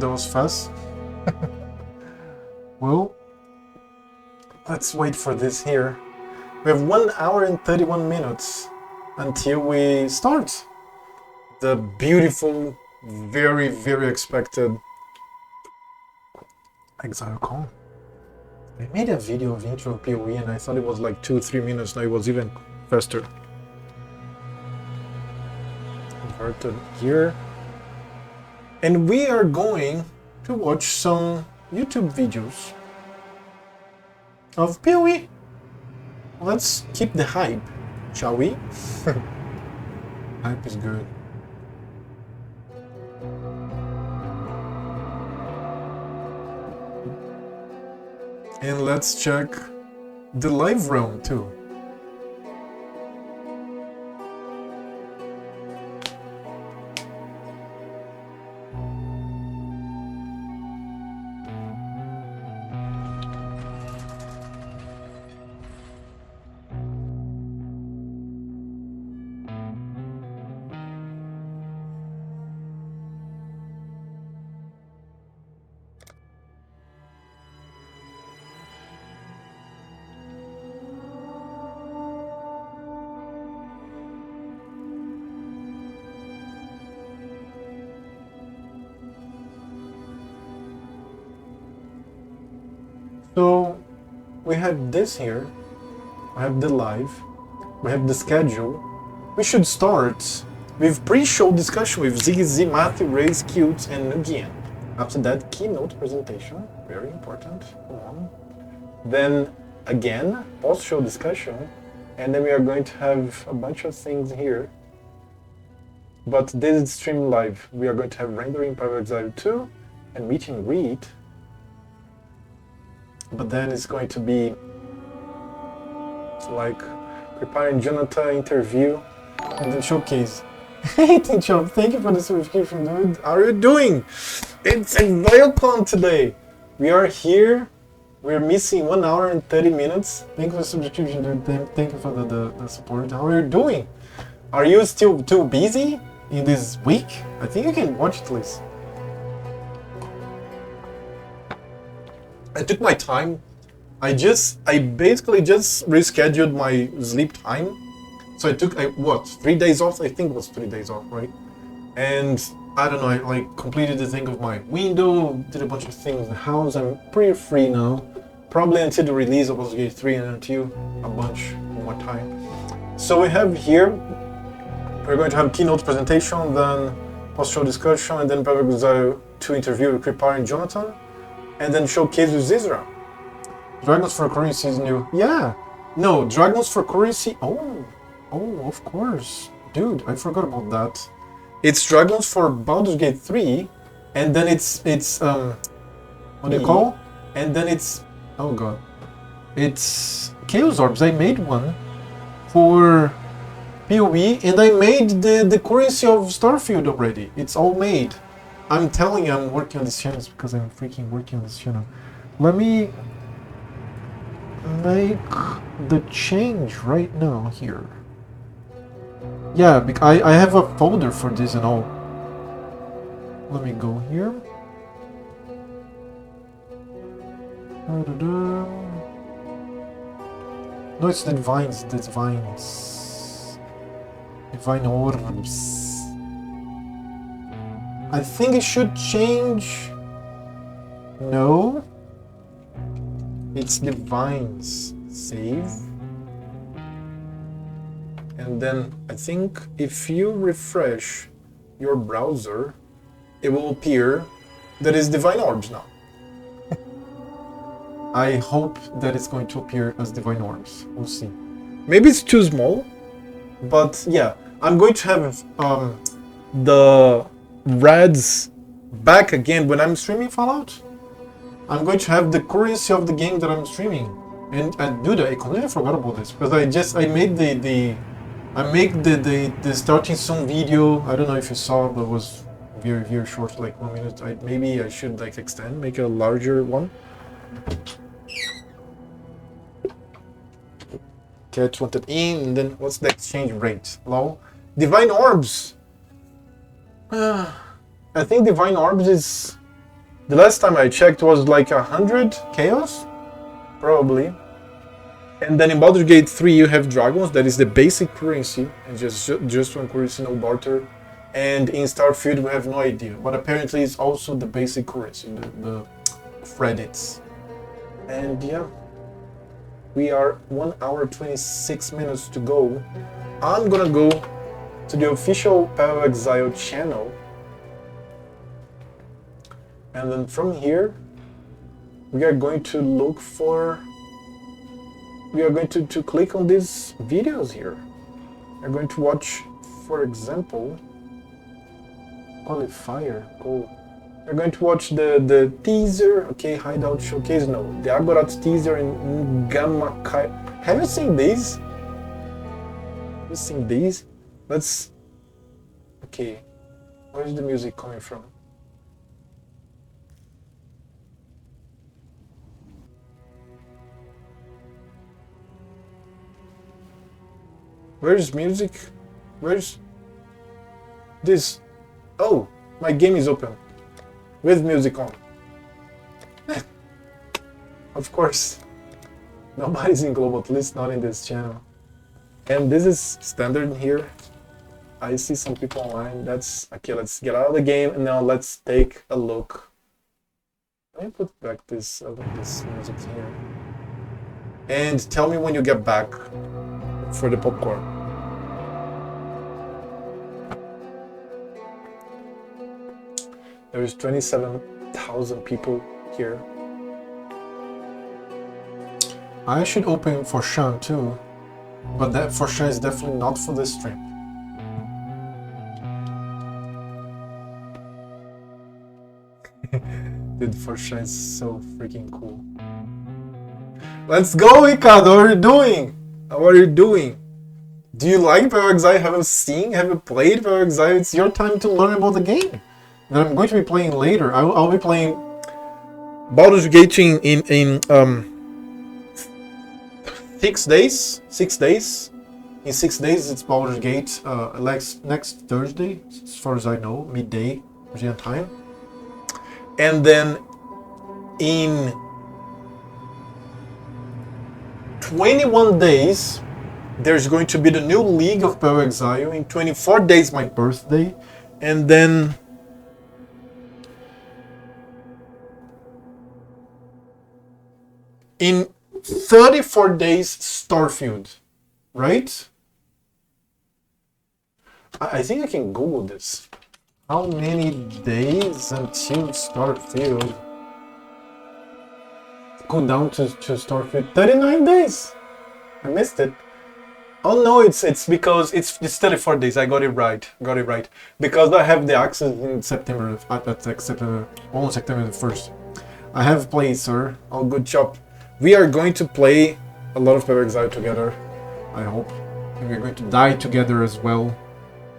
that was fast. Well, let's wait for this here. We have 1 hour and 31 minutes until we start the beautiful, very, very expected Exilecon. I made a video of intro of PoE and I thought it was like 2-3 minutes, now it was even faster. Inverted here. And we are going to watch some YouTube videos of PoE. Let's keep the hype, shall we? Hype is good. And let's check the live round too. So we have this here, I have the live, we have the schedule. We should start with pre-show discussion with ZZ, Matthew, Race, Cute, and Nugian. After that, keynote presentation, very important, come on. Then again, post-show discussion, and then we are going to have a bunch of things here. But this is stream live. We are going to have rendering Private Exile 2 and meet and greet. But then it's going to be like preparing Jonathan interview and then showcase. Hey Tincho, thank you for the subscription, dude. How are you doing? It's Exilecon today. We are here. We're missing 1 hour and 30 minutes. Thank you for the subscription, dude. Thank you for the support. How are you doing? Are you still too busy in this week? I think you can watch it at least. I took my time. I basically just rescheduled my sleep time. So I took, 3 days off? I think it was 3 days off, right? And I don't know, I like completed the thing of my window, did a bunch of things in the house. I'm pretty free now. Probably until the release of Baldur's Gate 3 and until a bunch more time. So we have here, we're going to have keynote presentation, then post-show discussion, and then Private Exile 2 interview with Kripar and Jonathan. And then showcase with Zizra. Dragons for Currency is new. Yeah. No, Dragons for Currency. Oh, of course. Dude, I forgot about that. It's Dragons for Baldur's Gate 3, and then it's what do you call? And then it's, oh god. It's Chaos Orbs. I made one for PoE, and I made the currency of Starfield already. It's all made. I'm telling you, I'm working on this channel because I'm freaking working on this channel. Let me make the change right now here. Yeah, I have a folder for this and all. Let me go here. No, it's the divines, Divine Orbs. I think it should change. No. It's Divines. Save. And then I think if you refresh your browser, it will appear that it's Divine Orbs now. I hope that it's going to appear as Divine Orbs. We'll see. Maybe it's too small, but yeah, I'm going to have the Reds back again when I'm streaming Fallout. I'm going to have the currency of the game that I'm streaming. And dude, I completely forgot about this because I made the starting soon video. I don't know if you saw, but it was very, very short, like 1 minute. Maybe I should like extend, make a larger one. Catch wanted in, and then what's the exchange rate? Low. Divine Orbs. I think Divine Orbs is The last time I checked was like 100 chaos, probably. And then in Baldur's Gate 3 you have dragons, that is the basic currency, and just one currency, no barter. And in Starfield we have no idea, but apparently it's also the basic currency, the credits. And yeah, we are 1 hour 26 minutes to go. I'm gonna go to the official Path of Exile channel, and then from here we are going to look for, we are going to click on these videos here. We're going to watch, for example, Qualifier, cool. We're going to watch the teaser, okay, Hideout Showcase, no, the Agorat teaser in Gamma Kai. Have you seen these? Have you seen these? Let's, okay, where's the music coming from? Where's music? Where's this? Oh, my game is open with music on. Of course, nobody's in global, at least not in this channel. And this is standard here. I see some people online. That's okay. Let's get out of the game and now let's take a look. Let me put back this music here. And tell me when you get back for the popcorn. There is 27,000 people here. I should open for Sean too, but that for Sean is definitely not for this stream. Dude, for Sean is so freaking cool. Let's go, Ricardo! How are you doing? How are you doing? Do you like Path of Exile? Have you seen? Have you played Path of Exile? It's your time to learn about the game that I'm going to be playing later. I'll be playing Baldur's Gate in 6 days. 6 days. In 6 days, it's Baldur's Gate. Next Thursday, as far as I know, midday Brazilian time. And then in 21 days, there's going to be the new League of Path of Exile. In 24 days, my birthday. And then in 34 days, Starfield, right? I think I can Google this. How many days until Starfield? Go down to Starfield. 39 days. I missed it. Oh no, it's because it's 34 days. I got it right. Because I have the access in September. Almost September the 1st. I have played, sir. Oh, good job. We are going to play a lot of Path of Exile together, I hope. And we're going to die together as well.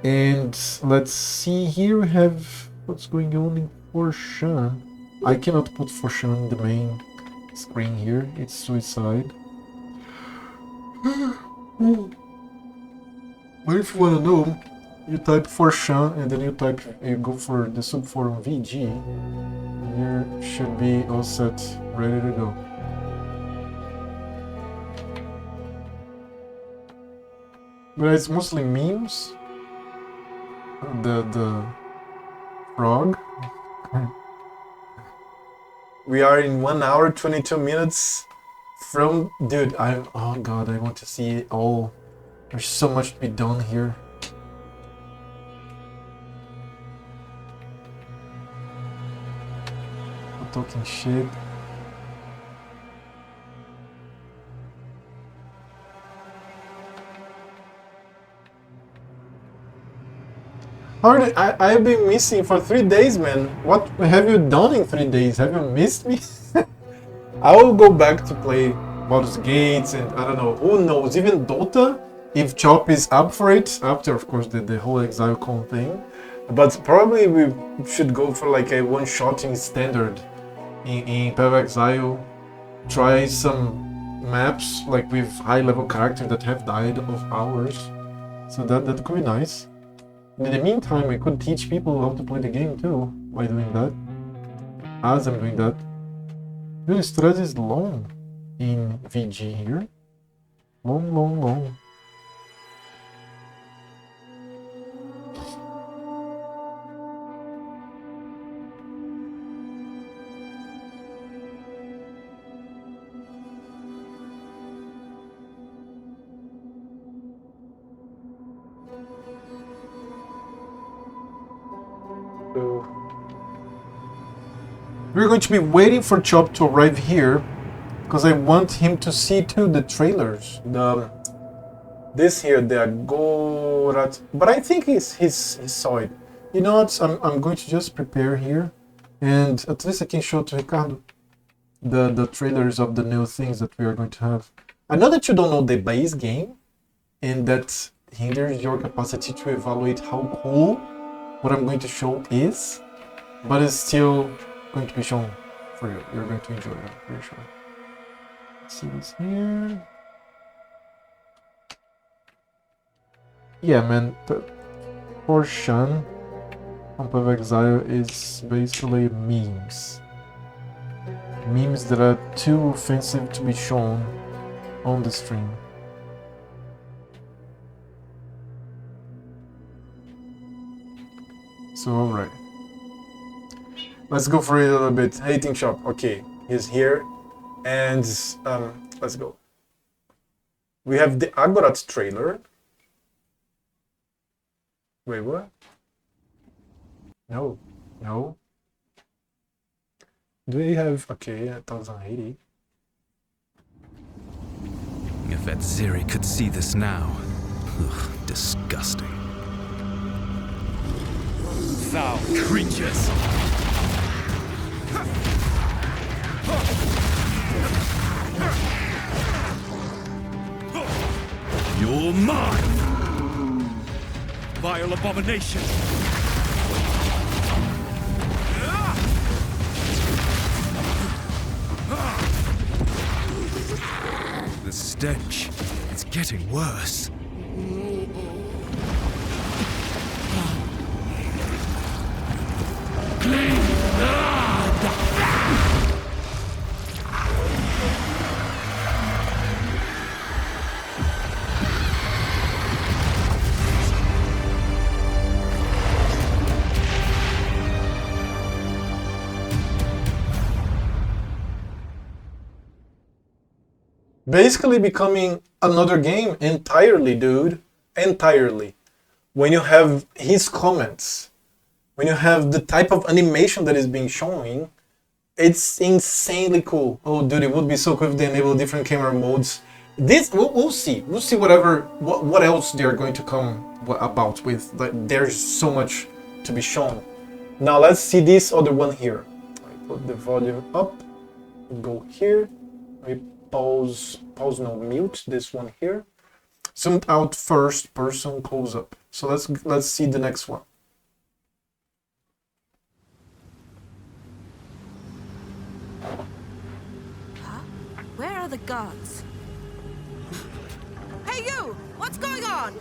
And let's see, here we have what's going on in Forshan. I cannot put Forshan in the main screen here, it's suicide. But if you want to know, you type Forshan and then you go for the subforum VG. You should be all set, ready to go. But it's mostly memes. The frog. We are in 1 hour 22 minutes from, dude. Oh god, I want to see it all. There's so much to be done here. I'm talking shit. I've been missing for 3 days, man. What have you done in 3 days? Have you missed me? I will go back to play Baldur's Gates and I don't know, who knows, even Dota, if Chop is up for it, after of course the whole Exilecon thing. But probably we should go for like a one-shot in standard in Path of Exile. Try some maps like with high-level characters that have died of hours. So that could be nice. In the meantime, I could teach people how to play the game too by doing that. as I'm doing that. This thread is long in VG here. Long, long, long. So we're going to be waiting for Chop to arrive here because I want him to see too the trailers. This here, the Agorat, but I think he saw it. You know what? I'm going to just prepare here, and at least I can show to Ricardo the trailers of the new things that we are going to have. I know that you don't know the base game, and that hinders your capacity to evaluate how cool what I'm going to show is, but it's still going to be shown for you. You're going to enjoy it, I'm pretty sure. Let's see this here. Yeah, man, the portion on Path of Exile is basically memes. Memes that are too offensive to be shown on the stream. So, alright. Let's go for it a little bit. Hating Shop, okay, he's here. And let's go. We have the Agorat trailer. Wait, what? No, no. Do we have, okay, 1080? If Etziri could see this now. Ugh, disgusting. Foul creatures! You're mine! Vile abomination! The stench, it's getting worse. Basically becoming another game entirely, dude. Entirely. When you have his comments, when you have the type of animation that is being shown, it's insanely cool. Oh, dude, it would be so cool if they enable different camera modes. This, we'll see. We'll see what else they're going to come about with. Like, there's so much to be shown. Now let's see this other one here. I put the volume up. Go here. We pause, no, mute this one here. Zoomed out first person close up. So let's see the next one. Huh? Where are the guards? Hey you! What's going on?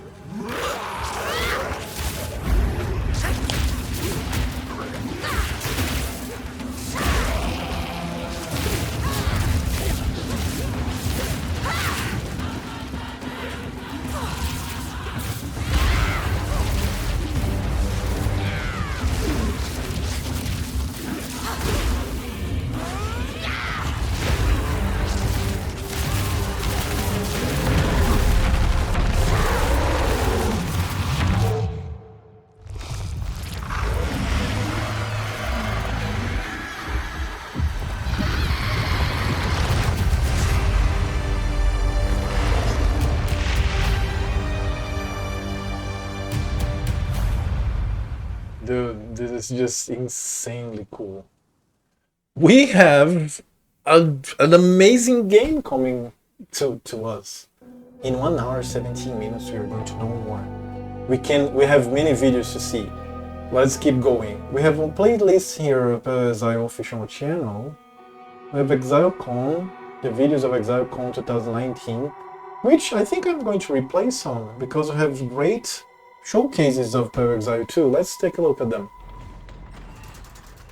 Dude, this is just insanely cool. We have an amazing game coming to us. In 1 hour 17 minutes we are going to know more. We have many videos to see. Let's keep going. We have a playlist here of Exile official channel. We have Exilecon, the videos of Exilecon 2019, which I think I'm going to replay some because we have great showcases of Exile 2. Let's take a look at them.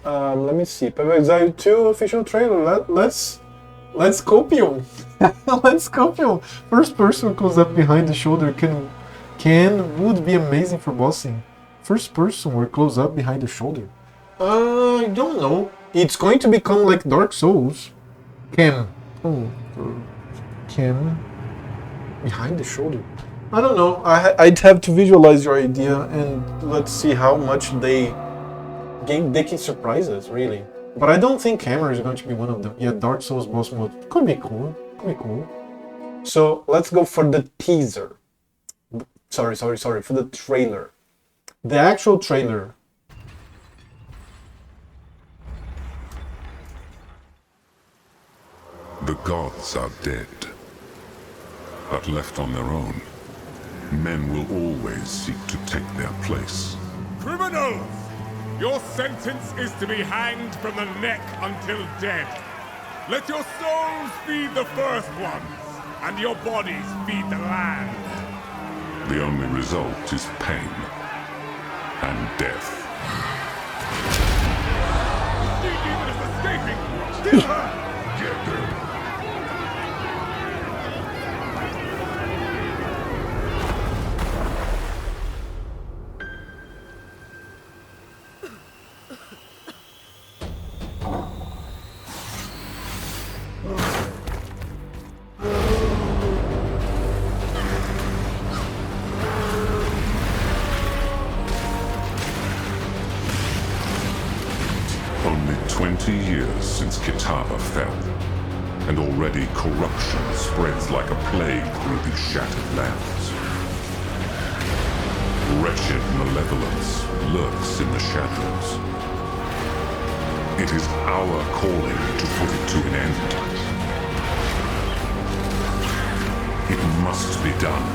Let me see. Exile 2 official trailer. Let's copium. Let's copium. First person goes up behind the shoulder would be amazing for bossing. First person or close up behind the shoulder. I don't know. It's going to become like Dark Souls. Cam behind the shoulder. I don't know. I'd have to visualize your idea and let's see how much they can surprise us, really. But I don't think camera is going to be one of them. Yeah, Dark Souls boss mode could be cool. So let's go for the teaser. Sorry, for the trailer. The actual trailer. The gods are dead, but left on their own, men will always seek to take their place. Criminals! Your sentence is to be hanged from the neck until dead. Let your souls feed the first ones, and your bodies feed the land. The only result is pain and death. The demon is escaping! Kill her! Get them. Only 20 years since Kitava fell, and already corruption spreads like a plague through these shattered lands. Wretched malevolence lurks in the shadows. It is our calling to put it to an end. It must be done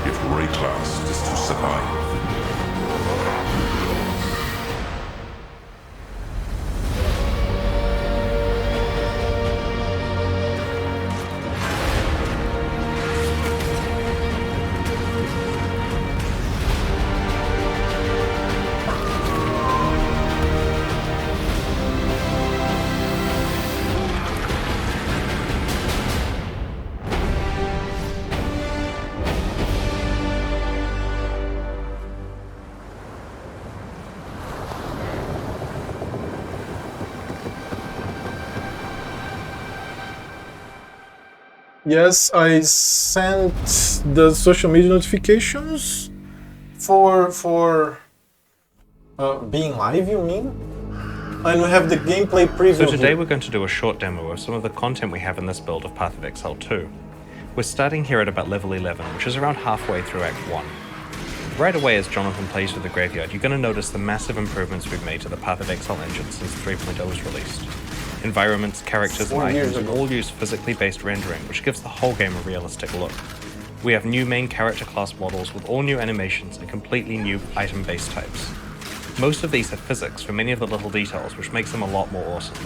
if Rayclast is to survive. Yes, I sent the social media notifications for being live, you mean? And we have the gameplay preview. So today here. we're going to do a short demo of some of the content we have in this build of Path of Exile 2. We're starting here at about level 11, which is around halfway through Act 1. Right away as Jonathan plays with the graveyard, you're going to notice the massive improvements we've made to the Path of Exile engine since 3.0 was released. Environments, characters, and items all use physically based rendering, which gives the whole game a realistic look. We have new main character class models with all new animations and completely new item base types. Most of these have physics for many of the little details, which makes them a lot more awesome.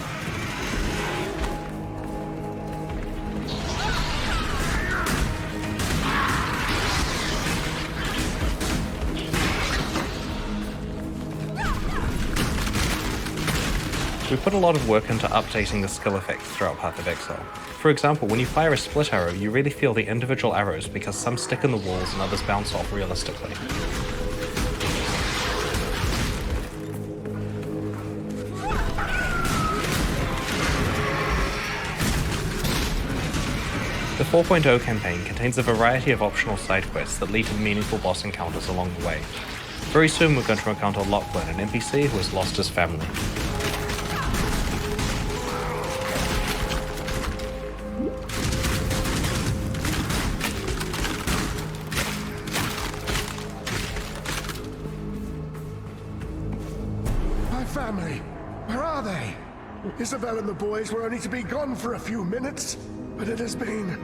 We put a lot of work into updating the skill effects throughout Path of Exile. For example, when you fire a split arrow, you really feel the individual arrows because some stick in the walls and others bounce off realistically. The 4.0 campaign contains a variety of optional side quests that lead to meaningful boss encounters along the way. Very soon we're going to encounter Lachlan, an NPC who has lost his family. Family, where are they? Isabel and the boys were only to be gone for a few minutes, but it has been,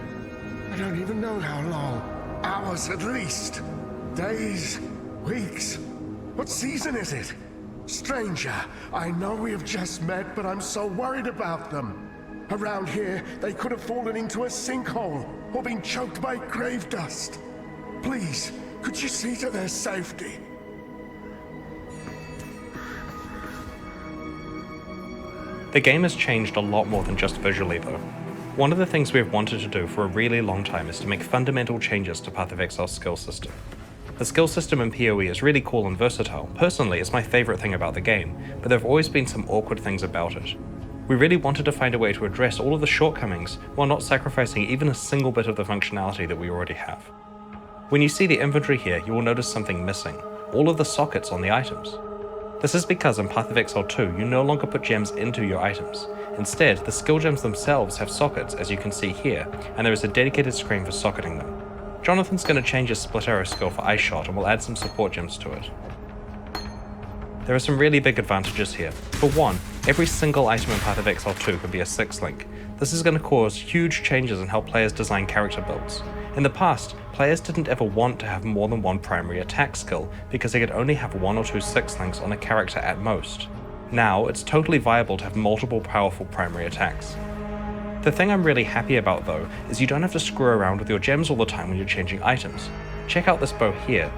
I don't even know how long, hours at least, days, weeks. What season is it? Stranger, I know we have just met, but I'm so worried about them. Around here, they could have fallen into a sinkhole or been choked by grave dust. Please, could you see to their safety? The game has changed a lot more than just visually though. One of the things we've wanted to do for a really long time is to make fundamental changes to Path of Exile's skill system. The skill system in PoE is really cool and versatile. Personally, it's my favourite thing about the game, but there have always been some awkward things about it. We really wanted to find a way to address all of the shortcomings while not sacrificing even a single bit of the functionality that we already have. When you see the inventory here, you will notice something missing: all of the sockets on the items. This is because in Path of Exile 2, you no longer put gems into your items. Instead, the skill gems themselves have sockets, as you can see here, and there is a dedicated screen for socketing them. Jonathan's going to change his split arrow skill for Ice Shot and will add some support gems to it. There are some really big advantages here. For one, every single item in Path of Exile 2 can be a 6-link. This is going to cause huge changes in how players design character builds. In the past, players didn't ever want to have more than one primary attack skill because they could only have 1 or 2 6-links on a character at most. Now, it's totally viable to have multiple powerful primary attacks. The thing I'm really happy about though, is you don't have to screw around with your gems all the time when you're changing items. Check out this bow here.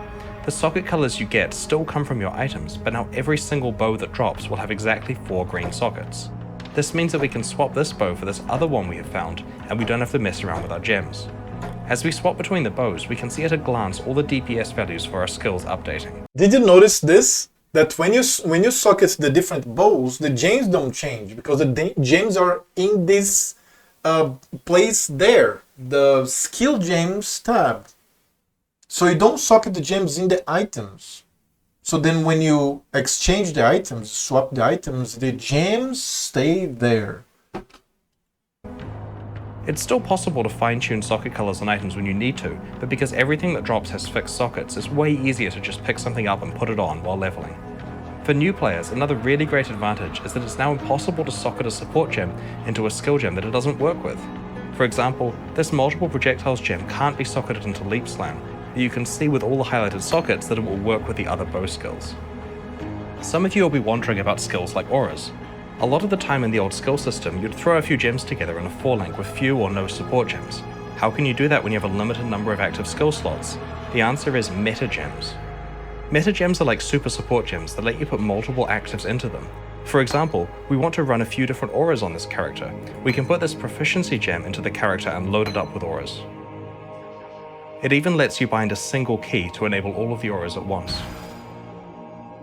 The socket colors you get still come from your items, but now every single bow that drops will have exactly 4 green sockets. This means that we can swap this bow for this other one we have found, and we don't have to mess around with our gems. As we swap between the bows, we can see at a glance all the DPS values for our skills updating. Did you notice this? That when you socket the different bows, the gems don't change because the gems are in this place there, the skill gems tab. So you don't socket the gems in the items. So then when you exchange the items, swap the items, the gems stay there. It's still possible to fine-tune socket colors on items when you need to, but because everything that drops has fixed sockets, it's way easier to just pick something up and put it on while leveling. For new players, another really great advantage is that it's now impossible to socket a support gem into a skill gem that it doesn't work with. For example, this multiple projectiles gem can't be socketed into Leap Slam, but you can see with all the highlighted sockets that it will work with the other bow skills. Some of you will be wondering about skills like auras. A lot of the time in the old skill system, you'd throw a few gems together in a 4-link with few or no support gems. How can you do that when you have a limited number of active skill slots? The answer is meta gems. Meta gems are like super support gems that let you put multiple actives into them. For example, we want to run a few different auras on this character. We can put this proficiency gem into the character and load it up with auras. It even lets you bind a single key to enable all of the auras at once.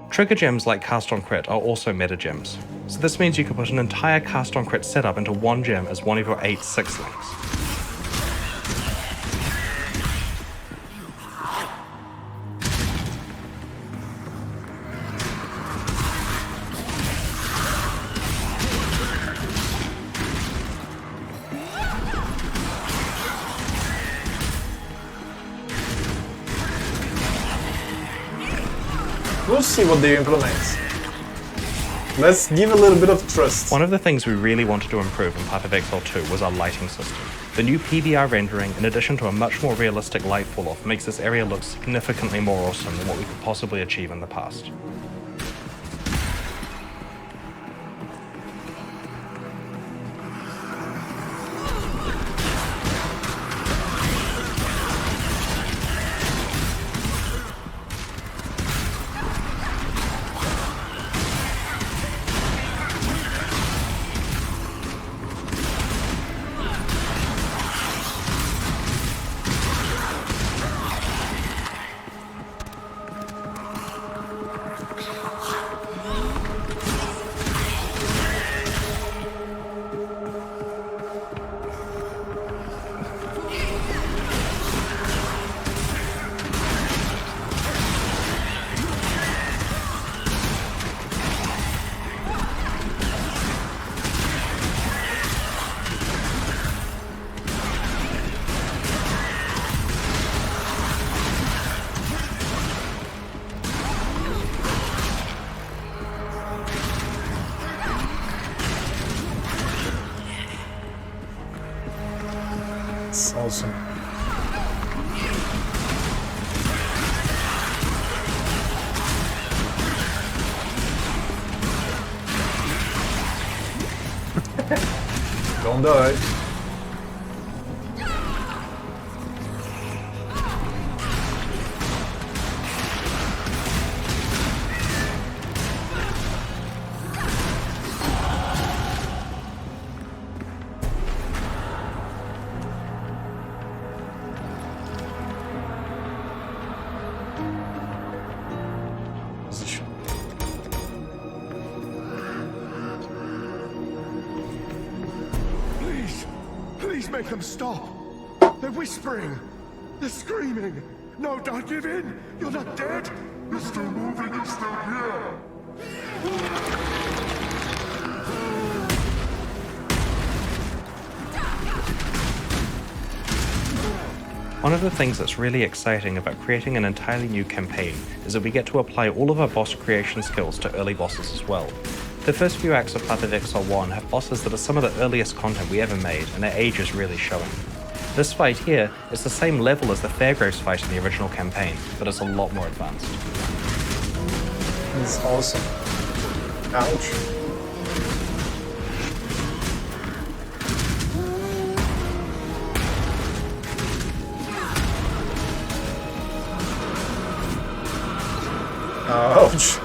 Trigger gems like Cast on Crit are also meta gems, so this means you can put an entire Cast on Crit setup into one gem as one of your 8 6-links. We'll see what they implement. Let's give a little bit of trust. One of the things we really wanted to improve in Path of Exile 2 was our lighting system. The new PBR rendering, in addition to a much more realistic light fall-off, makes this area look significantly more awesome than what we could possibly achieve in the past. That's awesome. Don't die. make them stop. They're whispering. They're screaming. No, don't give in. You're not dead. You're still moving. You're still here. One of the things that's really exciting about creating an entirely new campaign is that we get to apply all of our boss creation skills to early bosses as well. The first few acts of Path of Exile 1 have bosses that are some of the earliest content we ever made, and their age is really showing. This fight here is the same level as the Fairgraves fight in the original campaign, but it's a lot more advanced. It's awesome. Ouch. Ouch.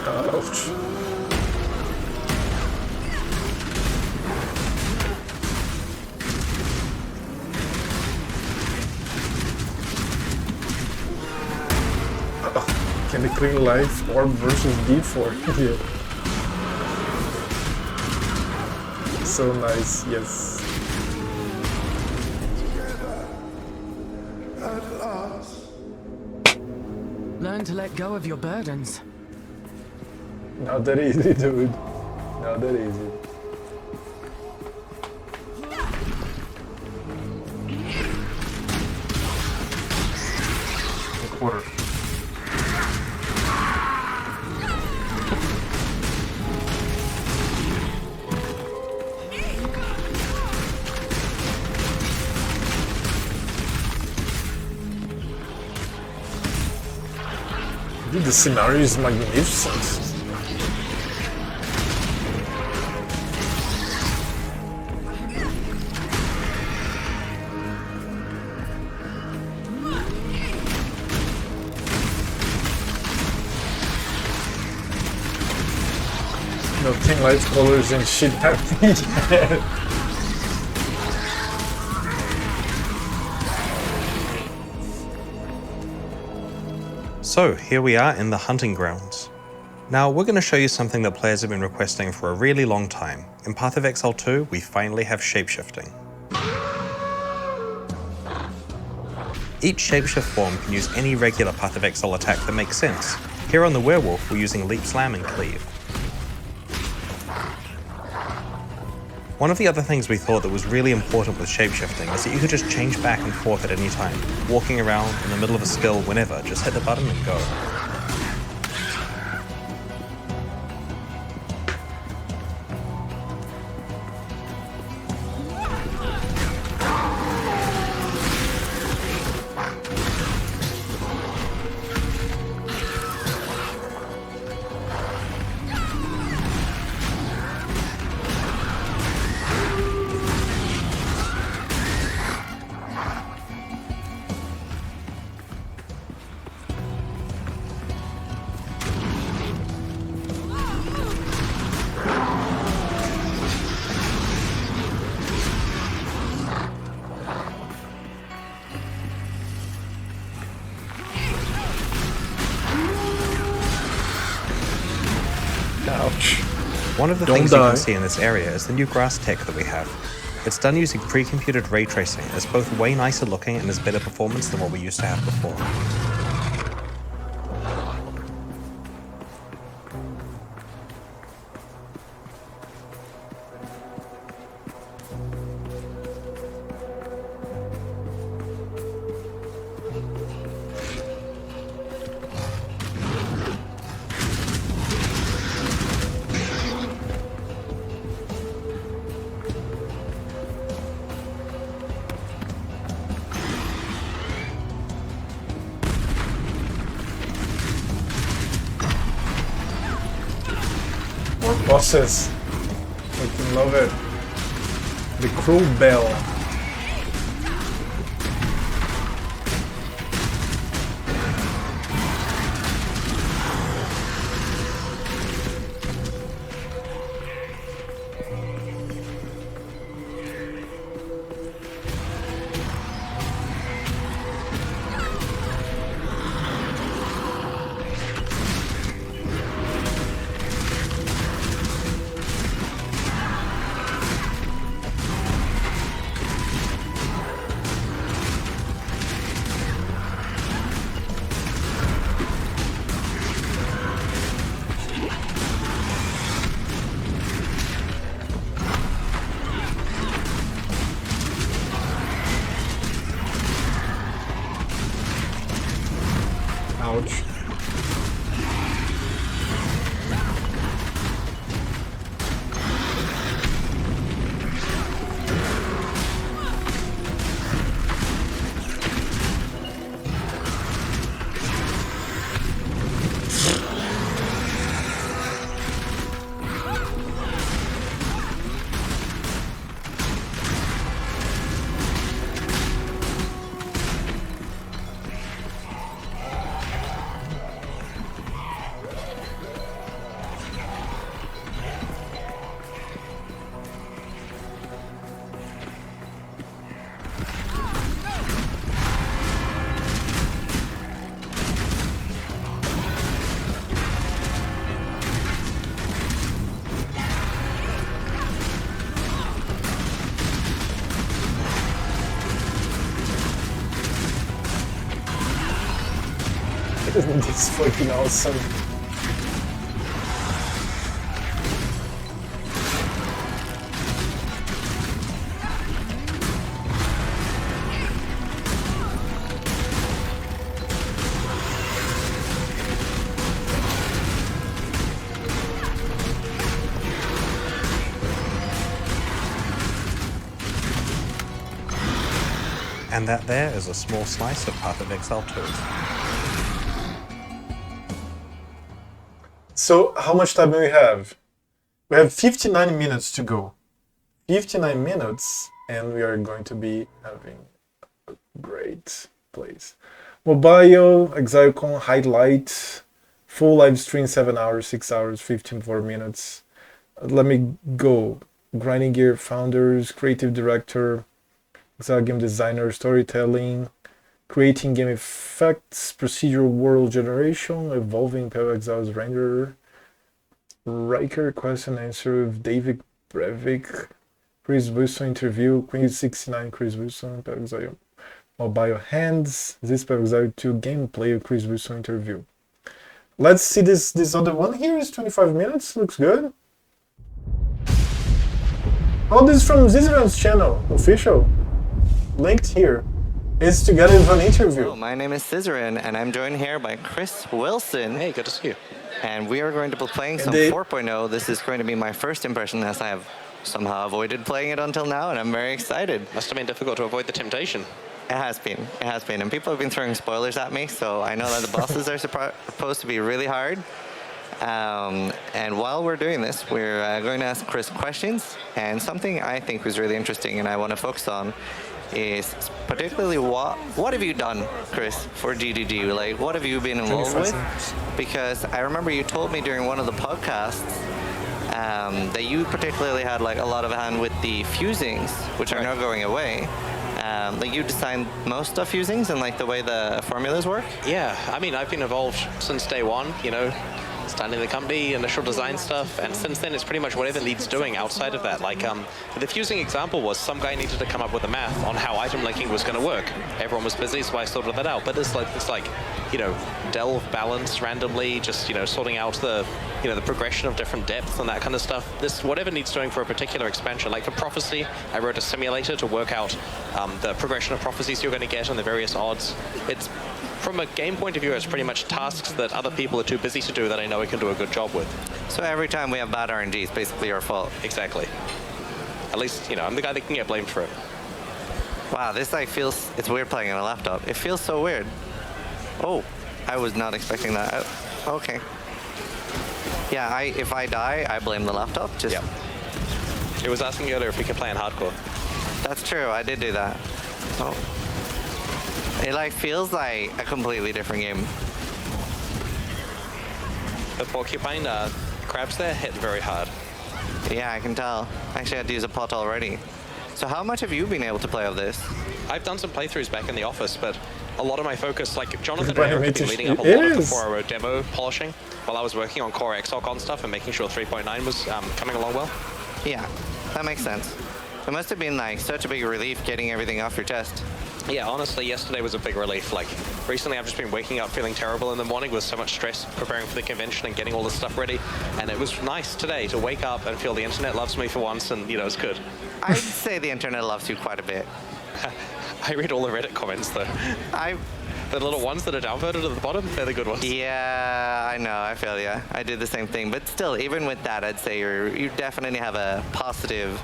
Ouch. Chemically Life Orb versus D4. Yeah. So nice, yes. At last. Learn to let go of your burdens. Not that easy, dude. Not that easy. A quarter. Dude, the scenario is magnificent. No thing lights, colors and shit happening. So here we are in the hunting grounds. Now we're going to show you something that players have been requesting for a really long time. In Path of Exile 2, we finally have shapeshifting. Each shapeshift form can use any regular Path of Exile attack that makes sense. Here on the werewolf, we're using Leap Slam and Cleave. One of the other things we thought that was really important with shapeshifting is that you could just change back and forth at any time. Walking around in the middle of a skill, whenever, just hit the button and go. Ouch. One of the Don't things you die. can see in this area is the new grass tech that we have. It's done using pre-computed ray tracing. It's both way nicer looking and has better performance than what we used to have before. More bosses. Fucking love it. The Cruel Bell. Ouch. Isn't this fucking awesome? And that there is a small slice of Path of Exile 2. So, how much time do we have? We have 59 minutes to go. 59 minutes, and we are going to be having a great place. Mobile, Exilecon, highlight, full live stream, 7 hours, 6 hours, 15 minutes. Let me go. Grinding Gear founders, creative director, Exile game designer, storytelling, creating game effects, procedural world generation, evolving Pale Exiles renderer, Riker question and answer with David Brevik, Chris Wilson interview, Queen 69 Chris Wilson, Pale Exile mobile hands, this Pale Exile 2 gameplay of Chris Wilson interview. Let's see this other one here is 25 minutes, looks good. Oh, this is from Zizeran's channel, official. Linked here. It's together with an interview. Hello, my name is Scissorin, and I'm joined here by Chris Wilson. Hey, good to see you. And we are going to be playing some 4.0. This is going to be my first impression, as I have somehow avoided playing it until now, and I'm very excited. Must have been difficult to avoid the temptation. It has been. It has been. And people have been throwing spoilers at me, so I know that the bosses are supposed to be really hard. And while we're doing this, we're going to ask Chris questions. And something I think was really interesting and I want to focus on is particularly what have you done, Chris, for GDG? Like, what have you been involved with? Because I remember you told me during one of the podcasts that you particularly had like a lot of hand with the fusings, which are now going away. Like you designed most of fusings and like the way the formulas work? Yeah, I mean, I've been involved since day one, you know, starting the company, initial design stuff, and since then it's pretty much whatever Lead's doing outside of that. Like, the fusing example was some guy needed to come up with the math on how item linking was going to work. Everyone was busy, so I sorted that out. But it's like, you know, delve, balance randomly, just, you know, sorting out the, you know, the progression of different depths and that kind of stuff. This, whatever Lead's doing for a particular expansion. Like for Prophecy, I wrote a simulator to work out the progression of prophecies you're going to get and the various odds. It's, from a game point of view, it's pretty much tasks that other people are too busy to do that I know we can do a good job with. So every time we have bad RNG, it's basically your fault. Exactly. At least, you know, I'm the guy that can get blamed for it. Wow, this like feels, it's weird playing on a laptop. It feels so weird. Oh, I was not expecting that. Okay. Yeah, if I die, I blame the laptop. Just. Yeah. It was asking earlier if we could play in hardcore. That's true, I did do that. Oh. It like feels like a completely different game. The porcupine crabs there hit very hard. Yeah, I can tell. Actually, I had to use a pot already. So how much have you been able to play of this? I've done some playthroughs back in the office, but a lot of my focus, like Jonathan and Eric have been leading up a lot of the 4.0 demo polishing while I was working on core Exilecon stuff and making sure 3.9 was coming along well. Yeah, that makes sense. It must have been like such a big relief getting everything off your chest. Yeah, honestly, yesterday was a big relief. Like, recently I've just been waking up feeling terrible in the morning with so much stress preparing for the convention and getting all this stuff ready. And it was nice today to wake up and feel the internet loves me for once and, you know, it's good. I'd say the internet loves you quite a bit. I read all the Reddit comments though. The little ones that are downvoted at the bottom, they're the good ones. Yeah, I know, I feel ya. I did the same thing, but still, even with that, I'd say you definitely have a positive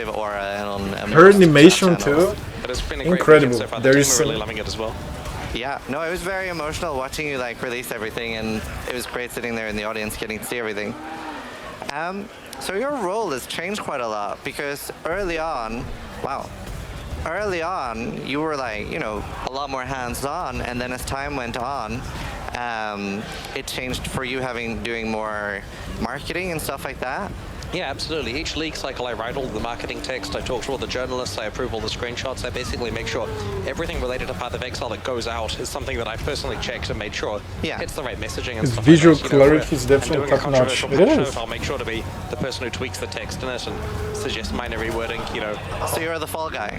aura on her animation too. But it's been a great incredible. weekend so far. There The is team are some... really loving it as well. Yeah, no, it was very emotional watching you like release everything, and it was great sitting there in the audience getting to see everything. So your role has changed quite a lot because early on, you were like, you know, a lot more hands-on, and then as time went on, it changed for you doing more marketing and stuff like that. Yeah, absolutely. Each league cycle, I write all the marketing text, I talk to all the journalists, I approve all the screenshots, I basically make sure everything related to Path of Exile that goes out is something that I personally checked and made sure hits the right messaging and Its stuff visual like that. You know, clarity is definitely top-notch. It is. I'll make sure to be the person who tweaks the text in it and suggest minor rewording, you know. So you're the fall guy?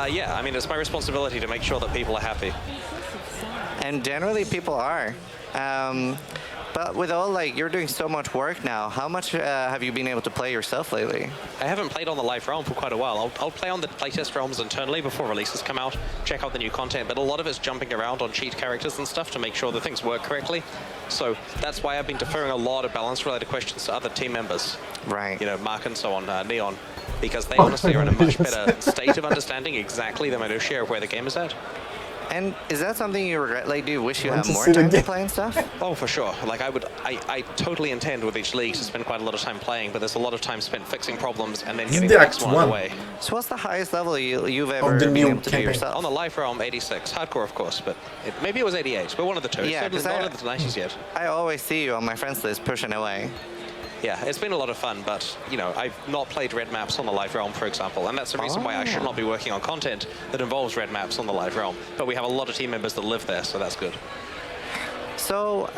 Yeah, I mean, it's my responsibility to make sure that people are happy. And generally people are. But with all, like, you're doing so much work now, how much have you been able to play yourself lately? I haven't played on the live realm for quite a while. I'll play on the playtest realms internally before releases come out, check out the new content, but a lot of it's jumping around on cheat characters and stuff to make sure that things work correctly. So that's why I've been deferring a lot of balance-related questions to other team members. Right. You know, Mark and so on, Neon, because they honestly are in a much better state of understanding exactly the minutiae of where the game is at. And is that something you regret? Like, do you wish you had more time to play and stuff? Oh, for sure. Like, I totally intend with each league to spend quite a lot of time playing, but there's a lot of time spent fixing problems and then getting the next one out of the way. So what's the highest level you've ever been able to do yourself? On the live realm, 86. Hardcore, of course, but maybe it was 88. But one of the two. Yeah, because not in the 90s yet. I always see you on my friends list pushing away. Yeah, it's been a lot of fun, but, you know, I've not played red maps on the live realm, for example, and that's the reason why I should not be working on content that involves red maps on the live realm. But we have a lot of team members that live there, so that's good. So,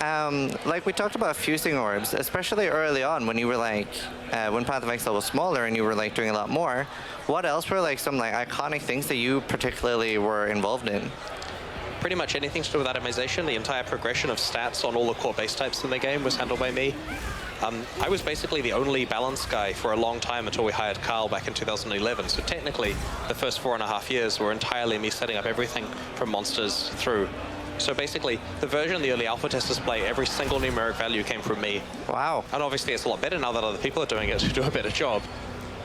like we talked about fusing orbs, especially early on when you were like, when Path of Exile was smaller and you were like doing a lot more, what else were like some like iconic things that you particularly were involved in? Pretty much anything to do with atomization. The entire progression of stats on all the core base types in the game was handled by me. I was basically the only balance guy for a long time until we hired Carl back in 2011. So technically, the first 4.5 years were entirely me setting up everything from monsters through. So basically, the version the early alpha testers play, every single numeric value came from me. Wow. And obviously, it's a lot better now that other people are doing it to do a better job.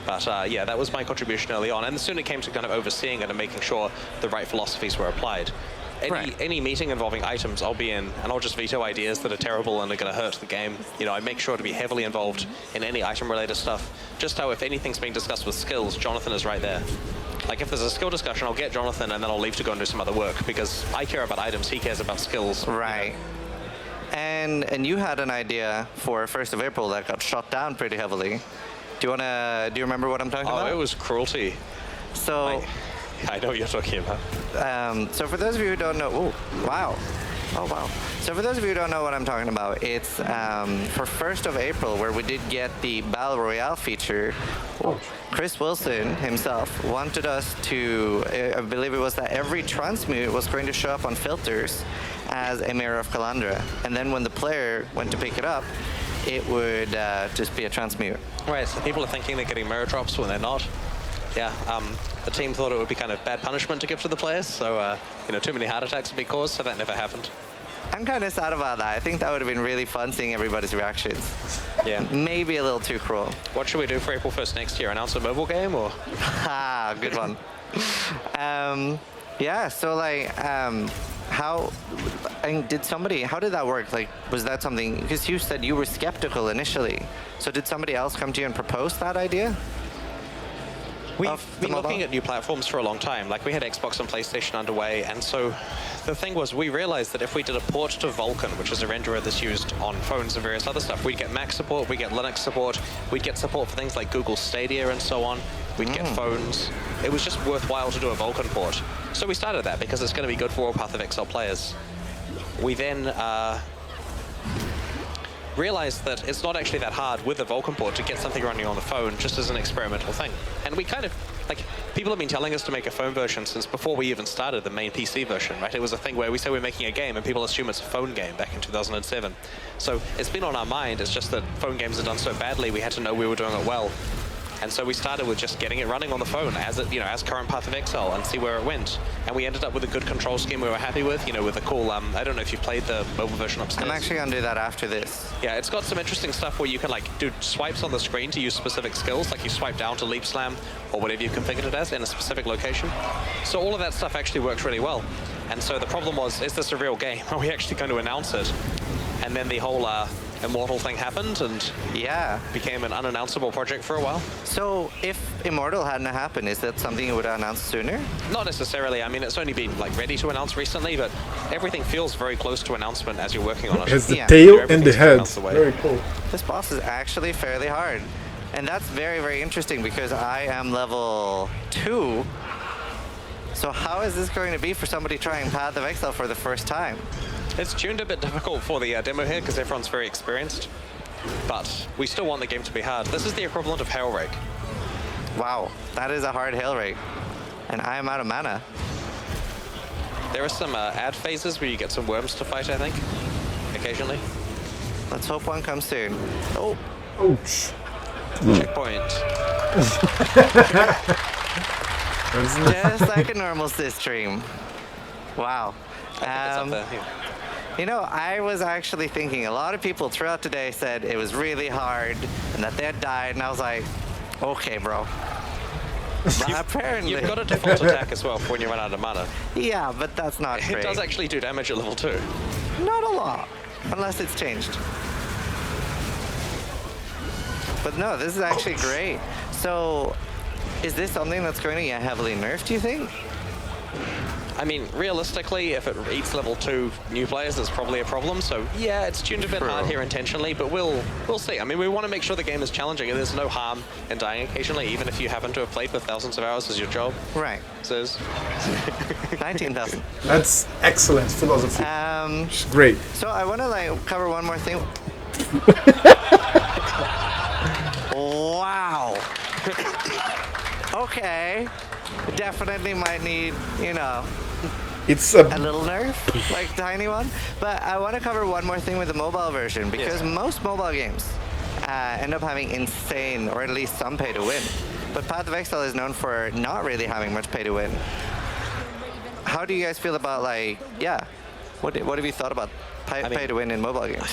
But yeah, that was my contribution early on. And soon it came to kind of overseeing it and making sure the right philosophies were applied. Any meeting involving items, I'll be in, and I'll just veto ideas that are terrible and are going to hurt the game. You know, I make sure to be heavily involved in any item-related stuff. Just how if anything's being discussed with skills, Jonathan is right there. Like, if there's a skill discussion, I'll get Jonathan, and then I'll leave to go and do some other work, because I care about items, he cares about skills. Right. And you had an idea for 1st of April that got shot down pretty heavily. Do you remember what I'm talking about? Oh, it was cruelty. So... I know what you're talking about. So for those of you who don't know, So for those of you who don't know what I'm talking about, it's for 1st of April, where we did get the Battle Royale feature. Chris Wilson himself wanted us to, I believe it was that every transmute was going to show up on filters as a Mirror of Calandra. And then when the player went to pick it up, it would just be a transmute. Right, so people are thinking they're getting mirror drops when they're not. Yeah, the team thought it would be kind of bad punishment to give to the players, so, you know, too many heart attacks would be caused, so that never happened. I'm kind of sad about that. I think that would have been really fun seeing everybody's reactions. Yeah. Maybe a little too cruel. What should we do for April 1st next year? Announce a mobile game, or? Ah, good one. Yeah, so, like, how did that work? Like, was that something, because you said you were skeptical initially, so did somebody else come to you and propose that idea? We've been looking at new platforms for a long time. Like, we had Xbox and PlayStation underway, and so the thing was, we realized that if we did a port to Vulkan, which is a renderer that's used on phones and various other stuff, we'd get Mac support, we'd get Linux support, we'd get support for things like Google Stadia and so on. We'd get phones. It was just worthwhile to do a Vulkan port. So we started that because it's going to be good for all Path of Exile players. We then realized that it's not actually that hard with the Vulkan port to get something running on the phone just as an experimental thing. And we kind of, like, people have been telling us to make a phone version since before we even started the main PC version, right? It was a thing where we say we're making a game and people assume it's a phone game back in 2007. So it's been on our mind, it's just that phone games are done so badly, we had to know we were doing it well. And so we started with just getting it running on the phone as it, as current Path of Exile and see where it went. And we ended up with a good control scheme we were happy with, with a cool, I don't know if you've played the mobile version upstairs. I'm actually going to do that after this. Yeah, it's got some interesting stuff where you can do swipes on the screen to use specific skills, like you swipe down to leap slam or whatever you configured it as in a specific location. So all of that stuff actually works really well. And so the problem was, is this a real game? Are we actually going to announce it? And then the whole Immortal thing happened and became an unannounceable project for a while. So if Immortal hadn't happened, is that something you would have announced sooner? Not necessarily. I mean, it's only been ready to announce recently, but everything feels very close to announcement as you're working on it. It has the tail and the head. Very cool. This boss is actually fairly hard. And that's very, very interesting because I am level 2. So how is this going to be for somebody trying Path of Exile for the first time? It's tuned a bit difficult for the demo here because everyone's very experienced, but we still want the game to be hard. This is the equivalent of Hail Rake. Wow, that is a hard Hail Rake, and I am out of mana. There are some ad phases where you get some worms to fight, I think, occasionally. Let's hope one comes soon. Oh. Ouch. Checkpoint. Just like a normal Sys stream. Wow. I was actually thinking, a lot of people throughout today said it was really hard and that they had died, and I was like, okay, bro. Apparently. You've got a default attack as well for when you run out of mana. Yeah, but that's not great. It does actually do damage at level 2. Not a lot, unless it's changed. But no, this is actually great. So, is this something that's going to get heavily nerfed, do you think? I mean, realistically, if it eats level 2 new players, there's probably a problem. So yeah, it's tuned a bit hard here intentionally, but we'll see. I mean, we want to make sure the game is challenging, and there's no harm in dying occasionally, even if you happen to have played for thousands of hours as your job. Right. So 19,000. That's excellent philosophy. Great. So I want to cover one more thing. Wow. Okay. Definitely might need, it's a little nerf, like tiny one. But I want to cover one more thing with the mobile version, because most mobile games end up having insane, or at least some pay to win. But Path of Exile is known for not really having much pay to win. How do you guys feel about what have you thought about pay to win in mobile games?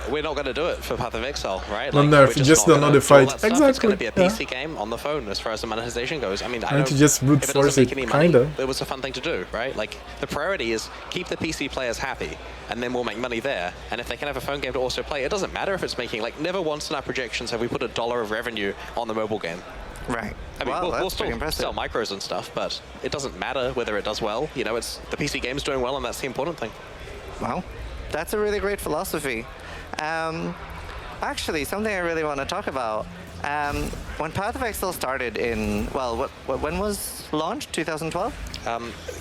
We're not going to do it for Path of Exile, right? No nerf, just another fight. Exactly. It's going to be a PC game on the phone as far as the monetization goes. I mean, I to just brute if it force doesn't it, make any money, kinda. it was a fun thing to do, right? The priority is keep the PC players happy, and then we'll make money there. And if they can have a phone game to also play, it doesn't matter if it's making, never once in our projections have we put $1 of revenue on the mobile game. Right. I mean, we'll still sell micros and stuff, but it doesn't matter whether it does well. It's the PC game's doing well, and that's the important thing. Well, that's a really great philosophy. Actually, something I really want to talk about. When Path of Exile started when was launched? 2012?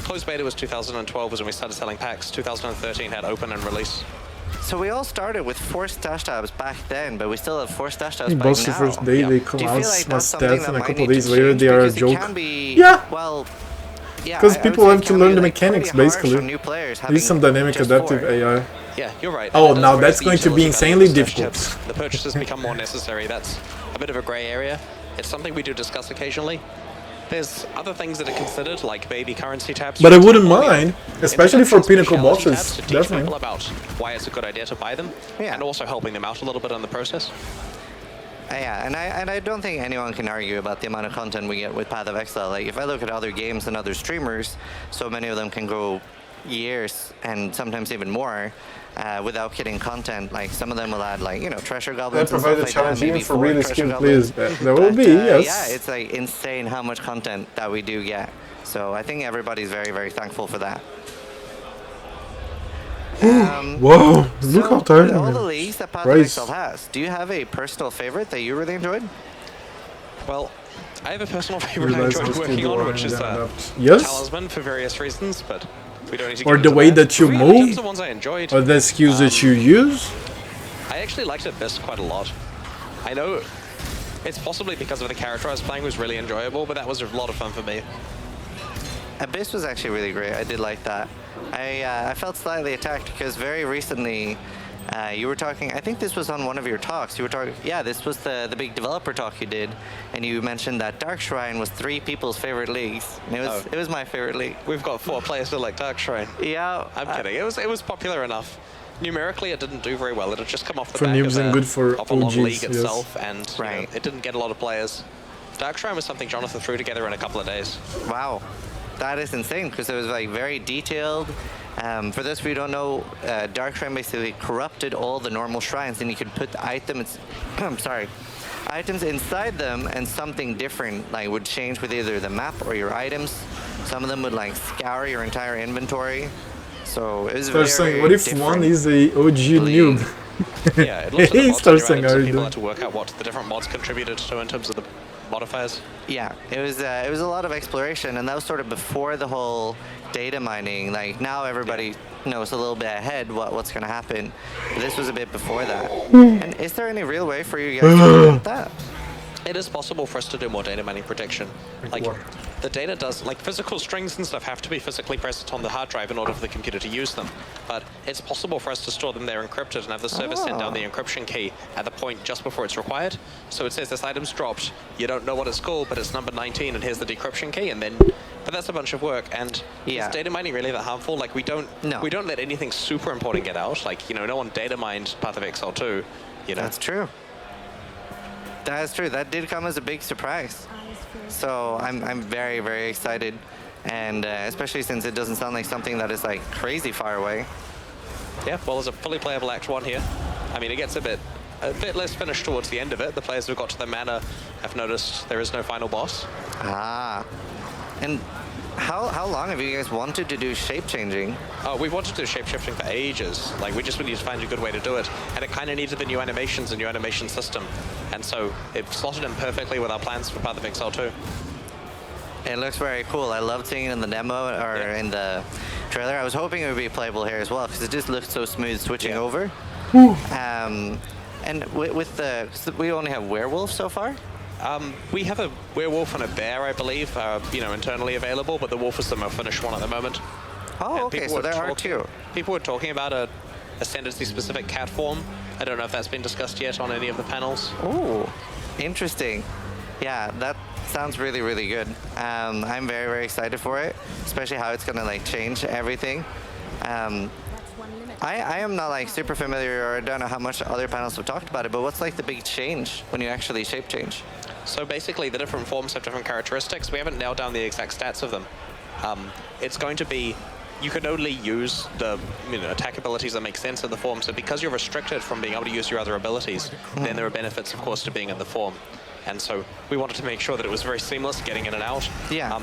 Closed beta was 2012 was when we started selling packs. 2013 had open and release. So we all started with 4 stash tabs back then, but we still have 4 stash tabs back now. The first day they come out as stats, and a couple days later they are a joke. Because people have to learn the mechanics, basically. Use some dynamic adaptive AI. Yeah, you're right. Oh, now that's going to be insanely difficult. The purchases become more necessary. That's a bit of a grey area. It's something we do discuss occasionally. There's other things that are considered, like baby currency tabs. But I wouldn't mind, especially for pinnacle bosses. To teach definitely. people about why it's a good idea to buy them, and also helping them out a little bit in the process. Yeah, and I don't think anyone can argue about the amount of content we get with Path of Exile. If I look at other games and other streamers, so many of them can go years and sometimes even more without getting content. Some of them will add treasure goblins. They provide a challenge even for really skilled players. There will be, yes. Yeah, it's insane how much content that we do get. So I think everybody's very, very thankful for that. Whoa, look how tired I am. All the leagues that Path of Exile has, do you have a personal favorite that you really enjoyed? Well, I have a personal favorite I enjoyed working on, which is yes? Talisman for various reasons, but we don't need to or the way that you move, the ones I enjoyed. Or the skills that you use. I actually liked Abyss quite a lot. I know it's possibly because of the character I was playing was really enjoyable, but that was a lot of fun for me. Abyss was actually really great. I did like that. I felt slightly attacked because very recently You were talking, I think this was on one of your talks. You were talking, yeah, this was the big developer talk you did, and you mentioned that Dark Shrine was 3 people's favorite leagues. And it was my favorite league. We've got 4 players who like Dark Shrine. Yeah. I'm kidding. It was popular enough. Numerically, it didn't do very well. It had just come off the For back noobs and good for of a long OGs, league yes. itself, and you Right. know, it didn't get a lot of players. Dark Shrine was something Jonathan threw together in a couple of days. Wow. That is insane, because it was like very detailed. For those of you who don't know, Dark Shrine basically corrupted all the normal shrines, and you could put items, items inside them, and something different like would change with either the map or your items. Some of them would like scour your entire inventory. So it was very saying, what if different. one is a OG noob? Yeah, it looks at the He mods starts on saying, your items, "How and you people doing?" had to work out what the different mods contributed to in terms of the modifiers. Yeah, it was a lot of exploration, and that was sort of before the whole data mining. Like now everybody knows a little bit ahead what's going to happen. But this was a bit before that. And is there any real way for you guys to do that? It is possible for us to do more data mining protection. Like, the data does, like physical strings and stuff have to be physically present on the hard drive in order for the computer to use them. But it's possible for us to store them there encrypted and have the server send down the encryption key at the point just before it's required. So it says this item's dropped, you don't know what it's called, but it's number 19 and here's the decryption key, and then, but that's a bunch of work. And is data mining really that harmful? Like we don't let anything super important get out. Like, you know, no one data mined Path of Exile 2, you know. That's true. That is true. That did come as a big surprise. So I'm very, very excited, and especially since it doesn't sound like something that is like crazy far away. Yeah, well, there's a fully playable Act 1 here. I mean, it gets a bit less finished towards the end of it. The players who got to the manor have noticed there is no final boss. Ah. And how long have you guys wanted to do shape changing? We've wanted to do shape shifting for ages. Like, we just needed to find a good way to do it. And it kind of needed the new animations and new animation system. And so it slotted in perfectly with our plans for Path of Exile 2. It looks very cool. I loved seeing it in the demo or in the trailer. I was hoping it would be playable here as well, because it just looked so smooth switching over. And with the, so we only have werewolf so far? We have a werewolf and a bear, I believe, you know, internally available, but the wolf is the most finished one at the moment. Oh, okay, so there are 2. People were talking about a ascendancy-specific cat form. I don't know if that's been discussed yet on any of the panels. Oh, interesting. Yeah, that sounds really, really good. I'm very, very excited for it, especially how it's gonna like change everything. I am not like super familiar, or I don't know how much other panels have talked about it, but what's like the big change when you actually shape change? So basically the different forms have different characteristics. We haven't nailed down the exact stats of them. It's going to be, you can only use the attack abilities that make sense in the form. So because you're restricted from being able to use your other abilities, then there are benefits, of course, to being in the form. And so we wanted to make sure that it was very seamless getting in and out. Yeah.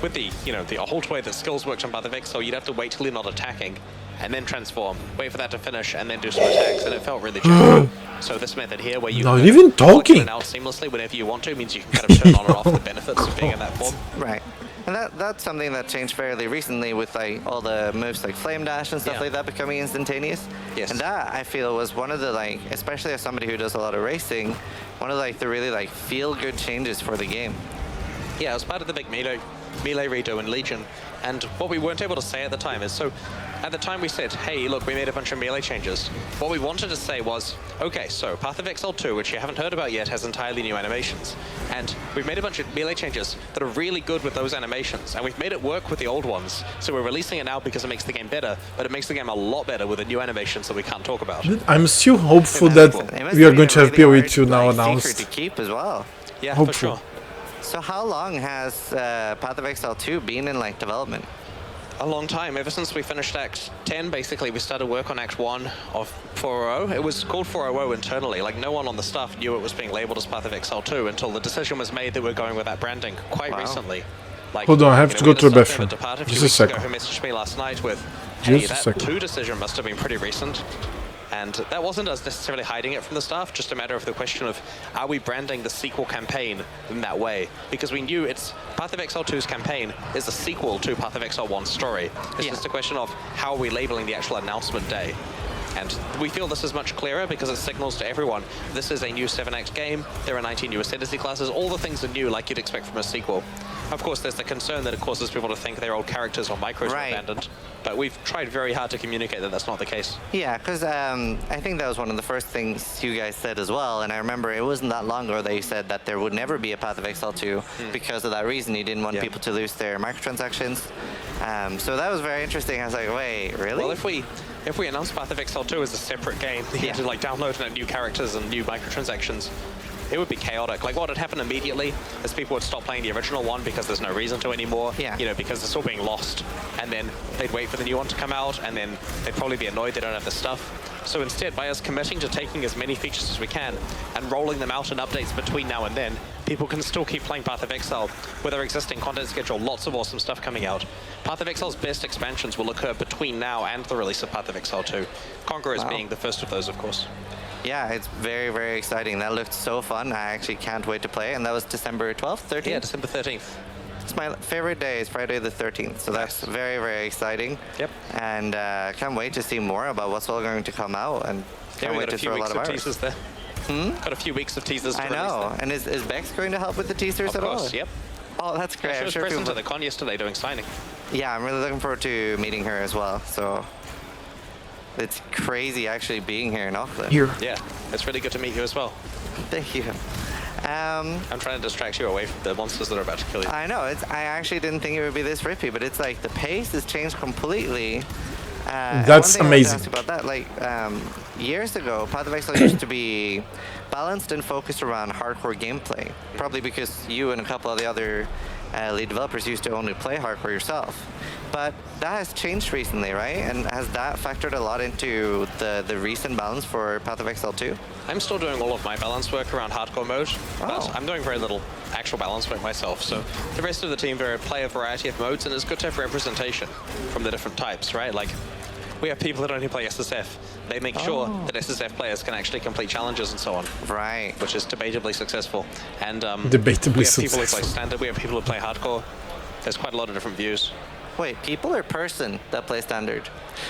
With the, the whole way that skills worked on Path of Exile, you'd have to wait till you're not attacking and then transform, wait for that to finish, and then do some attacks, and it felt really challenging. So this method here, where you not even talking in and out seamlessly whenever you want to, means you can kind of turn on or off the benefits of being in that form. Right. And that's something that changed fairly recently with like all the moves like Flame Dash and stuff like that becoming instantaneous. Yes. And that I feel was one of the like, especially as somebody who does a lot of racing, one of like the really like feel good changes for the game. Yeah, it was part of the big melee redo in Legion. And what we weren't able to say at the time is, so at the time we said, hey, look, we made a bunch of melee changes. What we wanted to say was, okay, so Path of Exile 2, which you haven't heard about yet, has entirely new animations. And we've made a bunch of melee changes that are really good with those animations. And we've made it work with the old ones. So we're releasing it now because it makes the game better, but it makes the game a lot better with the new animations that we can't talk about. I'm still hopeful that we are going to have PoE 2 now announced. Secret to keep as well. Yeah, hopeful. for sure. So how long has Path of Exile 2 been in like development? A long time. Ever since we finished Act 10, basically, we started work on Act 1 of 4.0. It was called 4.0 internally. Like, no one on the staff knew it was being labeled as Path of Exile 2 until the decision was made that we're going with that branding quite recently. Like, hold on, I have to go to the bathroom. Just a second. Who messaged me last night with, hey, that 2 decision must have been pretty recent. And that wasn't us necessarily hiding it from the staff, just a matter of the question of, are we branding the sequel campaign in that way? Because we knew it's Path of Exile 2's campaign is a sequel to Path of Exile 1's story. It's just a question of how are we labeling the actual announcement day. And we feel this is much clearer because it signals to everyone, this is a new 7-act game, there are 19 new ascendancy classes, all the things are new like you'd expect from a sequel. Of course, there's the concern that it causes people to think their old characters or micros are abandoned, but we've tried very hard to communicate that that's not the case. Yeah, because I think that was one of the first things you guys said as well, and I remember it wasn't that long ago that you said that there would never be a Path of Exile 2 because of that reason. You didn't want people to lose their microtransactions. So that was very interesting. I was like, wait, really? Well, if we announce Path of Exile 2 as a separate game, you had to like download new characters and new microtransactions, it would be chaotic. Like what would happen immediately is people would stop playing the original one because there's no reason to anymore. Yeah. You know, because it's all being lost. And then they'd wait for the new one to come out, and then they'd probably be annoyed they don't have the stuff. So instead, by us committing to taking as many features as we can and rolling them out in updates between now and then, people can still keep playing Path of Exile with our existing content schedule, lots of awesome stuff coming out. Path of Exile's best expansions will occur between now and the release of Path of Exile 2. Conquerors being the first of those, of course. Yeah, it's very, very exciting. That looked so fun. I actually can't wait to play. And that was December 12th, 13th? Yeah, December 13th. It's my favorite day. It's Friday the 13th. So that's very, very exciting. Yep. And can't wait to see more about what's all going to come out. And can't wait to throw a lot of hours. Teasers there. Got a few weeks of teasers to I know. And is Bex going to help with the teasers at all? Of course, yep. Oh, that's great. Yeah, she I'm was sure present people... at the con yesterday doing signing. Yeah, I'm really looking forward to meeting her as well. So it's crazy actually being here in Auckland. Yeah, it's really good to meet you as well. Thank you. I'm trying to distract you away from the monsters that are about to kill you. I know. I actually didn't think it would be this rippy, but it's like the pace has changed completely. That's amazing. About that, like years ago, Path of Exile used to be balanced and focused around hardcore gameplay. Probably because you and a couple of the other lead developers used to only play hardcore yourself. But that has changed recently, right? And has that factored a lot into the recent balance for Path of Exile 2? I'm still doing all of my balance work around hardcore mode, but I'm doing very little actual balance work myself. So the rest of the team play a variety of modes, and it's good to have representation from the different types, right? Like, we have people that only play SSF. They make sure that SSF players can actually complete challenges and so on. Right. Which is debatably successful. And debatably we have successful. people who play standard, we have people who play hardcore. There's quite a lot of different views. Wait, people or person that play standard?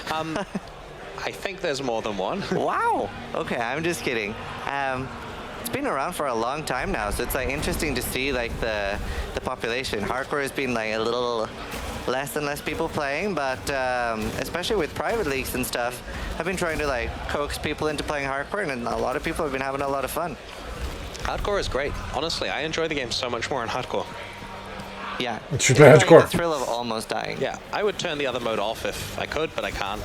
I think there's more than one. Wow. Okay, I'm just kidding. It's been around for a long time now, so it's like interesting to see like the population. Hardcore has been like a little less and less people playing, but especially with private leagues and stuff, I've been trying to like coax people into playing hardcore, and a lot of people have been having a lot of fun. Hardcore is great. Honestly, I enjoy the game so much more in hardcore. Yeah. It's hardcore. The thrill of almost dying. Yeah, I would turn the other mode off if I could, but I can't.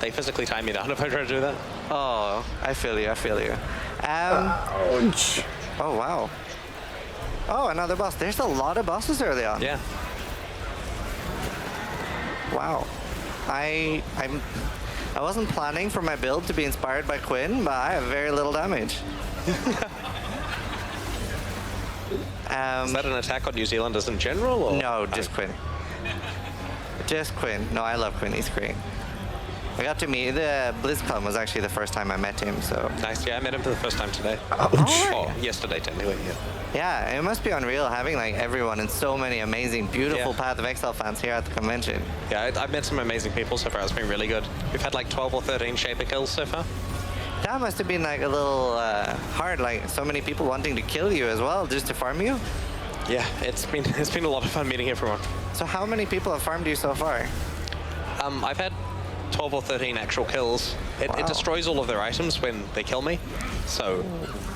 They physically tie me down if I try to do that. Oh, I feel you, I feel you. Ouch. Oh, wow. Oh, another boss. There's a lot of bosses early on. Yeah. Wow. I wasn't planning for my build to be inspired by Quinn, but I have very little damage. Is that an attack on New Zealanders in general? Or? No, just Quinn. Just Quinn. No, I love Quinn. He's great. I got to meet the BlizzCon was actually the first time I met him, so. Nice. Yeah, I met him for the first time today. Ouch. Oh, yesterday, technically. Yeah. Yeah, it must be unreal having like everyone and so many amazing, beautiful Path of Exile fans here at the convention. Yeah, I've met some amazing people so far. It's been really good. We've had like 12 or 13 Shaper kills so far. That must have been like a little hard, like so many people wanting to kill you as well, just to farm you. Yeah, it's been a lot of fun meeting everyone. So how many people have farmed you so far? I've had 12 or 13 actual kills. It destroys all of their items when they kill me, so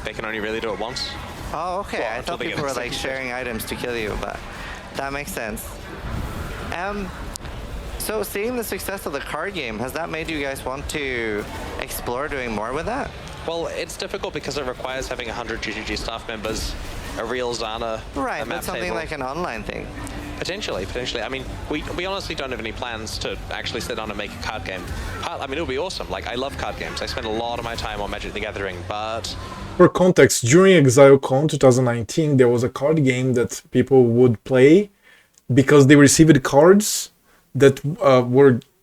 they can only really do it once. Oh, okay. Well, I thought people were like sharing items to kill you, but that makes sense. So seeing the success of the card game, has that made you guys want to explore doing more with that? Well, it's difficult because it requires having 100 GGG staff members, a real Zana, right, a map but something table. like an online thing. Potentially. I mean, we honestly don't have any plans to actually sit down and make a card game. I mean, it would be awesome. Like, I love card games. I spend a lot of my time on Magic the Gathering, but... For context, during Exilecon 2019, there was a card game that people would play because they received cards that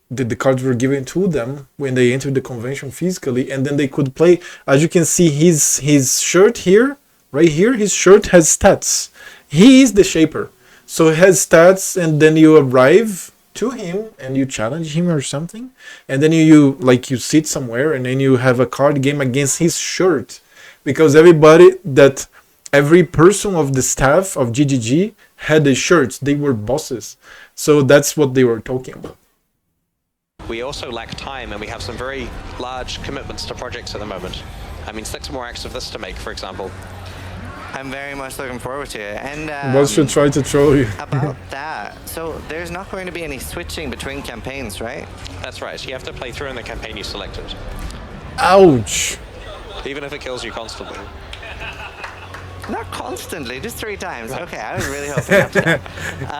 the cards were given to them when they entered the convention physically, and then they could play. As you can see, his shirt here, right here, his shirt has stats. He is the Shaper. So it has stats, and then you arrive to him and you challenge him or something, and then you sit somewhere and then you have a card game against his shirt, because everybody that every person of the staff of GGG had the shirts. They were bosses. So that's what they were talking about. We also lack time, and we have some very large commitments to projects at the moment. I mean, 6 more acts of this to make, for example. I'm very much looking forward to it. And Boss should try to troll you. about that, so there's not going to be any switching between campaigns, right? That's right. You have to play through in the campaign you selected, Ouch. even if it kills you constantly. Not constantly, just 3 times. Okay, I was really hoping not to.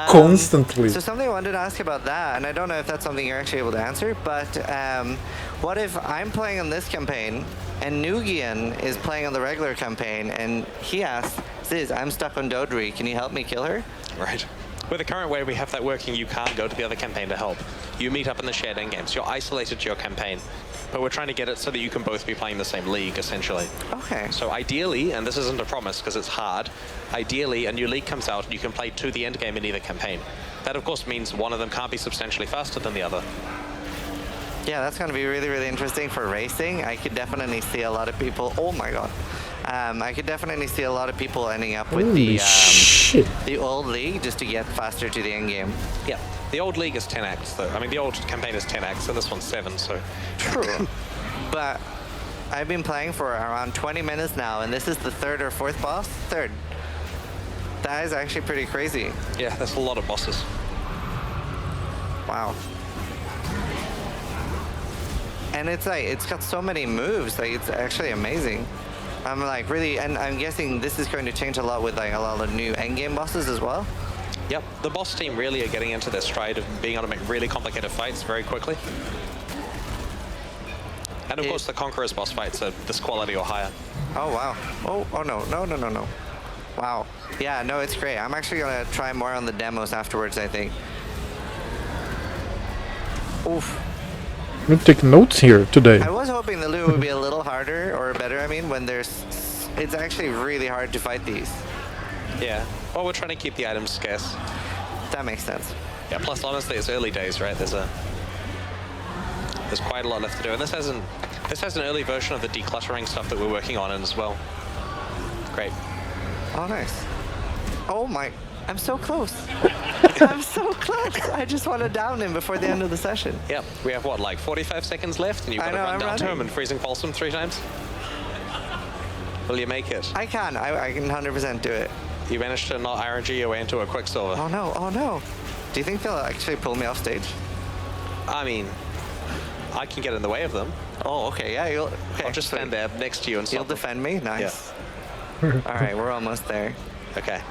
Constantly. So something I wanted to ask about that, and I don't know if that's something you're actually able to answer, but what if I'm playing on this campaign and Nugian is playing on the regular campaign, and he asks, Ziz, I'm stuck on Dodri, can you help me kill her? Right. With the current way we have that working, you can't go to the other campaign to help. You meet up in the shared endgames. You're isolated to your campaign. But we're trying to get it so that you can both be playing the same league, essentially. Okay. So ideally, and this isn't a promise because it's hard, ideally a new league comes out and you can play to the end game in either campaign. That of course means one of them can't be substantially faster than the other. Yeah, that's going to be really, really interesting for racing. I could definitely see a lot of people, oh my god. I could definitely see a lot of people ending up with the old league just to get faster to the end game. Yeah, the old league is 10 acts though. I mean, the old campaign is 10 acts and this one's 7, so. True. But I've been playing for around 20 minutes now, and this is the 3rd or 4th boss? 3rd. That is actually pretty crazy. Yeah, there's a lot of bosses. Wow. And it's like, it's got so many moves, like it's actually amazing. I'm like really, and I'm guessing this is going to change a lot with like a lot of new endgame bosses as well. Yep, the boss team really are getting into their stride of being able to make really complicated fights very quickly. And of course the Conqueror's boss fights are this quality or higher. Oh wow. Oh no. Wow. Yeah, no, it's great. I'm actually gonna try more on the demos afterwards, I think. Oof. I'm gonna take notes here today. I was hoping the loot would be a little harder, or better, I mean, when there's... It's actually really hard to fight these. Yeah, well, we're trying to keep the items scarce. That makes sense. Yeah, plus honestly, it's early days, right? There's quite a lot left to do, and this has an early version of the decluttering stuff that we're working on as well. Great. Oh, nice. Oh my... I'm so close. I'm so close. I just want to down him before the end of the session. Yep, we have what, like 45 seconds left, and you've got to run down to him and freezing pulse him 3 times? Will you make it? I can 100% do it. You managed to not RNG your way into a Quicksilver. Oh no. Do you think they'll actually pull me off stage? I mean, I can get in the way of them. Oh, okay, yeah, I'll just stand there next to you and you'll defend me? Nice. Yeah. Alright, we're almost there. Okay.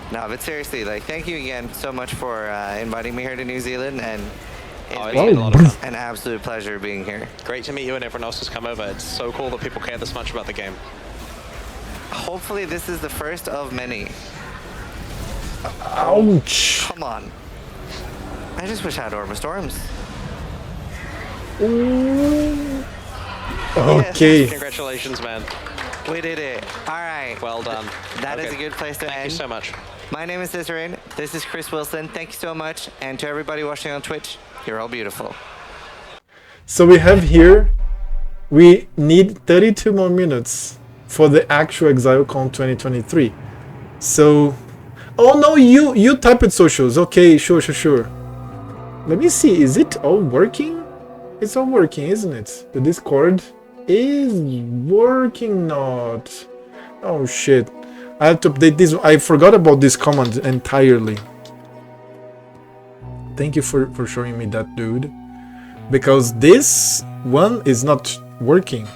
No, but seriously, like, thank you again so much for inviting me here to New Zealand, and it's been a lot of fun. An absolute pleasure being here. Great to meet you and everyone else who's come over. It's so cool that people care this much about the game. Hopefully this is the first of many. Ouch! Come on. I just wish I had Orb of Storms. Ooh. Okay. Yes. Congratulations, man. We did it. All right. Well done. That is a good place to end. Thank you so much. My name is Cicerine. This is Chris Wilson. Thank you so much. And to everybody watching on Twitch, you're all beautiful. So we have here, we need 32 more minutes for the actual Exilecon 2023. So, oh no, you type it socials. Okay, sure. Let me see, is it all working? It's all working, isn't it? The Discord is working not. Oh shit. I have to update this. I forgot about this command entirely. Thank you for showing me that, dude. Because this one is not working.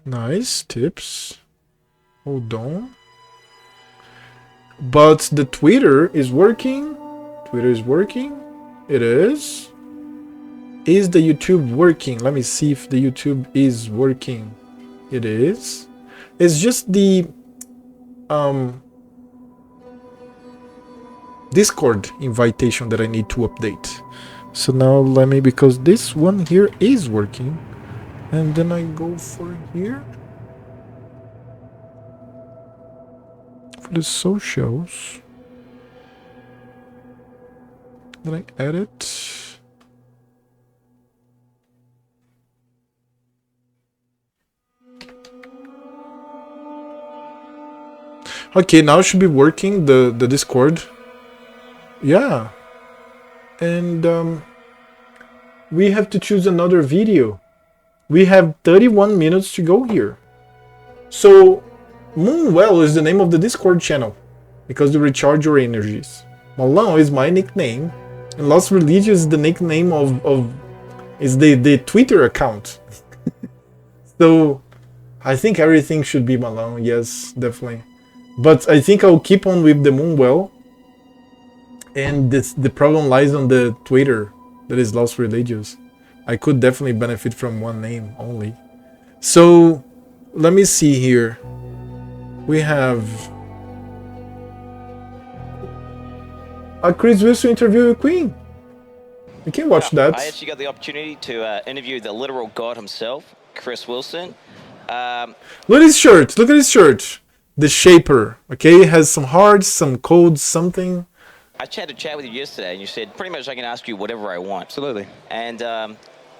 Nice tips. Hold on. But the Twitter is working. Twitter is working. It is. Is the YouTube working? Let me see if the YouTube is working. It is. It's just the Discord invitation that I need to update. So now let me, because this one here is working, and then I go for here for the socials. Did I add it? Okay, now it should be working, the Discord. Yeah. And we have to choose another video. We have 31 minutes to go here. So, Moonwell is the name of the Discord channel, because you recharge your energies. Malão is my nickname, and Lost Religious is the nickname is the Twitter account. So, I think everything should be Malão, yes, definitely. But I think I'll keep on with the Moonwell, and the problem lies on the Twitter, that is Lost Religious. I could definitely benefit from one name only. So, let me see here. We have a Chris Wilson interview with Queen. You can watch that. I actually got the opportunity to interview the literal god himself, Chris Wilson. Look at his shirt. Look at his shirt. The Shaper. Okay, it has some hearts, some codes, something. I had a chat with you yesterday, and you said pretty much I can ask you whatever I want. Absolutely. And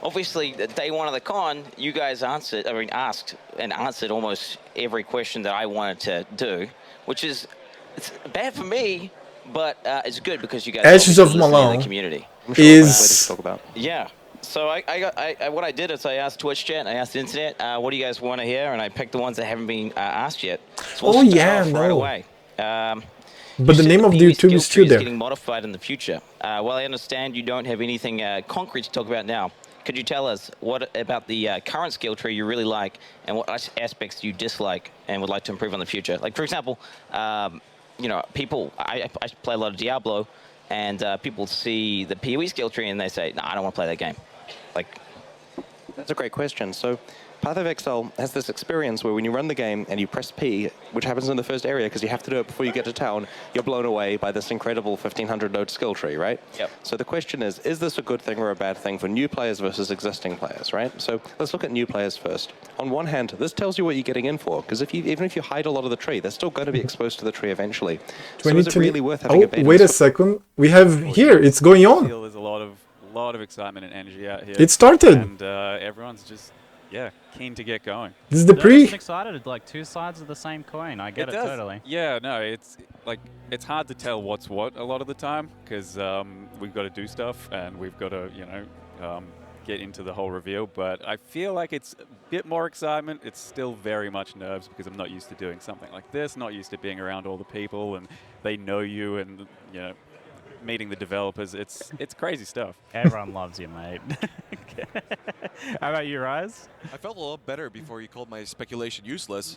obviously, day one of the con, you guys asked and answered almost every question that I wanted to do, which is it's bad for me, but it's good because you guys Ashes of listen to Malão the community. is talk about. Yeah. So what I did is I asked Twitch chat, I asked the internet, what do you guys want to hear, and I picked the ones that haven't been asked yet. So we'll start off right away. But the name of the YouTube is still there. Getting modified in the future. While I understand you don't have anything concrete to talk about now, could you tell us what about the current skill tree you really like, and what aspects you dislike and would like to improve on the future? Like, for example, you know, I play a lot of Diablo, and people see the PoE skill tree and they say, "No, I don't want to play that game." Like, that's a great question. So, Path of Exile has this experience where when you run the game and you press P, which happens in the first area because you have to do it before you get to town, you're blown away by this incredible 1500 node skill tree, right? Yep. So the question is this a good thing or a bad thing for new players versus existing players, right? So let's look at new players first. On one hand, this tells you what you're getting in for, because even if you hide a lot of the tree, they're still going to be exposed to the tree eventually. So is it really worth having a bait? Wait a second. We have here, it's going on. There's a lot of excitement and energy out here. It started. And everyone's just keen to get going. This is the pre. I'm excited. Like two sides of the same coin. I get it totally. Yeah, no, it's like it's hard to tell what's what a lot of the time because we've got to do stuff and we've got to get into the whole reveal. But I feel like it's a bit more excitement. It's still very much nerves because I'm not used to doing something like this. Not used to being around all the people and they know you and meeting the developers. It's crazy stuff. Everyone loves you, mate. How about you, Rise? I felt a lot better before you called my speculation useless.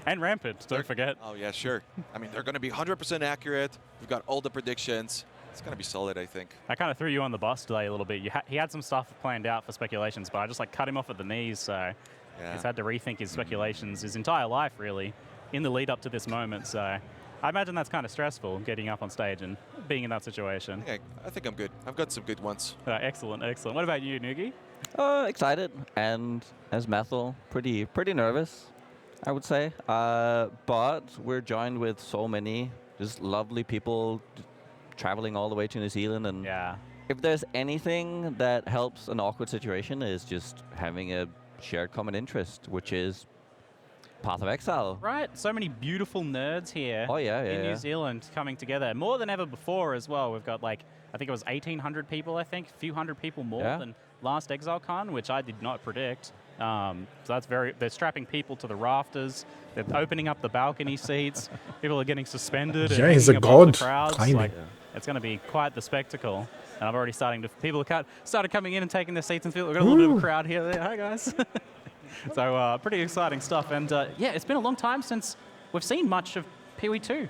And rampant, don't forget. Oh, yeah, sure. I mean, they're going to be 100% accurate. We've got all the predictions. It's going to be solid, I think. I kind of threw you on the bus today a little bit. He had some stuff planned out for speculations, but I just cut him off at the knees, so he's had to rethink his speculations his entire life, really, in the lead up to this moment, so I imagine that's kind of stressful, getting up on stage and being in that situation. Yeah, I think I'm good. I've got some good ones. Excellent, excellent. What about you, Noogie? Excited, and as Methel, pretty nervous, I would say. But we're joined with so many just lovely people traveling all the way to New Zealand, and if there's anything that helps an awkward situation is just having a shared common interest, which is Path of Exile. Right, so many beautiful nerds here in New Zealand coming together. More than ever before as well. We've got I think it was 1,800 people, I think. A few hundred people more than last Exilecon, which I did not predict. So that's they're strapping people to the rafters. They're opening up the balcony seats. People are getting suspended. Yeah, he's a god. It's going to be quite the spectacle. And I'm already people started coming in and taking their seats and we've got a little bit of a crowd here. Hi, guys. So pretty exciting stuff, and it's been a long time since we've seen much of PoE 2.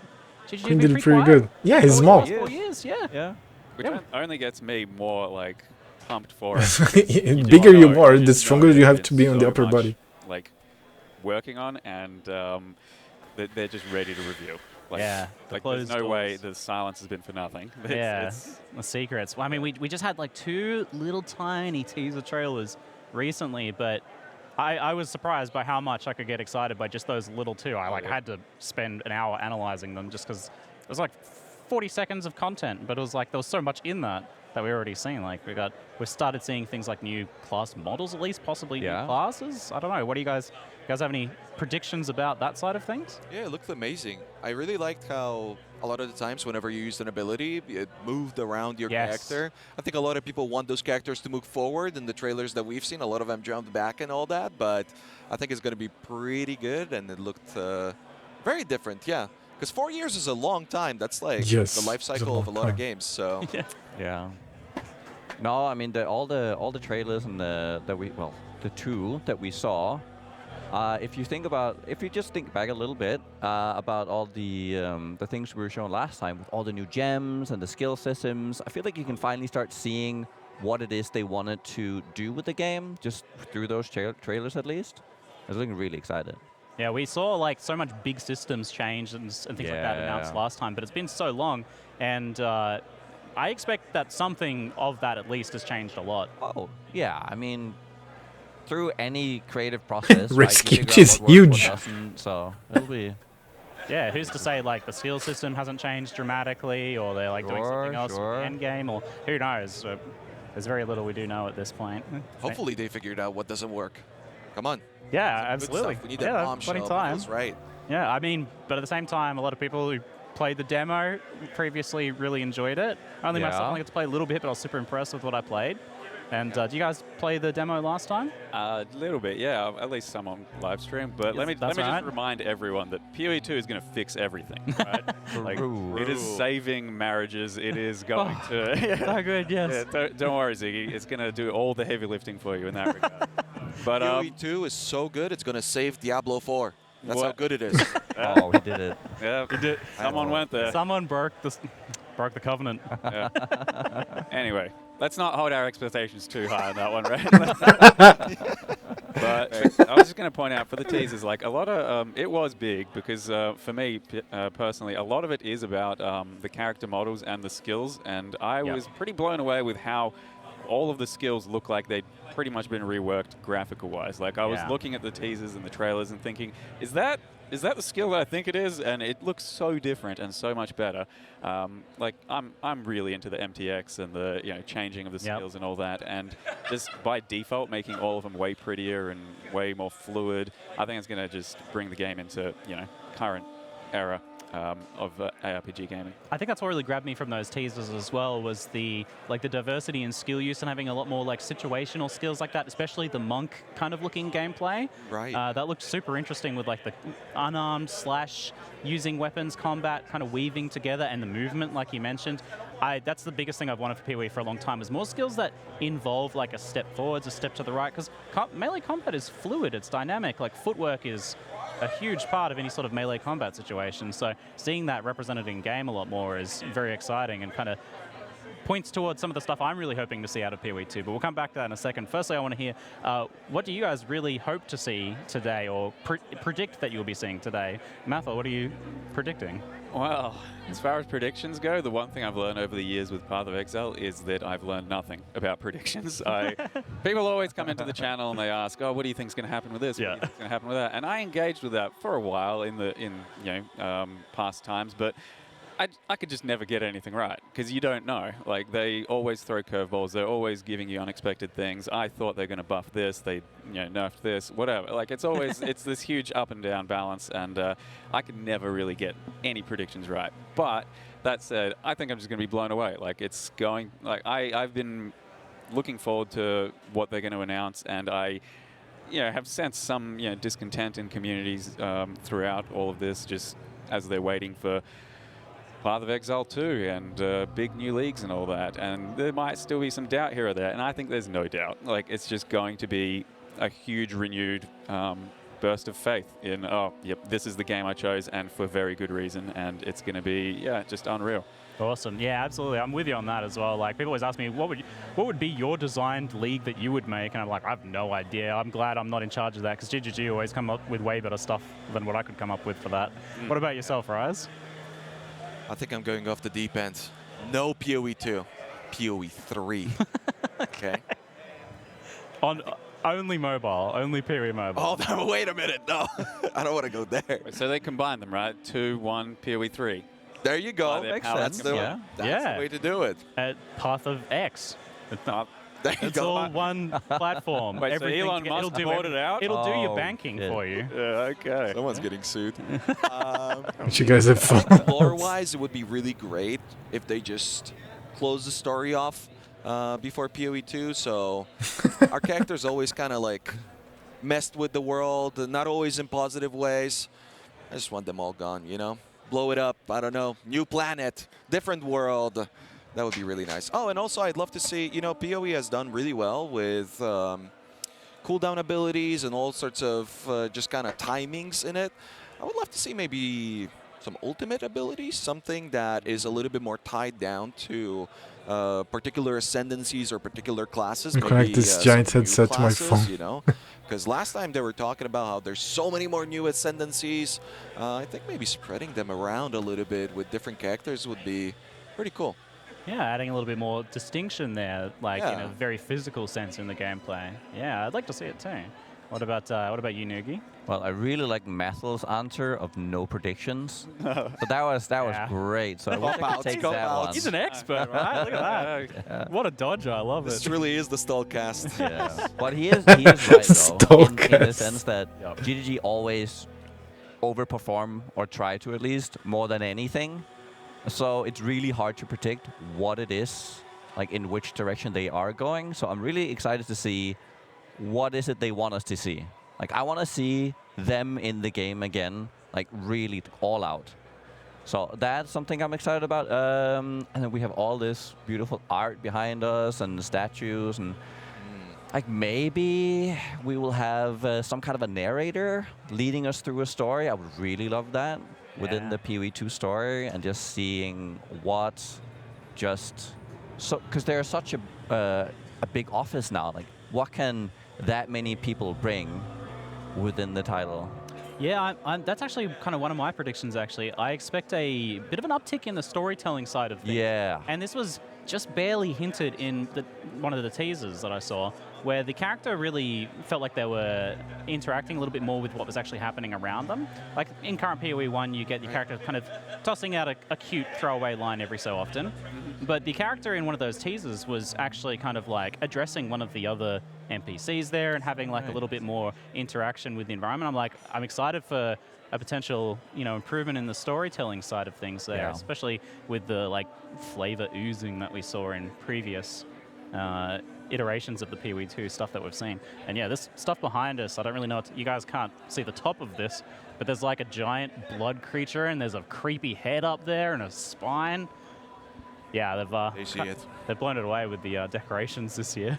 Queen did pretty good. Yeah, he's small. 4 years, yeah. Which only gets me more pumped for it. The bigger you are, the stronger you have to be on the upper body. Working on, and they're just ready to reveal. There's no way the silence has been for nothing. It's the secrets. Well, I mean, we just had 2 little tiny teaser trailers recently, but I was surprised by how much I could get excited by just those little 2. I had to spend an hour analyzing them just because it was 40 seconds of content, but it was like there was so much in that we already seen. Like we started seeing things like new class models, at least possibly new classes. I don't know. What do you guys have any predictions about that side of things? Yeah, it looked amazing. I really liked how a lot of the times whenever you used an ability, it moved around your character. I think a lot of people want those characters to move forward. In the trailers that we've seen, a lot of them jumped back and all that, but I think it's going to be pretty good, and it looked very different, yeah. Because 4 years is a long time. That's like the life cycle of a lot of games. So yeah. No, I mean all the trailers and the two that we saw. If you just think back a little bit about all the things we were shown last time with all the new gems and the skill systems, I feel like you can finally start seeing what it is they wanted to do with the game, just through those trailers at least. I was looking really excited. Yeah, we saw like so much big systems change and things like that announced last time, but it's been so long, and I expect that something of that at least has changed a lot. Oh, yeah. I mean, through any creative process, Rescue is huge. So it'll be. Yeah, who's to say like the skill system hasn't changed dramatically, or they're like doing something else in the end game, or who knows? There's very little we do know at this point. Hopefully they figured out what doesn't work. Come on. Yeah, absolutely. We need that bombshell. Plenty of time. Right. Yeah, I mean, but at the same time, a lot of people who played the demo previously really enjoyed it. Only myself only got to play a little bit, but I was super impressed with what I played. And do you guys play the demo last time? A little bit, yeah. At least some on live stream. But let me just remind everyone that PoE 2 is going to fix everything, right? Like, it is saving marriages. It is going to. So good, yes. Yeah, don't worry, Ziggy. It's going to do all the heavy lifting for you in that regard. But PoE 2 is so good, it's going to save Diablo 4. That's how good it is. Oh, he did it. Yeah, he did. Someone went there. Someone broke the covenant. Yeah. Anyway, let's not hold our expectations too high on that one, right? But I was just going to point out for the teasers, like a lot of it was big because for me personally, a lot of it is about the character models and the skills, and I was pretty blown away with how all of the skills look like they'd pretty much been reworked graphical-wise. Like I was looking at the teasers and the trailers and thinking, is that the skill that I think it is? And it looks so different and so much better. Like I'm really into the MTX and the changing of the skills and all that, and just by default making all of them way prettier and way more fluid. I think it's going to just bring the game into current era of ARPG gaming. I think that's what really grabbed me from those teasers as well, was the diversity in skill use and having a lot more like situational skills like that, especially the monk kind of looking gameplay. Right. That looked super interesting with like the unarmed / using weapons combat kind of weaving together, and the movement like you mentioned. That's the biggest thing I've wanted for PoE for a long time, is more skills that involve like a step forwards, a step to the right, because melee combat is fluid, it's dynamic. Like footwork is a huge part of any sort of melee combat situation. So seeing that represented in game a lot more is very exciting and kind of points towards some of the stuff I'm really hoping to see out of PoE 2, but we'll come back to that in a second. Firstly, I want to hear, what do you guys really hope to see today, or predict that you'll be seeing today? Matha, what are you predicting? Well, as far as predictions go, the one thing I've learned over the years with Path of Exile is that I've learned nothing about predictions. People always come into the channel and they ask, "Oh, what do you think's going to happen with this? What do you think's going to happen with that?" And I engaged with that for a while in past times, but I could just never get anything right, because you don't know. Like, they always throw curveballs. They're always giving you unexpected things. I thought they're going to buff this. They nerfed this, whatever. Like, it's always it's this huge up and down balance, and I could never really get any predictions right. But that said, I think I'm just going to be blown away. Like, it's going, like, I've been looking forward to what they're going to announce, and I have sensed some discontent in communities throughout all of this, just as they're waiting for Path of Exile 2 and big new leagues and all that, and there might still be some doubt here or there, and I think there's no doubt. Like, it's just going to be a huge renewed burst of faith in, oh, yep, this is the game I chose, and for very good reason, and it's going to be, just unreal. Awesome. Yeah, absolutely. I'm with you on that as well. Like, people always ask me, what would be your designed league that you would make? And I'm like, I have no idea. I'm glad I'm not in charge of that, because GGG always come up with way better stuff than what I could come up with for that. What about yourself, Rise? I think I'm going off the deep end. No PoE 2, PoE 3. Okay. On only mobile, only PoE mobile. Oh, no, wait a minute. No, I don't want to go there. So they combined them, right? 2, 1, PoE 3. There you go. Makes That's sense. the way to do it. Path of X. There you It's go. all one platform. Wait, so Elon Musk bought it out? It'll do your banking for you. Yeah, okay. Someone's getting sued. You guys have fun. Lore-wise, it would be really great if they just close the story off before PoE 2. So our characters always kind of like messed with the world, not always in positive ways. I just want them all gone, you know? Blow it up, I don't know, new planet, different world. That would be really nice. Oh, and also I'd love to see, you know, PoE has done really well with cooldown abilities and all sorts of just kind of timings in it. I would love to see maybe some ultimate abilities, something that is a little bit more tied down to particular ascendancies or particular classes. Connect this giant headset to my phone. You know, because last time they were talking about how there's so many more new ascendancies. I think maybe spreading them around a little bit with different characters would be pretty cool. Yeah, adding a little bit more distinction there, like in a very physical sense in the gameplay. Yeah, I'd like to see it too. What about you, Noogie? Well, I really like Mathel's answer of no predictions. So that was great. So I wish I could take that one. He's an expert, right? Look at that. Yeah. What a dodger! I love This it. really is the Stallcast. Yeah, but he is right though, in the sense that GDG always overperform or try to at least more than anything. So it's really hard to predict what it is, like in which direction they are going. So I'm really excited to see what is it they want us to see. Like I want to see them in the game again, like really all out. So that's something I'm excited about. And then we have all this beautiful art behind us and the statues and like maybe we will have some kind of a narrator leading us through a story. I would really love that. Within the PoE 2 story and just seeing what because there's such a big office now, like what can that many people bring within the title? Yeah, that's actually kind of one of my predictions, actually. I expect a bit of an uptick in the storytelling side of things. Yeah. And this was just barely hinted in one of the teasers that I saw, where the character really felt like they were interacting a little bit more with what was actually happening around them. Like in current PoE 1, you get your character kind of tossing out a cute throwaway line every so often. But the character in one of those teasers was actually kind of like addressing one of the other NPCs there and having like a little bit more interaction with the environment. I'm excited for a potential, improvement in the storytelling side of things there, especially with the like flavor oozing that we saw in previous iterations of the PoE 2 stuff that we've seen. And yeah, this stuff behind us, I don't really know, you guys can't see the top of this, but there's like a giant blood creature and there's a creepy head up there and a spine. Yeah, they've blown it away with the decorations this year.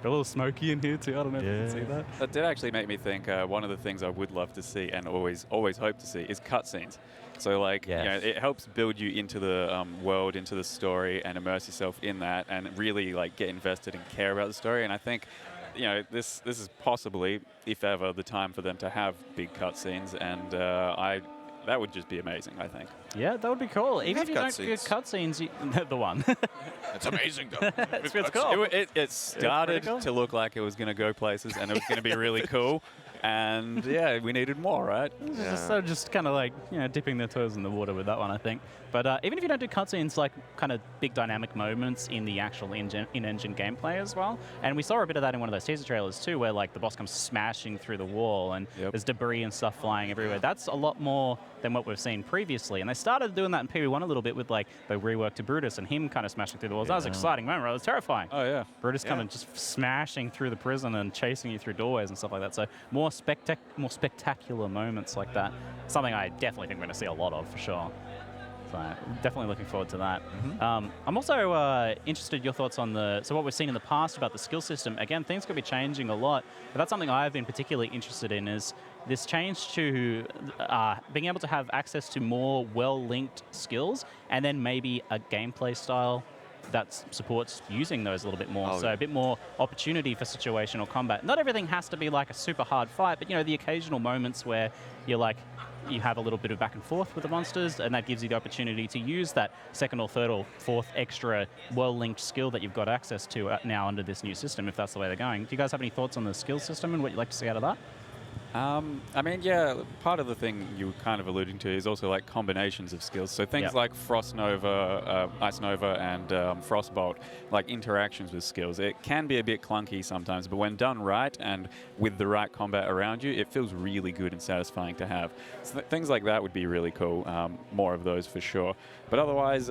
A little smoky in here too. I don't know if you can see that. That did actually make me think one of the things I would love to see and always hope to see is cutscenes. So it helps build you into the world, into the story, and immerse yourself in that, and really get invested and care about the story. And I think, this is possibly, if ever, the time for them to have big cutscenes, and that would just be amazing, I think. Yeah, that would be cool. Even if you don't get cutscenes, the one. It's amazing, though. It's cool. It started to look like it was going to go places, and it was going to be really cool. And yeah, we needed more, right? Just kind of dipping their toes in the water with that one, I think. But even if you don't do cutscenes, kind of big dynamic moments in the actual in-engine gameplay as well. And we saw a bit of that in one of those teaser trailers too, where the boss comes smashing through the wall and there's debris and stuff flying everywhere. That's a lot more than what we've seen previously. And they started doing that in PoE 1 a little bit with the rework to Brutus and him kind of smashing through the walls. That was an exciting moment, right? It was terrifying. Oh yeah. Brutus coming just smashing through the prison and chasing you through doorways and stuff like that. So more spectacular moments like that. Something I definitely think we're going to see a lot of for sure. So definitely looking forward to that. I'm also interested in your thoughts on what we've seen in the past about the skill system. Again, things could be changing a lot, but that's something I've been particularly interested in is this change to being able to have access to more well-linked skills and then maybe a gameplay style that supports using those a little bit more. A bit more opportunity for situational combat. Not everything has to be like a super hard fight, but the occasional moments where you're you have a little bit of back and forth with the monsters, and that gives you the opportunity to use that second or third or fourth extra well-linked skill that you've got access to now under this new system, if that's the way they're going. Do you guys have any thoughts on the skill system and what you'd like to see out of that? I mean, yeah, part of the thing you were kind of alluding to is also like combinations of skills. So things like Frost Nova, Ice Nova, and Frostbolt, like interactions with skills. It can be a bit clunky sometimes, but when done right and with the right combat around you, it feels really good and satisfying to have. So things like that would be really cool. More of those for sure. But otherwise,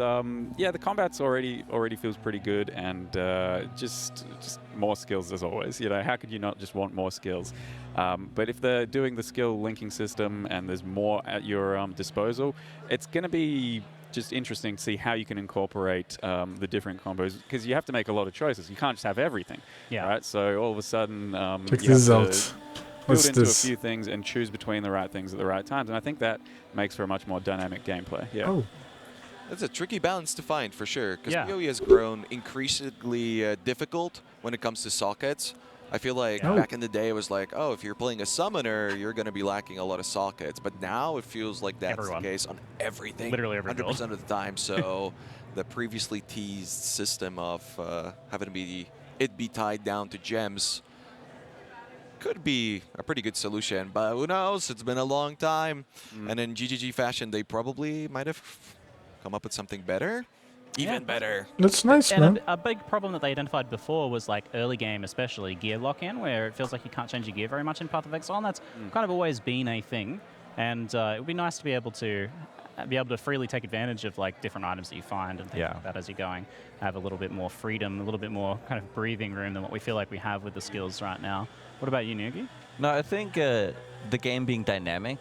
yeah, the combat's already feels pretty good, and just more skills as always. You know, how could you not just want more skills? But if they're doing the skill linking system and there's more at your disposal, it's going to be just interesting to see how you can incorporate the different combos, because you have to make a lot of choices. You can't just have everything. Yeah. Right. So all of a sudden, Check you have this to out. build What's into this? a few things and choose between the right things at the right times. And I think that makes for a much more dynamic gameplay. Yeah. Oh. That's a tricky balance to find for sure, because Yeah. PoE has grown increasingly difficult when it comes to sockets. I feel like back in the day it was like, oh, if you're playing a summoner, you're going to be lacking a lot of sockets. But now it feels like that's the case on everything. Literally every 100% of the time. So the previously teased system of having it be tied down to gems could be a pretty good solution. But who knows? It's been a long time. And in GGG fashion, they probably might have come up with something better. Even better. That's nice, And man. a big problem that they identified before was like early game, especially gear lock-in, where it feels like you can't change your gear very much in Path of Exile, and that's kind of always been a thing. And it would be nice to be able to freely take advantage of like different items that you find and things like that as you're going. Have a little bit more freedom, a little bit more kind of breathing room than what we feel like we have with the skills right now. What about you, Nugi? No, I think the game being dynamic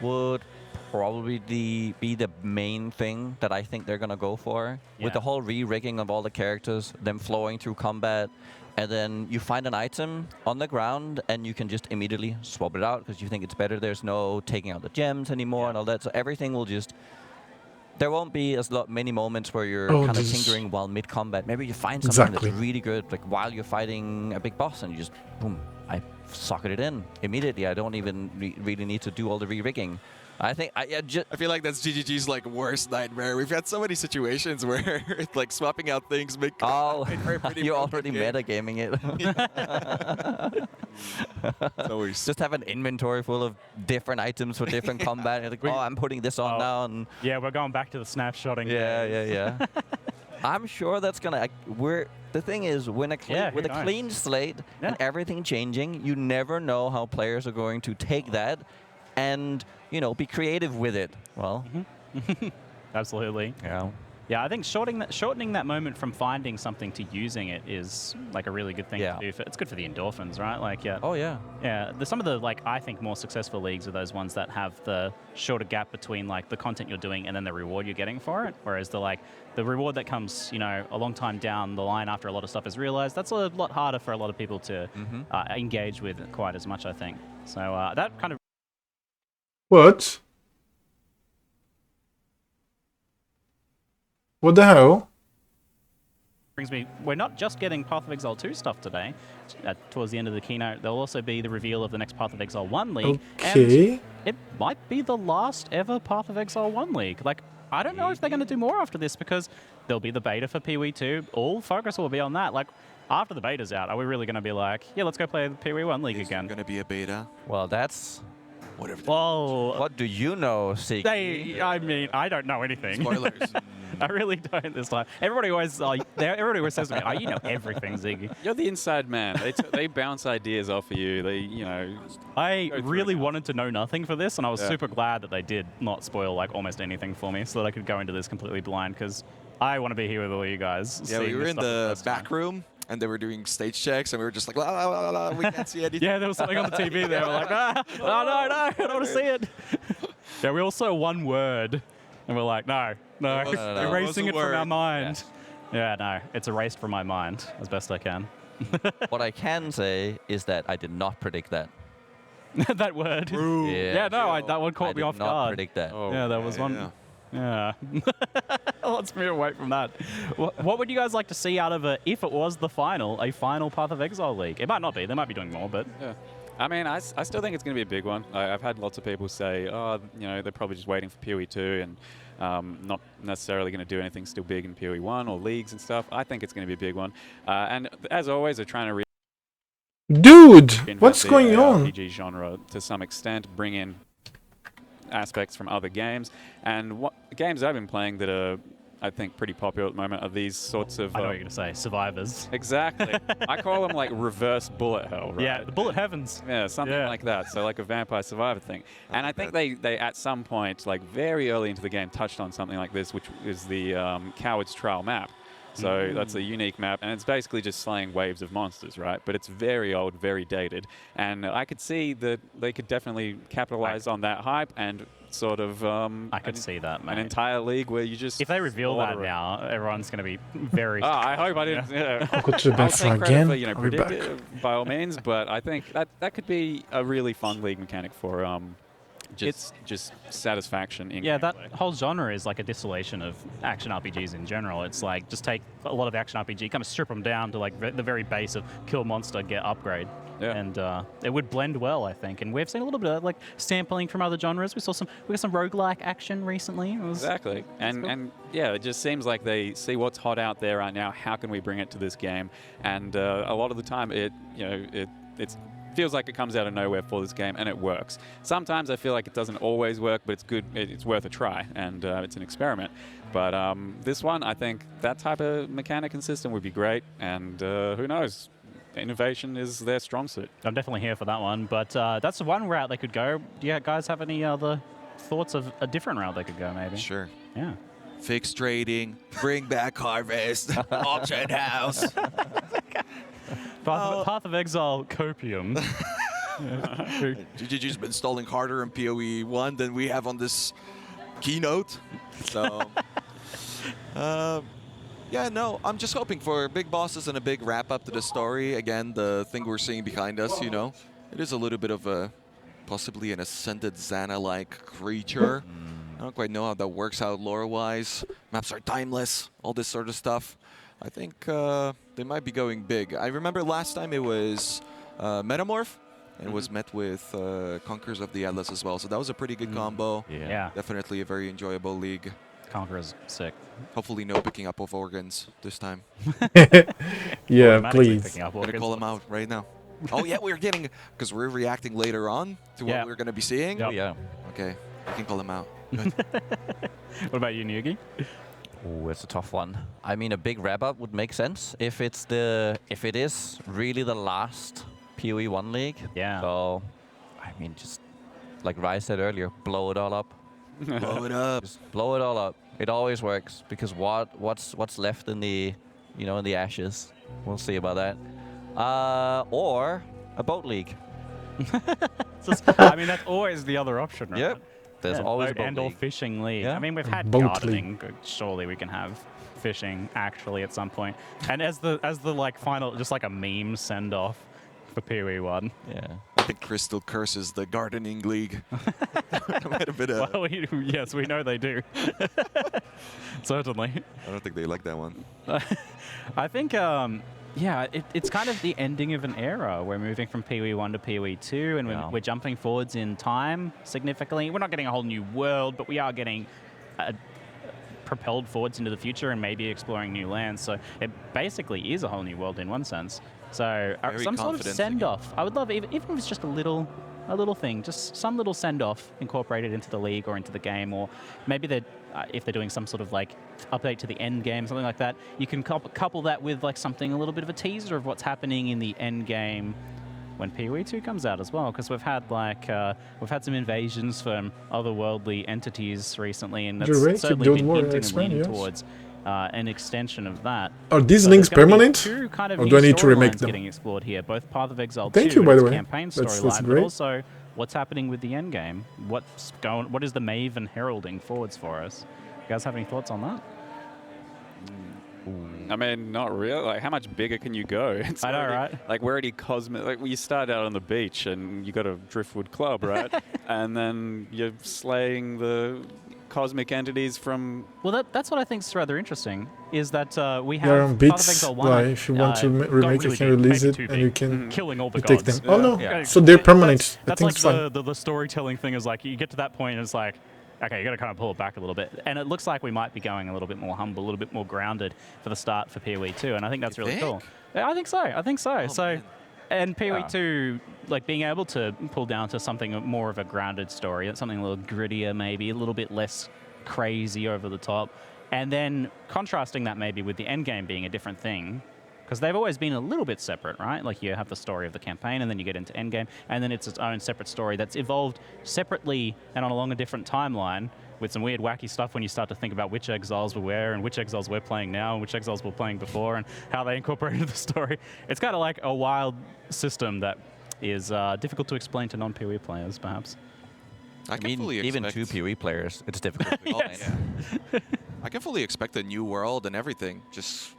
would probably be the main thing that I think they're going to go for. With the whole re-rigging of all the characters, them flowing through combat, and then you find an item on the ground and you can just immediately swap it out because you think it's better. There's no taking out the gems anymore and all that. So everything will just... There won't be many moments where you're kind of tinkering while mid-combat. Maybe you find something that's really good, like while you're fighting a big boss, and you just, boom, I socket it in immediately. I don't even really need to do all the re-rigging. I think I feel like that's GGG's like worst nightmare. We've had so many situations where it's like swapping out things make you're already metagaming it. Just have an inventory full of different items for different combat. You're like, oh, I'm putting this on now. And yeah, we're going back to the snapshotting. Yeah. I'm sure that's gonna. The thing is, when with a clean slate and everything changing, you never know how players are going to take that and, you know, be creative with it. Well, absolutely. Yeah, I think shortening that moment from finding something to using it is like a really good thing to do. It's good for the endorphins, right? Like, some of the like I think more successful leagues are those ones that have the shorter gap between like the content you're doing and then the reward you're getting for it. Whereas the reward that comes, you know, a long time down the line after a lot of stuff is realized, that's a lot harder for a lot of people to engage with quite as much, I think. So that kind of. What? What the hell? Brings me. We're not just getting Path of Exile 2 stuff today. Towards the end of the keynote, there'll also be the reveal of the next Path of Exile 1 League. Okay. And it might be the last ever Path of Exile 1 League. Like, I don't know if they're going to do more after this, because there'll be the beta for PoE 2. All focus will be on that. Like, after the beta's out, are we really going to be like, yeah, let's go play the PoE 1 League again? Going to be a beta? Well, that's... Whatever. Whoa. What do you know, Siki? I mean, I don't know anything. Spoilers. I really don't this time. Everybody always says to me, "Oh, you know everything, Ziggy." You're the inside man. They bounce ideas off of you. They, you know. I really wanted to know nothing for this, and I was super glad that they did not spoil like almost anything for me, so that I could go into this completely blind, because I want to be here with all you guys. Yeah, we were in the back room, and they were doing stage checks, and we were just like, la, la, la, la, we can't see anything. Yeah, there was something on the TV there. We're like, no, I don't want to see it. Yeah, we all saw one word, and we're like, no, erasing it from our mind. Yeah, no, it's erased from my mind as best I can. What I can say is that I did not predict that. That word. That one caught me off guard. I did not predict that. That was one. Yeah. Let's move away from that. What would you guys like to see out of it if it was a final Path of Exile League? It might not be. They might be doing more, but... Yeah. I mean, I still think it's going to be a big one. I've had lots of people say, oh, you know, they're probably just waiting for PoE 2 and not necessarily going to do anything still big in PoE 1 or leagues and stuff. I think it's going to be a big one. And as always, they're trying to Dude, invent what's the going on? RPG genre to some extent, bring in aspects from other games. And what games I've been playing that are, I think, pretty popular at the moment are these sorts of... I know what you're going to say, survivors. Exactly. I call them like reverse bullet hell, right? Yeah, the bullet heavens. Yeah, something like that. So like a vampire survivor thing. And I think they at some point, like very early into the game, touched on something like this, which is the Coward's Trial map. So that's a unique map, and it's basically just slaying waves of monsters, right? But it's very old, very dated, and I could see that they could definitely capitalize on that hype and sort of... I could see that, mate. An entire league where you just... If they reveal that now, everyone's going to be very... I hope I didn't... I'll go to the bathroom again. For, you know, I'll be predict back. it by all means, but I think that could be a really fun league mechanic for... just satisfaction in that whole genre is like a distillation of action RPGs in general. It's like just take a lot of action RPG, kind of strip them down to like the very base of kill monster, get upgrade. Yeah. And it would blend well, I think. And we've seen a little bit of like sampling from other genres. We got some roguelike action recently. Exactly. And yeah, it just seems like they see what's hot out there right now. How can we bring it to this game? And a lot of the time, it's feels like it comes out of nowhere for this game, and it works. Sometimes I feel like it doesn't always work, but it's good. It's worth a try, and it's an experiment. But this one, I think that type of mechanic and system would be great, and who knows? Innovation is their strong suit. I'm definitely here for that one, but that's one route they could go. Do you guys have any other thoughts of a different route they could go, maybe? Sure. Yeah. Fixed trading, bring back Harvest, auction house. Path of Exile copium. GGG's been stalling harder in PoE 1 than we have on this keynote. So, yeah, no, I'm just hoping for big bosses and a big wrap up to the story. Again, the thing we're seeing behind us, you know, it is a little bit of a possibly an ascended Xana-like creature. I don't quite know how that works out lore-wise. Maps are timeless, all this sort of stuff. I think they might be going big. I remember last time it was Metamorph, and it was met with Conquerors of the Atlas as well. So that was a pretty good combo. Yeah. Definitely a very enjoyable league. Conqueror's sick. Hopefully no picking up of organs this time. Yeah, please. I'm going to call him out right now. Oh, yeah, we're getting... Because we're reacting later on to what we're going to be seeing. Yep. Yeah. Okay, we can call him out. What about you, Nugi? Oh, it's a tough one. I mean, a big wrap-up would make sense if it is really the last PoE 1 league. Yeah. So, I mean, just like Rai said earlier, blow it all up. Blow it up. Just blow it all up. It always works because what's left in the in the ashes. We'll see about that. Or a boat league. I mean, that's always the other option, right? Yep. There's always a boat or league. fishing league. Yeah. I mean, we've had Boat gardening. Surely we can have fishing actually at some point. And as the like final, just like a meme send off for PoE 1. Yeah. I think Crystal curses the gardening league. Might have been a... Well, yes, we know they do. Certainly. I don't think they like that one. I think, yeah, it's kind of the ending of an era. We're moving from PoE 1 to PoE 2, and we're jumping forwards in time significantly. We're not getting a whole new world, but we are getting propelled forwards into the future and maybe exploring new lands. So it basically is a whole new world in one sense. So some sort of send-off. I would love, even if it's just a little thing, just some little send-off incorporated into the league or into the game, or maybe if they're doing some sort of like update to the end game, something like that, you can couple that with like something, a little bit of a teaser of what's happening in the end game when PoE 2 comes out as well, because we've had some invasions from otherworldly entities recently, and that's certainly been hinting and leaning towards an extension of that. Are these links permanent? Two kind of or do I need to remake them? Getting explored here, both Path of Exile 2 you, by the way. campaign That's storyline, great. but also what's happening with the end game. What is the Maven heralding forwards for us? You guys have any thoughts on that? I mean, not really. Like, how much bigger can you go? It's I know, already, right? Like, we're already cosmic. Like, you start out on the beach and you got a driftwood club, right? And then you're slaying the cosmic entities from... Well, that's what I think is rather interesting, is that we have There are Path of bits, Exile 1, like if you want to remake really it, you can deep, release maybe it, too and deep. you can Killing all the take gods. them. Oh no, Yeah. so they're permanent. I That's think like it's fine. the storytelling thing is like, you get to that point and it's like, okay, you got to kind of pull it back a little bit. And it looks like we might be going a little bit more humble, a little bit more grounded for the start for PoE 2, and I think that's really cool. Yeah, I think so. Oh, So man. And PoE2, like being able to pull down to something more of a grounded story, something a little grittier, maybe a little bit less crazy over the top, and then contrasting that maybe with the end game being a different thing, because they've always been a little bit separate, right? Like you have the story of the campaign, and then you get into endgame, and then it's its own separate story that's evolved separately and on along a different timeline with some weird, wacky stuff when you start to think about which exiles were where and which exiles we're playing now and which exiles we're playing before and how they incorporated the story. It's kind of like a wild system that is difficult to explain to non-PoE players, perhaps. I mean, even 2 PoE players, it's difficult to explain. I can fully expect a new world and everything. Just,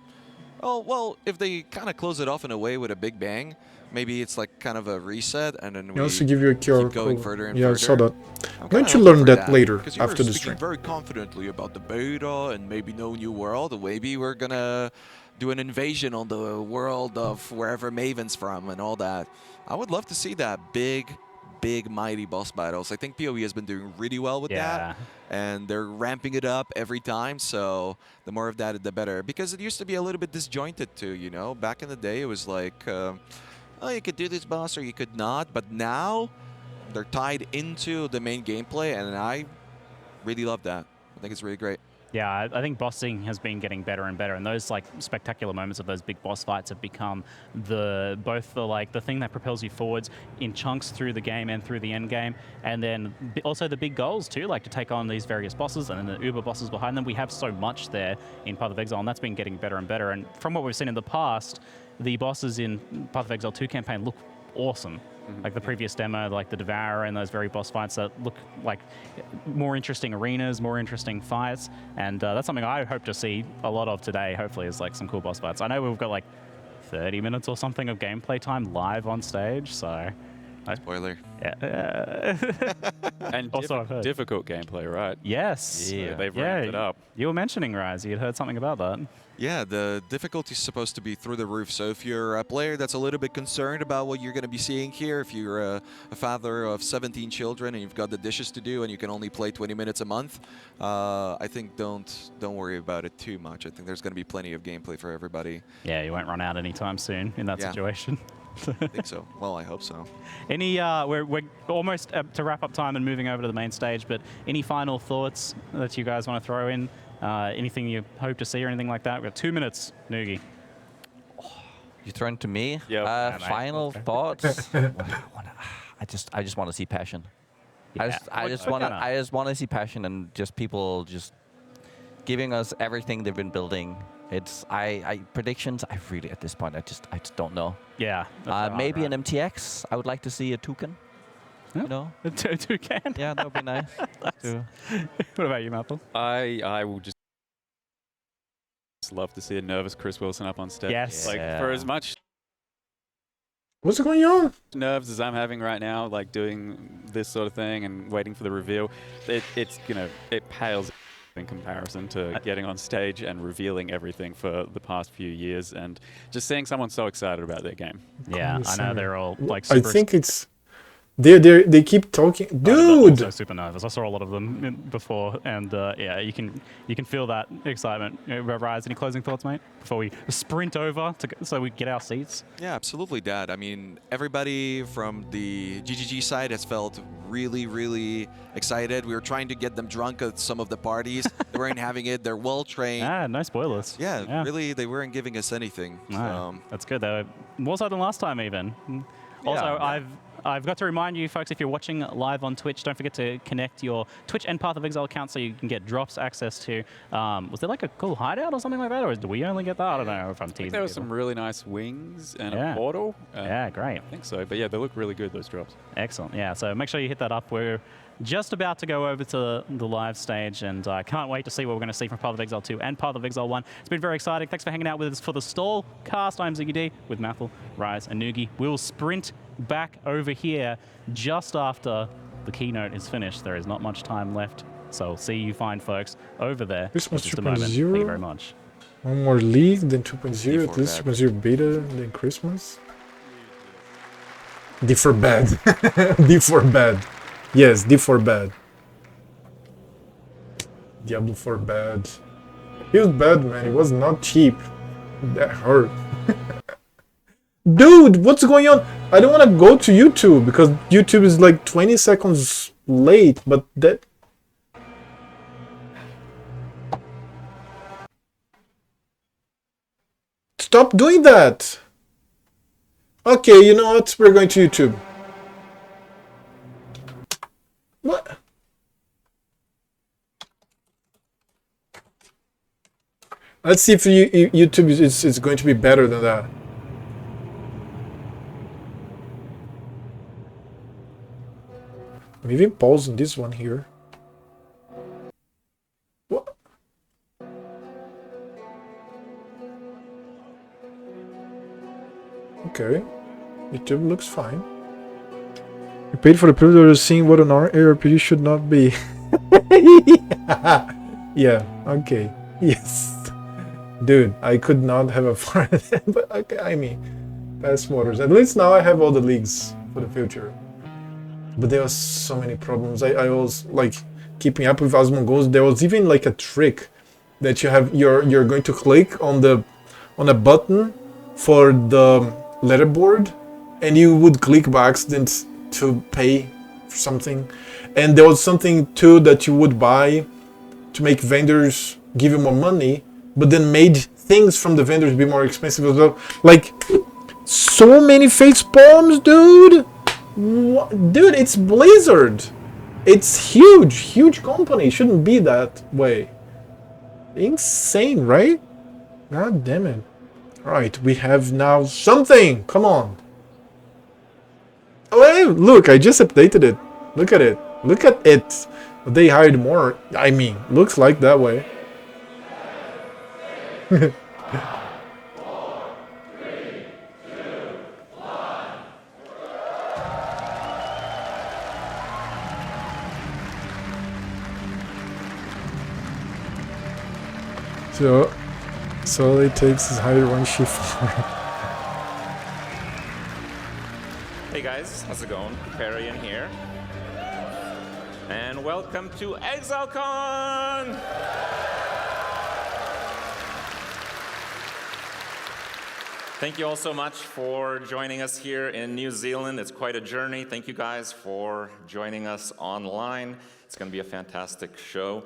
oh, well, if they kind of close it off in a way with a big bang, maybe it's like kind of a reset, and then we also give you a QR keep going code. further and Yeah, further. I saw that. I'm Why don't kinda you learn hoping for that later, because you after were the speaking stream? very confidently about the beta and maybe no new world. Maybe we're gonna do an invasion on the world of wherever Maven's from and all that. I would love to see that big, mighty boss battles. I think PoE has been doing really well with that, and they're ramping it up every time. So the more of that, the better. Because it used to be a little bit disjointed too. You know, back in the day, it was like, oh, you could do this boss or you could not. But now they're tied into the main gameplay, and I really love that. I think it's really great. Yeah, I think bossing has been getting better and better, and those like spectacular moments of those big boss fights have become both the thing that propels you forwards in chunks through the game and through the end game, and then also the big goals too, like to take on these various bosses and then the uber bosses behind them. We have so much there in Path of Exile, and that's been getting better and better. And from what we've seen in the past, the bosses in Path of Exile 2 campaign look awesome. Like the previous demo, like the Devourer and those very boss fights that look like more interesting arenas, more interesting fights. And that's something I hope to see a lot of today, hopefully, is like some cool boss fights. I know we've got like 30 minutes or something of gameplay time live on stage, so... Spoiler. Yeah. And also, I've heard. difficult gameplay, right? Yes. So they've ramped it up. You were mentioning, Rise, you'd heard something about that. Yeah, the difficulty is supposed to be through the roof. So if you're a player that's a little bit concerned about what you're going to be seeing here, if you're a father of 17 children and you've got the dishes to do and you can only play 20 minutes a month, I think don't worry about it too much. I think there's going to be plenty of gameplay for everybody. Yeah, you won't run out anytime soon in that situation. I think so. Well, I hope so. Any, we're almost to wrap up time and moving over to the main stage, but any final thoughts that you guys want to throw in? Anything you hope to see or anything like that? We've got 2 minutes, Noogie. You thrown to me? Yeah, final thoughts? I just want to see passion. Yeah. I just want to see passion and just people just giving us everything they've been building. It's predictions. I really at this point I just don't know. Yeah. Maybe an MTX. I would like to see a toucan. Yeah. You know, a toucan. Yeah, that would be nice. What about you, Maple? I will just love to see a nervous Chris Wilson up on stage. Yes. Like for as much What's going on? nerves as I'm having right now, like doing this sort of thing and waiting for the reveal, it's it pales in comparison to getting on stage and revealing everything for the past few years and just seeing someone so excited about their game. Yeah, I know they're all like I super... think it's... They keep talking... Dude! I'm so super nervous. I saw a lot of them before, and yeah, you can feel that excitement. Rise, any closing thoughts, mate? Before we sprint over so we get our seats? Yeah, absolutely, Dad. I mean, everybody from the GGG side has felt really, really excited. We were trying to get them drunk at some of the parties. They weren't having it. They're well trained. Ah, no spoilers. Yeah, really, they weren't giving us anything. No, that's good. They were more so than last time, even. Also, I've got to remind you, folks, if you're watching live on Twitch, don't forget to connect your Twitch and Path of Exile accounts so you can get drops access to... was there like a cool hideout or something like that? Or do we only get that? I don't know if I'm teasing There were people. some really nice wings and a portal. Yeah, great. I think so. But yeah, they look really good, those drops. Excellent. Yeah, so make sure you hit that up. We're just about to go over to the live stage, and I can't wait to see what we're going to see from Path of Exile 2 and Path of Exile 1. It's been very exciting. Thanks for hanging out with us for the Stall cast. I'm Ziggy D with Mathel, Rise, and Noogie. We'll sprint back over here just after the keynote is finished. There is not much time left, so see you fine folks over there. Christmas in just a moment. 2.0. Thank you very much. One more League, then 2.0, at least 2.0 beta, then Christmas. D for bad. D for bad. Yes, D for bad. Diablo for bad. He was bad, man. It was not cheap. That hurt. Dude, what's going on? I don't want to go to YouTube because YouTube is like 20 seconds late, but that... Stop doing that! Okay, you know what? We're going to YouTube. What? Let's see if YouTube is going to be better than that. I'm even pausing this one here. What? Okay. YouTube looks fine. You paid for the privilege of seeing what an ARPG should not be. Yeah, okay. Yes. Dude, I could not have afforded it, but okay, I mean, past waters. At least now I have all the leagues for the future. But there was so many problems. I was like keeping up with Asmongold. There was even like a trick that you're going to click on a button for the letterboard, and you would click by accident to pay for something. And there was something too that you would buy to make vendors give you more money, but then made things from the vendors be more expensive as well. Like, so many fake spawns, dude! What? Dude, it's Blizzard! It's huge company. It shouldn't be that way. Insane, right? God damn it. Alright, we have now something! Come on! Oh, hey, look, I just updated it. Look at it. Look at it. They hired more. I mean, looks like that way. So all it takes is hire one shift. Hey guys, how's it going? Perry in here. And welcome to Exilecon! Thank you all so much for joining us here in New Zealand. It's quite a journey. Thank you guys for joining us online. It's going to be a fantastic show.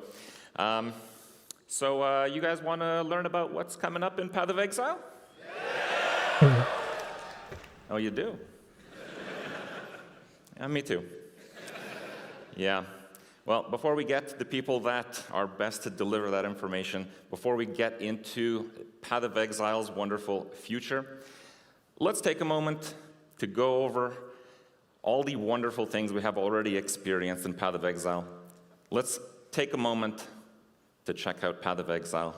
So you guys want to learn about what's coming up in Path of Exile? Yeah. Oh, you do? Yeah, me too. Yeah. Well, before we get to the people that are best to deliver that information, before we get into Path of Exile's wonderful future, let's take a moment to go over all the wonderful things we have already experienced in Path of Exile. Let's take a moment to check out Path of Exile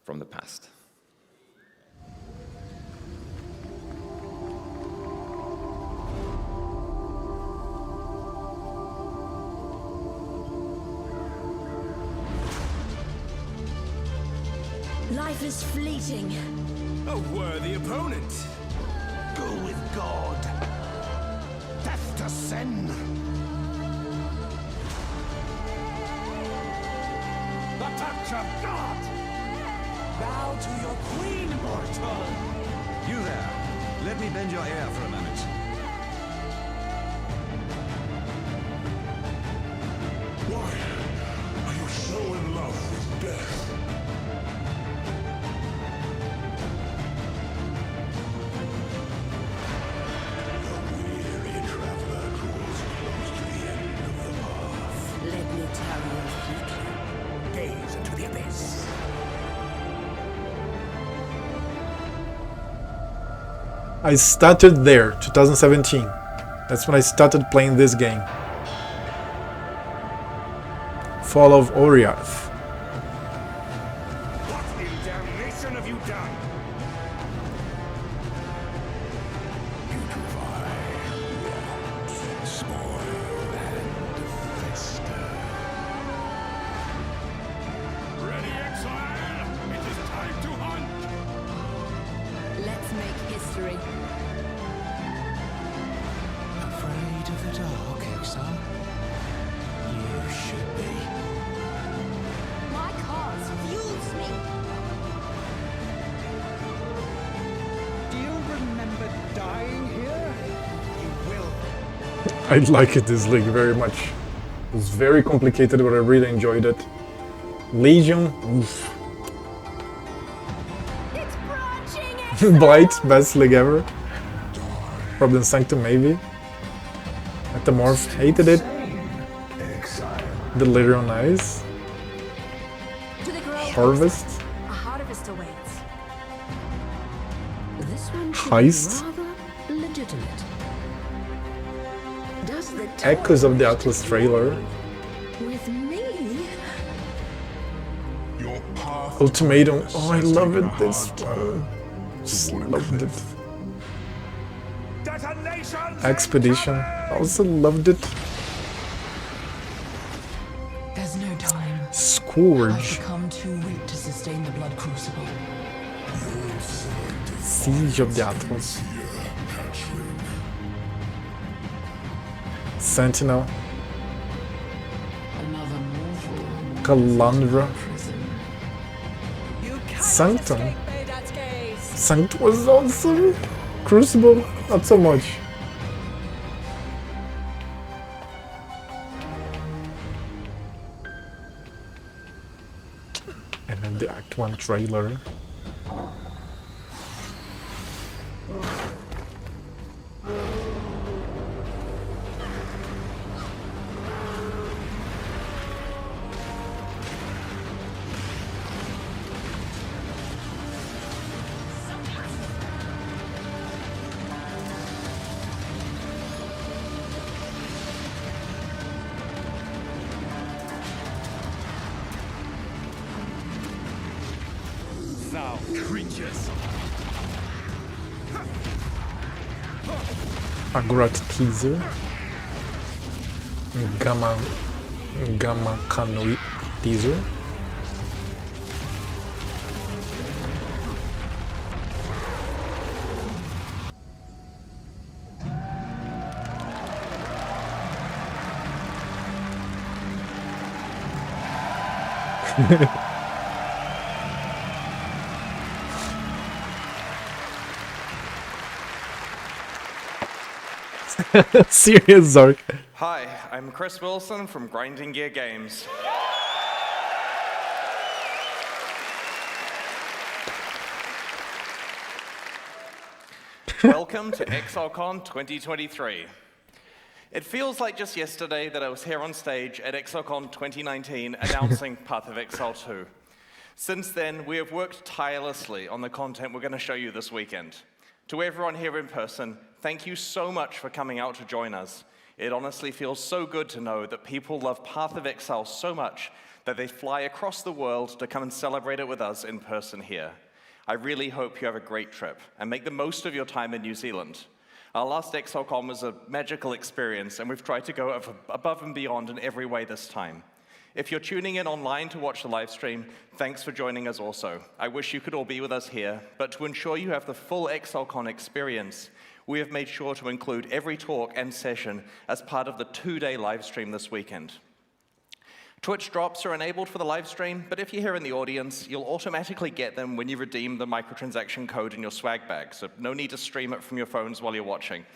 from the past. Life is fleeting. A worthy opponent. Go with God. Death to sin. The touch of God. Bow to your queen, mortal. You there. Let me bend your ear for a moment. Why are you so in love with death? I started there, 2017. That's when I started playing this game. Fall of Oriath. What in damnation have you done? Putrefy, rot, spoil, and fester. Ready, exile? It is time to hunt! Let's make history. Afraid of the dark, exile? You should be. I liked this league very much. It was very complicated, but I really enjoyed it. Legion, oof. Blight, best league ever. Problem Sanctum, maybe. Metamorph, hated it. Delirium, nice. Harvest. A harvest awaits. This one should Heist. be rather legitimate. Does the Echoes of the Atlas trailer. with me? Ultimatum. Oh, I love it. This one. Just loved it. Expedition. Also loved it. There's no time. Scourge. I've become too weak to sustain the blood crucible. Siege of the Atlas. Sentinel. Another mortal. Calandra. Sanctum. Sanctum was awesome. Crucible, not so much. And then the Act 1 trailer. Thou creatures. Agrat teaser. Gamma Kanui teaser. Serious Zark. Hi, I'm Chris Wilson from Grinding Gear Games. Welcome to Exilecon 2023. It feels like just yesterday that I was here on stage at Exilecon 2019 announcing Path of Exile 2. Since then, we have worked tirelessly on the content we're going to show you this weekend. To everyone here in person, thank you so much for coming out to join us. It honestly feels so good to know that people love Path of Exile so much that they fly across the world to come and celebrate it with us in person here. I really hope you have a great trip and make the most of your time in New Zealand. Our last Exilecon was a magical experience, and we've tried to go above and beyond in every way this time. If you're tuning in online to watch the live stream, thanks for joining us also. I wish you could all be with us here, but to ensure you have the full Exilecon experience, we have made sure to include every talk and session as part of the 2-day live stream this weekend. Twitch drops are enabled for the live stream, but if you're here in the audience, you'll automatically get them when you redeem the microtransaction code in your swag bag, so no need to stream it from your phones while you're watching.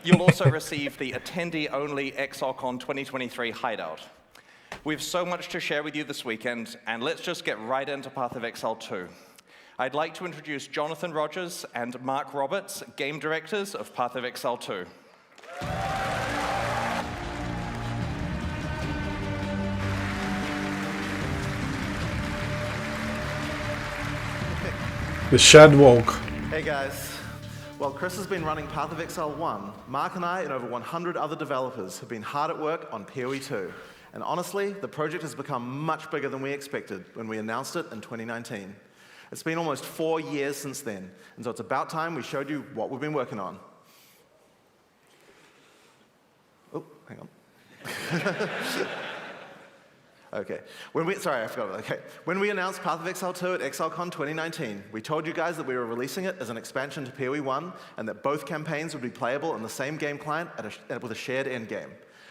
You'll also receive the attendee-only Exilecon 2023 hideout. We have so much to share with you this weekend, and let's just get right into Path of Exile 2. I'd like to introduce Jonathan Rogers and Mark Roberts, game directors of Path of Exile 2. The Shadwalk. Hey guys. While Chris has been running Path of Exile 1, Mark and I and over 100 other developers have been hard at work on PoE 2. And honestly, the project has become much bigger than we expected when we announced it in 2019. It's been almost 4 years since then, and so it's about time we showed you what we've been working on. Oh, hang on. Okay. Sorry, I forgot. Okay. When we announced Path of Exile 2 at Exilecon 2019, we told you guys that we were releasing it as an expansion to PoE 1, and that both campaigns would be playable in the same game client with a shared endgame.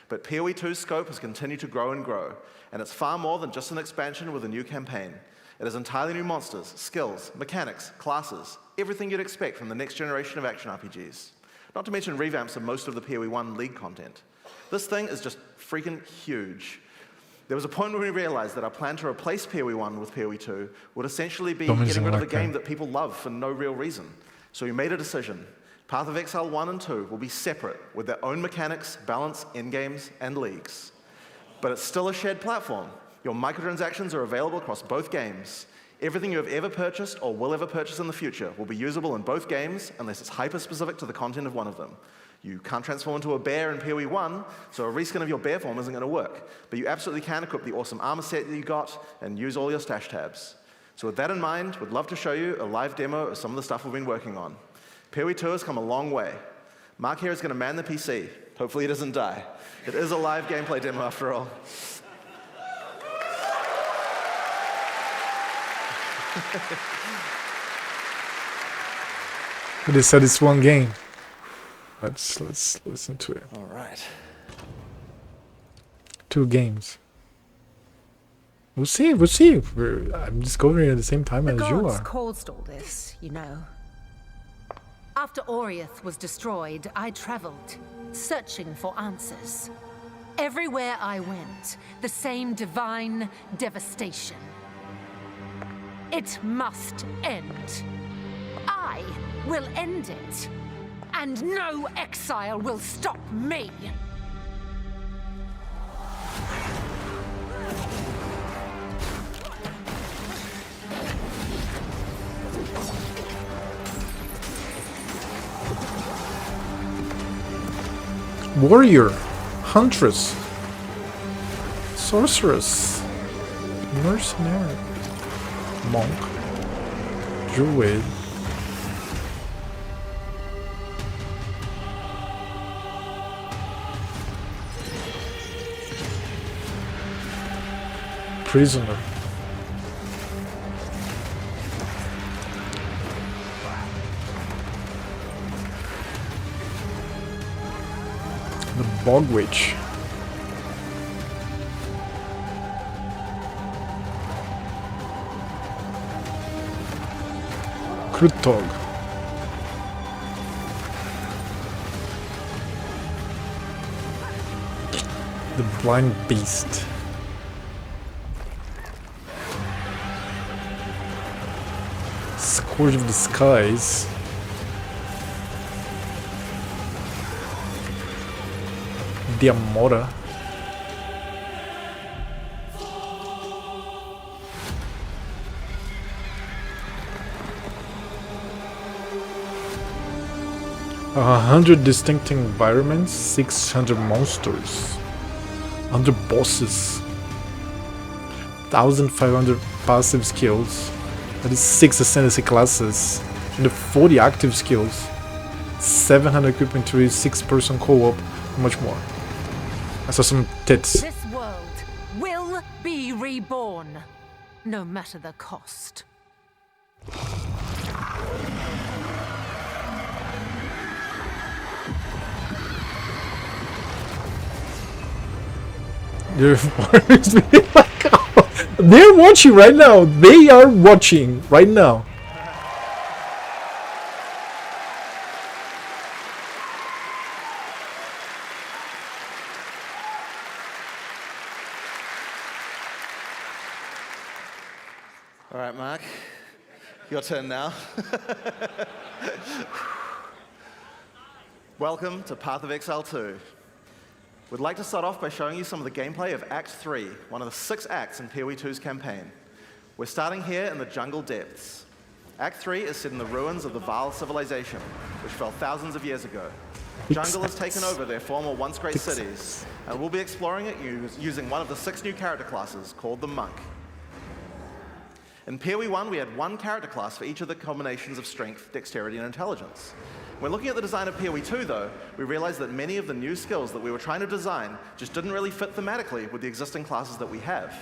But PoE 2's scope has continued to grow and grow, and it's far more than just an expansion with a new campaign. It has entirely new monsters, skills, mechanics, classes, everything you'd expect from the next generation of action RPGs. not to mention revamps of most of the PoE 1 League content. This thing is just freaking huge. There was a point when we realized that our plan to replace PoE 1 with PoE 2 would essentially be getting rid of a game that people love for no real reason. So we made a decision. Path of Exile 1 and 2 will be separate with their own mechanics, balance, endgames, and leagues. But it's still a shared platform. Your microtransactions are available across both games. Everything you have ever purchased or will ever purchase in the future will be usable in both games unless it's hyper-specific to the content of one of them. You can't transform into a bear in PoE 1, so a reskin of your bear form isn't going to work. But you absolutely can equip the awesome armor set that you got and use all your stash tabs. So with that in mind, we'd love to show you a live demo of some of the stuff we've been working on. PoE 2 has come a long way. Mark here is going to man the PC. Hopefully he doesn't die. It is a live gameplay demo after all. But they said it's one game. Let's listen to it. All right. 2 games. We'll see. I'm discovering at the same time as you gods are. caused all this, you know. After Oriath was destroyed, I traveled, searching for answers. Everywhere I went, the same divine devastation. It must end. I will end it. And no exile will stop me! Warrior, Huntress, Sorceress, Mercenary, Monk, Druid, Prisoner, the Bog Witch, Krutog, the Blind Beast, Scourge of the Skies, Diamora, a 100 distinct environments, 600 monsters, 100 bosses, 1,500 passive skills, that is 6 ascendancy classes, and 40 active skills, 700 equipment trees, 6-person co-op, and much more. I saw some tits. This world will be reborn, no matter the cost. They're watching right now. They are watching right now. All right, Mark, your turn now. Welcome to Path of Exile 2. We'd like to start off by showing you some of the gameplay of Act 3, one of the 6 acts in PoE 2's campaign. We're starting here in the jungle depths. Act 3 is set in the ruins of the Vaal civilization, which fell thousands of years ago. Jungle has taken over their former once great cities, and we'll be exploring it using one of the 6 new character classes called the Monk. In PoE 1, we had 1 character class for each of the combinations of strength, dexterity, and intelligence. When looking at the design of PoE 2, though, we realized that many of the new skills that we were trying to design just didn't really fit thematically with the existing classes that we have.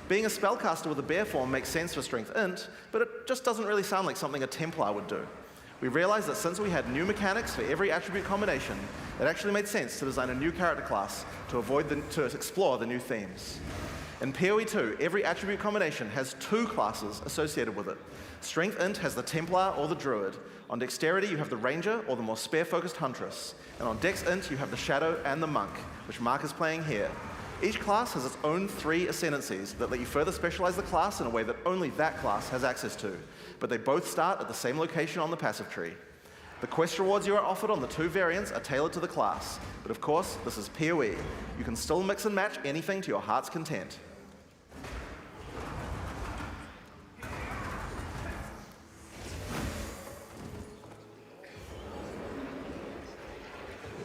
Being a spellcaster with a bear form makes sense for Strength Int, but it just doesn't really sound like something a Templar would do. We realized that since we had new mechanics for every attribute combination, it actually made sense to design a new character class to explore the new themes. In PoE 2, every attribute combination has 2 classes associated with it. Strength Int has the Templar or the Druid. On Dexterity, you have the Ranger or the more spare-focused Huntress. And on Dex Int, you have the Shadow and the Monk, which Mark is playing here. Each class has its own 3 ascendancies that let you further specialize the class in a way that only that class has access to, but they both start at the same location on the passive tree. The quest rewards you are offered on the 2 variants are tailored to the class, but of course, this is PoE. You can still mix and match anything to your heart's content.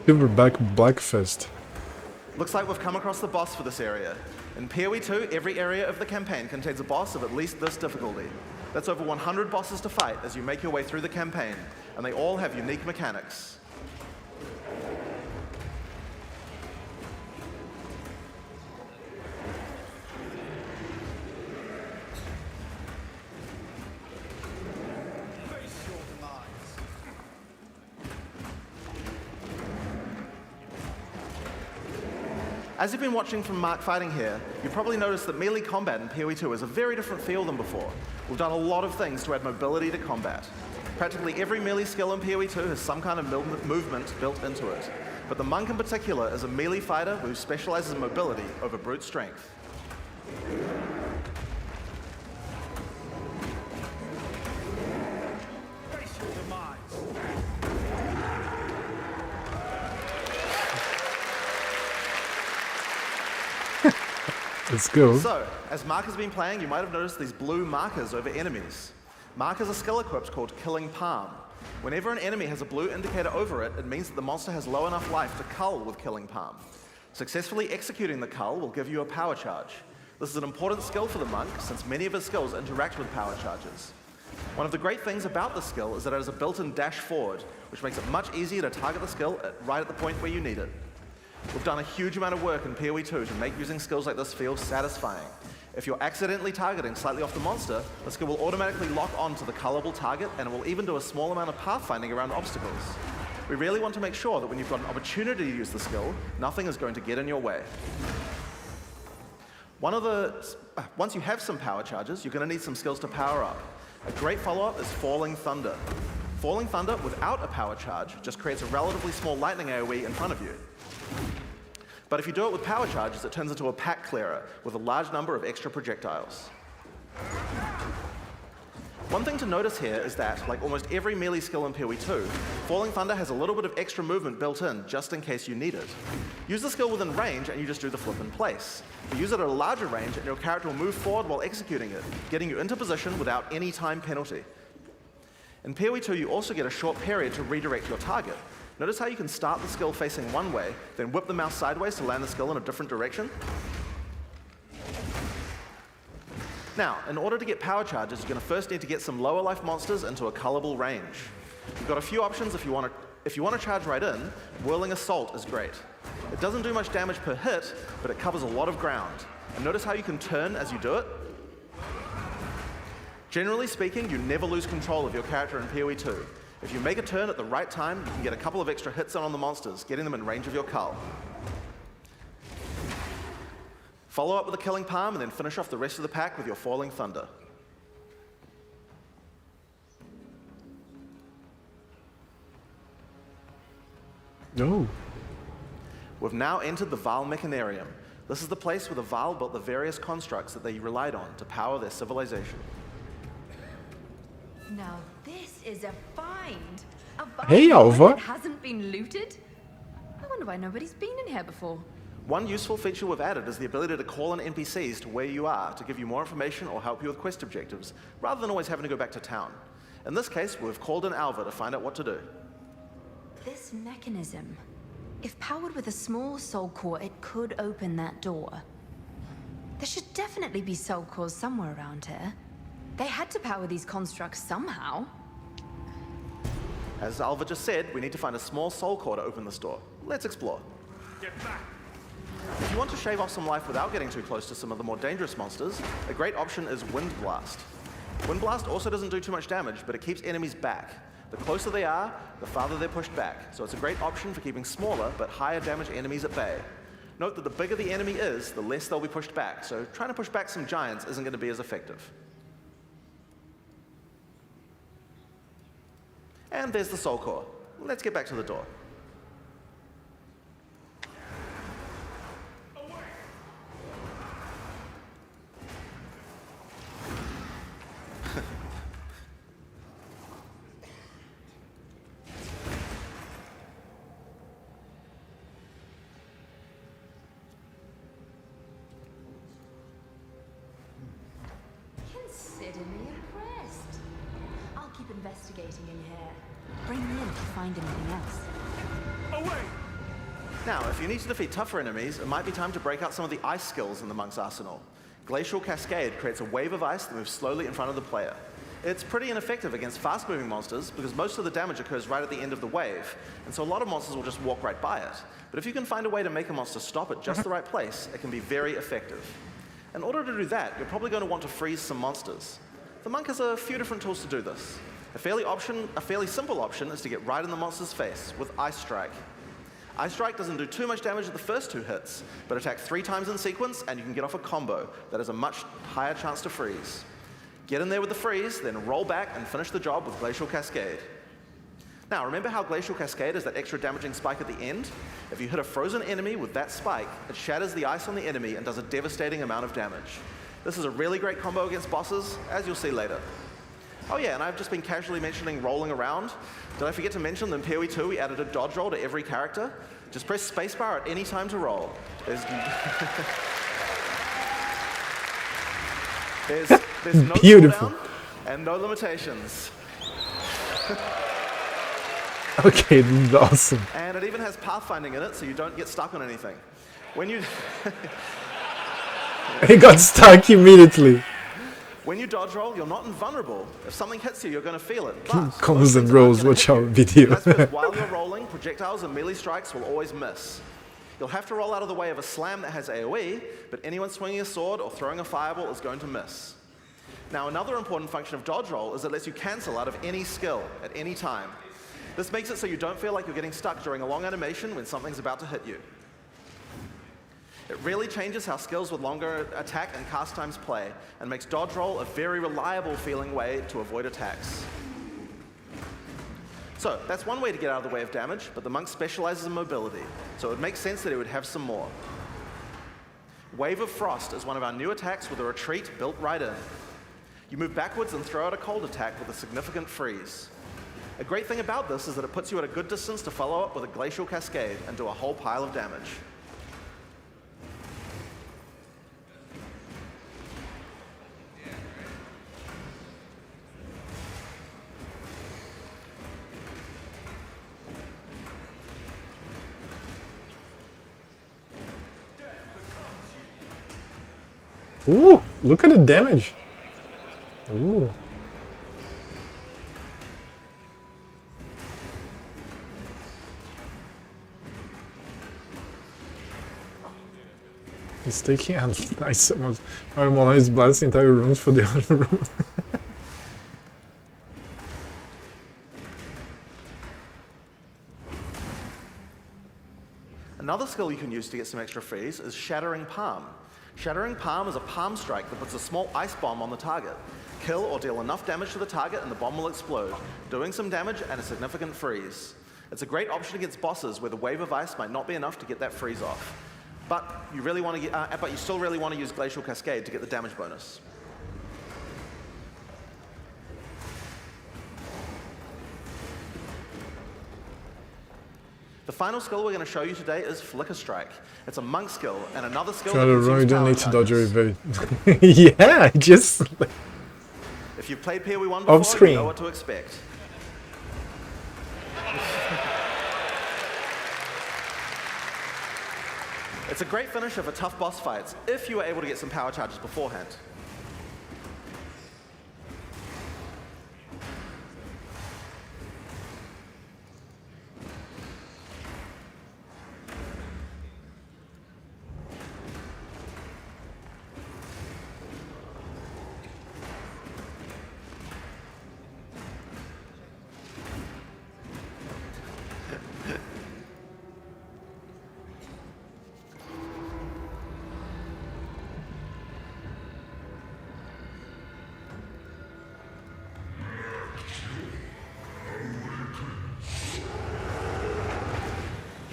Silverback Blackfist. Looks like we've come across the boss for this area. In PoE 2, every area of the campaign contains a boss of at least this difficulty. That's over 100 bosses to fight as you make your way through the campaign, and they all have unique mechanics. As you've been watching from Mark fighting here, you've probably noticed that melee combat in PoE 2 is a very different feel than before. We've done a lot of things to add mobility to combat. Practically every melee skill in PoE 2 has some kind of movement built into it. But the Monk in particular is a melee fighter who specializes in mobility over brute strength. Let's go. So, as Mark has been playing, you might have noticed these blue markers over enemies. Mark has a skill equipped called Killing Palm. Whenever an enemy has a blue indicator over it, it means that the monster has low enough life to cull with Killing Palm. Successfully executing the cull will give you a power charge. This is an important skill for the monk, since many of his skills interact with power charges. One of the great things about this skill is that it has a built-in dash forward, which makes it much easier to target the skill right at the point where you need it. We've done a huge amount of work in PoE 2 to make using skills like this feel satisfying. If you're accidentally targeting slightly off the monster, the skill will automatically lock on to the cullable target, and it will even do a small amount of pathfinding around obstacles. We really want to make sure that when you've got an opportunity to use the skill, nothing is going to get in your way. Once you have some power charges, you're going to need some skills to power up. A great follow-up is Falling Thunder. Falling Thunder without a power charge just creates a relatively small lightning AoE in front of you. But if you do it with power charges, it turns into a pack clearer with a large number of extra projectiles. One thing to notice here is that, like almost every melee skill in PoE 2, Falling Thunder has a little bit of extra movement built in, just in case you need it. Use the skill within range and you just do the flip in place. But use it at a larger range and your character will move forward while executing it, getting you into position without any time penalty. In PoE 2, you also get a short period to redirect your target. Notice how you can start the skill facing one way, then whip the mouse sideways to land the skill in a different direction? Now, in order to get power charges, you're going to first need to get some lower life monsters into a cullable range. You've got a few options if you want to charge right in. Whirling Assault is great. It doesn't do much damage per hit, but it covers a lot of ground. And notice how you can turn as you do it? Generally speaking, you never lose control of your character in PoE 2. If you make a turn at the right time, you can get a couple of extra hits on the monsters, getting them in range of your cull. Follow up with a Killing Palm, and then finish off the rest of the pack with your Falling Thunder. No. We've now entered the Vaal Mechanarium. This is the place where the Vaal built the various constructs that they relied on to power their civilization. Now this is a find. A Vaal Hey, Alva. that hasn't been looted? I wonder why nobody's been in here before. One useful feature we've added is the ability to call in NPCs to where you are to give you more information or help you with quest objectives, rather than always having to go back to town. In this case, we've called in Alva to find out what to do. This mechanism, if powered with a small soul core, it could open that door. There should definitely be soul cores somewhere around here. They had to power these constructs somehow. As Alva just said, we need to find a small soul core to open this door. Let's explore. Get back! If you want to shave off some life without getting too close to some of the more dangerous monsters, a great option is Wind Blast. Wind Blast also doesn't do too much damage, but it keeps enemies back. The closer they are, the farther they're pushed back, so it's a great option for keeping smaller but higher damage enemies at bay. Note that the bigger the enemy is, the less they'll be pushed back, so trying to push back some giants isn't going to be as effective. And there's the Soul Core. Let's get back to the door. Consider me impressed. I'll keep investigating in here. Bring me in if you find anything else. Away! Now, if you need to defeat tougher enemies, it might be time to break out some of the ice skills in the monk's arsenal. Glacial Cascade creates a wave of ice that moves slowly in front of the player. It's pretty ineffective against fast-moving monsters because most of the damage occurs right at the end of the wave, and so a lot of monsters will just walk right by it. But if you can find a way to make a monster stop at just the right place, it can be very effective. In order to do that, you're probably going to want to freeze some monsters. The monk has a few different tools to do this. A fairly simple option is to get right in the monster's face with Ice Strike. Ice Strike doesn't do too much damage at the first 2 hits, but attack 3 times in sequence and you can get off a combo that has a much higher chance to freeze. Get in there with the freeze, then roll back and finish the job with Glacial Cascade. Now, remember how Glacial Cascade is that extra damaging spike at the end? If you hit a frozen enemy with that spike, it shatters the ice on the enemy and does a devastating amount of damage. This is a really great combo against bosses, as you'll see later. Oh yeah, and I've just been casually mentioning rolling around. Did I forget to mention that in PoE 2 we added a dodge roll to every character? Just press spacebar at any time to roll. There's no Beautiful. cooldown and no limitations. Okay, this is awesome. And it even has pathfinding in it, so you don't get stuck on anything. When you He got stuck immediately. When you dodge roll, you're not invulnerable. If something hits you, you're going to feel it. But Comes and rolls, watch our video. that's because while you're rolling, projectiles and melee strikes will always miss. You'll have to roll out of the way of a slam that has AoE, but anyone swinging a sword or throwing a fireball is going to miss. Now, another important function of dodge roll is it lets you cancel out of any skill at any time. This makes it so you don't feel like you're getting stuck during a long animation when something's about to hit you. It really changes how skills with longer attack and cast times play, and makes dodge roll a very reliable feeling way to avoid attacks. So, that's one way to get out of the way of damage, but the monk specializes in mobility, so it would make sense that he would have some more. Wave of Frost is one of our new attacks with a retreat built right in. You move backwards and throw out a cold attack with a significant freeze. A great thing about this is that it puts you at a good distance to follow up with a Glacial Cascade and do a whole pile of damage. Ooh, look at the damage. Ooh. He's taking a nice amount. Armona is blasting entire rooms for the other room. Another skill you can use to get some extra freeze is Shattering Palm. Shattering Palm is a palm strike that puts a small ice bomb on the target. Kill or deal enough damage to the target and the bomb will explode, doing some damage and a significant freeze. It's a great option against bosses where the wave of ice might not be enough to get that freeze off. But you still really want to use Glacial Cascade to get the damage bonus. The final skill we're going to show you today is Flicker Strike. It's a monk skill and another skill that you don't need to dodge or charges. evade. Yeah, just If you've played PoE 1 Off before, screen. you know what to expect. It's a great finisher for tough boss fights, if you were able to get some power charges beforehand.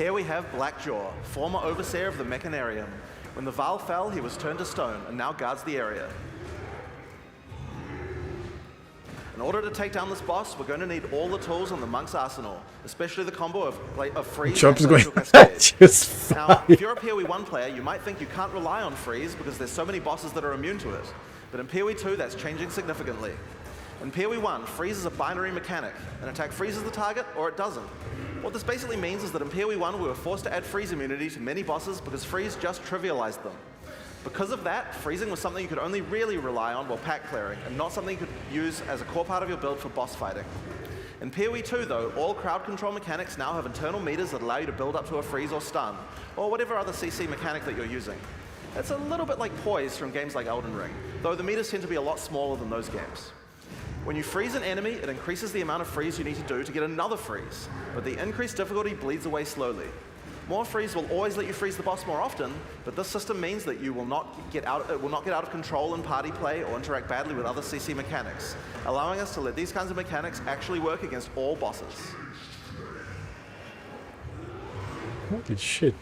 Here we have Blackjaw, former overseer of the Mechanarium. When the Vaal fell, he was turned to stone and now guards the area. In order to take down this boss, we're going to need all the tools on the monk's arsenal, especially the combo of freeze Chop's and going Glacial just Now, if you're a PoE 1 player, you might think you can't rely on freeze because there's so many bosses that are immune to it. But in PoE 2, that's changing significantly. In PoE 1, freeze is a binary mechanic. An attack freezes the target, or it doesn't. What this basically means is that in PoE 1, we were forced to add freeze immunity to many bosses because freeze just trivialized them. Because of that, freezing was something you could only really rely on while pack clearing, and not something you could use as a core part of your build for boss fighting. In PoE 2, though, all crowd control mechanics now have internal meters that allow you to build up to a freeze or stun, or whatever other CC mechanic that you're using. It's a little bit like poise from games like Elden Ring, though the meters tend to be a lot smaller than those games. When you freeze an enemy, it increases the amount of freeze you need to do to get another freeze, but the increased difficulty bleeds away slowly. More freeze will always let you freeze the boss more often, but this system means that it will not get out of control in party play or interact badly with other CC mechanics, allowing us to let these kinds of mechanics actually work against all bosses. Holy shit.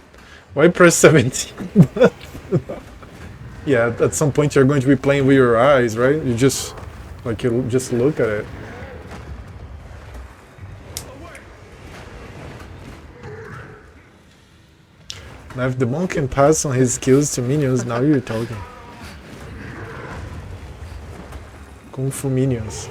Why press 17? Yeah, at some point you're going to be playing with your eyes, right? You just look at it. Now if the monk can pass on his skills to minions, now you're talking. Kung Fu minions.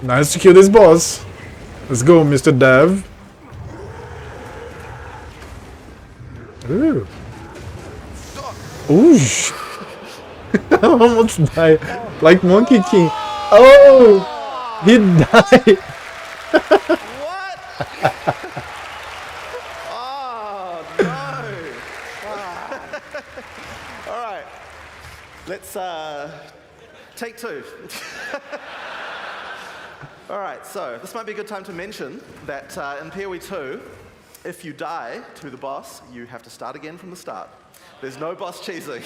Nice to kill this boss. Let's go, Mr. Dev. Ooh. Oosh. I almost died. Like Monkey King. Oh! He died. What? Oh, no. All right. Let's take two. All right, so this might be a good time to mention that in PoE 2, if you die to the boss, you have to start again from the start. There's no boss cheesing.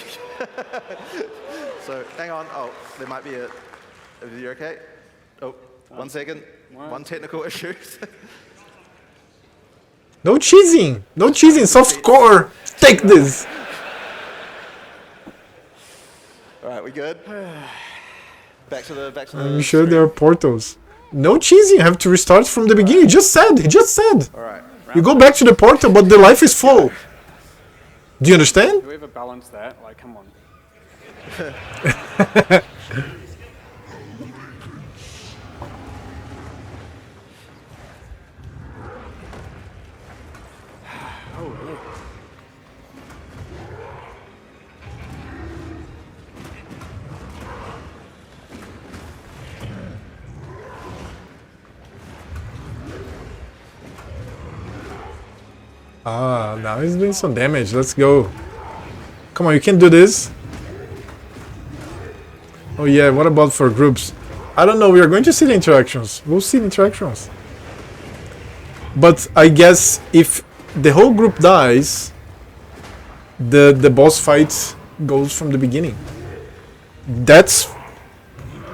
So, hang on. Oh, there might be a... Are you okay? Oh, 1 second. One technical issue. No cheesing! No cheesing! Softcore! Take this! All right, we good? Back to the... I'm sure there are portals. No cheesing, you have to restart from the beginning. He just said. All right. You go back to the portal, but the life is full. Do you understand? Do we ever balance that? Like, come on. Oh, really? Ah, now he's doing some damage. Let's go. Come on, you can do this. Oh yeah, what about for groups? I don't know, we are going to see the interactions. We'll see the interactions. But I guess if the whole group dies, the boss fight goes from the beginning. That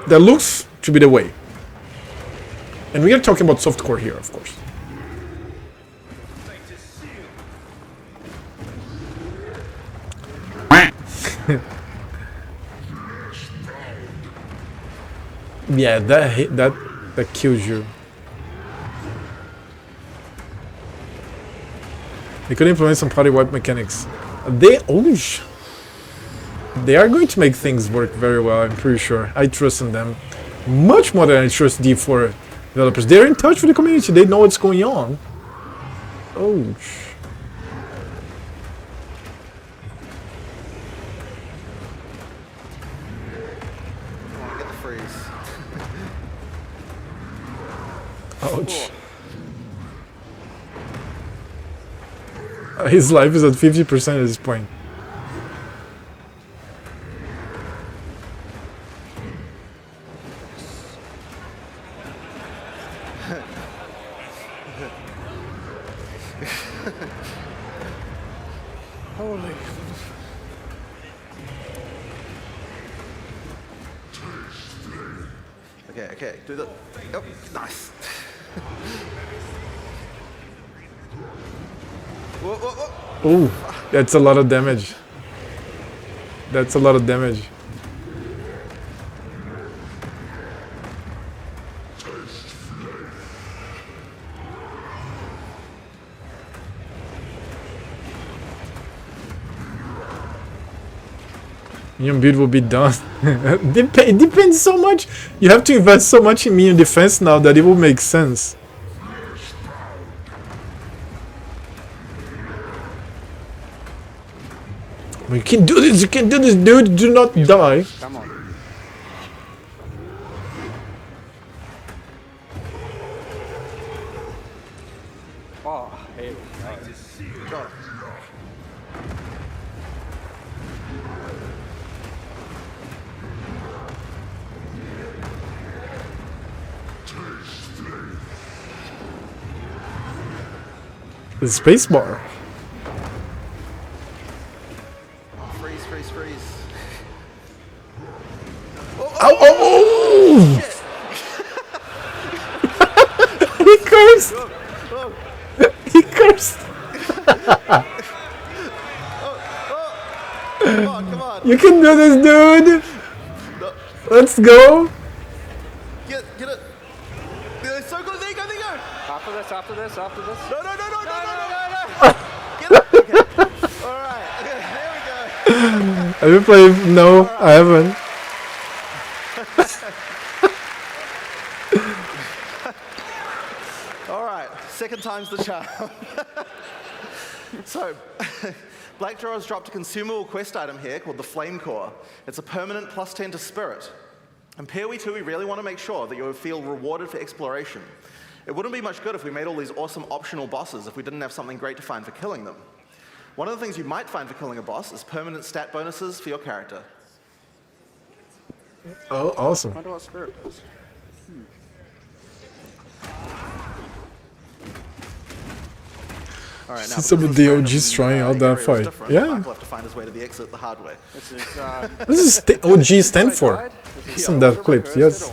looks to be the way. And we are talking about softcore here, of course. Yeah, that kills you. They could implement some party wipe mechanics. They are going to make things work very well, I'm pretty sure. I trust in them. Much more than I trust D4 developers. They're in touch with the community, they know what's going on. Ouch. Ouch. His life is at 50% at this point. Holy. Okay, do the... Oh, nice. Whoa, whoa, whoa. Ooh, that's a lot of damage. That's a lot of damage. Minion build will be done. It depends so much. You have to invest so much in minion defense now that it will make sense. You can do this. You can do this, dude. Do not die. Come on. Oh, here we go. The space bar. Freeze, freeze, freeze. Ow, oh, oh! He cursed! He cursed! Come on. You can do this, dude! Let's go! Get it. They're so good. There you go. After this. No. Alright, okay, there we go. Have you played? No, I haven't. Alright, second time's the charm. So, Black Draw has dropped a consumable quest item here called the Flame Core. It's a permanent +10 to Spirit. In PoE 2, we really want to make sure that you feel rewarded for exploration. It wouldn't be much good if we made all these awesome optional bosses if we didn't have something great to find for killing them. One of the things you might find for killing a boss is permanent stat bonuses for your character. Oh, awesome. I wonder what Spirit does. All right, now, Some of the OGs trying out that fight. Yeah. Mark will have to find his way to the exit the hard way. What does OG stand for? Isn't that clips? Yes.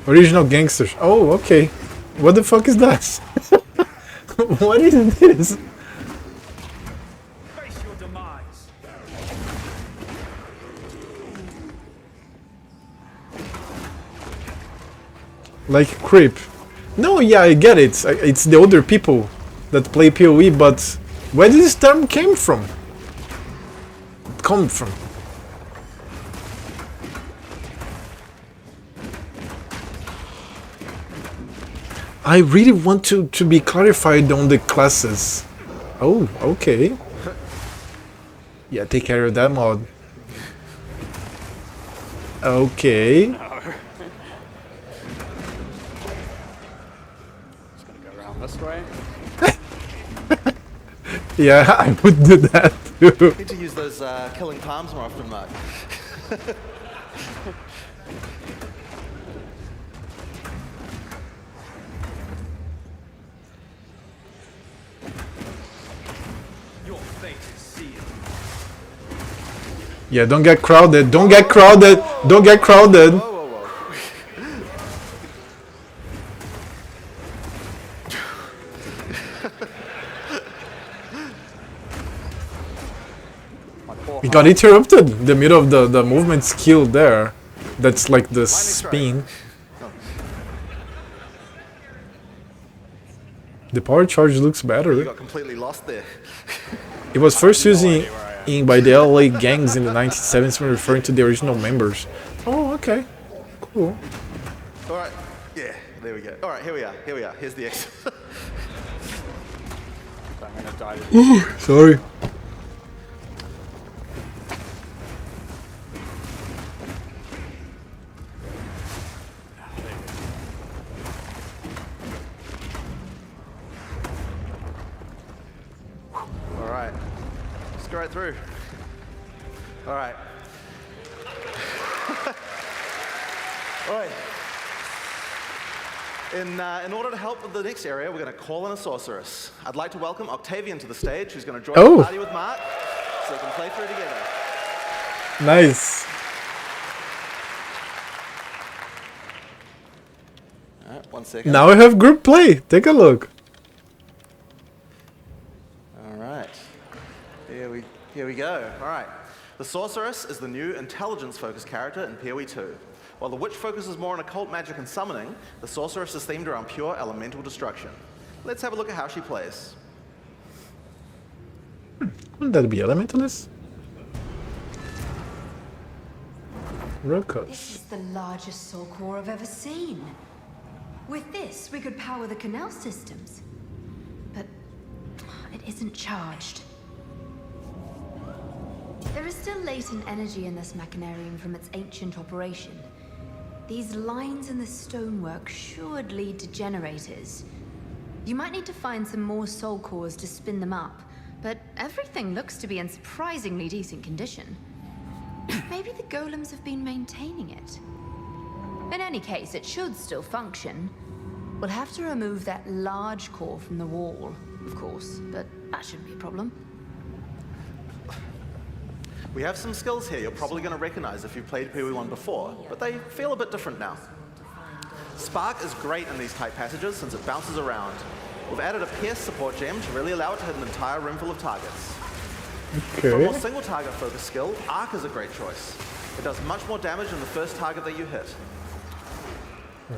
Original gangsters. Oh, okay. What the fuck is that? What is this? Face your demise. Like creep. No, yeah, I get it. It's the older people that play PoE, but where did this term come from? I really want to be clarified on the classes. Oh, okay. Yeah, take care of that mod. Okay. No. Just gonna go around this way. Yeah, I would do that too. Need to use those killing palms more often, Mark. Your fate is sealed. Yeah, don't get crowded. Don't get crowded. Don't get crowded. We got interrupted in the middle of the movement skill there. That's like the spin. The power charge looks better. You got completely lost there. It was first used by the LA gangs in the 1970s when referring to the original members. Oh, okay. Cool. Alright, yeah, there we go. Alright, here we are. Here's the exit. I'm gonna die. Ooh, sorry. right through. All right. All right. In order to help with the next area, we're going to call in a sorceress. I'd like to welcome Octavian to the stage, who's going to join the party with Mark, so they can play through together. Nice. All right, 1 second. Now we have group play. Take a look. All right. Here we go. All right. The Sorceress is the new intelligence-focused character in PoE 2. While the Witch focuses more on occult magic and summoning, the Sorceress is themed around pure elemental destruction. Let's have a look at how she plays. Wouldn't that be Elementalist? This is the largest soul core I've ever seen. With this, we could power the canal systems. But it isn't charged. There is still latent energy in this machinarium from its ancient operation. These lines in the stonework should lead to generators. You might need to find some more soul cores to spin them up, but everything looks to be in surprisingly decent condition. Maybe the golems have been maintaining it. In any case, it should still function. We'll have to remove that large core from the wall, of course, but that shouldn't be a problem. We have some skills here you're probably going to recognize if you've played PoE 1 before, but they feel a bit different now. Spark is great in these tight passages since it bounces around. We've added a Pierce support gem to really allow it to hit an entire room full of targets. For a more single target focused skill, Arc is a great choice. It does much more damage than the first target that you hit.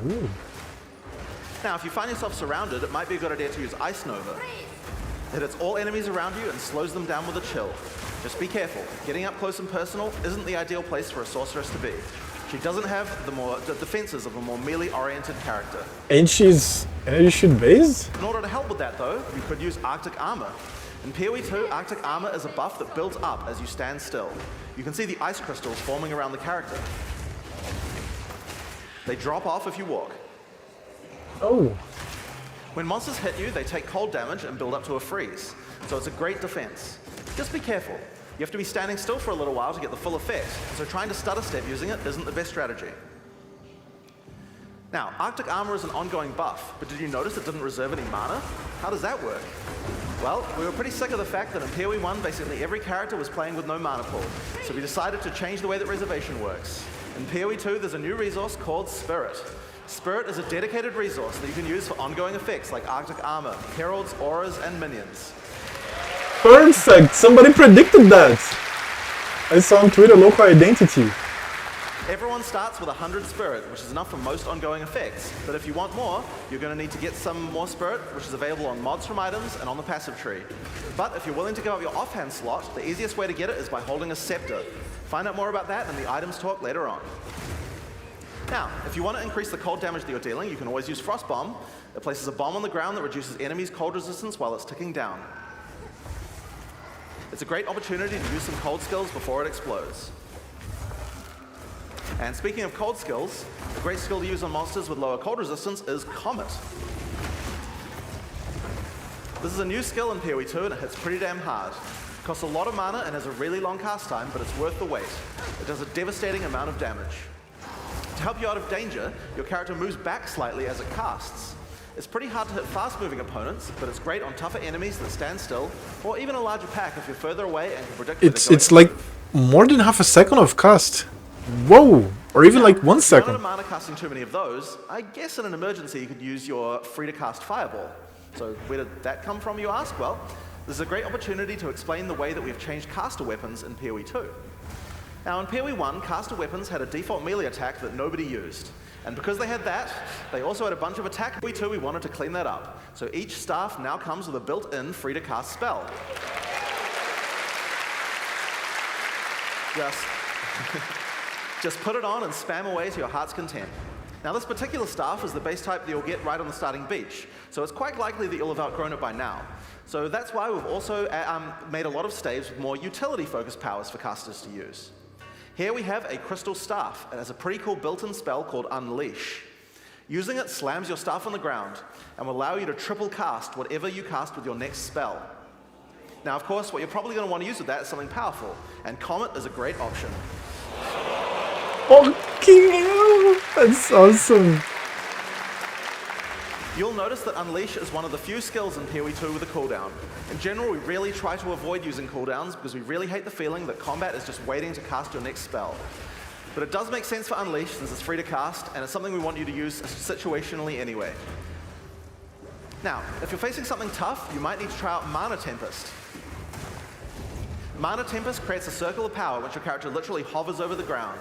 Ooh. Now, if you find yourself surrounded, it might be a good idea to use Ice Nova. It hits all enemies around you and slows them down with a chill. Just be careful. Getting up close and personal isn't the ideal place for a sorceress to be. She doesn't have the defenses of a more melee-oriented character. Ain't she's energy shield based? In order to help with that, though, you could use Arctic Armor. In PoE 2, Arctic Armor is a buff that builds up as you stand still. You can see the ice crystals forming around the character. They drop off if you walk. Oh. When monsters hit you, they take cold damage and build up to a freeze, so it's a great defense. Just be careful. You have to be standing still for a little while to get the full effect, so trying to stutter step using it isn't the best strategy. Now, Arctic Armor is an ongoing buff, but did you notice it didn't reserve any mana? How does that work? Well, we were pretty sick of the fact that in PoE 1, basically every character was playing with no mana pool, so we decided to change the way that reservation works. In PoE 2, there's a new resource called Spirit. Spirit is a dedicated resource that you can use for ongoing effects like Arctic Armor, Heralds, Auras, and Minions. Perfect! Somebody predicted that! I saw on Twitter local identity. Everyone starts with 100 Spirit, which is enough for most ongoing effects. But if you want more, you're going to need to get some more Spirit, which is available on mods from items and on the passive tree. But if you're willing to give up your offhand slot, the easiest way to get it is by holding a Scepter. Find out more about that in the items talk later on. Now, if you want to increase the cold damage that you're dealing, you can always use Frost Bomb. It places a bomb on the ground that reduces enemies' cold resistance while it's ticking down. It's a great opportunity to use some cold skills before it explodes. And speaking of cold skills, a great skill to use on monsters with lower cold resistance is Comet. This is a new skill in PoE 2 and it hits pretty damn hard. It costs a lot of mana and has a really long cast time, but it's worth the wait. It does a devastating amount of damage. To help you out of danger, your character moves back slightly as it casts. It's pretty hard to hit fast-moving opponents, but it's great on tougher enemies that stand still, or even a larger pack if you're further away and can predict where they're going It's to like move. more than half a second of cast. Whoa! Or even like 1 If you're second. not a mana casting too many of those, I guess in an emergency you could use your free-to-cast Fireball. So where did that come from, you ask? Well, this is a great opportunity to explain the way that we've changed caster weapons in PoE 2. Now in PoE 1, caster weapons had a default melee attack that nobody used. And because they had that, they also had a bunch of attack. In PoE 2, we wanted to clean that up. So each staff now comes with a built-in free-to-cast spell. Just put it on and spam away to your heart's content. Now this particular staff is the base type that you'll get right on the starting beach, so it's quite likely that you'll have outgrown it by now. So that's why we've also made a lot of staves with more utility-focused powers for casters to use. Here we have a crystal staff. It has a pretty cool built-in spell called Unleash. Using it slams your staff on the ground and will allow you to triple cast whatever you cast with your next spell. Now, of course, what you're probably going to want to use with that is something powerful, and Comet is a great option. Okay, that's awesome. You'll notice that Unleash is one of the few skills in PoE 2 with a cooldown. In general, we really try to avoid using cooldowns because we really hate the feeling that combat is just waiting to cast your next spell. But it does make sense for Unleash since it's free to cast, and it's something we want you to use situationally anyway. Now, if you're facing something tough, you might need to try out Mana Tempest. Mana Tempest creates a circle of power which your character literally hovers over the ground.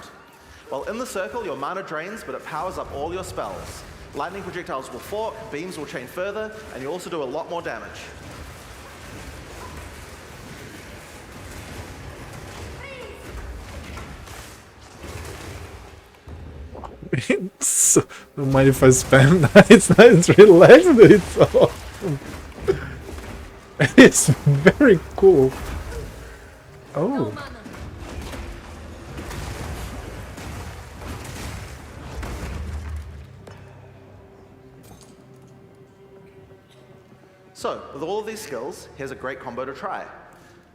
While in the circle, your mana drains, but it powers up all your spells. Lightning projectiles will fork, beams will chain further, and you also do a lot more damage. So, don't mind if I spam that. It's relaxed, but it's awesome. It's very cool. Oh. So, with all of these skills, here's a great combo to try.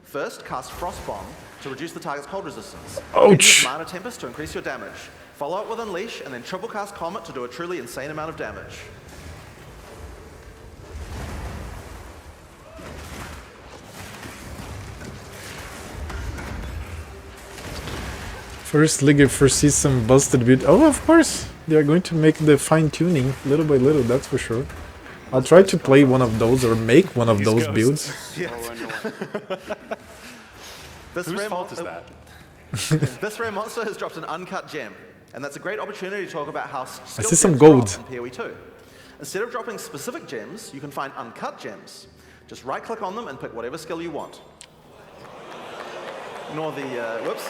First, cast Frost Bomb to reduce the target's cold resistance. Ouch! Then use Mana Tempest to increase your damage. Follow up with Unleash, and then triple cast Comet to do a truly insane amount of damage. First League foresees some busted build. Oh, of course! They are going to make the fine-tuning little by little, that's for sure. I'll try to play one of those or make one of those builds. Whose fault is that? This rare monster has dropped an uncut gem, and that's a great opportunity to talk about how skill see some gems gold. drop in PoE 2. Instead of dropping specific gems, you can find uncut gems. Just right-click on them and pick whatever skill you want. Ignore the, whoops.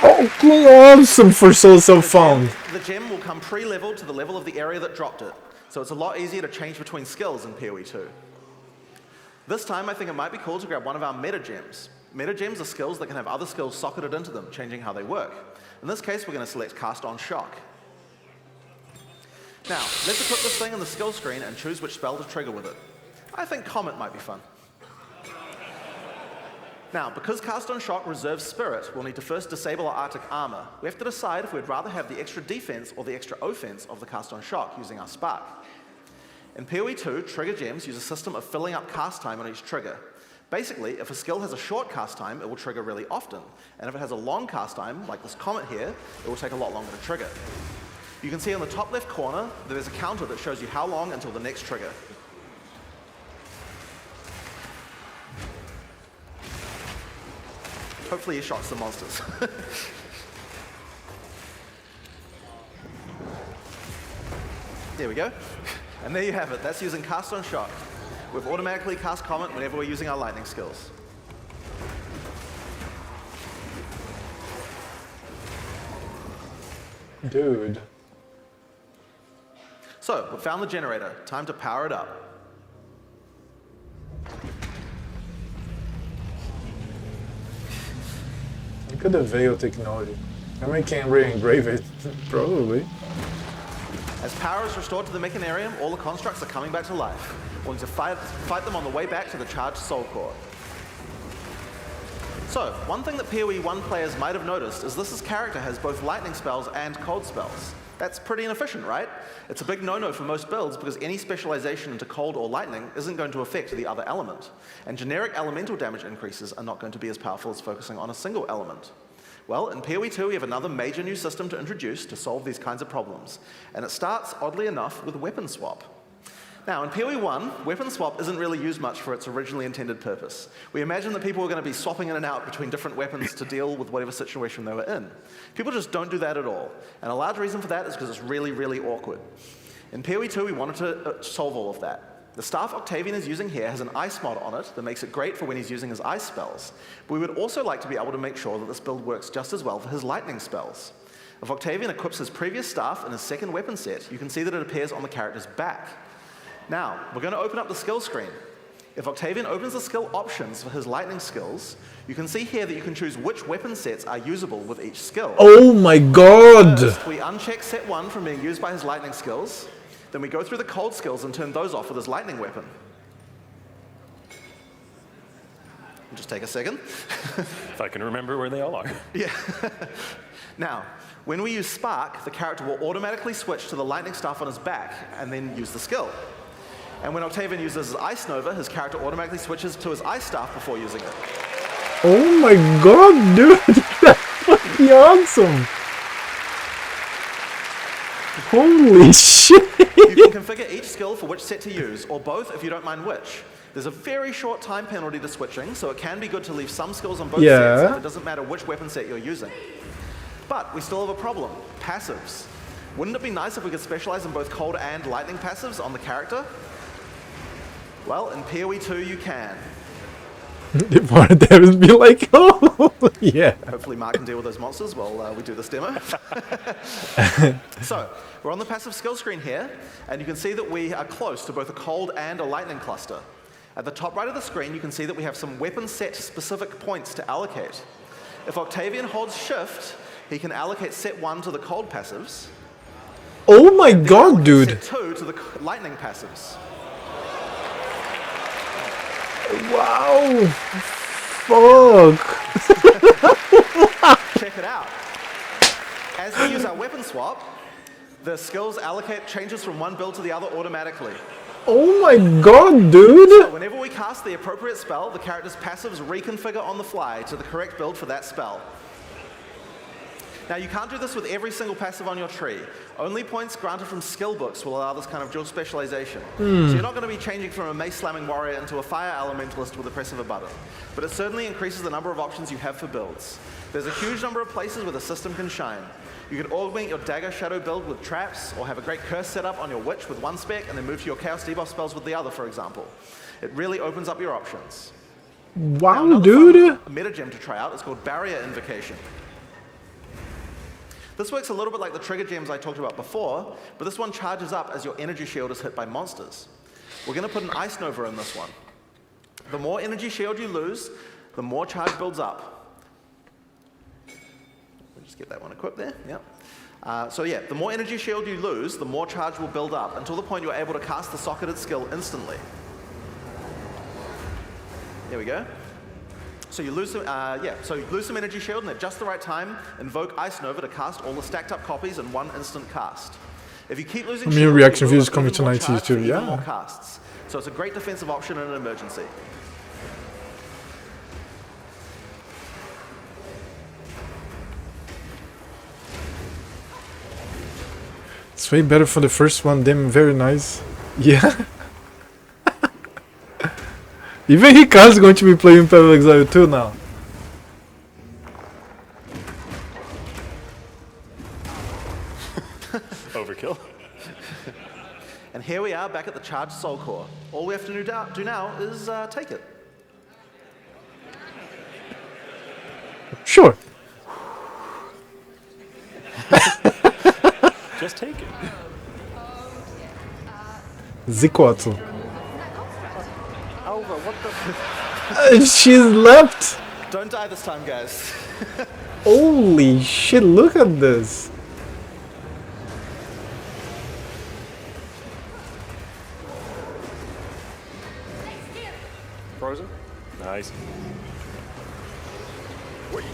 Oh, awesome for Souls of Found. The gem will come pre-leveled to the level of the area that dropped it, so it's a lot easier to change between skills in PoE 2. This time, I think it might be cool to grab one of our meta gems. Meta gems are skills that can have other skills socketed into them, changing how they work. In this case, we're going to select Cast on Shock. Now, let's equip this thing in the skill screen and choose which spell to trigger with it. I think Comet might be fun. Now, because Cast on Shock reserves Spirit, we'll need to first disable our Arctic Armor. We have to decide if we'd rather have the extra defense or the extra offense of the Cast on Shock using our Spark. In PoE 2, trigger gems use a system of filling up cast time on each trigger. Basically, if a skill has a short cast time, it will trigger really often. And if it has a long cast time, like this Comet here, it will take a lot longer to trigger. You can see on the top left corner, there's a counter that shows you how long until the next trigger. Hopefully he shot some monsters. There we go. And there you have it. That's using Cast on Shock. We've automatically cast Comet whenever we're using our lightning skills. Dude. So, we found the generator. Time to power it up. Look at the veil technology. And we can re-engrave it, probably. As power is restored to the Mechanarium, all the constructs are coming back to life. We'll need to fight them on the way back to the charged Soul Core. So, one thing that PoE 1 players might have noticed is this character has both lightning spells and cold spells. That's pretty inefficient, right? It's a big no-no for most builds because any specialization into cold or lightning isn't going to affect the other element. And generic elemental damage increases are not going to be as powerful as focusing on a single element. Well, in PoE 2 we have another major new system to introduce to solve these kinds of problems. And it starts, oddly enough, with weapon swap. Now, in PoE 1, weapon swap isn't really used much for its originally intended purpose. We imagine that people were going to be swapping in and out between different weapons to deal with whatever situation they were in. People just don't do that at all. And a large reason for that is because it's really, really awkward. In PoE 2, we wanted to solve all of that. The staff Octavian is using here has an ice mod on it that makes it great for when he's using his ice spells. But we would also like to be able to make sure that this build works just as well for his lightning spells. If Octavian equips his previous staff in his second weapon set, you can see that it appears on the character's back. Now, we're going to open up the skill screen. If Octavian opens the skill options for his lightning skills, you can see here that you can choose which weapon sets are usable with each skill. Oh my god! First, we uncheck set 1 from being used by his lightning skills. Then we go through the cold skills and turn those off with his lightning weapon. Just take a second. If I can remember where they all are. Yeah. Now, when we use Spark, the character will automatically switch to the lightning staff on his back and then use the skill. And when Octavian uses his Ice Nova, his character automatically switches to his Ice Staff before using it. Oh my god, dude! That's fucking awesome! Holy shit! You can configure each skill for which set to use, or both if you don't mind which. There's a very short time penalty to switching, so it can be good to leave some skills on both sets if it doesn't matter which weapon set you're using. But we still have a problem. Passives. Wouldn't it be nice if we could specialize in both cold and lightning passives on the character? Well, in PoE 2 you can. If one of them would be like, oh, yeah. Hopefully Mark can deal with those monsters while we do this demo. So, we're on the passive skill screen here, and you can see that we are close to both a cold and a lightning cluster. At the top right of the screen, you can see that we have some weapon set specific points to allocate. If Octavian holds shift, he can allocate set 1 to the cold passives. Oh my god, dude! Set 2 to the lightning passives. Wow! Fuck! Check it out. As we use our weapon swap, the skills allocate changes from one build to the other automatically. Oh my god, dude! So whenever we cast the appropriate spell, the character's passives reconfigure on the fly to the correct build for that spell. Now you can't do this with every single passive on your tree. Only points granted from skill books will allow this kind of dual specialization. So you're not going to be changing from a mace slamming warrior into a fire elementalist with the press of a button. But it certainly increases the number of options you have for builds. There's a huge number of places where the system can shine. You can augment your dagger shadow build with traps, or have a great curse set up on your witch with one spec, and then move to your chaos debuff spells with the other, for example. It really opens up your options. Wow, now, dude! Meta gem to try out is called Barrier Invocation. This works a little bit like the trigger gems I talked about before, but this one charges up as your energy shield is hit by monsters. We're going to put an Ice Nova in this one. The more energy shield you lose, the more charge builds up. We'll just get that one equipped there, yep. So yeah, the more energy shield you lose, the more charge will build up, until the point you're able to cast the socketed skill instantly. There we go. So you lose some, so you lose some energy shield, and at just the right time, invoke Ice Nova to cast all the stacked up copies in one instant cast. If you keep losing shield, reaction you views build up coming even more tonight charge too, for even yeah. more casts. So it's a great defensive option in an emergency. It's way better for the first one, them very nice. Yeah. Even Hika's going to be playing Path of Exile 2 now. Overkill. And here we are back at the charged soul core. All we have to do now is take it. Sure. Just take it. Zikoatl. Alva, what the? She's left. Don't die this time, guys. Holy shit, look at this. Frozen? Nice. Wait.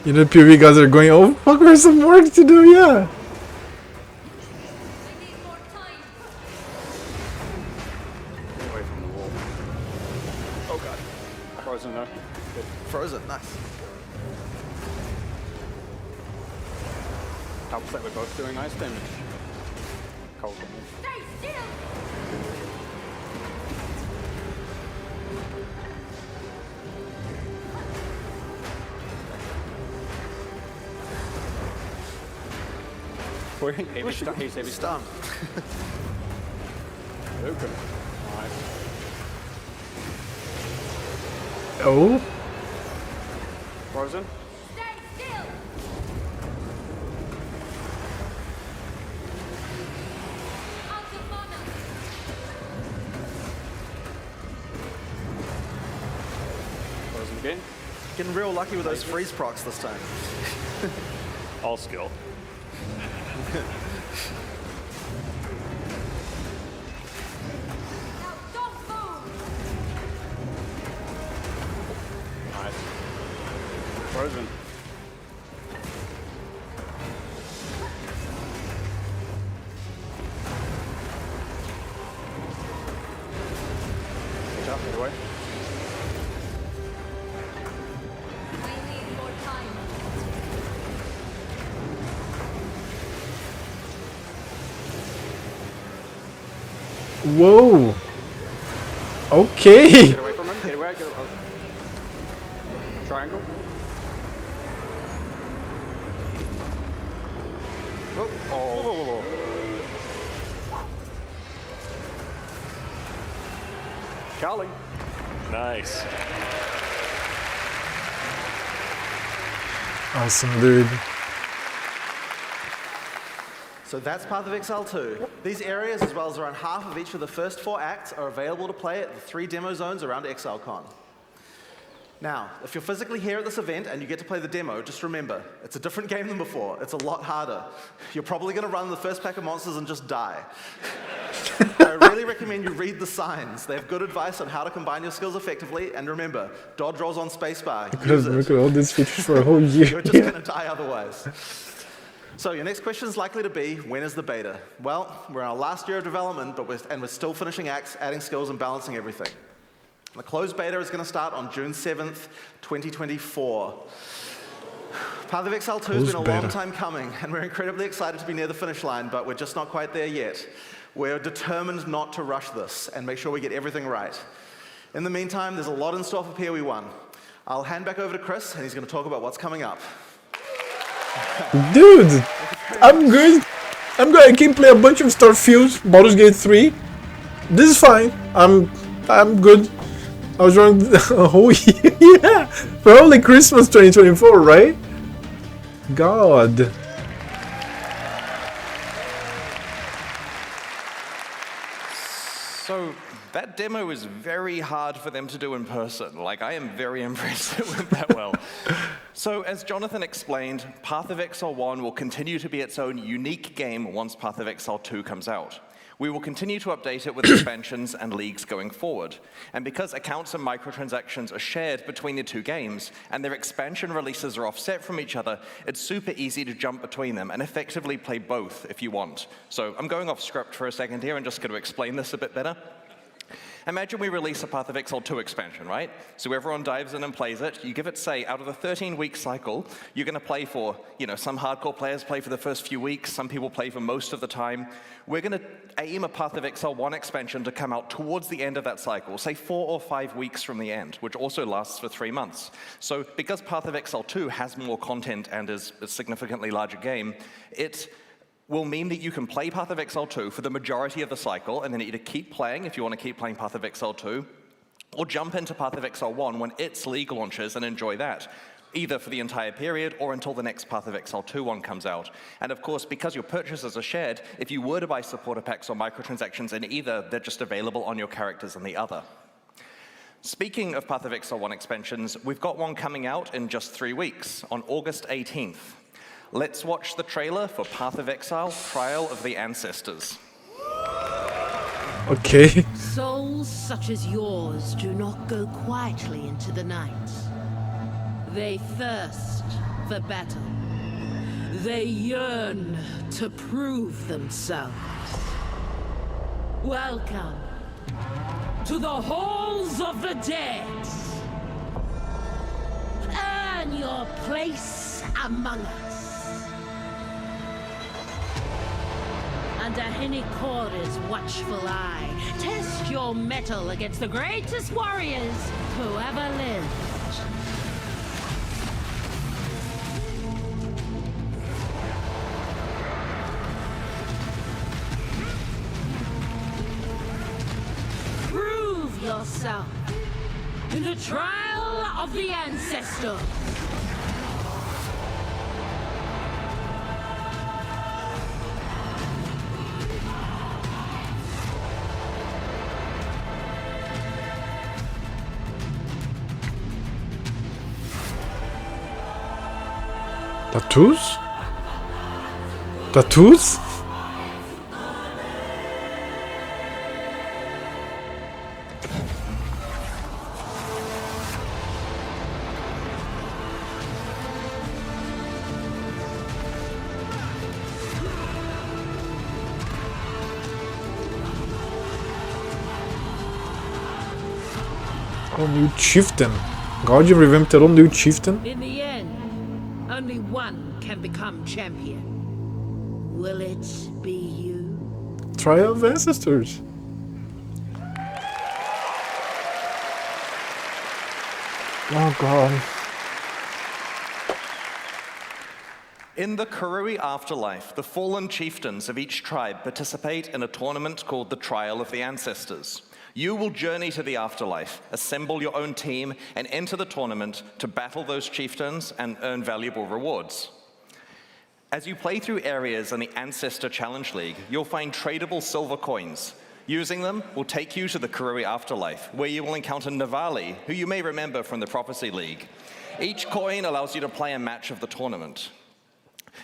You know, PoE guys are going, oh fuck, there's some work to do, yeah. Away from the wall. Oh god. Frozen though. Good. Frozen, nice. Helps that we're both doing ice damage. Cold damage. He's heavy stunned. Okay. Nice. Oh. Frozen. Frozen again. Getting real lucky with those freeze procs this time. All skill. Frozen. Watch out, get away. Whoa. Okay. Get away from him, get away, get away. Triangle. Oh, oh. Charlie. Nice. Awesome, dude. So that's Path of Exile 2. These areas, as well as around half of each of the first 4 acts, are available to play at the 3 demo zones around Exilecon. Now, if you're physically here at this event and you get to play the demo, just remember, it's a different game than before. It's a lot harder. You're probably going to run the first pack of monsters and just die. I really recommend you read the signs. They have good advice on how to combine your skills effectively, and remember, dodge rolls on spacebar. Because look at all these features for a whole year. You're just going to die otherwise. So your next question is likely to be, when is the beta? Well, we're in our last year of development, but we're still finishing acts, adding skills, and balancing everything. The closed beta is going to start on June 7th, 2024. Path of Exile 2 has been a long time coming, and we're incredibly excited to be near the finish line, but we're just not quite there yet. We're determined not to rush this and make sure we get everything right. In the meantime, there's a lot in store for PoE 1. I'll hand back over to Chris, and he's going to talk about what's coming up. Dude, I'm good. I'm good. I can play a bunch of Starfield, Baldur's Gate 3. This is fine. I'm good. I was running a whole year. Yeah, probably Christmas 2024, right? God. So that demo was very hard for them to do in person. Like, I am very impressed it went that well. So as Jonathan explained, Path of Exile 1 will continue to be its own unique game once Path of Exile 2 comes out. We will continue to update it with expansions and leagues going forward. And because accounts and microtransactions are shared between the 2 games, and their expansion releases are offset from each other, it's super easy to jump between them and effectively play both if you want. So I'm going off script for a second here and just going to explain this a bit better. Imagine we release a Path of Exile 2 expansion, right? So everyone dives in and plays it. You give it, say, out of the 13-week cycle, you're going to play for, some hardcore players play for the first few weeks, some people play for most of the time. We're going to aim a Path of Exile 1 expansion to come out towards the end of that cycle, say 4 or 5 weeks from the end, which also lasts for 3 months. So because Path of Exile 2 has more content and is a significantly larger game, it will mean that you can play Path of Exile 2 for the majority of the cycle, and then either keep playing if you want to keep playing Path of Exile 2, or jump into Path of Exile 1 when its league launches and enjoy that, either for the entire period or until the next Path of Exile 2 one comes out. And of course, because your purchases are shared, if you were to buy supporter packs or microtransactions in either, they're just available on your characters in the other. Speaking of Path of Exile 1 expansions, we've got one coming out in just 3 weeks, on August 18th. Let's watch the trailer for Path of Exile, Trial of the Ancestors. Okay. Souls such as yours do not go quietly into the night. They thirst for battle. They yearn to prove themselves. Welcome to the halls of the dead. Earn your place among us. Under Henikora's watchful eye, test your mettle against the greatest warriors who ever lived. Prove yourself in the trial of the ancestors. Tattoos? Tattoos? Oh, new chieftain. God, you revamped a new chieftain? In the end, only one can become champion. Will it be you? Trial of Ancestors. Oh god. In the Kurui afterlife, the fallen chieftains of each tribe participate in a tournament called the Trial of the Ancestors. You will journey to the afterlife, assemble your own team, and enter the tournament to battle those chieftains and earn valuable rewards. As you play through areas in the Ancestor Challenge League, you'll find tradable silver coins. Using them will take you to the Kurui afterlife, where you will encounter Navali, who you may remember from the Prophecy League. Each coin allows you to play a match of the tournament.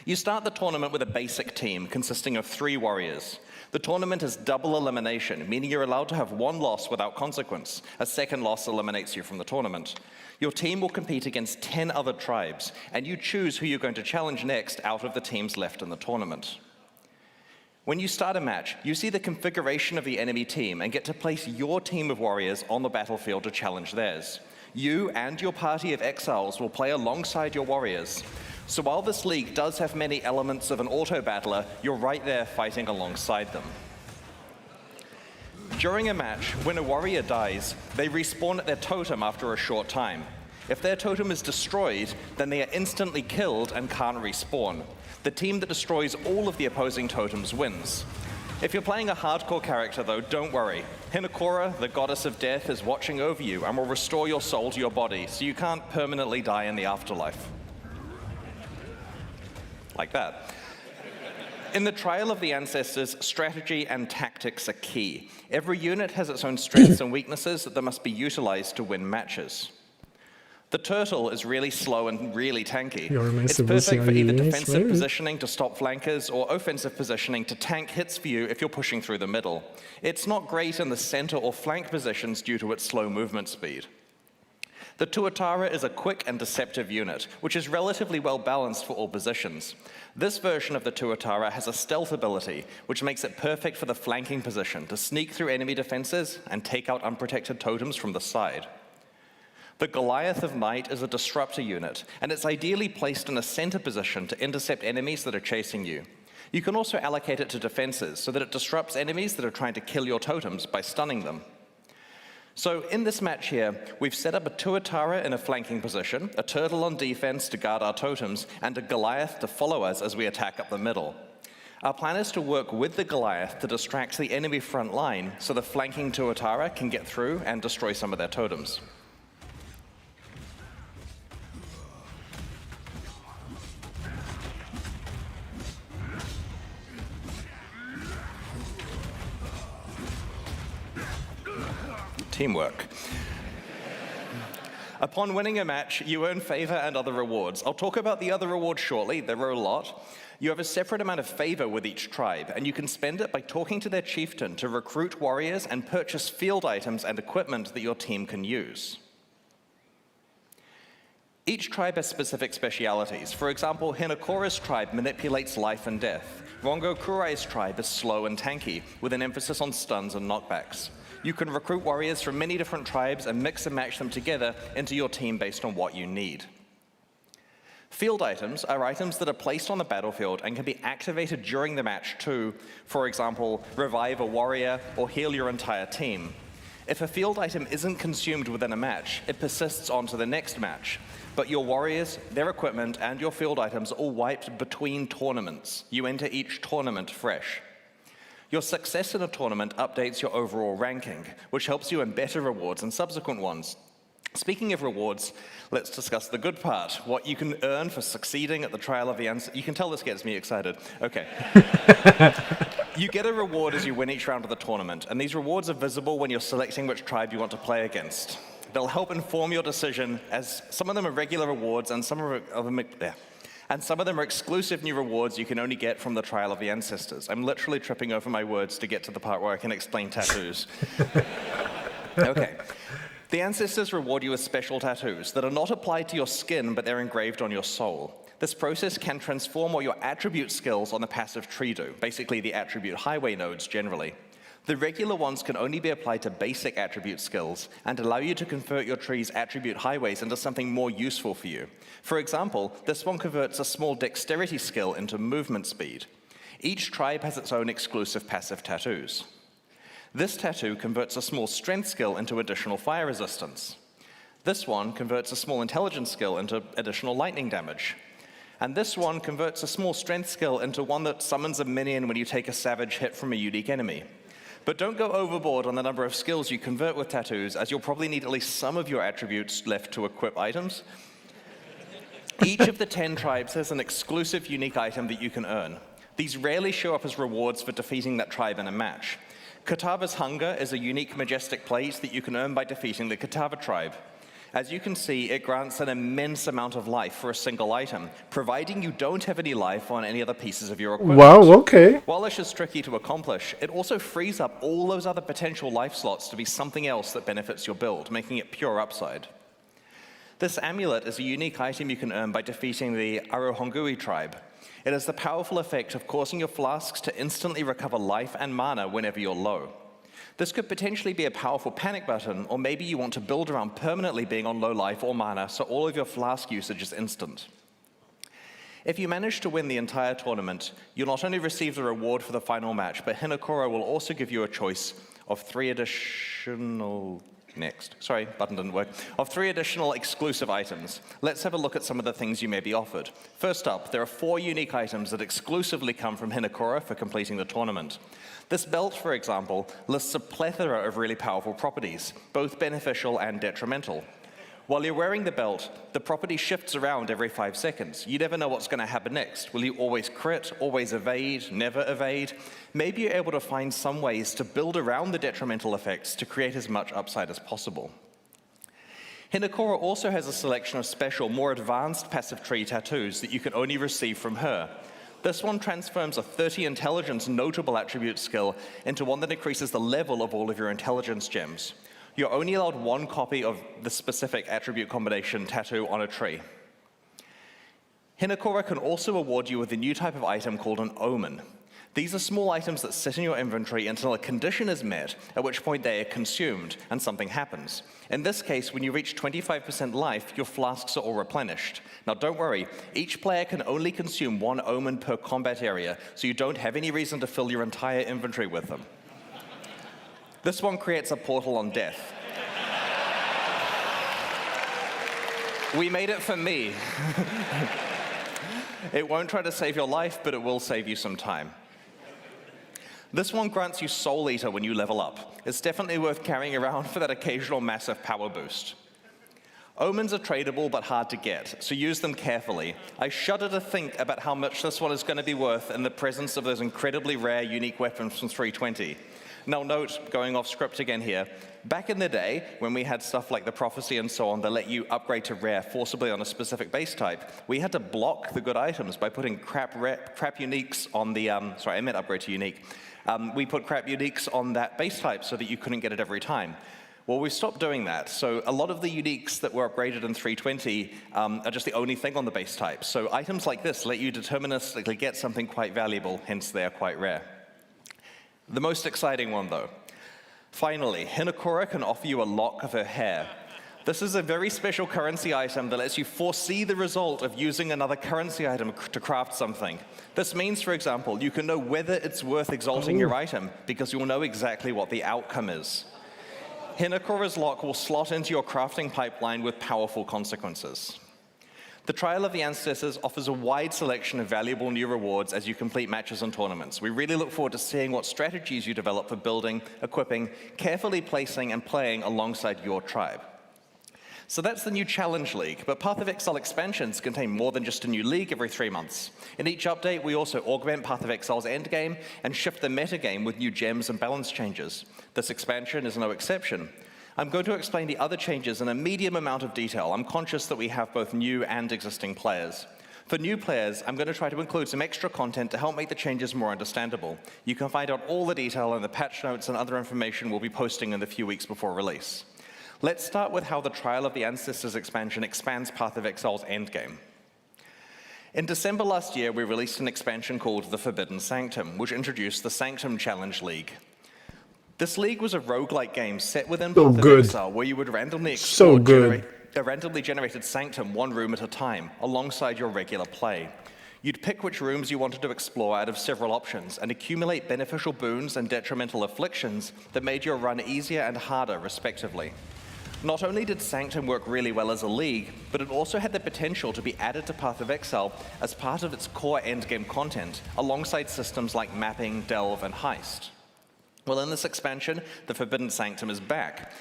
You start the tournament with a basic team consisting of 3 warriors. The tournament is double elimination, meaning you're allowed to have 1 loss without consequence. A second loss eliminates you from the tournament. Your team will compete against 10 other tribes, and you choose who you're going to challenge next out of the teams left in the tournament. When you start a match, you see the configuration of the enemy team and get to place your team of warriors on the battlefield to challenge theirs. You and your party of exiles will play alongside your warriors. So while this league does have many elements of an auto-battler, you're right there fighting alongside them. During a match, when a warrior dies, they respawn at their totem after a short time. If their totem is destroyed, then they are instantly killed and can't respawn. The team that destroys all of the opposing totems wins. If you're playing a hardcore character though, don't worry. Hinokora, the goddess of death, is watching over you and will restore your soul to your body, so you can't permanently die in the afterlife. Like that. In the Trial of the Ancestors, strategy and tactics are key. Every unit has its own strengths and weaknesses that must be utilized to win matches. The turtle is really slow and really tanky. It's perfect for either defensive positioning to stop flankers or offensive positioning to tank hits for you if you're pushing through the middle. It's not great in the center or flank positions due to its slow movement speed. The Tuatara is a quick and deceptive unit, which is relatively well balanced for all positions. This version of the Tuatara has a stealth ability, which makes it perfect for the flanking position to sneak through enemy defenses and take out unprotected totems from the side. The Goliath of Night is a disruptor unit, and it's ideally placed in a center position to intercept enemies that are chasing you. You can also allocate it to defenses so that it disrupts enemies that are trying to kill your totems by stunning them. So in this match here, we've set up a Tuatara in a flanking position, a turtle on defense to guard our totems, and a Goliath to follow us as we attack up the middle. Our plan is to work with the Goliath to distract the enemy front line so the flanking Tuatara can get through and destroy some of their totems. Teamwork. Upon winning a match, you earn favor and other rewards. I'll talk about the other rewards shortly. There are a lot. You have a separate amount of favor with each tribe, and you can spend it by talking to their chieftain to recruit warriors and purchase field items and equipment that your team can use. Each tribe has specific specialities. For example, Hinokora's tribe manipulates life and death. Rongo Kurai's tribe is slow and tanky, with an emphasis on stuns and knockbacks. You can recruit warriors from many different tribes and mix and match them together into your team based on what you need. Field items are items that are placed on the battlefield and can be activated during the match to, for example, revive a warrior or heal your entire team. If a field item isn't consumed within a match, it persists on to the next match. But your warriors, their equipment, and your field items are all wiped between tournaments. You enter each tournament fresh. Your success in a tournament updates your overall ranking, which helps you in better rewards and subsequent ones. Speaking of rewards, let's discuss the good part, what you can earn for succeeding at the Trial of the Ancestors. You can tell this gets me excited. Okay. You get a reward as you win each round of the tournament, and these rewards are visible when you're selecting which tribe you want to play against. They'll help inform your decision, as some of them are regular rewards and some of them are exclusive new rewards you can only get from the Trial of the Ancestors. I'm literally tripping over my words to get to the part where I can explain tattoos. Okay. The Ancestors reward you with special tattoos that are not applied to your skin, but they're engraved on your soul. This process can transform what your attribute skills on the passive tree do, basically the attribute highway nodes generally. The regular ones can only be applied to basic attribute skills and allow you to convert your tree's attribute highways into something more useful for you. For example, this one converts a small dexterity skill into movement speed. Each tribe has its own exclusive passive tattoos. This tattoo converts a small strength skill into additional fire resistance. This one converts a small intelligence skill into additional lightning damage. And this one converts a small strength skill into one that summons a minion when you take a savage hit from a unique enemy. But don't go overboard on the number of skills you convert with tattoos, as you'll probably need at least some of your attributes left to equip items. Each of the 10 tribes has an exclusive unique item that you can earn. These rarely show up as rewards for defeating that tribe in a match. Katava's Hunger is a unique majestic plate that you can earn by defeating the Katava tribe. As you can see, it grants an immense amount of life for a single item, providing you don't have any life on any other pieces of your equipment. Wow, okay. While this is tricky to accomplish, it also frees up all those other potential life slots to be something else that benefits your build, making it pure upside. This amulet is a unique item you can earn by defeating the Arohongui tribe. It has the powerful effect of causing your flasks to instantly recover life and mana whenever you're low. This could potentially be a powerful panic button, or maybe you want to build around permanently being on low life or mana, so all of your flask usage is instant. If you manage to win the entire tournament, you'll not only receive the reward for the final match, but Hinokora will also give you a choice of 3 additional... button didn't work. Of 3 additional exclusive items. Let's have a look at some of the things you may be offered. First up, there are 4 unique items that exclusively come from Hinokora for completing the tournament. This belt, for example, lists a plethora of really powerful properties, both beneficial and detrimental. While you're wearing the belt, the property shifts around every 5 seconds. You never know what's going to happen next. Will you always crit, always evade, never evade? Maybe you're able to find some ways to build around the detrimental effects to create as much upside as possible. Hinokora also has a selection of special, more advanced passive tree tattoos that you can only receive from her. This one transforms a 30 intelligence notable attribute skill into one that increases the level of all of your intelligence gems. You're only allowed 1 copy of the specific attribute combination tattoo on a tree. Hinokora can also award you with a new type of item called an omen. These are small items that sit in your inventory until a condition is met, at which point they are consumed and something happens. In this case, when you reach 25% life, your flasks are all replenished. Now don't worry, each player can only consume 1 omen per combat area, so you don't have any reason to fill your entire inventory with them. This one creates a portal on death. We made it for me. It won't try to save your life, but it will save you some time. This one grants you Soul Eater when you level up. It's definitely worth carrying around for that occasional massive power boost. Omens are tradable but hard to get, so use them carefully. I shudder to think about how much this one is going to be worth in the presence of those incredibly rare unique weapons from 320. Now note, going off script again here, back in the day, when we had stuff like the Prophecy and so on that let you upgrade to rare forcibly on a specific base type, we had to block the good items by putting crap uniques on the, sorry, I meant upgrade to unique. We put crap uniques on that base type so that you couldn't get it every time. Well, we stopped doing that, so a lot of the uniques that were upgraded in 320 are just the only thing on the base type. So items like this let you deterministically get something quite valuable, hence they are quite rare. The most exciting one, though. Finally, Hinokora can offer you a lock of her hair. This is a very special currency item that lets you foresee the result of using another currency item to craft something. This means, for example, you can know whether it's worth exalting your item because you'll know exactly what the outcome is. Hinokora's lock will slot into your crafting pipeline with powerful consequences. The Trial of the Ancestors offers a wide selection of valuable new rewards as you complete matches and tournaments. We really look forward to seeing what strategies you develop for building, equipping, carefully placing, and playing alongside your tribe. So that's the new Challenge League, but Path of Exile expansions contain more than just a new league every 3 months. In each update, we also augment Path of Exile's endgame and shift the metagame with new gems and balance changes. This expansion is no exception. I'm going to explain the other changes in a medium amount of detail. I'm conscious that we have both new and existing players. For new players, I'm going to try to include some extra content to help make the changes more understandable. You can find out all the detail in the patch notes and other information we'll be posting in the few weeks before release. Let's start with how the Trial of the Ancestors expansion expands Path of Exile's endgame. In December last year, we released an expansion called The Forbidden Sanctum, which introduced the Sanctum Challenge League. This league was a roguelike game set within So Path of good. Exile where you would randomly So explore good. a randomly generated sanctum one room at a time, alongside your regular play. You'd pick which rooms you wanted to explore out of several options and accumulate beneficial boons and detrimental afflictions that made your run easier and harder, respectively. Not only did Sanctum work really well as a league, but it also had the potential to be added to Path of Exile as part of its core endgame content, alongside systems like mapping, delve, and heist. Well, in this expansion, the Forbidden Sanctum is back.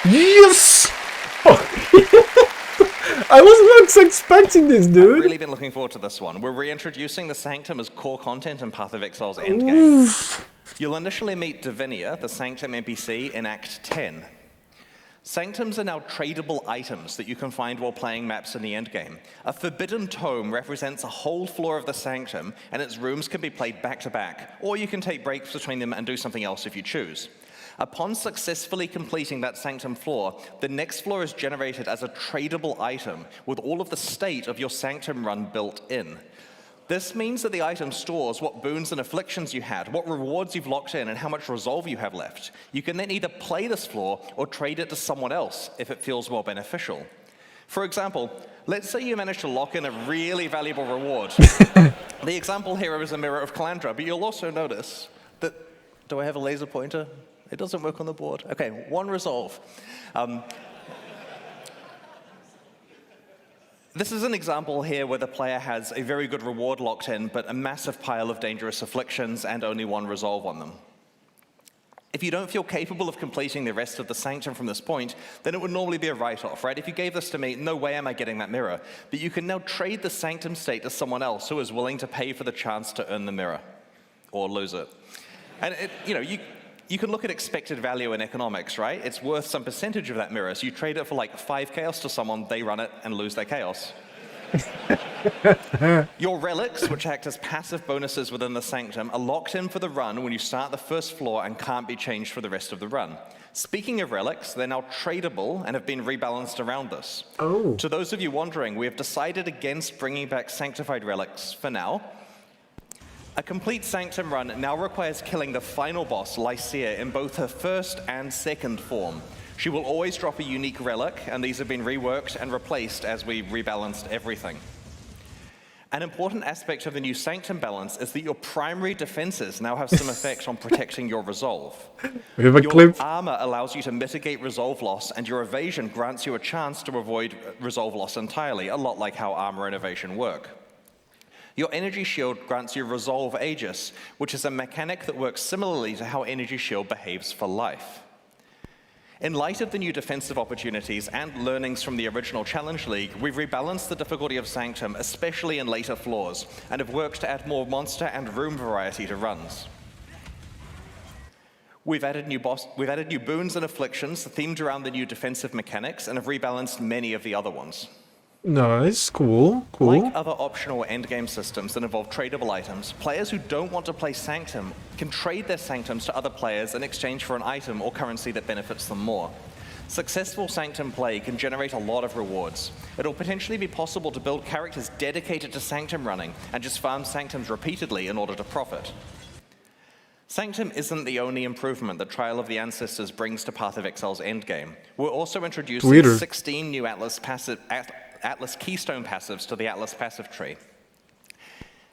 Yes! I was not expecting this, dude. I've really been looking forward to this one. We're reintroducing the Sanctum as core content in Path of Exile's endgame. Oof. You'll initially meet Divinia, the Sanctum NPC, in Act 10. Sanctums are now tradable items that you can find while playing maps in the endgame. A forbidden tome represents a whole floor of the Sanctum, and its rooms can be played back to back, or you can take breaks between them and do something else if you choose. Upon successfully completing that Sanctum floor, the next floor is generated as a tradable item with all of the state of your Sanctum run built in. This means that the item stores what boons and afflictions you had, what rewards you've locked in, and how much resolve you have left. You can then either play this floor or trade it to someone else if it feels more beneficial. For example, let's say you manage to lock in a really valuable reward. The example here is a Mirror of Calandra, but you'll also notice that... Do I have a laser pointer? It doesn't work on the board. Okay, one resolve. This is an example here where the player has a very good reward locked in, but a massive pile of dangerous afflictions and only one resolve on them. If you don't feel capable of completing the rest of the Sanctum from this point, then it would normally be a write-off, right? If you gave this to me, no way am I getting that mirror. But you can now trade the Sanctum state to someone else who is willing to pay for the chance to earn the mirror, or lose it. And you can look at expected value in economics, right? It's worth some percentage of that mirror. So you trade it for like 5 chaos to someone, they run it and lose their chaos. Your relics, which act as passive bonuses within the Sanctum, are locked in for the run when you start the first floor and can't be changed for the rest of the run. Speaking of relics, they're now tradable and have been rebalanced around this. Oh. To those of you wondering, we have decided against bringing back sanctified relics for now. A complete Sanctum run now requires killing the final boss, Lycia, in both her first and second form. She will always drop a unique relic, and these have been reworked and replaced as we rebalanced everything. An important aspect of the new Sanctum balance is that your primary defenses now have some effect on protecting your resolve. We have a Your clip. armor allows you to mitigate resolve loss, and your evasion grants you a chance to avoid resolve loss entirely, a lot like how armor and evasion work. Your energy shield grants you Resolve Aegis, which is a mechanic that works similarly to how Energy Shield behaves for life. In light of the new defensive opportunities and learnings from the original Challenge League, we've rebalanced the difficulty of Sanctum, especially in later floors, and have worked to add more monster and room variety to runs. We've added new boons and afflictions themed around the new defensive mechanics, and have rebalanced many of the other ones. Nice, cool. Like other optional endgame systems that involve tradable items, players who don't want to play Sanctum can trade their Sanctums to other players in exchange for an item or currency that benefits them more. Successful Sanctum play can generate a lot of rewards. It'll potentially be possible to build characters dedicated to Sanctum running and just farm Sanctums repeatedly in order to profit. Sanctum isn't the only improvement that Trial of the Ancestors brings to Path of Exile's endgame. We're also introducing 16 new Atlas Keystone passives to the Atlas passive tree.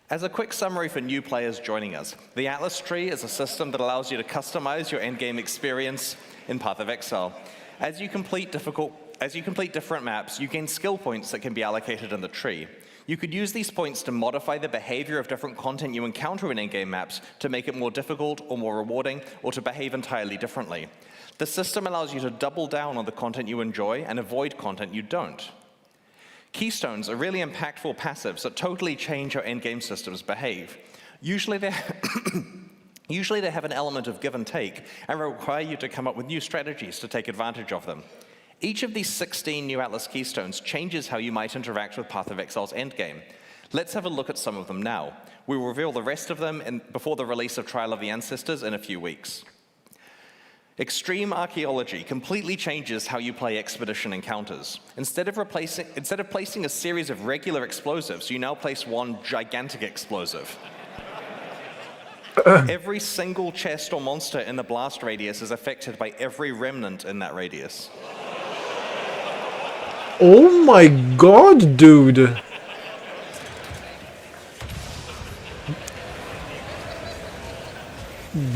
As a quick summary for new players joining us, the Atlas tree is a system that allows you to customize your endgame experience in Path of Exile. As you complete different maps, you gain skill points that can be allocated in the tree. You could use these points to modify the behavior of different content you encounter in in-game maps to make it more difficult or more rewarding, or to behave entirely differently. The system allows you to double down on the content you enjoy and avoid content you don't. Keystones are really impactful passives that totally change how endgame systems behave. Usually they have an element of give and take and require you to come up with new strategies to take advantage of them. Each of these 16 new Atlas Keystones changes how you might interact with Path of Exile's endgame. Let's have a look at some of them now. We will reveal the rest of them before the release of Trial of the Ancestors in a few weeks. Extreme Archaeology completely changes how you play expedition encounters. Instead of placing a series of regular explosives, you now place one gigantic explosive. Every single chest or monster in the blast radius is affected by every remnant in that radius. Oh my god, dude!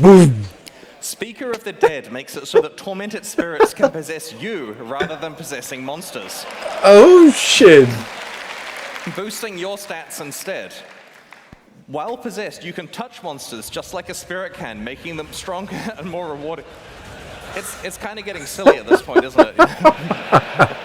Boom! Speaker of the Dead makes it so that tormented spirits can possess you rather than possessing monsters. Oh shit! Boosting your stats instead. While possessed, you can touch monsters just like a spirit can, making them stronger and more rewarding. It's kind of getting silly at this point, isn't it?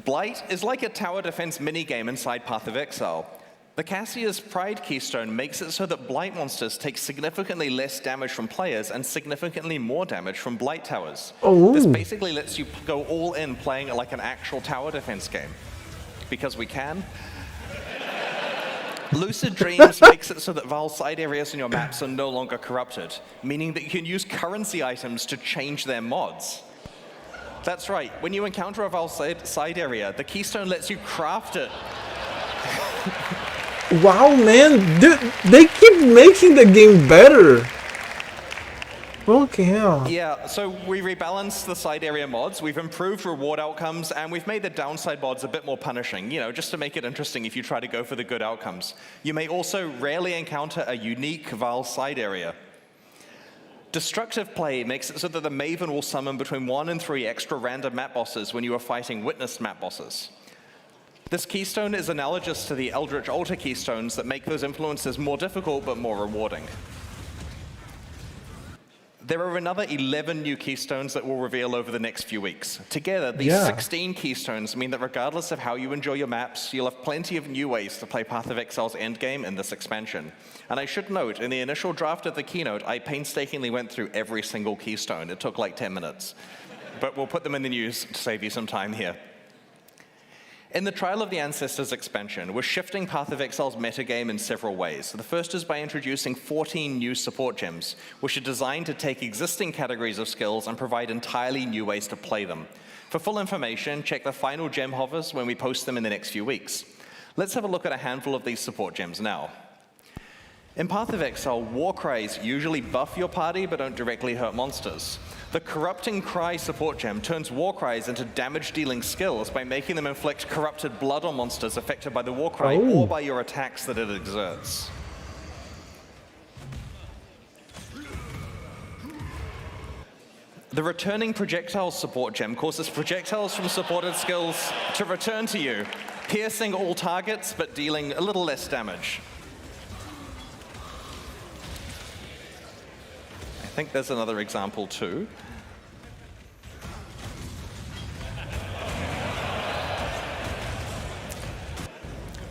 Blight is like a tower defense minigame inside Path of Exile. The Cassia's Pride keystone makes it so that Blight monsters take significantly less damage from players and significantly more damage from Blight towers. Oh. This basically lets you go all in playing it like an actual tower defense game. Because we can. Lucid Dreams makes it so that Val's side areas in your maps are no longer corrupted, meaning that you can use currency items to change their mods. That's right, when you encounter a Val side area, the keystone lets you craft it. Wow, man, dude, they keep making the game better. Okay, yeah. Yeah, so we rebalanced the side area mods, we've improved reward outcomes, and we've made the downside mods a bit more punishing, you know, just to make it interesting if you try to go for the good outcomes. You may also rarely encounter a unique Val side area. Destructive play makes it so that the Maven will summon between 1 and 3 extra random map bosses when you are fighting witnessed map bosses. This keystone is analogous to the Eldritch Altar keystones that make those influences more difficult but more rewarding. There are another 11 new keystones that we'll reveal over the next few weeks. Together, these 16 keystones mean that regardless of how you enjoy your maps, you'll have plenty of new ways to play Path of Exile's endgame in this expansion. And I should note, in the initial draft of the keynote, I painstakingly went through every single keystone. It took like 10 minutes. But we'll put them in the news to save you some time here. In the Trial of the Ancestors expansion, we're shifting Path of Exile's metagame in several ways. The first is by introducing 14 new support gems, which are designed to take existing categories of skills and provide entirely new ways to play them. For full information, check the final gem hovers when we post them in the next few weeks. Let's have a look at a handful of these support gems now. In Path of Exile, war cries usually buff your party but don't directly hurt monsters. The Corrupting Cry support gem turns war cries into damage-dealing skills by making them inflict corrupted blood on monsters affected by the war cry or by your attacks that it exerts. The Returning Projectiles support gem causes projectiles from supported skills to return to you, piercing all targets but dealing a little less damage. I think there's another example too.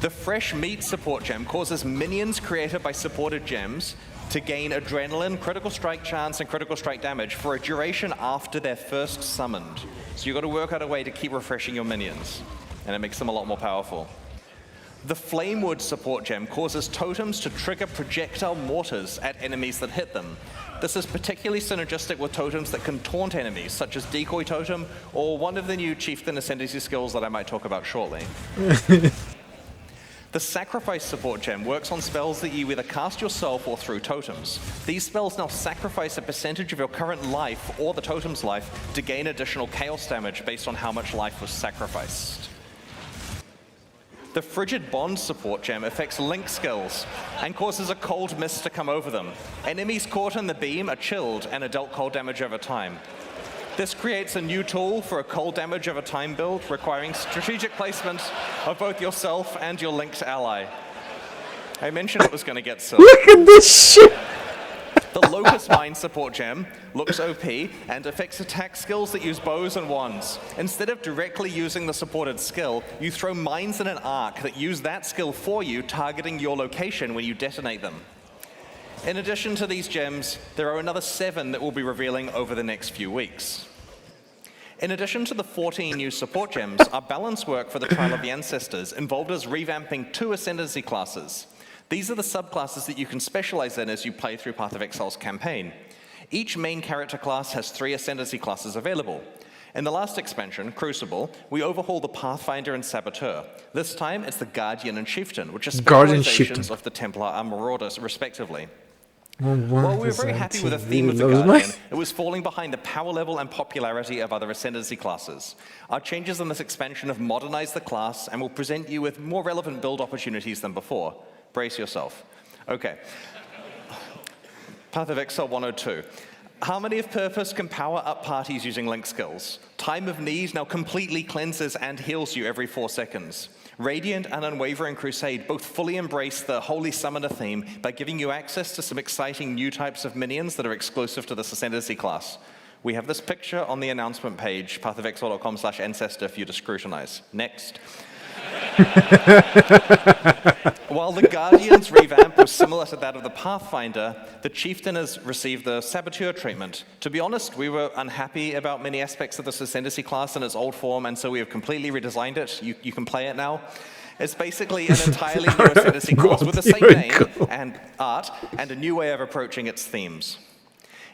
The Fresh Meat support gem causes minions created by supported gems to gain adrenaline, critical strike chance, and critical strike damage for a duration after they're first summoned. So you've got to work out a way to keep refreshing your minions, and it makes them a lot more powerful. The Flamewood support gem causes totems to trigger projectile mortars at enemies that hit them. This is particularly synergistic with totems that can taunt enemies, such as Decoy Totem, or one of the new Chieftain Ascendancy skills that I might talk about shortly. The Sacrifice support gem works on spells that you either cast yourself or through totems. These spells now sacrifice a percentage of your current life or the totem's life to gain additional chaos damage based on how much life was sacrificed. The Frigid Bond support gem affects Link skills and causes a cold mist to come over them. Enemies caught in the beam are chilled and are dealt cold damage over time. This creates a new tool for a cold damage over time build, requiring strategic placement of both yourself and your linked ally. I mentioned it was going to get silly. Look at this shit! The Locust Mine support gem looks OP and affects attack skills that use bows and wands. Instead of directly using the supported skill, you throw mines in an arc that use that skill for you, targeting your location when you detonate them. In addition to these gems, there are another 7 that we'll be revealing over the next few weeks. In addition to the 14 new support gems, our balance work for the Trial of the Ancestors involved us revamping 2 Ascendancy classes. These are the subclasses that you can specialize in as you play through Path of Exile's campaign. Each main character class has 3 Ascendancy classes available. In the last expansion, Crucible, we overhaul the Pathfinder and Saboteur. This time, it's the Guardian and Chieftain, which are Guardian specializations Chieftain. of the Templar and Marauders, respectively. Oh, While we were very happy with the theme of the Guardian, it was falling behind the power level and popularity of other Ascendancy classes. Our changes in this expansion have modernized the class and will present you with more relevant build opportunities than before. Brace yourself. Okay. Path of Exile 102. Harmony of Purpose can power up parties using link skills. Time of Need now completely cleanses and heals you every 4 seconds. Radiant and Unwavering Crusade both fully embrace the Holy Summoner theme by giving you access to some exciting new types of minions that are exclusive to this Ascendancy class. We have this picture on the announcement page, pathofexile.com/ancestor, for you to scrutinize. Next. While the Guardian's revamp was similar to that of the Pathfinder, the Chieftain has received the Saboteur treatment. To be honest, we were unhappy about many aspects of this Ascendancy class in its old form, and so we have completely redesigned it. You can play it now. It's basically an entirely new Ascendancy class with the same name and art, and a new way of approaching its themes.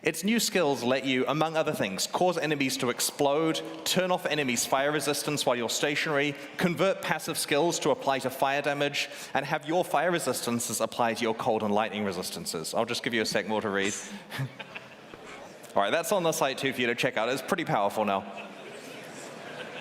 Its new skills let you, among other things, cause enemies to explode, turn off enemies' fire resistance while you're stationary, convert passive skills to apply to fire damage, and have your fire resistances apply to your cold and lightning resistances. I'll just give you a sec more to read. All right, that's on the site too for you to check out. It's pretty powerful now.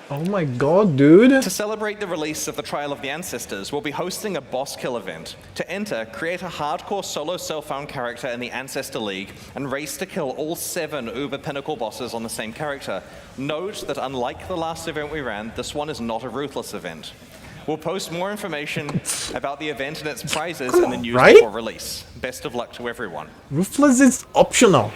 Oh my god, dude. To celebrate the release of the Trial of the Ancestors, we'll be hosting a boss kill event. To enter, create a hardcore solo self-found character in the Ancestor League and race to kill all 7 Uber Pinnacle bosses on the same character. Note that unlike the last event we ran, this one is not a ruthless event. We'll post more information about the event and its prizes in the news before release. Best of luck to everyone. Ruthless is optional.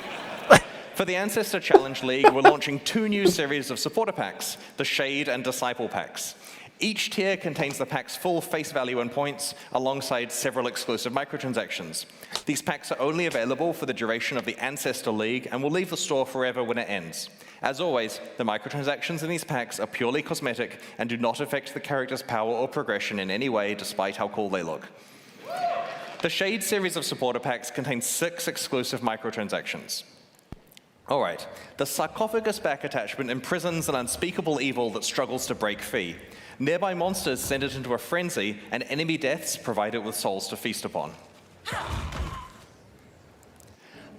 For the Ancestor Challenge League, we're launching 2 new series of supporter packs, the Shade and Disciple packs. Each tier contains the pack's full face value and points, alongside several exclusive microtransactions. These packs are only available for the duration of the Ancestor League and will leave the store forever when it ends. As always, the microtransactions in these packs are purely cosmetic and do not affect the character's power or progression in any way, despite how cool they look. The Shade series of supporter packs contains 6 exclusive microtransactions. All right, the sarcophagus back attachment imprisons an unspeakable evil that struggles to break free. Nearby monsters send it into a frenzy, and enemy deaths provide it with souls to feast upon.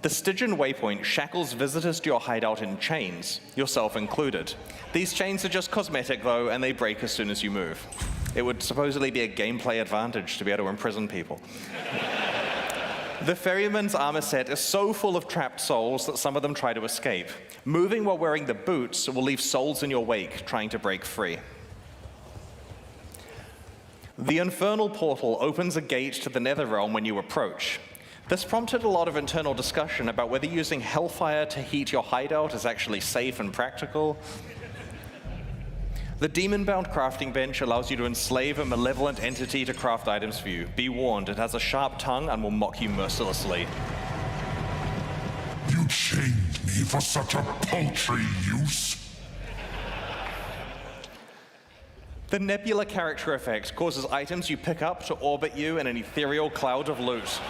The Stygian Waypoint shackles visitors to your hideout in chains, yourself included. These chains are just cosmetic though, and they break as soon as you move. It would supposedly be a gameplay advantage to be able to imprison people. The Ferryman's armor set is so full of trapped souls that some of them try to escape. Moving while wearing the boots will leave souls in your wake trying to break free. The Infernal Portal opens a gate to the Netherrealm when you approach. This prompted a lot of internal discussion about whether using Hellfire to heat your hideout is actually safe and practical. The Demon-bound crafting bench allows you to enslave a malevolent entity to craft items for you. Be warned, it has a sharp tongue and will mock you mercilessly. You chained me for such a paltry use. The Nebula character effect causes items you pick up to orbit you in an ethereal cloud of loot.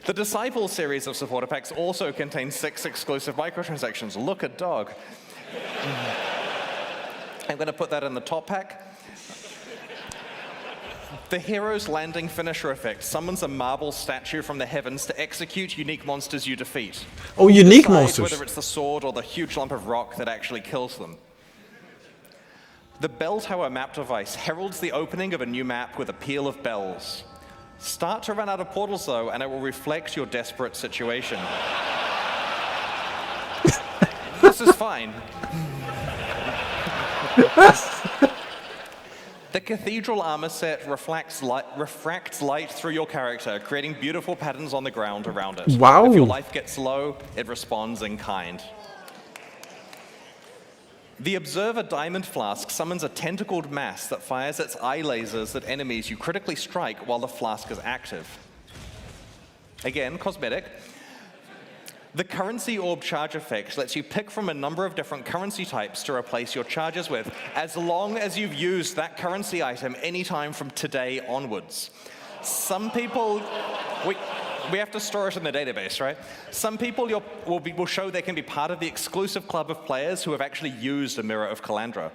The Disciple series of supporter packs also contains 6 exclusive microtransactions. Look at dog. I'm going to put that in the top pack. The Hero's Landing finisher effect summons a marble statue from the heavens to execute unique monsters you defeat. Oh, unique Decide monsters. whether it's the sword or the huge lump of rock that actually kills them. The Bell Tower map device heralds the opening of a new map with a peal of bells. Start to run out of portals though, and it will reflect your desperate situation. This is fine. The Cathedral armor set refracts light through your character, creating beautiful patterns on the ground around it. Wow. If your life gets low, it responds in kind. The Observer Diamond Flask summons a tentacled mass that fires its eye lasers at enemies you critically strike while the flask is active. Again, cosmetic. The Currency Orb Charge effect lets you pick from a number of different currency types to replace your charges with, as long as you've used that currency item anytime from today onwards. Some people, we have to store it in the database, right? Some people will show they can be part of the exclusive club of players who have actually used a Mirror of Calandra.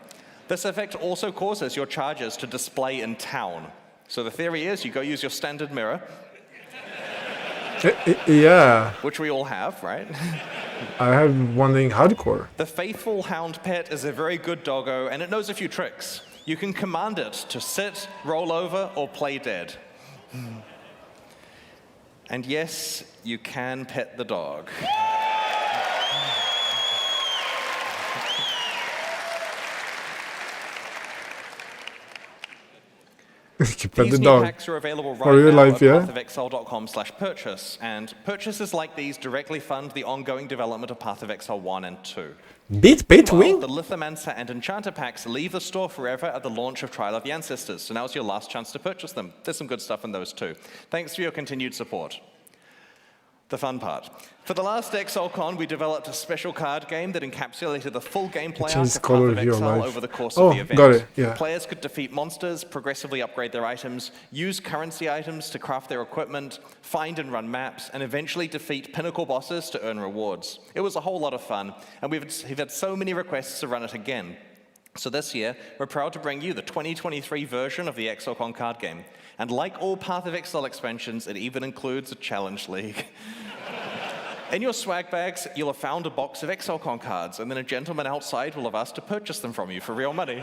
This effect also causes your charges to display in town. So the theory is you go use your standard mirror. Yeah. Which we all have, right? I have one in hardcore. The faithful hound pet is a very good doggo, and it knows a few tricks. You can command it to sit, roll over, or play dead. And yes, you can pet the dog. These new packs are available right now at pathofexile.com/purchase, and purchases like these directly fund the ongoing development of Path of Exile 1 and 2. Beat pay to win? The Lithomancer and Enchanter packs leave the store forever at the launch of Trial of the Ancestors, so now's your last chance to purchase them. There's some good stuff in those too. Thanks for your continued support. The fun part. For the last Exilecon, we developed a special card game that encapsulated the full gameplay arc of Path of Exile over the course of the event. Got it, yeah. Players could defeat monsters, progressively upgrade their items, use currency items to craft their equipment, find and run maps, and eventually defeat pinnacle bosses to earn rewards. It was a whole lot of fun, and we've had so many requests to run it again. So this year, we're proud to bring you the 2023 version of the Exilecon card game. And like all Path of Exile expansions, it even includes a challenge league. In your swag bags, you'll have found a box of Exilecon cards, and then a gentleman outside will have asked to purchase them from you for real money.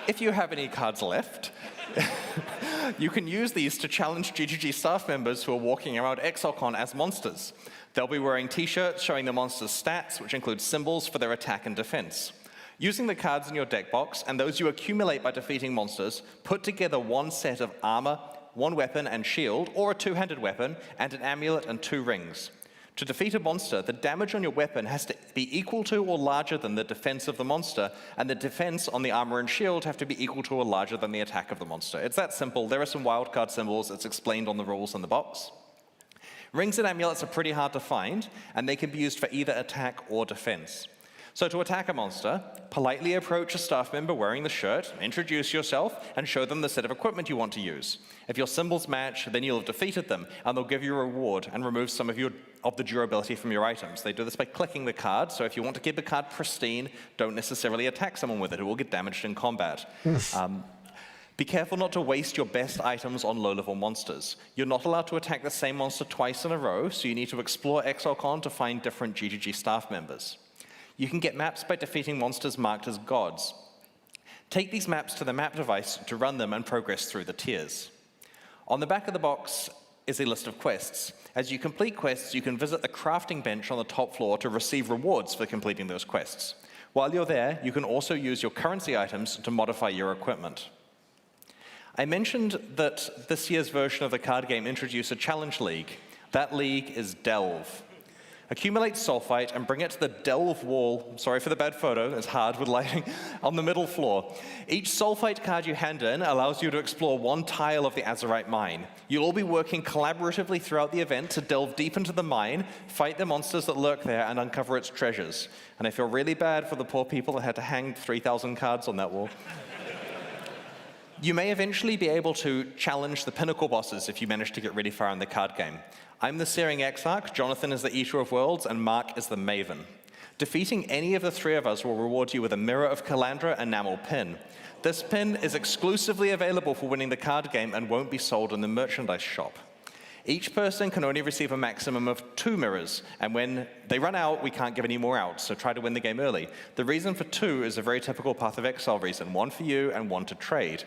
If you have any cards left, you can use these to challenge GGG staff members who are walking around Exilecon as monsters. They'll be wearing t-shirts showing the monster's stats, which include symbols for their attack and defense. Using the cards in your deck box, and those you accumulate by defeating monsters, put together one set of armor, one weapon and shield, or a two-handed weapon, and an amulet and 2 rings. To defeat a monster, the damage on your weapon has to be equal to or larger than the defense of the monster, and the defense on the armor and shield have to be equal to or larger than the attack of the monster. It's that simple. There are some wildcard symbols. It's explained on the rules in the box. Rings and amulets are pretty hard to find, and they can be used for either attack or defense. So to attack a monster, politely approach a staff member wearing the shirt, introduce yourself, and show them the set of equipment you want to use. If your symbols match, then you'll have defeated them, and they'll give you a reward and remove some of the durability from your items. They do this by clicking the card, so if you want to keep the card pristine, don't necessarily attack someone with it. It will get damaged in combat. Be careful not to waste your best items on low-level monsters. You're not allowed to attack the same monster twice in a row, so you need to explore Exilecon to find different GGG staff members. You can get maps by defeating monsters marked as gods. Take these maps to the map device to run them and progress through the tiers. On the back of the box is a list of quests. As you complete quests, you can visit the crafting bench on the top floor to receive rewards for completing those quests. While you're there, you can also use your currency items to modify your equipment. I mentioned that this year's version of the card game introduced a challenge league. That league is Delve. Accumulate sulfite and bring it to the Delve wall, sorry for the bad photo, it's hard with lighting, on the middle floor. Each sulfite card you hand in allows you to explore one tile of the Azurite mine. You'll all be working collaboratively throughout the event to delve deep into the mine, fight the monsters that lurk there, and uncover its treasures. And I feel really bad for the poor people that had to hang 3,000 cards on that wall. You may eventually be able to challenge the pinnacle bosses if you manage to get really far in the card game. I'm the Searing Exarch, Jonathan is the Eater of Worlds, and Mark is the Maven. Defeating any of the 3 of us will reward you with a Mirror of Calandra enamel pin. This pin is exclusively available for winning the card game and won't be sold in the merchandise shop. Each person can only receive a maximum of 2 mirrors, and when they run out, we can't give any more out, so try to win the game early. The reason for 2 is a very typical Path of Exile reason, 1 for you and 1 to trade.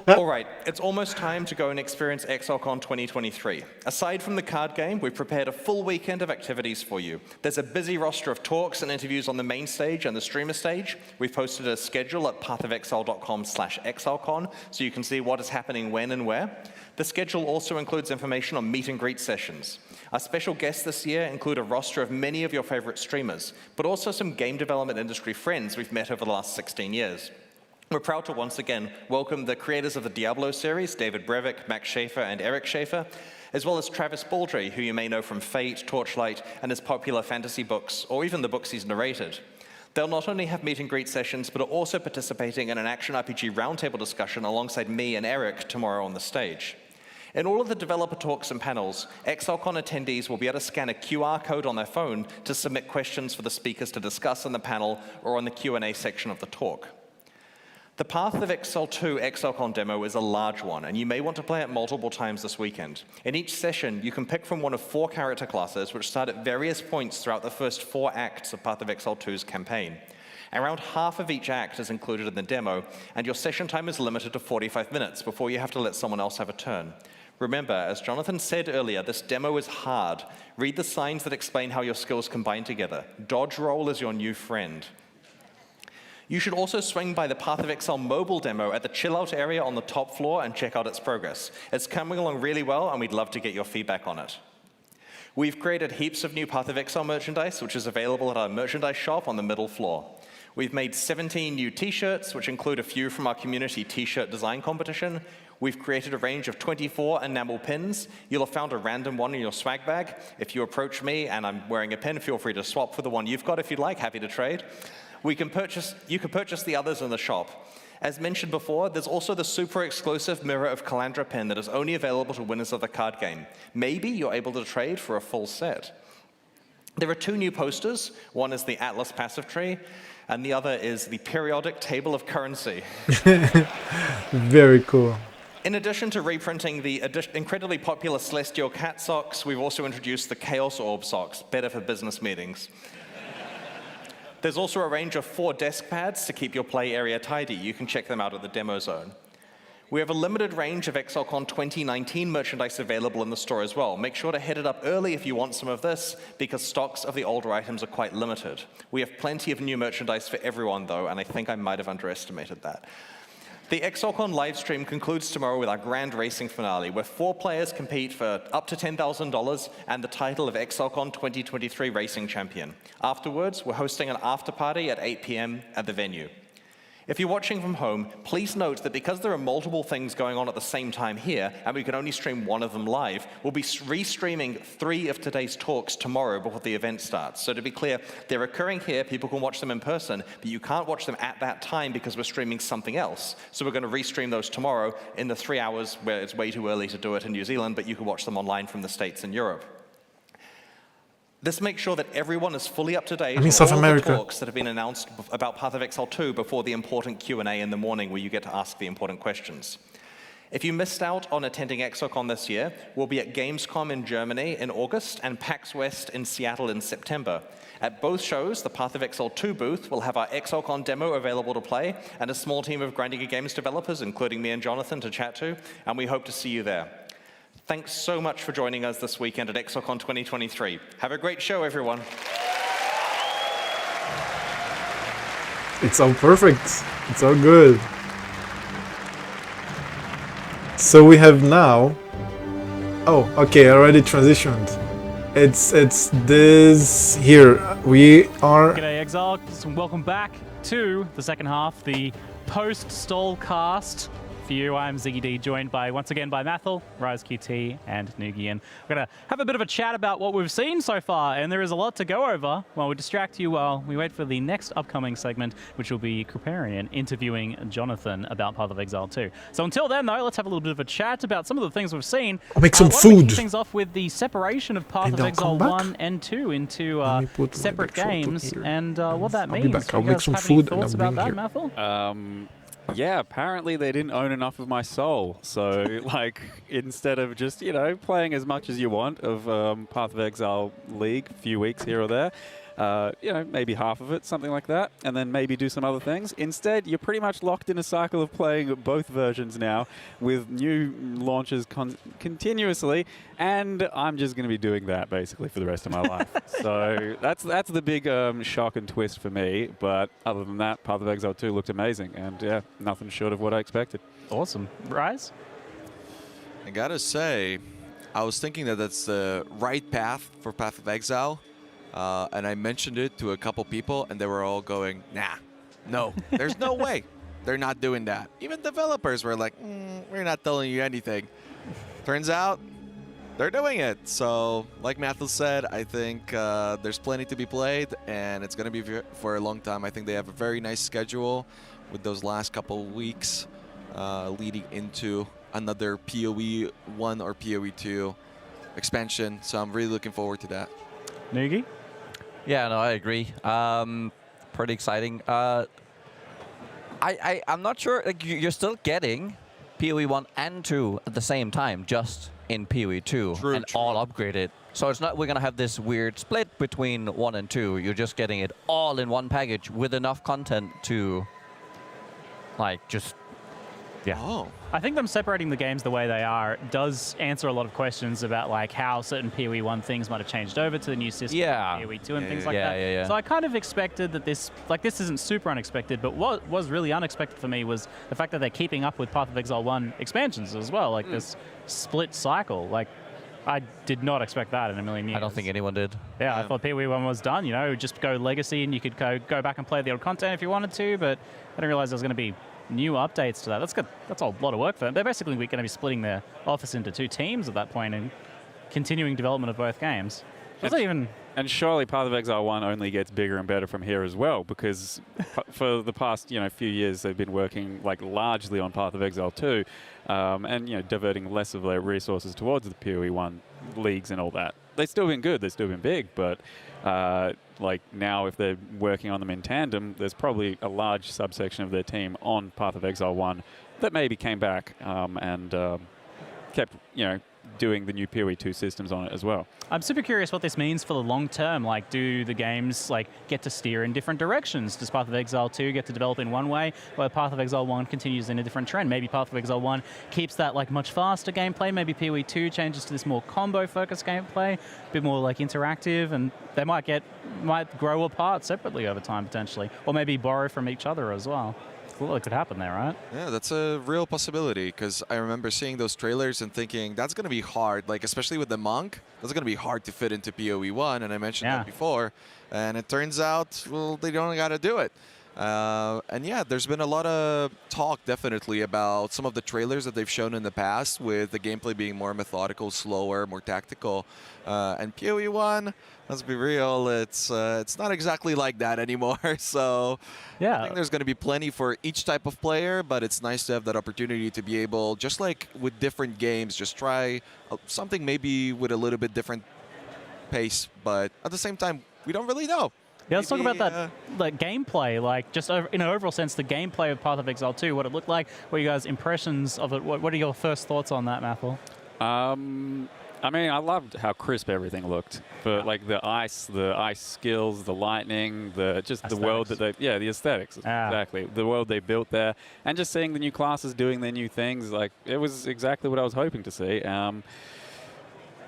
All right, it's almost time to go and experience Exilecon 2023. Aside from the card game, we've prepared a full weekend of activities for you. There's a busy roster of talks and interviews on the main stage and the streamer stage. We've posted a schedule at pathofexile.com/Exilecon, so you can see what is happening when and where. The schedule also includes information on meet and greet sessions. Our special guests this year include a roster of many of your favorite streamers, but also some game development industry friends we've met over the last 16 years. We're proud to once again welcome the creators of the Diablo series, David Brevik, Max Schaefer, and Eric Schaefer, as well as Travis Baldry, who you may know from Fate, Torchlight, and his popular fantasy books, or even the books he's narrated. They'll not only have meet and greet sessions, but are also participating in an action RPG roundtable discussion alongside me and Eric tomorrow on the stage. In all of the developer talks and panels, Exilecon attendees will be able to scan a QR code on their phone to submit questions for the speakers to discuss in the panel or on the Q&A section of the talk. The Path of Exile 2 Exilecon demo is a large one, and you may want to play it multiple times this weekend. In each session, you can pick from one of 4 character classes, which start at various points throughout the first 4 acts of Path of Exile 2's campaign. Around half of each act is included in the demo, and your session time is limited to 45 minutes before you have to let someone else have a turn. Remember, as Jonathan said earlier, this demo is hard. Read the signs that explain how your skills combine together. Dodge roll is your new friend. You should also swing by the Path of Exile mobile demo at the chill-out area on the top floor and check out its progress. It's coming along really well, and we'd love to get your feedback on it. We've created heaps of new Path of Exile merchandise, which is available at our merchandise shop on the middle floor. We've made 17 new t-shirts, which include a few from our community t-shirt design competition. We've created a range of 24 enamel pins. You'll have found a random one in your swag bag. If you approach me and I'm wearing a pin, feel free to swap for the one you've got if you'd like. Happy to trade. You can purchase the others in the shop. As mentioned before, there's also the super exclusive Mirror of Calandra pin that is only available to winners of the card game. Maybe you're able to trade for a full set. There are 2 new posters. One is the Atlas Passive Tree, and the other is the Periodic Table of Currency. Very cool. In addition to reprinting the incredibly popular Celestial Cat socks, we've also introduced the Chaos Orb socks, better for business meetings. There's also a range of 4 desk pads to keep your play area tidy. You can check them out at the demo zone. We have a limited range of Exilecon 2019 merchandise available in the store as well. Make sure to hit it up early if you want some of this, because stocks of the older items are quite limited. We have plenty of new merchandise for everyone, though, and I think I might have underestimated that. The Exilecon livestream concludes tomorrow with our grand racing finale, where 4 players compete for up to $10,000 and the title of Exilecon 2023 Racing Champion. Afterwards, we're hosting an after-party at 8 p.m. at the venue. If you're watching from home, please note that because there are multiple things going on at the same time here, and we can only stream one of them live, we'll be restreaming 3 of today's talks tomorrow before the event starts. So to be clear, they're occurring here, people can watch them in person, but you can't watch them at that time because we're streaming something else. So we're going to restream those tomorrow in the 3 hours where it's way too early to do it in New Zealand, but you can watch them online from the States and Europe. This makes sure that everyone is fully up to date on South all America. the talks that have been announced about Path of Exile 2 before the important Q&A in the morning where you get to ask the important questions. If you missed out on attending Exilecon this year, we'll be at Gamescom in Germany in August and PAX West in Seattle in September. At both shows, the Path of Exile 2 booth will have our Exilecon demo available to play and a small team of Grindinger Games developers, including me and Jonathan, to chat to, and we hope to see you there. Thanks so much for joining us this weekend at Exilecon 2023. Have a great show, everyone. It's all perfect. It's all good. So we have now... Oh, okay, I already transitioned. It's this here. We are... G'day, Exile. Welcome back to the second half, the post-stall cast. For you, I'm Ziggy D, joined once again by Mathel, Rise QT, and Nugian. We're going to have a bit of a chat about what we've seen so far, and there is a lot to go over while we distract you while we wait for the next upcoming segment, which will be Kriparian interviewing Jonathan about Path of Exile 2. So until then, though, let's have a little bit of a chat about some of the things we've seen. I'll make some Why don't we food. kick things off with the separation of Path of Exile 1 and 2 into separate games, and what that means. I'll be back. I'll Do you make guys some have any food and thoughts I'll about bring that, here. Mathel? Yeah, apparently they didn't own enough of my soul. So, like, instead of just, you know, playing as much as you want of Path of Exile League, a few weeks here or there, you know, maybe half of it, something like that, and then maybe do some other things. Instead, you're pretty much locked in a cycle of playing both versions now with new launches continuously, and I'm just going to be doing that basically for the rest of my life. So that's the big shock and twist for me, but other than that, Path of Exile 2 looked amazing, and yeah, nothing short of what I expected. Awesome. Rise? I gotta say, I was thinking that that's the right path for Path of Exile. And I mentioned it to a couple people, and they were all going, nah, no, there's no way. They're not doing that. Even developers were like, we're not telling you anything. Turns out, they're doing it. So, like Matthew said, I think there's plenty to be played, and it's going to be for a long time. I think they have a very nice schedule with those last couple weeks leading into another PoE 1 or PoE 2 expansion. So I'm really looking forward to that. Noogie? Yeah, no, I agree. Pretty exciting. I'm not sure. Like, you're still getting PoE 1 and 2 at the same time, just in PoE 2 and all upgraded. So it's not we're gonna have this weird split between 1 and 2. You're just getting it all in one package with enough content to, like, just. Yeah. Oh. I think them separating the games the way they are does answer a lot of questions about like how certain PoE 1 things might have changed over to the new system, PoE 2 and things like that. So I kind of expected that this isn't super unexpected, but what was really unexpected for me was the fact that they're keeping up with Path of Exile 1 expansions as well, like this split cycle. Like, I did not expect that in a million years. I don't think anyone did. Yeah, I thought PoE 1 was done, you know, just go Legacy and you could go back and play the old content if you wanted to, but I didn't realize there was going to be new updates to that. That's good. That's a lot of work for them. They're basically going to be splitting their office into 2 teams at that point and continuing development of both games. And surely Path of Exile 1 only gets bigger and better from here as well, because for the past few years they've been working like largely on Path of Exile 2, and diverting less of their resources towards the PoE 1 leagues and all that. They've still been good. They've still been big, but like now, if they're working on them in tandem, there's probably a large subsection of their team on Path of Exile 1 that maybe came back and kept, doing the new PoE 2 systems on it as well. I'm super curious what this means for the long term. Like, do the games get to steer in different directions? Does Path of Exile 2 get to develop in one way, while Path of Exile 1 continues in a different trend? Maybe Path of Exile 1 keeps that much faster gameplay. Maybe PoE 2 changes to this more combo-focused gameplay, a bit more interactive, and they might grow apart separately over time potentially, or maybe borrow from each other as well. Cool, it could happen there, right? Yeah, that's a real possibility, because I remember seeing those trailers and thinking that's going to be hard, especially with the Monk, that's going to be hard to fit into PoE 1, and I mentioned that before, and it turns out, well, they don't got to do it. And yeah, there's been a lot of talk definitely about some of the trailers that they've shown in the past, with the gameplay being more methodical, slower, more tactical. And PoE 1, let's be real, it's not exactly like that anymore. So I think there's going to be plenty for each type of player, but it's nice to have that opportunity to be able, just like with different games, just try something maybe with a little bit different pace, but at the same time, we don't really know. Yeah, let's talk about that gameplay, just in an overall sense, the gameplay of Path of Exile 2, what it looked like. What are you guys' impressions of it? What are your first thoughts on that, Mathel? I mean, I loved how crisp everything looked. For the ice skills, the lightning, the world that the aesthetics, exactly. The world they built there, and just seeing the new classes doing their new things, it was exactly what I was hoping to see.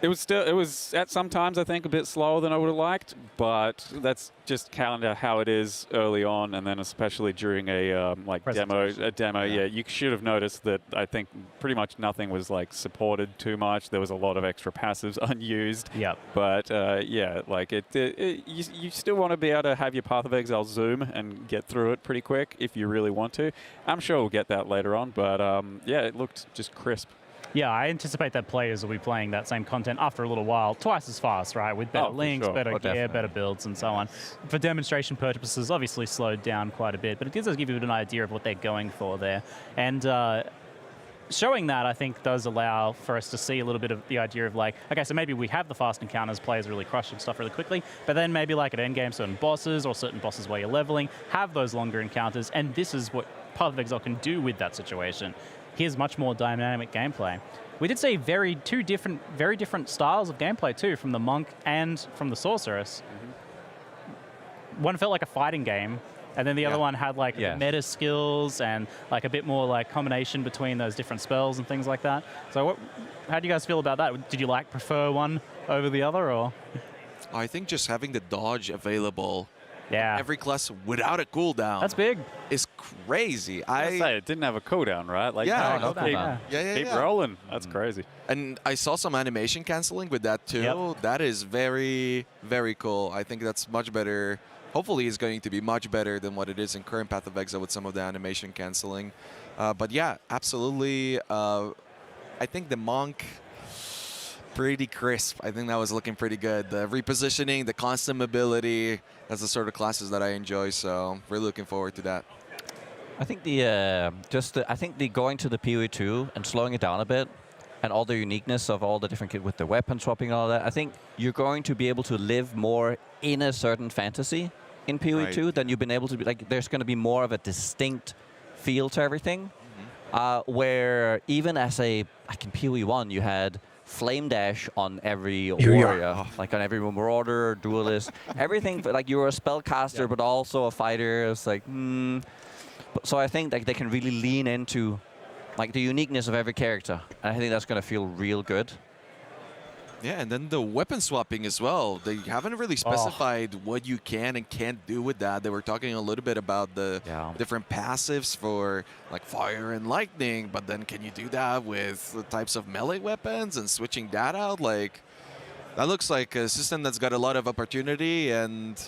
It was at some times, I think, a bit slower than I would have liked, but that's just kind of how it is early on, and then especially during a demo. Yeah, you should have noticed that I think pretty much nothing was supported too much. There was a lot of extra passives unused. Yep. But you still want to be able to have your Path of Exile zoom and get through it pretty quick if you really want to. I'm sure we'll get that later on, but yeah, it looked just crisp. Yeah, I anticipate that players will be playing that same content after a little while, twice as fast, right? With better links, better gear, better builds, and so on. For demonstration purposes, obviously slowed down quite a bit, but it does give you an idea of what they're going for there. And showing that, I think, does allow for us to see a little bit of the idea of okay, so maybe we have the fast encounters, players really crushing stuff really quickly, but then maybe at endgame, certain bosses or certain bosses where you're leveling have those longer encounters, and this is what Path of Exile can do with that situation. Here's much more dynamic gameplay. We did see very different styles of gameplay too, from the Monk and from the Sorceress. Mm-hmm. One felt like a fighting game, and then the other one had the meta skills and a bit more combination between those different spells and things like that. So how do you guys feel about that? Did you prefer one over the other, or? I think just having the dodge available. Yeah. Every class without a cooldown. That's big. Is crazy. I say it didn't have a cooldown, right? Keep rolling. That's crazy. And I saw some animation canceling with that too. Yep. That is very, very cool. I think that's much better. Hopefully, it's going to be much better than what it is in current Path of Exile with some of the animation canceling. But yeah, absolutely. I think the Monk. pretty crisp. I think that was looking pretty good. The repositioning, the constant mobility, that's the sort of classes that I enjoy. So I'm really looking forward to that. I think the going to the PoE 2 and slowing it down a bit, and all the uniqueness of all the different kit with the weapon swapping and all that. I think you're going to be able to live more in a certain fantasy in PoE 2 than you've been able to be. Like, there's going to be more of a distinct feel to everything. Where even as like in PoE 1, you had flame dash on every warrior, like on every marauder, duelist, everything. Like you were a spellcaster, but also a fighter. It's like, So I think like they can really lean into like the uniqueness of every character. And I think that's going to feel real good. Yeah, and then the weapon swapping as well. They haven't really specified what you can and can't do with that. They were talking a little bit about the different passives for like fire and lightning, but then can you do that with the types of melee weapons and switching that out? Like, that looks like a system that's got a lot of opportunity and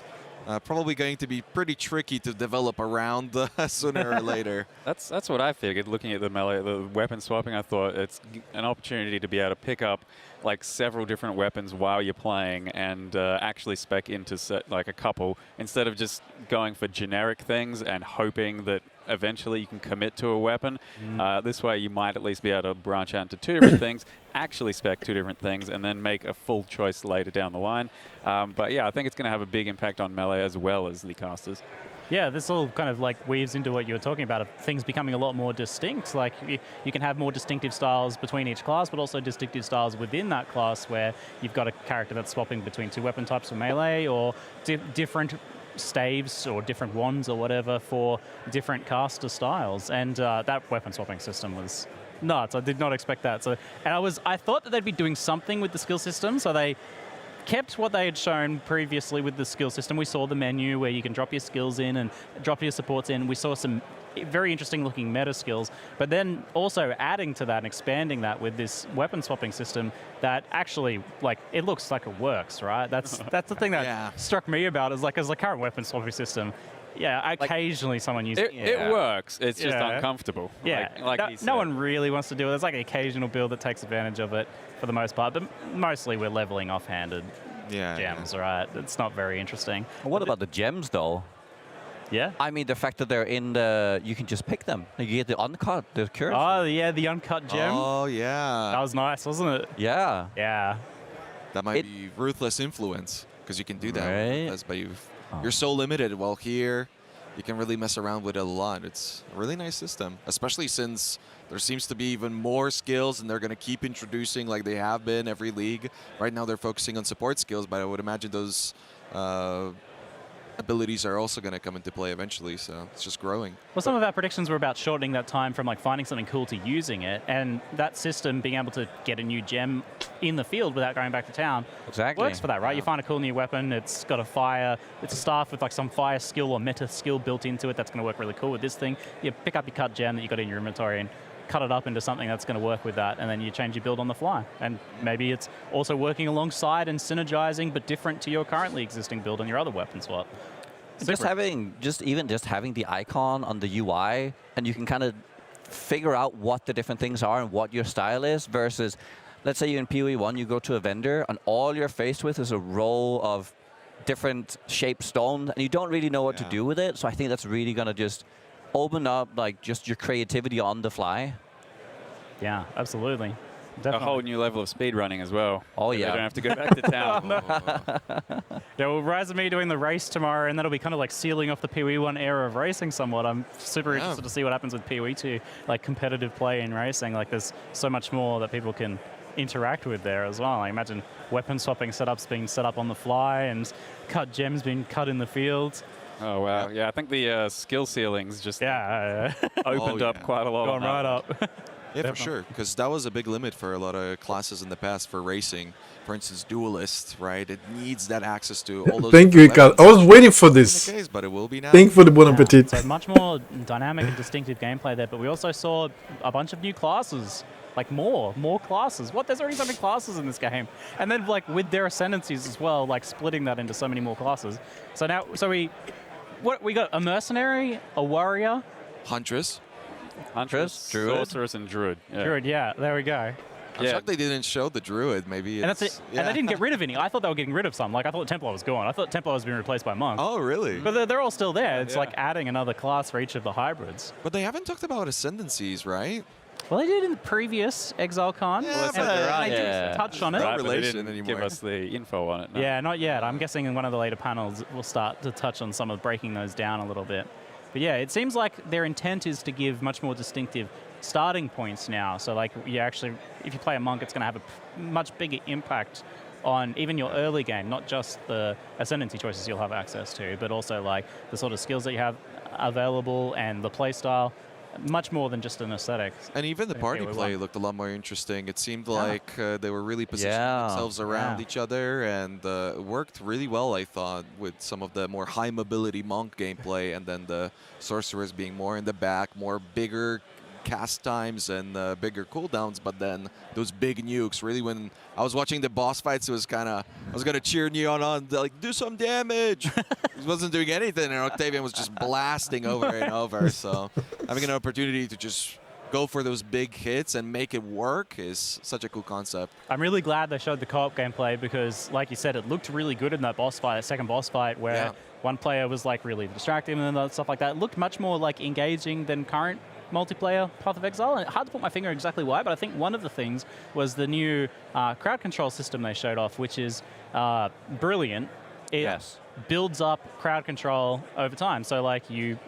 probably going to be pretty tricky to develop around sooner or later. That's what I figured. Looking at the weapon swapping, I thought it's an opportunity to be able to pick up like several different weapons while you're playing and actually spec into like a couple instead of just going for generic things and hoping that eventually you can commit to a weapon. This way you might at least be able to branch out into two different things, actually spec two different things, and then make a full choice later down the line. But yeah, I think it's going to have a big impact on melee as well as the casters. Yeah, this all kind of like weaves into what you were talking about of things becoming a lot more distinct. Like you can have more distinctive styles between each class, but also distinctive styles within that class where you've got a character that's swapping between two weapon types for melee or different staves or different wands or whatever for different caster styles. And that weapon swapping system was nuts. I did not expect that. I thought that they'd be doing something with the skill system, so they kept what they had shown previously with the skill system. We saw the menu where you can drop your skills in and drop your supports in. We saw some very interesting looking meta skills, but then also adding to that and expanding that with this weapon swapping system that actually, like, it looks like it works, right? That's the thing that struck me about is like as a current weapon swapping system. Yeah, occasionally someone uses it. It works. It's just uncomfortable. Yeah, no one really wants to do it. There's like an occasional build that takes advantage of it for the most part, but mostly we're leveling off-handed gems, right? It's not very interesting. What about the gems, though? Yeah? I mean, the fact that they're in you can just pick them. You get the uncut, the curve. Oh, yeah, the uncut gem. Oh, yeah. That was nice, wasn't it? Yeah. Yeah. That might be ruthless influence, because you can do that. But you're so limited. While here, you can really mess around with it a lot. It's a really nice system, especially since there seems to be even more skills, and they're going to keep introducing like they have been every league. Right now, they're focusing on support skills, but I would imagine those abilities are also going to come into play eventually, so it's just growing. Well, some of our predictions were about shortening that time from like finding something cool to using it, and that system being able to get a new gem in the field without going back to town works for that, right? You find a cool new weapon, it's got it's a staff with like some fire skill or meta skill built into it that's going to work really cool with this thing. You pick up your cut gem that you got in your inventory and cut it up into something that's going to work with that, and then you change your build on the fly. And maybe it's also working alongside and synergizing, but different to your currently existing build on your other weapon swap. Just having the icon on the UI, and you can kind of figure out what the different things are and what your style is, versus, let's say you're in PoE 1, you go to a vendor, and all you're faced with is a row of different shaped stones, and you don't really know what to do with it. So I think that's really going to just open up like just your creativity on the fly. Yeah, absolutely. Definitely. A whole new level of speed running as well. Oh, yeah. You don't have to go back to town. Yeah, well, Rise and me doing the race tomorrow, and that'll be kind of like sealing off the PoE 1 era of racing somewhat. I'm super interested to see what happens with PoE 2, like competitive play in racing. Like there's so much more that people can interact with there as well. I imagine weapon swapping setups being set up on the fly and cut gems being cut in the field. Oh, wow. Yeah, I think the skill ceilings just opened up quite a lot. Going right up. Yeah, for sure, because that was a big limit for a lot of classes in the past for racing. For instance, Duelist, right? It needs that access to all those. Thank you, Carl. I was waiting for this. Case, but it will be now. Thank you for the bon appetit. So much more dynamic and distinctive gameplay there, but we also saw a bunch of new classes. Like more classes. What? There's already so many classes in this game. And then like with their ascendancies as well, like splitting that into so many more classes. So now, we got a mercenary, a warrior, Huntress, Druid. Sorceress and Druid. Yeah. Druid, yeah, there we go. I'm shocked they didn't show the druid. Maybe And that's it. Yeah. And they didn't get rid of any. I thought they were getting rid of some. Like, I thought Templar was gone. I thought Templar was being replaced by Monk. Oh, really? But they're all still there. It's like adding another class for each of the hybrids. But they haven't talked about ascendancies, right? Well, they did in the previous Exilecon. Yeah, and they did touch on it. Right, but they didn't give us the info on it. No. Yeah, not yet. I'm guessing in one of the later panels we'll start to touch on some of breaking those down a little bit. But yeah, it seems like their intent is to give much more distinctive starting points now. So like you actually, if you play a Monk, it's going to have a much bigger impact on even your early game, not just the ascendancy choices you'll have access to, but also like the sort of skills that you have available and the play style. Much more than just an aesthetic. And even the party play looked a lot more interesting. It seemed like they were really positioning themselves around each other, and it worked really well, I thought, with some of the more high mobility Monk gameplay, and then the sorcerers being more in the back, more bigger cast times and bigger cooldowns, but then those big nukes. Really, when I was watching the boss fights, it was kind of, I was going to cheer Neon on, like, do some damage. He wasn't doing anything, and Octavian was just blasting over and over. So having an opportunity to just go for those big hits and make it work is such a cool concept. I'm really glad they showed the co-op gameplay because, like you said, it looked really good in that boss fight, that second boss fight, where one player was like really distracting and stuff like that. It looked much more like engaging than current multiplayer Path of Exile, and hard to put my finger exactly why, but I think one of the things was the new crowd control system they showed off, which is brilliant. It builds up crowd control over time. So like you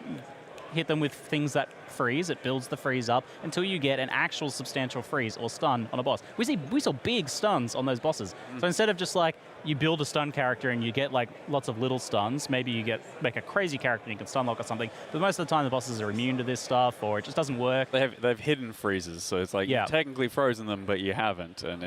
hit them with things that freeze, it builds the freeze up until you get an actual substantial freeze or stun on a boss. We saw big stuns on those bosses. So instead of just like you build a stun character and you get like lots of little stuns, maybe you make a crazy character and you can stun lock or something, but most of the time the bosses are immune to this stuff or it just doesn't work. They've hidden freezes, so it's like you've technically frozen them, but you haven't, and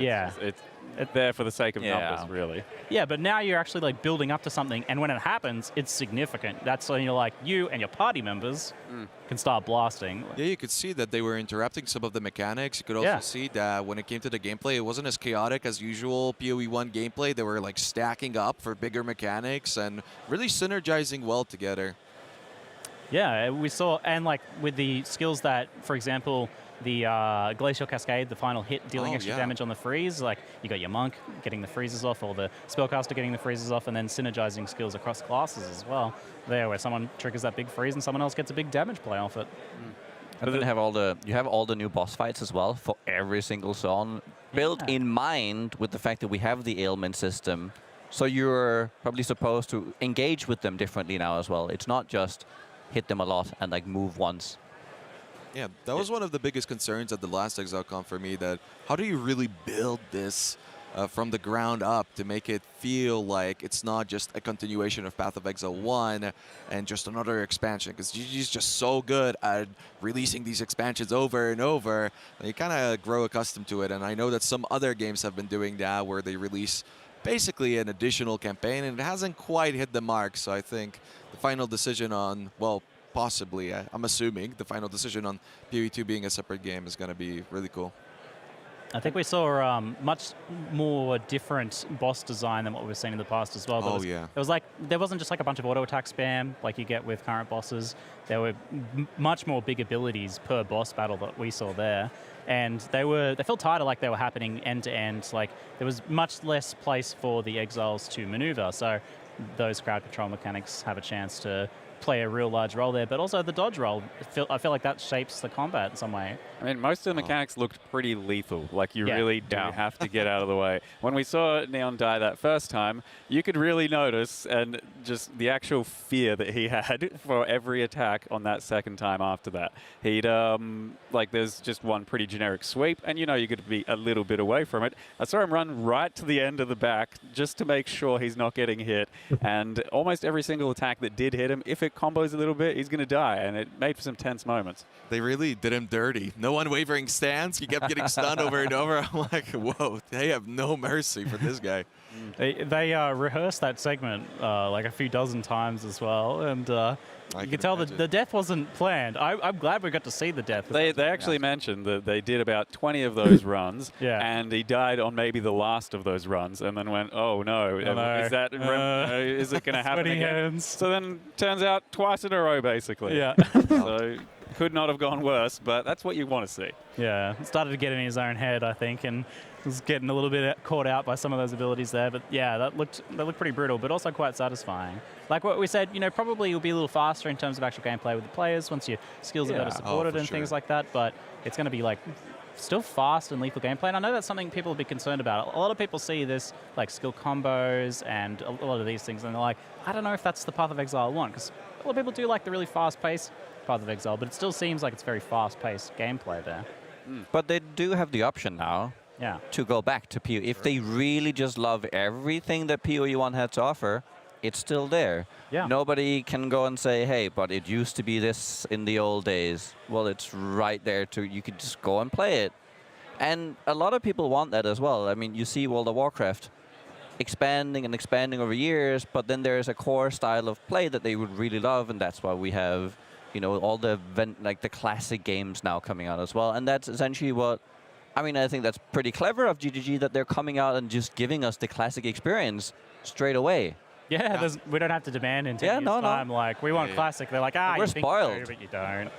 it's there for the sake of numbers, really. Yeah, but now you're actually like building up to something, and when it happens, it's significant. That's when you're like, you and your party members can start blasting. Yeah, you could see that they were interrupting some of the mechanics. You could also see that when it came to the gameplay, it wasn't as chaotic as usual PoE1 gameplay. They were like stacking up for bigger mechanics and really synergizing well together. Yeah, we saw, and like with the skills that, for example, the Glacial Cascade, the final hit dealing extra damage on the freeze, like you got your Monk getting the freezes off, or the Spellcaster getting the freezes off, and then synergizing skills across classes as well. There, where someone triggers that big freeze and someone else gets a big damage play off it. And then you have all the new boss fights as well for every single zone, built in mind with the fact that we have the ailment system. So you're probably supposed to engage with them differently now as well. It's not just hit them a lot and like move once. Yeah, that was one of the biggest concerns at the last Exilecon for me, that how do you really build this from the ground up to make it feel like it's not just a continuation of Path of Exile 1 and just another expansion, because GG's just so good at releasing these expansions over and over, and you kind of grow accustomed to it. And I know that some other games have been doing that, where they release basically an additional campaign, and it hasn't quite hit the mark. So I think the final decision on, well, possibly, I'm assuming, the final decision on PoE2 being a separate game is going to be really cool. I think we saw much more different boss design than what we've seen in the past as well. It was like, there wasn't just like a bunch of auto attack spam like you get with current bosses. There were much more big abilities per boss battle that we saw there. And they felt tighter, like they were happening end to end. Like there was much less place for the exiles to maneuver. So those crowd control mechanics have a chance to play a real large role there, but also the dodge roll. I feel like that shapes the combat in some way. I mean, most of the mechanics looked pretty lethal. Like, you really do have to get out of the way. When we saw Neon die that first time, you could really notice, and just the actual fear that he had for every attack on that second time after that. He'd, like, there's just one pretty generic sweep, and you know you could be a little bit away from it. I saw him run right to the end of the back just to make sure he's not getting hit, and almost every single attack that did hit him, if it combos a little bit, he's going to die, and it made for some tense moments. They really did him dirty. No unwavering stance. He kept getting stunned over and over. I'm like, whoa, they have no mercy for this guy. They rehearsed that segment like a few dozen times as well, and you can tell that the death wasn't planned. I'm glad we got to see the death. They actually mentioned that they did about 20 of those runs, and he died on maybe the last of those runs, and then went, oh no, is that is it going to happen again? Hands. So then turns out twice in a row, basically. Yeah. So could not have gone worse, but that's what you want to see. Yeah, started to get in his own head, I think, and was getting a little bit caught out by some of those abilities there. But yeah, that looked pretty brutal, but also quite satisfying. Like what we said, probably you'll be a little faster in terms of actual gameplay with the players once your skills are better supported and things like that. But it's going to be like still fast and lethal gameplay. And I know that's something people will be concerned about. A lot of people see this like skill combos and a lot of these things, and they're like, I don't know if that's the Path of Exile one, because a lot of people do like the really fast-paced Path of Exile, but it still seems like it's very fast-paced gameplay there. But they do have the option now to go back to PoE. If they really just love everything that PoE 1 had to offer, it's still there. Yeah. Nobody can go and say, hey, but it used to be this in the old days. Well, it's right there. You could just go and play it. And a lot of people want that as well. I mean, you see World of Warcraft expanding and expanding over years, but then there's a core style of play that they would really love, and that's why we have, all the the classic games now coming out as well. And that's essentially what, I think that's pretty clever of GGG that they're coming out and just giving us the classic experience straight away. Yeah, we don't have to demand in 10 years' time, like, we want classic. They're like, we're you spoiled. think you do, but you don't.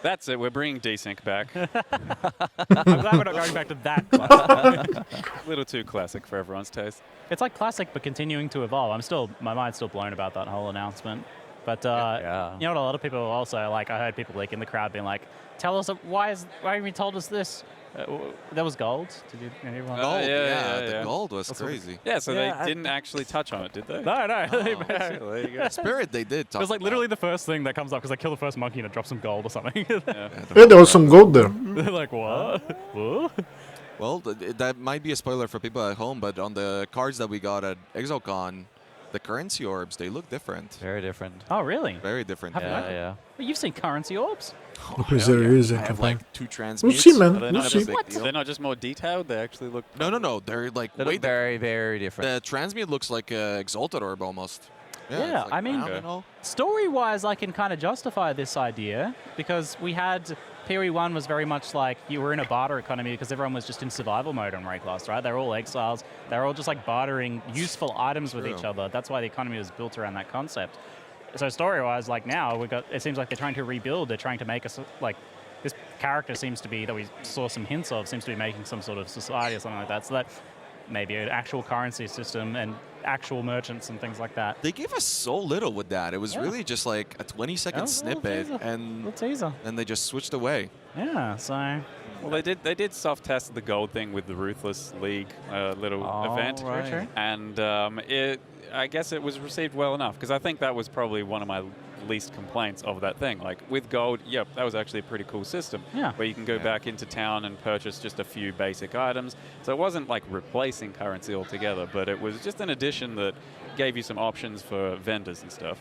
That's it, we're bringing desync back. I'm glad we're not going back to that classic. A little too classic for everyone's taste. It's like classic, but continuing to evolve. My mind's still blown about that whole announcement. But you know what, a lot of people also, like, I heard people like in the crowd being like, tell us, why haven't you told us this? That was gold. Did anyone? Gold, the gold was crazy. Yeah, so they didn't actually touch on it, did they? No. There you go. Spirit, they did. It was like literally the first thing that comes up because they kill the first monkey and it drops some gold or something. Yeah, there was some gold there. They're like, what? What? Well, that might be a spoiler for people at home, but on the cards that we got at Exilecon, the currency orbs, they look different. Very different. Oh, really? Very different. Yeah. But you've seen currency orbs? Because there is a I have campaign. like 2 We'll transmutes. see, man. They're We'll see. They're not just more detailed, they actually look... No. They're like They look very, very different. The transmute looks like an Exalted Orb almost. Yeah, like I mean, round and all. story-wise, I can kind of justify this idea because we had... PoE 1 was very much like you were in a barter economy because everyone was just in survival mode on Rayclass, right? They're all exiles. They're all just like bartering useful items with each other. That's why the economy was built around that concept. So story-wise, like now, it seems like they're trying to rebuild. They're trying to make us, like, this character seems to be, that we saw some hints of, seems to be making some sort of society or something like that. So that maybe an actual currency system and actual merchants and things like that. They gave us so little with that. It was really just like a 20-second snippet, and they just switched away. Yeah, so... Well, they did soft test the gold thing with the Ruthless League little event, right. And I guess it was received well enough because I think that was probably one of my least complaints of that thing. Like with gold, yep, that was actually a pretty cool system. Yeah. Where you can go back into town and purchase just a few basic items. So it wasn't like replacing currency altogether, but it was just an addition that gave you some options for vendors and stuff.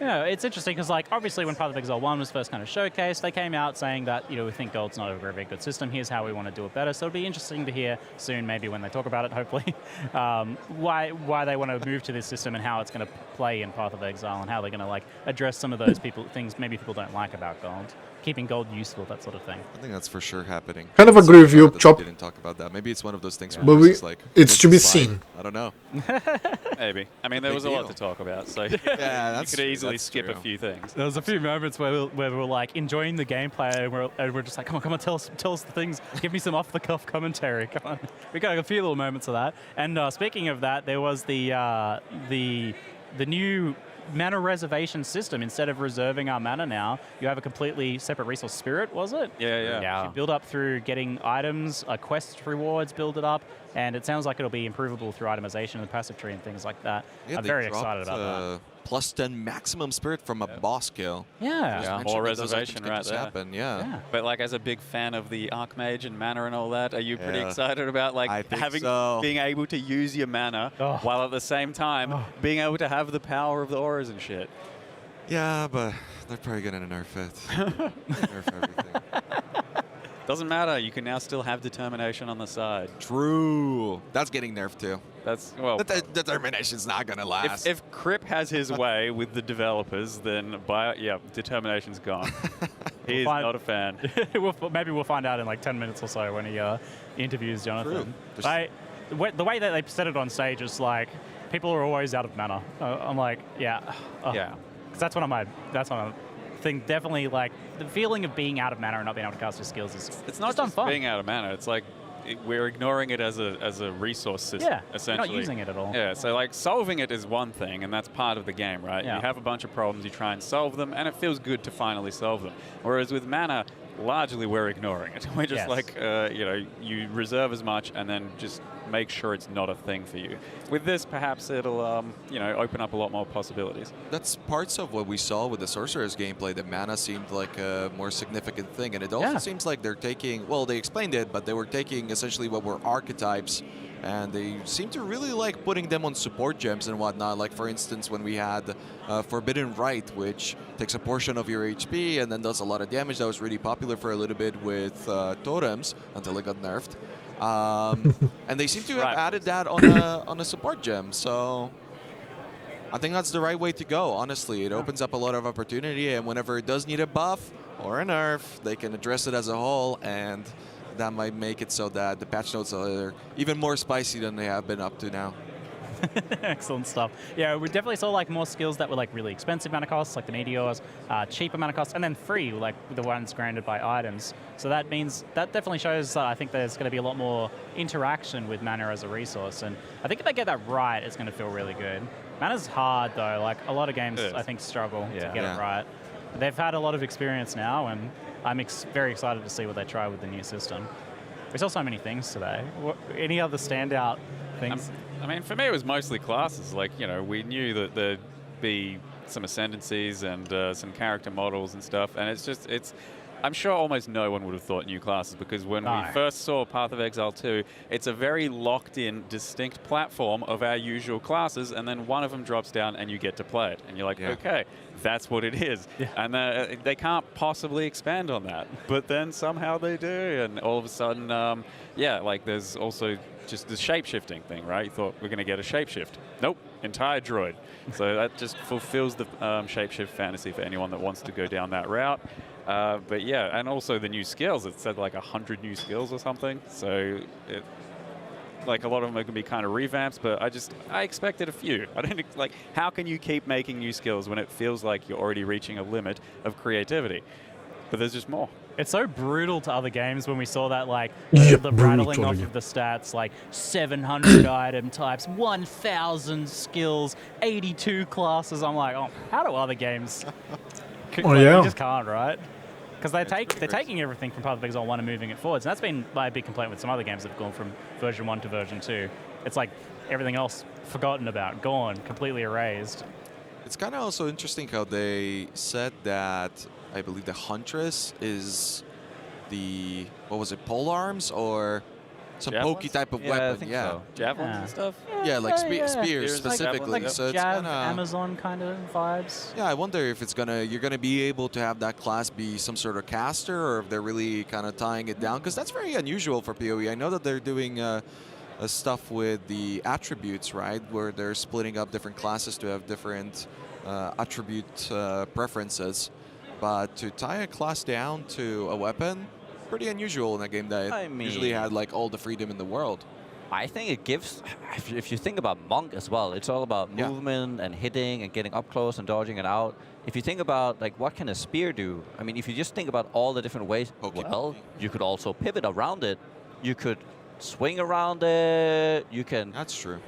Yeah, it's interesting because, like, obviously when Path of Exile 1 was first kind of showcased, they came out saying that, we think gold's not a very, very good system. Here's how we want to do it better. So it'll be interesting to hear soon, maybe when they talk about it, hopefully, why they want to move to this system and how it's going to play in Path of Exile and how they're going to, like, address some of those things maybe people don't like about gold. Keeping gold useful, that sort of thing. I think that's for sure happening. Kind of agree with you, Chop. Didn't talk about that. Maybe it's one of those things. But Where it's like it's to be slide. seen. I don't know. Maybe. I mean, there was a lot to talk about, so you could easily skip a few things. There was a few moments where we were like enjoying the gameplay, and we're just like, come on, tell us the things. Give me some off-the-cuff commentary. Come on. We got a few little moments of that. And speaking of that, there was the new mana reservation system. Instead of reserving our mana now, you have a completely separate resource. Spirit, was it? Yeah. You build up through getting items, quest rewards, build it up, and it sounds like it'll be improvable through itemization and the passive tree and things like that. Yeah, I'm very excited about that. Plus 10 maximum spirit from a boss kill. Yeah. More reservation right there. Happen, yeah. But like as a big fan of the Archmage and mana and all that, are you pretty excited about like being able to use your mana while at the same time being able to have the power of the auras and shit? Yeah, but they're probably going to nerf it. Nerf everything. Doesn't matter. You can now still have determination on the side. True. That's getting nerfed too. That's well. Determination's not gonna last. If Crip has his way with the developers, then determination's gone. He's not a fan. Maybe we'll find out in like 10 minutes or so when he interviews Jonathan. The way that they said it on stage is like people are always out of mana. I'm like, yeah. Because that's one of my think definitely like the feeling of being out of mana and not being able to cast your skills is it's not just being out of mana. It's like we're ignoring it as a resource system. Yeah, essentially. you're not using it at all. Yeah, so like solving it is one thing, and that's part of the game, right? Yeah. You have a bunch of problems, you try and solve them, and it feels good to finally solve them. Whereas with mana, largely we're ignoring it. We're just like, you reserve as much and then just make sure it's not a thing for you. With this, perhaps it'll, open up a lot more possibilities. That's parts of what we saw with the Sorcerer's gameplay. The mana seemed like a more significant thing. And it also seems like they're taking, well, they explained it, but they were taking essentially what were archetypes, and they seem to really like putting them on support gems and whatnot. Like, for instance, when we had Forbidden Rite, which takes a portion of your HP and then does a lot of damage. That was really popular for a little bit with totems until it got nerfed. And they seem to have added that on a support gem. So I think that's the right way to go, honestly. It opens up a lot of opportunity, and whenever it does need a buff or a nerf, they can address it as a whole, and that might make it so that the patch notes are even more spicy than they have been up to now. Excellent stuff. Yeah, we definitely saw like more skills that were like really expensive mana costs, like the meteors, cheaper mana costs, and then free, like the ones granted by items. So that means that definitely shows I think there's going to be a lot more interaction with mana as a resource, and I think if they get that right, it's going to feel really good. Mana's hard though. Like a lot of games, I think struggle to get it right. They've had a lot of experience now, and I'm very excited to see what they try with the new system. We saw so many things today. Any other standout things? I mean, for me, it was mostly classes. Like, we knew that there'd be some ascendancies and some character models and stuff, and it's I'm sure almost no one would have thought new classes, because when we first saw Path of Exile 2, it's a very locked-in, distinct platform of our usual classes, and then one of them drops down and you get to play it. And you're like, okay, that's what it is. And they can't possibly expand on that. But then somehow they do, and all of a sudden, like there's also just the shape-shifting thing, right? You thought we're going to get a shapeshift. Nope, entire droid. So that just fulfills the shapeshift fantasy for anyone that wants to go down that route. But yeah, and also the new skills. It said like 100 new skills or something. So like a lot of them are going to be kind of revamps, but I expected a few. I don't like, how can you keep making new skills when it feels like you're already reaching a limit of creativity? But there's just more. It's so brutal to other games when we saw that, like, the rattling off of the stats, like 700 item types, 1,000 skills, 82 classes. I'm like, oh, how do other games? You just can't, right? Because they're taking everything from Path of Exile 1 and moving it forwards. And that's been my big complaint with some other games that have gone from version 1 to version 2. It's like everything else forgotten about, gone, completely erased. It's kind of also interesting how they said that, I believe the Huntress is the, what was it, polearms or some pokey type of weapon? I think so. Javelins and stuff? Yeah, like spears specifically. Like so it's Jav, kinda, Amazon kind of vibes. Yeah, I wonder if you're gonna be able to have that class be some sort of caster, or if they're really kind of tying it down, because that's very unusual for PoE. I know that they're doing stuff with the attributes, right, where they're splitting up different classes to have different attribute preferences. But to tie a class down to a weapon, pretty unusual in a game that usually had like all the freedom in the world. I think it gives, if you think about Monk as well, it's all about movement and hitting and getting up close and dodging it out. If you think about like what can a spear do, I mean, if you just think about all the different ways, you could also pivot around it. You could swing around it. You can. That's true.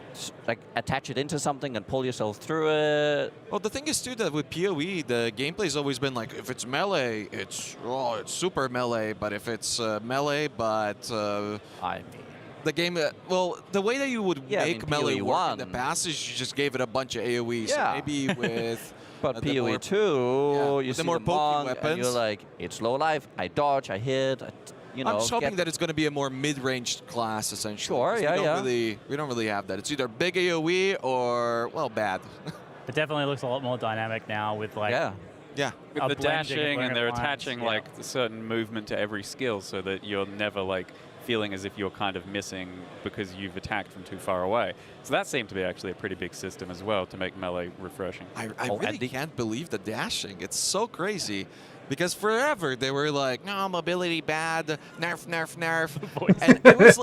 Like attach it into something and pull yourself through it. Well, the thing is too that with PoE, the gameplay's always been like, if it's melee, it's super melee. But if it's melee, but I mean, the game, the way that you would make melee work in the past is you just gave it a bunch of AoE. So maybe with. But PoE 2, you see more the Monk, weapons. And you're like, it's low life. I dodge, I hit. I'm just hoping that it's going to be a more mid-range class, essentially. Sure, We don't really have that. It's either big AoE or, well, bad. It definitely looks a lot more dynamic now with like... With the dashing, and they're attaching like a certain movement to every skill, so that you're never like feeling as if you're kind of missing because you've attacked from too far away. So that seemed to be actually a pretty big system as well to make melee refreshing. I really can't believe the dashing. It's so crazy. Because forever they were like, no, mobility bad, nerf, nerf, nerf. And it was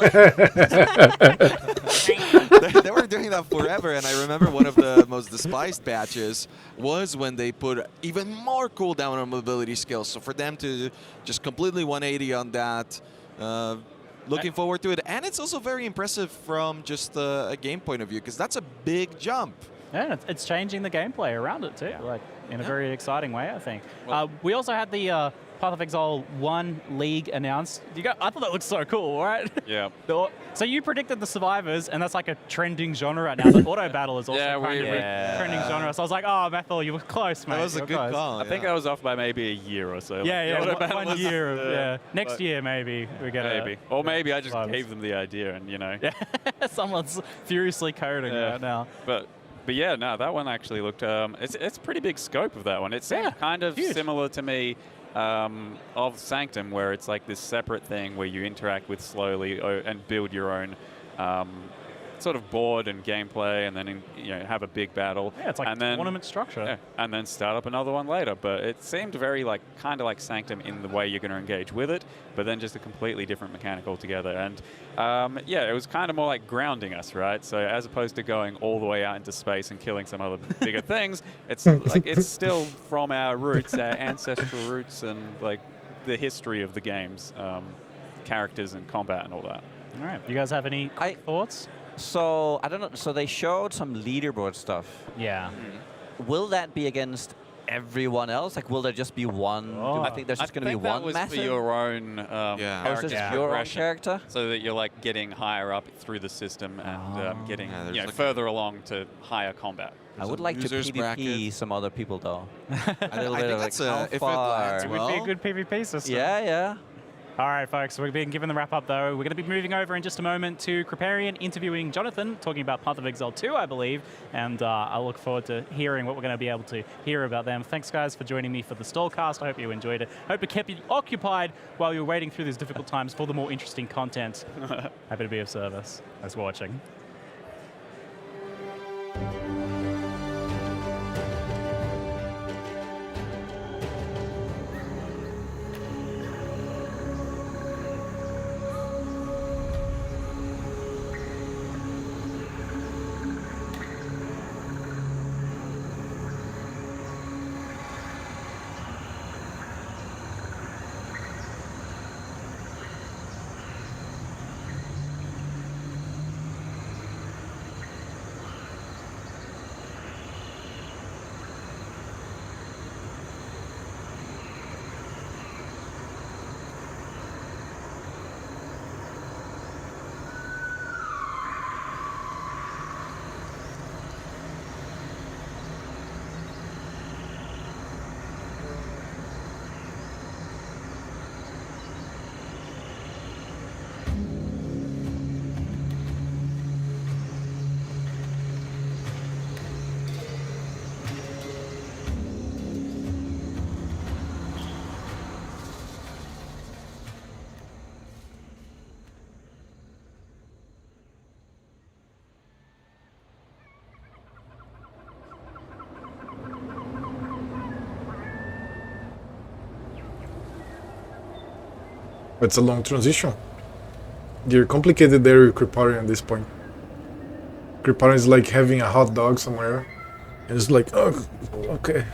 they were doing that forever, and I remember one of the most despised patches was when they put even more cooldown on mobility skills. So for them to just completely 180 on that, looking forward to it. And it's also very impressive from just a game point of view, because that's a big jump. Yeah, it's changing the gameplay around it too, like in a very exciting way, I think. We also had the Path of Exile 1 League announced. I thought that looked so cool, right? Yeah. So you predicted the Survivors, and that's like a trending genre right now. The auto battle is also kind of a trending genre. So I was like, oh, Methel, you were close, mate. That was a good call. I think I was off by maybe a year or so. Yeah, one year. Next year, maybe we get maybe. Or maybe I just gave them the idea, and Yeah, someone's furiously coding right now. But yeah, no, that one actually looked. It's pretty big scope of that one. It seemed kind of similar to me of Sanctum, where it's like this separate thing where you interact with slowly and build your own sort of board and gameplay, and then have a big battle. Yeah, it's like a tournament structure. Yeah, and then start up another one later. But it seemed very kind of like Sanctum in the way you're going to engage with it, but then just a completely different mechanic altogether. And it was kind of more like grounding us, right? So as opposed to going all the way out into space and killing some other bigger things, it's like it's still from our roots, our ancestral roots, and like the history of the game's characters and combat and all that. All right, you guys have any thoughts? So, I don't know. So they showed some leaderboard stuff. Yeah. Will that be against everyone else? Like, will there just be one? I think there's just going to be one that was massive. for your own character your own progression, character? so that you're like getting higher up through the system and getting further along to higher combat. I would like to PvP bracket. some other people though. A little I bit think of like that's how if it far. lands It would be a good PvP system. Yeah. All right, folks, we've been given the wrap-up, though. We're going to be moving over in just a moment to Kriparian interviewing Jonathan, talking about Path of Exile 2, I believe, and I look forward to hearing what we're going to be able to hear about them. Thanks, guys, for joining me for the Stallcast. I hope you enjoyed it. Hope it kept you occupied while you were waiting through these difficult times for the more interesting content. Happy to be of service. Thanks for watching. It's a long transition. You're complicated there with Kriparian at this point. Kriparian is like having a hot dog somewhere. And it's like, oh, okay.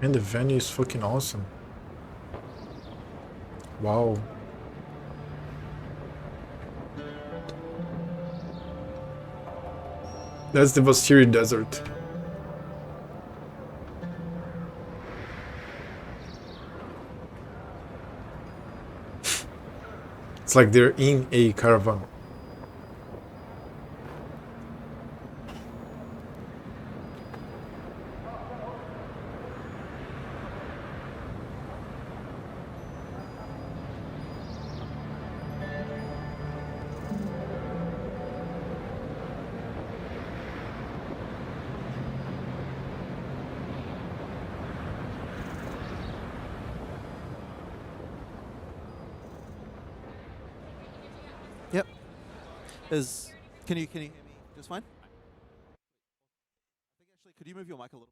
And the venue is fucking awesome. Wow. That's the Vastiri Desert. It's like they're in a caravan. Yep. Can you hear me just fine? I think actually, could you move your mic a little?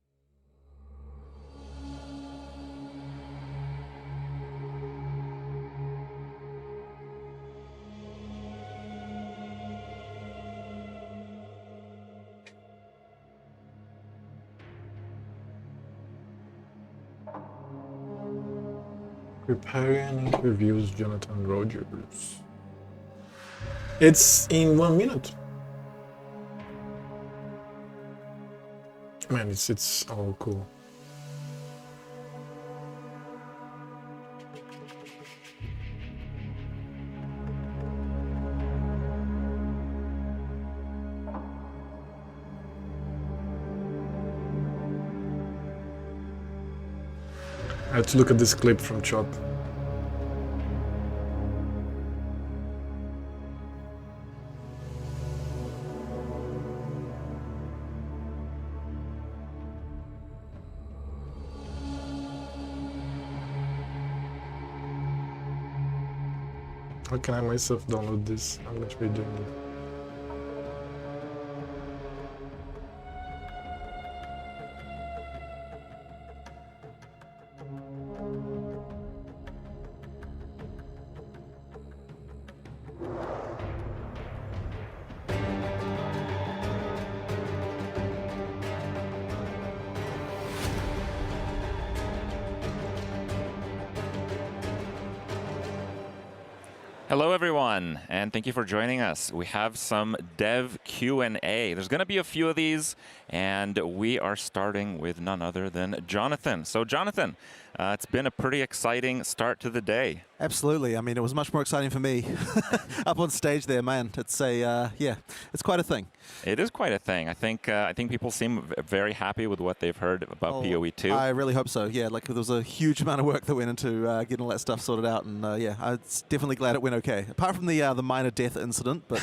Preparing interviews Jonathan Rogers. It's in 1 minute. Man, it's all cool. I had to look at this clip from Chop. How can I myself download this? I'm going to be doing it. Hello, everyone, and thank you for joining us. We have some dev Q&A. There's going to be a few of these, and we are starting with none other than Jonathan. So, Jonathan, it's been a pretty exciting start to the day. Absolutely. I mean, it was much more exciting for me up on stage there, man. It's yeah, it's quite a thing. It is quite a thing. I think people seem very happy with what they've heard about PoE 2. I really hope so. Yeah, like there was a huge amount of work that went into getting all that stuff sorted out, and yeah, I'm definitely glad it went okay. Apart from the minor death incident, but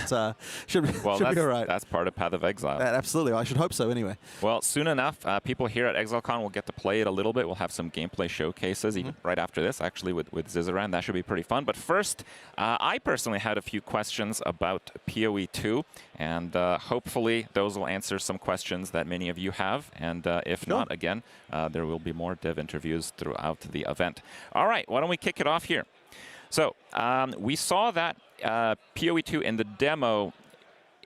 should be all right. That's part of Path of Exile. Absolutely. I should hope so anyway. Well, soon enough, people here at Exilecon will get to play it a little bit. We'll have some gameplay showcases even right after this, actually, with Zizaran. That should be pretty fun. But first, I personally had a few questions about PoE 2, and hopefully those will answer some questions that many of you have. And if not, again, there will be more dev interviews throughout the event. All right, why don't we kick it off here? So we saw that PoE 2 in the demo,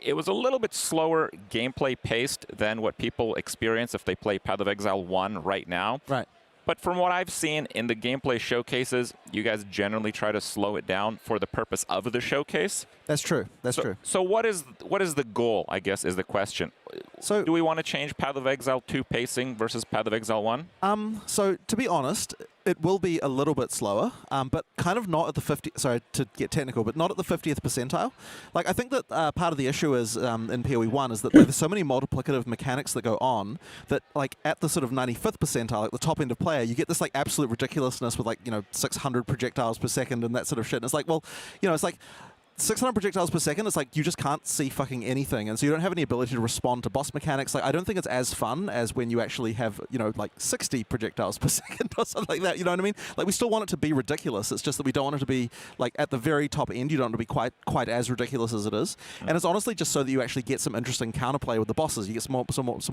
it was a little bit slower gameplay paced than what people experience if they play Path of Exile 1 right now. Right. But from what I've seen in the gameplay showcases, you guys generally try to slow it down for the purpose of the showcase. That's true. That's true. So what is the goal, I guess, is the question. So do we want to change Path of Exile 2 pacing versus Path of Exile 1? So to be honest, it will be a little bit slower, but kind of not at the 50. Sorry to get technical, but not at the 50th percentile. Like I think that part of the issue is in PoE 1 is that there's so many multiplicative mechanics that go on that like at the sort of 95th percentile, at the top end of player, you get this like absolute ridiculousness with like 600 projectiles per second and that sort of shit. And it's like, well, it's like 600 projectiles per second, it's like you just can't see fucking anything, and so you don't have any ability to respond to boss mechanics. Like I don't think it's as fun as when you actually have, like 60 projectiles per second or something like that, you know what I mean? Like we still want it to be ridiculous, it's just that we don't want it to be like at the very top end, you don't want it to be quite as ridiculous as it is. And it's honestly just so that you actually get some interesting counterplay with the bosses, you get some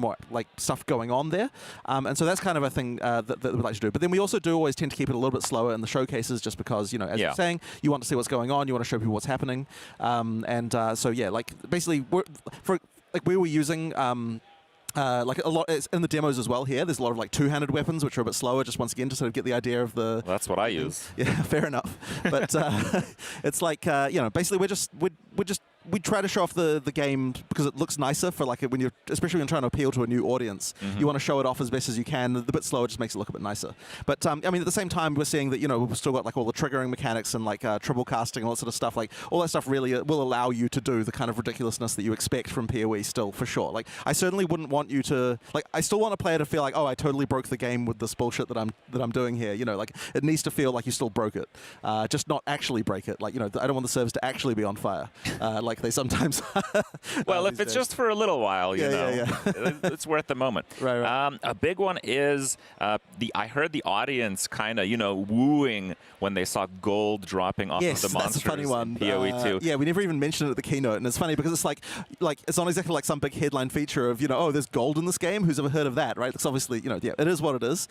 more like stuff going on there. And so that's kind of a thing that we like to do. But then we also do always tend to keep it a little bit slower in the showcases just because, as you're saying, you want to see what's going on, you want to show people what's happening. So yeah, like basically, we were using like a lot in the demos as well. Here, there's a lot of like two-handed weapons, which are a bit slower. Just once again, to sort of get the idea of the. That's what I use. Yeah, fair enough. But it's like basically we're just we try to show off the game because it looks nicer for like when you're, especially when you're trying to appeal to a new audience. You want to show it off as best as you can. The bit slower just makes it look a bit nicer. But I mean, at the same time, we're seeing that we've still got like all the triggering mechanics and like triple casting and all that sort of stuff. Like all that stuff really will allow you to do the kind of ridiculousness that you expect from PoE still, for sure. Like I certainly wouldn't want you to like. I still want a player to feel like, oh, I totally broke the game with this bullshit that I'm doing here. Like it needs to feel like you still broke it, just not actually break it. Like I don't want the servers to actually be on fire, like they sometimes. Well, if it's just for a little while, you know, it's worth the moment. Right. A big one is I heard the audience kind of wooing when they saw gold dropping off of the monsters. That's a funny one. In PoE 2. Yeah, we never even mentioned it at the keynote, and it's funny because it's like it's not exactly like some big headline feature of oh, there's gold in this game. Who's ever heard of that, right? Because obviously it is what it is.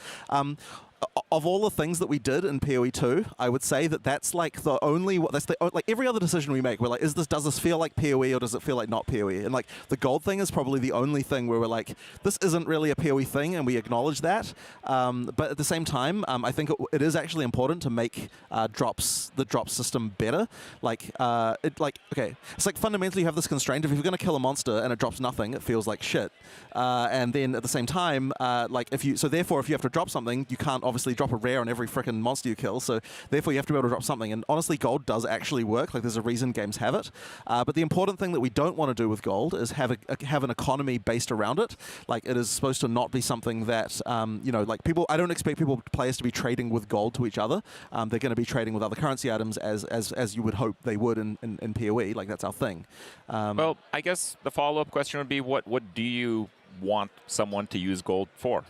Of all the things that we did in PoE 2, I would say that's like the only like every other decision we make, we're like, does this feel like PoE or does it feel like not PoE? And like the gold thing is probably the only thing where we're like, this isn't really a PoE thing, and we acknowledge that. But at the same time, I think it is actually important to make the drop system better. Okay, it's like fundamentally you have this constraint. If you're going to kill a monster and it drops nothing, it feels like shit. And then at the same time, therefore if you have to drop something, you can't obviously drop a rare on every frickin' monster you kill, so therefore you have to be able to drop something. And honestly, gold does actually work. Like there's a reason games have it. But the important thing that we don't want to do with gold is have an economy based around it. Like it is supposed to not be something that like people. I don't expect players to be trading with gold to each other. They're going to be trading with other currency items as you would hope they would in PoE. Like that's our thing. Well, I guess the follow-up question would be, what do you want someone to use gold for?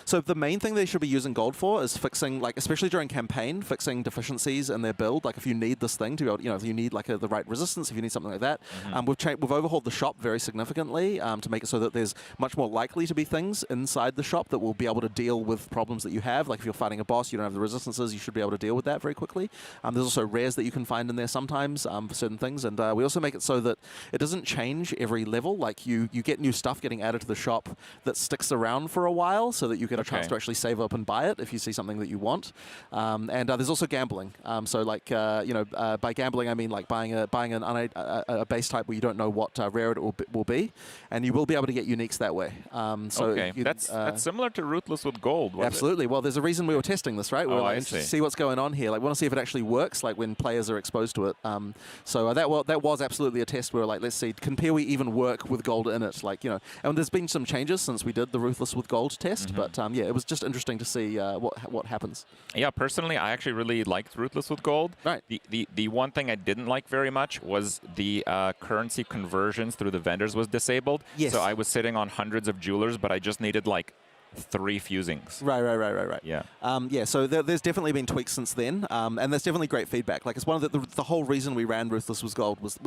So the main thing they should be using gold for is fixing, like especially during campaign, fixing deficiencies in their build. Like if you need this thing to be able, if you need like the right resistance, if you need something like that. We've overhauled the shop very significantly to make it so that there's much more likely to be things inside the shop that will be able to deal with problems that you have. Like if you're fighting a boss, you don't have the resistances, you should be able to deal with that very quickly. There's also rares that you can find in there sometimes for certain things, and we also make it so that it doesn't change every level. Like you get new stuff getting added to the shop that sticks around for a while, so that you get a chance to actually save up and buy it if you see something that you want. And there's also gambling. So like by gambling I mean like buying a base type where you don't know what rare it will be, and you will be able to get uniques that way. That's similar to Ruthless with gold. Absolutely. Well, there's a reason we were testing this, right? We were interested to see what's going on here. Like, we want to see if it actually works. Like when players are exposed to it. That was absolutely a test. We were like, let's see, can PoE even work with gold in it? Like and there's been some changes since we did the Ruthless with gold test, but yeah, it was just interesting to see what happens. Yeah, personally, I actually really liked Ruthless with gold. Right. The one thing I didn't like very much was the currency conversions through the vendors was disabled. Yes. So I was sitting on hundreds of jewelers, but I just needed like 3 fusings. Right. Yeah. So there's definitely been tweaks since then, and there's definitely great feedback. Like it's one of the whole reason we ran Ruthless with gold was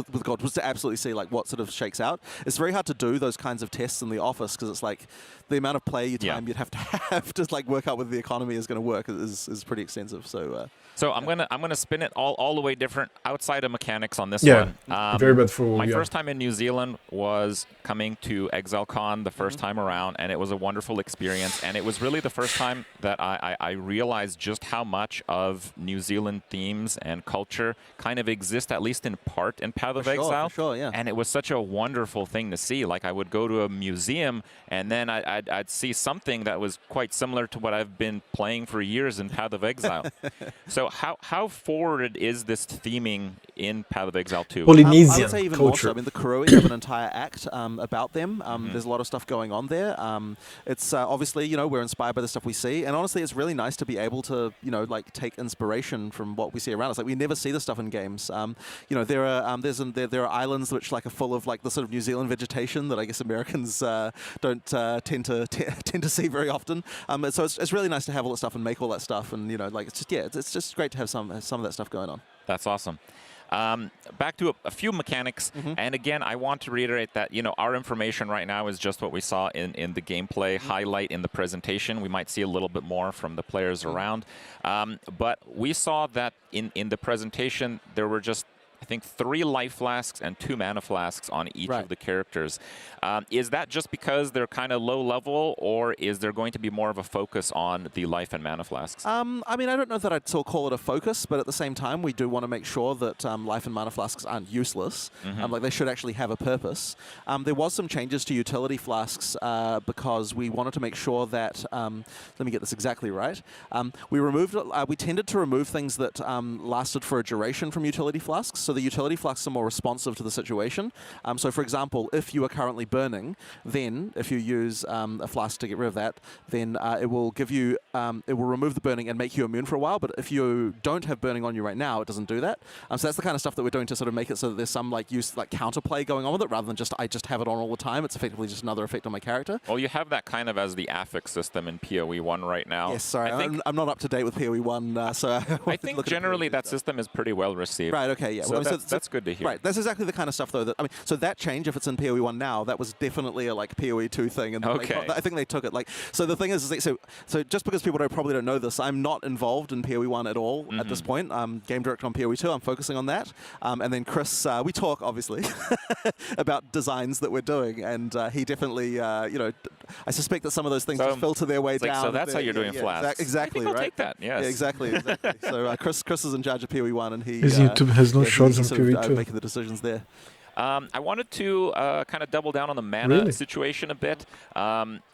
to absolutely see like what sort of shakes out. It's very hard to do those kinds of tests in the office because it's like the amount of play time you'd have to like work out whether the economy is going to work is pretty extensive. So I'm gonna spin it all the way different outside of mechanics on this one. Very bad for my first time in New Zealand was coming to Exilecon the first time around, and it was a wonderful experience. And it was really the first time that I realized just how much of New Zealand themes and culture kind of exist, at least in part, in Path of Exile. For sure, yeah. And it was such a wonderful thing to see. Like I would go to a museum, and then I'd see something that was quite similar to what I've been playing for years in Path of Exile. So how forward is this theming in Path of Exile 2? Polynesian I would say even culture. More so. I mean, the Kuroi have an entire act about them. There's a lot of stuff going on there. It's obviously, we're inspired by the stuff we see, and honestly, it's really nice to be able to, like take inspiration from what we see around us. Like we never see this stuff in games. There are islands which like are full of like the sort of New Zealand vegetation that I guess Americans don't tend to see very often. So it's really nice to have all that stuff and make all that stuff, and it's just great to have some of that stuff going on. That's awesome. Back to a few mechanics, and again, I want to reiterate that our information right now is just what we saw in the gameplay highlight in the presentation. We might see a little bit more from the players around, but we saw that in the presentation there were just I think 3 life flasks and 2 mana flasks on each of the characters. Is that just because they're kind of low level, or is there going to be more of a focus on the life and mana flasks? I mean, I don't know that I'd still call it a focus, but at the same time, we do want to make sure that life and mana flasks aren't useless. Like, they should actually have a purpose. There was some changes to utility flasks because we wanted to make sure that, let me get this exactly right, we tended to remove things that lasted for a duration from utility flasks, so the utility flasks are more responsive to the situation. So for example, if you are currently burning, then if you use a flask to get rid of that, then it will give you, it will remove the burning and make you immune for a while, but if you don't have burning on you right now, it doesn't do that. So that's the kind of stuff that we're doing to sort of make it so that there's some like counterplay going on with it, rather than just I just have it on all the time. It's effectively just another effect on my character. Well, you have that kind of as the affix system in PoE 1 right now. Yes, sorry, I'm not up to date with PoE 1, so I think generally that system is pretty well received. Right, okay, yeah. So that's good to hear. Right, that's exactly the kind of stuff, though, that, I mean, so that change, if it's in PoE 1 now, that was definitely a, like, PoE 2 thing. And I think they took it, like, so the thing is so just because people probably don't know this, I'm not involved in PoE 1 at all at this point. I'm game director on PoE 2, I'm focusing on that. And then Chris, we talk, obviously, about designs that we're doing, and he definitely, you know, I suspect that some of those things just filter their way down. So that's how you're doing flasks. Exactly, right? I'll take that, yes. Yeah, exactly. So Chris is in charge of PoE 1, and his YouTube has no shorts on PoE 2. Making the decisions there. I wanted to kind of double down on the mana situation a bit,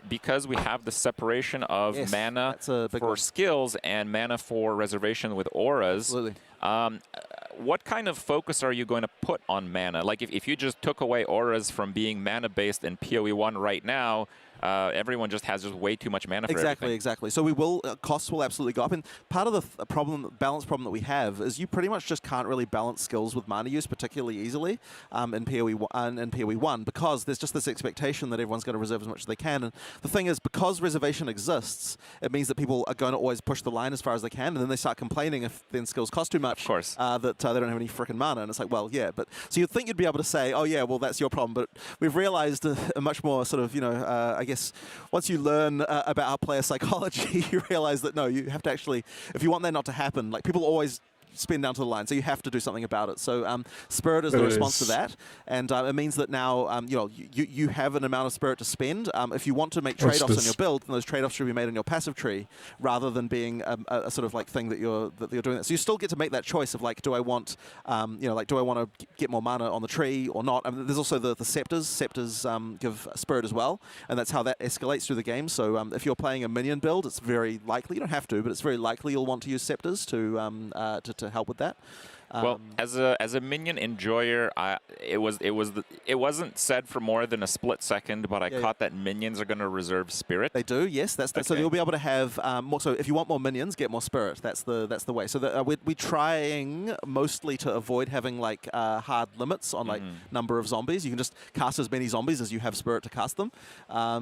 because we have the separation of mana for skills and mana for reservation with auras. Absolutely. What kind of focus are you going to put on mana? Like, if you just took away auras from being mana-based in PoE 1 right now, everyone just has way too much mana for everything. Exactly. So we will, costs will absolutely go up. And part of the balance problem that we have is you pretty much just can't really balance skills with mana use particularly easily in PoE 1 because there's just this expectation that everyone's going to reserve as much as they can. And the thing is, because reservation exists, it means that people are going to always push the line as far as they can, and then they start complaining if then skills cost too much. Of course. That they don't have any frickin' mana. And it's like, well, yeah. But so you'd think you'd be able to say, oh, yeah, well, that's your problem. But we've realized a much more sort of, you know, I guess once you learn about our player psychology, you realize that no, you have to actually, if you want that not to happen, like people always spin down to the line, so you have to do something about it. So Spirit is the response to that, and it means that now you know you have an amount of Spirit to spend. If you want to make trade-offs on your build, then those trade-offs should be made on your passive tree, rather than being a sort of like thing that you're doing that. So you still get to make that choice of like, do I want you know, like, do I want to get more mana on the tree or not? I mean, there's also the scepters. Scepters give Spirit as well, and that's how that escalates through the game. So if you're playing a minion build, it's very likely, you don't have to, but it's very likely you'll want to use scepters to help with that. Well, as a minion enjoyer, it wasn't said for more than a split second, but I caught that minions are going to reserve spirit. They do, yes. So you'll be able to have more. So if you want more minions, get more spirit. That's the way. So we're trying mostly to avoid having like hard limits on like number of zombies. You can just cast as many zombies as you have spirit to cast them.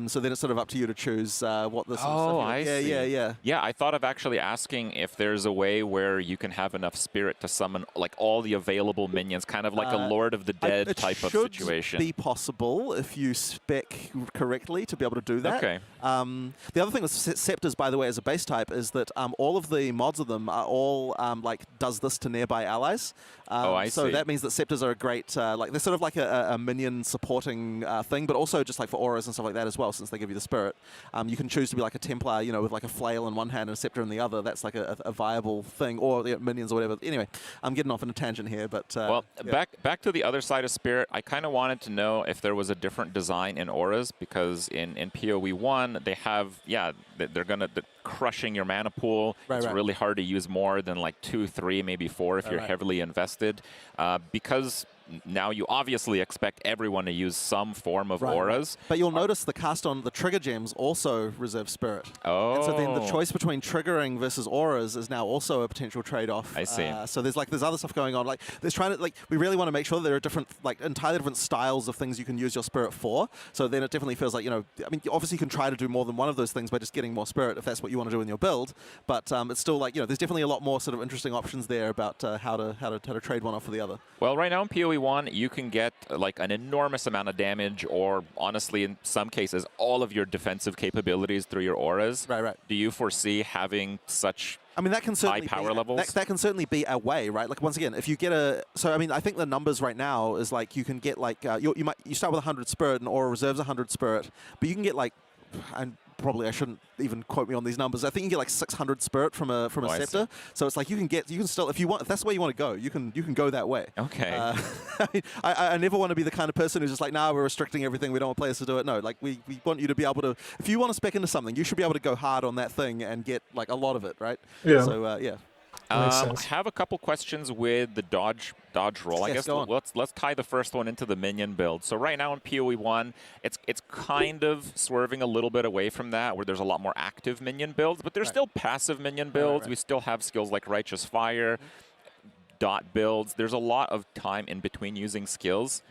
So then it's sort of up to you to choose what the. I see. Yeah. Yeah, I thought of actually asking if there's a way where you can have enough spirit to summon like all the available minions, kind of like a Lord of the Dead type of situation. It should be possible if you spec correctly to be able to do that. Okay. The other thing with scepters, by the way, as a base type, is that all of the mods of them are all like does this to nearby allies. I so see. that means that scepters are a great, like they're sort of like a minion supporting thing, but also just like for auras and stuff like that as well, since they give you the spirit. You can choose to be like a Templar, you know, with like a flail in one hand and a scepter in the other. That's like a viable thing, or minions or whatever. Anyway, I'm getting off on a tangent here, but well, back to the other side of Spirit. I kind of wanted to know if there was a different design in auras, because in PoE 1 they have they're gonna crushing your mana pool. It's really hard to use more than like 2, 3, maybe 4 if you're heavily invested, because now you obviously expect everyone to use some form of auras. But you'll notice the cast on the trigger gems also reserve spirit. Oh. And so then the choice between triggering versus auras is now also a potential trade-off. I see. So there's other stuff going on. Like we really want to make sure there are different, like entirely different styles of things you can use your spirit for. So then it definitely feels like, you know, I mean, obviously you can try to do more than one of those things by just getting more spirit if that's what you want to do in your build. But it's still like, you know, there's definitely a lot more sort of interesting options there about how to trade one off for the other. Well, right now in PoE PoE 1, you can get like an enormous amount of damage, or honestly, in some cases, all of your defensive capabilities through your auras. Right. Do you foresee having such that can certainly high power levels? That can certainly be a way, right? Like once again, if you get I think the numbers right now is like you can get like you start with 100 spirit and aura reserves 100 spirit, but you can get like, and probably I shouldn't even quote me on these numbers. I think you can get like 600 spirit from a scepter. So it's like you can still, if that's where you want to go, you can go that way. Okay. I never want to be the kind of person who's just like, nah, we're restricting everything. We don't want players to do it. No, like we want you to be able to. If you want to spec into something, you should be able to go hard on that thing and get like a lot of it, right? Yeah. So yeah. I have a couple questions with the dodge roll. I guess let's tie the first one into the minion build. So right now in PoE 1, it's kind of swerving a little bit away from that, where there's a lot more active minion builds, but there's still passive minion builds. We still have skills like Righteous Fire, dot builds. There's a lot of time in between using skills.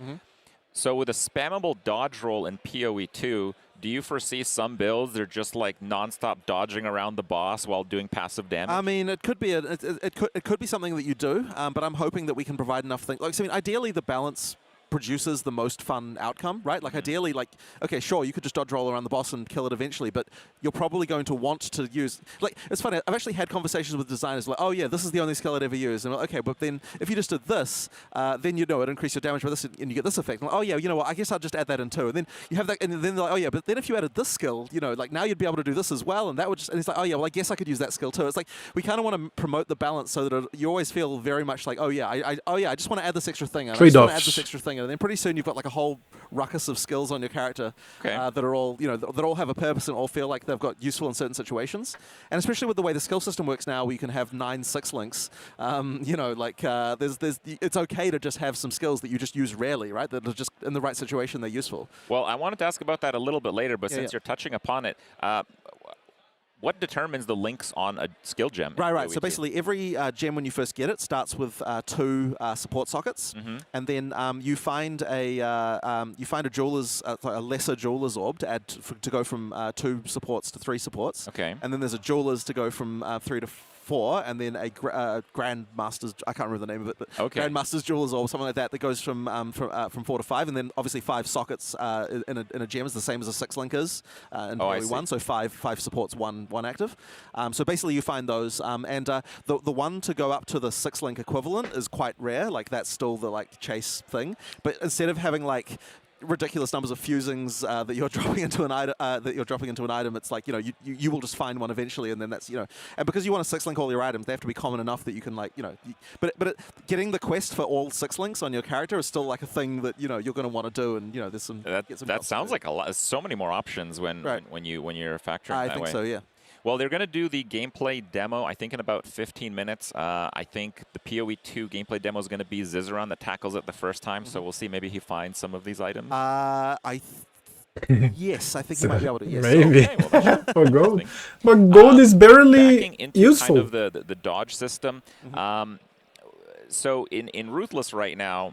So with a spammable dodge roll in PoE 2, do you foresee some builds that are just like non-stop dodging around the boss while doing passive damage? I mean, it could be it could be something that you do, but I'm hoping that we can provide enough things. Like, I mean, ideally the balance produces the most fun outcome, right? Like ideally, like, okay, sure, you could just dodge roll around the boss and kill it eventually, but you're probably going to want to use, like, it's funny, I've actually had conversations with designers like, oh yeah, this is the only skill I'd ever use. And I'm like, okay, but then if you just did this, then you know it increase your damage with this and you get this effect. And like, oh yeah, you know what, I guess I'll just add that in too. And then you have that, and then they're like, oh yeah, but then if you added this skill, you know, like now you'd be able to do this as well, and that would just, and it's like, oh yeah, well I guess I could use that skill too. It's like, we kind of want to promote the balance so that you always feel very much like, oh yeah, I just want to add this extra thing, and I just want to add this extra thing, and then pretty soon you've got like a whole ruckus of skills on your character that are all, you know, that all have a purpose and all feel like they've got useful in certain situations. And especially with the way the skill system works now, where you can have 9 6-links, you know, like it's okay to just have some skills that you just use rarely, right? That are just in the right situation, they're useful. Well, I wanted to ask about that a little bit later, but since you're touching upon it, what determines the links on a skill gem? Right. So basically, every gem when you first get it starts with 2 support sockets, and then you find a jeweler's a lesser jeweler's orb to add to go from 2 supports to 3 supports. Okay. And then there's a jeweler's to go from 3 to 4, and then a Grandmaster's, I can't remember the name of it, but Grandmaster's Jewelers or something like that goes from 4 to 5, and then obviously 5 sockets in a gem is the same as a 6-link is in PoE 1, so 5 supports, 1 active. So basically you find those, and the one to go up to the 6-link equivalent is quite rare, like that's still the like chase thing, but instead of having like ridiculous numbers of fusings that you're dropping into an item, it's like, you know, you will just find one eventually, and then that's, you know, and because you want to 6-link all your items, they have to be common enough that you can, like, you know, but getting the quest for all 6-links on your character is still like a thing that, you know, you're going to want to do, and you know, there's some that sounds like a lot, so many more options when you're factoring I that think way. so, yeah. Well, they're going to do the gameplay demo, I think, in about 15 minutes. I think the PoE 2 gameplay demo is going to be Zizaran that tackles it the first time, so we'll see. Maybe he finds some of these items. Yes, I think he might be able to. Yes. Maybe. Okay, well, for gold. But gold is barely into useful. Kind of the dodge system. So in Ruthless right now,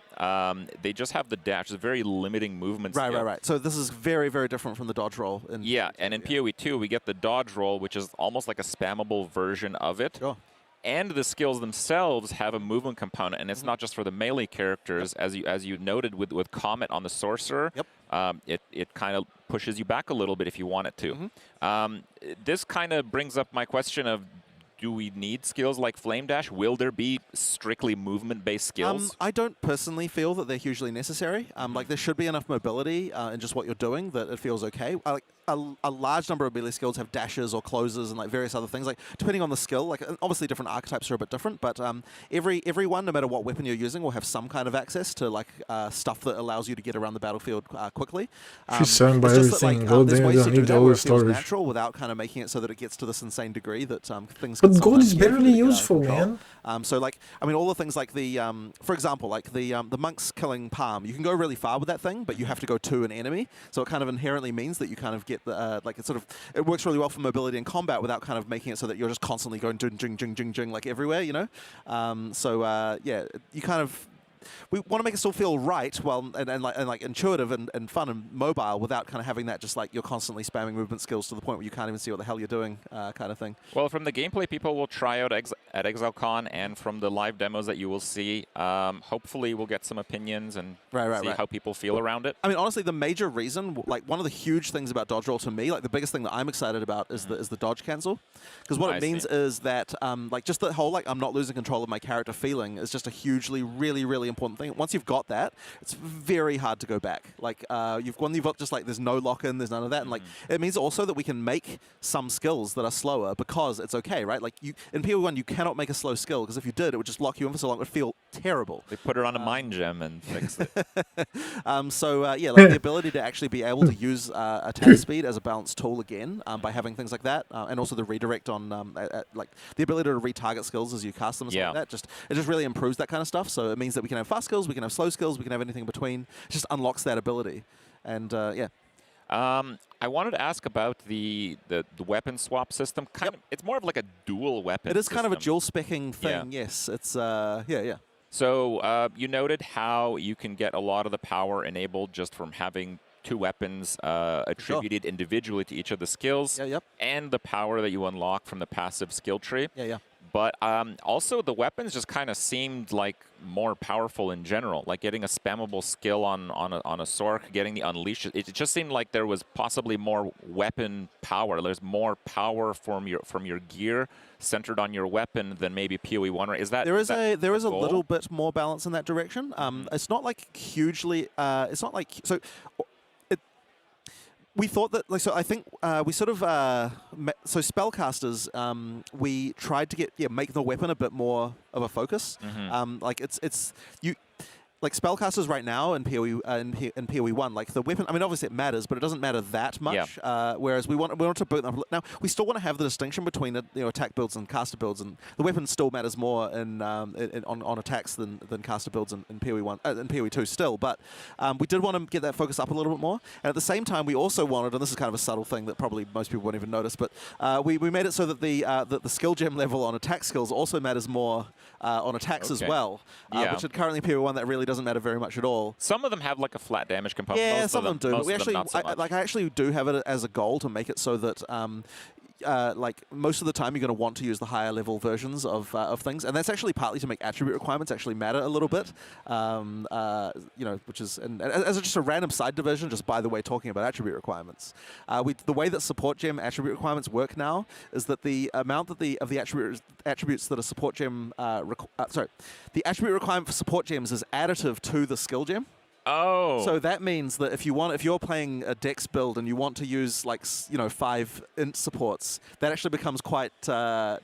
they just have the dash. It's a very limiting movement skill. Right. So this is very, very different from the dodge roll. And in PoE 2, we get the dodge roll, which is almost like a spammable version of it. Sure. And the skills themselves have a movement component, and it's not just for the melee characters, as you noted with Comet on the Sorcerer. It kind of pushes you back a little bit if you want it to. This kind of brings up my question of, do we need skills like Flame Dash? Will there be strictly movement-based skills? I don't personally feel that they're hugely necessary. Like, there should be enough mobility in just what you're doing that it feels okay. Like, a large number of melee skills have dashes or closes and like various other things. Like, depending on the skill, like obviously different archetypes are a bit different, but everyone, no matter what weapon you're using, will have some kind of access to like stuff that allows you to get around the battlefield quickly. She's by everything. Gold, there's ways to do that where it feels storage. natural without kind of making it so that it gets to this insane degree that things. But gold is barely useful, man. So like, I mean, all the things like the, for example, like the monk's killing palm. You can go really far with that thing, but you have to go to an enemy. So it kind of inherently means that you kind of get the like it works really well for mobility and combat without kind of making it so that you're just constantly going jing like everywhere, you know. Yeah, you kind of. we want to make it still feel right, well, and like intuitive and fun and mobile without kind of having that just like you're constantly spamming movement skills to the point where you can't even see what the hell you're doing, kind of thing. Well, from the gameplay people will try out at Exilecon, and from the live demos that you will see, hopefully we'll get some opinions and see how people feel around it. I mean, honestly, the major reason, like one of the huge things about dodge roll to me, like the biggest thing that I'm excited about is the dodge cancel, because what it means is that like just the whole like I'm not losing control of my character feeling is just a hugely, really important thing. Once you've got that, it's very hard to go back. Like when you've got just like there's no lock-in, there's none of that, and like it means also that we can make some skills that are slower because it's okay, right? Like in PoE1 you cannot make a slow skill because if you did, it would just lock you in for so long. It would feel terrible. They put it on a mind gem and fix it. Yeah, like the ability to actually be able to use attack speed as a balanced tool again by having things like that, and also the redirect on like the ability to retarget skills as you cast them and stuff like that. It just really improves that kind of stuff. So it means that we can have fast skills, we can have slow skills, we can have anything in between. It just unlocks that ability, and yeah. I wanted to ask about the weapon swap system. It's more of like a dual weapon. It is kind of a dual specking thing. Yes, it's yeah. So you noted how you can get a lot of the power enabled just from having two weapons attributed individually to each of the skills, and the power that you unlock from the passive skill tree. But also the weapons just kind of seemed like more powerful in general, like getting a spammable skill on a Sork, getting the Unleash. It just seemed like there was possibly more weapon power. There's more power from your gear centered on your weapon than maybe PoE1. Right? Is that there is a little bit more balance in that direction. It's not like hugely. It's not like so. We thought that, like, so I think we sort of, so spellcasters, we tried to make the weapon a bit more of a focus. Like like spellcasters right now in PoE in PoE1, like the weapon. I mean, obviously it matters, but it doesn't matter that much. Whereas we want to boot them. Now we still want to have the distinction between attack builds and caster builds, and the weapon still matters more on attacks than caster builds in PoE1 in PoE2 still. But we did want to get that focus up a little bit more. And at the same time, we also wanted, and this is kind of a subtle thing that probably most people won't even notice, but we made it so that the skill gem level on attack skills also matters more on attacks as well. Which at currently PoE1 that really doesn't matter very much at all. Some of them have like a flat damage component. Yeah, some of them do. But we actually, not so much. I actually do have it as a goal to make it so that like most of the time you're going to want to use the higher level versions of things, and that's actually partly to make attribute requirements actually matter a little bit. Which is and as just a random side division, just by the way, talking about attribute requirements, the way that support gem attribute requirements work now is that the amount that the attributes that a support gem the attribute requirement for support gems is additive to the skill gem. Oh. So that means that if you're playing a Dex build and you want to use 5 int supports, that actually becomes quite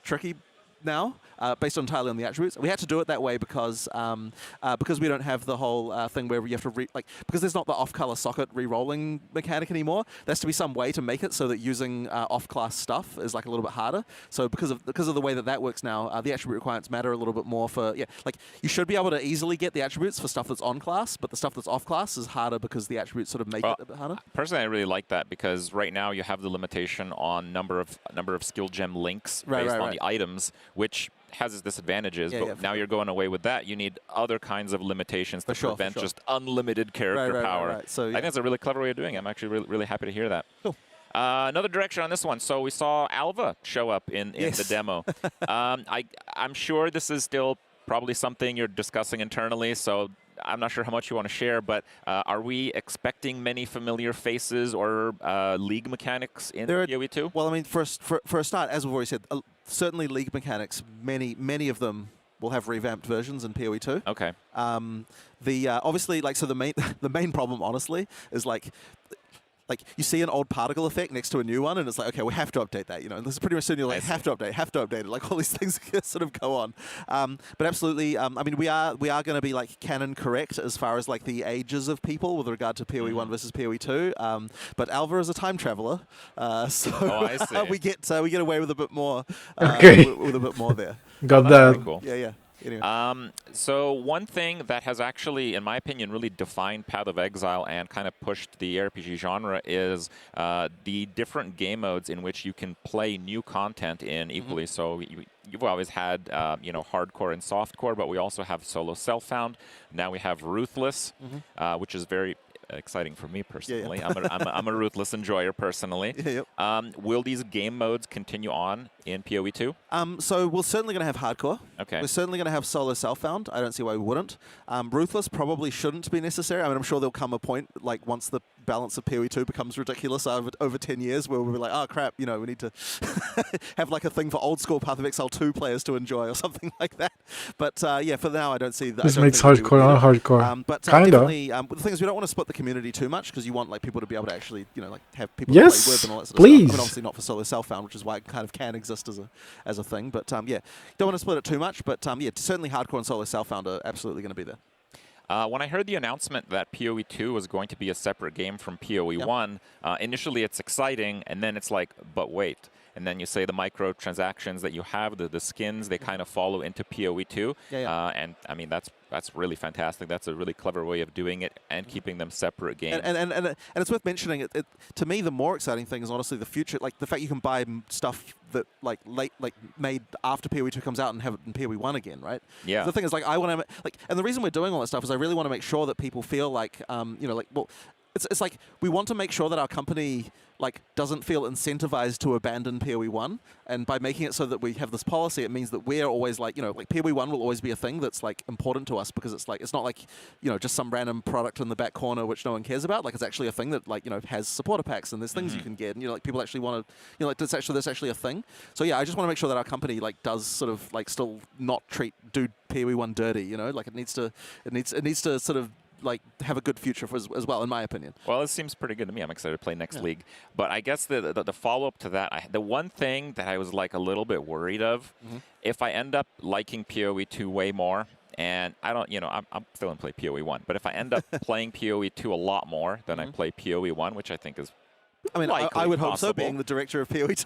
tricky now, based entirely on the attributes. We had to do it that way because we don't have the whole thing where you have to because there's not the off-color socket re-rolling mechanic anymore. There has to be some way to make it so that using off-class stuff is like a little bit harder. So because of the way that works now, the attribute requirements matter a little bit more for like you should be able to easily get the attributes for stuff that's on class, but the stuff that's off class is harder because the attributes sort of make it a bit harder. Personally, I really like that because right now you have the limitation on number of skill gem links based on the items, which has its disadvantages, but now you're going away with that. You need other kinds of limitations to prevent just unlimited character power. So I think that's a really clever way of doing it. I'm actually really happy to hear that. Cool. Another direction on this one. So we saw Alva show up in the demo. I'm sure this is still probably something you're discussing internally, so I'm not sure how much you want to share, but are we expecting many familiar faces or league mechanics in PoE2? Well, I mean, for a start, as we've already said, certainly league mechanics, many of them will have revamped versions in PoE2. Okay. Obviously, so the main problem, honestly, is like you see an old particle effect next to a new one, and it's like, okay, we have to update that, and this is pretty much soon you're like, have to update it. Like all these things sort of go on. But absolutely, I mean, we are going to be like canon correct as far as like the ages of people with regard to PoE1 versus PoE2. But Alva is a time traveler, so I see. we get away with a bit more. With a bit more there. Got that. Pretty cool. Yeah. Anyway. So one thing that has actually, in my opinion, really defined Path of Exile and kind of pushed the RPG genre is the different game modes in which you can play new content in equally. So you've always had, hardcore and softcore, but we also have solo self-found. Now we have Ruthless, which is very exciting for me personally. I'm a Ruthless enjoyer personally. Will these game modes continue on in PoE 2? So we're certainly going to have hardcore. Okay. We're certainly going to have solo self-found. I don't see why we wouldn't. Ruthless probably shouldn't be necessary. I mean, I'm sure there'll come a point, like once the balance of PoE 2 becomes ridiculous over 10 years, where we'll be like, oh crap, we need to have like a thing for old school Path of Exile 2 players to enjoy or something like that. But for now, I don't see that. This makes hardcore on hardcore. But Kinda. definitely, the thing is, we don't want to split the community too much because you want like people to be able to actually, have people Yes, to play with and all that sort of please. stuff. I mean, obviously not for solo self-found, which is why it kind of can exist as a thing. But don't want to split it too much. But certainly hardcore and solo self-found are absolutely going to be there. When I heard the announcement that PoE 2 was going to be a separate game from PoE 1, initially it's exciting, and then it's like, but wait. And then you say the microtransactions that you have, the skins, they kind of follow into PoE 2. And I mean, that's really fantastic. That's a really clever way of doing it and keeping them separate games. And it's worth mentioning, to me, the more exciting thing is honestly the future, like the fact you can buy stuff that made after PoE 2 comes out and have it in PoE 1 again, right? Yeah. The thing is, I want to, and the reason we're doing all that stuff is I really want to make sure that people feel like, it's like we want to make sure that our company doesn't feel incentivized to abandon PoE 1, and by making it so that we have this policy, it means that we're always PoE 1 will always be a thing that's important to us, because it's not just some random product in the back corner which no one cares about. It's actually a thing that has supporter packs and there's things you can get, and people actually want to that's actually a thing. So I just want to make sure that our company does sort of still not do PoE 1 dirty. It needs to sort of have a good future as well, in my opinion. Well, it seems pretty good to me. I'm excited to play next league. But I guess the follow-up to that, the one thing that I was a little bit worried of, if I end up liking PoE 2 way more, and I don't, I'm still in play PoE 1, but if I end up playing PoE 2 a lot more than I play PoE 1, which I think is I mean, I would hope so, being the director of PoE 2.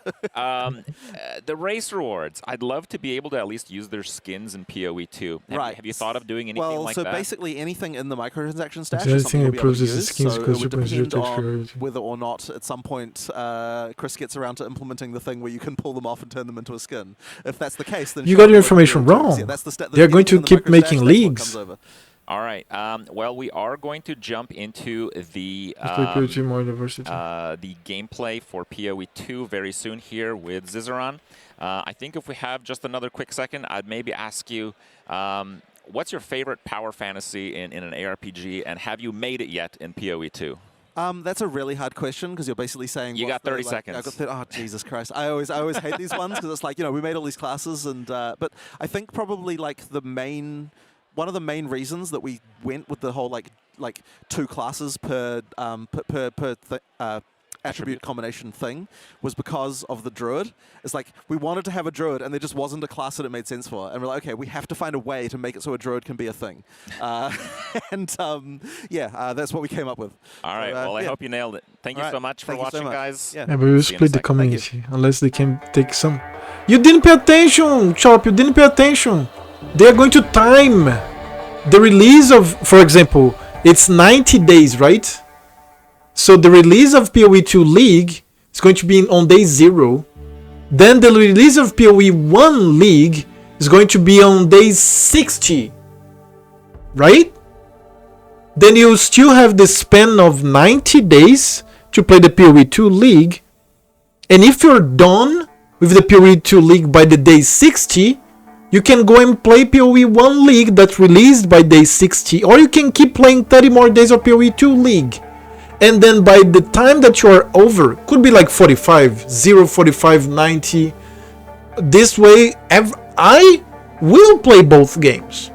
The race rewards, I'd love to be able to at least use their skins in PoE 2. Have you thought of doing anything like that? Well, so basically anything in the microtransaction stash is something we'll be able to use, so it would depend on whether or not at some point Chris gets around to implementing the thing where you can pull them off and turn them into a skin. If that's the case, then you got your information wrong. They're going to keep making leagues. All right. Well, we are going to jump into the gameplay for PoE 2 very soon here with Zizaran. I think if we have just another quick second, I'd maybe ask you, what's your favorite power fantasy in an ARPG, and have you made it yet in PoE 2? That's a really hard question, because you're basically saying you got 30 seconds. Oh, Jesus Christ! I always hate these ones, because it's we made all these classes, and but I think probably one of the main reasons that we went with the whole two classes per attribute combination thing was because of the druid. It's we wanted to have a druid, and there just wasn't a class that it made sense for, and we're okay, we have to find a way to make it so a druid can be a thing, that's what we came up with. All right, well, I hope you nailed it. Thank you so much for watching, guys. Yeah, but we split the community unless they can take some. You didn't pay attention, Chop. You didn't pay attention. They are going to time the release of, for example, it's 90 days, right? So the release of PoE 2 League is going to be on day 0. Then the release of PoE 1 League is going to be on day 60. Right? Then you still have the span of 90 days to play the PoE 2 League. And if you're done with the PoE 2 League by the day 60, you can go and play PoE 1 League that's released by day 60, or you can keep playing 30 more days of PoE 2 League. And then by the time that you are over, could be 45, 0, 45, 90. This way, I will play both games,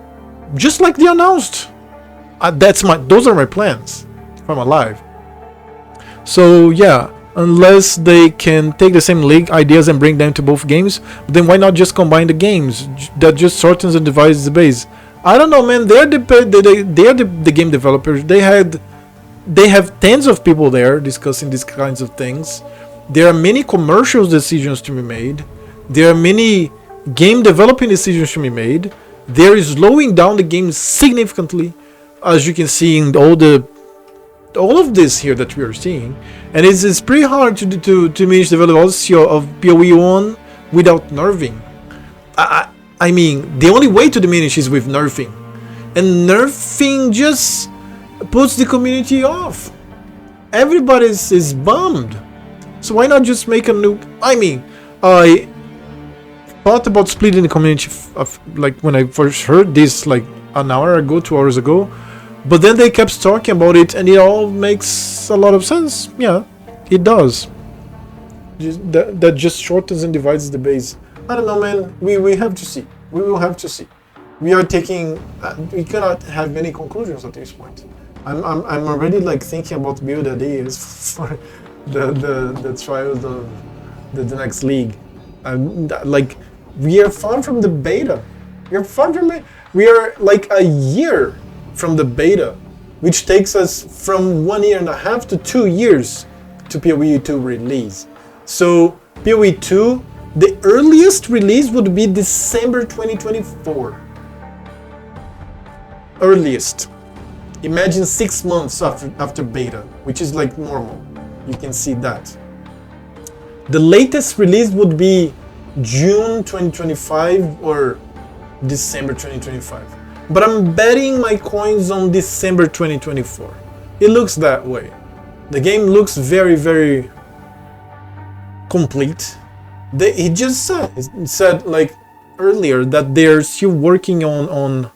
just like they announced. Those are my plans if I'm alive. So yeah. Unless they can take the same league ideas and bring them to both games, then why not just combine the games? That just shortens and divides the base. I don't know, man. They are the game developers. They have tens of people there discussing these kinds of things. There are many commercial decisions to be made. There are many game developing decisions to be made. They are slowing down the game significantly, as you can see in all of this here that we are seeing, and it's pretty hard to manage the velocity of PoE 1 without nerving. I mean, the only way to diminish is with nerfing. And nerfing just puts the community off. Everybody is bummed. So why not just make a new... I mean, I thought about splitting the community like when I first heard this like an hour ago, 2 hours ago. But then they kept talking about it and it all makes a lot of sense. Yeah, it does. That just shortens and divides the base. I don't know, man. We have to see. We will have to see. We are taking. We cannot have many conclusions at this point. I'm already like thinking about build ideas for the trials of the next league. Like we are far from the beta. We are far from it. We are like a year from the beta, which takes us from 1.5 years to 2 years to PoE 2 release. So PoE 2, the earliest release would be December 2024. Earliest. Imagine 6 months after beta, which is like normal. You can see that. The latest release would be June 2025 or December 2025. But I'm betting my coins on December 2024. It looks that way. The game looks very, very complete. He just said like earlier that they're still working on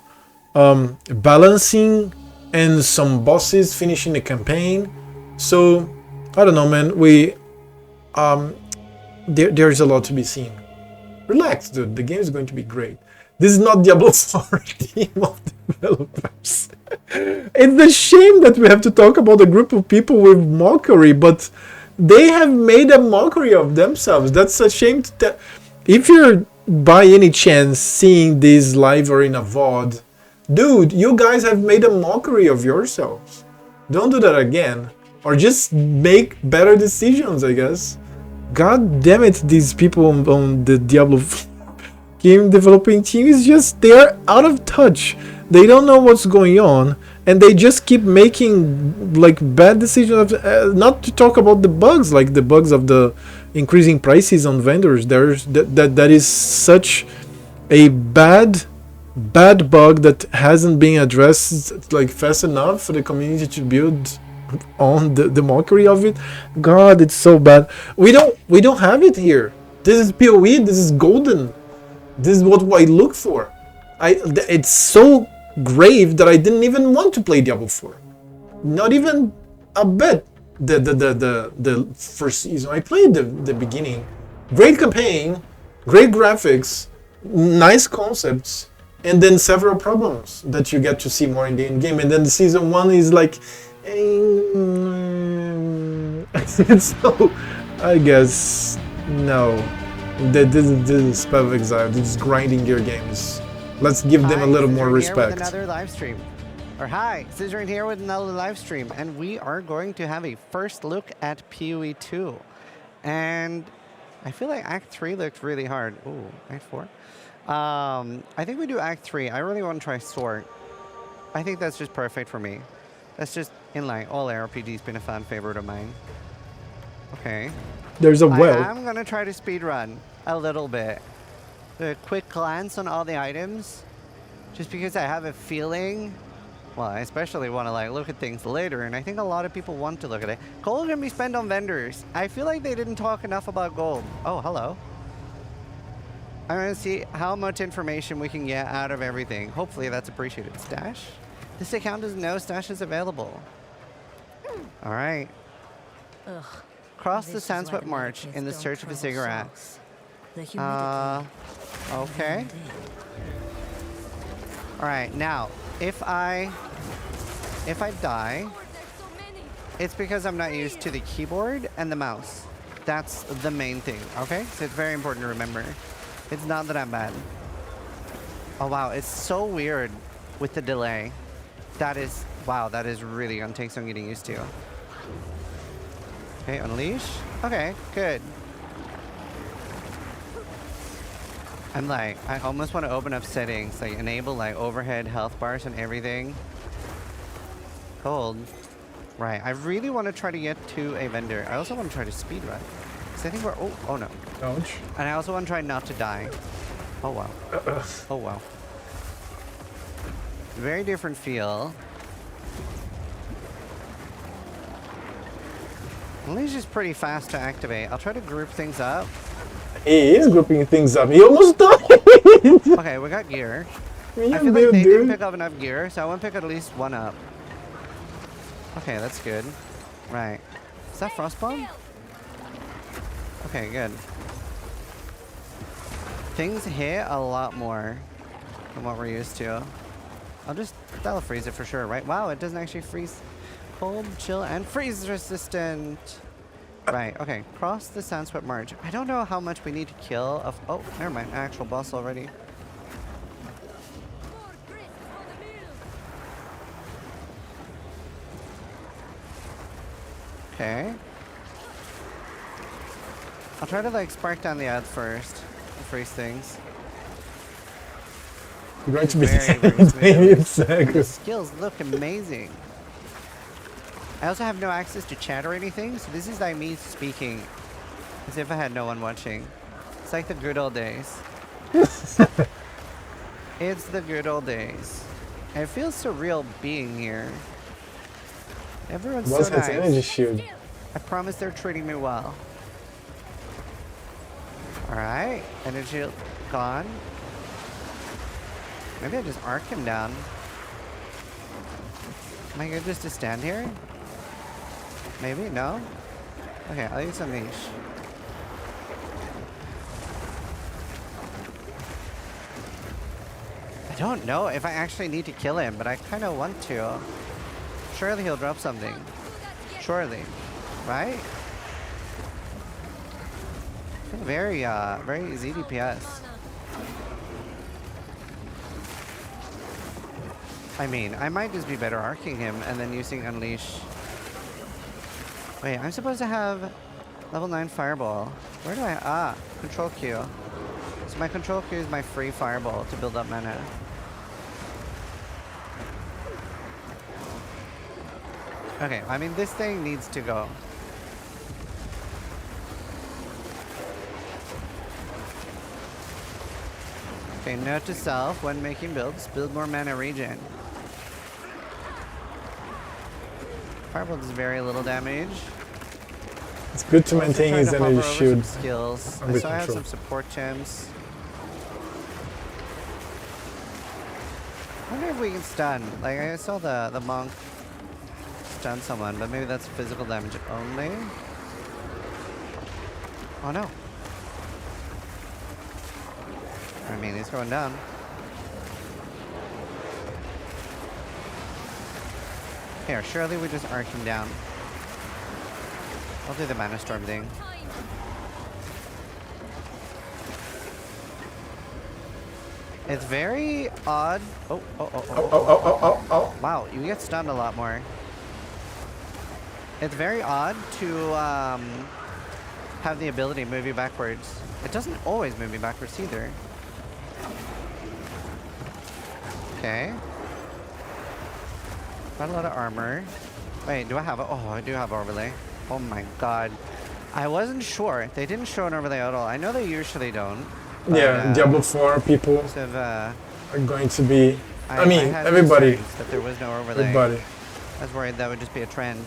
balancing and some bosses finishing the campaign. So I don't know, man. There's a lot to be seen. Relax, dude. The game is going to be great. This is not Diablo 4 team of developers. It's a shame that we have to talk about a group of people with mockery, but they have made a mockery of themselves. That's a shame to tell. If you're by any chance seeing this live or in a VOD, dude, you guys have made a mockery of yourselves. Don't do that again. Or just make better decisions, I guess. God damn it, these people on the Diablo game developing team is just, they are out of touch. They don't know what's going on, and they just keep making like bad decisions. Not to talk about the bugs, like the bugs of the increasing prices on vendors. That is such a bad bug that hasn't been addressed like fast enough for the community to build on the mockery of it. God, it's so bad. We don't have it here. This is PoE. This is golden. This is what I look for. It's so grave that I didn't even want to play Diablo 4. Not even a bit. The first season, I played the beginning. Great campaign, great graphics, nice concepts, and then several problems that you get to see more in the end game. And then the season 1 is like, so I guess no. This is Path of Exile. This is grinding your games. Let's give them a little more respect. With another live stream. Or hi, Scissoring here with another live stream, and we are going to have a first look at PoE 2. And I feel like Act 3 looked really hard. Ooh, Act 4. I think we do Act 3. I really want to try Sword. I think that's just perfect for me. That's just in line. All RPG's been a fan favorite of mine. Okay. There's a well. I'm going to try to speedrun a little bit. A quick glance on all the items. Just because I have a feeling, well, I especially want to like look at things later, and I think a lot of people want to look at it. Gold can be spent on vendors. I feel like they didn't talk enough about gold. Oh, hello. I'm going to see how much information we can get out of everything. Hopefully that's appreciated. Stash? This account doesn't know stash is available. All right. Ugh. Cross the Sandswept March in the search of a cigarette. Okay. All right, now, if I die, it's because I'm not used to the keyboard and the mouse. That's the main thing, okay? So it's very important to remember. It's not that I'm bad. Oh, wow, it's so weird with the delay. That is, wow, that is really gonna take some getting used to. Okay, unleash. Okay, good. I'm like, I almost want to open up settings, like enable like overhead health bars and everything. Cold. Right, I really want to try to get to a vendor. I also want to try to speedrun. Because I think we're, oh no. Ouch. And I also want to try not to die. Oh wow. Oh wow. Very different feel. Unleash is pretty fast to activate. I'll try to group things up. He is grouping things up. He almost died. Okay, we got gear. I feel like they didn't pick up enough gear, so I want to pick at least one up. Okay, that's good. Right. Is that Frostbomb? Okay, good. Things hit a lot more than what we're used to. That'll freeze it for sure, right? Wow, it doesn't actually freeze. Cold, chill, and freeze resistant. Right, okay. Cross the Sandswept March. I don't know how much we need to kill of... Oh, never mind. Actual boss already. Okay. I'll try to like spark down the ads first. To freeze things. You're going to be the skills look amazing. I also have no access to chat or anything, so this is like me speaking as if I had no one watching. It's like the good old days. It's the good old days. And it feels surreal being here. Everyone's so nice. Energy shield? I promise they're treating me well. Alright, energy shield gone. Maybe I just arc him down. Am I good just to stand here? Maybe? No? Okay, I'll use Unleash. I don't know if I actually need to kill him, but I kind of want to. Surely he'll drop something. Surely. Right? Very, very easy DPS. I mean, I might just be better arcing him and then using Unleash. Wait, I'm supposed to have level 9 Fireball. Where do I... Ah, Control Q. So my Control Q is my free Fireball to build up mana. Okay, I mean, this thing needs to go. Okay, note to self, when making builds, build more mana regen. Fireball does very little damage. It's good to maintain his energy shield. Skills. I still have some support gems. I wonder if we can stun. Like, I saw the monk stun someone, but maybe that's physical damage only. Oh no. I mean, he's going down. Here, surely we just arc him down. I'll do the Mana Storm thing. It's very odd. Oh. Wow, you get stunned a lot more. It's very odd to have the ability to move you backwards. It doesn't always move me backwards either. Okay. Got a lot of armor. Wait, do I have it? Oh, I do have overlay. Oh my god. I wasn't sure. They didn't show an overlay at all. I know they usually don't. But, yeah, Diablo 4 people are going to be... I mean, everybody. That there was no overlay. Everybody. I was worried that would just be a trend.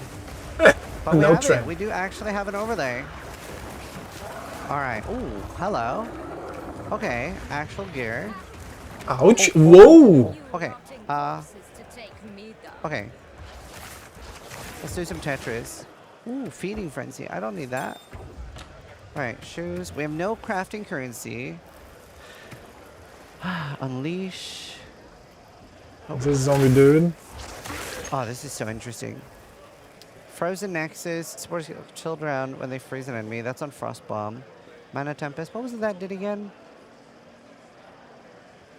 But we no have trend. It. We do actually have an overlay. Alright. Ooh, hello. Okay, actual gear. Ouch. Whoa! Okay. Okay. Let's do some Tetris. Ooh, Feeding Frenzy. I don't need that. Alright, shoes. We have no crafting currency. Unleash. Oh. This is zombie dude. Oh, this is so interesting. Frozen Nexus. Supports chill round when they freeze an enemy. That's on Frostbomb. Mana Tempest. What was it that did again?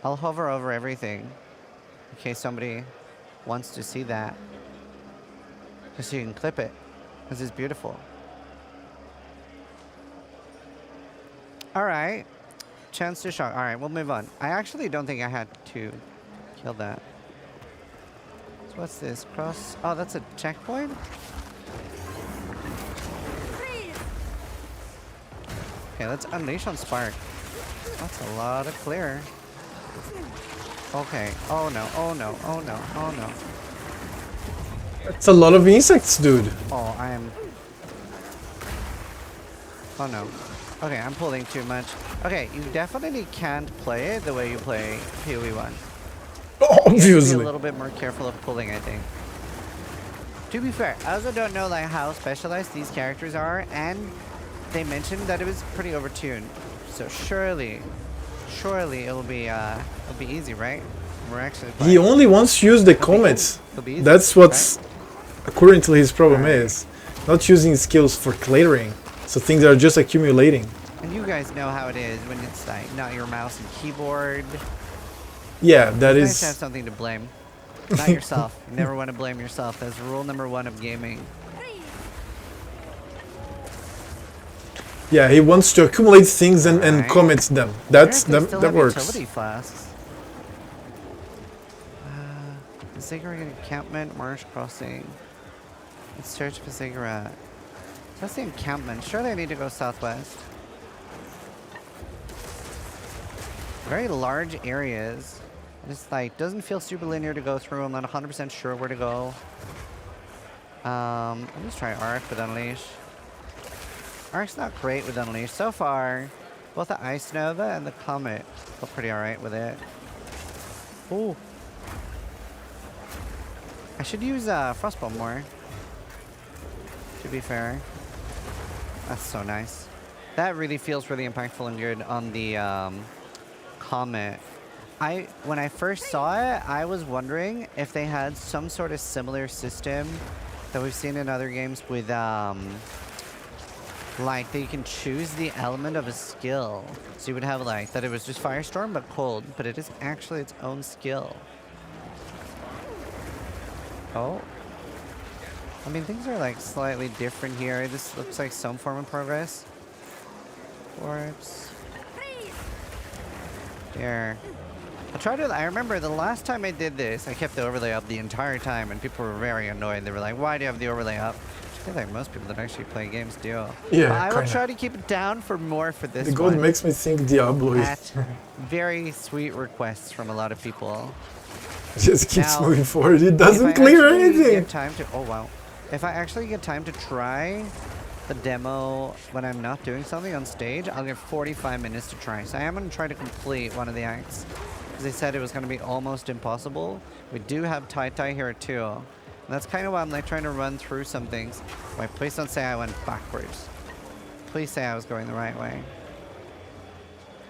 I'll hover over everything in case somebody wants to see that. Just so you can clip it. This is beautiful. Alright. Chance to shock. Alright, we'll move on. I actually don't think I had to kill that. So what's this? Cross. Oh, that's a checkpoint? Okay, let's unleash on Spark. That's a lot of clear. Okay. Oh no, oh no, oh no, oh no. That's a lot of insects, dude. Oh, I am... Oh no. Okay, I'm pulling too much. Okay, you definitely can't play it the way you play PoE 1. Obviously. You have to be a little bit more careful of pulling, I think. To be fair, I also don't know like how specialized these characters are, and they mentioned that it was pretty overtuned. So surely it'll be easy, right? We're actually He only wants to use the comets. That's what's currently his problem is. Not using skills for clearing. So things are just accumulating. And you guys know how it is when it's like not your mouse and keyboard. Yeah, that you is. guys have something to blame. Not yourself. You never want to blame yourself. That's rule number 1 of gaming. Yeah, he wants to accumulate things and commits them. That works. Utility flasks. Ziggurat encampment, marsh crossing. Let's search for ziggurat. That's the encampment. Surely I need to go southwest. Very large areas. It's like doesn't feel super linear to go through. I'm not 100% sure where to go. Let me try Arc with Unleash. Arc's not great with Unleash so far. Both the Ice Nova and the Comet feel pretty alright with it. Ooh. I should use Frostbolt more. To be fair. That's so nice. That really feels really impactful and good on the Comet. When I first saw it, I was wondering if they had some sort of similar system that we've seen in other games with like that you can choose the element of a skill. So you would have like that it was just Firestorm but cold, but it is actually its own skill. Oh. I mean, things are like slightly different here. This looks like some form of progress. Orbs. There. I remember the last time I did this, I kept the overlay up the entire time and people were very annoyed. They were like, why do you have the overlay up? I feel like most people that actually play games do. Yeah, I will try to keep it down for more for this The gold one. makes me think Diablo is... At very sweet requests from a lot of people. Just keeps Now, moving forward. It doesn't if I clear actually anything. Get time to, oh wow. If I actually get time to try the demo when I'm not doing something on stage, I'll get 45 minutes to try. So I am going to try to complete one of the acts. Because they said it was going to be almost impossible. We do have Tai Tai here too. And that's kind of why I'm like trying to run through some things. Wait, please don't say I went backwards. Please say I was going the right way.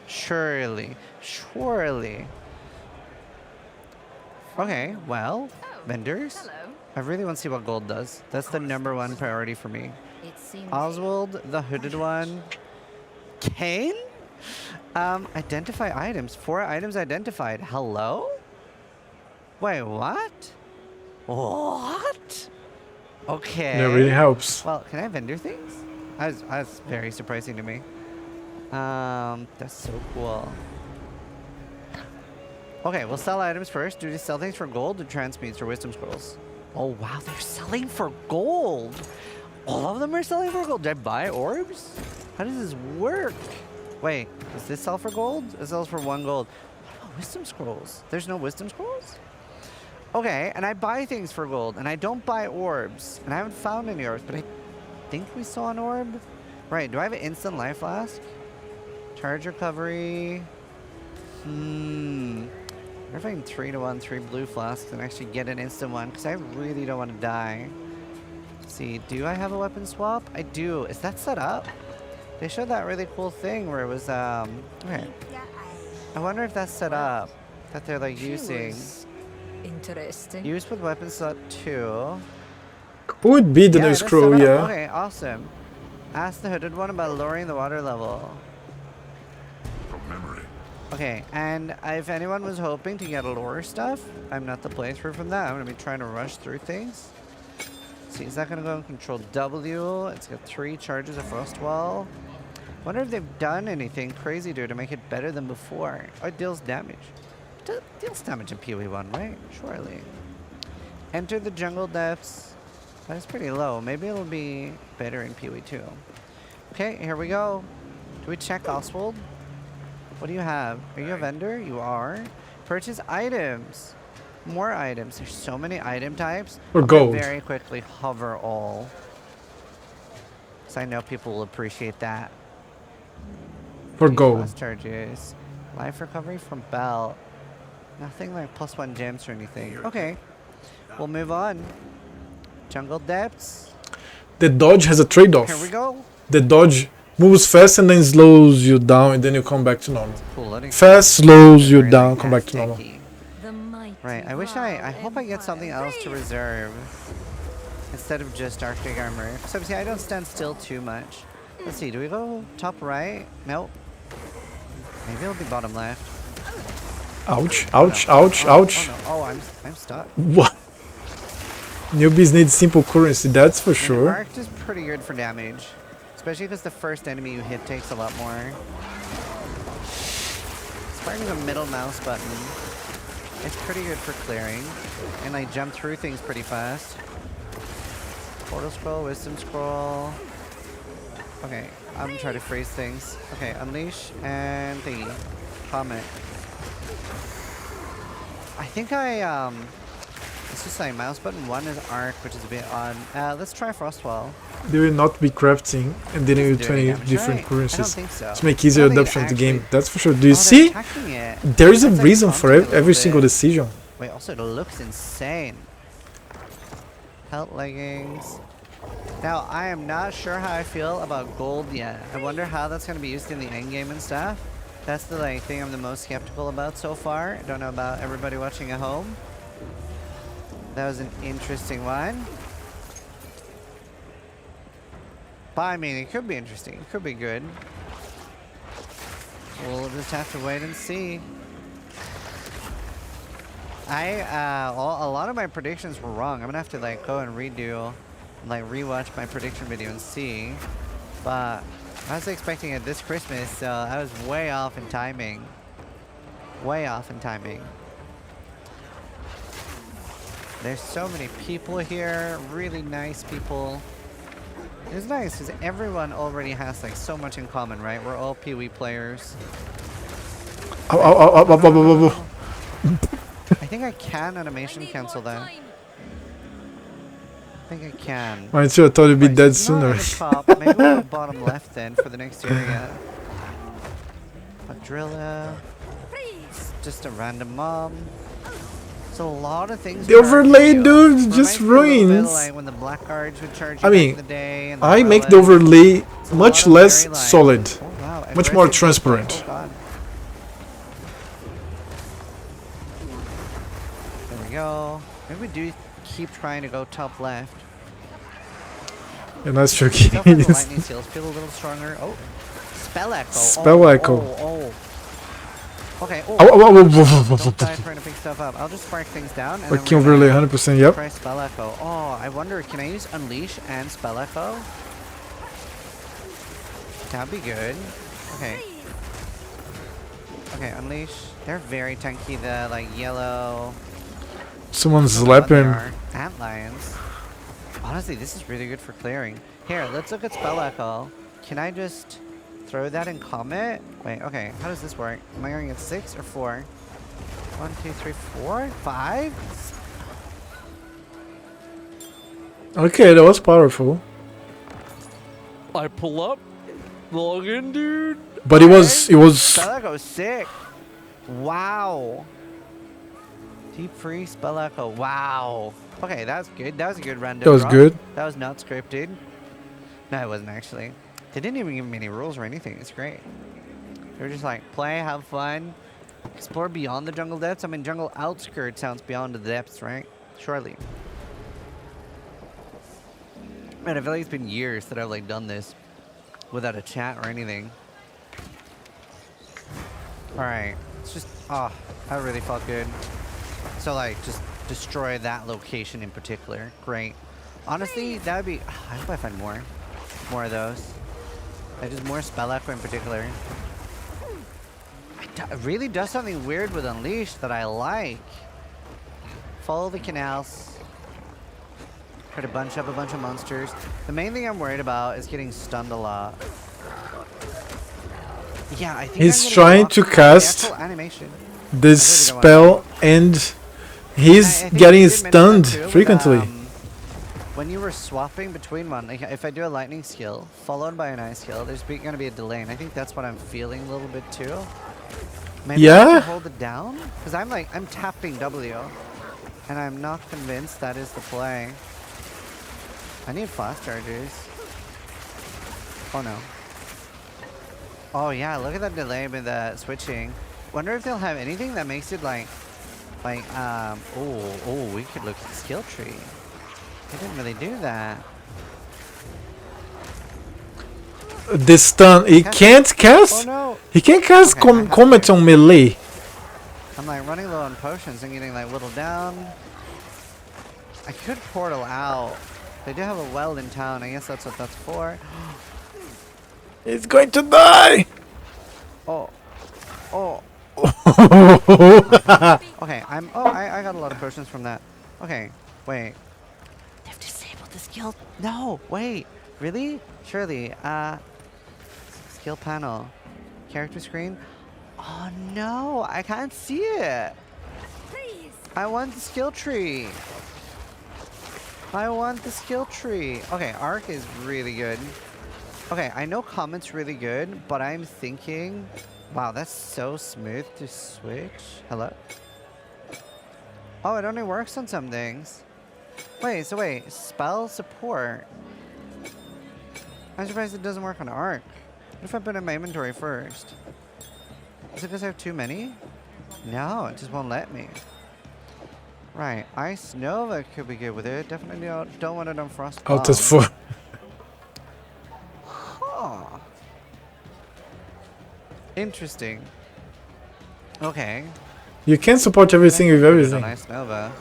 Surely. Okay, well, vendors. Hello. I really want to see what gold does. That's the #1 priority for me. Oswald, the hooded one. Kane? Identify items. 4 items identified. Hello? Wait, what? What? Okay. That really helps. Well, can I vendor things? That's very surprising to me. That's so cool. Okay, we'll sell items first. Do they sell things for gold or transmutes or wisdom scrolls? Oh wow, they're selling for gold. All of them are selling for gold. Did I buy orbs? How does this work? Wait, does this sell for gold? It sells for 1 gold. What about wisdom scrolls? There's no wisdom scrolls? Okay, and I buy things for gold, and I don't buy orbs. And I haven't found any orbs, but I think we saw an orb. Right, do I have an instant life flask? Charge recovery. I wonder if I can 3-to-1, 3 blue flasks and actually get an instant one, because I really don't want to die. Let's see, do I have a weapon swap? I do. Is that set up? They showed that really cool thing where it was, okay. I wonder if that's set up, that they're like using. Interesting. Use with weapon slot 2. Would be the Yeah, new that's scroll, set up. yeah. Okay, awesome. Ask the hooded one about lowering the water level. Okay, and if anyone was hoping to get lore stuff, I'm not the playthrough from that. I'm going to be trying to rush through things. See, is that going to go in control W? It's got 3 charges of Frostwall. Wonder if they've done anything crazy to it to make it better than before. Oh, it deals damage. Deals damage in PoE 1, right? Surely. Enter the jungle depths. That's pretty low. Maybe it'll be better in PoE 2. Okay, here we go. Do we check Oswald? What do you have? Are you a vendor? You are. Purchase items. More items. There's so many item types. Or I'm gonna gold. very quickly hover all. Because I know people will appreciate that. For gold. Fast charges. Life recovery from belt. Nothing like +1 gems or anything. Okay. We'll move on. Jungle depths. The dodge has a trade-off. Here we go. The dodge moves fast and then slows you down, and then you come back to normal. Cool, Fast slows you down, come back to normal. Right, I hope I get something else to reserve instead of just Arctic armor. So see, I don't stand still too much. Let's see, do we go top right? Nope. Maybe it'll be bottom left. Ouch, ouch, ouch, ouch. Oh, no. Oh, I'm stuck. What? Newbies need simple currency, that's for sure. Arc is pretty good for damage, especially because the first enemy you hit takes a lot more. Sparking the middle mouse button. It's pretty good for clearing, and I jump through things pretty fast. Portal scroll, wisdom scroll. Okay, I'm trying to phrase things. Okay, unleash and thingy. Comment. I think it's just like mouse button 1 is arc, which is a bit odd. Let's try Frostwall. They will not be crafting and dealing with 20 different currencies. To make easier adoption of the game, that's for sure. Do you see? There is a reason for every single decision. Wait, also it looks insane. Health leggings. Now, I am not sure how I feel about gold yet. I wonder how that's going to be used in the end game and stuff. That's the thing I'm the most skeptical about so far. I don't know about everybody watching at home. That was an interesting one. But I mean, it could be interesting. It could be good. We'll just have to wait and see. A lot of my predictions were wrong. I'm gonna have to like go and redo, like rewatch my prediction video and see. But I was expecting it this Christmas, so I was way off in timing. Way off in timing. There's so many people here, really nice people. It's nice because everyone already has like so much in common, right? We're all PoE players. Ow, ow, ow, ow, ow, ow, ow, ow. I think I can animation cancel that. I think I can. I thought you'd be dead sooner. Maybe we'll go bottom left then for the next area. Quadrilla. It's just a random mob. It's a lot of things. The overlay, dude, just ruins. Like when the blackguards would charge I mean, in the day and I make the overlay much less solid, much more transparent. Oh, there we go. Maybe we do keep trying to go top left. Yeah, nice tricky. The lightning seals feel a little stronger. Oh, spell echo. Spell echo. Oh. Okay. Oh, Don't die trying to pick stuff up. I'll just spark things down. And working overlay 100%. Yep. Try spell echo. Oh, I wonder, can I use unleash and spell echo? That'd be good. Okay. Okay, unleash. They're very tanky. The like yellow. Someone's slapping. Antlions. Honestly, this is really good for clearing. Here, let's look at spell echo. Can I just throw that in Comet? Wait, okay. How does this work? Am I going at 6 or 4? 1, 2, 3, 4, 5? Okay, that was powerful. I pull up, log in, dude. But it was. Spell echo sick. Wow. Deep freeze, spell echo. Wow. Okay, that's good. That was a good random. That was drop. good. That was not scripted. No, it wasn't actually. They didn't even give me any rules or anything. It's great. They were just like, play, have fun, explore beyond the jungle depths. I mean, jungle outskirts sounds beyond the depths, right? Surely. Man, I feel like it's been years that I've like done this without a chat or anything. All right, it's just, oh, that really felt good. So like, just destroy that location in particular. Great. Honestly, that would be, I hope I find more of those. Like just more spell echo in particular. It really does something weird with Unleash that I like. Follow the canals. Try to bunch up a bunch of monsters. The main thing I'm worried about is getting stunned a lot. Yeah, I think He's trying to cast this spell and he's getting stunned frequently. When you were swapping between one, like if I do a lightning skill followed by an ice skill, there's going to be a delay, and I think that's what I'm feeling a little bit too. Maybe I have to hold it down? Because I'm tapping W, and I'm not convinced that is the play. I need fast chargers. Oh no. Oh yeah, look at that delay with the switching. Wonder if they'll have anything that makes it oh, we could look at the skill tree. They didn't really do that. This stun, he can't cast. Oh no! He can't cast Comet on melee. I'm like running low on potions and getting like whittled down. I could portal out. They do have a well in town. I guess that's what that's for. He's going to die. Oh. Oh. Okay, I got a lot of potions from that. Okay, wait. They've disabled the skill. No, wait. Really? Surely. Skill panel. Character screen. Oh no, I can't see it. Please. I want the skill tree. I want the skill tree. Okay, Arc is really good. Okay, I know Comet's really good, but I'm thinking, wow, that's so smooth to switch. Hello? Oh, it only works on some things. Wait, spell support. I'm surprised it doesn't work on Arc. What if I put it in my inventory first? Is it because I have too many? No, it just won't let me. Right, Ice Nova could be good with it. Definitely don't want it on Frost Bomb. Alt F4. Huh. Interesting. Okay. You can't support everything with everything. Ice Nova.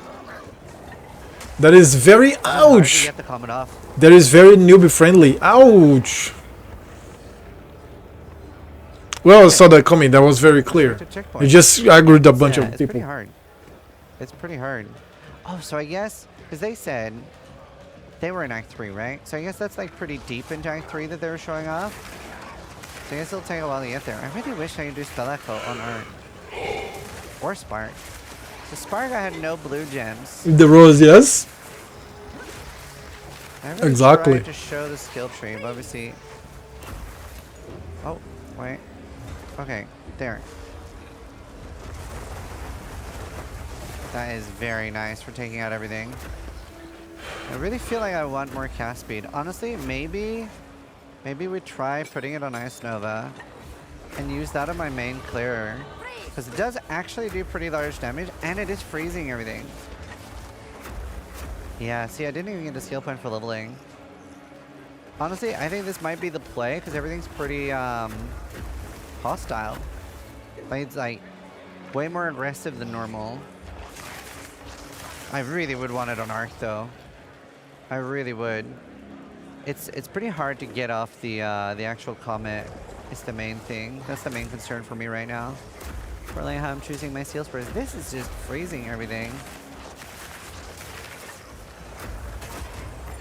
That is very ouch. Get the comment off. That is very newbie friendly. Ouch. Well, I saw that coming. That was very clear. You just aggroed a bunch of it's people. Pretty hard. It's pretty hard. Oh, so I guess because they said they were in Act 3, right? So I guess that's like pretty deep into Act 3 that they were showing off. So I guess it'll take a while to get there. I really wish I could do Spell Echo on Art. Or Spark. The Spark I had no blue gems. The rose, yes. I really exactly. tried to show the skill tree, but obviously. Oh, wait. Okay, there. That is very nice for taking out everything. I really feel like I want more cast speed. Honestly, maybe we try putting it on Ice Nova and use that on my main clearer. Because it does actually do pretty large damage and it is freezing everything. Yeah, see, I didn't even get a skill point for leveling. Honestly, I think this might be the play because everything's pretty hostile. Like, it's like way more aggressive than normal. I really would want it on Arc though. I really would. It's pretty hard to get off the actual Comet. It's the main thing. That's the main concern for me right now. For like how I'm choosing my steel spurs. This is just freezing everything.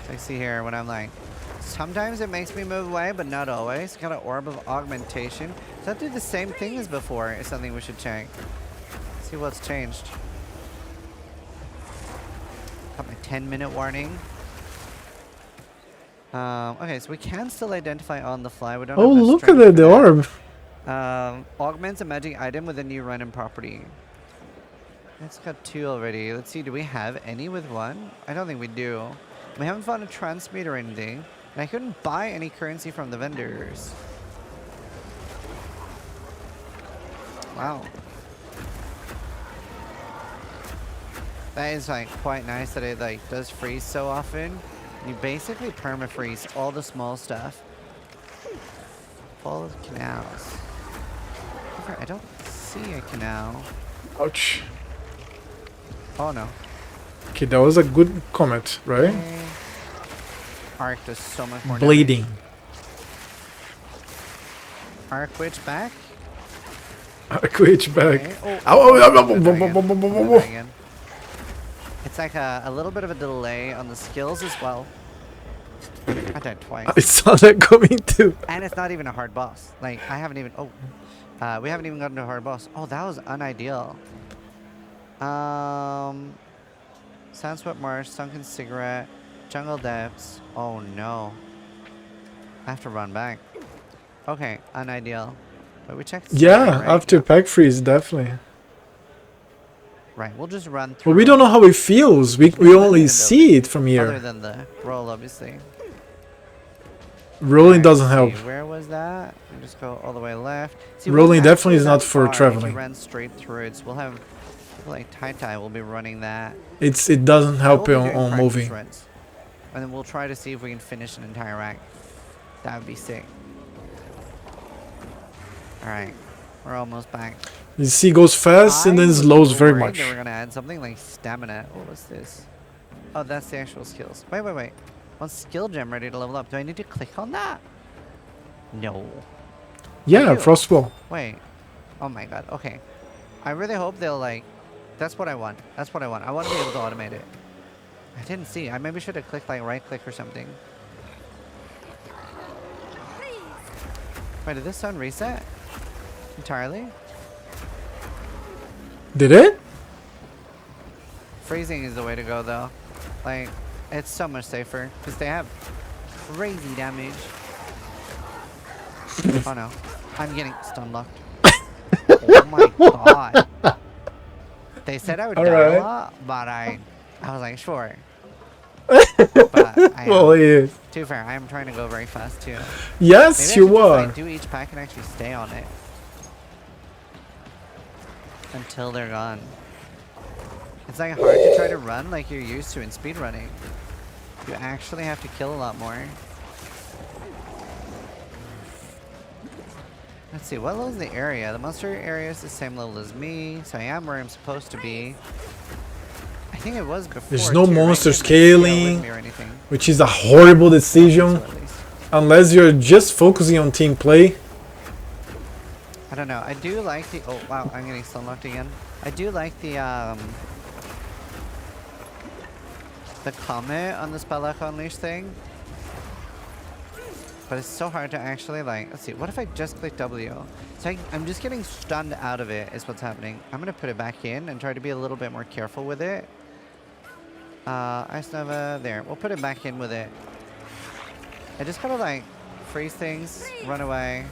So I see here when I'm like, sometimes it makes me move away, but not always. Got an Orb of Augmentation. Does that do the same thing as before? Is something we should check. See what's changed. Got my 10-minute warning. Okay, so we can still identify on the fly. We don't. Oh, have look at the orb. Augments a magic item with a new random property. It's got 2 already. Let's see, do we have any with 1? I don't think we do. We haven't found a transmute or anything. And I couldn't buy any currency from the vendors. Wow. That is like quite nice that it like does freeze so often. You basically perma-freeze all the small stuff. Follow the canals. I don't see a canal. Ouch. Oh no. Okay, that was a good comment, right? Okay. Arc does so much more bleeding. damage. Arc Witch back. Arc Witch back. Okay. Oh. It's like a little bit of a delay on the skills as well. I died twice. I saw that coming too. And it's not even a hard boss. Like, I haven't even... Oh. We haven't even gotten to a hard boss. Oh, that was unideal. Sunswept Marsh, Sunken Cigarette, Jungle Depths. Oh, no. I have to run back. Okay, unideal. But we checked... Yeah, right? after pack freeze, definitely. Right, we'll just run through. But we don't know how it feels. We only see it from here. Other than the roll, obviously. Rolling doesn't help. Where was that? We just go all the way left. See, Rolling definitely is not for traveling. If you run straight through it, so we'll have like Tai will be running that. It doesn't help We'll on, be doing on practice moving. runs. And then we'll try to see if we can finish an entire rack. That would be sick. All right, we're almost back. You see, it goes fast and then slows very Worried much. that we're gonna add something like stamina. What was this? Oh, that's the actual skills. Wait. One skill gem ready to level up. Do I need to click on that? No. Yeah, Frostwall. Wait. Oh my god. Okay. I really hope they'll like... That's what I want. That's what I want. I want to be able to automate it. I didn't see. I maybe should have clicked like right click or something. Wait, did this sun reset? Entirely? Did it? Freezing is the way to go though. Like, it's so much safer. Because they have crazy damage. Oh no. I'm getting stun locked. Oh my god. They said I would die a lot, but I was like, sure. But I Well, yeah. To be fair, I am trying to go very fast too. Yes, Maybe you I are. should just, like, do each pack and actually stay on it. Until they're gone. It's like hard to try to run like you're used to in speedrunning. You actually have to kill a lot more. Let's see, what level is the area? The monster area is the same level as me, so I am where I'm supposed to be. I think it was before. There's no too, monster right? scaling, Or anything. which is a horrible decision. Unless you're just focusing on team play. I don't know. I do like the... Oh, wow. I'm getting stun locked again. I do like the comment on the Spelllock Unleash thing. But it's so hard to actually, like... Let's see. What if I just click W? So I'm just getting stunned out of it is what's happening. I'm going to put it back in and try to be a little bit more careful with it. Ice Nova. There. We'll put it back in with it. I just gotta, like, freeze things, run away.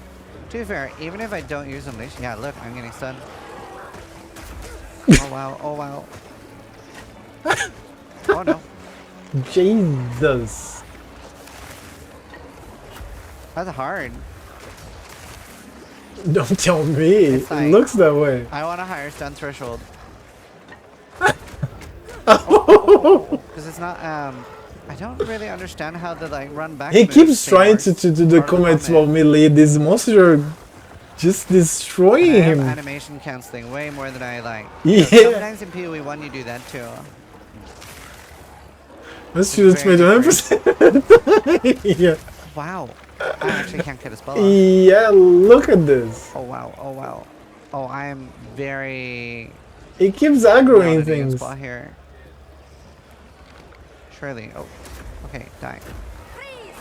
To be fair, even if I don't use Unleash... Yeah, look, I'm getting stunned. Oh, wow. Oh, wow. Oh, no. Jesus. That's hard. Don't tell me. Like, it looks that way. I want a higher stun threshold. Because it's not... I don't really understand how to like run back. He keeps trying to do the comments about melee. These monsters are just destroying him. Animation canceling way more than I like. Yeah. You know, sometimes in PoE 1 you do that too. Let's just made 100%. Yeah. Wow. I actually can't get a spell off. Yeah, look at this. Oh wow. Oh wow. Oh, I am very... It keeps aggroing things. Spot here. Surely. Oh. Okay, die.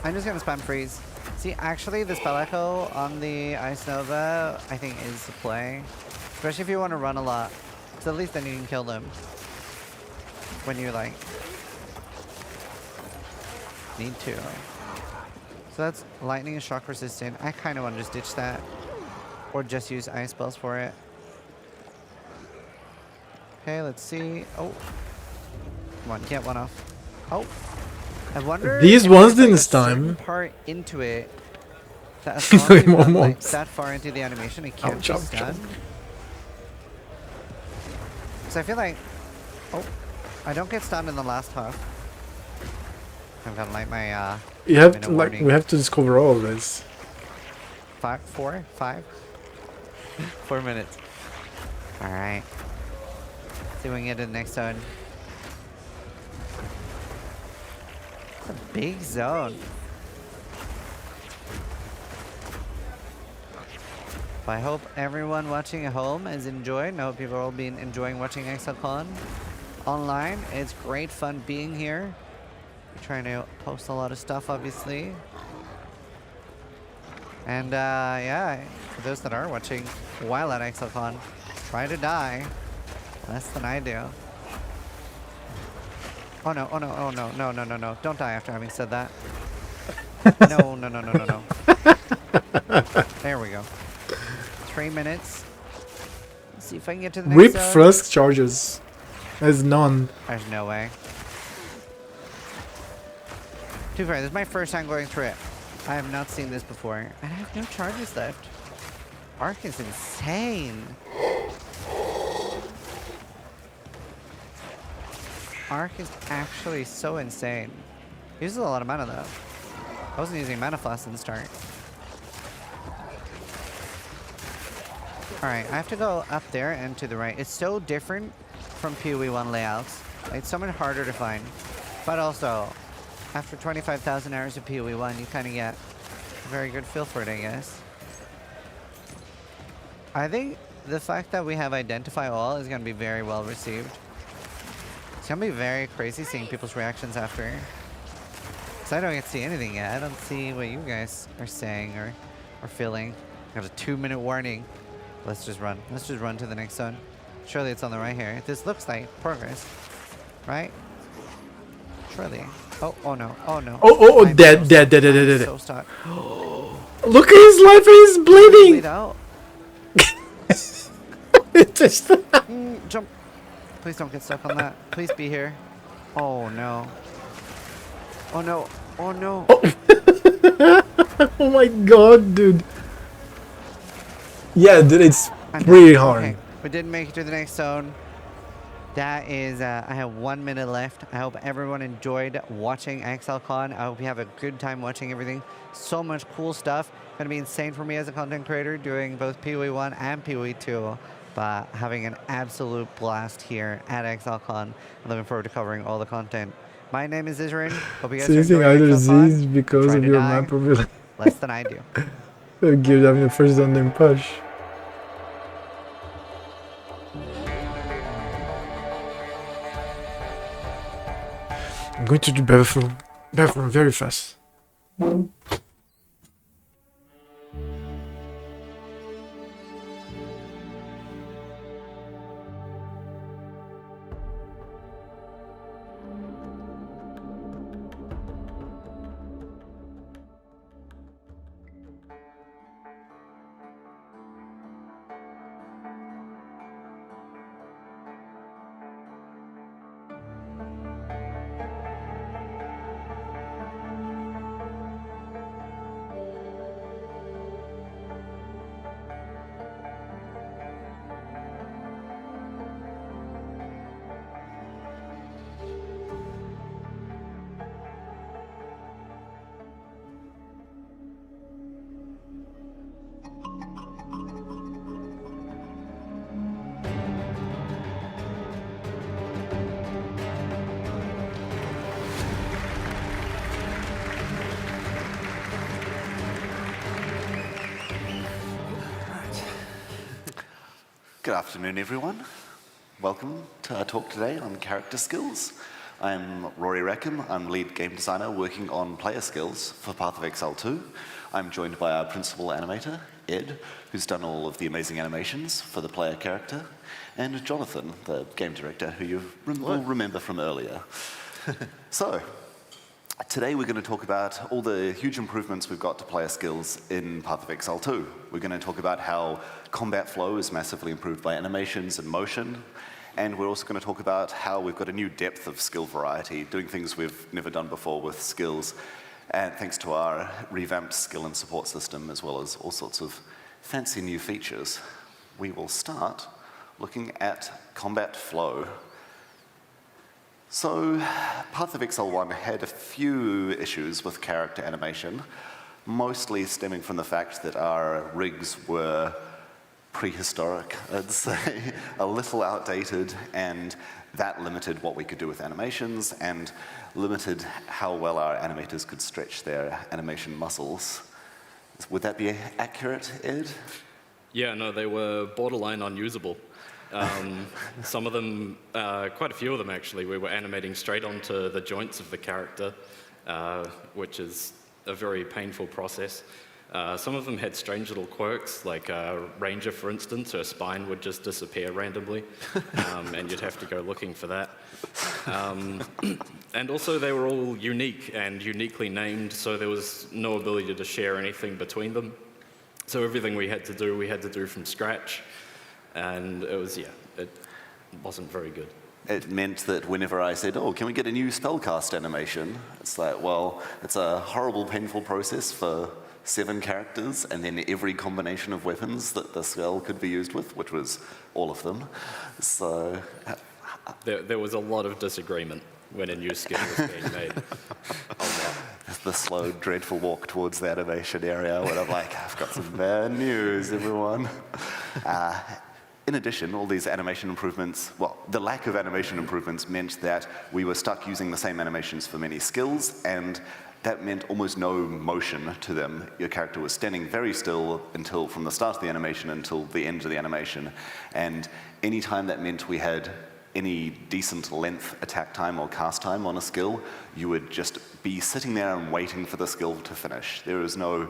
I'm just gonna spam freeze. See, actually, the spell echo on the Ice Nova, I think, is the play. Especially if you want to run a lot. So at least then you can kill them. When you, like, need to. So that's lightning and shock resistant. I kind of want to just ditch that. Or just use ice spells for it. Okay, let's see. Oh. Come on, get one off. Oh. I wonder these if ones there's, didn't like, a certain time. part into it that as long as you've done, like, that far into the animation, it can't be stunned. Because I feel like... Oh. I don't get stunned in the last half. I'm gonna light my... You have to, like, we have to discover all of this. 5, 4, 5? 4 minutes. Alright. See if we can get to the next zone. It's a big zone. I hope everyone watching at home has enjoyed. I hope people have all been enjoying watching Exilecon online. It's great fun being here. trying to post a lot of stuff, obviously. And yeah, for those that are watching while at Exilecon, try to die less than I do. Oh no, oh no, oh no, no, no, no, no. Don't die after having said that. No, no, no, no, no, no. There we go. 3 minutes. Let's see if I can get to the next Rip zone. Frusk charges. There's none. There's no way. To be fair, this is my first time going through it. I have not seen this before. And I have no charges left. Arc is insane. Arc is actually so insane. Uses a lot of mana though. I wasn't using mana flask in the start. Alright, I have to go up there and to the right. It's so different from PoE 1 layouts. It's so much harder to find. But also, after 25,000 hours of PoE 1, you kind of get a very good feel for it, I guess. I think the fact that we have Identify All is going to be very well received. It's going to be very crazy seeing people's reactions after. Because I don't get to see anything yet. I don't see what you guys are saying or feeling. Got a 2-minute warning. Let's just run. Let's just run to the next zone. Surely it's on the right here. This looks like progress, right? Surely. Oh, oh no. Oh no. Oh, dead. So stuck. Look at his life, he's bleeding. Bleed out. Jump. Please don't get stuck on that. Please be here. Oh no. Oh no. Oh no. Oh my god, dude. Yeah, dude, it's pretty hard. Okay. We didn't make it to the next zone. That is, I have 1 minute left. I hope everyone enjoyed watching Exilecon. I hope you have a good time watching everything. So much cool stuff. Gonna be insane for me as a content creator, doing both PoE 1 and PoE 2. But having an absolute blast here at Exilecon. I'm looking forward to covering all the content. My name is Isrin. Hope you guys are Seizing enjoying either Exilecon. Z's because Try of to your die map ability. less than I do. Give them the first on them push. I'm going to the bathroom very fast. Good afternoon, everyone. Welcome to our talk today on character skills. I'm Rory Rackham. I'm lead game designer working on player skills for Path of Exile 2. I'm joined by our principal animator, Ed, who's done all of the amazing animations for the player character, and Jonathan, the game director, who you will remember from earlier. So, today we're going to talk about all the huge improvements we've got to player skills in Path of Exile 2. We're going to talk about how combat flow is massively improved by animations and motion, and we're also going to talk about how we've got a new depth of skill variety, doing things we've never done before with skills, and thanks to our revamped skill and support system, as well as all sorts of fancy new features. We will start looking at combat flow. So, Path of Exile 1 had a few issues with character animation, mostly stemming from the fact that our rigs were prehistoric, I'd say, a little outdated, and that limited what we could do with animations and limited how well our animators could stretch their animation muscles. Would that be accurate, Ed? Yeah, no, they were borderline unusable. Some of them, quite a few of them actually, we were animating straight onto the joints of the character, which is a very painful process. Some of them had strange little quirks, like Ranger, for instance, her spine would just disappear randomly, and you'd have to go looking for that. And also they were all unique and uniquely named, so there was no ability to share anything between them. So everything we had to do from scratch, and it was, it wasn't very good. It meant that whenever I said, oh, can we get a new spellcast animation? It's like, well, it's a horrible, painful process for 7 characters, and then every combination of weapons that the spell could be used with, which was all of them. So there was a lot of disagreement when a new skill was being made. A lot. The slow, dreadful walk towards the animation area when I'm like, I've got some bad news, everyone. In addition, all these animation improvements, well, the lack of animation improvements meant that we were stuck using the same animations for many skills, and that meant almost no motion to them. Your character was standing very still until, from the start of the animation until the end of the animation. And any time that meant we had any decent length attack time or cast time on a skill, you would just be sitting there and waiting for the skill to finish. There is no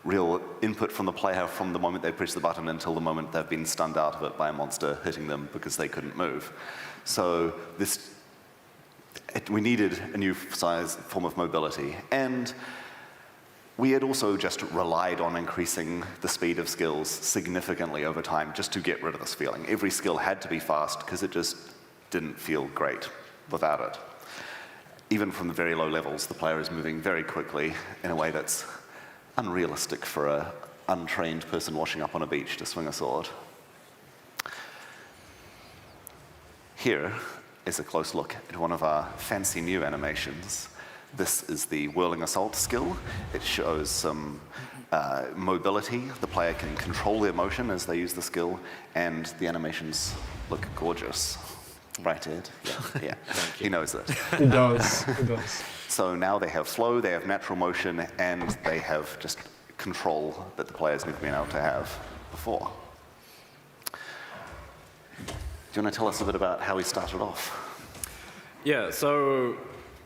real input from the player from the moment they press the button until the moment they've been stunned out of it by a monster hitting them because they couldn't move. So we needed a new form of mobility, and we had also just relied on increasing the speed of skills significantly over time just to get rid of this feeling. Every skill had to be fast because it just didn't feel great without it. Even from the very low levels, the player is moving very quickly in a way that's unrealistic for an untrained person washing up on a beach to swing a sword. Here is a close look at one of our fancy new animations. This is the Whirling Assault skill. It shows some mobility. The player can control their motion as they use the skill, and the animations look gorgeous. Right, Ed? Yeah. He knows it. He does. He does. So now they have flow, they have natural motion, and they have just control that the players never been able to have before. Do you want to tell us a bit about how we started off? Yeah, so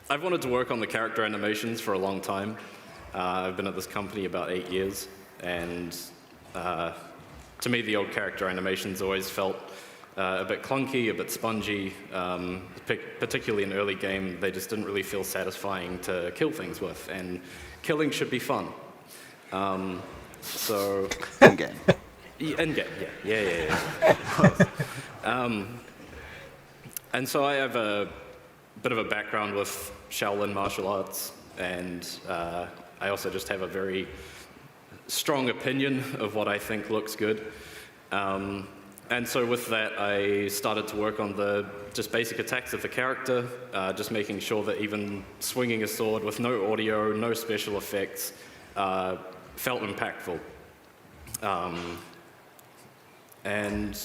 I've wanted to work on the character animations for a long time. I've been at this company about 8 years, and to me the old character animations always felt a bit clunky, a bit spongy, particularly in early game. They just didn't really feel satisfying to kill things with, and killing should be fun. So in-game. In-game, yeah. And so I have a bit of a background with Shaolin martial arts, and I also just have a very strong opinion of what I think looks good. And so with that, I started to work on the just basic attacks of the character, just making sure that even swinging a sword with no audio, no special effects, felt impactful. And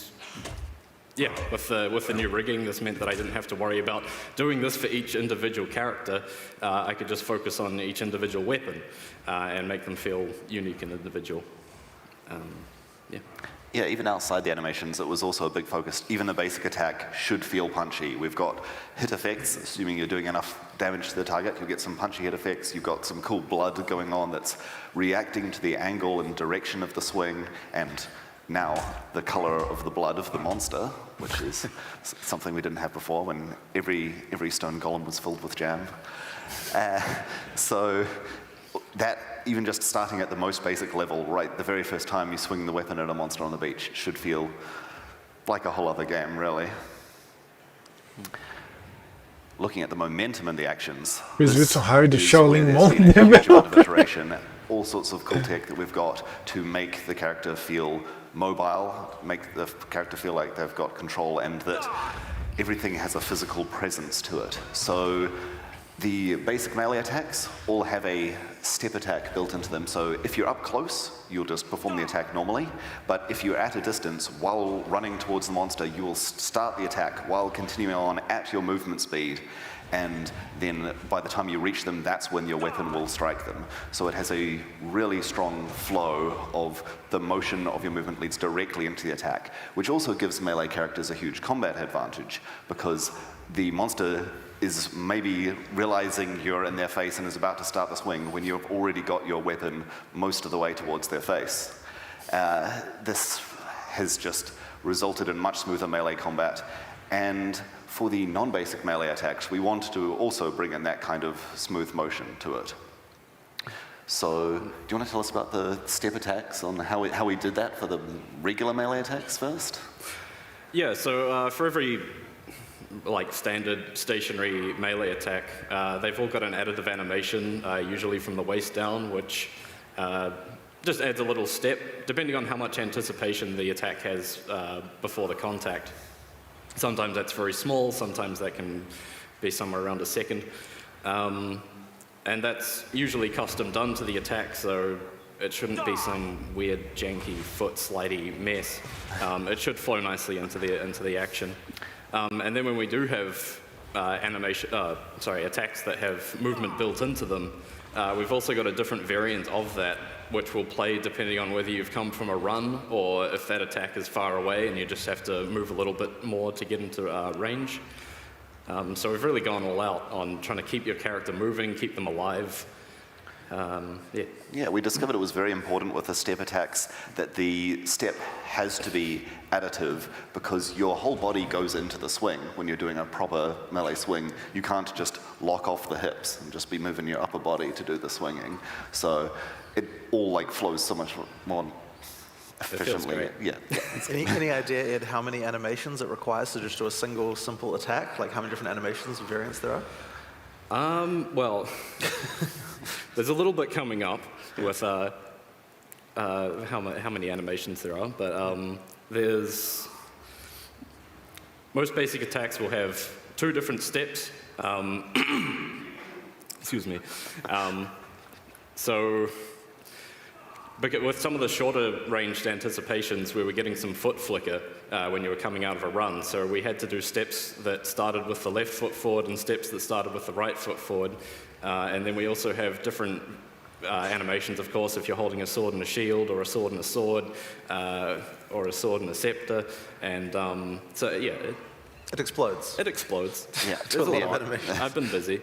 yeah, with the new rigging, this meant that I didn't have to worry about doing this for each individual character. I could just focus on each individual weapon and make them feel unique and individual. Yeah, even outside the animations, it was also a big focus. Even the basic attack should feel punchy. We've got hit effects, assuming you're doing enough damage to the target, you'll get some punchy hit effects. You've got some cool blood going on that's reacting to the angle and direction of the swing, and now the color of the blood of the monster, which is something we didn't have before when every stone golem was filled with jam. So that, even just starting at the most basic level, right, the very first time you swing the weapon at a monster on the beach should feel like a whole other game, really. Looking at the momentum and the actions. It's so hard to Shaolin iteration, all sorts of cool tech that we've got to make the character feel mobile, make the character feel like they've got control, and that everything has a physical presence to it. So The basic melee attacks all have a step attack built into them, so if you're up close, you'll just perform the attack normally, but if you're at a distance while running towards the monster, you will start the attack while continuing on at your movement speed, and then by the time you reach them, that's when your weapon will strike them. So it has a really strong flow of the motion of your movement leads directly into the attack, which also gives melee characters a huge combat advantage, because the monster is maybe realizing you're in their face and is about to start the swing when you've already got your weapon most of the way towards their face. This has just resulted in much smoother melee combat, and for the non-basic melee attacks, we want to also bring in that kind of smooth motion to it. So, do you want to tell us about the step attacks, on how we did that for the regular melee attacks first? Yeah, so for every standard stationary melee attack, they've all got an additive animation, usually from the waist down, which just adds a little step, depending on how much anticipation the attack has before the contact. Sometimes that's very small, sometimes that can be somewhere around a second. And that's usually custom done to the attack, so it shouldn't be some weird, janky, foot slidey mess. It should flow nicely into the action. And then when we do have attacks that have movement built into them, we've also got a different variant of that, which will play depending on whether you've come from a run or if that attack is far away and you just have to move a little bit more to get into range. So we've really gone all out on trying to keep your character moving, keep them alive. Yeah, we discovered it was very important with the step attacks that the step has to be additive, because your whole body goes into the swing when you're doing a proper melee swing. You can't just lock off the hips and just be moving your upper body to do the swinging. So it all flows so much more efficiently. Yeah. Any idea, Ed, how many animations it requires to just do a single simple attack? Like how many different animations and variants there are? Well, there's a little bit coming up with how many animations there are, but most basic attacks will have 2 different steps. Excuse me. So, with some of the shorter ranged anticipations, we were getting some foot flicker when you were coming out of a run. So we had to do steps that started with the left foot forward and steps that started with the right foot forward. And then we also have different animations, of course, if you're holding a sword and a shield, or a sword and a sword, or a sword and a scepter. And so, yeah. It explodes. It explodes. Yeah, There's a lot of animations. I've been busy.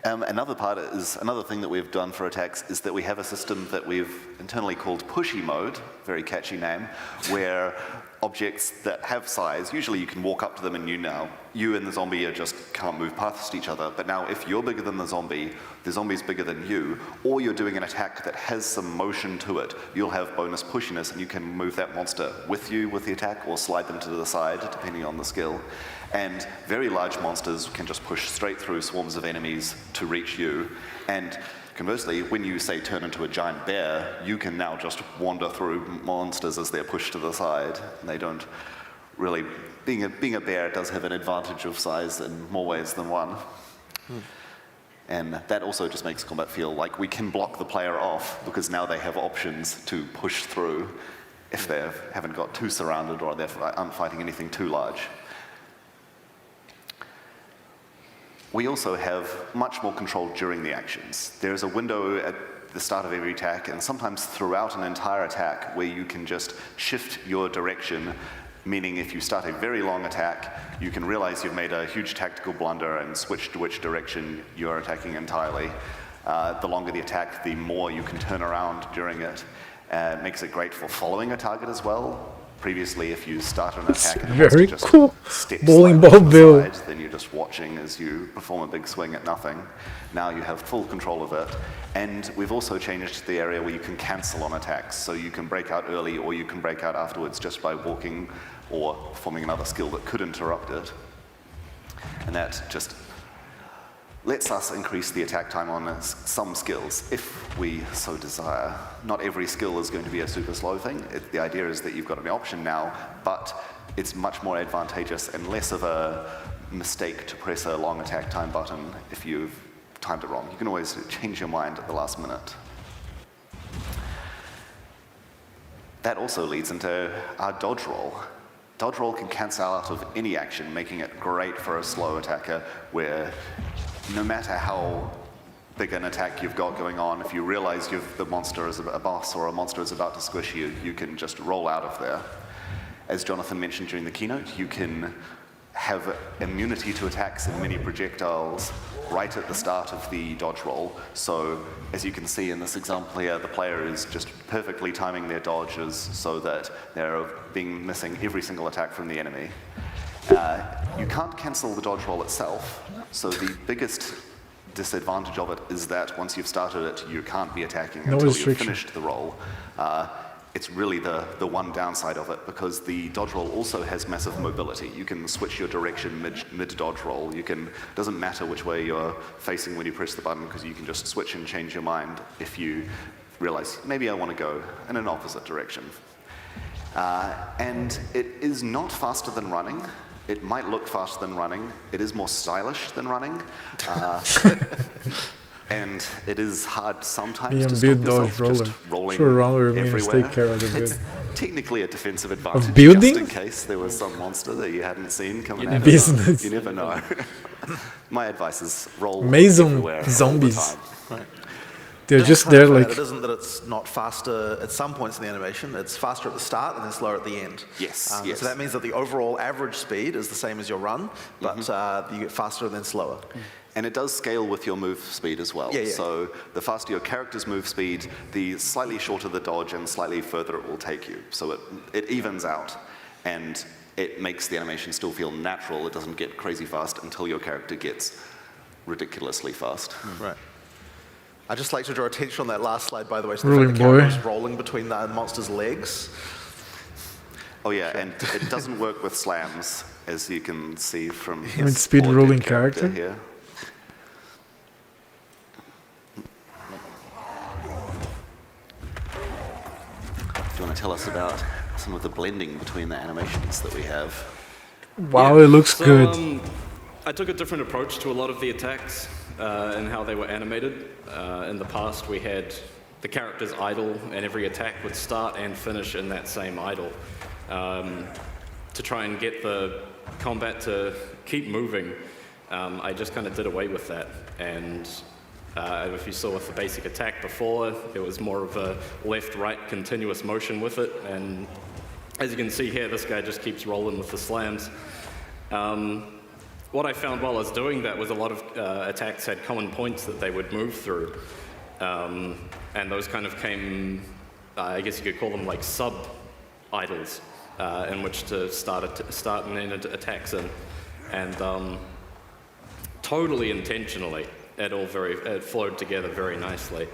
Another thing that we've done for attacks is that we have a system that we've internally called pushy mode, very catchy name, where objects that have size, usually you can walk up to them and you and the zombie just can't move past each other, but now if you're bigger than the zombie's bigger than you, or you're doing an attack that has some motion to it, you'll have bonus pushiness and you can move that monster with you with the attack or slide them to the side, depending on the skill. And very large monsters can just push straight through swarms of enemies to reach you. And conversely, when you, say, turn into a giant bear, you can now just wander through monsters as they're pushed to the side. And they don't really... Being a bear does have an advantage of size in more ways than one. And that also just makes combat feel like we can block the player off, because now they have options to push through if they haven't got too surrounded or they aren't fighting anything too large. We also have much more control during the actions. There's a window at the start of every attack, and sometimes throughout an entire attack, where you can just shift your direction, meaning if you start a very long attack, you can realize you've made a huge tactical blunder and switch to which direction you're attacking entirely. The longer the attack, the more you can turn around during it. It makes it great for following a target as well. Previously, if you start an attack and the monster just steps Bowling ball Bill. side, then you're just watching as you perform a big swing at nothing. Now you have full control of it. And we've also changed the area where you can cancel on attacks. So you can break out early or you can break out afterwards just by walking or performing another skill that could interrupt it. And that just lets us increase the attack time on some skills, if we so desire. Not every skill is going to be a super slow thing. The idea is that you've got an option now, but it's much more advantageous and less of a mistake to press a long attack time button if you've timed it wrong. You can always change your mind at the last minute. That also leads into our dodge roll. Dodge roll can cancel out of any action, making it great for a slow attacker where no matter how big an attack you've got going on, if you realize the monster is a boss or a monster is about to squish you, you can just roll out of there. As Jonathan mentioned during the keynote, you can have immunity to attacks and many projectiles right at the start of the dodge roll. So as you can see in this example here, the player is just perfectly timing their dodges so that they're missing every single attack from the enemy. You can't cancel the dodge roll itself, so the biggest disadvantage of it is that once you've started it, you can't be attacking until you've finished the roll. It's really the one downside of it, because the dodge roll also has massive mobility. You can switch your direction mid-dodge roll. Doesn't matter which way you're facing when you press the button, because you can just switch and change your mind if you realize, maybe I want to go in an opposite direction. And it is not faster than running. It might look faster than running. It is more stylish than running. And it is hard sometimes to stop yourself just rolling everywhere. It's technically a defensive advantage, just in case there was some monster that you hadn't seen coming at you. You never know. My advice is roll everywhere zombies. all the time. They're just there like... It isn't that it's not faster at some points in the animation, it's faster at the start and then slower at the end. Yes, So that means that the overall average speed is the same as your run, but you get faster and then slower. And it does scale with your move speed as well. Yeah. So the faster your character's move speed, the slightly shorter the dodge and slightly further it will take you. So it evens out, and it makes the animation still feel natural. It doesn't get crazy fast until your character gets ridiculously fast. Right. I'd just like to draw attention on that last slide, by the way, to the fact the camera is rolling between the monster's legs. Oh yeah, and it doesn't work with slams, as you can see from his speed rolling character here. Do you want to tell us about some of the blending between the animations that we have? Wow, it looks good. I took a different approach to a lot of the attacks and how they were animated. In the past, we had the characters idle, and every attack would start and finish in that same idle. To try and get the combat to keep moving, I just kind of did away with that. And if you saw with the basic attack before, it was more of a left-right continuous motion with it. And as you can see here, this guy just keeps rolling with the slams. What I found while I was doing that was a lot of attacks had common points that they would move through. And those kind of came, I guess you could call them like sub-idles, in which to start and end attacks in. And totally intentionally, it flowed together very nicely.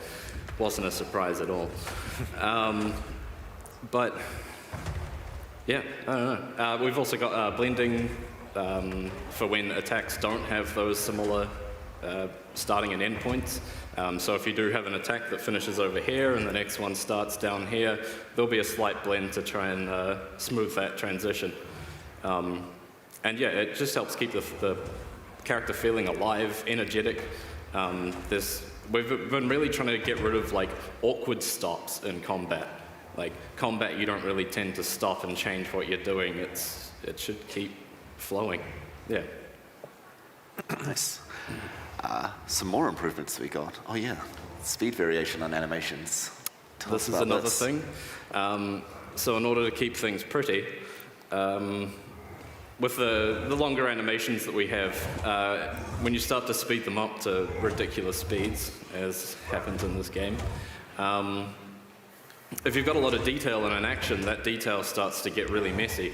Wasn't a surprise at all. But yeah, I don't know. We've also got blending for when attacks don't have those similar starting and end points. So if you do have an attack that finishes over here and the next one starts down here, there'll be a slight blend to try and smooth that transition. And yeah, it just helps keep the character feeling alive, energetic. We've been really trying to get rid of like awkward stops in combat. Like combat, you don't really tend to stop and change what you're doing. It should keep flowing. Yeah. Nice. Some more improvements we got. Oh yeah, speed variation on animations. This is another thing. So in order to keep things pretty, with the longer animations that we have, when you start to speed them up to ridiculous speeds, as happens in this game, if you've got a lot of detail in an action, that detail starts to get really messy.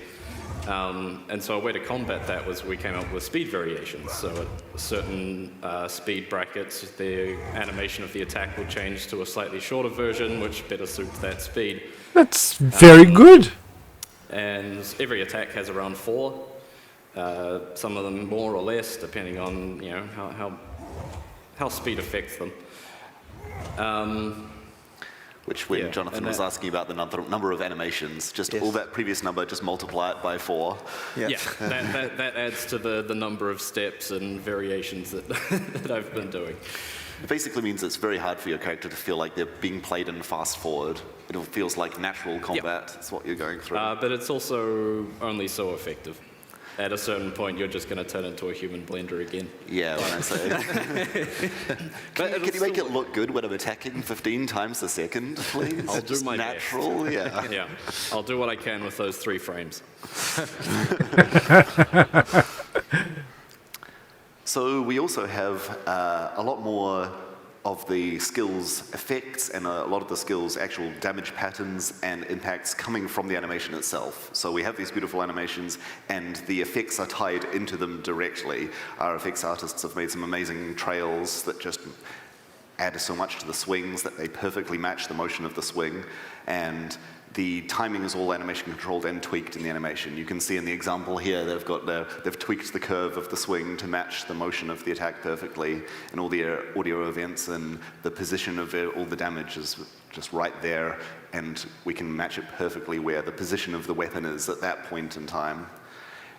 And so a way to combat that was we came up with speed variations. So at certain speed brackets, the animation of the attack will change to a slightly shorter version, which better suits that speed. That's very good. And every attack has around 4. Some of them more or less, depending on how speed affects them. which when Jonathan was asking about the number of animations, just all that previous number, just multiply it by 4. Yeah, that adds to the number of steps and variations that, that I've been doing. It basically means it's very hard for your character to feel like they're being played in fast forward. It feels like natural combat. That's what you're going through. But it's also only so effective. At a certain point, you're just going to turn into a human blender again. Yeah, when I say. Can you make it look good when I'm attacking 15 times a second, please? I'll do my natural, best. Yeah. Yeah, I'll do what I can with those 3 frames. So we also have a lot more of the skills effects and a lot of the skills actual damage patterns and impacts coming from the animation itself. So we have these beautiful animations and the effects are tied into them directly. Our effects artists have made some amazing trails that just add so much to the swings that they perfectly match the motion of the swing, and the timing is all animation controlled and tweaked in the animation. You can see in the example here they've tweaked the curve of the swing to match the motion of the attack perfectly, and all the audio events and the position of all the damage is just right there, and we can match it perfectly where the position of the weapon is at that point in time.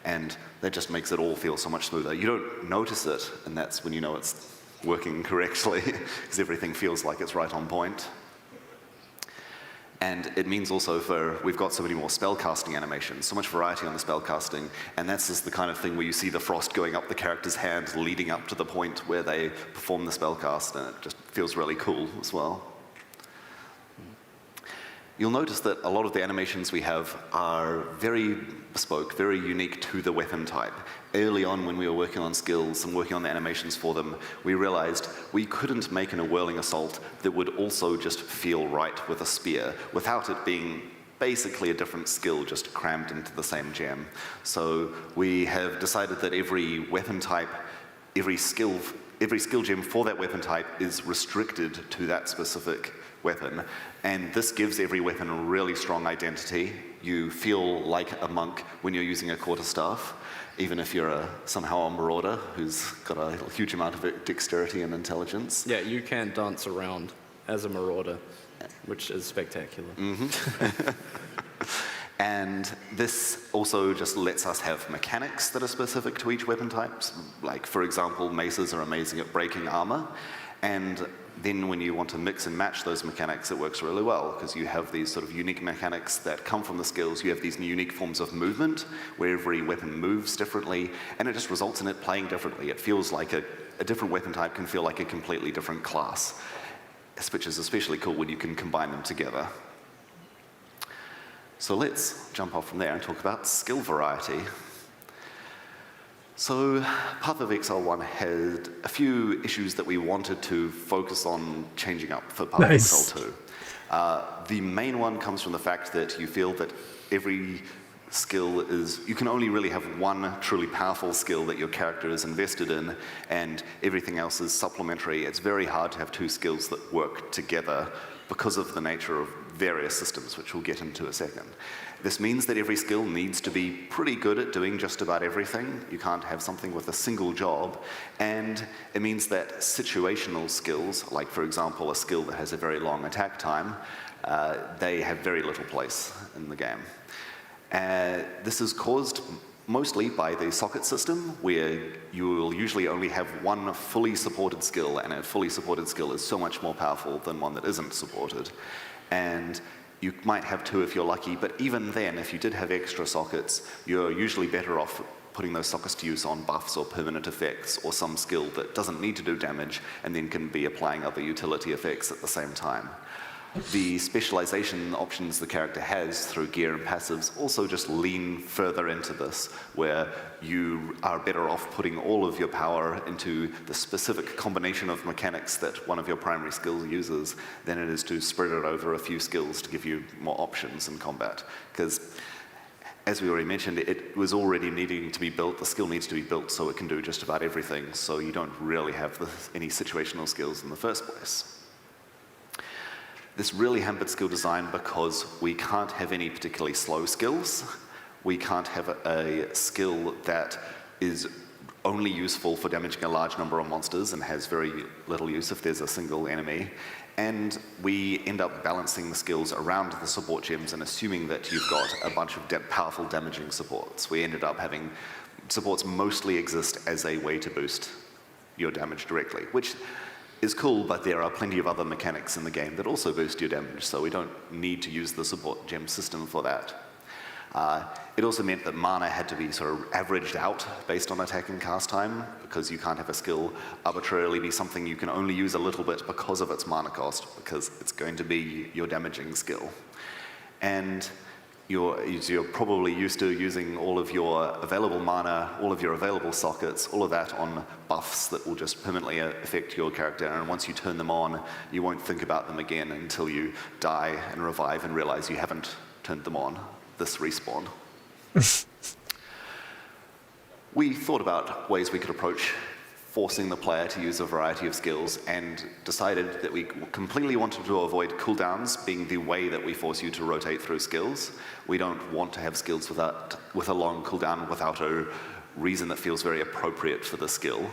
And that just makes it all feel so much smoother. You don't notice it, and that's when you know it's working correctly, because everything feels like it's right on point. And it means also we've got so many more spellcasting animations, so much variety on the spellcasting, and that's just the kind of thing where you see the frost going up the character's hand leading up to the point where they perform the spellcast, and it just feels really cool as well. You'll notice that a lot of the animations we have are very bespoke, very unique to the weapon type. Early on when we were working on skills and working on the animations for them, we realized we couldn't make a whirling assault that would also just feel right with a spear without it being basically a different skill just crammed into the same gem. So we have decided that every weapon type, every skill gem for that weapon type is restricted to that specific weapon, and this gives every weapon a really strong identity. You feel like a monk when you're using a quarterstaff, even if you're somehow a marauder who's got a huge amount of dexterity and intelligence. Yeah, you can dance around as a marauder, which is spectacular. Mm-hmm. And this also just lets us have mechanics that are specific to each weapon type. Like, for example, maces are amazing at breaking armor, and then when you want to mix and match those mechanics, it works really well, because you have these sort of unique mechanics that come from the skills. You have these unique forms of movement, where every weapon moves differently, and it just results in it playing differently. It feels like a different weapon type can feel like a completely different class, which is especially cool when you can combine them together. So let's jump off from there and talk about skill variety. So Path of Exile 1 had a few issues that we wanted to focus on changing up for Path of Exile 2. The main one comes from the fact that you feel that every skill you can only really have one truly powerful skill that your character is invested in, and everything else is supplementary. It's very hard to have 2 skills that work together because of the nature of various systems, which we'll get into in a second. This means that every skill needs to be pretty good at doing just about everything. You can't have something with a single job. And it means that situational skills, like for example a skill that has a very long attack time, they have very little place in the game. This is caused mostly by the socket system, where you will usually only have one fully supported skill, and a fully supported skill is so much more powerful than one that isn't supported. And you might have 2 if you're lucky, but even then, if you did have extra sockets, you're usually better off putting those sockets to use on buffs or permanent effects or some skill that doesn't need to do damage and then can be applying other utility effects at the same time. The specialization options the character has through gear and passives also just lean further into this, where you are better off putting all of your power into the specific combination of mechanics that one of your primary skills uses than it is to spread it over a few skills to give you more options in combat. Because, as we already mentioned, it was already needing to be built. The skill needs to be built so it can do just about everything, so you don't really have any situational skills in the first place. This really hampered skill design because we can't have any particularly slow skills. We can't have a skill that is only useful for damaging a large number of monsters and has very little use if there's a single enemy. And we end up balancing the skills around the support gems and assuming that you've got a bunch of powerful damaging supports. We ended up having supports mostly exist as a way to boost your damage directly, which is cool, but there are plenty of other mechanics in the game that also boost your damage, so we don't need to use the support gem system for that. It also meant that mana had to be sort of averaged out based on attack and cast time, because you can't have a skill arbitrarily be something you can only use a little bit because of its mana cost, because it's going to be your damaging skill. And you're probably used to using all of your available mana, all of your available sockets, all of that on buffs that will just permanently affect your character, and once you turn them on, you won't think about them again until you die and revive and realize you haven't turned them on. This respawn. We thought about ways we could approach forcing the player to use a variety of skills and decided that we completely wanted to avoid cooldowns being the way that we force you to rotate through skills. We don't want to have skills with a long cooldown without a reason that feels very appropriate for the skill.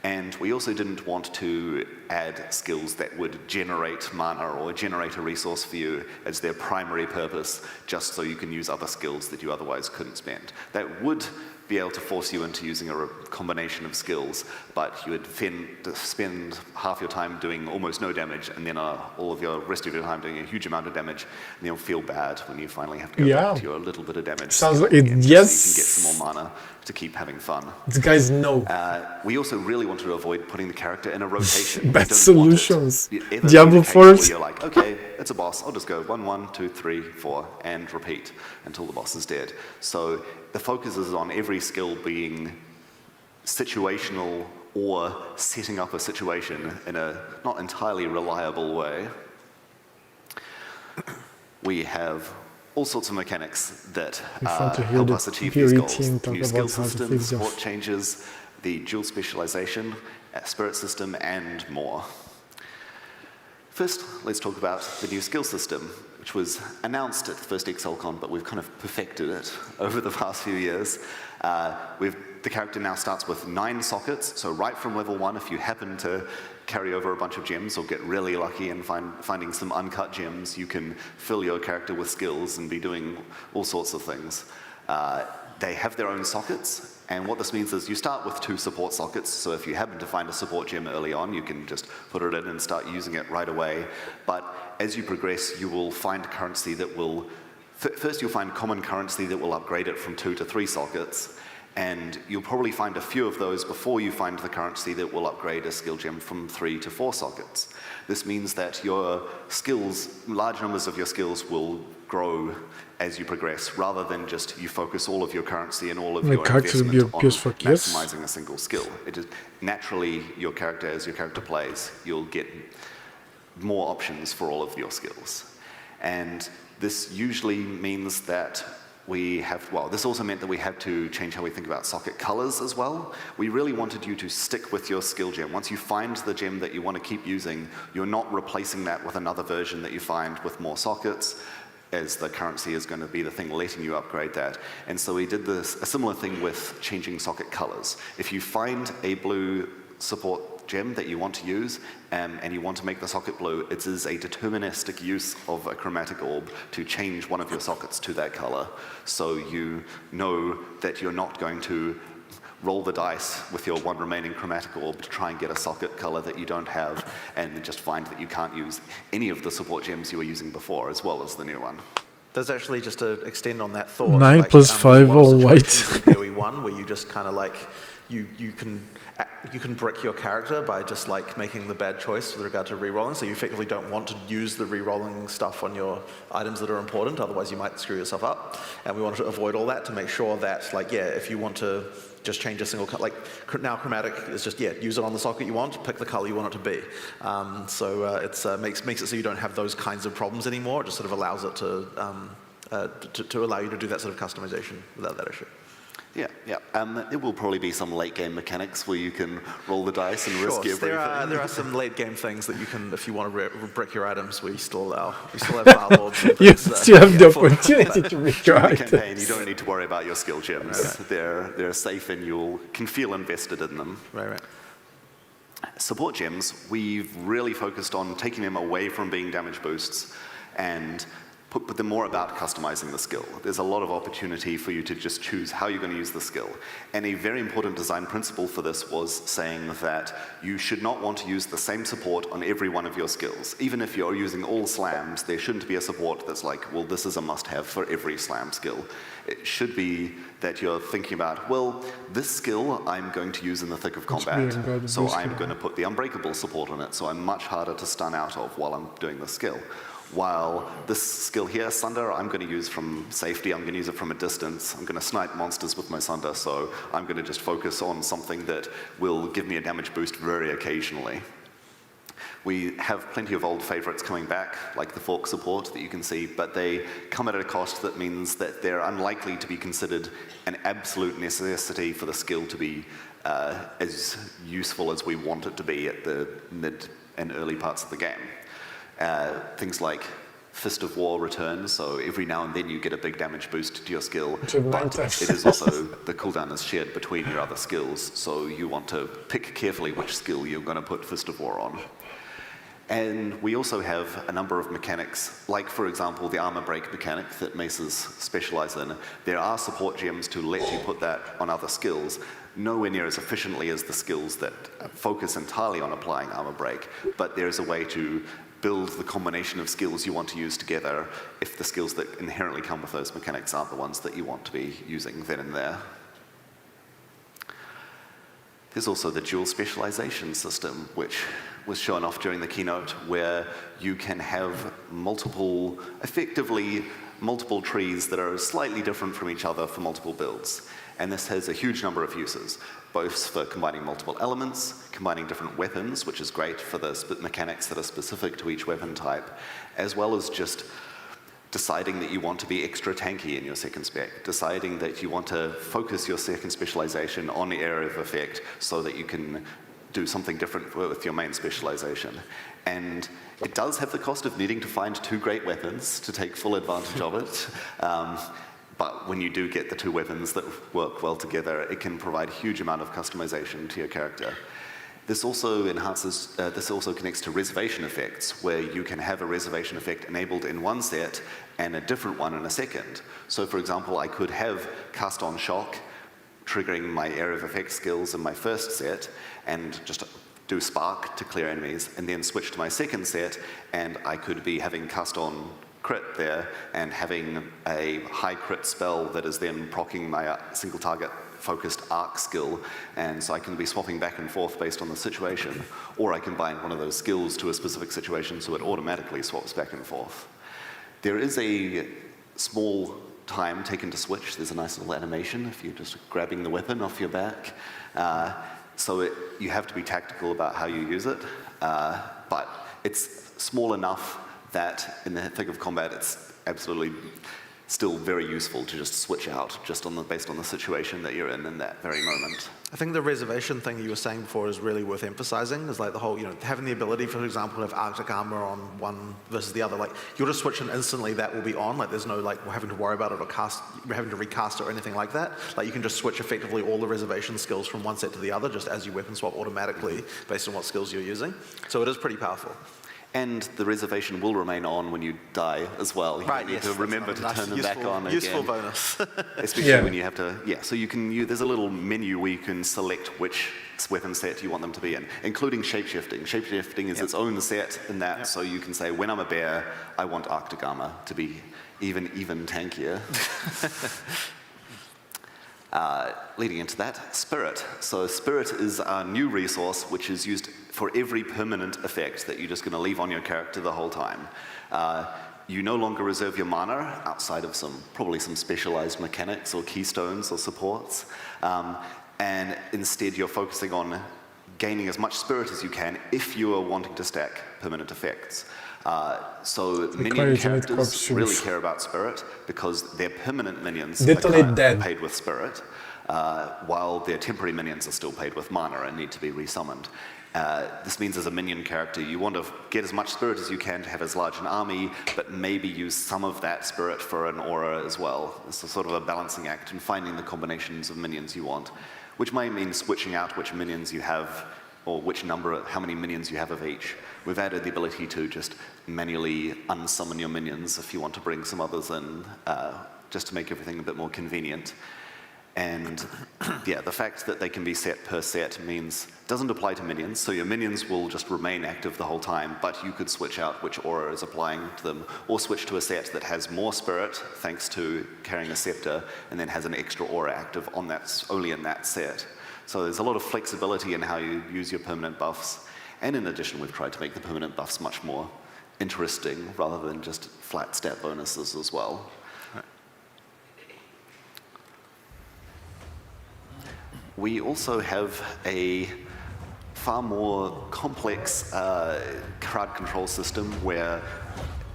And we also didn't want to add skills that would generate mana or generate a resource for you as their primary purpose, just so you can use other skills that you otherwise couldn't spend. That would be able to force you into using a combination of skills, but you would spend half your time doing almost no damage, and then all of your rest of your time doing a huge amount of damage, and you'll feel bad when you finally have to go back to your little bit of damage. Sounds like it, yes. So you can get some more mana to keep having fun. These guys know. We also really wanted to avoid putting the character in a rotation. Bad solutions. Diablo 4. You're like, okay, it's a boss. I'll just go 1, 1, 2, 3, 4, and repeat until the boss is dead. So the focus is on every skill being situational or setting up a situation in a not entirely reliable way. We have all sorts of mechanics that help us achieve these goals. New skill systems, support changes, the dual specialization, spirit system, and more. First, let's talk about the new skill system, which was announced at the first Exilecon, but we've kind of perfected it over the past few years. The character now starts with 9 sockets, so right from level 1, if you happen to carry over a bunch of gems or get really lucky and finding some uncut gems, you can fill your character with skills and be doing all sorts of things. They have their own sockets, and what this means is you start with 2 support sockets, so if you happen to find a support gem early on, you can just put it in and start using it right away. But as you progress, you will find currency that will... First, you'll find common currency that will upgrade it from 2 to 3 sockets, and you'll probably find a few of those before you find the currency that will upgrade a skill gem from 3 to 4 sockets. This means that your skills, large numbers of your skills will grow as you progress, rather than just you focus all of your currency and all of your investment on maximizing a single skill. It is naturally your character, as your character plays, you'll get more options for all of your skills. And this usually means that this also meant that we had to change how we think about socket colors as well. We really wanted you to stick with your skill gem. Once you find the gem that you want to keep using, you're not replacing that with another version that you find with more sockets, as the currency is going to be the thing letting you upgrade that. And so we did a similar thing with changing socket colors. If you find a blue support gem that you want to use, and you want to make the socket blue, it is a deterministic use of a chromatic orb to change one of your sockets to that color. So you know that you're not going to roll the dice with your 1 remaining chromatic orb to try and get a socket color that you don't have, and just find that you can't use any of the support gems you were using before, as well as the new one. There's actually, just to extend on that thought, 9 plus 5 all white. PoE1, where you just kind of like, you can brick your character by just like making the bad choice with regard to rerolling, so you effectively don't want to use the rerolling stuff on your items that are important, otherwise you might screw yourself up. And we wanted to avoid all that to make sure that, like, yeah, if you want to just change a single color, like now chromatic is just, yeah, use it on the socket you want, pick the color you want it to be. It makes it so you don't have those kinds of problems anymore. It just sort of allows it to allow you to do that sort of customization without that issue. Yeah. There will probably be some late game mechanics where you can roll the dice and risk everything. There are some late game things that you can, if you want to brick your items, we still allow. We still have warlords. You still have the opportunity to brick your items. In the campaign, you don't need to worry about your skill gems. Right. They're safe and you can feel invested in them. Right. support gems, we've really focused on taking them away from being damage boosts and put them more about customizing the skill. There's a lot of opportunity for you to just choose how you're going to use the skill. And a very important design principle for this was saying that you should not want to use the same support on every one of your skills. Even if you're using all slams, there shouldn't be a support that's like, well, this is a must-have for every slam skill. It should be that you're thinking about, well, this skill I'm going to use in the thick of combat, so I'm going to put the unbreakable support on it, so I'm much harder to stun out of while I'm doing the skill. While this skill here, Sunder, I'm going to use from safety, I'm going to use it from a distance, I'm going to snipe monsters with my Sunder, so I'm going to just focus on something that will give me a damage boost very occasionally. We have plenty of old favorites coming back, like the fork support that you can see, but they come at a cost that means that they're unlikely to be considered an absolute necessity for the skill to be as useful as we want it to be at the mid and early parts of the game. Things like Fist of War return, so every now and then you get a big damage boost to your skill, but it is also, the cooldown is shared between your other skills, so you want to pick carefully which skill you're going to put Fist of War on. And we also have a number of mechanics, like for example the armor break mechanic that maces specialize in. There are support gems to let you put that on other skills, nowhere near as efficiently as the skills that focus entirely on applying armor break, but there is a way to build the combination of skills you want to use together if the skills that inherently come with those mechanics aren't the ones that you want to be using then and there. There's also the dual specialization system, which was shown off during the keynote, where you can have effectively multiple trees that are slightly different from each other for multiple builds. And this has a huge number of uses, both for combining multiple elements, combining different weapons, which is great for the mechanics that are specific to each weapon type, as well as just deciding that you want to be extra tanky in your second spec, deciding that you want to focus your second specialization on the area of effect so that you can do something different with your main specialization. And it does have the cost of needing to find two great weapons to take full advantage of it. But when you do get the two weapons that work well together, it can provide a huge amount of customization to your character. This also connects to reservation effects, where you can have a reservation effect enabled in one set and a different one in a second. So for example, I could have Cast on Shock, triggering my area of effect skills in my first set, and just do Spark to clear enemies, and then switch to my second set, and I could be having Cast on Crit there, and having a high crit spell that is then proccing my single target focused arc skill, and so I can be swapping back and forth based on the situation, or I can bind one of those skills to a specific situation so it automatically swaps back and forth. There is a small time taken to switch. There's a nice little animation if you're just grabbing the weapon off your back. So you have to be tactical about how you use it, but it's small enough that in the thick of combat it's absolutely still very useful to just switch out just based on the situation that you're in that very moment. I think the reservation thing you were saying before is really worth emphasizing, is like the whole, having the ability, for example, to have Arctic armor on one versus the other, like you'll just switch and instantly that will be on, like there's no like having to worry about it or having to recast it or anything like that. Like you can just switch effectively all the reservation skills from one set to the other just as you weapon swap automatically based on what skills you're using. So it is pretty powerful. And the reservation will remain on when you die as well. You need to remember to turn them back on again. Useful bonus. Especially when you have to, so you can, there's a little menu where you can select which weapon set you want them to be in, including shapeshifting. Shapeshifting is its own set in that, so you can say, when I'm a bear, I want Arctic armor to be even tankier. Leading into that, Spirit. So Spirit is our new resource which is used for every permanent effect that you're just going to leave on your character the whole time. You no longer reserve your mana outside of probably some specialized mechanics or keystones or supports, and instead you're focusing on gaining as much Spirit as you can if you are wanting to stack permanent effects. So minion characters really care about Spirit because their permanent minions are paid with Spirit, while their temporary minions are still paid with mana and need to be resummoned. This means as a minion character, you want to get as much Spirit as you can to have as large an army, but maybe use some of that Spirit for an aura as well. It's a sort of a balancing act in finding the combinations of minions you want, which might mean switching out which minions you have or which number, how many minions you have of each. We've added the ability to just manually unsummon your minions if you want to bring some others in, just to make everything a bit more convenient. And yeah, the fact that they can be set per set means doesn't apply to minions, so your minions will just remain active the whole time, but you could switch out which aura is applying to them, or switch to a set that has more spirit, thanks to carrying a scepter, and then has an extra aura active on that, only in that set. So there's a lot of flexibility in how you use your permanent buffs, and in addition, we've tried to make the permanent buffs much more interesting, rather than just flat stat bonuses as well. We also have a far more complex crowd control system where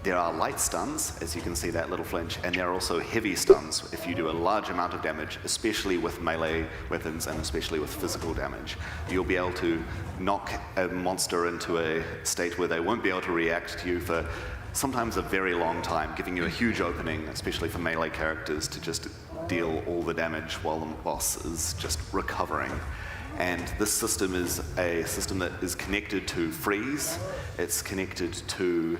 there are light stuns, as you can see that little flinch, and there are also heavy stuns if you do a large amount of damage, especially with melee weapons and especially with physical damage. You'll be able to knock a monster into a state where they won't be able to react to you for sometimes a very long time, giving you a huge opening, especially for melee characters, to just deal all the damage while the boss is just recovering. And this system is a system that is connected to freeze. It's connected to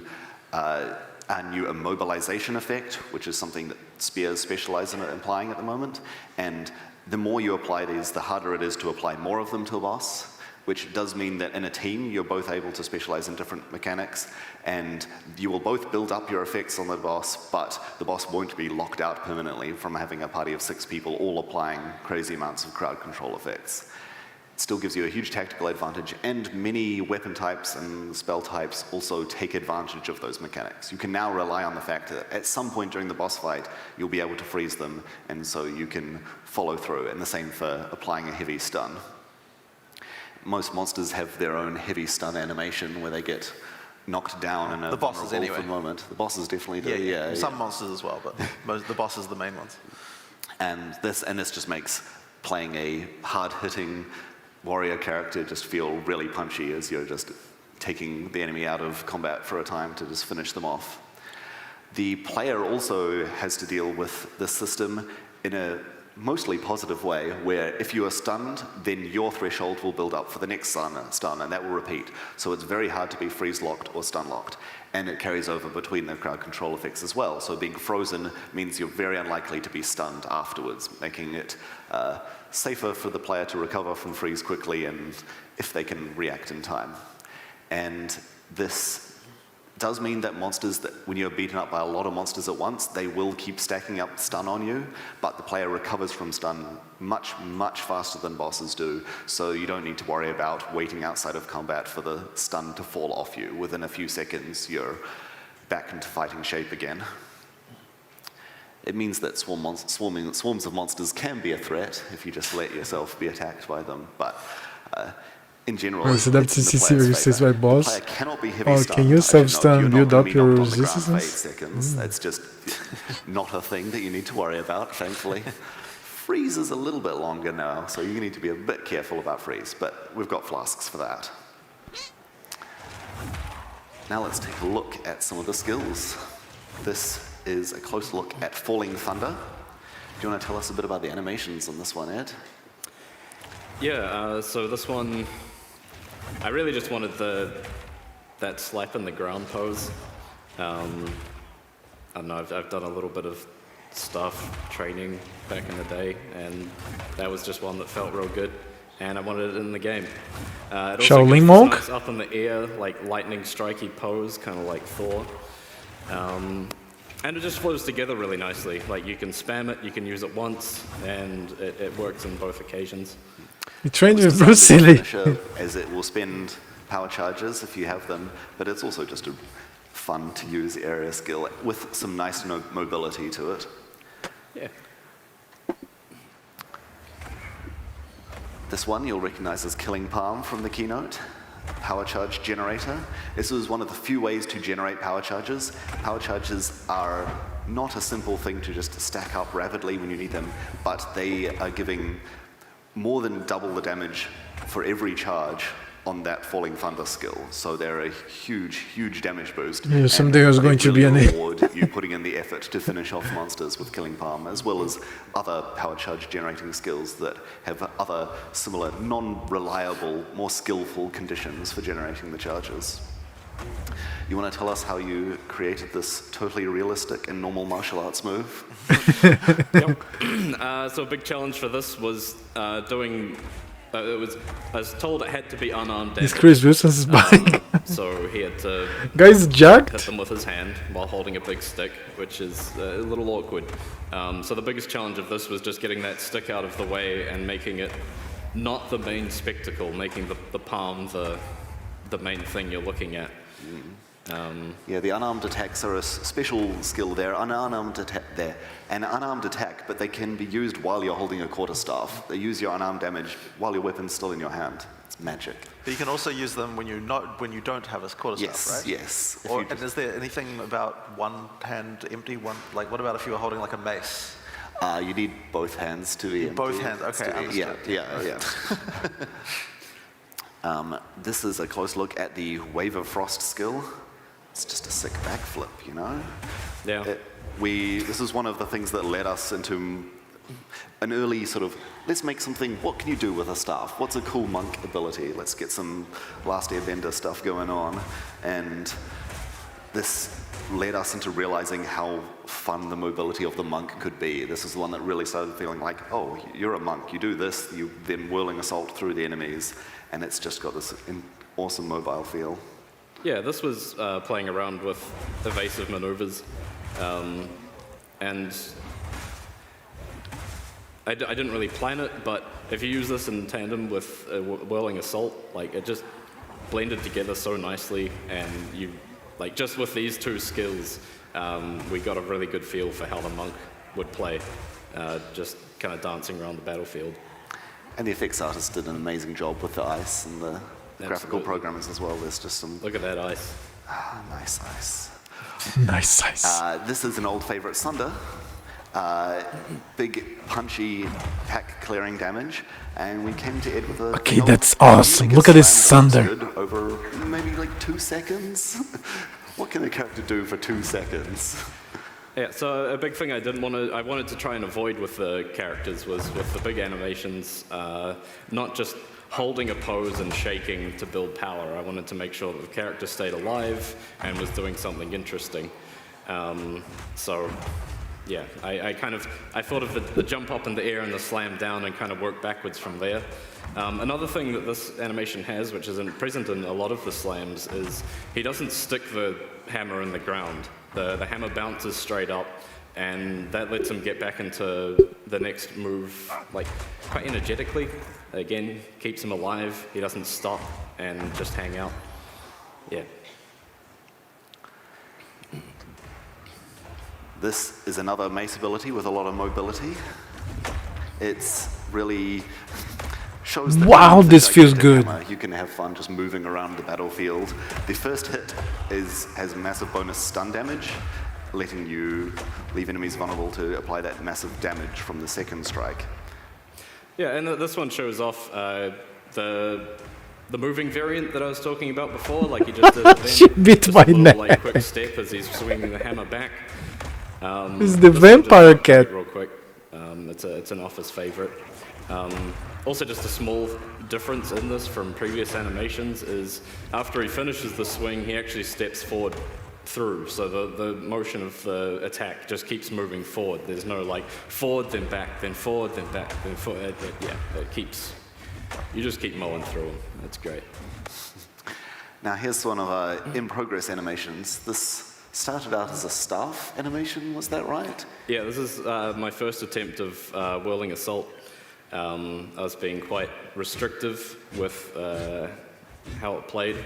a new immobilization effect, which is something that spears specialize in applying at the moment. And the more you apply these, the harder it is to apply more of them to a boss, which does mean that in a team, you're both able to specialize in different mechanics, and you will both build up your effects on the boss, but the boss won't be locked out permanently from having a party of 6 people all applying crazy amounts of crowd control effects. It still gives you a huge tactical advantage, and many weapon types and spell types also take advantage of those mechanics. You can now rely on the fact that at some point during the boss fight, you'll be able to freeze them, and so you can follow through, and the same for applying a heavy stun. Most monsters have their own heavy stun animation where they get knocked down in a the bosses anyway. moment. The bosses definitely do. Yeah. Some monsters as well, but the bosses are the main ones. And this just makes playing a hard-hitting warrior character just feel really punchy as you're just taking the enemy out of combat for a time to just finish them off. The player also has to deal with this system in a mostly positive way, where if you are stunned, then your threshold will build up for the next stun, and that will repeat. So it's very hard to be freeze-locked or stun-locked, and it carries over between the crowd control effects as well. So being frozen means you're very unlikely to be stunned afterwards, making it safer for the player to recover from freeze quickly, and if they can react in time. And this does mean that monsters, that when you're beaten up by a lot of monsters at once, they will keep stacking up stun on you, but the player recovers from stun much, much faster than bosses do, so you don't need to worry about waiting outside of combat for the stun to fall off you. Within a few seconds, you're back into fighting shape again. It means that swarms of monsters can be a threat if you just let yourself be attacked by them, but in general, Você deve se vai boss. Can you self-stun, build up your resistance? That's just not a thing that you need to worry about, thankfully. Freeze is a little bit longer now, so you need to be a bit careful about freeze, but we've got flasks for that. Now let's take a look at some of the skills. This is a close look at Falling Thunder. Do you want to tell us a bit about the animations on this one, Ed? Yeah, so this one, I really just wanted that slap in the ground pose. I don't know, I've done a little bit of stuff training back in the day, and that was just one that felt real good, and I wanted it in the game. It also Shaolin gives Monk? this nice up in the air, like lightning strikey pose, kind of like Thor. And it just flows together really nicely. Like, you can spam it, you can use it once, and it works on both occasions. You trained with Bruce Lee. As it will spend power charges if you have them, but it's also just a fun to use area skill with some nice mobility to it. Yeah. This one you'll recognize as Killing Palm from the keynote. Power charge generator. This was one of the few ways to generate power charges. Power charges are not a simple thing to just stack up rapidly when you need them, but they are giving more than double the damage for every charge on that Falling Thunder skill, so they're a huge damage boost. Yeah, someday I was going to be an reward you putting in the effort to finish off monsters with Killing Palm, as well as other power charge generating skills that have other similar, non-reliable, more skillful conditions for generating the charges. You want to tell us how you created this totally realistic and normal martial arts move? So a big challenge for this was doing. I was told it had to be unarmed damage. Is Chris Wilson's bike? So he had to Guys jacked? hit them with his hand while holding a big stick, which is a little awkward. So the biggest challenge of this was just getting that stick out of the way and making it not the main spectacle, making the palm the main thing you're looking at. Yeah, the unarmed attacks are a special skill. They're an unarmed attack, but they can be used while you're holding a quarterstaff. They use your unarmed damage while your weapon's still in your hand. It's magic. But you can also use them when you don't have a quarterstaff, right? Yes. And is there anything about one hand empty? Like, what about if you were holding like a mace? You need both hands to be empty. Both hands, okay, understood. Yeah. This is a close look at the Wave of Frost skill. It's just a sick backflip, you know? Yeah. This is one of the things that led us into an early sort of, let's make something, what can you do with a staff? What's a cool monk ability? Let's get some Last Airbender stuff going on. And this led us into realizing how fun the mobility of the monk could be. This is the one that really started feeling like, oh, you're a monk, you do this, you then whirling assault through the enemies, and it's just got this awesome mobile feel. Yeah, this was playing around with evasive maneuvers, and I didn't really plan it, but if you use this in tandem with whirling assault, like it just blended together so nicely, and just with these two skills, we got a really good feel for how the monk would play, just kind of dancing around the battlefield. And the effects artist did an amazing job with the ice and the graphical programmers as well. There's just some... Look at that ice. Nice ice. Nice ice. This is an old favorite, Sunder. Big, punchy, pack clearing damage. And we came to Ed with a... Okay, that's awesome. Look at this Sunder. Over maybe like 2 seconds. What can a character do for 2 seconds? Yeah, so a big thing I wanted to try and avoid with the characters was with the big animations, not just holding a pose and shaking to build power. I wanted to make sure that the character stayed alive and was doing something interesting. So, yeah, I thought of the jump up in the air and the slam down and kind of worked backwards from there. Another thing that this animation has, which isn't present in a lot of the slams, is he doesn't stick the hammer in the ground. The hammer bounces straight up, and that lets him get back into the next move, like, quite energetically. Again, keeps him alive. He doesn't stop and just hang out. Yeah. This is another mace ability with a lot of mobility. It's really shows that wow, this feels good. You can have fun just moving around the battlefield. The first hit has massive bonus stun damage, letting you leave enemies vulnerable to apply that massive damage from the second strike. Yeah, and this one shows off the moving variant that I was talking about before, like he just did then. Bit my neck. Like quick step as he's swinging the hammer back. It's the vampire cat. Real quick, it's an office favorite. Also, just a small difference in this from previous animations is after he finishes the swing, he actually steps forward through. So the motion of the attack just keeps moving forward. There's no like forward, then back, then forward, then back, then forward. You just keep mowing through them. That's great. Now here's one of our in-progress animations. This started out as a staff animation, was that right? Yeah, this is my first attempt of whirling assault. I was being quite restrictive with how it played,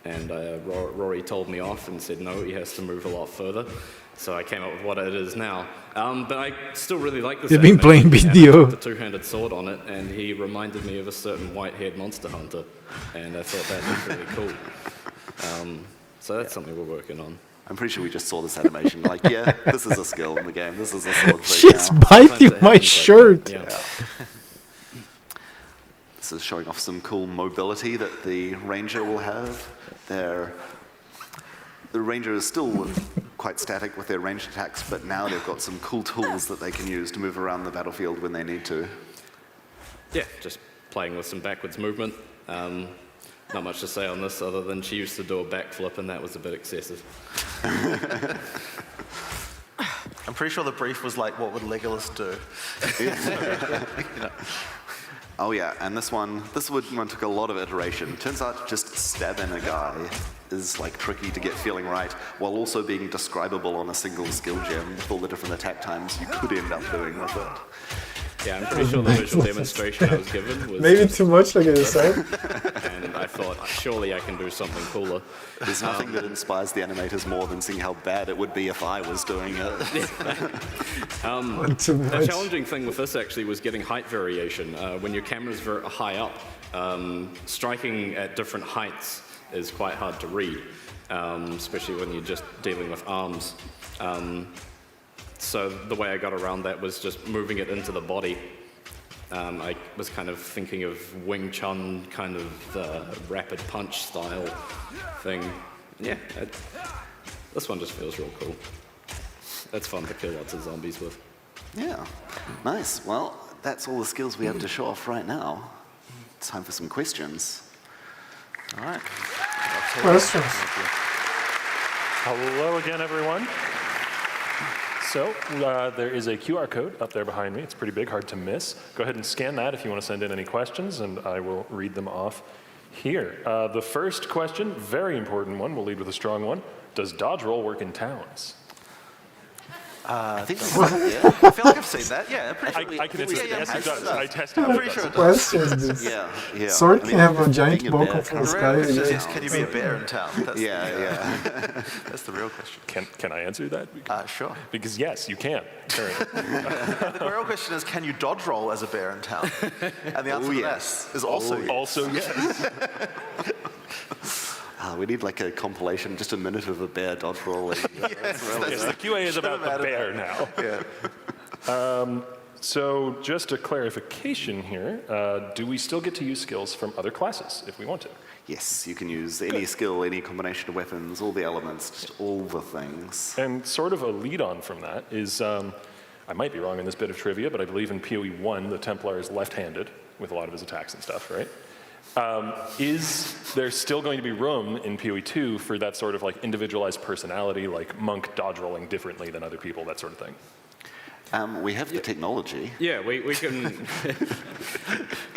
and Rory told me off and said no, he has to move a lot further. So I came up with what it is now. But I still really like this. You've been playing video. The two-handed sword on it, and he reminded me of a certain white-haired monster hunter, and I thought that was really cool. So that's something we're working on. I'm pretty sure we just saw this animation. Like, yeah, this is a skill in the game. This is a sword trick. She's biting my shirt. Yeah. This is showing off some cool mobility that the Ranger will have. The Ranger is still quite static with their ranged attacks, but now they've got some cool tools that they can use to move around the battlefield when they need to. Yeah, just playing with some backwards movement. Not much to say on this other than she used to do a backflip and that was a bit excessive. I'm pretty sure the brief was like, what would Legolas do? Oh yeah, and this one took a lot of iteration. Turns out just stabbing a guy is like tricky to get feeling right, while also being describable on a single skill gem with all the different attack times you could end up doing with it. Yeah, I'm pretty sure the visual demonstration I was given was... Maybe too much, like you said. And I thought, surely I can do something cooler. There's nothing that inspires the animators more than seeing how bad it would be if I was doing it. The challenging thing with this actually was getting height variation. When your camera's very high up, striking at different heights is quite hard to read, especially when you're just dealing with arms. So the way I got around that was just moving it into the body. I was kind of thinking of Wing Chun kind of rapid punch style thing. Yeah, this one just feels real cool. That's fun to kill lots of zombies with. Yeah, nice. Well, that's all the skills we have to show off right now. It's time for some questions. All right. Questions. Hello again, everyone. So there is a QR code up there behind me. It's pretty big, hard to miss. Go ahead and scan that if you want to send in any questions, and I will read them off here. The first question, very important one, we'll lead with a strong one. Does dodge roll work in towns? I think so. Yeah. I feel like I've seen that. Yeah, I can answer yes, it does. I tested it. I'm pretty sure it does. Questions. Yeah. Sword can have a giant bow from the sky. Can you be a bear in town? That's that's the real question. Can I answer that? Sure. Because yes, you can. The real question is, can you dodge roll as a bear in town? And the answer to that is also yes. Also yes. We need like a compilation, just a minute of a bear dodge rolling. Yes, the QA is about the bear now. Yeah. So just a clarification here, do we still get to use skills from other classes if we want to? Yes, you can use any skill, any combination of weapons, all the elements, just all the things. And sort of a lead on from that is, I might be wrong in this bit of trivia, but I believe in PoE 1, the Templar is left-handed with a lot of his attacks and stuff, right? Is there still going to be room in PoE 2 for that sort of like individualized personality, like Monk dodge rolling differently than other people, that sort of thing? We have the technology. Yeah, we can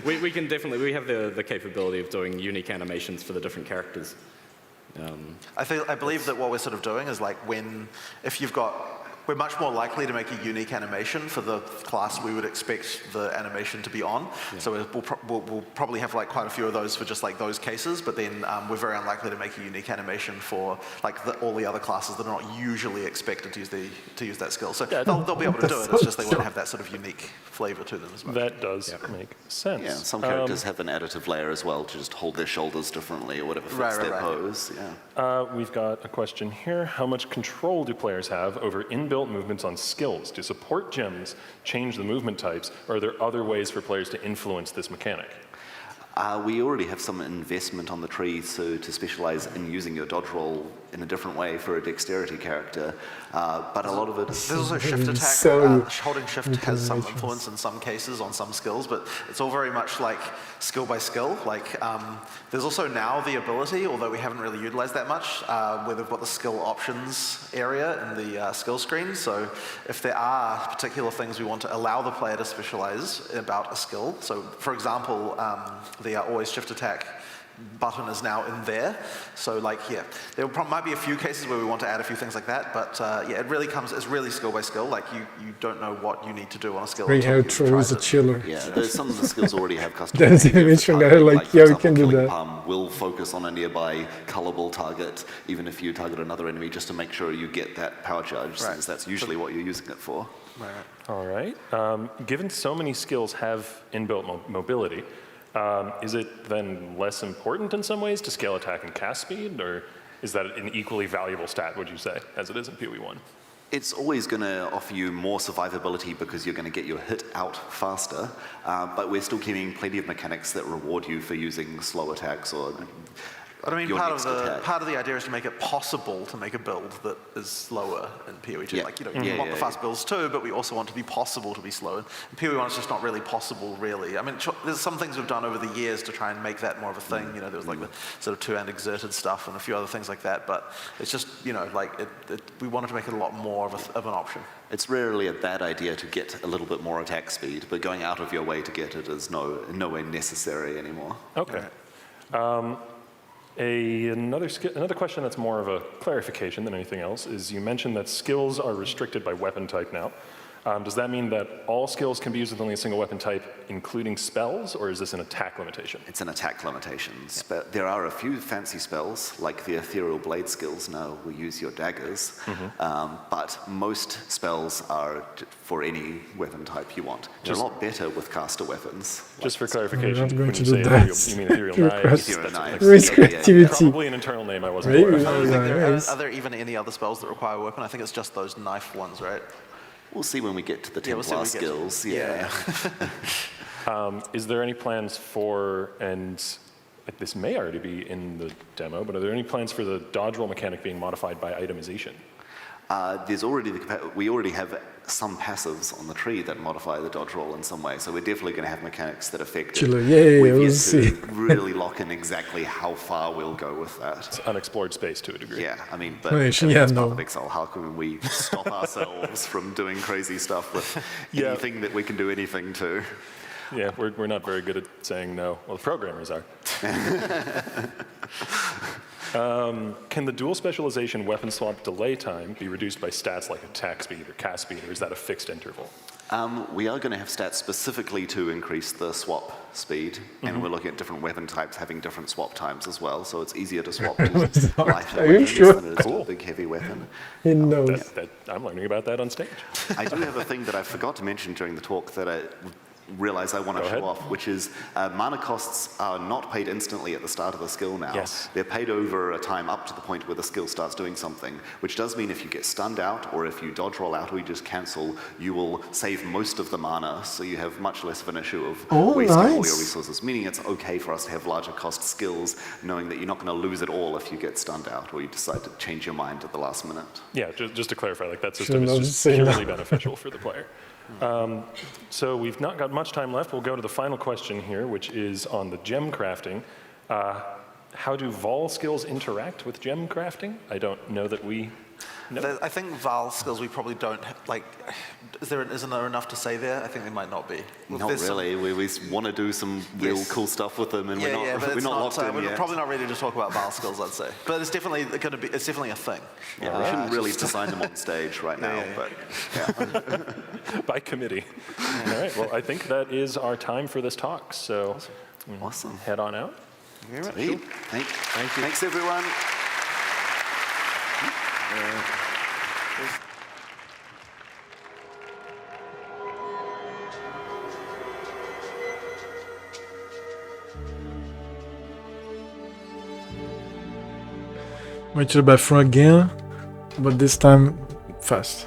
we can definitely, we have the capability of doing unique animations for the different characters. I believe that what we're sort of doing is like we're much more likely to make a unique animation for the class we would expect the animation to be on. Yeah. So we'll probably have like quite a few of those for just like those cases, but then we're very unlikely to make a unique animation for like all the other classes that are not usually expected to use that skill. So they'll be able to do it, it's just they won't have that sort of unique flavor to them as much. That does make sense. Yeah, some characters have an additive layer as well to just hold their shoulders differently or whatever fits their pose. Yeah. We've got a question here. How much control do players have over inbuilt movements on skills? Do support gems change the movement types, or are there other ways for players to influence this mechanic? We already have some investment on the tree to specialize in using your dodge roll in a different way for a dexterity character, but a lot of it is... There's also shift attack. Holding shift has some influence in some cases on some skills, but it's all very much like skill by skill. Like there's also now the ability, although we haven't really utilized that much, where they've got the skill options area in the skill screen. So if there are particular things we want to allow the player to specialize about a skill, so for example, the always shift attack button is now in there. So like, yeah, there might be a few cases where we want to add a few things like that, but yeah, it's really skill by skill. Like you don't know what you need to do on a skill. Right, how true is a chiller. Yeah, there's some of the skills already have custom. That's the mention there, like yeah, we can do that. Palm will focus on a nearby colorable target, even if you target another enemy, just to make sure you get that power charge, since that's usually what you're using it for. Right. All right. Given so many skills have inbuilt mobility, is it then less important in some ways to scale attack and cast speed, or is that an equally valuable stat, would you say, as it is in PoE 1? It's always going to offer you more survivability because you're going to get your hit out faster, but we're still keeping plenty of mechanics that reward you for using slow attacks or But I mean, your part next of attack. the idea is to make it possible to make a build that is slower in PoE 2. Yeah. Like, we want the fast builds too, but we also want to be possible to be slow. In PoE 1, it's just not really possible, really. I mean, there's some things we've done over the years to try and make that more of a thing. There was like the sort of two-hand exerted stuff and a few other things like that, but it's just, like, we wanted to make it a lot more of an option. It's rarely a bad idea to get a little bit more attack speed, but going out of your way to get it is nowhere necessary anymore. Okay. Another question that's more of a clarification than anything else is you mentioned that skills are restricted by weapon type now. Does that mean that all skills can be used with only a single weapon type, including spells, or is this an attack limitation? It's an attack limitation. There are a few fancy spells, like the ethereal blade skills now will use your daggers, but most spells are for any weapon type you want. They're a lot better with caster weapons. Just for clarification, I'm not going when to you do say that. ethereal, you mean ethereal knives? Ethereal knives. Raise creativity. Probably an internal name I wasn't aware of. Are there even any other spells that require a weapon? I think it's just those knife ones, right? We'll see when we get to the Templar skills. Is there any plans for, and this may already be in the demo, but are there any plans for the dodge roll mechanic being modified by itemization? There's already we already have some passives on the tree that modify the dodge roll in some way, so we're definitely going to have mechanics that affect it. Yay, We've we'll yet see. to really lock in exactly how far we'll go with that. It's unexplored space to a degree. Yeah, I mean, but Well, it's yeah, part no. of Exile. How can we stop ourselves from doing crazy stuff with anything that we can do anything to? Yeah, we're not very good at saying no. Well, the programmers are. Can the dual specialization weapon swap delay time be reduced by stats like attack speed or cast speed, or is that a fixed interval? We are going to have stats specifically to increase the swap speed, and we're looking at different weapon types having different swap times as well, so it's easier to swap to lighter Are you weapons sure? than it is to a big heavy weapon. He knows. I'm learning about that on stage. I do have a thing that I forgot to mention during the talk that I realize I want to show off, which is mana costs are not paid instantly at the start of the skill now. Yes. They're paid over a time up to the point where the skill starts doing something, which does mean if you get stunned out or if you dodge roll out or you just cancel, you will save most of the mana, so you have much less of an issue of wasting all your resources, meaning it's okay for us to have larger cost skills, knowing that you're not going to lose it all if you get stunned out or you decide to change your mind at the last minute. Yeah, just to clarify, that system is just purely beneficial for the player. So we've not got much time left. We'll go to the final question here, which is on the gem crafting. How do Vol skills interact with gem crafting? I don't know that we know. I think Val skills we probably don't, isn't there enough to say there? I think they might not be. Not really. We want to do some real cool stuff with them, and we're not locked in we're yet. probably not ready to talk about Val skills, I'd say. But it's definitely a thing. Yeah, we shouldn't really design them on stage right now, but yeah. By committee. All right, well, I think that is our time for this talk, so awesome. Head on out. Sweet. Thank you. Thanks, everyone. Went to the bathroom again, but this time fast.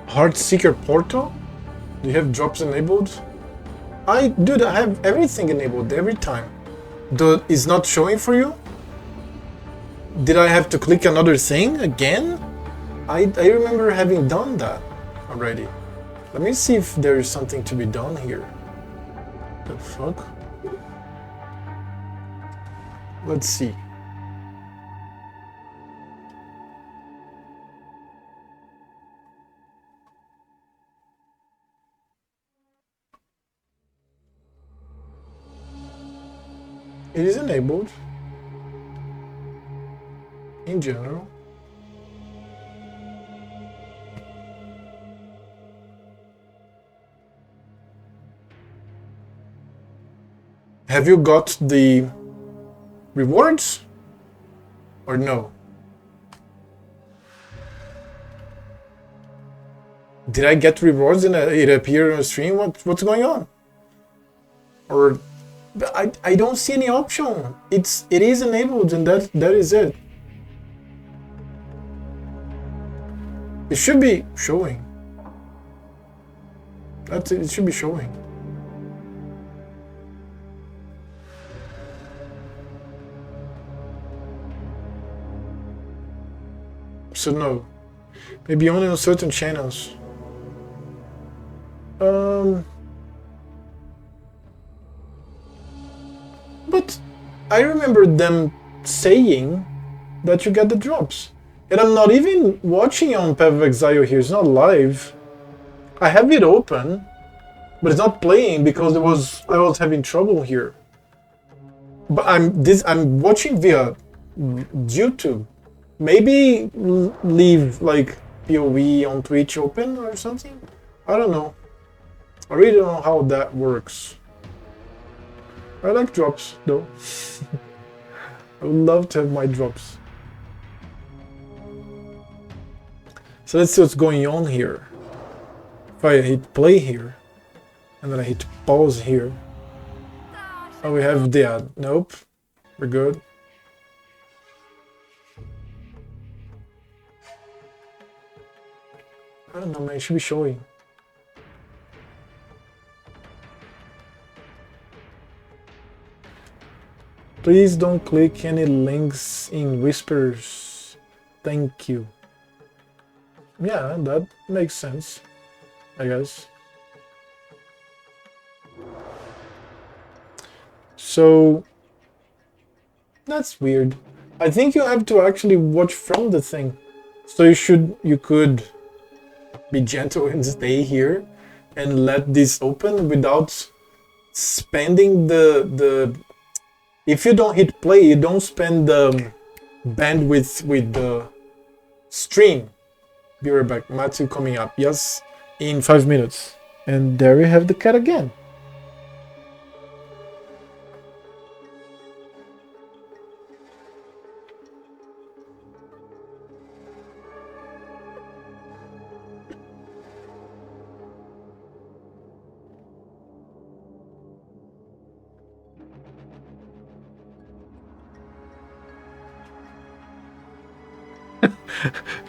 Heartseeker Portal? Do you have drops enabled? Dude, I have everything enabled every time. It's not showing for you? Did I have to click another thing again? I remember having done that already. Let me see if there is something to be done here. The fuck? Let's see. It is enabled in general. Have you got the rewards or no? Did I get rewards and it appeared on the stream? What's going on? Or I don't see any option. It is enabled and that is it. It should be showing. That's it. It should be showing. So no, maybe only on certain channels. But I remember them saying that you get the drops. And I'm not even watching on Path of Exile here, it's not live. I have it open, but it's not playing because I was having trouble here. But I'm watching via YouTube. Maybe leave like POE on Twitch open or something? I don't know. I really don't know how that works. I like drops though. I would love to have my drops. So let's see what's going on here. If I hit play here, and then I hit pause here. Oh, we have the ad. Nope. We're good. I don't know, man. It should be showing. Please don't click any links in whispers. Thank you. Yeah, that makes sense, I guess. So that's weird. I think you have to actually watch from the thing. So you could be gentle and stay here and let this open without spending the if you don't hit play, you don't spend the bandwidth with the stream. Be right back. Matthew coming up. Yes, in 5 minutes. And there we have the cat again.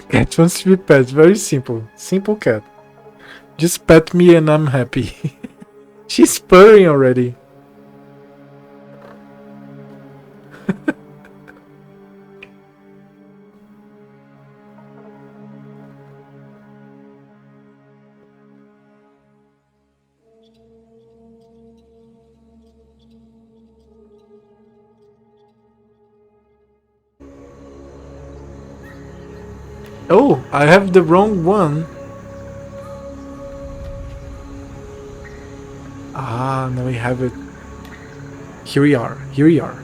Cat wants to be pet. Very simple. Simple cat. Just pet me and I'm happy. She's purring already. Oh, I have the wrong one. Ah, now we have it. Here we are. Here we are.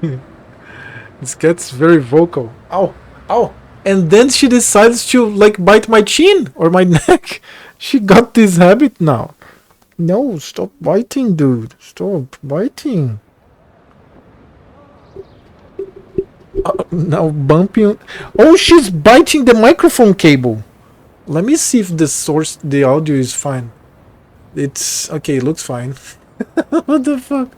This gets very vocal. Ow! Ow! And then she decides to like bite my chin or my neck. She got this habit now. No, stop biting, dude. Stop biting. Now bumping. Oh, she's biting the microphone cable. Let me see if the audio is fine. It's okay. It looks fine. What the fuck?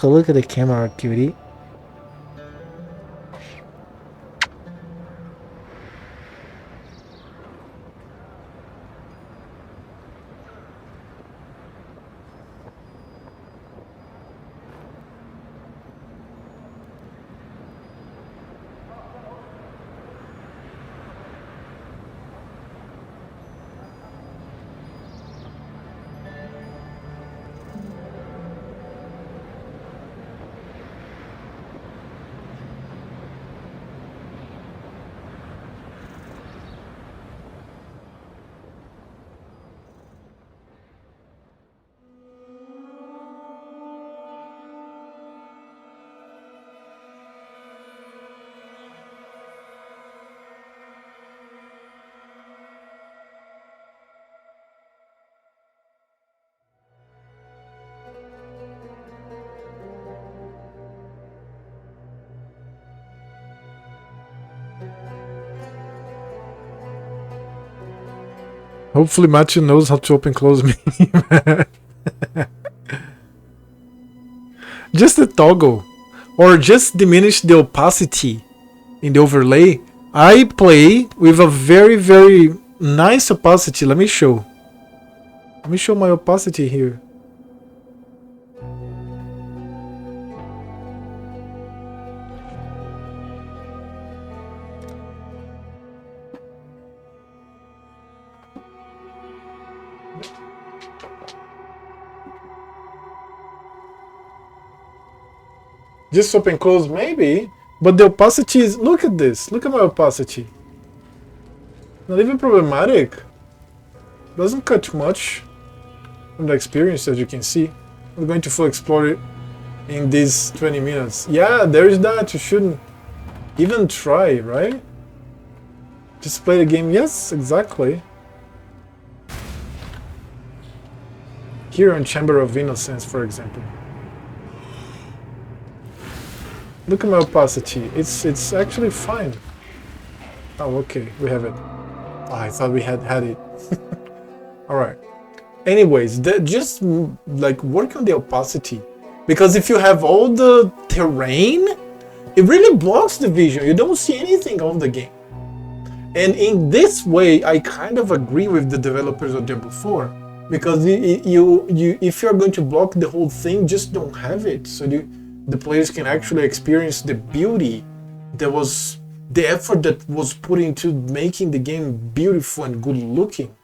Look at the camera, cutie. Hopefully Matthew knows how to open close me. Just a toggle. Or just diminish the opacity in the overlay. I play with a very, very nice opacity. Let me show. Let me show my opacity here. Just open close maybe, but the opacity is, look at this, look at my opacity. Not even problematic. Doesn't cut much from the experience, as you can see. I'm going to full explore it in these 20 minutes. Yeah, there is that, you shouldn't even try, right? Just play the game, yes, exactly. Here on Chamber of Innocence, for example. Look at my opacity. It's actually fine. Oh, okay, we have it. Oh, I thought we had it. All right. Anyways, just like work on the opacity, because if you have all the terrain, it really blocks the vision. You don't see anything of the game. And in this way, I kind of agree with the developers of Diablo 4, because if you're going to block the whole thing, just don't have it. So the players can actually experience the beauty that was the effort that was put into making the game beautiful and good looking.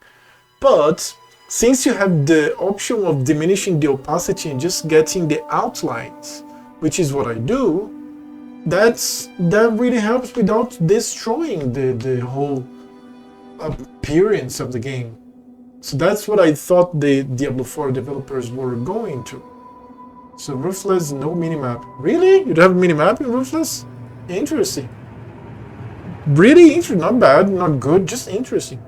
But since you have the option of diminishing the opacity and just getting the outlines, which is what I do, that really helps without destroying the whole appearance of the game. So that's what I thought the Diablo 4 developers were going to. So Ruthless, no minimap. Really? You don't have a minimap in Ruthless? Interesting. Really interesting. Not bad, not good, just interesting.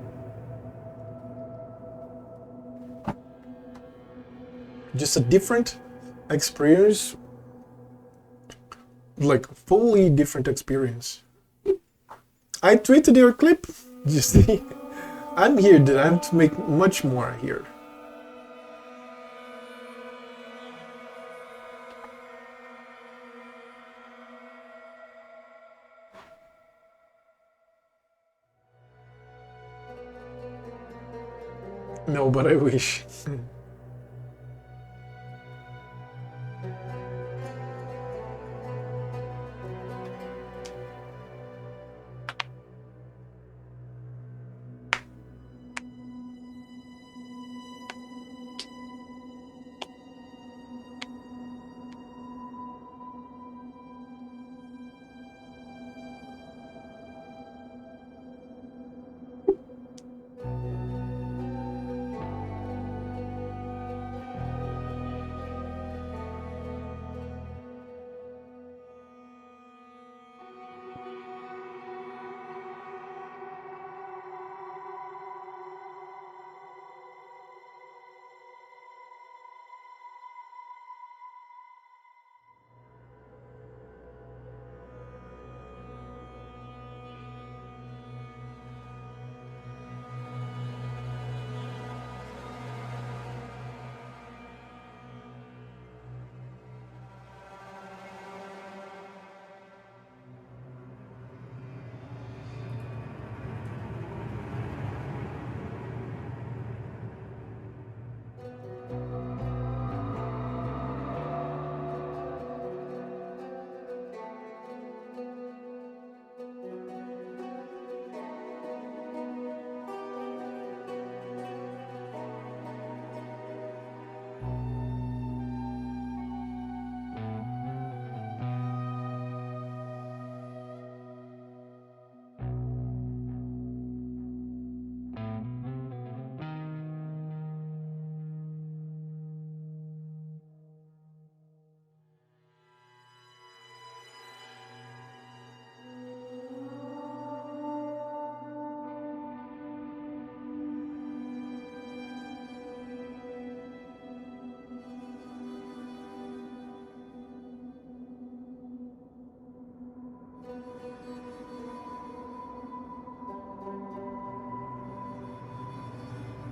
Just a different experience. Like, fully different experience. I tweeted your clip. You see? I'm here, dude. I have to make much more here. No, but I wish.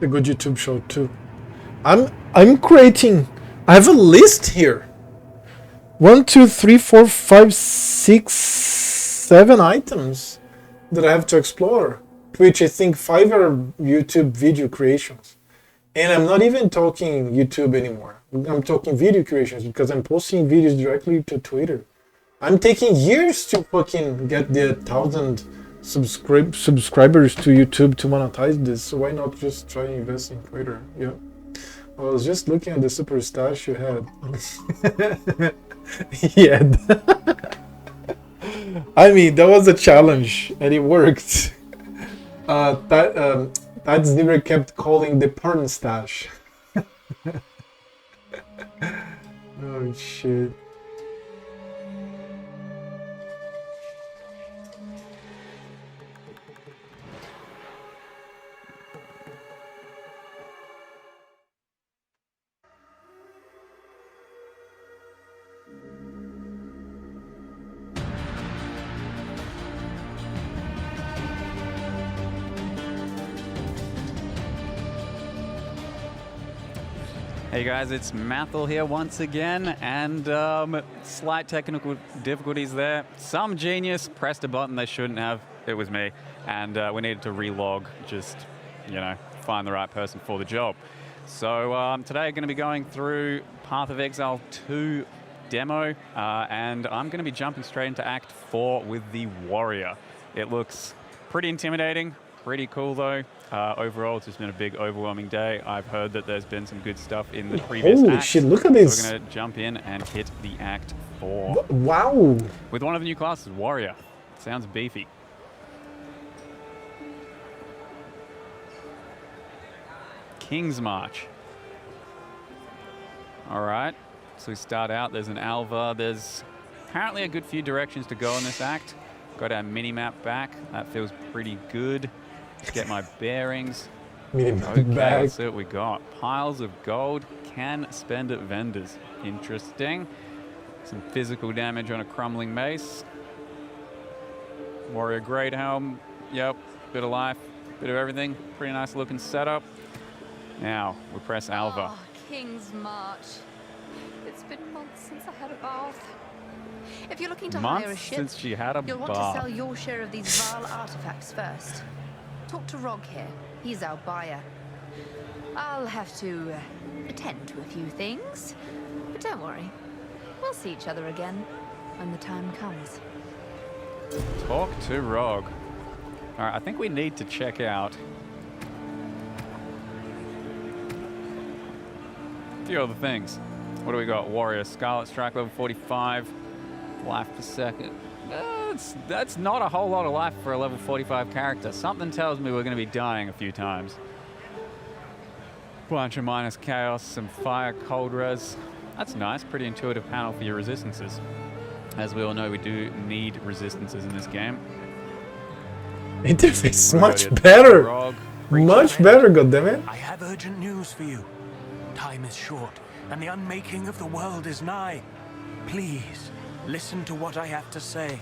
a good YouTube show too. I'm creating. I have a list here. 1, 2, 3, 4, 5, 6, 7 items that I have to explore. Which I think 5 are YouTube video creations. And I'm not even talking YouTube anymore. I'm talking video creations because I'm posting videos directly to Twitter. I'm taking years to fucking get the 1,000 subscribers to YouTube to monetize this. So why not just try and invest in Twitter? Yeah. I was just looking at the super stash you had. Yeah. I mean, that was a challenge and it worked. That Zebra kept calling the porn stash. Oh shit. Hey guys, it's Mathel here once again, and slight technical difficulties there. Some genius pressed a button they shouldn't have. It was me, and we needed to relog, just, you know, find the right person for the job. So today I'm going to be going through Path of Exile 2 demo, and I'm going to be jumping straight into Act 4 with the Warrior. It looks pretty intimidating, pretty cool though. Overall, it's just been a big, overwhelming day. I've heard that there's been some good stuff in the previous Holy acts. shit, look at this. So we're going to jump in and hit the Act 4. Wow. With one of the new classes, Warrior. Sounds beefy. King's March. All right, so we start out, there's an Alva. There's apparently a good few directions to go in this act. Got our mini-map back. That feels pretty good. Get my bearings. Mini-map okay, back. Let's see what we got. Piles of gold. Can spend at vendors. Interesting. Some physical damage on a crumbling mace. Warrior Great Helm. Yep, bit of life, bit of everything. Pretty nice looking setup. Now, we press Alva. Oh, King's March. It's been months since I had a bath. If you're looking to hire a ship, since she had a you'll want bath. to sell your share of these vile artifacts first. Talk to Rog here. He's our buyer. I'll have to attend to a few things, but don't worry. We'll see each other again when the time comes. Talk to Rog. All right, I think we need to check out a few other things. What do we got? Warrior, Scarlet Strike level 45, life per second. That's not a whole lot of life for a level 45 character. Something tells me we're going to be dying a few times. Bunch of minus chaos, some fire, cold res. That's nice, pretty intuitive panel for your resistances. As we all know, we do need resistances in this game. Interface much better. Much better, goddammit. I have urgent news for you. Time is short, and the unmaking of the world is nigh. Please, listen to what I have to say.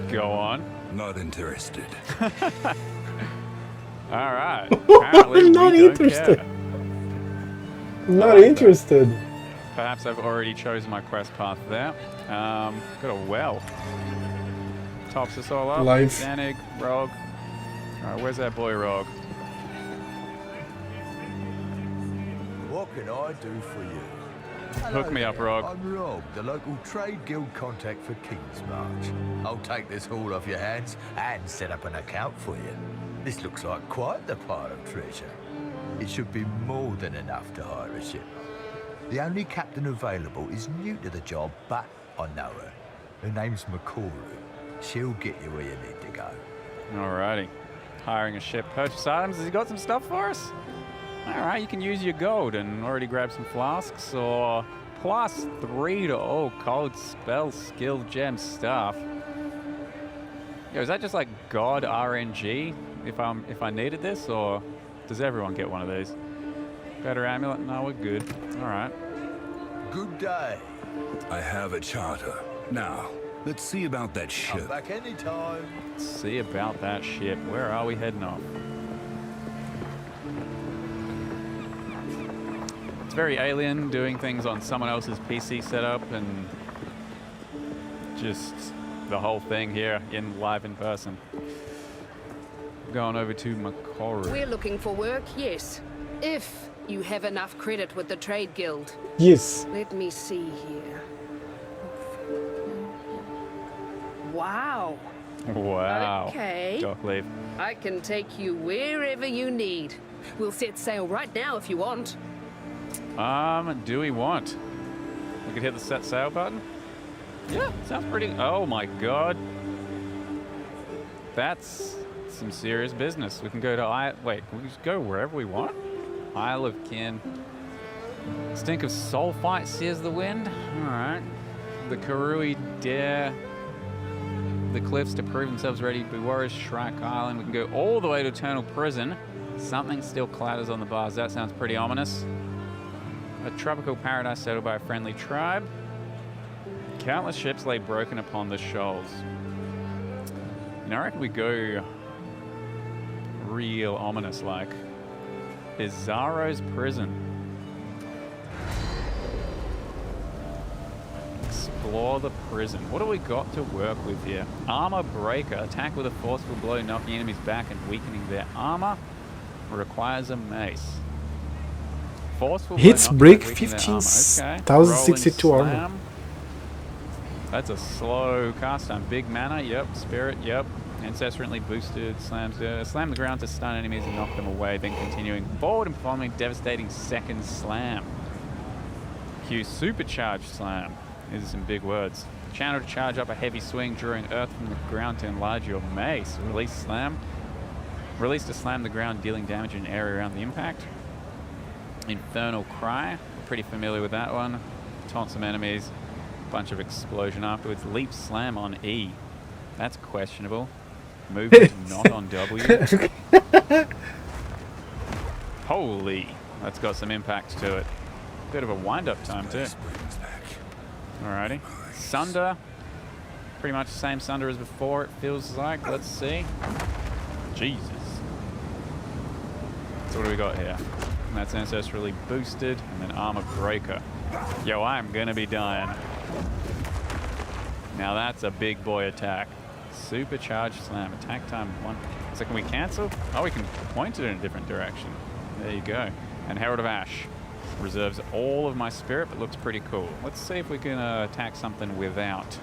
Go on. Not interested. All right. Apparently I'm not we don't interested. care. I'm not interested. Perhaps I've already chosen my quest path there. Got a well. Tops us all up. Life. Danig, Rog. All right, where's that boy Rog? What can I do for you? Hook me up, Rog. I'm Rog, the local trade guild contact for King's March. I'll take this haul off your hands and set up an account for you. This looks like quite the pile of treasure. It should be more than enough to hire a ship. The only captain available is new to the job, but I know her. Her name's Makoru. She'll get you where you need to go. Alrighty. Hiring a ship. Purchase items. Has he got some stuff for us? Alright, you can use your gold and already grab some flasks or +3 to all cold spell skill gem stuff. Yo, is that just like God RNG if I needed this, or does everyone get one of these? Better amulet? No, we're good. Alright. Good day. I have a charter. Now, Let's see about that ship. Back anytime. Let's see about that ship. Where are we heading off? It's very alien doing things on someone else's PC setup and just the whole thing here live in person. Going over to Makoru. We're looking for work, yes. If you have enough credit with the Trade Guild. Yes. Let me see here. Wow. Wow. Okay. Dock leave. I can take you wherever you need. We'll set sail right now if you want. Do we want? We could hit the set sail button? Yeah, sounds pretty. Oh my god. That's some serious business. We can go to wait, can we just go wherever we want? Isle of Kin. Stink of soul fight sears the wind. Alright. The Karui dare the cliffs to prove themselves ready. Buwara's Shrike Island. We can go all the way to Eternal Prison. Something still clatters on the bars. That sounds pretty ominous. A tropical paradise settled by a friendly tribe. Countless ships lay broken upon the shoals. You know, I reckon we go real ominous like. Bizarro's Prison. Explore the prison. What do we got to work with here? Armor Breaker. Attack with a forceful blow, knocking enemies back and weakening their armor. Requires a mace. Forceful Hits blow, break weakening their armor. Okay. 15,062 Rolling armor. slam. That's a slow cast time. Big mana, yep. Spirit, yep. Ancestral boosted slams. Slam the ground to stun enemies and knock them away, then continuing forward and performing devastating second slam. Q supercharged slam. These are some big words. Channel to charge up a heavy swing, drawing earth from the ground to enlarge your mace. Release slam. Release to slam the ground, dealing damage in an area around the impact. Infernal Cry. We're pretty familiar with that one. Taunt some enemies. Bunch of explosion afterwards. Leap slam on E. That's questionable. Movement not on W. Holy. That's got some impact to it. Bit of a wind-up time too. Alrighty. Sunder. Pretty much the same Sunder as before, it feels like. Let's see. Jesus. So what do we got here? And that's ancestrally boosted, and then Armor Breaker. Yo, I'm gonna be dying. Now that's a big boy attack. Supercharged slam. Attack time 1. So can we cancel? Oh, we can point it in a different direction. There you go. And Herald of Ash. Reserves all of my spirit, but looks pretty cool. Let's see if we can attack something without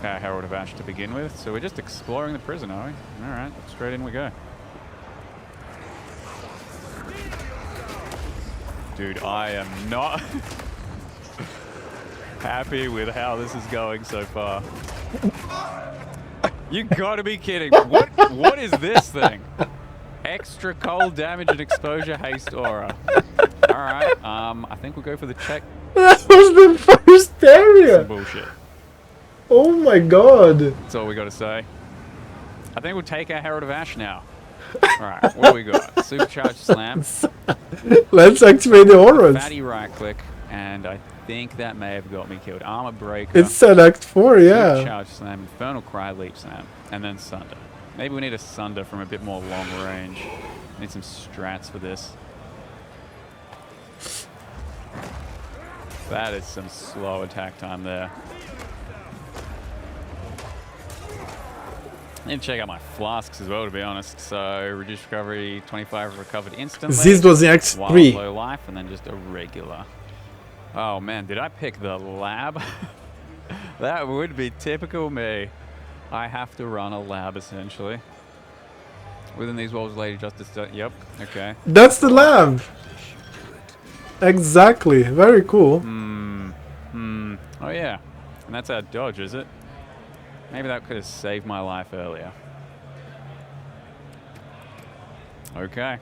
Herald of Ash to begin with. So we're just exploring the prison, are we? Alright, straight in we go. Dude, I am not happy with how this is going so far. You gotta be kidding. What is this thing? Extra cold damage and exposure haste aura. Alright, I think we'll go for the check. That was the first area! Some bullshit. Oh my god. That's all we gotta say. I think we'll take our Herald of Ash now. Alright, what do we got? Supercharged slam. Let's activate the auras. Fatty right click, and I think that may have got me killed. Armor Breaker. It's set Act 4, yeah. Supercharged slam, Infernal Cry, Leap slam, and then Sunder. Maybe we need a Sunder from a bit more long range. Need some strats for this. That is some slow attack time there. I need to check out my flasks as well, to be honest. So, reduced recovery, 25 recovered instantly. This was in Act 3. Low life, and then just a regular. Oh man, did I pick the lab? That would be typical me. I have to run a lab, essentially. Within these walls, Lady Justice... Yep, okay. That's the lab! Exactly, very cool. Oh yeah, and that's our dodge, is it? Maybe that could have saved my life earlier. Okay.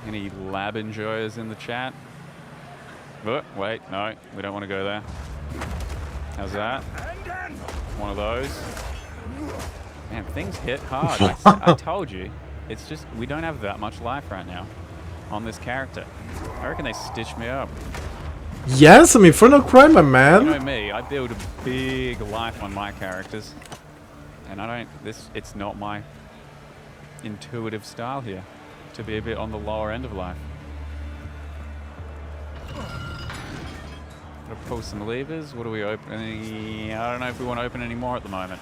Any lab enjoyers in the chat? Oh, wait, no, we don't want to go there. How's that? One of those. Man, things hit hard. I told you. It's just, we don't have that much life right now. on this character. I reckon they stitched me up. Yes, I'm Infernal Cry, my man. You know me, I build a big life on my characters. And it's not my intuitive style here to be a bit on the lower end of life. Gotta pull some levers. What are we opening? I don't know if we want to open any more at the moment.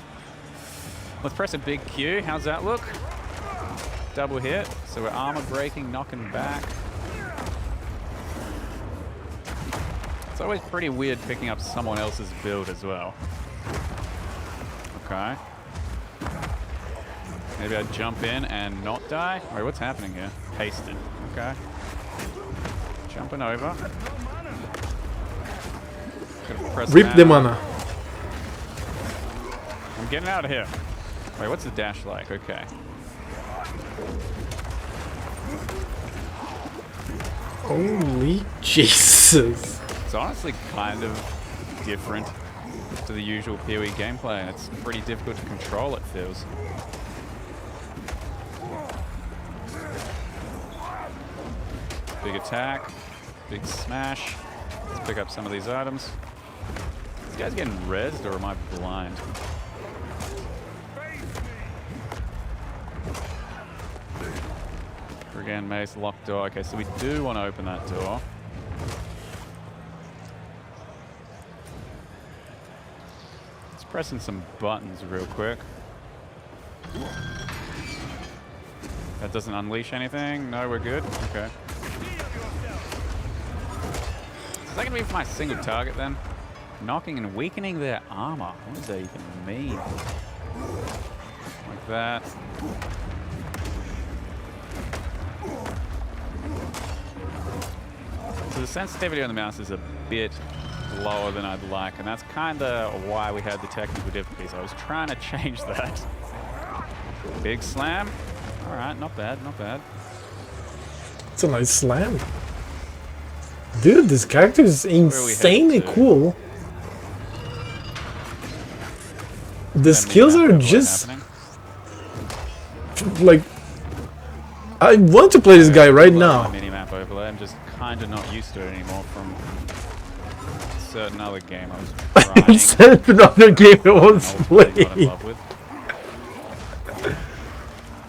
Let's press a big Q. How's that look? Double hit. So we're armor breaking, knocking back. It's always pretty weird picking up someone else's build as well. Okay. Maybe I jump in and not die? Wait, what's happening here? Pasted. Okay. Jumping over. Rip the mana. I'm getting out of here. Wait, what's the dash like? Okay. Holy Jesus. It's honestly kind of different to the usual PoE gameplay, and it's pretty difficult to control, it feels. Big attack, big smash. Let's pick up some of these items. This guy's getting rezzed, or am I blind? Again, mace, locked door. Okay, so we do want to open that door. Let's press in some buttons real quick. That doesn't unleash anything. No, we're good. Okay. Is that going to be for my single target then? Knocking and weakening their armor. What does that even mean? Like that. So the sensitivity on the mouse is a bit lower than I'd like, and that's kind of why we had the technical difficulties. I was trying to change that. Big slam. All right, not bad, not bad. It's a nice slam. Dude, this character is insanely cool. The skills are just... like... I want to play this guy right now. Minimap overlay. I'm just kind of not used to it anymore from a certain other game I was trying. Certain other game I was playing.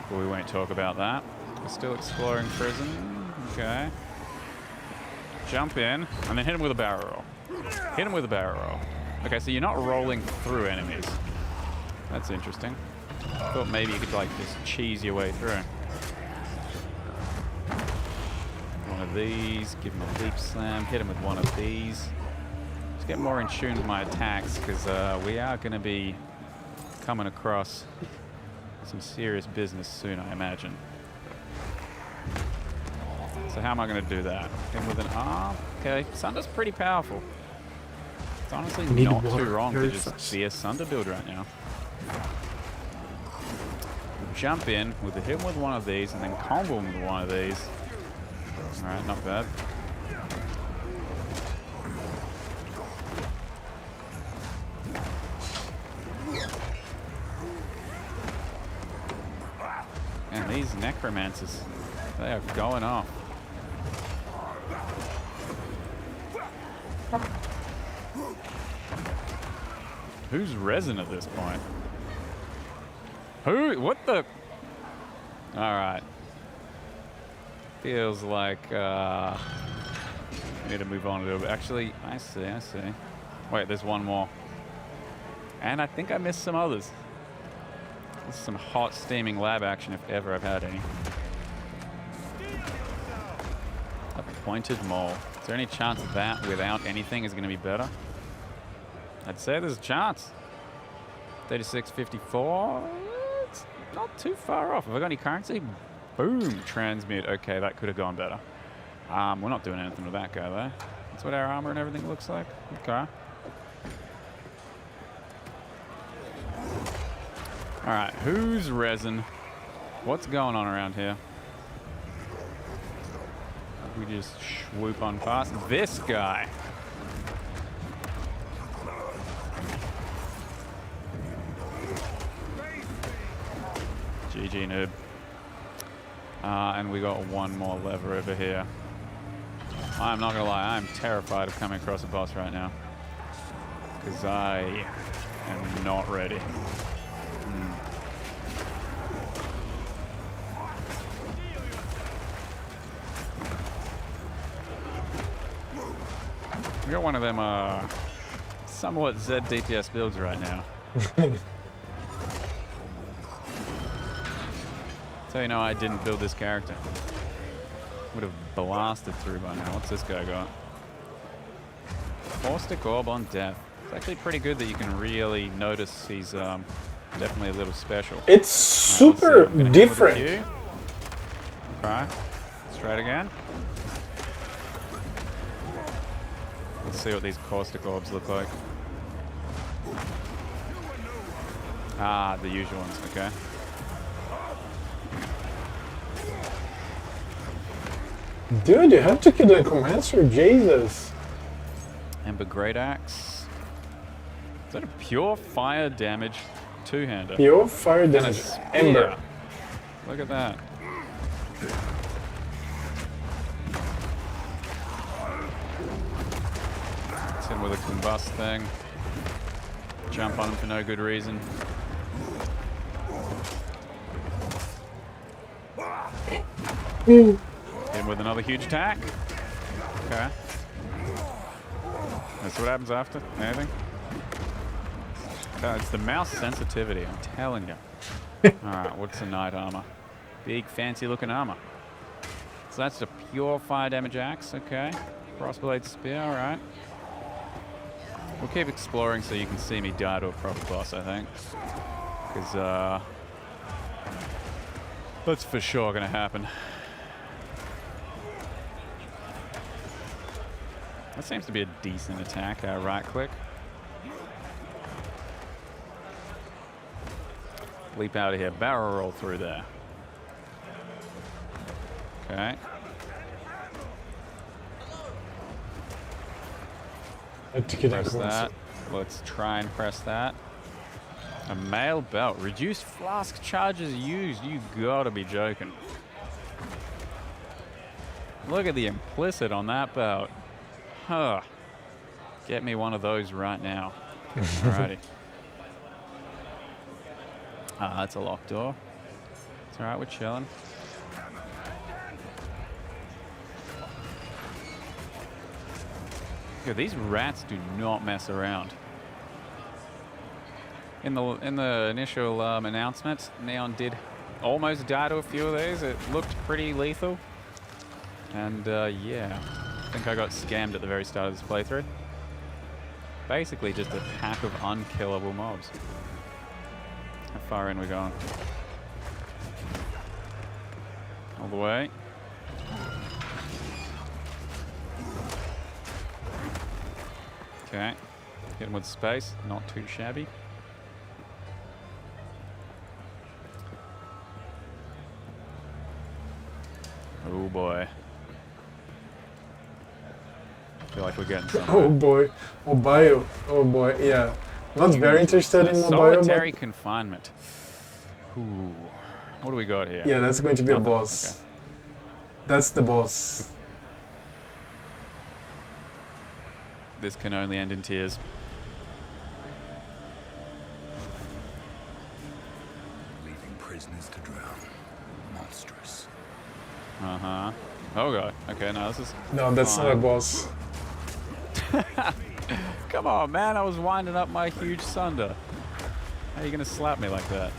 But we won't talk about that. We're still exploring prison. Okay. Jump in, and then hit him with a barrel roll. Hit him with a barrel roll. Okay, so you're not rolling through enemies. That's interesting. Thought maybe you could like just cheese your way through. One of these, give him a deep slam, hit him with one of these. Just get more in tune with my attacks, because we are going to be coming across some serious business soon, I imagine. So how am I going to do that? Hit him with an arm? Okay, Sunder's pretty powerful. It's honestly not too wrong to just be a Sunder build right now. Jump in, hit him with one of these, and then combo him with one of these. Alright, not bad. And these necromancers, they are going off. Who's resin at this point? Who? What the? Alright. Feels like we need to move on a little bit. Actually, I see. Wait, there's one more. And I think I missed some others. This is some hot, steaming lab action if ever I've had any. A pointed mole. Is there any chance that without anything is going to be better? I'd say there's a chance. 36.54. It's not too far off. Have I got any currency? Boom, transmute. Okay, that could have gone better. We're not doing anything with that guy though. That's what our armor and everything looks like. Okay. All right, who's resin? What's going on around here? We just swoop on past this guy. GG noob. And we got one more lever over here. I'm not gonna lie, I'm terrified of coming across a boss right now. Because I am not ready. We got one of them somewhat Z DPS builds right now. So you know I didn't build this character. Would have blasted through by now. What's this guy got? Caustic Orb on death. It's actually pretty good that you can really notice he's definitely a little special. It's super different. Okay. Let's try it again. Let's see what these Caustic Orbs look like. Ah, the usual ones, okay. Dude, you have to kill the Commancer, Jesus. Ember Great Axe. Is that a pure fire damage two-hander? Pure fire damage. Ember. Look at that. It's him with a combust thing. Jump on him for no good reason. Hit him with another huge attack. Okay. That's what happens after. Anything? It's the mouse sensitivity, I'm telling you. Alright, what's the knight armor? Big fancy looking armor. So that's the pure fire damage axe, okay. Crossblade spear, alright. We'll keep exploring so you can see me die to a proper boss, I think. Because, that's for sure gonna happen. That seems to be a decent attack, right click. Leap out of here, barrel roll through there. Okay. Press that. Let's try and press that. A mail belt. Reduced flask charges used. You gotta be joking. Look at the implicit on that belt. Huh. Get me one of those right now. Alrighty. Ah, that's a locked door. It's alright, we're chilling. Yeah, these rats do not mess around. In the initial announcement, Neon did almost die to a few of these. It looked pretty lethal. And yeah, I think I got scammed at the very start of this playthrough. Basically just a pack of unkillable mobs. How far in we going? All the way. Okay. Hit him with space, not too shabby. Oh boy. I feel like we're getting somewhere. Oh boy. Mobile. Oh boy, yeah. Not very interested in mobile. Solitary confinement. Ooh. What do we got here? Yeah, that's going to be a boss. Okay. That's the boss. This can only end in tears. Leaving prisoners to drown. Monstrous. Uh-huh. Oh god. Okay, no, this is... No, that's not a boss. Come on, man. I was winding up my huge sunder. How are you going to slap me like that?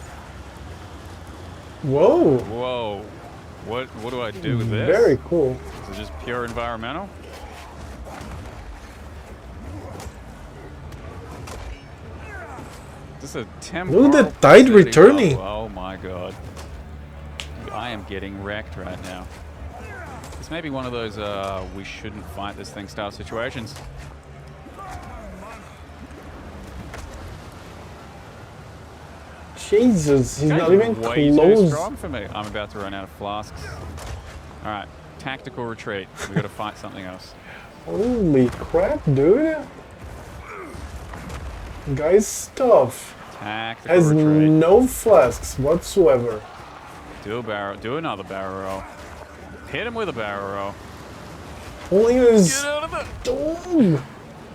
Whoa. Whoa. What do I do with this? Very cool. Is it just pure environmental? This is a temporal... Look at the tide returning. Oh my god. I am getting wrecked right now. This may be one of those we shouldn't fight this thing style situations. Jesus, he's not even way close. Too strong for me. I'm about to run out of flasks. All right, tactical retreat. We got to fight something else. Holy crap, dude! Guy's stuff tactical has retreat. no flasks whatsoever. Do a barrel. Do another barrel roll. Hit him with a barrel roll. Please. Get out of it.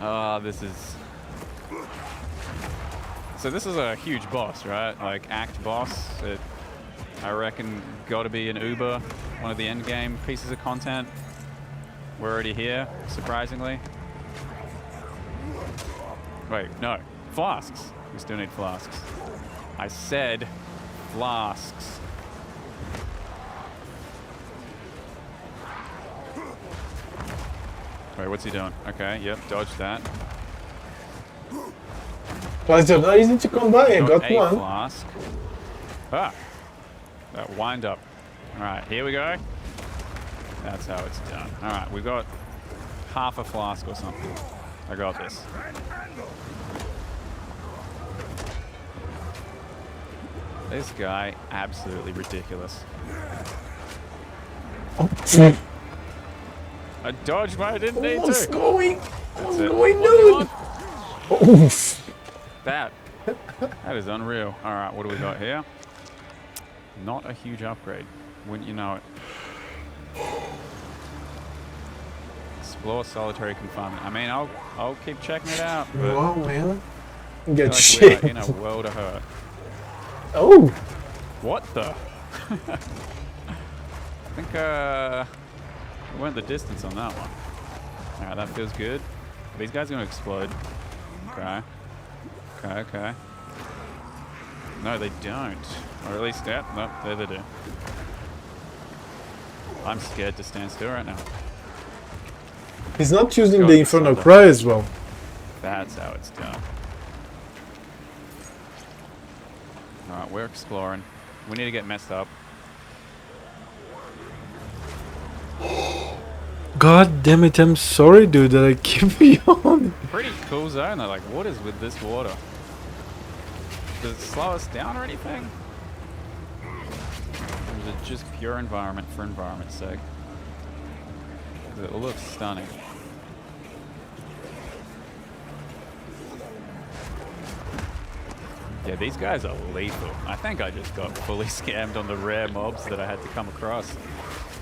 Oh. This is. So this is a huge boss, right? Like act boss. I reckon got to be an Uber, one of the end game pieces of content. We're already here, surprisingly. Wait, no, flasks. We still need flasks. I said flasks. Wait, what's he doing? Okay, yep, dodge that. Flasks are not easy to come by. I got a one. Flask. Ah, that wind up. All right, here we go. That's how it's done. All right, we've got half a flask or something. I got this. This guy, absolutely ridiculous. I dodged, but I didn't need to. What's going? What's going, dude? That is unreal. All right, what do we got here? Not a huge upgrade, wouldn't you know it? Explore solitary confinement. I mean, I'll keep checking it out. But Wow, man. I Get feel shit. like we are in a world of hurt. Oh. What the? I think we went the distance on that one. All right, that feels good. These guys are gonna explode. Okay. Okay. Okay. No, they don't. Or at least, yeah, no, there they do. I'm scared to stand still right now. He's not using the Inferno Cry as well. That's how it's done. Alright, we're exploring. We need to get messed up. God damn it, I'm sorry, dude, that I keep yawning. Pretty cool zone though. Like, what is with this water? Does it slow us down or anything? Or is it just pure environment for environment's sake? 'Cause it looks stunning. Yeah, these guys are lethal. I think I just got fully scammed on the rare mobs that I had to come across.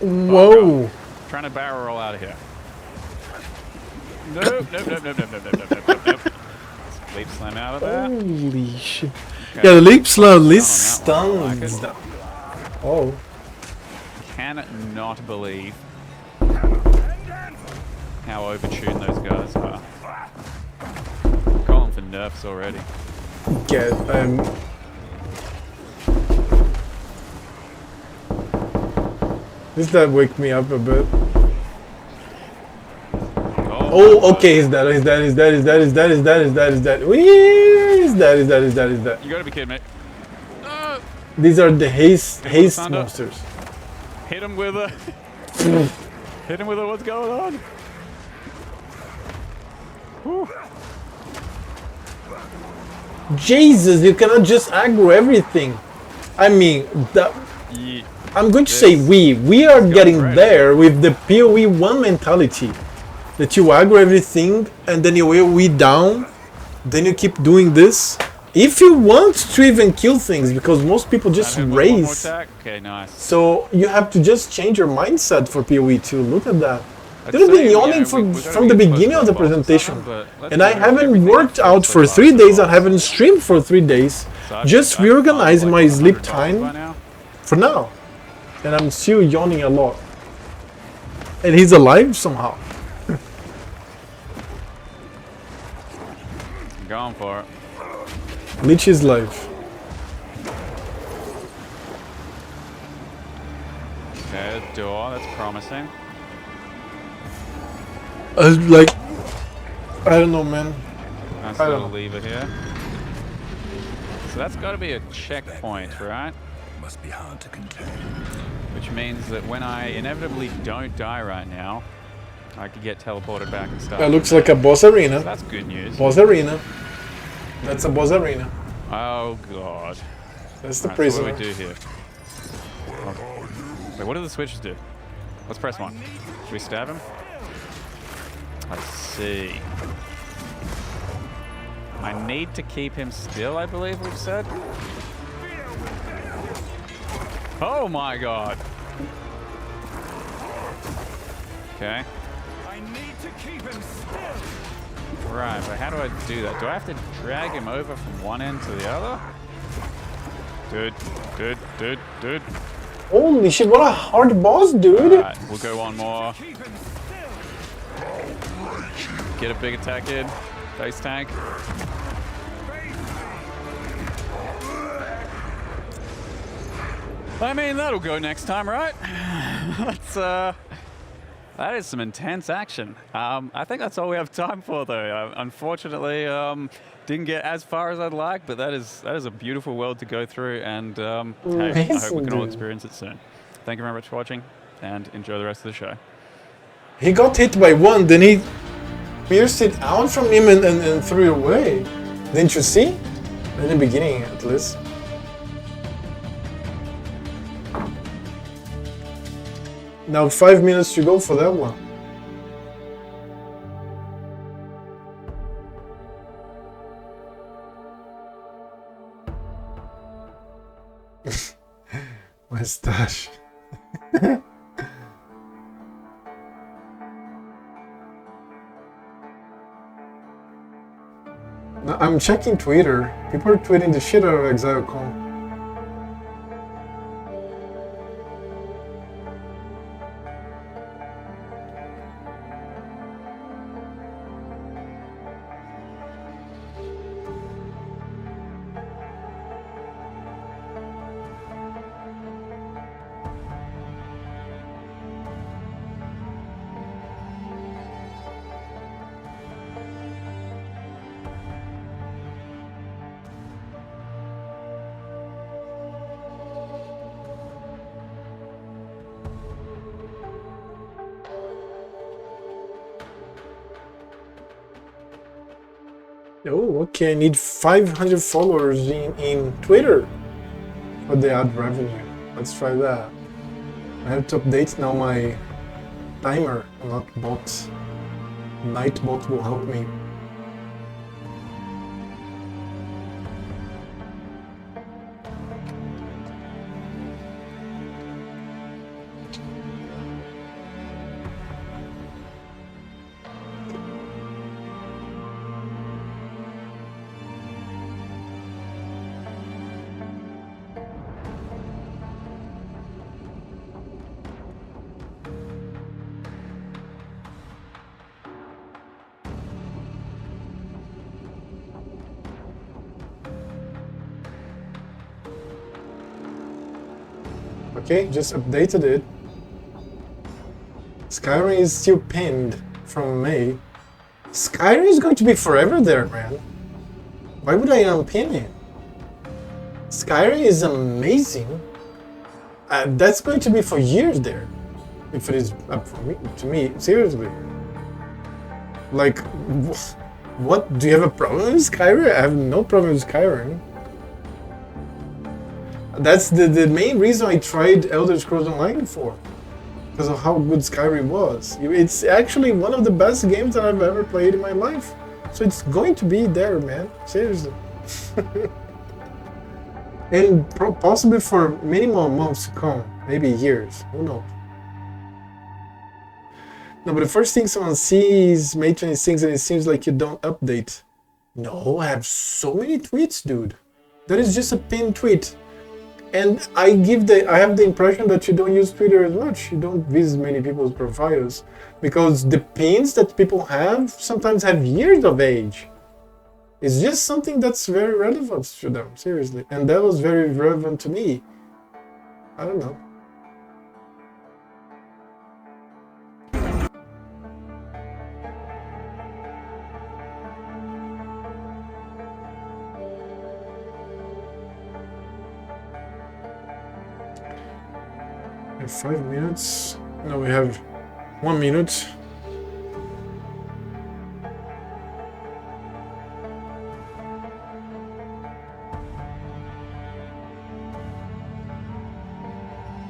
Whoa! Oh, trying to barrel roll out of here. Nope, nope, nope, nope, nope, nope, nope, nope, nope, nope. Leap slam out of that. Holy shit. Okay. Yeah, the leap slam least stuns. Oh. Cannot believe how overtuned those guys are. Calling for nerfs already. Get Does that wake me up a bit? Oh, okay, he's dead, he's dead, he's dead, he's dead, he's dead, he's dead, he's dead, he's dead. He's dead, he's dead, he's dead, he's dead. You gotta be kidding me. These are the haste monsters. Hit him with a... Hit him with a... What's going on? Whew. Jesus, you cannot just aggro everything. I mean, I'm going to say we are getting there with the PoE 1 mentality. That you aggro everything and then you AoE down, then you keep doing this. If you want to even kill things, because most people just race. Okay, nice. So you have to just change your mindset for PoE 2. Look at that. They've been yawning from the beginning of the presentation. And I haven't worked out for 3 days, I haven't streamed for 3 days. Just reorganizing my sleep time for now. And I'm still yawning a lot. And he's alive somehow. Going for it. Lich is live. Okay, a door, that's promising. Like, I don't know, man. Nice little lever here. So that's got to be a checkpoint, right? Must be hard to contain. Which means that when I inevitably don't die right now, I could get teleported back and start. That looks like a boss arena. So that's good news. Boss arena. That's a boss arena. Oh god. That's the right, prisoner. So what do we do here? Oh. Wait, what do the switches do? Let's press one. Should we stab him? I see. I need to keep him still, I believe we've said. Oh my god. Okay. I need to keep him still. Right, but how do I do that? Do I have to drag him over from one end to the other? Dude. Holy shit, what a hard boss, dude! Alright, we'll go one more. Get a big attack in. Face tank. I mean, that'll go next time, right? That is some intense action. I think that's all we have time for, though. Unfortunately, didn't get as far as I'd like, but that is a beautiful world to go through, and hey, I hope we can all experience it soon. Thank you very much for watching, and enjoy the rest of the show. He got hit by one, then he pierced it out from him and threw it away. Didn't you see? In the beginning, at least. Now 5 minutes to go for that one. My stash. Now, I'm checking Twitter. People are tweeting the shit out of Exilecon. Oh, okay, I need 500 followers in Twitter for the ad revenue. Let's try that. I have to update now my timer, not bot. Nightbot will help me. Okay, just updated it. Skyrim is still pinned from May. Skyrim is going to be forever there, man. Why would I unpin it? Skyrim is amazing. That's going to be for years there. If it is up for me, to me, seriously. Like, what? Do you have a problem with Skyrim? I have no problem with Skyrim. That's the main reason I tried Elder Scrolls Online for. Because of how good Skyrim was. It's actually one of the best games that I've ever played in my life. So it's going to be there, man. Seriously. And possibly for many more months to come. Maybe years. Who knows? No, but the first thing someone sees May 26th and it seems like you don't update. No, I have so many tweets, dude. That is just a pinned tweet. And I have the impression that you don't use Twitter as much. You don't visit many people's profiles because the pins that people have sometimes have years of age. It's just something that's very relevant to them, seriously. And that was very relevant to me. I don't know. We have 5 minutes. No, we have 1 minute.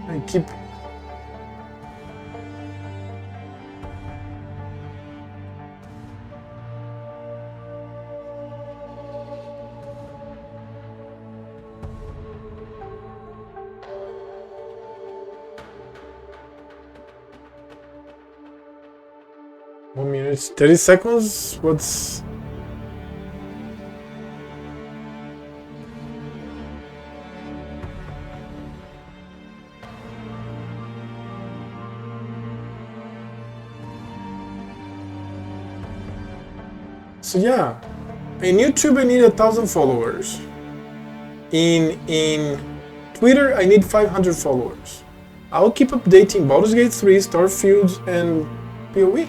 I keep... 1 minute, 30 seconds? What's... So yeah, in YouTube I need 1,000 followers. In Twitter I need 500 followers. I'll keep updating Baldur's Gate 3, Starfield, and PoE.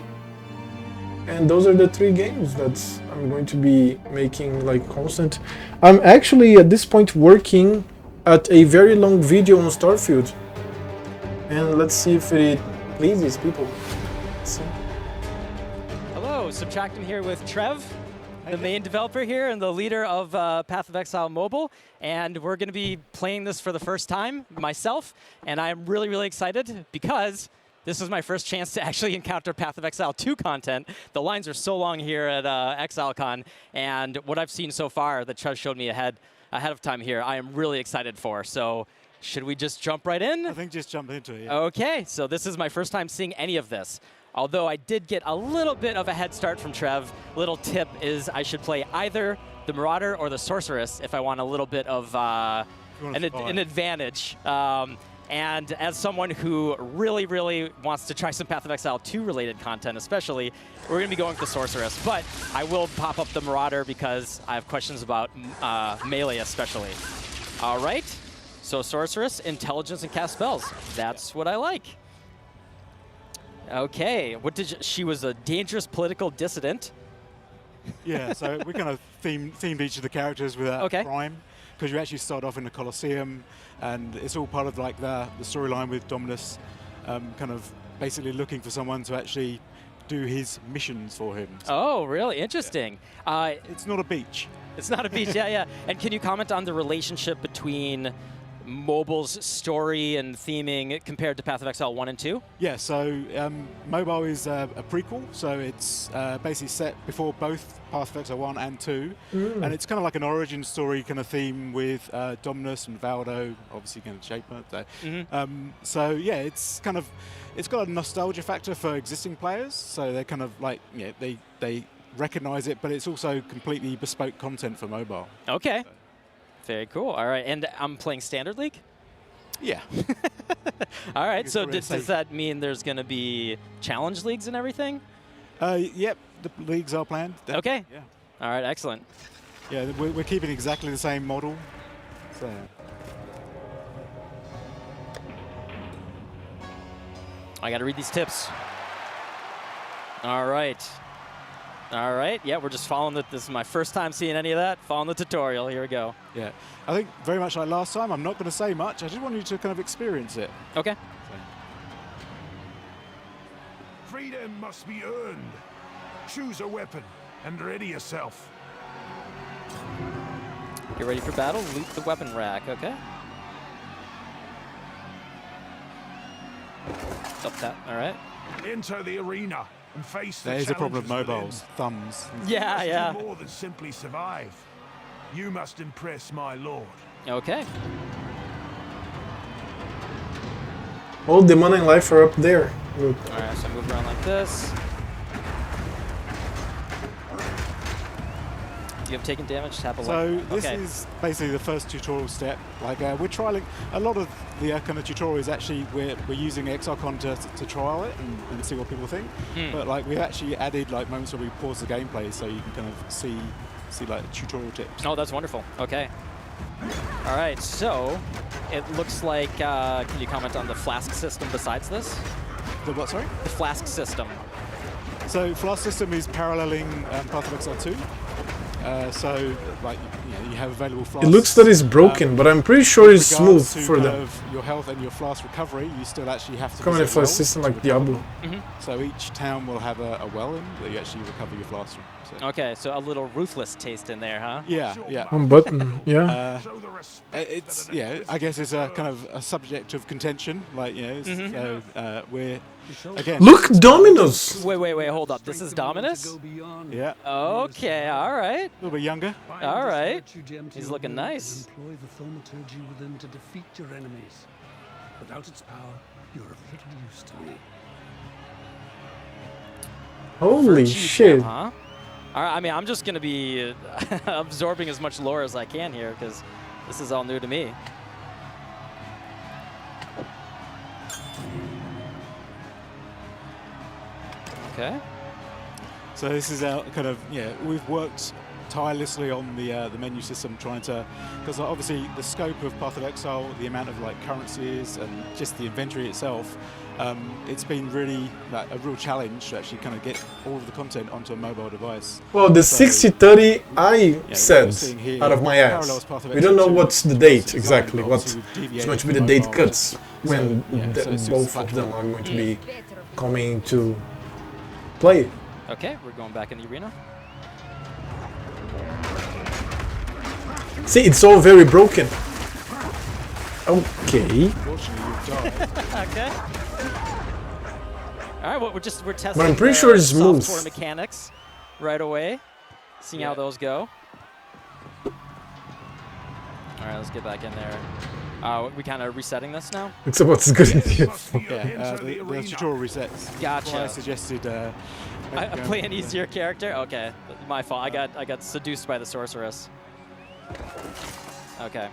And those are the 3 games that I'm going to be making like constant. I'm actually at this point working at a very long video on Starfield. And let's see if it pleases people. Let's see. Hello, Subtracting here with Trev, the main developer here and the leader of Path of Exile Mobile. And we're going to be playing this for the first time, myself. And I'm really, really excited because this is my first chance to actually encounter Path of Exile 2 content. The lines are so long here at Exilecon. And what I've seen so far that Trev showed me ahead of time here, I am really excited for. So should we just jump right in? I think just jump into it, yeah. Okay, so this is my first time seeing any of this. Although I did get a little bit of a head start from Trev. Little tip is I should play either the Marauder or the Sorceress if I want a little bit of an advantage. And as someone who really, really wants to try some Path of Exile 2 related content especially, we're going to be going with the Sorceress. But I will pop up the Marauder because I have questions about melee especially. All right, so Sorceress, Intelligence, and cast spells. That's what I like. Okay, what did she was a dangerous political dissident. Yeah, so we kind of themed each of the characters with that crime, because you actually start off in the Colosseum, and it's all part of like the storyline with Dominus, kind of basically looking for someone to actually do his missions for him. Oh, really? Interesting. Yeah. It's not a beach. It's not a beach, yeah. And can you comment on the relationship between Mobile's story and theming compared to Path of Exile 1 and 2? Yeah, so Mobile is a prequel, so it's basically set before both Path of Exile 1 and 2, and it's kind of like an origin story kind of theme with Dominus and Valdo, obviously going to shape it. So yeah, it's got a nostalgia factor for existing players, so they're kind of like, yeah, they recognize it, but it's also completely bespoke content for mobile. Okay. Very cool. All right, and I'm playing Standard League? Yeah. All right, so does that mean there's going to be challenge leagues and everything? Yep, the leagues are planned. Okay. Yeah. All right, excellent. Yeah, we're keeping exactly the same model. So. I got to read these tips. All right. All right, yeah, we're just following this is my first time seeing any of that. Following the tutorial, here we go. Yeah, I think very much like last time, I'm not going to say much. I just want you to kind of experience it. Okay. Freedom must be earned. Choose a weapon and ready yourself. Get ready for battle, loot the weapon rack, okay. Up that, all right. Enter the arena and face the challenges. There is a problem with mobiles, within. thumbs. Yeah, you must do more than simply survive. You must impress my lord. Okay. Oh, the money and life are up there. Look. All right, so I move around like this. You have taken damage, tap a So this is basically the first tutorial step. Like we're trialing a lot of the kind of tutorials. Actually, we're using Exilecon to trial it and see what people think. But like we've actually added like moments where we pause the gameplay so you can kind of see like tutorial tips. Oh, that's wonderful. Okay. All right, so it looks like. Can you comment on the flask system besides this? The what? Sorry. The flask system. So flask system is paralleling Path of Exile 2. So, like, you have available flasks. It looks that it's broken, but I'm pretty sure it's smooth for them. Your health and your flask recovery, you still actually have to. Coming for a system like Diablo. So each town will have a well in that you actually recover your flask from. So. Okay, so a little ruthless taste in there, huh? Yeah, yeah. One button, yeah. It's I guess it's a kind of a subject of contention, like so we're again. Look, Dominus. Wait, hold up. This is Dominus? Yeah. Okay, all right. A little bit younger. All right. He's looking nice. Employ the thaumaturgy within to defeat your enemies. Without its power, you're of little use to me. Holy shit. Huh? All right, I mean, I'm just going to be absorbing as much lore as I can here because this is all new to me. Okay. So this is our kind of, we've worked tirelessly on the menu system, trying to, because obviously the scope of Path of Exile, the amount of like currencies and just the inventory itself, it's been really a real challenge to actually kind of get all of the content onto a mobile device. Well, the 60-30 I said out of my ass. We don't know what's the date exactly, what's going to be the date cuts when both of them are going to be coming to play. Okay, we're going back in the arena. See, it's all very broken. Okay. Okay. All right, well, we're testing. But I'm pretty sure it's smooth. Software mechanics right away, seeing how those go. All right, let's get back in there. We kind of resetting this now. Except what's good at you. The tutorial resets. Gotcha. Well, I suggested. I play an easier character. Okay, my fault. I got seduced by the sorceress. Okay.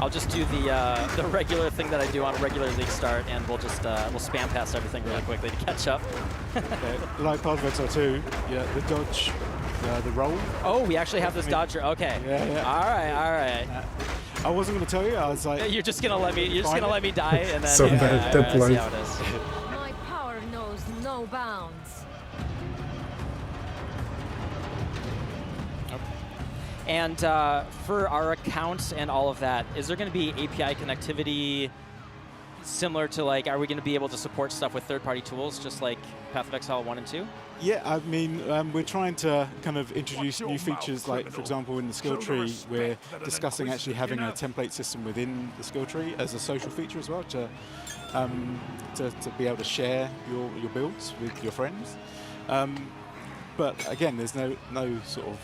I'll just do the regular thing that I do on a regular league start, and we'll just we'll spam past everything really quickly to catch up. Like Path of Exile 2, the dodge, the roll. Oh, we actually have this dodger. Okay. Yeah. All right. I wasn't going to tell you. I was like, you're just gonna let me. You're just gonna let me die, and then so bad. That's see how it is. My power knows no bounds. And for our accounts and all of that, is there going to be API connectivity similar to, like, are we going to be able to support stuff with third-party tools just like Path of Exile 1 and 2? Yeah, I mean, we're trying to kind of introduce new features, like, for example, in the skill tree, we're discussing actually having a template system within the skill tree as a social feature as well to be able to share your builds with your friends. But again, there's no sort of...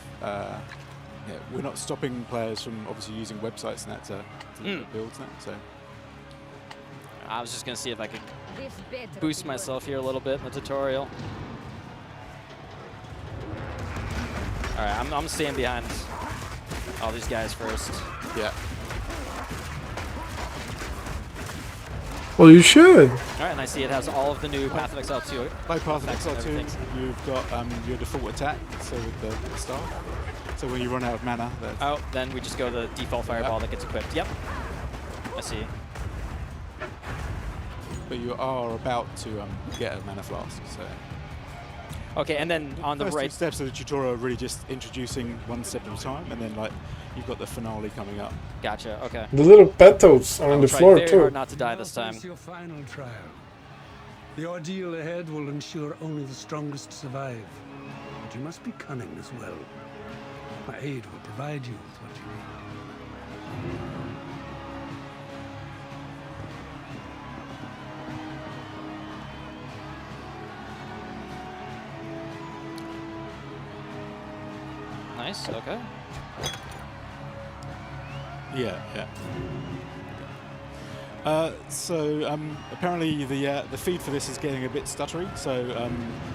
we're not stopping players from obviously using websites and that to build that. So I was just gonna see if I could boost myself here a little bit in the tutorial. All right, I'm staying behind all these guys first. Yeah. Well, you should. All right, and I see it has all of the new Path of Exile 2. Like Path of Exile 2, you've got your default attack, so with the staff. So when you run out of mana, then we just go to the default fireball that gets equipped. Yep. I see. But you are about to get a mana flask, so. Okay, and then on the first right. Two steps of the tutorial are really just introducing one step at a time, and then like you've got the finale coming up. Gotcha. Okay. The little petals are on the floor very too. Hard not to die this time. It's your final trial. The ordeal ahead will ensure only the strongest survive, but you must be cunning as well. My aid will provide you with what you need. Nice, okay. Yeah. So apparently the feed for this is getting a bit stuttery, so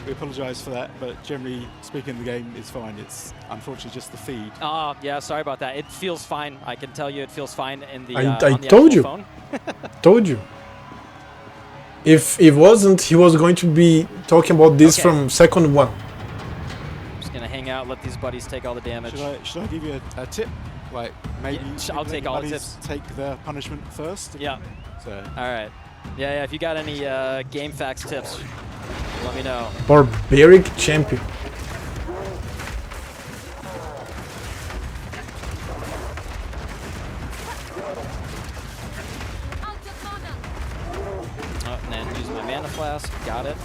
we apologise for that. But generally speaking, the game is fine. It's unfortunately just the feed. Yeah, sorry about that. It feels fine. I can tell you, it feels fine in the. I on the told you. phone. Told you. If it wasn't, he was going to be talking about this from second one. I'm just gonna hang out, let these buddies take all the damage. Should I give you a tip? Like maybe I'll take all the tips. Take the punishment first. Yeah. So. All right. Yeah. If you got any game facts tips, let me know. Barbaric champion. And then use my mana flask. Got it.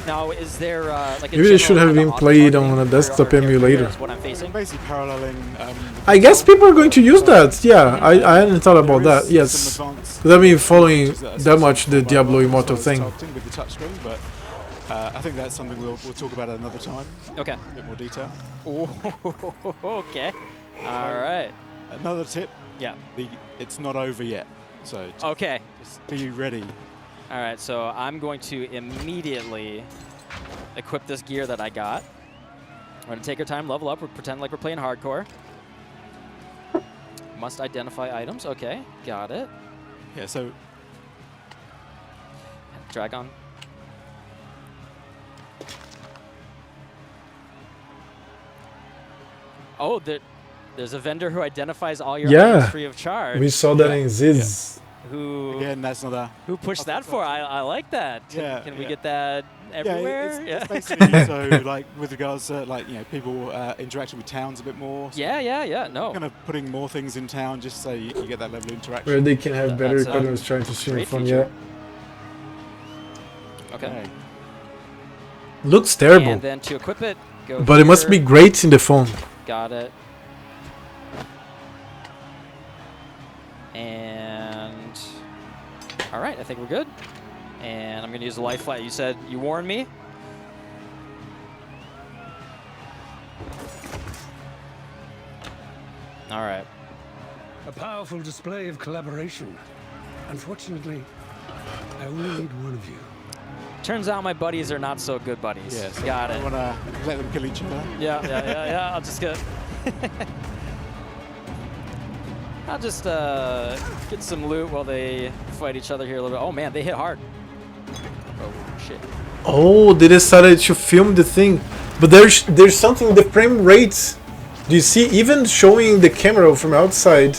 Now, is there like a maybe it should have been played on a desktop emulator. What I'm facing? Basically paralleling. I guess people are going to use that. Yeah, I hadn't thought about that. Yes, because I've been following that much the Diablo Immortal thing. With the touchscreen, but I think that's something we'll talk about at another time. Okay. A bit more detail. Okay. All right. Another tip. Yeah. It's not over yet. So just be ready. All right, so I'm going to immediately equip this gear that I got. We're going to take our time, level up, pretend like we're playing hardcore. Must identify items. Okay, got it. Yeah, so... Dragon. Oh, there's a vendor who identifies all your items free of charge. We saw that in Ziz. Who? Again, that's not a... Who pushed that for? I like that. Can we get that everywhere? It's basically so like with regards to like people interacting with towns a bit more. So No. Kind of putting more things in town just so you get that level of interaction. Where they can have better economies trying to stream from. Yeah. Okay. Looks terrible. And then to equip it, go. But it must be great in the phone. Got it. And all right, I think we're good. And I'm going to use the life flat. You said you warned me. All right. A powerful display of collaboration. Unfortunately, I only need one of you. Turns out my buddies are not so good buddies. Yeah, so got it. I want to let them kill each other. Yeah. I'll just get... I'll just get some loot while they fight each other here a little bit. Oh man, they hit hard. Oh shit. Oh, they decided to film the thing. But there's something, the frame rates. Do you see, even showing the camera from outside,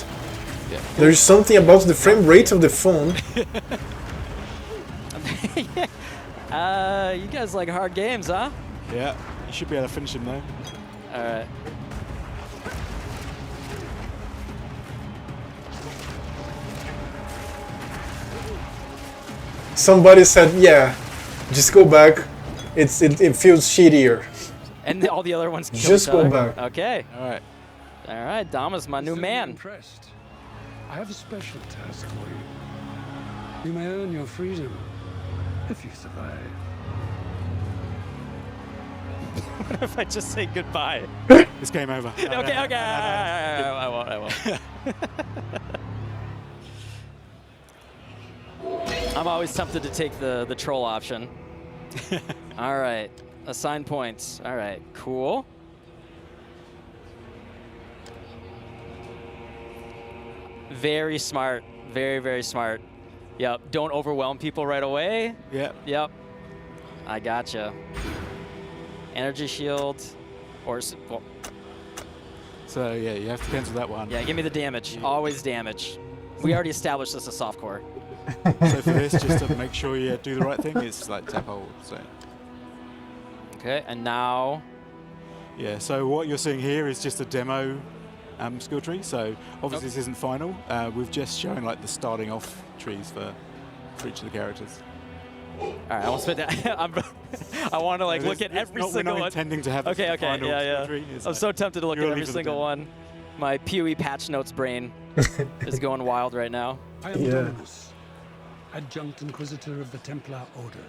there's something about the frame rate of the phone. You guys like hard games, huh? Yeah, you should be able to finish him though. All right. Somebody said, yeah, just go back. It feels shittier. And all the other ones kill Just each go other. back. Okay. All right. All right, Dama's my new man. Impressed. I have a special task for you. You may earn your freedom if you survive. What if I just say goodbye? It's game over. Okay. I won't. I'm always tempted to take the troll option. All right. Assign points. All right. Cool. Very smart. Very, very smart. Yep. Don't overwhelm people right away. Yep. I gotcha. Energy shield. Well. So yeah, you have to cancel that one. Yeah, give me the damage. Always damage. We already established this as softcore. So for this, just to make sure you do the right thing, it's like tap hold. So. Okay, and now. Yeah. So what you're seeing here is just a demo skill tree. So obviously this isn't final. We've just shown like the starting off trees for each of the characters. All right, I want to spend that. I want to like look at every single one. We're not intending to have the final skill tree. I'm so tempted to look at every single one. My PoE patch notes brain is going wild right now. I am Dominus, Adjunct Inquisitor of the Templar Order.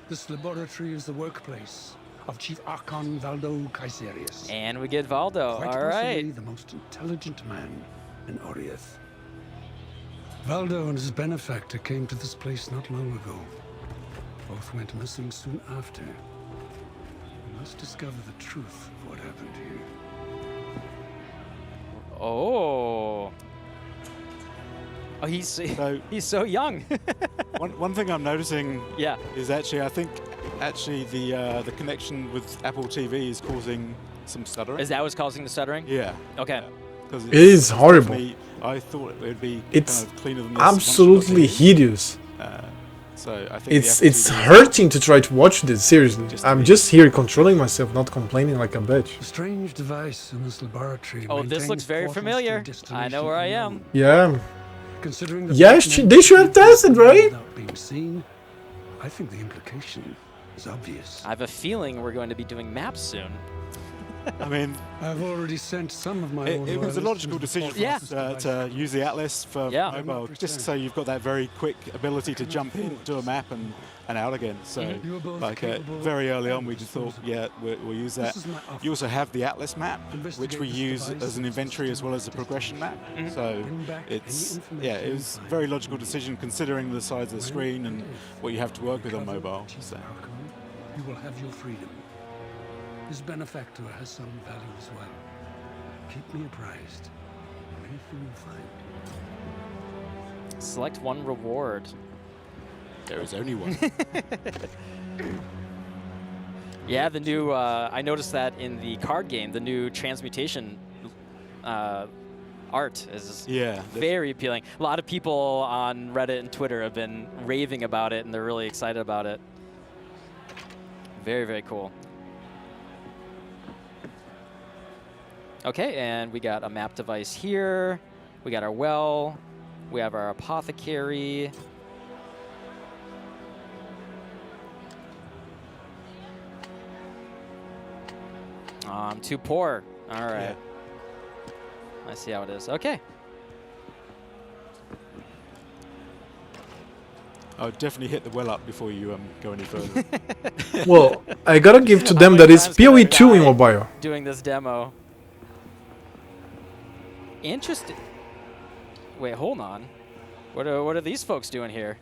This laboratory is the workplace of Chief Archon Valdo Caesarius. And we get Valdo. Quite all right. the most intelligent man in Oriath. Valdo and his benefactor came to this place not long ago. Both went missing soon after. We must discover the truth of what happened here. Oh, he's so young. one thing I'm noticing is I think the connection with Apple TV is causing some stuttering. Is that what's causing the stuttering? Yeah. Okay. Because it is horrible. I thought it would be it's kind of cleaner than this. Absolutely hideous. So I think it's hurting to try to watch this, seriously. I'm just here controlling myself, not complaining like a bitch. A strange device in this laboratory. Oh, this looks very familiar. I know where I am. Yeah. Considering the they should have tested, right? Without being seen, I think the implication is obvious. I have a feeling we're going to be doing maps soon. I mean, I've already sent some of my. It was a logical decision for us to use the Atlas for mobile, just so you've got that very quick ability to jump in, do a map, and out again. So, like very early on, we just thought, yeah, we'll use that. You also have the Atlas map, which we use as an inventory as well as a progression map. So it was a very logical decision considering the size of the screen and what you have to work with on mobile. So. You will have your freedom. This benefactor has some value as well. Keep me apprised of anything you find. Select one reward. There is only one. Yeah, the new, I noticed that in the card game, the new transmutation art is very appealing. A lot of people on Reddit and Twitter have been raving about it, and they're really excited about it. Very, very cool. Okay, and we got a map device here. We got our well. We have our apothecary. I'm too poor. All right. Yeah. I see how it is. Okay. I would definitely hit the well up before you go any further. Well, I gotta give to them that it's PoE 2 in mobile. Doing this demo. Interesting. Wait, hold on. What are these folks doing here?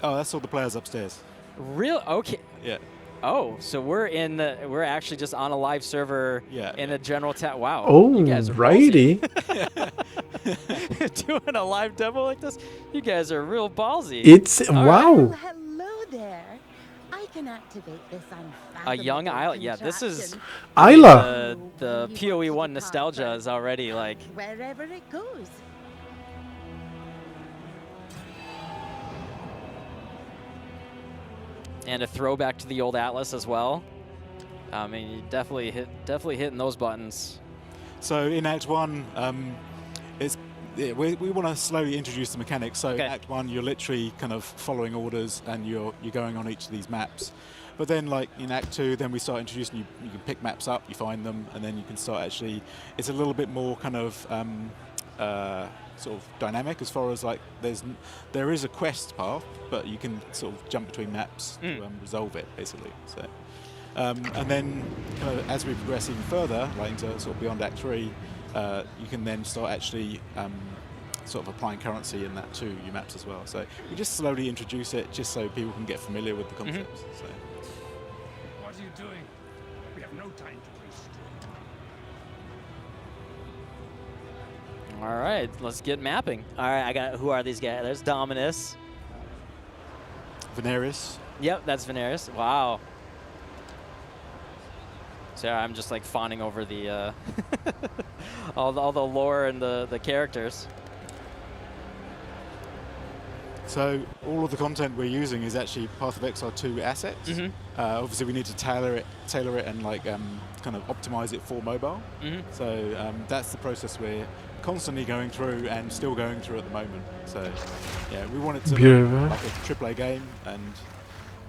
Oh, that's all the players upstairs. Real? Okay. Yeah. Oh, so we're actually just on a live server in a general chat. Wow. Oh, you guys are righty. Doing a live demo like this? You guys are real ballsy. It's wow. Oh, hello there. I can activate this a young Isla. Yeah, this is Isla. The PoE 1 nostalgia is already like wherever it goes. And a throwback to the old Atlas as well. I mean, you definitely hitting those buttons. So in Act 1, we want to slowly introduce the mechanics. So Act 1, you're literally kind of following orders and you're going on each of these maps. But then, like in Act 2, then we start introducing you can pick maps up, you find them, and then you can start actually. It's a little bit more kind of sort of dynamic as far as like there is a quest path, but you can sort of jump between maps to resolve it basically. So. And then, kind of, as we progress even further, like into sort of beyond Act 3, you can then start actually sort of applying currency in that to your maps as well. So we just slowly introduce it, just so people can get familiar with the concepts. So. What are you doing? We have no time to waste. All right, let's get mapping. All right, who are these guys? There's Dominus. Veneris. Yep, that's Veneris. Wow. So I'm just like fawning over the all the lore and the characters. So all of the content we're using is actually Path of Exile 2 assets. Obviously, we need to tailor it, and like kind of optimize it for mobile. So that's the process we're constantly going through and still going through at the moment. So yeah, we want it to look like a AAA game, and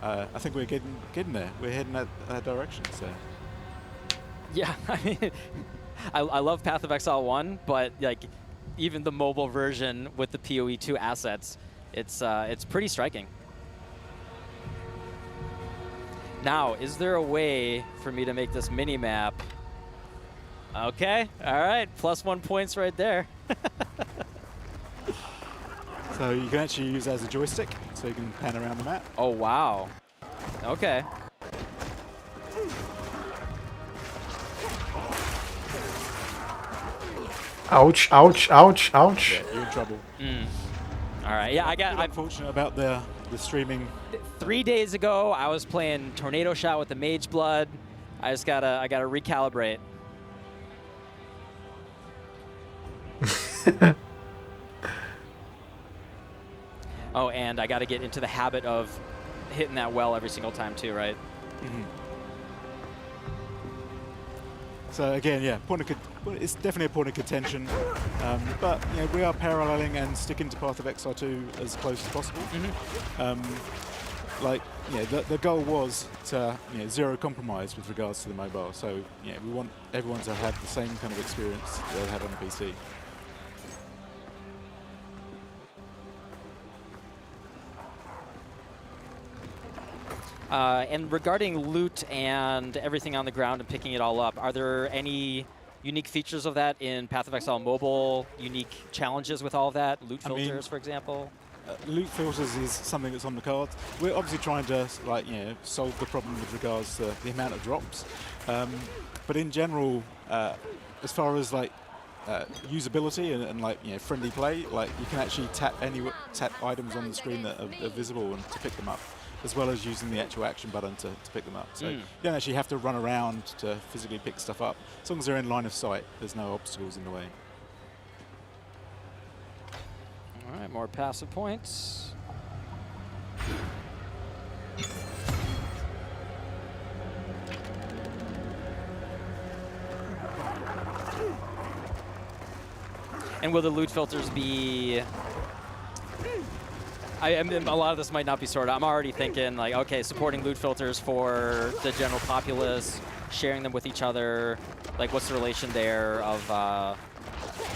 I think we're getting there. We're heading that direction. So. Yeah, I mean, I love Path of Exile 1, but like even the mobile version with the PoE 2 assets, it's pretty striking. Now, is there a way for me to make this mini map? Okay, all right, +1 points right there. So you can actually use it as a joystick, so you can pan around the map. Oh wow. Okay. Ouch, ouch, ouch, ouch. Yeah, you're in trouble. All right, yeah, I'm unfortunate about the streaming. 3 days ago, I was playing Tornado Shot with the Mage Blood. I gotta recalibrate. Oh, and I gotta get into the habit of hitting that well every single time too, right? So again, yeah, it's definitely a point of contention, but you know, we are paralleling and sticking to Path of Exile 2 as close as possible. like, the goal was to zero compromise with regards to the mobile. So we want everyone to have the same kind of experience they have on the PC. And regarding loot and everything on the ground and picking it all up, are there any unique features of that in Path of Exile Mobile? Unique challenges with all of that? Loot filters, for example? Loot filters is something that's on the cards. We're obviously trying to solve the problem with regards to the amount of drops. But in general, as far as usability and friendly play, you can actually tap items on the screen that are visible and to pick them up, as well as using the actual action button to pick them up. So you don't actually have to run around to physically pick stuff up. As long as they're in line of sight, there's no obstacles in the way. All right, more passive points. And will the loot filters be... I mean, a lot of this might not be sorted. I'm already thinking, okay, supporting loot filters for the general populace, sharing them with each other. What's the relation there of...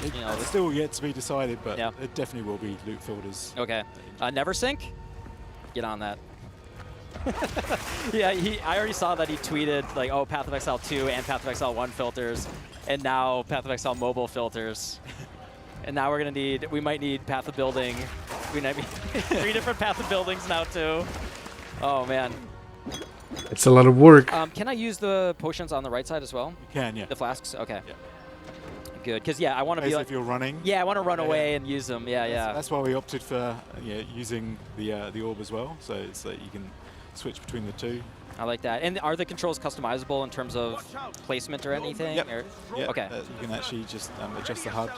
It's still yet to be decided, but it definitely will be loot filters. Okay. Neversink? Get on that. Yeah, I already saw that he tweeted, oh, Path of Exile 2 and Path of Exile 1 filters, and now Path of Exile Mobile filters. And now we might need Path of Building. We might be 3 different Path of Buildings now, too. Oh, man. It's a lot of work. Can I use the potions on the right side as well? You can, yeah. The flasks? Okay. Yeah. Good, because I want to be if you're running. Yeah, I want to run away and use them. Yeah, That's why we opted for using the orb as well, so it's that you can switch between the two. I like that. And are the controls customizable in terms of placement or anything? Yep. Or? Okay. You can actually just adjust the HUD.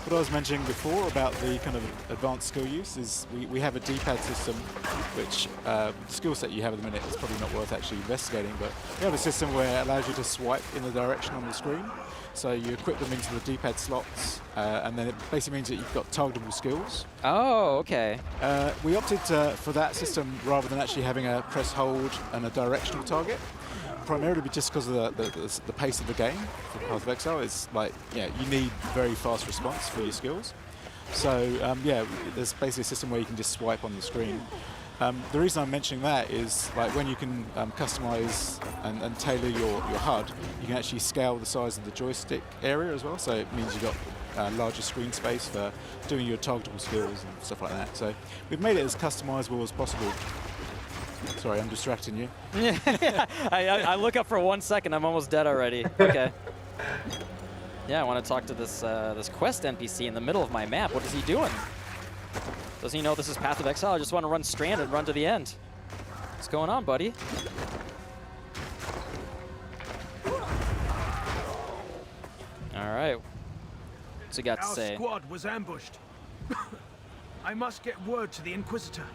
What I was mentioning before about the kind of advanced skill use is we have a D-pad system, which the skill set you have at the minute is probably not worth actually investigating, but we have a system where it allows you to swipe in the direction on the screen. So you equip them into the D-pad slots, and then it basically means that you've got targetable skills. Oh, okay. We opted for that system rather than actually having a press hold and a directional target. Primarily just because of the pace of the game for Path of Exile. It's you need very fast response for your skills. So there's basically a system where you can just swipe on the screen. The reason I'm mentioning that is when you can customize and tailor your HUD, you can actually scale the size of the joystick area as well. So it means you've got larger screen space for doing your targetable skills and stuff like that. So we've made it as customizable as possible. Sorry, I'm distracting you. I look up for 1 second. I'm almost dead already. Okay. Yeah, I want to talk to this this quest NPC in the middle of my map. What is he doing? Doesn't he know this is Path of Exile? I just want to run strand and run to the end. What's going on, buddy? All right. What's he got to say? Our squad was ambushed. I must get word to the Inquisitor.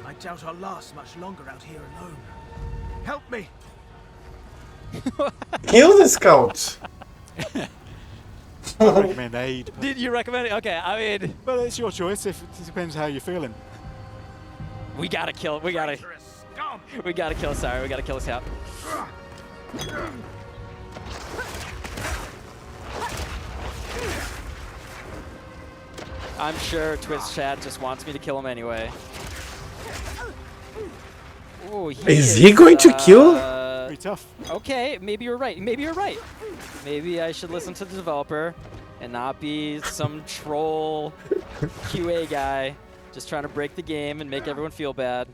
I doubt I'll last much longer out here alone. Help me! Kill the scouts! I recommend aid. Did you recommend it? Okay, I mean... Well, it's your choice. It depends how you're feeling. We gotta kill... We gotta kill... Sorry, we gotta kill this out. I'm sure Twitch chat just wants me to kill him anyway. Ooh, is he going to kill? Pretty tough. Okay, maybe you're right. Maybe you're right. Maybe I should listen to the developer and not be some troll QA guy just trying to break the game and make everyone feel bad.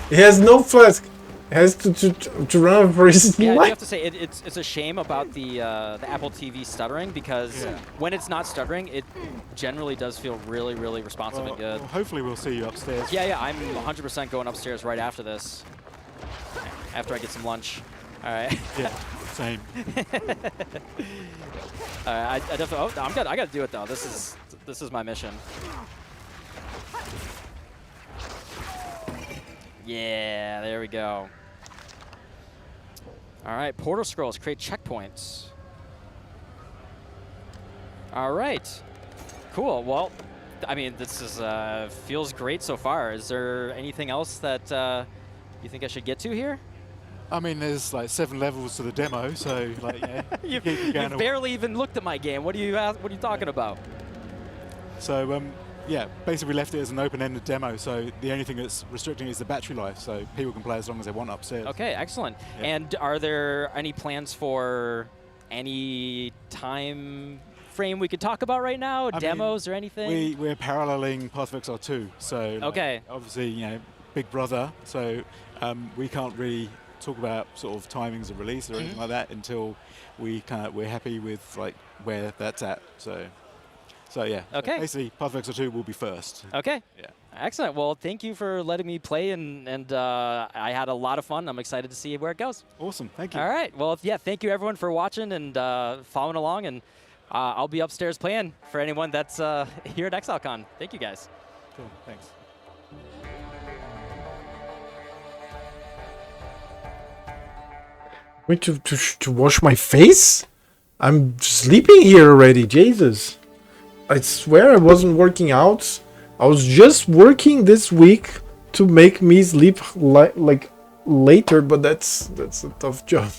He has no flask. He has to run for his life. Yeah, I have to say it's a shame about the Apple TV stuttering because when it's not stuttering, it generally does feel really, really responsive and good. Well, hopefully we'll see you upstairs. Yeah, I'm 100% going upstairs right after this. After I get some lunch. All right. Yeah, same. I definitely. Oh, I'm good. I got to do it though. This is my mission. Yeah, there we go. All right, Portal Scrolls create checkpoints. All right. Cool. Well, I mean, this is feels great so far. Is there anything else that you think I should get to here? I mean, there's like 7 levels to the demo, so like, yeah. you barely even looked at my game. What are you talking about? So yeah, basically we left it as an open-ended demo, so the only thing that's restricting is the battery life, so people can play as long as they want upstairs. Okay, excellent. Yeah. And are there any plans for any time frame we could talk about right now? Demos or anything? We're paralleling Path of Exile 2, so okay. Like, obviously, you know, Big Brother, so we can't really talk about sort of timings of release or anything like that until we're happy with like where that's at. So yeah. Okay. Basically, Path of Exile 2 will be first. Okay. Yeah. Excellent. Well, thank you for letting me play, and I had a lot of fun. I'm excited to see where it goes. Awesome. Thank you. All right. Well, yeah. Thank you everyone for watching and following along, and I'll be upstairs playing for anyone that's here at Exilecon. Thank you guys. Cool. Thanks. Wait to wash my face? I'm sleeping here already, Jesus. I swear I wasn't working out. I was just working this week to make me sleep like later, but that's a tough job.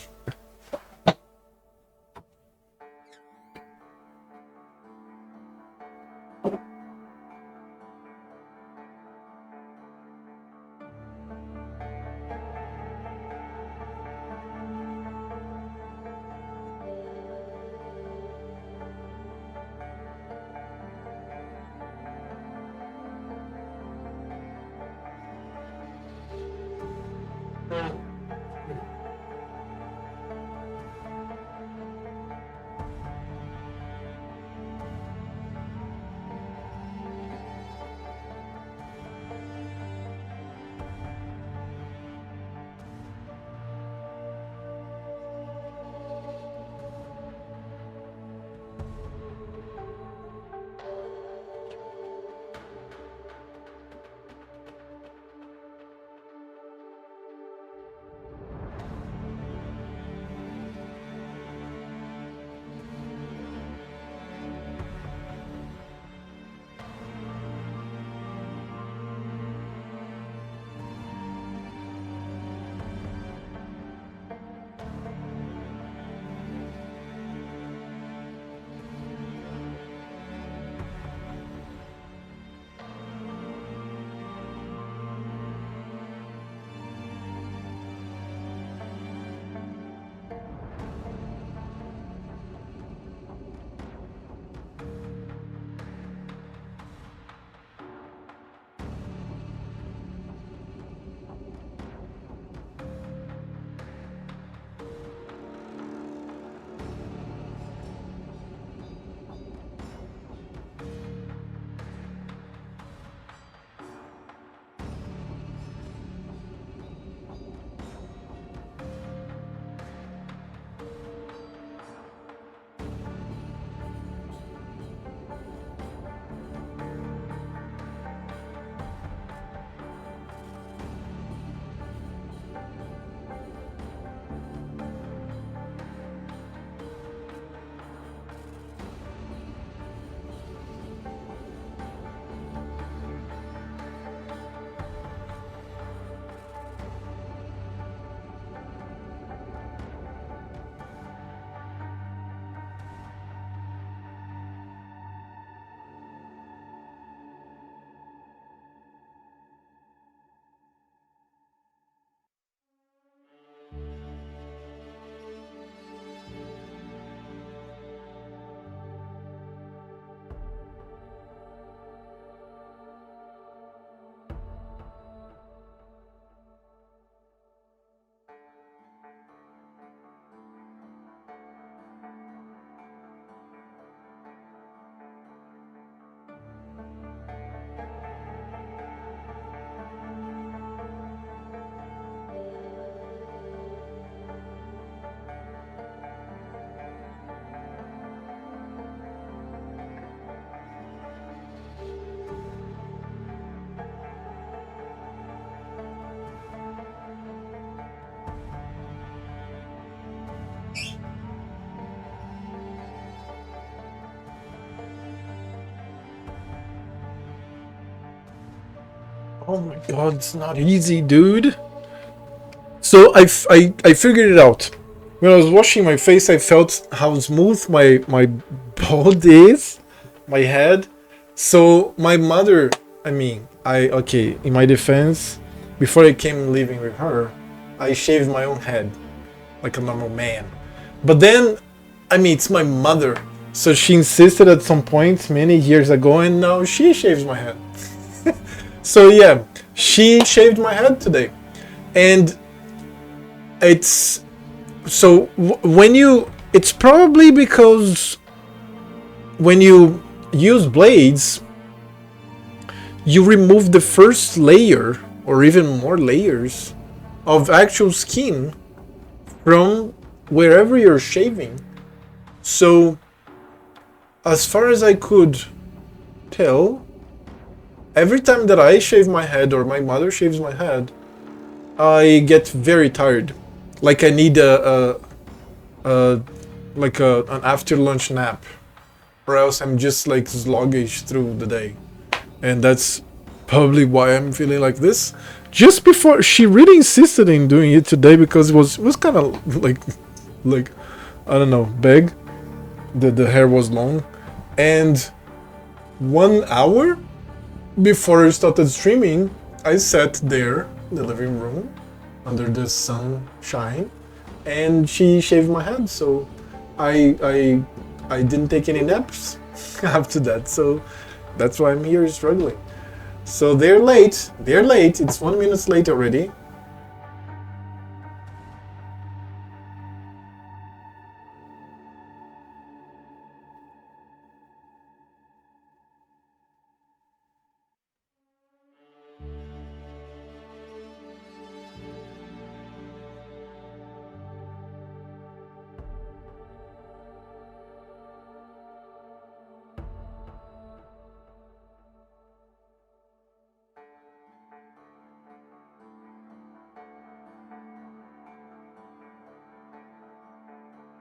Oh my god, it's not easy, dude. So I figured it out. When I was washing my face, I felt how smooth my bald is, my head. So my mother, okay, in my defense, before I came living with her, I shaved my own head, like a normal man. But then, it's my mother. So she insisted at some point many years ago, and now she shaves my head. So yeah, she shaved my head today. And it's so when you, it's probably because when you use blades, you remove the first layer or even more layers of actual skin from wherever you're shaving. So as far as I could tell, every time that I shave my head or my mother shaves my head, I get very tired. Like I need an after lunch nap, or else I'm just like sluggish through the day, and that's probably why I'm feeling like this. Just before, she really insisted in doing it today because it was kind of like I don't know, big. The hair was long, and 1 hour before I started streaming, I sat there in the living room under the sunshine, and she shaved my head. So I didn't take any naps after that. So that's why I'm here struggling. So they're late. They're late. It's 1 minute late already.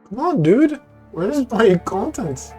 Come on, dude. Where is my content?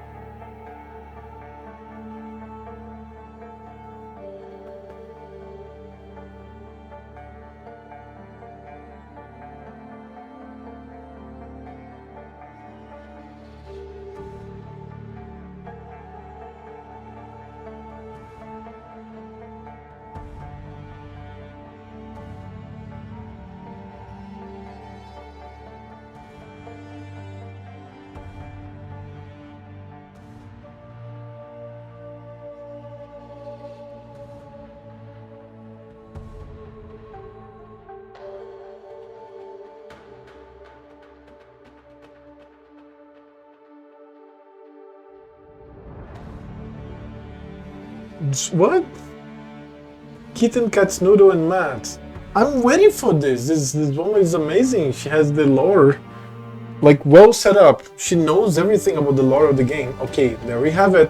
What? Kitten, Cats, Noodle, and Matt. I'm waiting for this. This woman is amazing. She has the lore, like, well set up. She knows everything about the lore of the game. Okay, there we have it.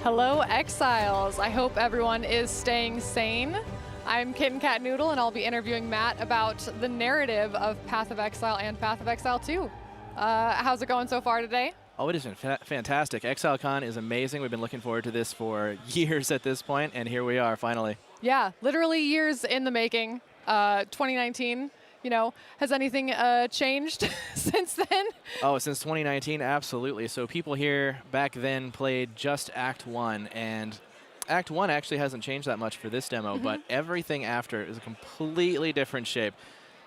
Hello, Exiles. I hope everyone is staying sane. I'm Kitten Cat Noodle, and I'll be interviewing Matt about the narrative of Path of Exile and Path of Exile 2. How's it going so far today? Oh, it has been fantastic. Exilecon is amazing. We've been looking forward to this for years at this point, and here we are finally. Yeah, literally years in the making. 2019, you know, has anything changed since then? Oh, since 2019, absolutely. So people here back then played just Act 1, and Act 1 actually hasn't changed that much for this demo, but everything after is a completely different shape.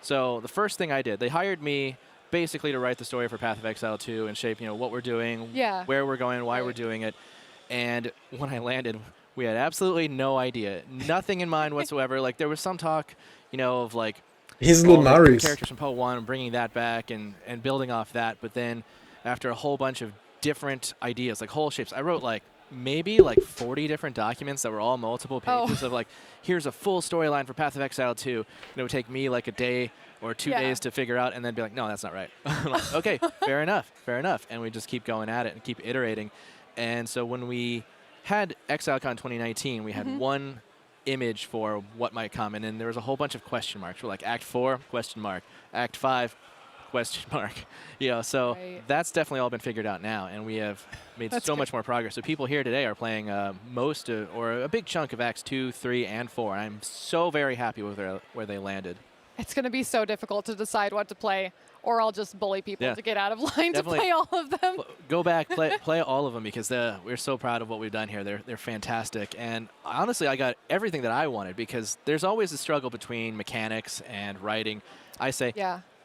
So the first thing I did, they hired me basically to write the story for Path of Exile 2 and shape, you know, what we're doing, where we're going, why we're doing it. And when I landed, we had absolutely no idea, nothing in mind whatsoever. Like, there was some talk, you know, of like his the characters from Poe 1 and bringing that back and building off that. But then after a whole bunch of different ideas, like whole shapes, I wrote like maybe like 40 different documents that were all multiple pages of like, here's a full storyline for Path of Exile 2. And it would take me like a day or 2 days to figure out, and then be like, no, that's not right. I'm like, okay, fair enough, fair enough. And we just keep going at it and keep iterating. And so when we had Exilecon 2019, we had one image for what might come, and then there was a whole bunch of question marks. We're like, Act 4, question mark. Act 5, question mark. So that's definitely all been figured out now, and we have made so much more progress. So people here today are playing most or a big chunk of Acts 2, 3, and 4. I'm so very happy with where they landed. It's going to be so difficult to decide what to play, or I'll just bully people to get out of line Definitely. to play all of them. Go back, play all of them, because we're so proud of what we've done here. They're fantastic. And honestly, I got everything that I wanted, because there's always a struggle between mechanics and writing. I say,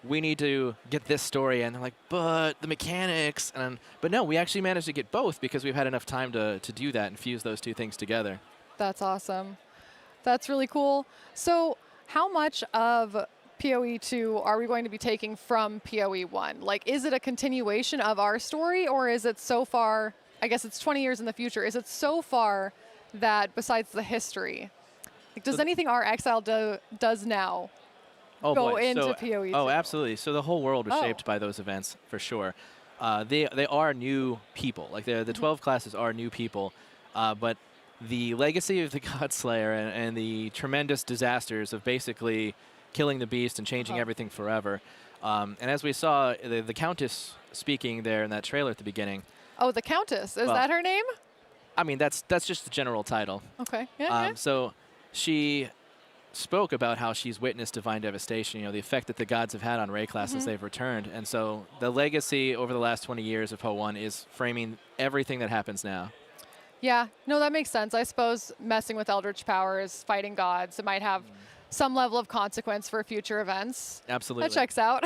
we need to get this story, and they're like, but the mechanics. But no, we actually managed to get both, because we've had enough time to do that and fuse those two things together. That's awesome. That's really cool. So how much of PoE 2 are we going to be taking from PoE 1? Like, is it a continuation of our story, or is it so far, I guess it's 20 years in the future, is it so far that besides the history, like, does anything our Exile does now go into PoE 2? Oh, absolutely. So the whole world was shaped by those events, for sure. They are new people. Like, the 12 classes are new people, but the legacy of the Godslayer and the tremendous disasters of basically killing the beast and changing everything forever. And as we saw, the Countess speaking there in that trailer at the beginning. Oh, the Countess. Is that her name? I mean, that's just the general title. Okay. Yeah. So she spoke about how she's witnessed divine devastation, the effect that the gods have had on Ray class as they've returned. And so the legacy over the last 20 years of Ho1 is framing everything that happens now. Yeah, no, that makes sense. I suppose messing with eldritch powers, fighting gods, it might have some level of consequence for future events. Absolutely. That checks out.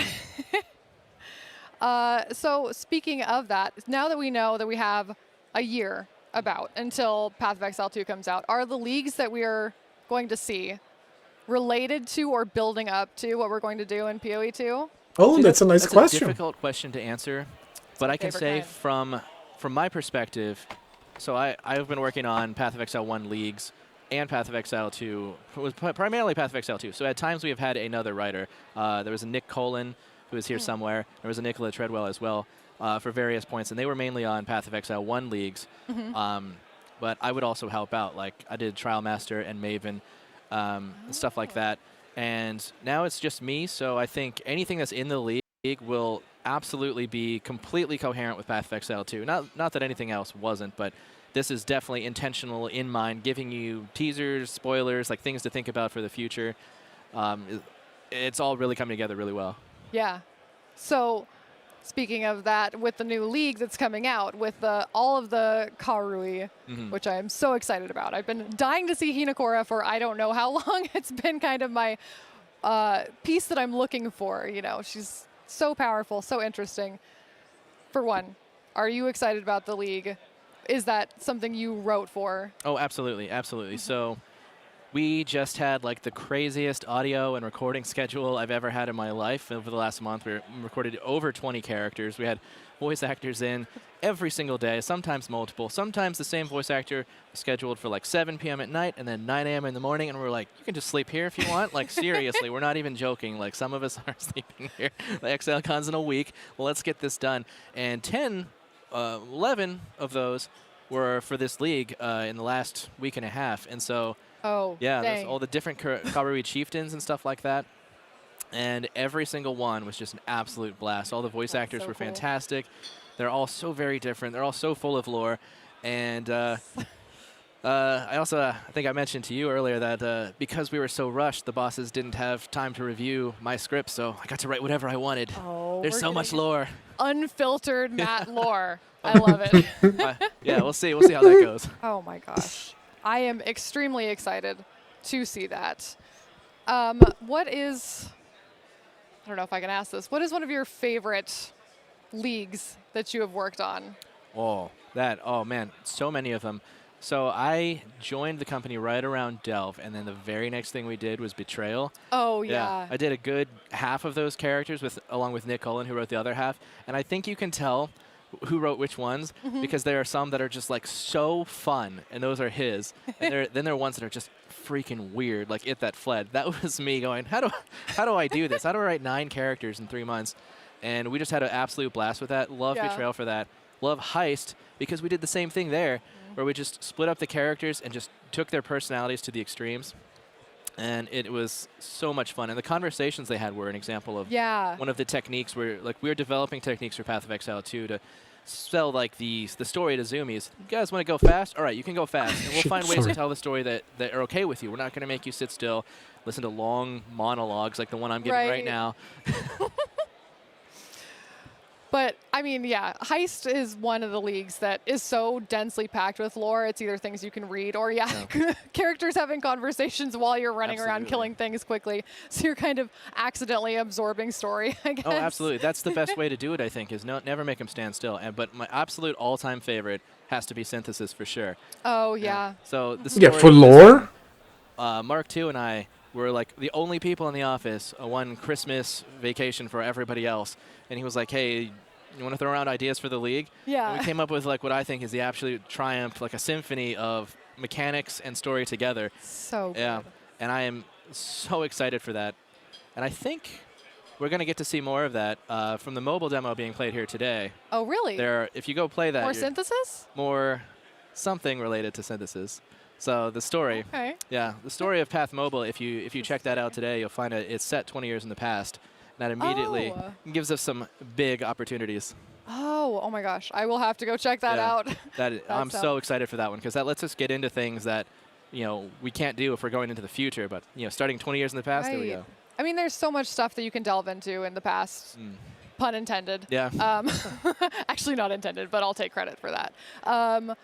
So speaking of that, now that we know that we have a year until Path of Exile 2 comes out, are the leagues that we are going to see related to or building up to what we're going to do in PoE 2? Oh, that's a nice question. That's a difficult question to answer, but I can say from my perspective, so I've been working on Path of Exile 1 leagues and Path of Exile 2. It was primarily Path of Exile 2. So at times we have had another writer. There was a Nick Colin who is here somewhere. There was a Nicola Treadwell as well for various points, and they were mainly on Path of Exile 1 leagues. But I would also help out. Like, I did Trial Master and Maven and stuff like that. And now it's just me, so I think anything that's in the league will absolutely be completely coherent with Path of Exile 2. Not that anything else wasn't, but this is definitely intentional in mind, giving you teasers, spoilers, like things to think about for the future. It's all really coming together really well. Yeah. So speaking of that, with the new league that's coming out, with all of the Karui, which I am so excited about. I've been dying to see Hinakora for I don't know how long. It's been kind of my piece that I'm looking for. She's so powerful, so interesting. For one, are you excited about the league? Is that something you wrote for? Oh, absolutely, absolutely. So we just had like the craziest audio and recording schedule I've ever had in my life over the last month. We recorded over 20 characters. We had voice actors in every single day, sometimes multiple. Sometimes the same voice actor was scheduled for like 7 p.m. at night and then 9 a.m. in the morning, and we're like, you can just sleep here if you want. Like, seriously, we're not even joking. Like, some of us are sleeping here. The Exilecon's in a week. Well, let's get this done. And 11 of those were for this league in the last week and a half. And so, yeah, there's all the different Karui chieftains and stuff like that. And every single one was just an absolute blast. All the voice actors were fantastic. They're all so very different. They're all so full of lore. And I also, I think I mentioned to you earlier that because we were so rushed, the bosses didn't have time to review my script, so I got to write whatever I wanted. There's so much lore. Unfiltered Matt lore. I love it. Yeah, we'll see. We'll see how that goes. Oh my gosh. I am extremely excited to see that. What is, I don't know if I can ask this, what is one of your favorite leagues that you have worked on? Oh man, so many of them. So I joined the company right around Delve, and then the very next thing we did was Betrayal. Oh, yeah. I did a good half of those characters along with Nick Cullen, who wrote the other half. And I think you can tell who wrote which ones because there are some that are just like so fun, and those are his. And then there are ones that are just freaking weird, like It That Fled. That was me going, how do I do this? How do I write 9 characters in 3 months? And we just had an absolute blast with that. Love Betrayal for that. Love Heist because we did the same thing there, where we just split up the characters and just took their personalities to the extremes. And it was so much fun. And the conversations they had were an example of Yeah. one of the techniques where, like, we're developing techniques for Path of Exile 2 to sell, like, the story to Zoomies. You guys want to go fast? All right, you can go fast. And we'll find ways to tell the story that are okay with you. We're not going to make you sit still, listen to long monologues like the one I'm giving right now. But, I mean, yeah, Heist is one of the leagues that is so densely packed with lore. It's either things you can read or, characters having conversations while you're running around killing things quickly. So you're kind of accidentally absorbing story, I guess. Oh, absolutely. That's the best way to do it, I think, is never make them stand still. But my absolute all-time favorite has to be Synthesis for sure. Oh, yeah. So the Yeah, story for lore? Mark II and I were like the only people in the office one Christmas vacation for everybody else. And he was like, hey, you want to throw around ideas for the league? Yeah. And we came up with like what I think is the absolute triumph, like a symphony of mechanics and story together. So good. Yeah. And I am so excited for that. And I think we're going to get to see more of that from the mobile demo being played here today. Oh, really? If you go play that. More Synthesis? More something related to Synthesis. So the story. Okay. Yeah, the story of Path Mobile, if you check that out today, you'll find it's set 20 years in the past. That immediately gives us some big opportunities. Oh my gosh. I will have to go check that out. I'm so excited for that one because that lets us get into things that, we can't do if we're going into the future. But, starting 20 years in the past, there we go. I mean, there's so much stuff that you can delve into in the past. Pun intended. Yeah. Actually not intended, but I'll take credit for that.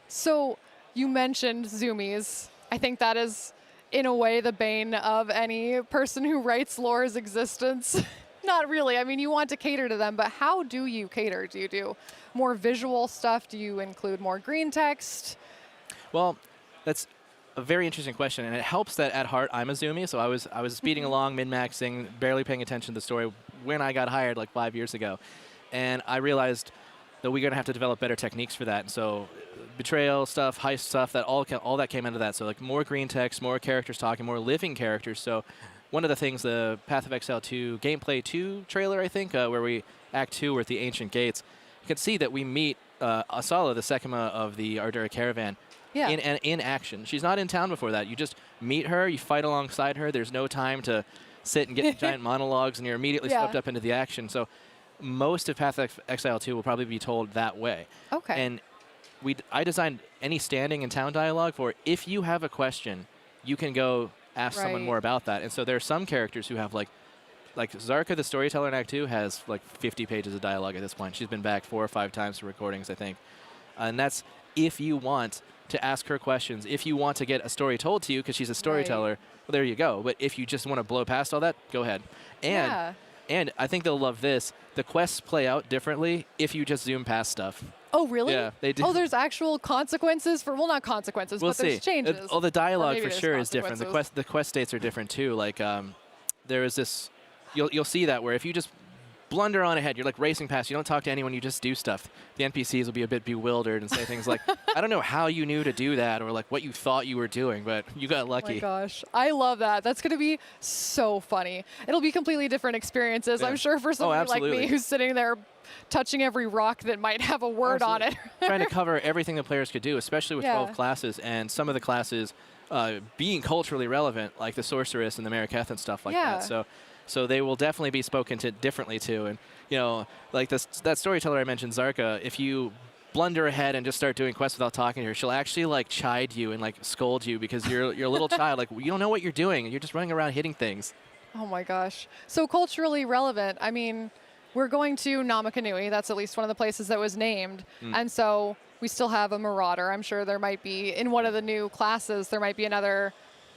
So you mentioned Zoomies. I think that is, in a way, the bane of any person who writes lore's existence. Not really. I mean, you want to cater to them, but how do you cater? Do you do more visual stuff? Do you include more green text? Well, that's a very interesting question, and it helps that at heart I'm a Zoomie, so I was speeding along, min-maxing, barely paying attention to the story when I got hired like 5 years ago. And I realized that we're going to have to develop better techniques for that. And so betrayal stuff, heist stuff, that all that came into that. So like more green text, more characters talking, more living characters. So one of the things, the Path of Exile 2 Gameplay 2 trailer, I think, where we Act 2, we're at the Ancient Gates, you can see that we meet Asala, the Sekima of the Ardura Caravan, in action. She's not in town before that. You just meet her, you fight alongside her. There's no time to sit and get giant monologues, and you're immediately swept up into the action. So most of Path of Exile 2 will probably be told that way. Okay. And I designed any standing and town dialogue for if you have a question, you can go ask someone more about that. And so there are some characters who have like Zarka, the storyteller in Act 2, has like 50 pages of dialogue at this point. She's been back 4 or 5 times for recordings, I think. And that's if you want to ask her questions, if you want to get a story told to you because she's a storyteller, well, there you go. But if you just want to blow past all that, go ahead. And I think they'll love this. The quests play out differently if you just zoom past stuff. Oh, really? Yeah, they do. Oh, there's actual consequences for, well, not consequences, but there's changes. The dialogue for sure is different. The quest states are different too. Like there is this, you'll see that where if you just blunder on ahead, you're like racing past, you don't talk to anyone, you just do stuff. The NPCs will be a bit bewildered and say things like, I don't know how you knew to do that, or like what you thought you were doing, but you got lucky. Oh my gosh, I love that. That's going to be so funny. It'll be completely different experiences, I'm sure, for someone like me who's sitting there touching every rock that might have a word on it. Trying to cover everything the players could do, especially with 12 classes, and some of the classes being culturally relevant, like the Sorceress and the Mariketh and stuff like that. So they will definitely be spoken to differently too. And like that storyteller I mentioned, Zarka, if you blunder ahead and just start doing quests without talking to her, she'll actually like chide you and like scold you because you're a little child. Like, you don't know what you're doing. You're just running around hitting things. Oh my gosh. So culturally relevant. I mean, we're going to Namakanui. That's at least one of the places that was named. And so we still have a Marauder. I'm sure there might be, in one of the new classes, there might be another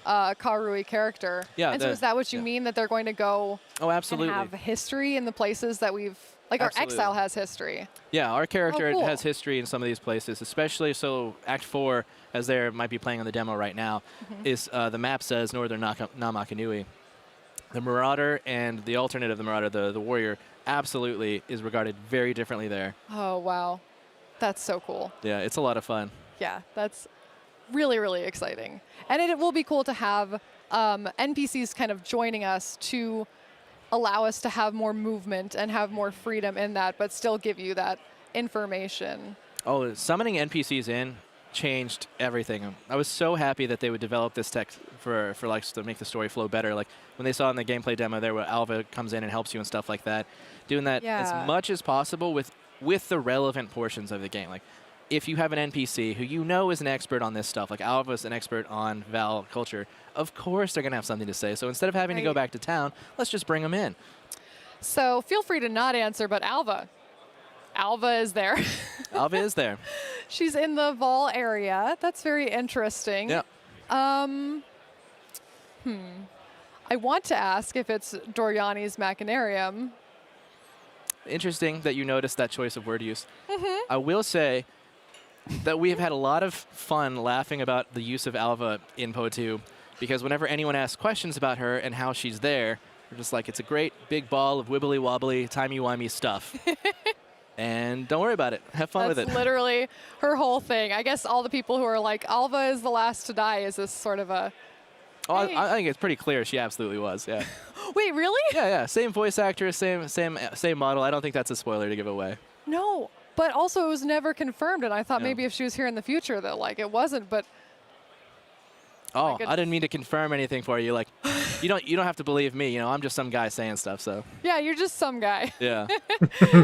Karui character. Yeah, and so is that what you mean, that they're going to go and have history in the places that we've, like our Exile has history? Yeah, our character has history in some of these places, especially so Act 4, as they might be playing on the demo right now, is the map says Northern Namakanui. The Marauder and the alternate of the Marauder, the Warrior, absolutely is regarded very differently there. Oh, wow. That's so cool. Yeah, it's a lot of fun. Yeah, that's really, really exciting. And it will be cool to have NPCs kind of joining us to allow us to have more movement and have more freedom in that, but still give you that information. Oh, summoning NPCs in changed everything. I was so happy that they would develop this tech for like to make the story flow better. Like when they saw in the gameplay demo there where Alva comes in and helps you and stuff like that, doing that as much as possible with the relevant portions of the game. Like if you have an NPC who you know is an expert on this stuff, like Alva's an expert on Val culture, of course they're going to have something to say. So instead of having to go back to town, let's just bring them in. So feel free to not answer, but Alva is there. Alva is there. She's in the Vol area. That's very interesting. Yeah. I want to ask if it's Doriani's Machinarium. Interesting that you noticed that choice of word use. I will say that we have had a lot of fun laughing about the use of Alva in Poe 2, because whenever anyone asks questions about her and how she's there, we're just like, it's a great big ball of wibbly-wobbly, timey-wimey stuff. And don't worry about it. Have fun with it. That's literally her whole thing. I guess all the people who are like, Alva is the last to die, is this sort of a... Oh, I think it's pretty clear she absolutely was, yeah. Wait, really? Yeah. Same voice actress, same model. I don't think that's a spoiler to give away. No, but also it was never confirmed, and I thought maybe if she was here in the future that like it wasn't, but... Oh, I didn't mean to confirm anything for you. Like, you don't have to believe me. You know, I'm just some guy saying stuff. So. Yeah, you're just some guy. Yeah.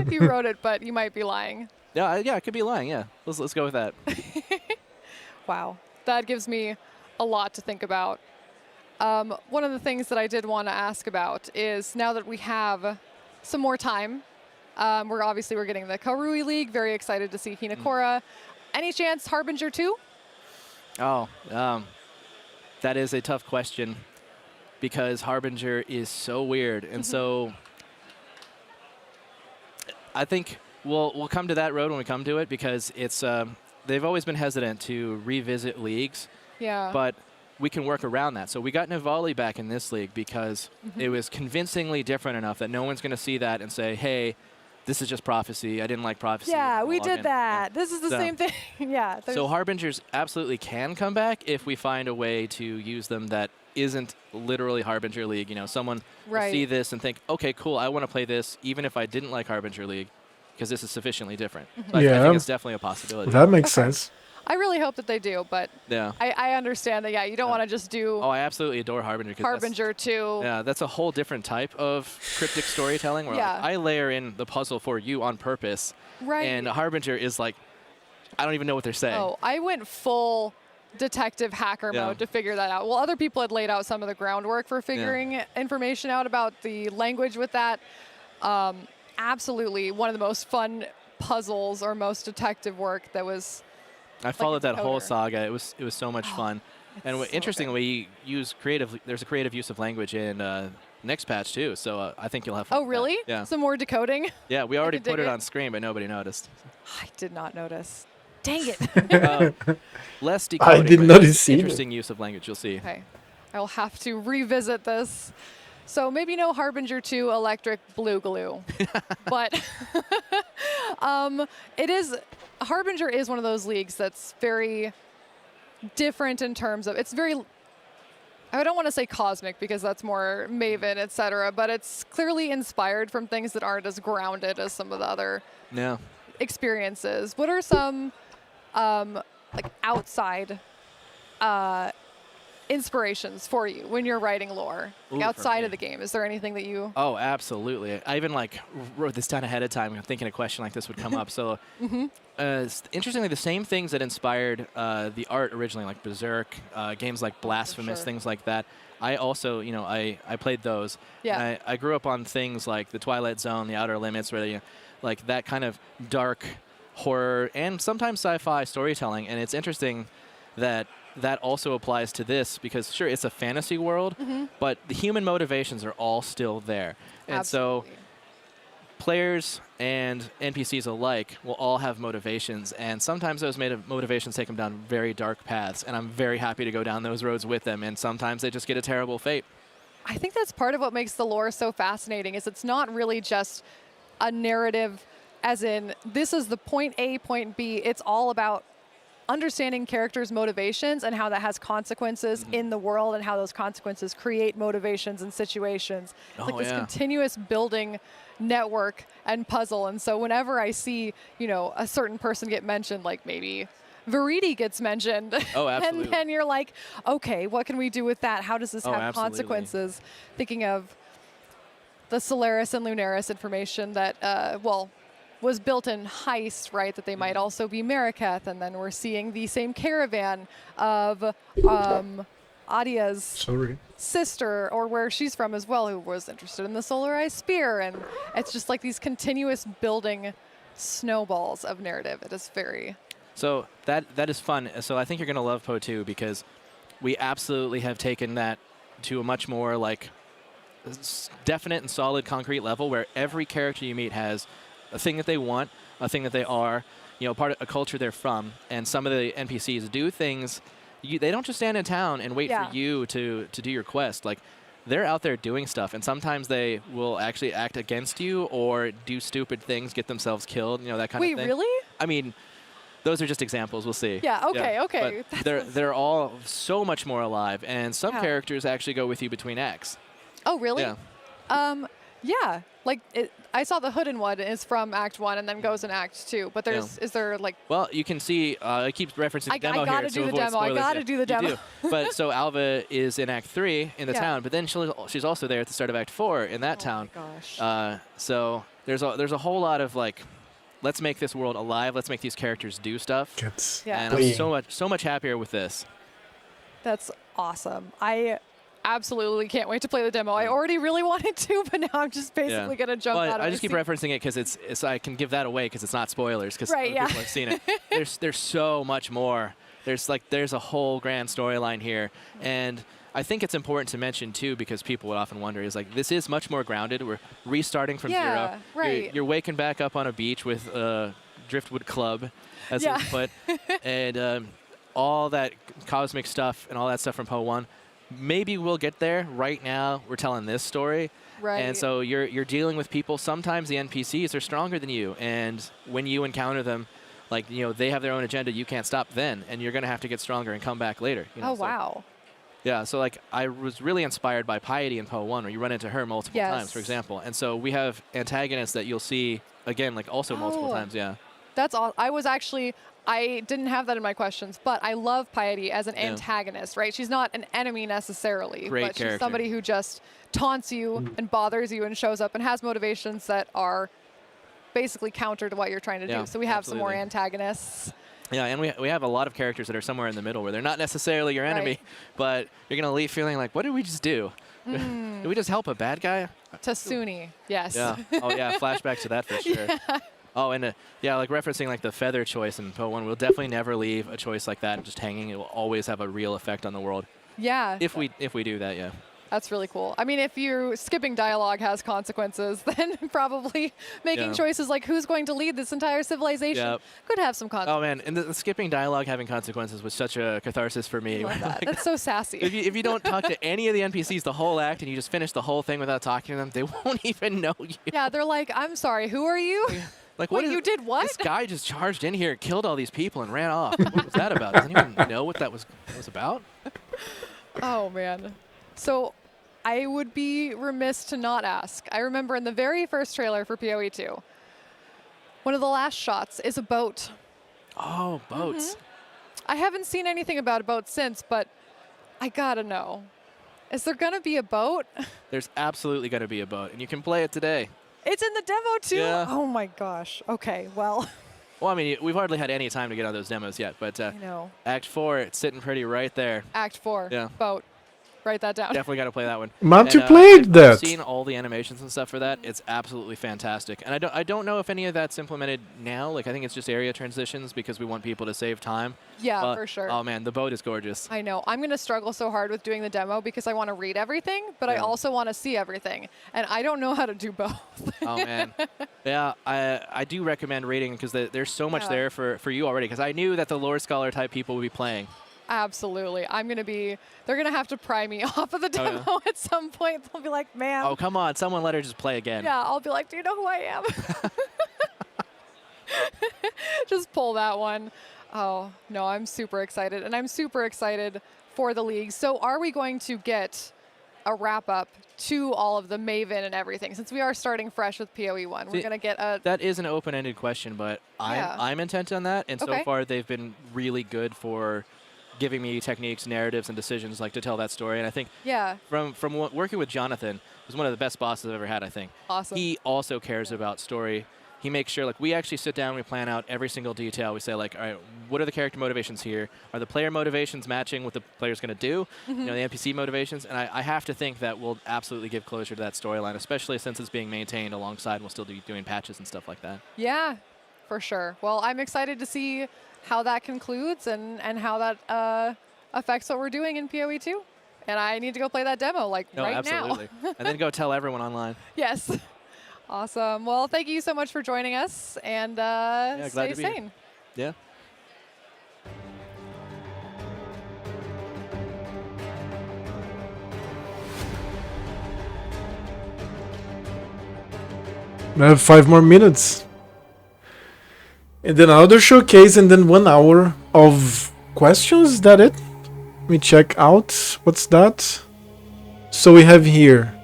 You wrote it, but you might be lying. Yeah, I could be lying. Yeah, let's go with that. Wow, that gives me a lot to think about. One of the things that I did want to ask about is now that we have some more time, we're getting the Karui League. Very excited to see Hinakora. Any chance Harbinger 2? Oh, that is a tough question because Harbinger is so weird, and so I think we'll come to that road when we come to it, because it's they've always been hesitant to revisit leagues. Yeah. But we can work around that. So we got Navali back in this league because it was convincingly different enough that no one's going to see that and say, hey, this is just Prophecy. I didn't like Prophecy. Yeah, we did that. This is the same thing. Yeah. So Harbingers absolutely can come back if we find a way to use them that isn't literally Harbinger League. You know, someone will see this and think, okay, cool, I want to play this even if I didn't like Harbinger League because this is sufficiently different. So I think it's definitely a possibility. That makes sense. I really hope that they do, but yeah, I understand that, you don't want to just do... Oh, I absolutely adore Harbinger. Harbinger 2. Yeah, that's a whole different type of cryptic storytelling where like, I layer in the puzzle for you on purpose. Right. And Harbinger is like, I don't even know what they're saying. Oh, I went full detective hacker mode to figure that out. Well, other people had laid out some of the groundwork for figuring information out about the language with that. Absolutely one of the most fun puzzles or most detective work that was... I followed that whole saga. It was so much fun. And interestingly, there's a creative use of language in next patch too. So I think you'll have fun. Oh, really? Yeah. Some more decoding? Yeah, we already put it on screen, but nobody noticed. I did not notice. Dang it. Less decoding. I didn't notice either. Interesting use of language. You'll see. Okay. I'll have to revisit this. So maybe no Harbinger 2 electric blue glue. But Harbinger is one of those leagues that's very different in terms of, it's very, I don't want to say cosmic because that's more Maven, etc., but it's clearly inspired from things that aren't as grounded as some of the other experiences. What are some like outside inspirations for you when you're writing lore outside of the game? Is there anything that you... Oh, absolutely. I even wrote this down ahead of time thinking a question like this would come up. So interestingly, the same things that inspired the art originally, like Berserk, games like Blasphemous, things like that. I also, I played those. Yeah. I grew up on things like the Twilight Zone, the Outer Limits, where like that kind of dark horror and sometimes sci-fi storytelling. And it's interesting that also applies to this because, sure, it's a fantasy world, but the human motivations are all still there. And so players and NPCs alike will all have motivations, and sometimes those motivations take them down very dark paths, and I'm very happy to go down those roads with them, and sometimes they just get a terrible fate. I think that's part of what makes the lore so fascinating, is it's not really just a narrative as in, this is the point A, point B. It's all about understanding characters' motivations and how that has consequences in the world and how those consequences create motivations and situations. It's like this continuous building network and puzzle. And so whenever I see, a certain person get mentioned, like maybe Viridi gets mentioned. Oh, absolutely. And then you're like, okay, what can we do with that? How does this have absolutely. consequences? Thinking of the Solaris and Lunaris information that, was built in Heist, right? That they might also be Mariketh, and then we're seeing the same caravan of Adia's sister, or where she's from as well, who was interested in the Solarized Spear, and it's just like these continuous building snowballs of narrative. It is very... So that is fun. So I think you're going to love Poe 2 because we absolutely have taken that to a much more like definite and solid concrete level where every character you meet has a thing that they want, a thing that they are, part of a culture they're from. And some of the NPCs do things. They don't just stand in town and wait for you to do your quest. Like, they're out there doing stuff, and sometimes they will actually act against you or do stupid things, get themselves killed, that kind of thing. Wait, really? I mean, those are just examples. We'll see. Yeah, okay. But they're all so much more alive, and some characters actually go with you between acts. Oh, really? Yeah. Yeah. Like, I saw the Hoodin one is from Act 1 and then goes in Act 2. But is there, like... Well, you can see, I keep referencing the demo I gotta here. do the demo. I gotta do the demo. But so Alva is in Act 3 in the town, but then she's also there at the start of Act 4 in that town. Oh, my gosh. So there's a whole lot of, like, let's make this world alive. Let's make these characters do stuff. And I'm so much happier with this. That's awesome. I absolutely can't wait to play the demo. I already really wanted to, but now I'm just basically going to jump out of it. I just keep referencing it because it's I can give that away because it's not spoilers because people have seen it. There's so much more. There's a whole grand storyline here. And I think it's important to mention too, because people would often wonder, is like, this is much more grounded. We're restarting from zero. Right. You're waking back up on a beach with a driftwood club, as it's put, and all that cosmic stuff and all that stuff from Poe 1. Maybe we'll get there. Right now, we're telling this story. Right. And so you're dealing with people. Sometimes the NPCs are stronger than you, and when you encounter them, like, they have their own agenda. You can't stop then, and you're going to have to get stronger and come back later. Wow. Yeah, so like I was really inspired by Piety in Poe 1, where you run into her multiple times, for example. And so we have antagonists that you'll see, again, like also multiple times, That's all. I didn't have that in my questions, but I love Piety as an antagonist, right? She's not an enemy necessarily, but she's somebody who just taunts you and bothers you and shows up and has motivations that are basically counter to what you're trying to do. So we have some more antagonists. Yeah, and we have a lot of characters that are somewhere in the middle where they're not necessarily your enemy, but you're going to leave feeling like, what did we just do? Did we just help a bad guy? Tasuni, yes. Yeah. Oh, yeah, flashbacks to that for sure. Oh, and like referencing like the feather choice in Poe 1, we'll definitely never leave a choice like that just hanging. It will always have a real effect on the world. Yeah. If we do that, That's really cool. I mean, if you're skipping dialogue has consequences, then probably making choices like who's going to lead this entire civilization could have some consequences. Oh, man, and the skipping dialogue having consequences was such a catharsis for me. I love that. That's so sassy. If you don't talk to any of the NPCs the whole act and you just finish the whole thing without talking to them, they won't even know you. Yeah, they're like, I'm sorry, who are you? Like, Wait, you did what? This guy just charged in here, killed all these people, and ran off. What was that about? Does anyone know what that was about? Oh, man. So I would be remiss to not ask. I remember in the very first trailer for PoE 2, one of the last shots is a boat. Oh, boats. I haven't seen anything about a boat since, but I gotta know. Is there gonna be a boat? There's absolutely gonna be a boat, and you can play it today. It's in the demo too? Yeah. Oh my gosh. Okay, well. Well, I mean, we've hardly had any time to get on those demos yet, but I know. Act 4, it's sitting pretty right there. Act 4, Yeah. boat. Write that down. Definitely got to play that one. You played that. I've seen all the animations and stuff for that. It's absolutely fantastic. And I don't know if any of that's implemented now. Like, I think it's just area transitions because we want people to save time. Yeah, for sure. Oh, man, the boat is gorgeous. I know. I'm going to struggle so hard with doing the demo because I want to read everything, but I also want to see everything. And I don't know how to do both. Oh, man. Yeah, I do recommend reading because there's so much there for you already because I knew that the lore scholar type people would be playing. Absolutely. They're going to have to pry me off of the demo at some point. They'll be like, man. Oh, come on. Someone let her just play again. Yeah, I'll be like, do you know who I am? Just pull that one. Oh, no, I'm super excited. And I'm super excited for the league. So are we going to get a wrap up to all of the Maven and everything. Since we are starting fresh with PoE 1, we're going to get a... That is an open-ended question, but I'm intent on that, and so far they've been really good for giving me techniques, narratives, and decisions like to tell that story. And I think from working with Jonathan, who's one of the best bosses I've ever had, I think. Awesome. He also cares about story. He makes sure, like, we actually sit down, we plan out every single detail. We say, like, all right, what are the character motivations here? Are the player motivations matching what the player's going to do? You know, the NPC motivations? And I have to think that we'll absolutely give closure to that storyline, especially since it's being maintained alongside and we'll still be doing patches and stuff like that. Yeah, for sure. Well, I'm excited to see how that concludes and how that affects what we're doing in PoE 2. And I need to go play that demo, like, right absolutely. now. And then go tell everyone online. Yes. Awesome. Well, thank you so much for joining us, and stay sane. Yeah. We have 5 more minutes. And then another showcase, and then 1 hour of questions. Is that it? Let me check out. What's that? So we have here.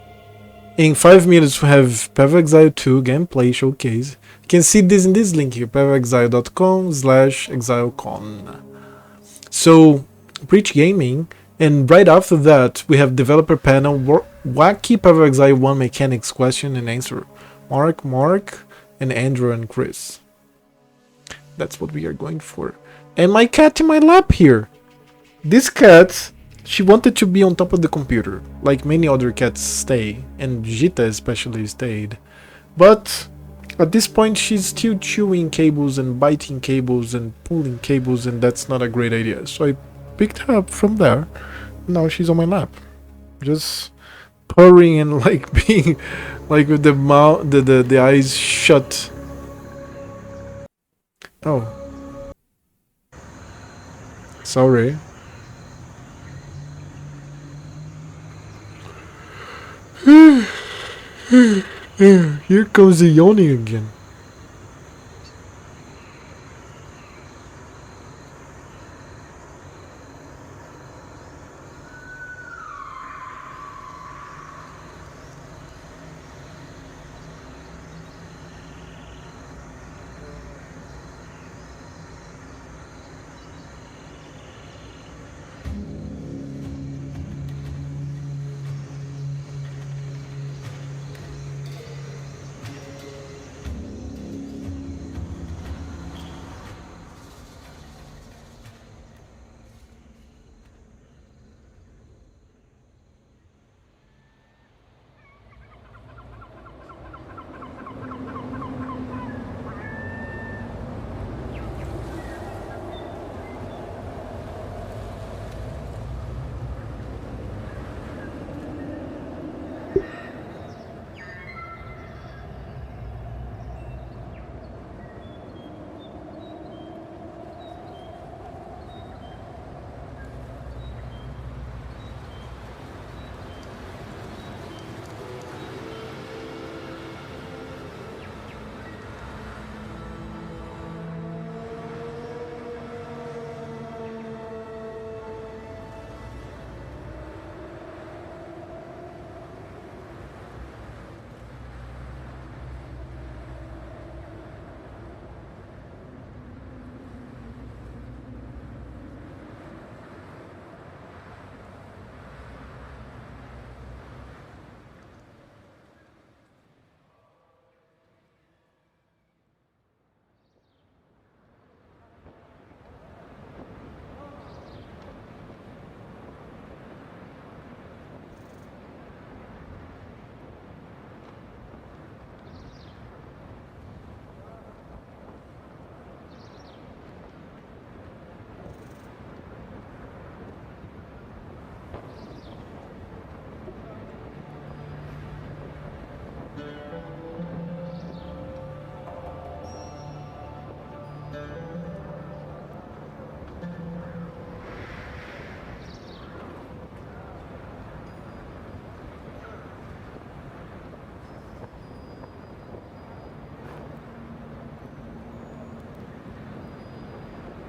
In 5 minutes we have Path of Exile 2 gameplay showcase. You can see this in this link here, pathofexile.com/exilecon. So, Preach Gaming, and right after that we have developer panel, wacky Path of Exile 1 mechanics question and answer. Mark, and Andrew and Chris. That's what we are going for. And my cat in my lap here. This cat, she wanted to be on top of the computer, like many other cats stay, and Gita especially stayed. But at this point she's still chewing cables and biting cables and pulling cables, and that's not a great idea. So I picked her up from there. Now she's on my lap. Just purring and like being like with the mouth, the eyes shut. Oh. Sorry. Here comes the yawning again.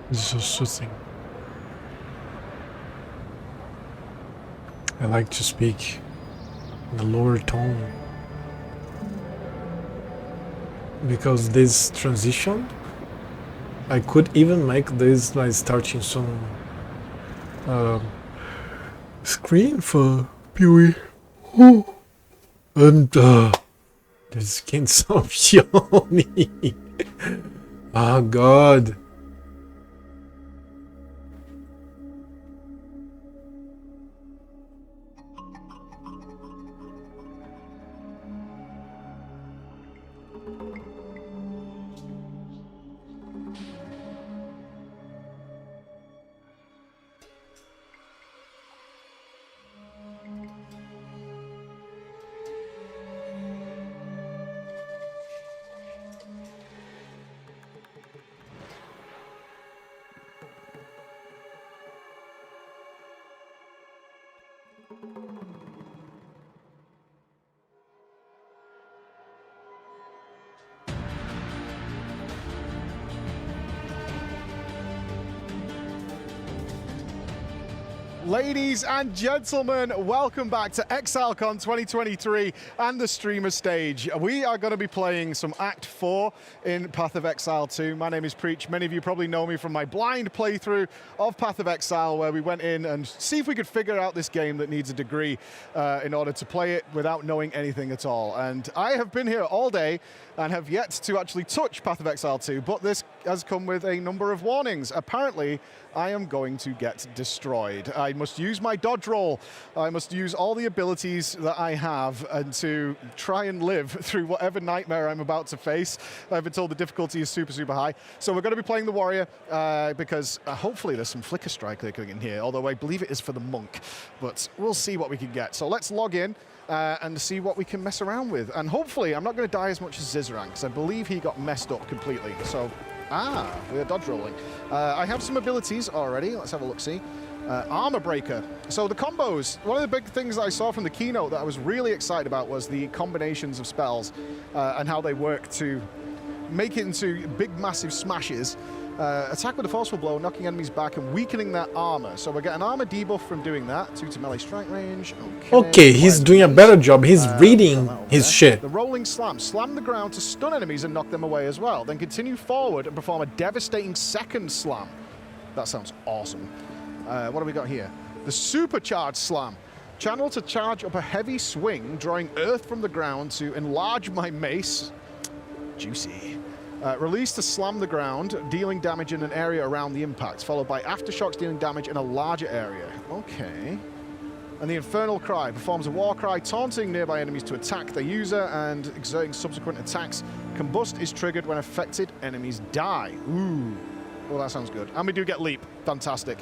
This is so soothing. I like to speak The lower tone. Because this transition, I could even make this by starting some screen for PoE. And the skin's so yummy. Oh god. Ladies and gentlemen, welcome back to Exilecon 2023 and the streamer stage. We are going to be playing some Act 4 in Path of Exile 2. My name is Preach. Many of you probably know me from my blind playthrough of Path of Exile, where we went in and see if we could figure out this game that needs a degree in order to play it without knowing anything at all. And I have been here all day and have yet to actually touch Path of Exile 2, but this has come with a number of warnings. Apparently, I am going to get destroyed. I must use my dodge roll. I must use all the abilities that I have and to try and live through whatever nightmare I'm about to face. I've been told the difficulty is super, super high. So we're going to be playing the warrior because hopefully there's some flicker strike clicking in here, although I believe it is for the monk. But we'll see what we can get. So let's log in and see what we can mess around with. And hopefully I'm not going to die as much as Zizran, because I believe he got messed up completely. So, we are dodge rolling. I have some abilities already. Let's have a look-see. Armor Breaker. So the combos, one of the big things that I saw from the keynote that I was really excited about was the combinations of spells and how they work to make it into big, massive smashes. Attack with a forceful blow, knocking enemies back and weakening their armor. So we get an armor debuff from doing that. 2 to melee strike range. Okay, he's doing a better job. He's reading his shit. The rolling slam. Slam the ground to stun enemies and knock them away as well. Then continue forward and perform a devastating second slam. That sounds awesome. What have we got here? The supercharged slam. Channel to charge up a heavy swing, drawing earth from the ground to enlarge my mace. Juicy. Release to slam the ground, dealing damage in an area around the impact, followed by aftershocks dealing damage in a larger area. Okay. And the Infernal Cry performs a war cry, taunting nearby enemies to attack the user and exerting subsequent attacks. Combust is triggered when affected enemies die. Ooh. Well, that sounds good. And we do get leap. Fantastic.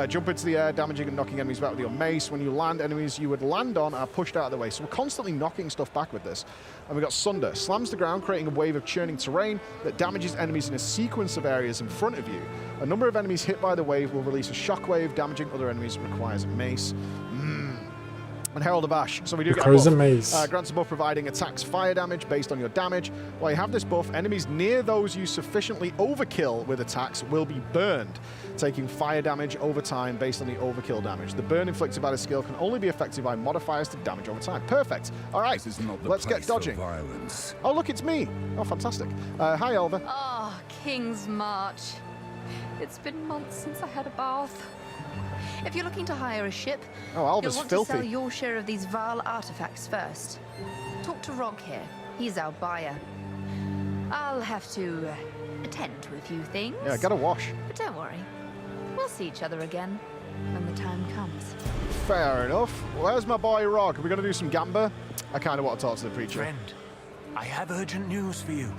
Jump into the air, damaging and knocking enemies back with your mace. When you land, enemies you would land on are pushed out of the way. So we're constantly knocking stuff back with this. And we've got Sunder. Slams the ground, creating a wave of churning terrain that damages enemies in a sequence of areas in front of you. A number of enemies hit by the wave will release a shockwave, damaging other enemies requires a mace. And Herald of Ash. So we do get a buff. Grants a buff providing attacks fire damage based on your damage. While you have this buff, enemies near those you sufficiently overkill with attacks will be burned, taking fire damage over time based on the overkill damage. The burn inflicted by the skill can only be affected by modifiers to damage over time. Perfect. All right, let's get dodging. Oh, look, it's me. Oh, fantastic. Hi, Elva. Ah, King's March. It's been months since I had a bath. If you're looking to hire a ship, you'll want to sell your share of these vile artifacts first. Talk to Rog here. He's our buyer. I'll have to attend to a few things. Yeah, gotta wash. But don't worry. We'll see each other again when the time comes. Fair enough. Where's my boy Rog? Are we going to do some gamba? I kind of want to talk to the preacher. Friend, I have urgent news for you.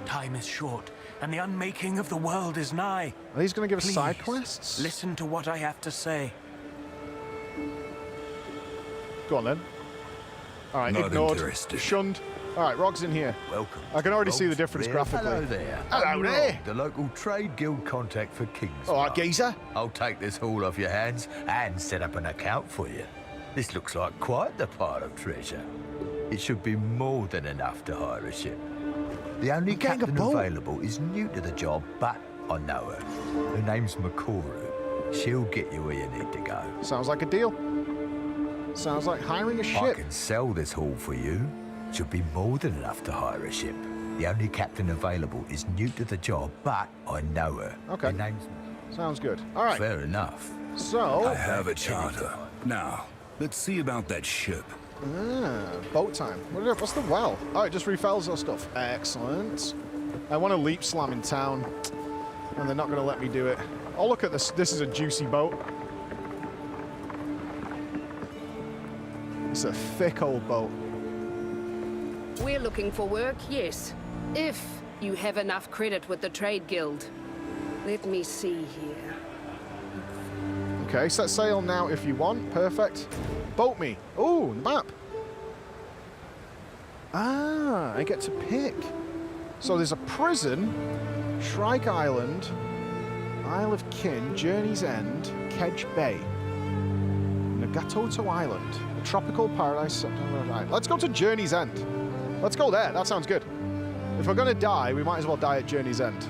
Time is short, and the unmaking of the world is nigh. Are these going to give us side quests? Listen to what I have to say. Go on then. All right, Not ignored, interested. shunned. All right, Rog's in here. Welcome. I can already see the difference graphically. Hello there. Hello I'm there. Rog, the local trade guild contact for Kings. All right, geezer. I'll take this haul off your hands and set up an account for you. This looks like quite the pile of treasure. It should be more than enough to hire a ship. The only captain available is new to the job, but I know her. Her name's Makoru. She'll get you where you need to go. Sounds like a deal. Sounds like hiring a I ship. can sell this haul for you. Should be more than enough to hire a ship. The only captain available is new to the job, but I know her. Okay. Her name's... Sounds good. All right. Fair enough. So... I have a charter. Now, let's see about that ship. Boat time. What's the well? Oh, it just refills our stuff. Excellent. I want to leap slam in town, and they're not going to let me do it. Oh, look at this. This is a juicy boat. It's a thick old boat. We're looking for work, yes. If you have enough credit with the Trade Guild. Let me see here. Okay, set sail now if you want. Perfect. Boat me. Oh, the map. Ah, I get to pick. So there's a prison, Shrike Island, Isle of Kin, Journey's End, Kedge Bay, Nagatoto Island, a tropical paradise. Right, let's go to Journey's End. Let's go there. That sounds good. If we're going to die, we might as well die at Journey's End.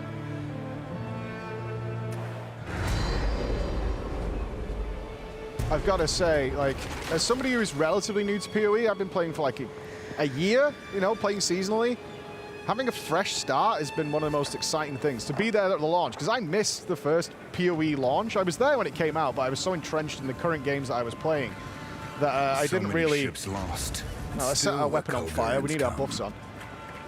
I've got to say, like, as somebody who is relatively new to PoE, I've been playing for like a year, you know, playing seasonally. Having a fresh start has been one of the most exciting things, to be there at the launch, because I missed the first PoE launch. I was there when it came out, but I was so entrenched in the current games that I was playing that I didn't really... ships lost. No, let's set our weapon on fire. We need our buffs on.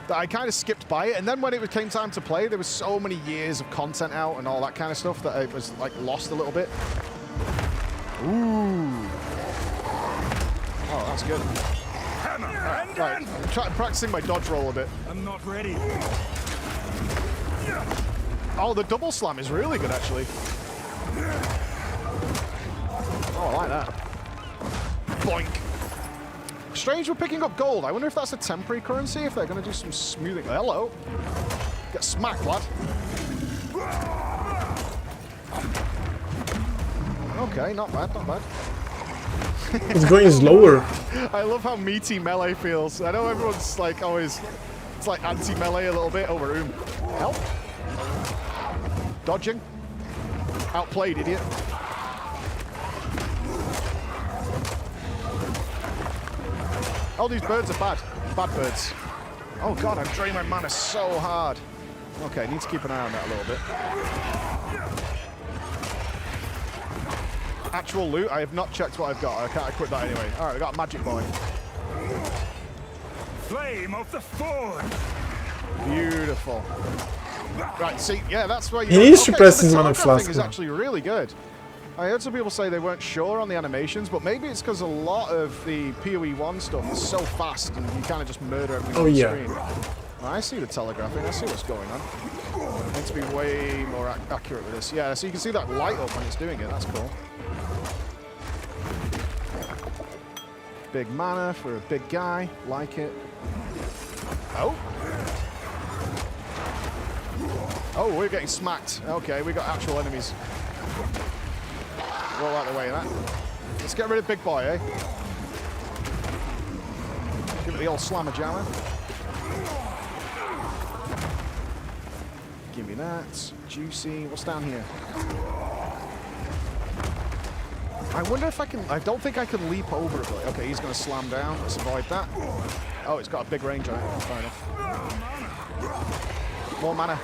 That I kind of skipped by it, and then when it came time to play, there was so many years of content out and all that kind of stuff that I was like lost a little bit. Ooh. Oh, that's good. Right, I'm practicing my dodge roll a bit. I'm not ready. Oh, the double slam is really good, actually. Oh, I like that. Boink. Strange, we're picking up gold. I wonder if that's a temporary currency, if they're going to do some smoothing. Hello. Get smacked, lad. Okay, not bad, not bad. It's going slower. I love how meaty melee feels. I know everyone's like always, it's like anti-melee a little bit. Over room. Help. Dodging. Outplayed, idiot. Oh, these birds are bad. Bad birds. Oh god, I've drained my mana so hard. Okay, need to keep an eye on that a little bit. Actual loot, I have not checked what I've got. I can't equip that anyway. Alright, I got a magic boy. Flame of the Forge. Beautiful. Right, see, yeah, that's where you... He needs to press his mana flask. Is actually really good. I heard some people say they weren't sure on the animations, but maybe it's because a lot of the PoE 1 stuff is so fast and you kind of just murder everything on the screen. Well, I see the telegraphing, I see what's going on. I need to be way more accurate with this. Yeah, so you can see that light up when it's doing it, that's cool. Big mana for a big guy, like it. Oh! Oh, we're getting smacked. Okay, we got actual enemies. Roll out the way of that. Let's get rid of big boy, eh? Give it the old slammer jammer. Give me that. Juicy. What's down here? I wonder if I can... I don't think I can leap over it. Okay, he's going to slam down. Let's avoid that. Oh, it's got a big range on it. Oh, fair enough. More mana.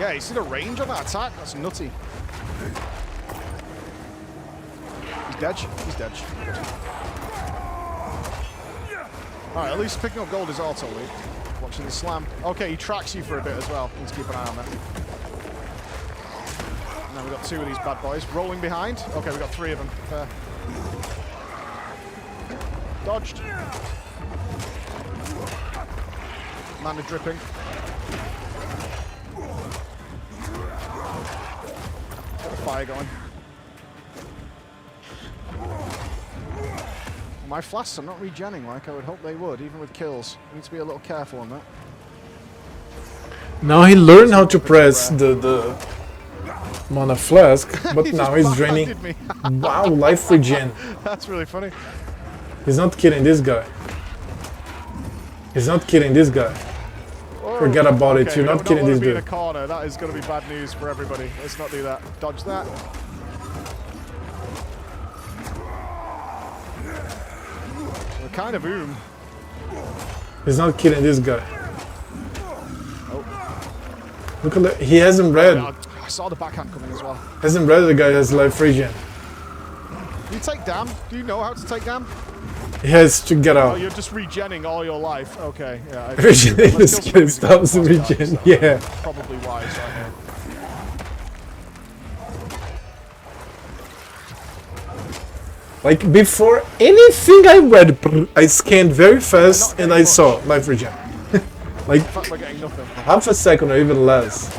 Yeah, you see the range on that attack? That's nutty. He's dead. He's dead. Alright, at least picking up gold is auto lead. Watching the slam. Okay, he tracks you for a bit as well. Need to keep an eye on that. Now we've got two of these bad boys. Rolling behind. Okay, we've got three of them. Fair. Dodged. Mana dripping. Got the fire going. My flasks are not regenning like I would hope they would, even with kills. I need to be a little careful on that. Now he learned how to press the mana flask, but now he's draining. Wow, life regen. That's really funny. He's not kidding this guy. He's not kidding this guy. Oh, Forget about it. Okay, You're not killing this be in a dude. corner. That is going to be bad news for everybody. Let's not do that. Dodge that. We're kind of boom. He's not killing this guy. Oh. Look at that. He hasn't read. I saw the backhand coming as well. Hasn't read the guy has life regen. Do you take dam? Do you know how to take dam? He has to get Oh, out. you're just regenning all your life. Okay, yeah. Regening the skill stops the regen. Yeah. Probably wise right here. Like before anything I read, I scanned very fast and I saw life regen. Like In fact, we're getting nothing. half a second or even less.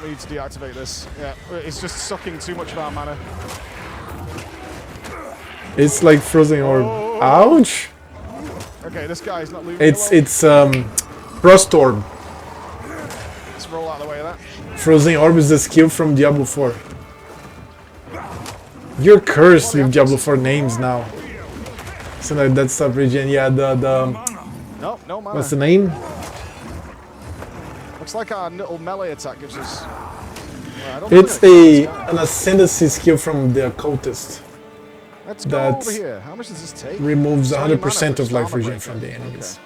We need to deactivate this. Yeah, it's just sucking too much of our mana. It's like frozen orb. Ouch! Okay, this guy's not leaving. It's frost orb. Let's roll out of the way of that. Frozen orb is the skill from Diablo 4. You're cursed with Diablo 4 names now. So like that stuff regen. Yeah, the No, no mana. what's the name? Looks like our little melee attack gives us. It's an ascendancy skill from the occultist. Let's go over here. How much does this take? Removes 70 mana 100% for of life armor regen breaker. from the enemies.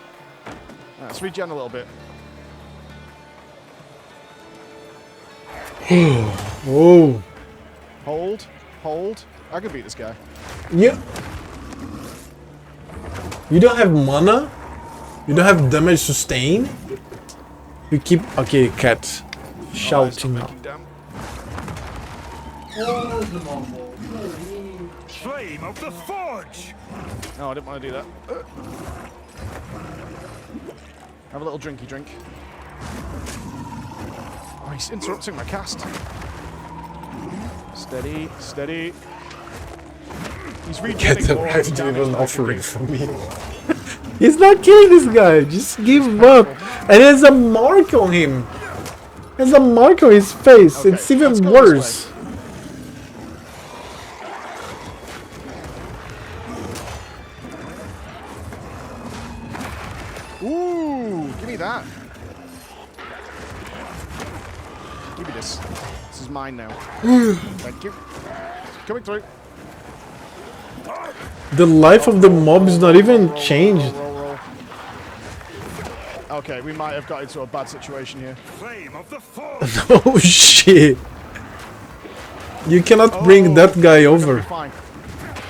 Okay. Let's regen a little bit. Whoa. Hold, hold. I can beat this guy. Yeah. You don't have mana? You don't have damage sustain? You keep... Okay, cat. Shouting now. Flame of the Forge! No, I didn't want to do that. Have a little drinky drink. Oh, he's interrupting my cast. Steady, steady. He's Get regenerating the more Resident damage Evil than I can offering do. for me. He's not killing this guy. Just give him up. And there's a mark on him. There's a mark on his face. Okay, It's even let's go worse. Ooh, give me that. Give me this. This is mine now. Thank you. Coming through. The life of the mob is not even changed. Roll. Okay, we might have got into a bad situation here. Flame of the Forge! Oh shit. You cannot bring that guy over. Fine.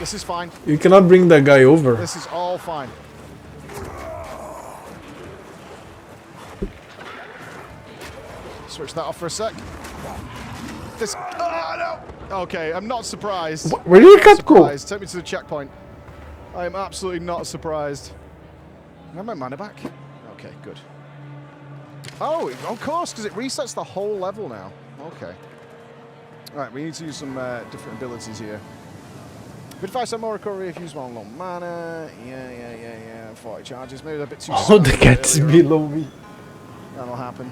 This is fine. You cannot bring that guy over. This is all fine. Switch that off for a sec. This. Oh, no! Okay, I'm not surprised. Where did the cat go? Take me to the checkpoint. I am absolutely not surprised. I have my mana back. Okay, good. Oh, of course, because it resets the whole level now. Okay. Alright, we need to use some different abilities here. Bid 5 more recovery if you use one low mana. Yeah. 40 charges. Maybe a bit too Oh, the cat's below me. That'll happen.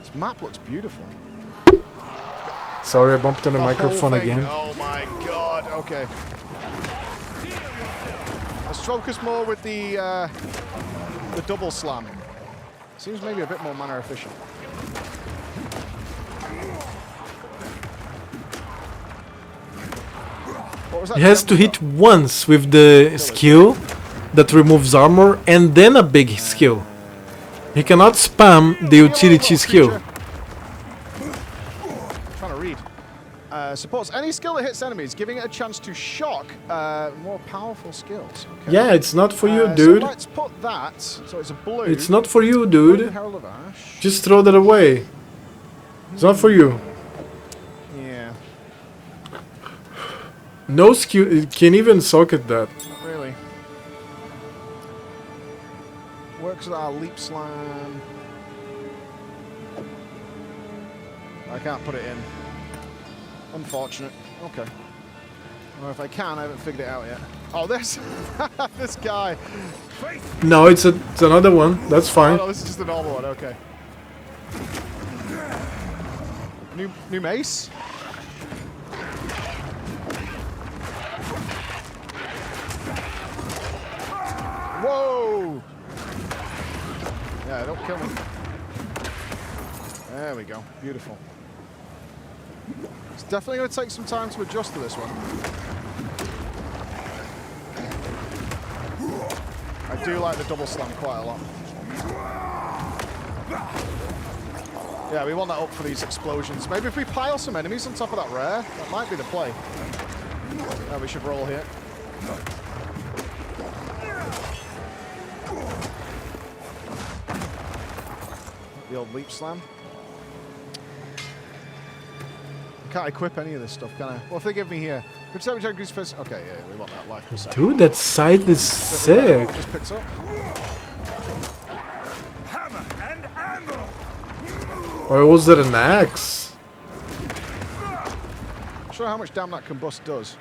This map looks beautiful. Sorry, I bumped on the whole microphone thing. again. Oh my god, okay. Let's focus more with the double slam. Seems maybe a bit more mana efficient. What was that? He has to hit once with the skill that removes armor and then a big skill. He cannot spam the utility skill. Trying to read. Supports any skill that hits enemies, giving it a chance to shock more powerful skills. Okay. Yeah, it's not for you, So dude. let's put that. So it's a blue. It's not for you, dude. Herald of Ash. Just throw that away. It's not for you. Yeah. No skill. It can even socket that. Not really. Works with our leap slam. I can't put it in. Unfortunate. Okay. Or if I can, I haven't figured it out yet. Oh, this this guy. No, it's another one. That's fine. Oh, no, this is just a normal one. Okay. New mace. Whoa! Yeah, don't kill me. There we go. Beautiful. It's definitely going to take some time to adjust to this one. I do like the double slam quite a lot. Yeah, we want that up for these explosions. Maybe if we pile some enemies on top of that rare, that might be the play. Yeah, we should roll here. The old leap slam. Can't equip any of this stuff, can I? Well, if they give me here. Increase first. Okay, yeah, we want that life percent. Dude, that scythe is sick. Just picks up. Hammer and anvil. Or was that an axe? Not sure how much damn that combust does.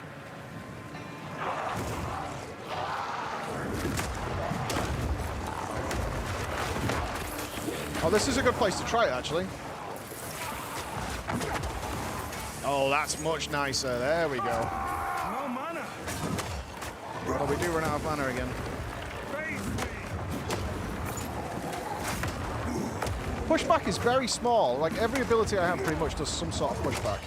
Oh, this is a good place to try it, actually. Oh, that's much nicer. There we go. No mana. Well, we do run out of mana again. Pushback is very small. Like, every ability I have pretty much does some sort of pushback.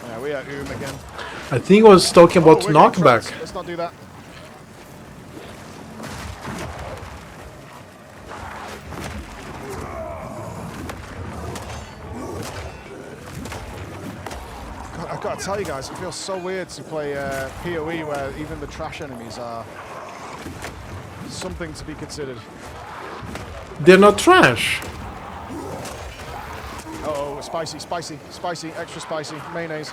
Yeah, we are again. I think I was talking about knockback. Let's not do that. I've got to tell you guys, it feels so weird to play PoE where even the trash enemies are something to be considered. They're not trash. Uh-oh, spicy, spicy, spicy, extra spicy, mayonnaise.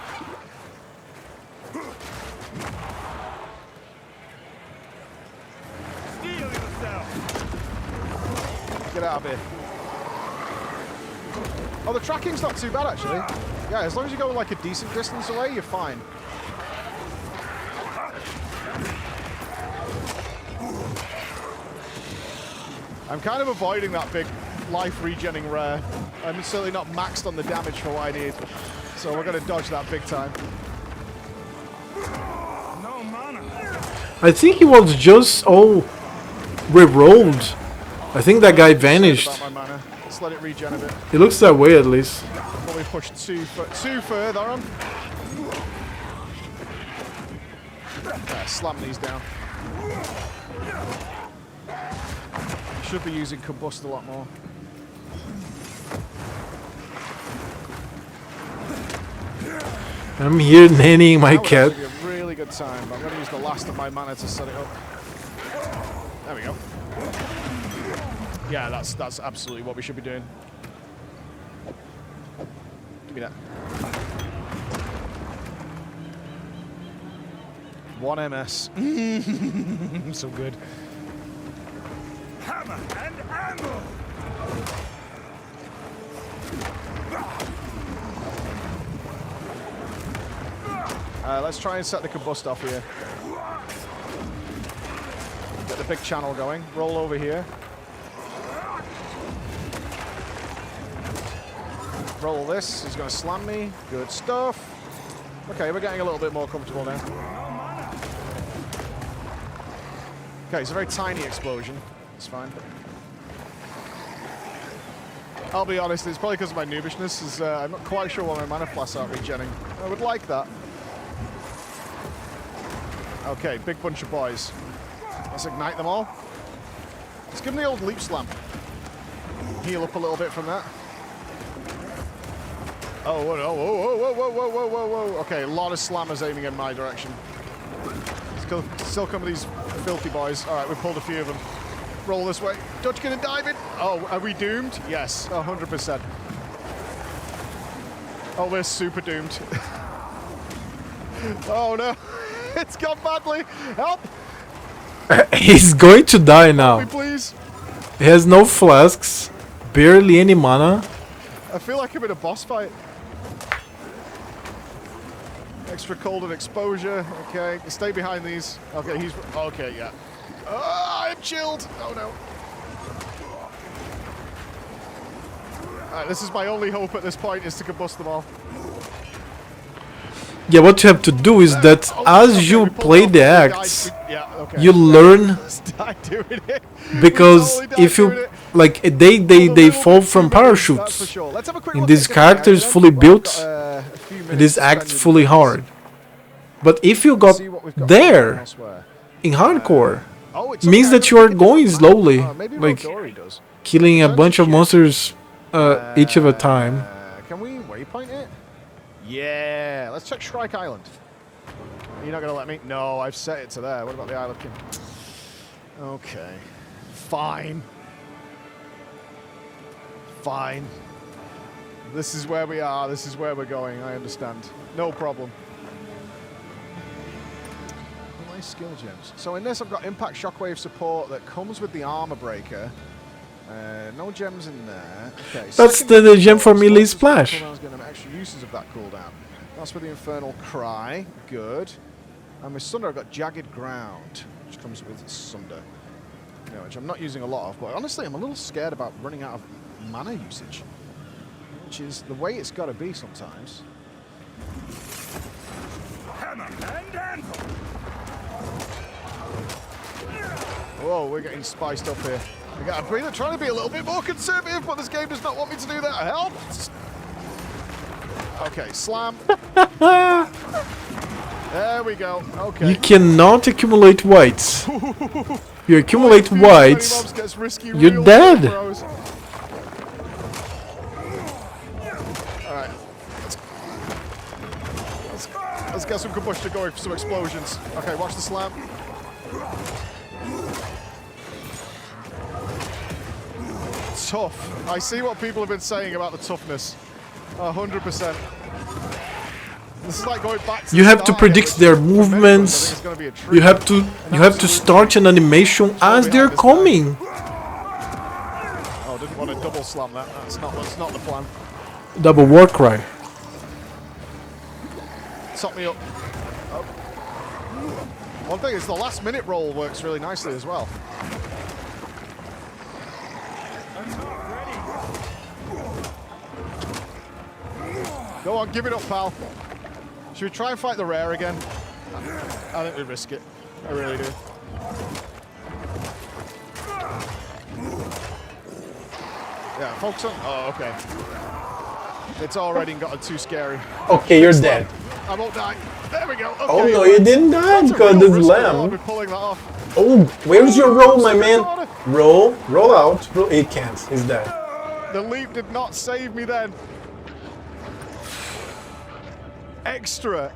Get out of here. Oh, the tracking's not too bad, actually. Yeah, as long as you go like a decent distance away, you're fine. I'm kind of avoiding that big life regenning rare. I'm certainly not maxed on the damage for what I need. So we're going to dodge that big time. No mana. I think he was just re-rolled. I think that guy vanished. About my mana. Let's let it regen a bit. It looks that way at least. Probably push too further on. Slam these down. Should be using combust a lot more. I'm here nannying my cat. That would be a really good time, but I'm going to use the last of my mana to set it up. There we go. Yeah, that's absolutely what we should be doing. Give me that. 1 MS. So good. Hammer and anvil. Let's try and set the combust off here. Get the big channel going. Roll over here. Roll this. He's going to slam me. Good stuff. Okay, we're getting a little bit more comfortable now. Okay, it's a very tiny explosion. It's fine. I'll be honest, it's probably because of my noobishness. I'm not quite sure why my mana flasks aren't regenning. I would like that. Okay, big bunch of boys. Let's ignite them all. Let's give them the old leap slam. Heal up a little bit from that. Oh, whoa, whoa, whoa, whoa, whoa, whoa, whoa, whoa, whoa. Okay, a lot of slammers aiming in my direction. Still come with these filthy boys. All right, we pulled a few of them. Roll this way. Dutchkin and diving. Oh, are we doomed? Yes, 100%. Oh, we're super doomed. Oh, no. It's gone badly. Help! He's going to die now. Help me, please. He has no flasks, barely any mana. I feel like I'm in a boss fight. Extra cold and exposure. Okay, stay behind these. Okay, he's... Okay, yeah. I'm chilled. Oh, no. All right, this is my only hope at this point, is to combust them all. Yeah, what you have to do is that as you play the acts, you learn, because if you like they fall from parachutes, and this character is fully built, and this act fully hard. But if you got there in hardcore, means that you are going slowly, like killing a bunch of monsters each of a time. Can we waypoint it? Yeah, let's check Shrike Island. You're not going to let me? No, I've set it to there. What about the Isle of King? Okay. Fine. Fine. This is where we are. This is where we're going. I understand. No problem. Nice skill gems. So in this, I've got impact shockwave support that comes with the armor breaker. No gems in there. Okay. That's the gem for melee splash. Extra uses of that cooldown. That's with the infernal cry. Good. And with Sunder, I've got jagged ground, which comes with Sunder. You know, which I'm not using a lot of, but honestly, I'm a little scared about running out of mana usage, which is the way it's got to be sometimes. Hammer and anvil. Whoa, we're getting spiced up here. We got a breather, trying to be a little bit more conservative, but this game does not want me to do that. Help! Okay, slam. There we go. Okay. You cannot accumulate whites. You accumulate whites, you're dead. Alright. Let's get some combustion going for some explosions. Okay, watch the slam. Tough. I see what people have been saying about the toughness. 100%. This is like going back to you have to predict their movements. You have to start an animation as they're coming. Oh, didn't want to double slam that. That's not the plan. Double war cry. Top me up. Oh. One thing is the last minute roll works really nicely as well. Go on, give it up, pal. Should we try and fight the rare again? I think we risk it. I really do. Yeah, focus on... Oh, okay. It's already gotten too scary. Okay, you're dead. I won't die. There we go. Okay, oh no, you didn't die because the lamb. Pulling that off. Oh, where's your roll, my man? Roll out. Roll. He can't. He's dead. The leap did not save me then. Extra.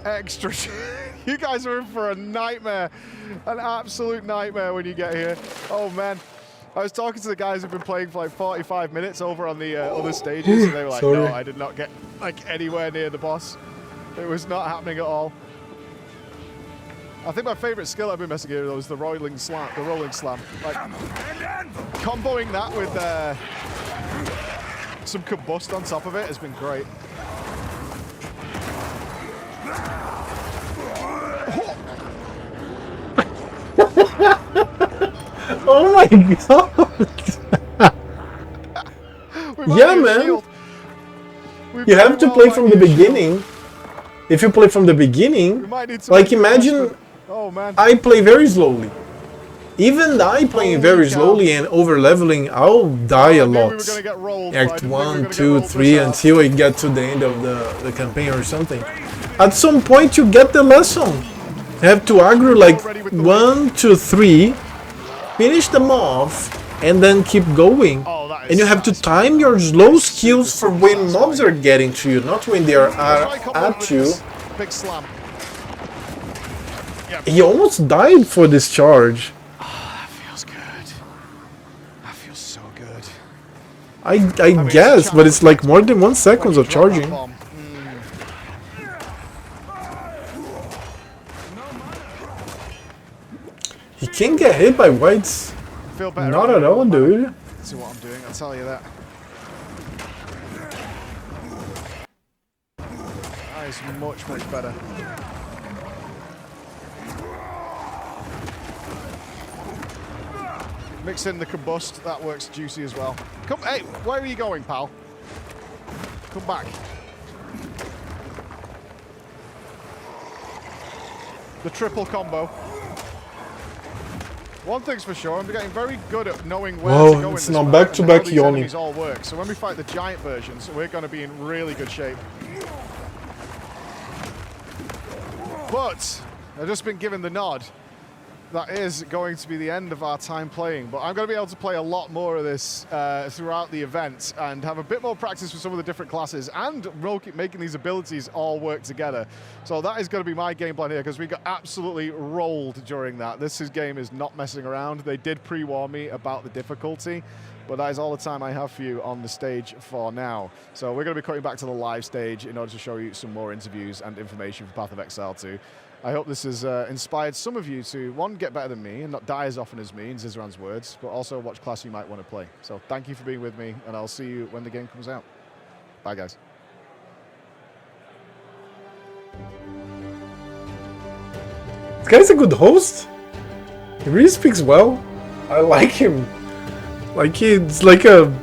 You guys are in for a nightmare. An absolute nightmare when you get here. Oh, man. I was talking to the guys who've been playing for like 45 minutes over on the other stages, and they were like, no, I did not get like anywhere near the boss. It was not happening at all. I think my favorite skill I've been messing with was the rolling slam. Like, comboing that with some combust on top of it has been great. Oh my god! Yeah, man. You have to play from the beginning. If you play from the beginning, like imagine I play very slowly. Even I playing very slowly and over leveling, I'll die a lot. Act 1, 2, 3 until I get to the end of the campaign or something. At some point you get the lesson. You have to aggro like 1, 2, 3, finish them off, and then keep going. And you have to time your slow skills for when mobs are getting to you, not when they are at you. Big slam. He almost died for this charge. That feels good. That feels so good. I guess, but it's like more than 1 second of charging. He can't get hit by whites. Feel better. Not at all, dude. See what I'm doing, I'll tell you that. That is much, much better. Mix in the combust, that works juicy as well. Come, hey, where are you going, pal? Come back. the triple combo. One thing's for sure, I'm getting very good at knowing where to go in this now map back-to-back and how these yawning. enemies all work. So when we fight the giant versions, we're going to be in really good shape. But I've just been given the nod. That is going to be the end of our time playing, but I'm going to be able to play a lot more of this throughout the event and have a bit more practice with some of the different classes and making these abilities all work together. So that is going to be my game plan here, because we got absolutely rolled during that. This game is not messing around. They did pre-warn me about the difficulty, but that is all the time I have for you on the stage for now. So we're going to be cutting back to the live stage in order to show you some more interviews and information for Path of Exile 2. I hope this has inspired some of you to, one, get better than me and not die as often as me, in Zizran's words, but also watch class you might want to play. So thank you for being with me, and I'll see you when the game comes out. Bye, guys. This guy's a good host. He really speaks well. I like him. Like he's like a,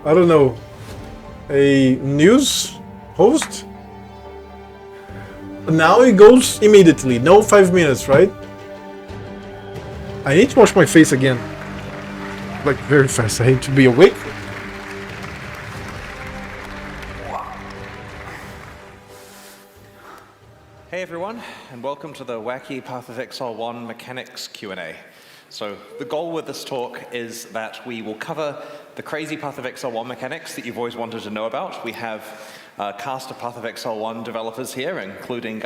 I don't know, a news host. Now it goes immediately, no 5 minutes, right? I need to wash my face again. Like very fast, I hate to be awake. Hey everyone, and welcome to the wacky Path of Exile 1 mechanics Q&A. So the goal with this talk is that we will cover the crazy Path of Exile 1 mechanics that you've always wanted to know about. We have a cast of Path of Exile 1 developers here, including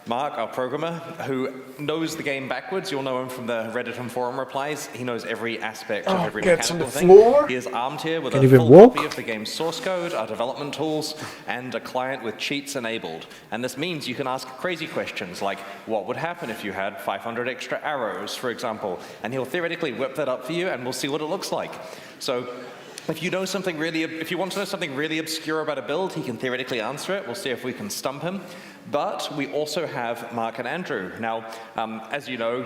Mark, our programmer, who knows the game backwards. You'll know him from the Reddit and forum replies. He knows every aspect of every mechanical thing. He is armed here with a full copy of the game's source code, our development tools, and a client with cheats enabled. And this means you can ask crazy questions like, what would happen if you had 500 extra arrows, for example? And he'll theoretically whip that up for you, and we'll see what it looks like. So if you know something really, if you want to know something really obscure about a build, he can theoretically answer it. We'll see if we can stump him. But we also have Mark and Andrew. Now, as you know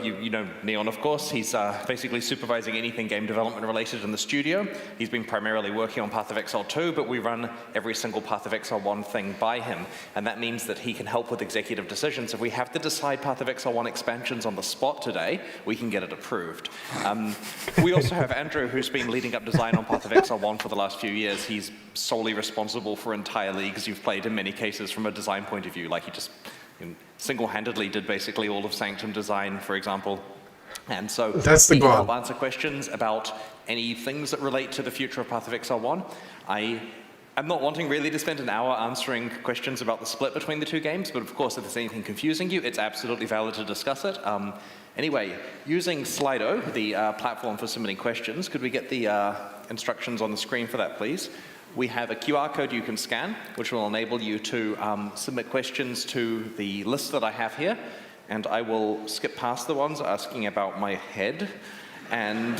Neon, of course. He's basically supervising anything game development related in the studio. He's been primarily working on Path of Exile 2, but we run every single Path of Exile 1 thing by him. And that means that he can help with executive decisions. If we have to decide Path of Exile 1 expansions on the spot today, we can get it approved. We also have Andrew, who's been leading up design on Path of Exile 1 for the last few years. He's solely responsible for entire leagues you've played in many cases from a design point of view. Like he just single-handedly did basically all of Sanctum design, for example. And so he can help answer questions about any things that relate to the future of Path of Exile 1. I'm not wanting really to spend an hour answering questions about the split between the two games, but of course if there's anything confusing you, it's absolutely valid to discuss it. Anyway, using Slido, the platform for submitting questions, could we get the instructions on the screen for that, please? We have a QR code you can scan, which will enable you to submit questions to the list that I have here. And I will skip past the ones asking about my head and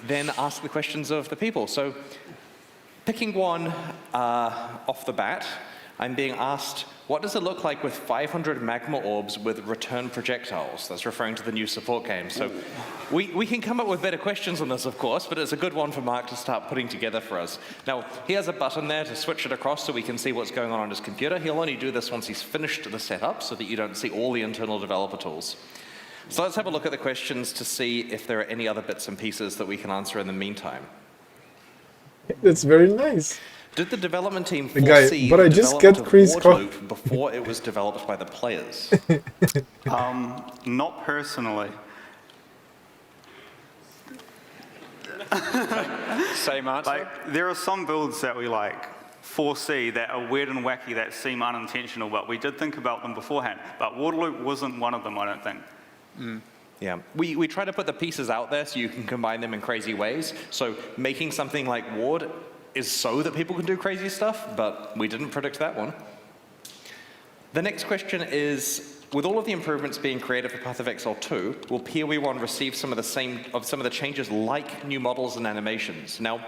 then ask the questions of the people. So picking one off the bat, I'm being asked, what does it look like with 500 magma orbs with return projectiles? That's referring to the new support game. So we can come up with better questions on this, of course, but it's a good one for Mark to start putting together for us. Now, he has a button there to switch it across so we can see what's going on his computer. He'll only do this once he's finished the setup so that you don't see all the internal developer tools. So let's have a look at the questions to see if there are any other bits and pieces that we can answer in the meantime. That's very nice. Did the development team foresee the development of Waterloop before it was developed by the players? Not personally. Same answer. Like, there are some builds that we foresee that are weird and wacky that seem unintentional, but we did think about them beforehand. But Waterloop wasn't one of them, I don't think. Yeah, we try to put the pieces out there so you can combine them in crazy ways. So making something like Ward is so that people can do crazy stuff, but we didn't predict that one. The next question is, with all of the improvements being created for Path of Exile 2, will PoE 1 receive some of the changes like new models and animations? Now,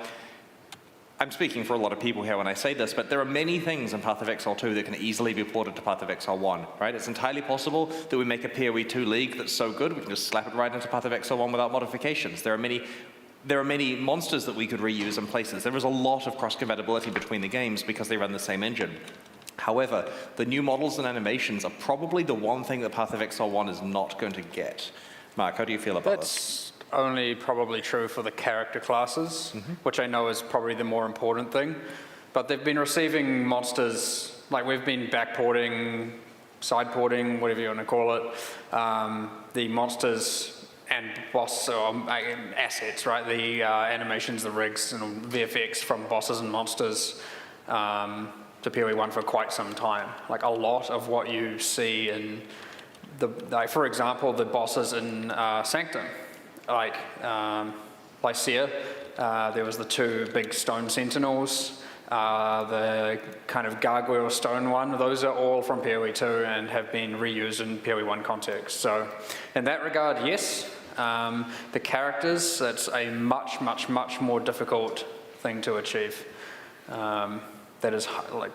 I'm speaking for a lot of people here when I say this, but there are many things in Path of Exile 2 that can easily be ported to Path of Exile 1, right? It's entirely possible that we make a PoE 2 league that's so good we can just slap it right into Path of Exile 1 without modifications. There are many monsters that we could reuse in places. There is a lot of cross-compatibility between the games because they run the same engine. However, the new models and animations are probably the one thing that Path of Exile 1 is not going to get. Mark, how do you feel about this? That's only probably true for the character classes, which I know is probably the more important thing. But they've been receiving monsters, like we've been backporting, sideporting, whatever you want to call it, the monsters and boss assets, right? The animations, the rigs, and VFX from bosses and monsters to PoE 1 for quite some time. Like a lot of what you see in like for example, the bosses in Sanctum, like Lycia, there was the 2 big stone sentinels, the kind of gargoyle stone one, those are all from PoE 2 and have been reused in PoE 1 context. So in that regard, yes. The characters, that's a much, much, much more difficult thing to achieve. That is like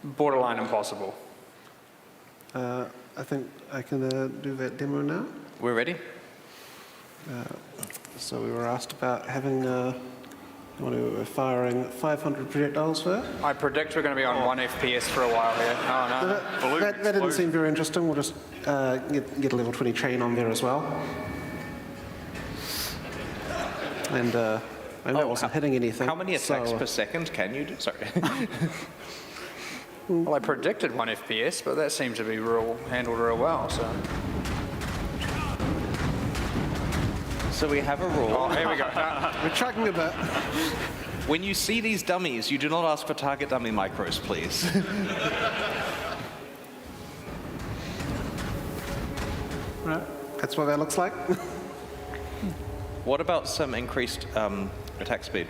borderline impossible. I think I can do that demo now. We're ready. So we were asked about having firing 500 projectiles for that. I predict we're going to be on 1 FPS for a while here. Oh no. That didn't seem very interesting. We'll just get a level 20 chain on there as well. And that wasn't hitting anything. How many attacks per second can you do? Sorry. Well, I predicted 1 FPS, but that seemed to be handled real well. So we have a rule. Oh, here we go. We're chugging a bit. When you see these dummies, you do not ask for target dummy micros, please. Right. That's what that looks like. What about some increased attack speed?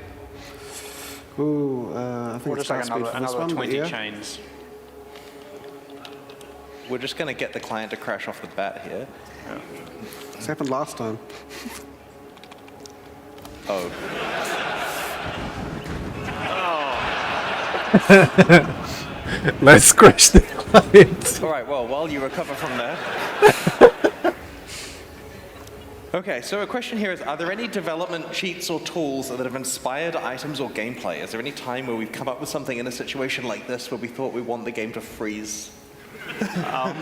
Ooh, I think it's just like another 20 yeah. chains. We're just going to get the client to crash off the bat here. Yeah. This happened last time. Oh. Let's crash the client. All right, well, while you recover from that. Okay, so a question here is, are there any development cheats or tools that have inspired items or gameplay? Is there any time where we've come up with something in a situation like this where we thought we want the game to freeze? Are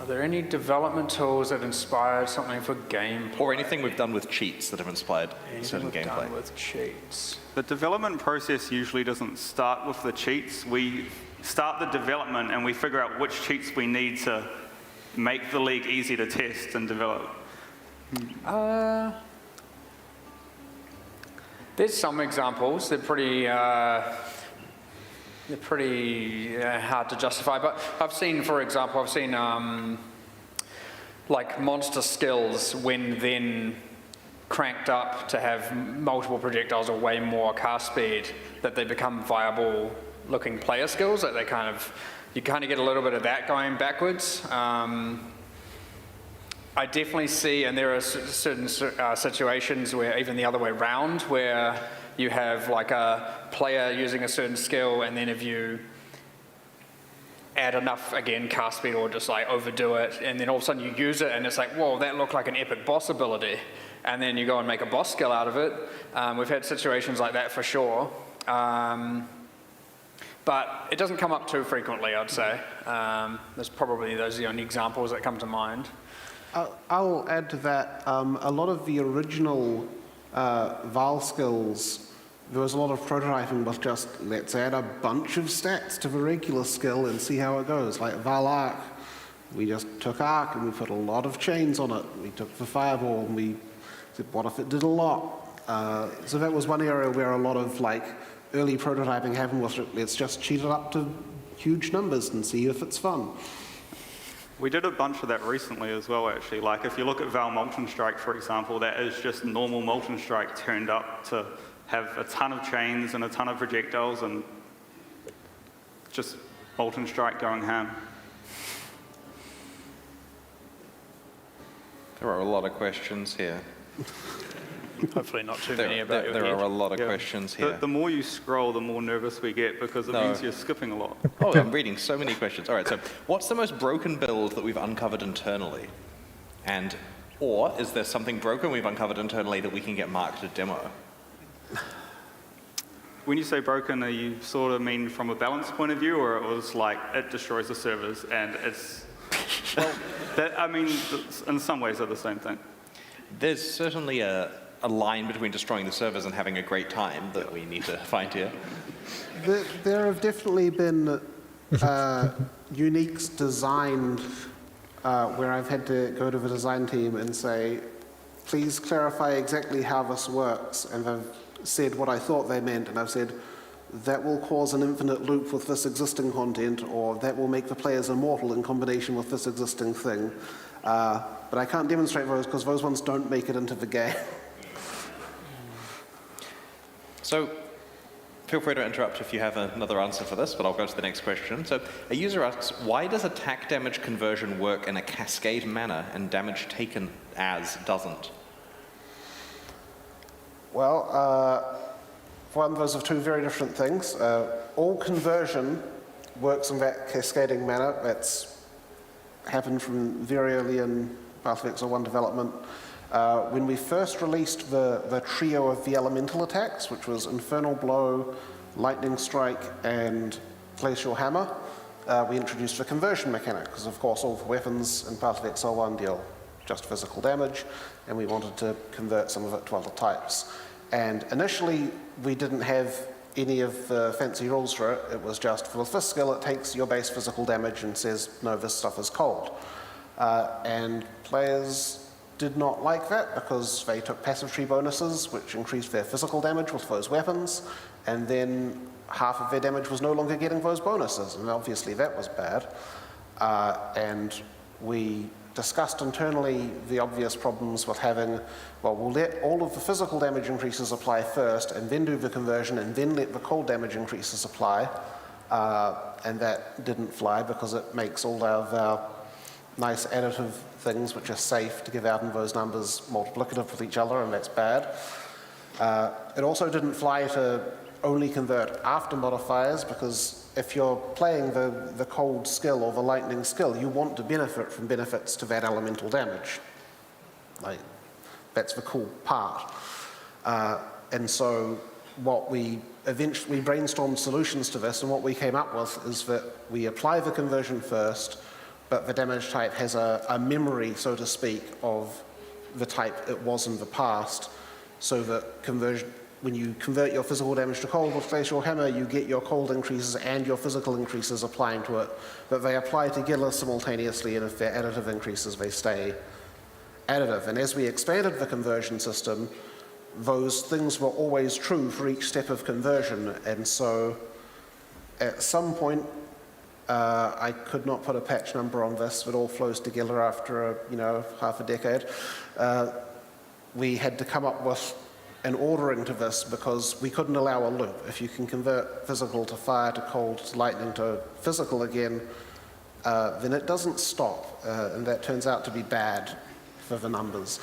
there any development tools that inspired something for gameplay? Or anything we've done with cheats that have inspired certain gameplay? Done with cheats. The development process usually doesn't start with the cheats. We start the development and we figure out which cheats we need to make the league easy to test and develop. There's some examples. They're pretty hard to justify. But I've seen, for example, like monster skills when then cranked up to have multiple projectiles or way more cast speed, that they become viable looking player skills. That they you kind of get a little bit of that going backwards. I definitely see, and there are certain situations where even the other way around, where you have like a player using a certain skill, and then if you add enough, again, cast speed or just like overdo it, and then all of a sudden you use it and it's like, whoa, that looked like an epic boss ability. And then you go and make a boss skill out of it. We've had situations like that for sure. But it doesn't come up too frequently, I'd say. Those are the only examples that come to mind. I'll add to that, a lot of the original Val skills, there was a lot of prototyping with just, let's add a bunch of stats to the regular skill and see how it goes. Like Val Arc, we just took Arc and we put a lot of chains on it. We took the Fireball and we said, what if it did a lot? So that was one area where a lot of like early prototyping happened with, let's just cheat it up to huge numbers and see if it's fun. We did a bunch of that recently as well, actually. Like if you look at Val Molten Strike, for example, that is just normal Molten Strike turned up to have a ton of chains and a ton of projectiles and just Molten Strike going ham. There are a lot of questions here. Hopefully not too many about your There head. are a lot of questions here. The more you scroll, the more nervous we get because it means you're skipping a lot. Oh, I'm reading so many questions. All right, so what's the most broken build that we've uncovered internally? Or is there something broken we've uncovered internally that we can get Mark to demo? when you say broken, are you sort of mean from a balance point of view, or it was like it destroys the servers and it's... Well, I mean, in some ways they're the same thing. There's certainly a line between destroying the servers and having a great time that we need to find here. There have definitely been uniques designed where I've had to go to the design team and say, please clarify exactly how this works. And I've said what I thought they meant, and I've said, that will cause an infinite loop with this existing content, or that will make the players immortal in combination with this existing thing. But I can't demonstrate those because those ones don't make it into the game. So, feel free to interrupt if you have another answer for this, but I'll go to the next question. So, a user asks, why does attack damage conversion work in a cascade manner and damage taken as doesn't? Well, one, those are two very different things. All conversion works in that cascading manner. That's happened from very early in Path of Exile 1 development. When we first released the trio of the elemental attacks, which was Infernal Blow, Lightning Strike, and Glacial Hammer, we introduced the conversion mechanic, because of course all the weapons in Path of Exile 1 deal just physical damage, and we wanted to convert some of it to other types. And initially, we didn't have any of the fancy rules for it. It was just, for this skill, it takes your base physical damage and says, no, this stuff is cold. And players did not like that because they took passive tree bonuses, which increased their physical damage with those weapons, and then half of their damage was no longer getting those bonuses, and obviously that was bad. And we discussed internally the obvious problems with having, well, we'll let all of the physical damage increases apply first, and then do the conversion, and then let the cold damage increases apply. And that didn't fly because it makes all of our nice additive things, which are safe to give out in those numbers, multiplicative with each other, and that's bad. It also didn't fly to only convert after modifiers, because if you're playing the cold skill or the lightning skill, you want to benefit from benefits to that elemental damage. Like, that's the cool part. And so what we eventually brainstormed solutions to this, and what we came up with is that we apply the conversion first, but the damage type has a memory, so to speak, of the type it was in the past, so that conversion, when you convert your physical damage to cold with Glacial Hammer, you get your cold increases and your physical increases applying to it, but they apply together simultaneously, and if they're additive increases, they stay additive. And as we expanded the conversion system, those things were always true for each step of conversion, and so at some point, I could not put a patch number on this, it all flows together after half a decade. We had to come up with an ordering to this because we couldn't allow a loop. If you can convert physical to fire, to cold, to lightning, to physical again, then it doesn't stop, and that turns out to be bad for the numbers.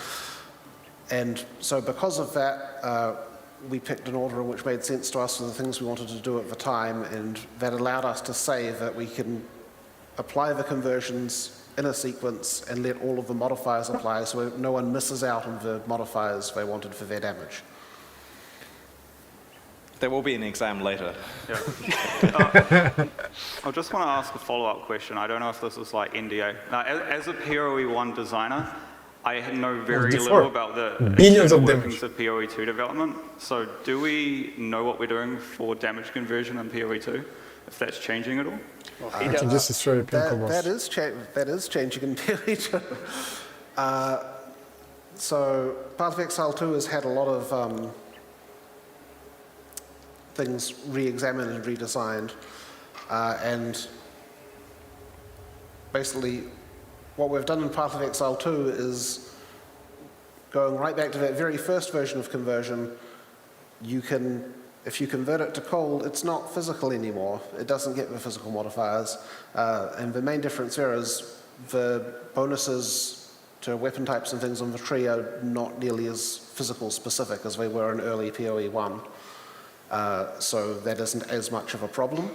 And so because of that, we picked an order which made sense to us for the things we wanted to do at the time, and that allowed us to say that we can apply the conversions in a sequence and let all of the modifiers apply so no one misses out on the modifiers they wanted for their damage. There will be an exam later. Yeah. I just want to ask a follow-up question. I don't know if this is like NDA. Now, as a PoE1 designer, I know very little about the billions of workings of PoE2 development. So do we know what we're doing for damage conversion in PoE2, if that's changing at all? I can just destroy the pin combos. That is changing in PoE2. So Path of Exile 2 has had a lot of things re-examined and redesigned, and basically what we've done in Path of Exile 2 is going right back to that very first version of conversion. You can, if you convert it to cold, it's not physical anymore. It doesn't get the physical modifiers, and the main difference there is the bonuses to weapon types and things on the tree are not nearly as physical specific as they were in early PoE1. So that isn't as much of a problem.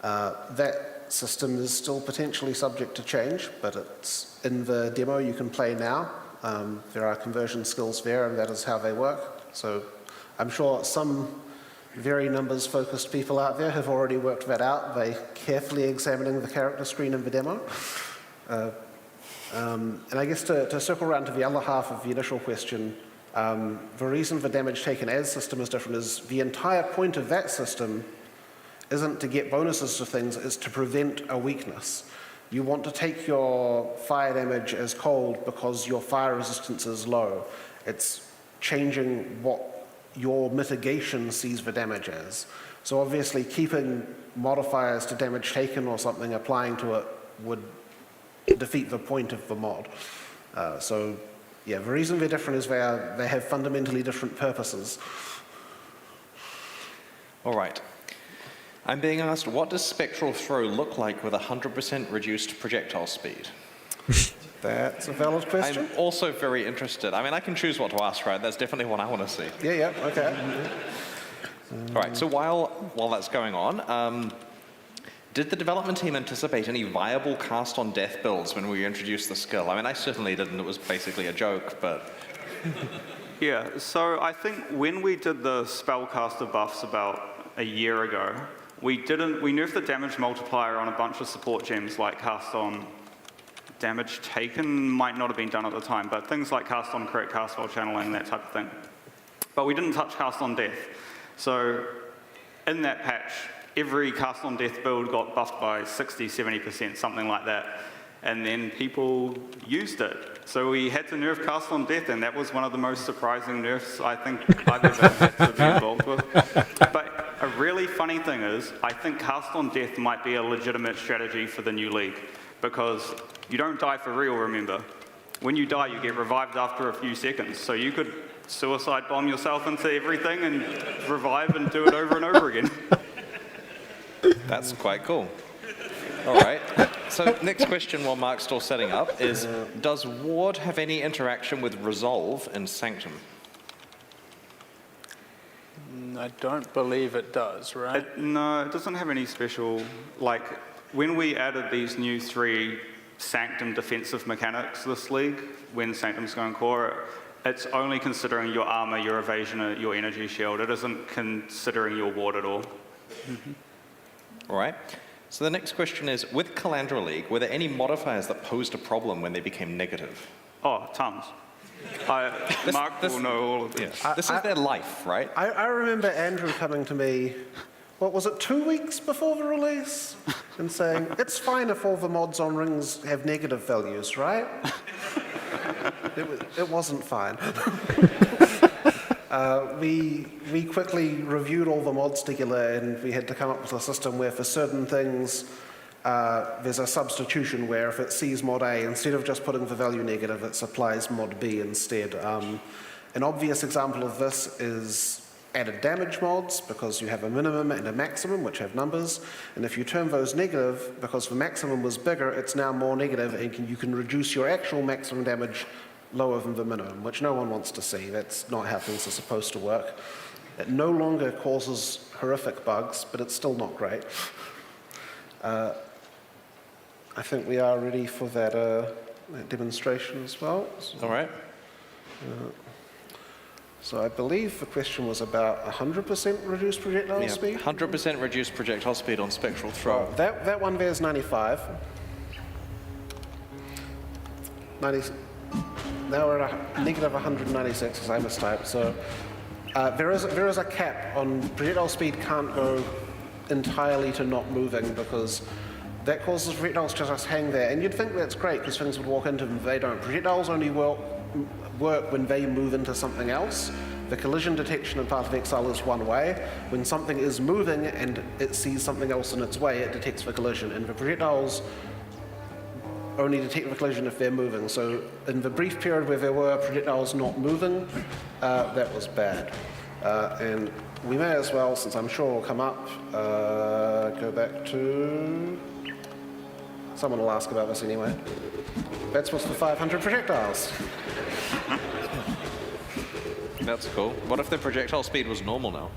That system is still potentially subject to change, but it's in the demo you can play now. There are conversion skills there, and that is how they work. So I'm sure some very numbers-focused people out there have already worked that out by carefully examining the character screen in the demo. And I guess to circle around to the other half of the initial question, the reason the damage taken as system is different is the entire point of that system isn't to get bonuses to things, it's to prevent a weakness. You want to take your fire damage as cold because your fire resistance is low. It's changing what your mitigation sees the damage as. So obviously keeping modifiers to damage taken or something applying to it would defeat the point of the mod. So yeah, the reason they're different is they have fundamentally different purposes. All right. I'm being asked, what does Spectral Throw look like with 100% reduced projectile speed? That's a valid question. I'm also very interested. I mean, I can choose what to ask, right? That's definitely what I want to see. Yeah, okay. All right, so while that's going on, did the development team anticipate any viable cast on death builds when we introduced the skill? I mean, I certainly didn't. It was basically a joke, but... Yeah, so I think when we did the spellcaster buffs about a year ago, we nerfed the damage multiplier on a bunch of support gems like cast on damage taken might not have been done at the time, but things like cast on crit, cast while channeling, that type of thing. But we didn't touch cast on death. So in that patch, every cast on death build got buffed by 60, 70%, something like that. And then people used it. So we had to nerf cast on death, and that was one of the most surprising nerfs I think I've ever had to be involved with. But a really funny thing is, I think cast on death might be a legitimate strategy for the new league, because you don't die for real, remember. When you die, you get revived after a few seconds. So you could suicide bomb yourself into everything and revive and do it over and over again. That's quite cool. All right. So next question while Mark's still setting up is, does Ward have any interaction with Resolve and Sanctum? I don't believe it does, right? No, it doesn't have any special, like, when we added these new 3 Sanctum defensive mechanics this league, when Sanctum's going core, it's only considering your armor, your evasion, your energy shield. It isn't considering your ward at all. All right. So the next question is, with Calandra League, were there any modifiers that posed a problem when they became negative? Oh, tons. Mark will know all of this. This is their life, right? I remember Andrew coming to me, what was it, 2 weeks before the release? And saying, it's fine if all the mods on rings have negative values, right? It wasn't fine. We quickly reviewed all the mods together, and we had to come up with a system where for certain things there's a substitution where if it sees mod A, instead of just putting the value negative, it supplies mod B instead. An obvious example of this is added damage mods, because you have a minimum and a maximum which have numbers, and if you turn those negative, because the maximum was bigger, it's now more negative, and you can reduce your actual maximum damage lower than the minimum, which no one wants to see. That's not how things are supposed to work. It no longer causes horrific bugs, but it's still not great. I think we are ready for that demonstration as well. All right. So I believe the question was about 100% reduced projectile speed? 100% reduced projectile speed on Spectral Throw. That one there is 95. 90. Now we're at a negative 196 because I mistyped. So there is a cap on projectile speed. Can't go entirely to not moving because that causes projectiles to just hang there. And you'd think that's great because things would walk into them. They don't. Projectiles only work when they move into something else. The collision detection in Path of Exile is one way. When something is moving and it sees something else in its way, it detects the collision. And the projectiles only detect the collision if they're moving. So in the brief period where there were projectiles not moving, that was bad. And we may as well, since I'm sure it'll come up, go back to... Someone will ask about this anyway. That's what's the 500 projectiles. That's cool. What if the projectile speed was normal now?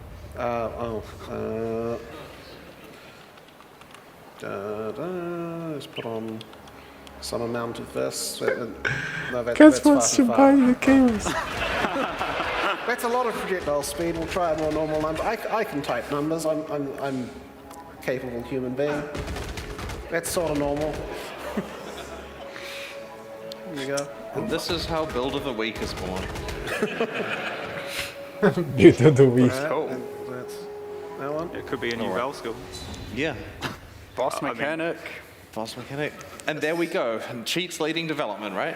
Let's put on some amount of this. No, Cats wants to buy the games. That's a lot of projectile speed. We'll try a more normal number. I can type numbers. I'm a capable human being. That's sort of normal. There you go. And this is how Build of the Week is born. Build of the week. Cool. That's that one. It could be a new Val skill. Yeah. Boss mechanic. Boss mechanic. And there we go. And cheats leading development, right?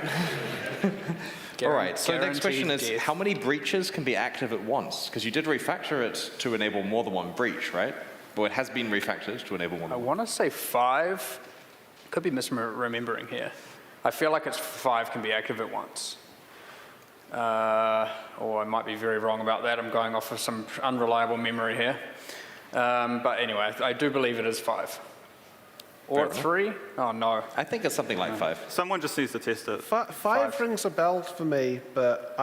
All right, so next question is, how many breaches can be active at once? Because you did refactor it to enable more than one breach, right? Well, it has been refactored to enable more than I one. want to say 5. Could be misremembering here. I feel like it's 5 can be active at once. Or I might be very wrong about that. I'm going off of some unreliable memory here. But anyway, I do believe it is 5. Or 3? Oh, no. I think it's something like 5. Someone just needs to test it. Five rings a bell for me, but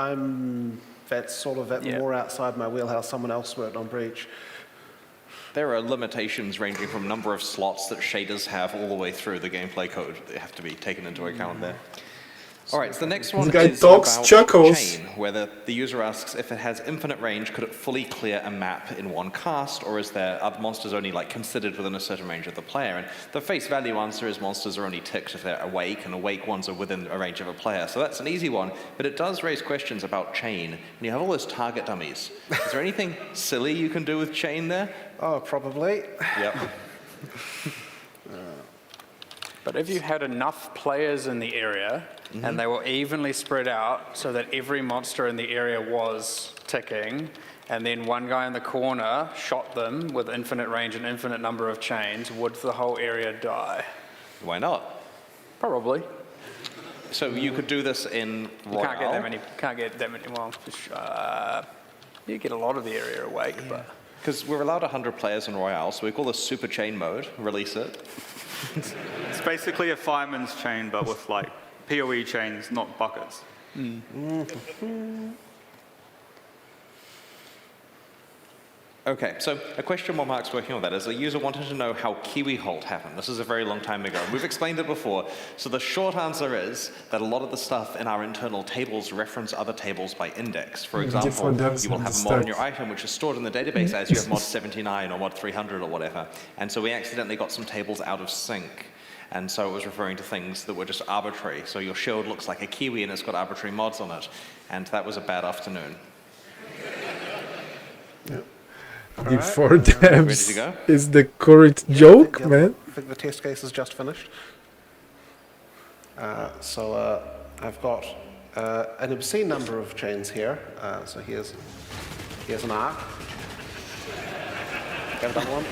that's sort of more outside my wheelhouse. Someone else worked on Breach. There are limitations ranging from number of slots that shaders have all the way through the gameplay code that have to be taken into account there. All right, so the next one guy is talks about chuckles. Chain, where the user asks if it has infinite range, could it fully clear a map in one cast, or are monsters only considered within a certain range of the player? And the face value answer is monsters are only ticked if they're awake, and awake ones are within a range of a player. So that's an easy one, but it does raise questions about Chain. And you have all those target dummies. Is there anything silly you can do with Chain there? Oh, probably. Yep. But if you had enough players in the area, and they were evenly spread out so that every monster in the area was ticking, and then one guy in the corner shot them with infinite range and infinite number of chains, would the whole area die? Why not? Probably. So you could do this in Royale? Can't get that many, well, you get a lot of the area awake, but... Because we're allowed 100 players in Royale, so we call this Super Chain mode, release it. It's basically a fireman's chain, but with PoE chains, not buckets. Okay, so a question while Mark's working on that is a user wanted to know how Kiwi Halt happened. This is a very long time ago. We've explained it before. So the short answer is that a lot of the stuff in our internal tables reference other tables by index. For example, you will have a mod in your item which is stored in the database as you have mod 79 or mod 300 or whatever. And so we accidentally got some tables out of sync. And so it was referring to things that were just arbitrary. So your shield looks like a kiwi and it's got arbitrary mods on it. And that was a bad afternoon. Before devs is the correct joke, man. I think the test case is just finished. So I've got an obscene number of chains here. So here's an arc. Have done one.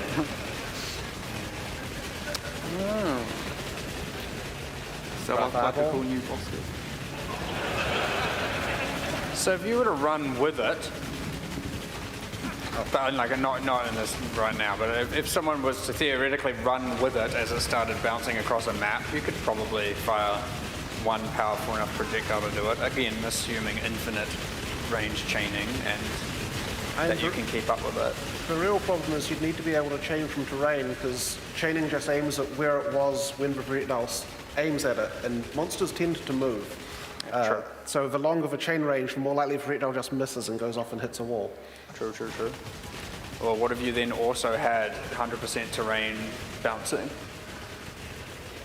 Sounds like a cool new boss skill. So if you were to run with it, but not in this right now, but if someone was to theoretically run with it as it started bouncing across a map, you could probably fire one powerful enough projectile to do it. Again, assuming infinite range chaining and that you can keep up with it. The real problem is you'd need to be able to chain from terrain, because chaining just aims at where it was when the projectile aims at it, and monsters tend to move. So the longer the chain range, the more likely the projectile just misses and goes off and hits a wall. True. Well, what if you then also had 100% terrain bouncing?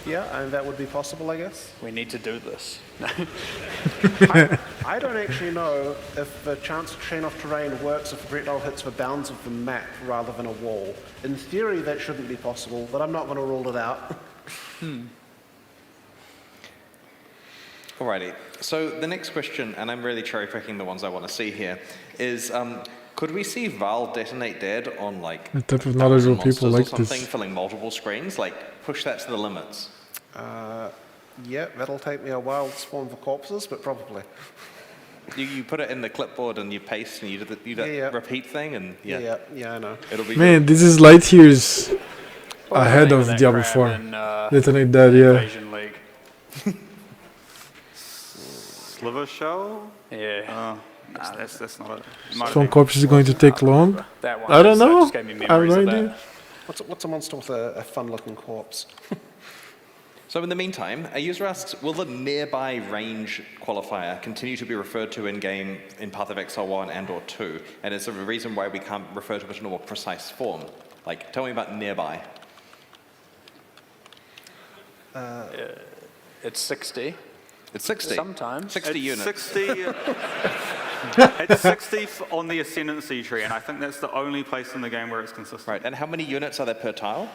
Yeah, and that would be possible, I guess. We need to do this. I don't actually know if the chance to chain off terrain works if the projectile hits the bounds of the map rather than a wall. In theory, that shouldn't be possible, but I'm not going to rule it out. Alrighty, so the next question, and I'm really cherry-picking the ones I want to see here, is could we see Val detonate dead on the type of knowledgeable people like something this. filling multiple screens? Push that to the limits. Yeah, that'll take me a while to spawn for corpses, but probably. You put it in the clipboard and you paste and you do that repeat thing and Yeah, I know. It'll be Man, this is light years ahead of Diablo 4. Detonate that, yeah. Sliver Shell? Yeah. That's not it. Stone Corpse is going to take long? I don't know. I have no idea. What's a monster with a fun-looking corpse? So in the meantime, a user asks, will the nearby range qualifier continue to be referred to in-game in Path of Exile 1 and or 2? And it's a reason why we can't refer to it in a more precise form. Like, tell me about nearby. It's 60. It's 60? Sometimes. 60 units. 60, it's 60 on the Ascendancy tree, and I think that's the only place in the game where it's consistent. Right, and how many units are there per tile?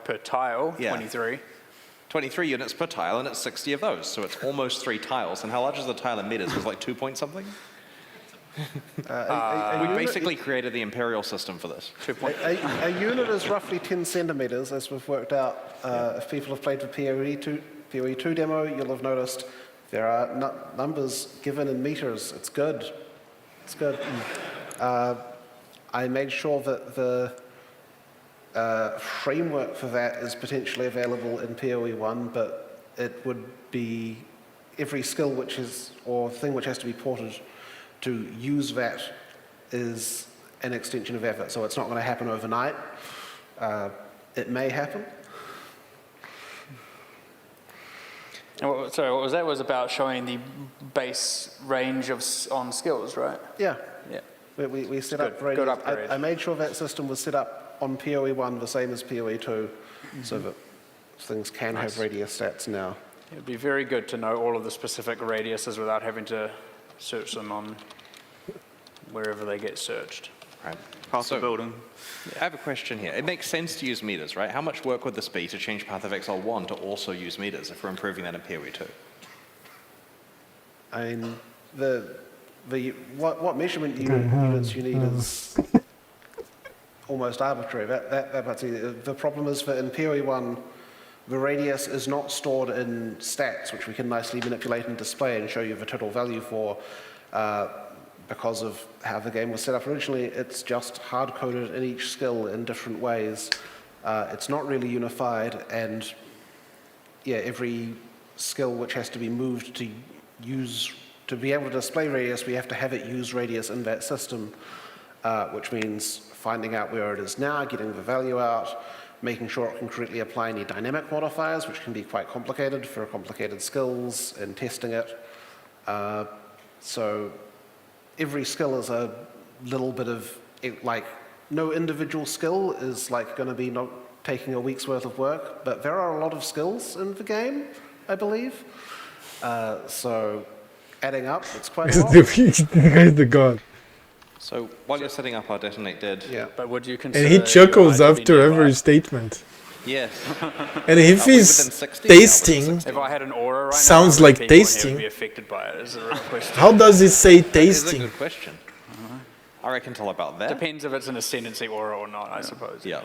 Per tile, 23. 23 units per tile, and it's 60 of those, so it's almost 3 tiles. And how large is the tile in meters? It was like 2 point something? We basically created the Imperial system for this. A unit is roughly 10 centimeters, as we've worked out. If people have played the PoE 2 demo, you'll have noticed there are numbers given in meters. It's good. It's good. I made sure that the framework for that is potentially available in PoE 1, but it would be every skill which is, or thing which has to be ported to use that is an extension of effort. So it's not going to happen overnight. It may happen. Sorry, what was that? Was about showing the base range on skills, right? Yeah. Yeah. We set up Good radius. upgrade. I made sure that system was set up on PoE 1 the same as PoE 2, so that things can have radius stats now. It'd be very good to know all of the specific radiuses without having to search them on wherever they get searched. Right. Past the building. I have a question here. It makes sense to use meters, right? How much work would this be to change Path of Exile 1 to also use meters if we're improving that in PoE 2? I mean, what measurement units you need is almost arbitrary. The problem is that in PoE 1, the radius is not stored in stats, which we can nicely manipulate and display and show you the total value for. Because of how the game was set up originally, it's just hard-coded in each skill in different ways. It's not really unified, and yeah, every skill which has to be moved to be able to display radius, we have to have it use radius in that system, which means finding out where it is now, getting the value out, making sure it can correctly apply any dynamic modifiers, which can be quite complicated for complicated skills, and testing it. So every skill is a little bit of, like, no individual skill is like going to be not taking a week's worth of work, but there are a lot of skills in the game, I believe. So adding up, it's quite a lot. He's the god. So while you're setting up our detonate dead, but would you consider? And he chuckles after every statement. Yes. And if he's tasting, if I had an aura right sounds now, like people here tasting. would be affected by it. Is a real question. How does it say That is a tasting? good question. I reckon tell about that. Depends if it's an ascendancy aura or not, I suppose. Yeah.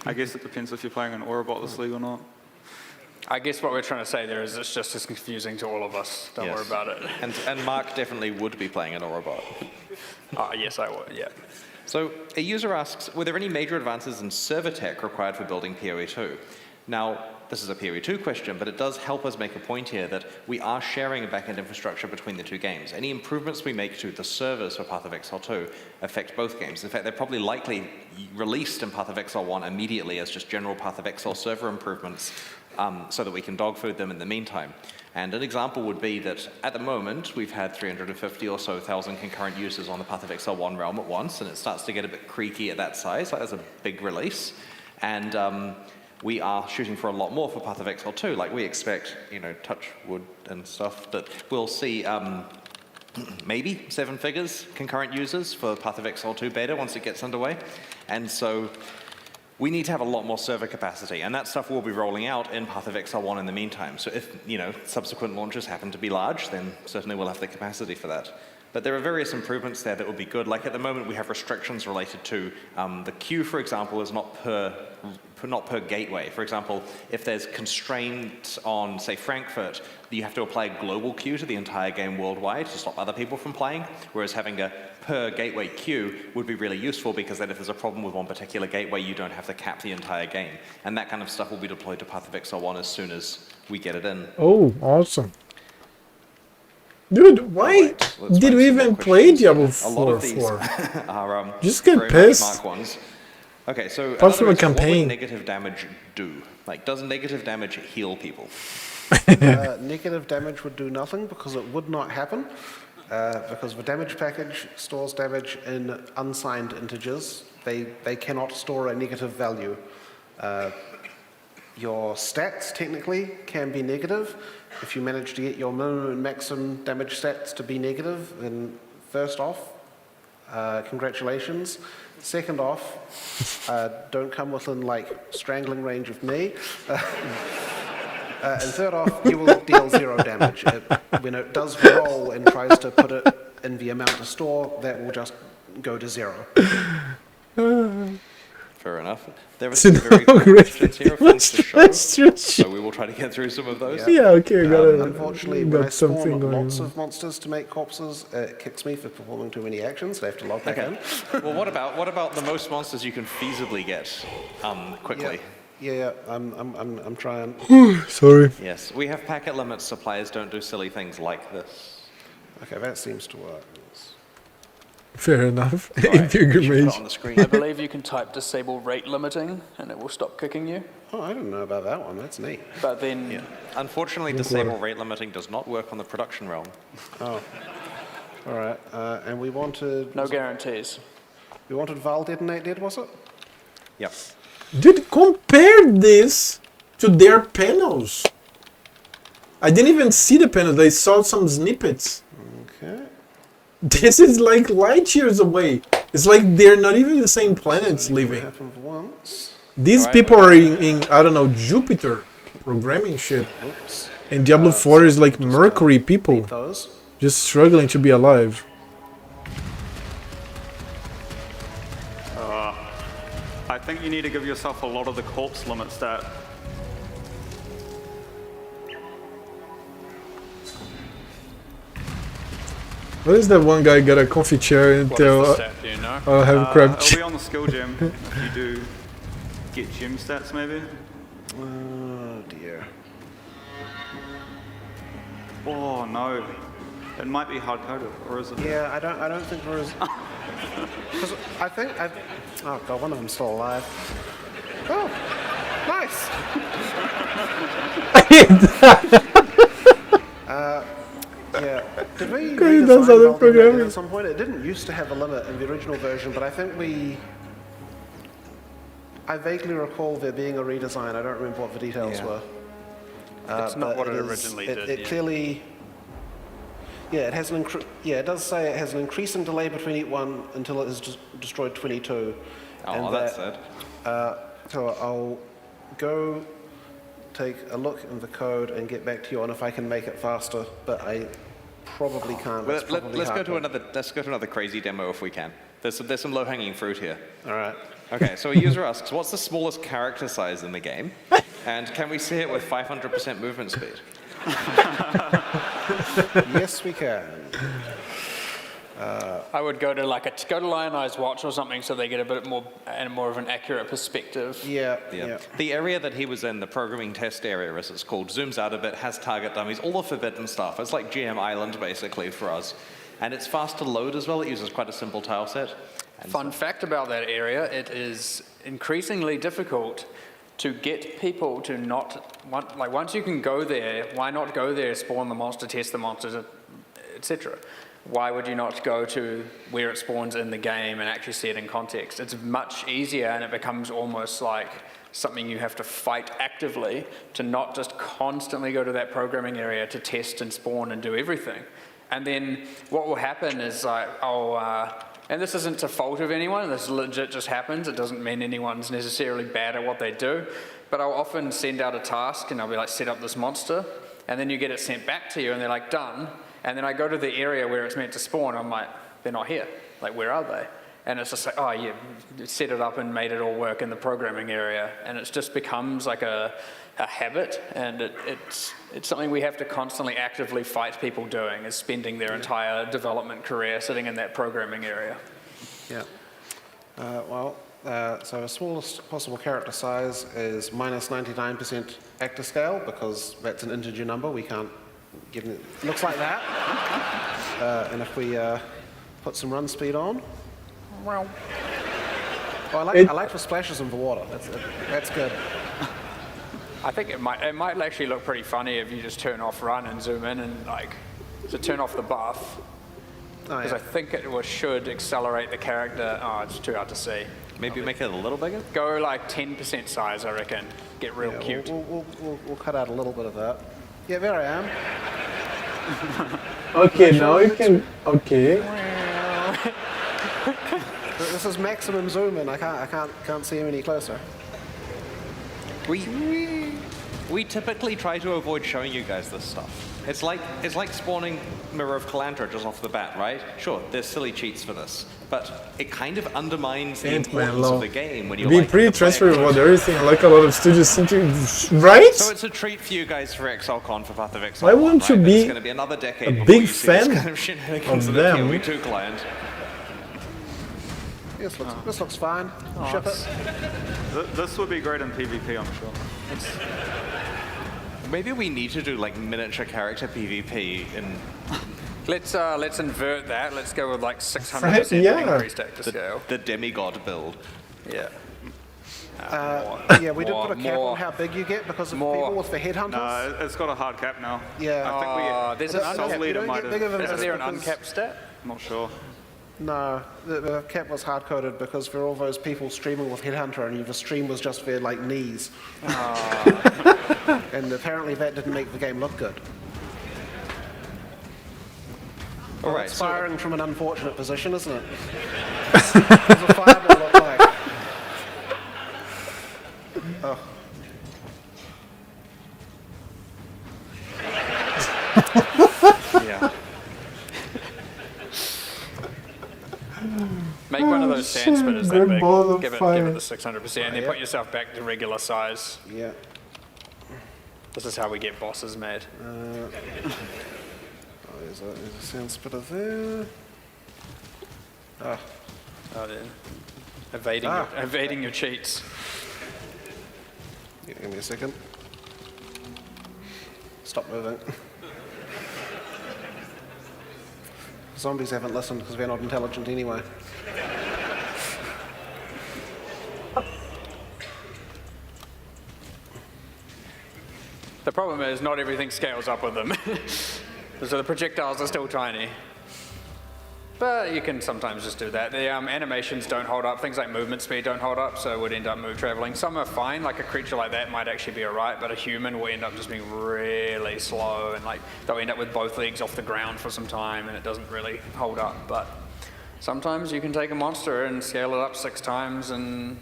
I guess it depends if you're playing an aura bot this league or not. I guess what we're trying to say there is it's just as confusing to all of us. Don't worry about it. And Mark definitely would be playing an aura bot. Yes, I would, yeah. So a user asks, were there any major advances in server tech required for building PoE 2? Now, this is a PoE 2 question, but it does help us make a point here that we are sharing a backend infrastructure between the two games. Any improvements we make to the servers for Path of Exile 2 affect both games. In fact, they're probably likely released in Path of Exile 1 immediately as just general Path of Exile server improvements so that we can dog food them in the meantime. And an example would be that at the moment, we've had 350 or so thousand concurrent users on the Path of Exile 1 realm at once, and it starts to get a bit creaky at that size. Like, that's a big release. And we are shooting for a lot more for Path of Exile 2. Like, we expect, touch wood and stuff, that we'll see maybe 7 figures concurrent users for Path of Exile 2 beta once it gets underway. And so we need to have a lot more server capacity, and that stuff will be rolling out in Path of Exile 1 in the meantime. So if, subsequent launches happen to be large, then certainly we'll have the capacity for that. But there are various improvements there that would be good. Like at the moment, we have restrictions related to the queue, for example, is not per gateway. For example, if there's constraints on, say, Frankfurt, you have to apply a global queue to the entire game worldwide to stop other people from playing, whereas having a per gateway queue would be really useful, because then if there's a problem with one particular gateway, you don't have to cap the entire game. And that kind of stuff will be deployed to Path of Exile 1 as soon as we get it in. Oh, awesome. Dude, why did we even play Diablo 4? A lot of these are just get very pissed. Mark ones. Okay, so Apart from a what campaign. would negative damage do? Like, does negative damage heal people? Negative damage would do nothing because it would not happen. Because the damage package stores damage in unsigned integers. They cannot store a negative value. Your stats, technically, can be negative. If you manage to get your minimum and maximum damage stats to be negative, then first off, congratulations. Second off, don't come within, like, strangling range of me. And third off, you will deal 0 damage. When it does roll and tries to put it in the amount to store, that will just go to 0. Fair enough. There are some very good questions here of things to show, so we will try to get through some of those. Yeah, okay, Unfortunately, when I spawn lots of monsters to make corpses, it kicks me for performing too many actions, so I have to log back in. Well, what about the most monsters you can feasibly get quickly? Yeah, I'm trying. Sorry. Yes, we have packet limits, so players don't do silly things like this. Okay, that seems to work. Fair enough. Right, Infigure on the screen. I believe you can type disable rate limiting and it will stop kicking you. Oh, I didn't know about that one. That's neat. But then... Yeah. Unfortunately, disable rate limiting does not work on the production realm. Oh. All right, and we wanted... No guarantees. We wanted Val Detonate Dead, was it? Yep. Dude, compare this to their panels. I didn't even see the panels. I saw some snippets. Okay. This is like light years away. It's like they're not even the same planets living. These people are in, I don't know, Jupiter programming shit. Oops. And Diablo 4 is like Mercury people. Just struggling to be alive. I think you need to give yourself a lot of the corpse limit stat. What is that one guy got a comfy chair until I'll have crab It'll be on the skill gem if you do get gem stats maybe. Oh dear. Oh no. It might be hard coded, or is it? Yeah, I don't think there is. Because I think oh god, one of them's still alive. Oh, nice. Yeah. Did we redesign Valkyrie at some point? It didn't used to have a limit in the original version, but I think I vaguely recall there being a redesign. I don't remember what the details were. It's not what it originally did. It clearly. Yeah, it has it does say it has an increasing delay between each one until it has destroyed 22. Oh, that's it. So I'll go take a look in the code and get back to you on if I can make it faster, but I probably can't. Well, let's go to another crazy demo if we can. There's some low-hanging fruit here. All right. Okay, so a user asks, what's the smallest character size in the game? And can we see it with 500% movement speed? Yes, we can. I would go to Lionized Watch or something so they get a bit more of an accurate perspective. Yeah. The area that he was in, the programming test area, as it's called, zooms out a bit, has target dummies, all the forbidden stuff. It's like GM Island, basically, for us. And it's fast to load as well. It uses quite a simple tile set. Fun fact about that area, it is increasingly difficult to get people to not want, once you can go there, why not go there, spawn the monster, test the monsters, etc. Why would you not go to where it spawns in the game and actually see it in context? It's much easier, and it becomes almost like something you have to fight actively to not just constantly go to that programming area to test and spawn and do everything. And then what will happen is and this isn't a fault of anyone, this legit just happens, it doesn't mean anyone's necessarily bad at what they do, but I'll often send out a task and I'll be like, set up this monster, and then you get it sent back to you and they're like, done, and then I go to the area where it's meant to spawn, I'm like, they're not here, like where are they? And it's just like, oh yeah, set it up and made it all work in the programming area, and it just becomes like a habit, and it's something we have to constantly actively fight people doing, is spending their entire development career sitting in that programming area. Yeah. So the smallest possible character size is minus 99% actor scale, because that's an integer number. We can't give it. Looks like that. And if we put some run speed on. Oh, I like the splashes in the water. That's good. I think it might actually look pretty funny if you just turn off run and zoom in and like to turn off the buff. Because I think it should accelerate the character. Oh, it's too hard to see. Maybe make it a little bigger? Go like 10% size, I reckon. Get real cute. We'll cut out a little bit of that. Yeah, there I am. Okay, now you can. Okay. This is maximum zoom in. I can't see him any closer. We typically try to avoid showing you guys this stuff. It's like spawning Mirror of Calandra just off the bat, right? Sure, there's silly cheats for this, but it kind of undermines the importance of the game when you being pretty transparent about everything. Like a lot of studios seem to, right? So it's a treat for you guys for Exilecon for Path of Exile. Why won't you be it's going to be another decade a big fan kind of shenanigans of the them? PoE2 client. This looks fine. Ship it. This would be great in PvP, I'm sure. Maybe we need to do like miniature character PvP in. Let's invert that. Let's go with like 600% increased actor scale. The demigod build. Yeah. Yeah, we did put a cap on how big you get because of people with the headhunters. No, it's got a hard cap now. Yeah. I think there's a Soul Leader might have. Isn't there an uncapped stat? I'm not sure. No, the cap was hard-coded because for all those people streaming with Headhunter and the stream was just their like knees. And apparently that didn't make the game look good. All right, it's firing from an unfortunate position, isn't it? What does a fireball look like? Oh. Yeah. Make one of those sand spinners that big. Give it the 600%, and then put yourself back to regular size. Yeah. This is how we get bosses made. There's a sand spinner there. Oh, then. Evading your cheats. Yeah, give me a second. Stop moving. Zombies haven't listened because they're not intelligent anyway. The problem is not everything scales up with them. So the projectiles are still tiny. But you can sometimes just do that. The animations don't hold up. Things like movement speed don't hold up, so it would end up move traveling. Some are fine, like a creature like that might actually be alright, but a human will end up just being really slow, and like they'll end up with both legs off the ground for some time, and it doesn't really hold up. But sometimes you can take a monster and scale it up 6 times, and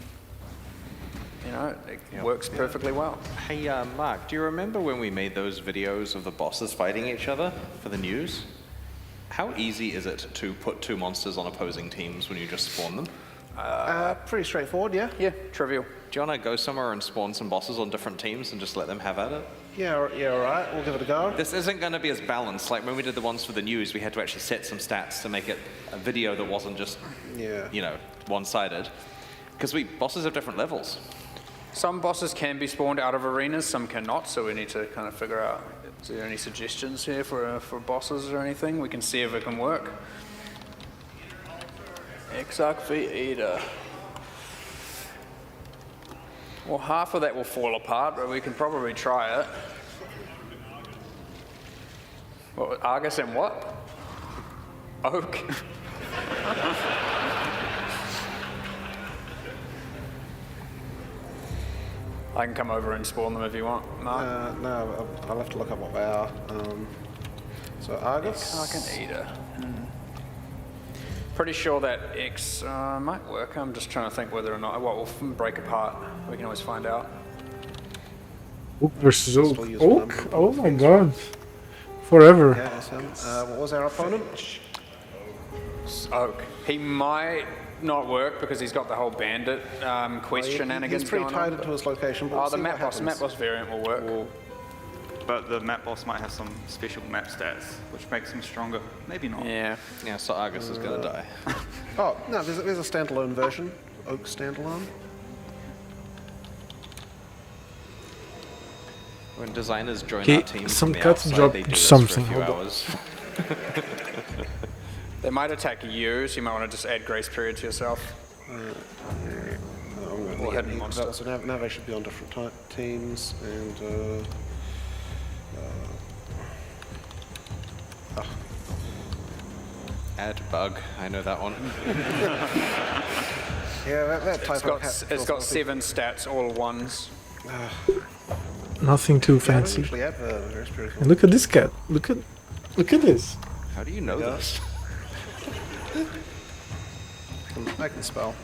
you know, it works perfectly well. Hey, Mark, do you remember when we made those videos of the bosses fighting each other for the news? How easy is it to put 2 monsters on opposing teams when you just spawn them? Pretty straightforward, yeah. Yeah, trivial. Do you want to go somewhere and spawn some bosses on different teams and just let them have at it? Yeah, all right. We'll give it a go. This isn't going to be as balanced. Like when we did the ones for the news, we had to actually set some stats to make it a video that wasn't just, you know, one-sided. Because bosses have different levels. Some bosses can be spawned out of arenas, some cannot, so we need to kind of figure out, is there any suggestions here for bosses or anything? We can see if it can work. Exarch v. Ada. Well, half of that will fall apart, but we can probably try it. What, Argus and what? Oak. I can come over and spawn them if you want, Mark. No, I'll have to look up what they are. So Argus. Exarch and Ada. Pretty sure that X might work. I'm just trying to think whether or not. Well, we'll break apart. We can always find out. Oak versus Oak. Oak? Oh my god. Forever. Yeah, that's him. What was our opponent? Oak. He might not work because he's got the whole bandit quest shenanigans He's pretty going tied on. into his location. But Oh, the map boss variant will work. But the map boss might have some special map stats, which makes him stronger. Maybe not. Yeah, so Argus is going to die. Oh, no, there's a standalone version. Oak standalone. When designers join Okay, our team some from the cuts outside, drop they do this something, for a few hold on. hours. They might attack you, so you might want to just add grace period to yourself. or hidden monster. So now they should be on different teams, and Add bug. I know that one. yeah, that type it's got 7 stats, all ones. Nothing too fancy. And look at this cat. Look at this. How do you know this? I can spell.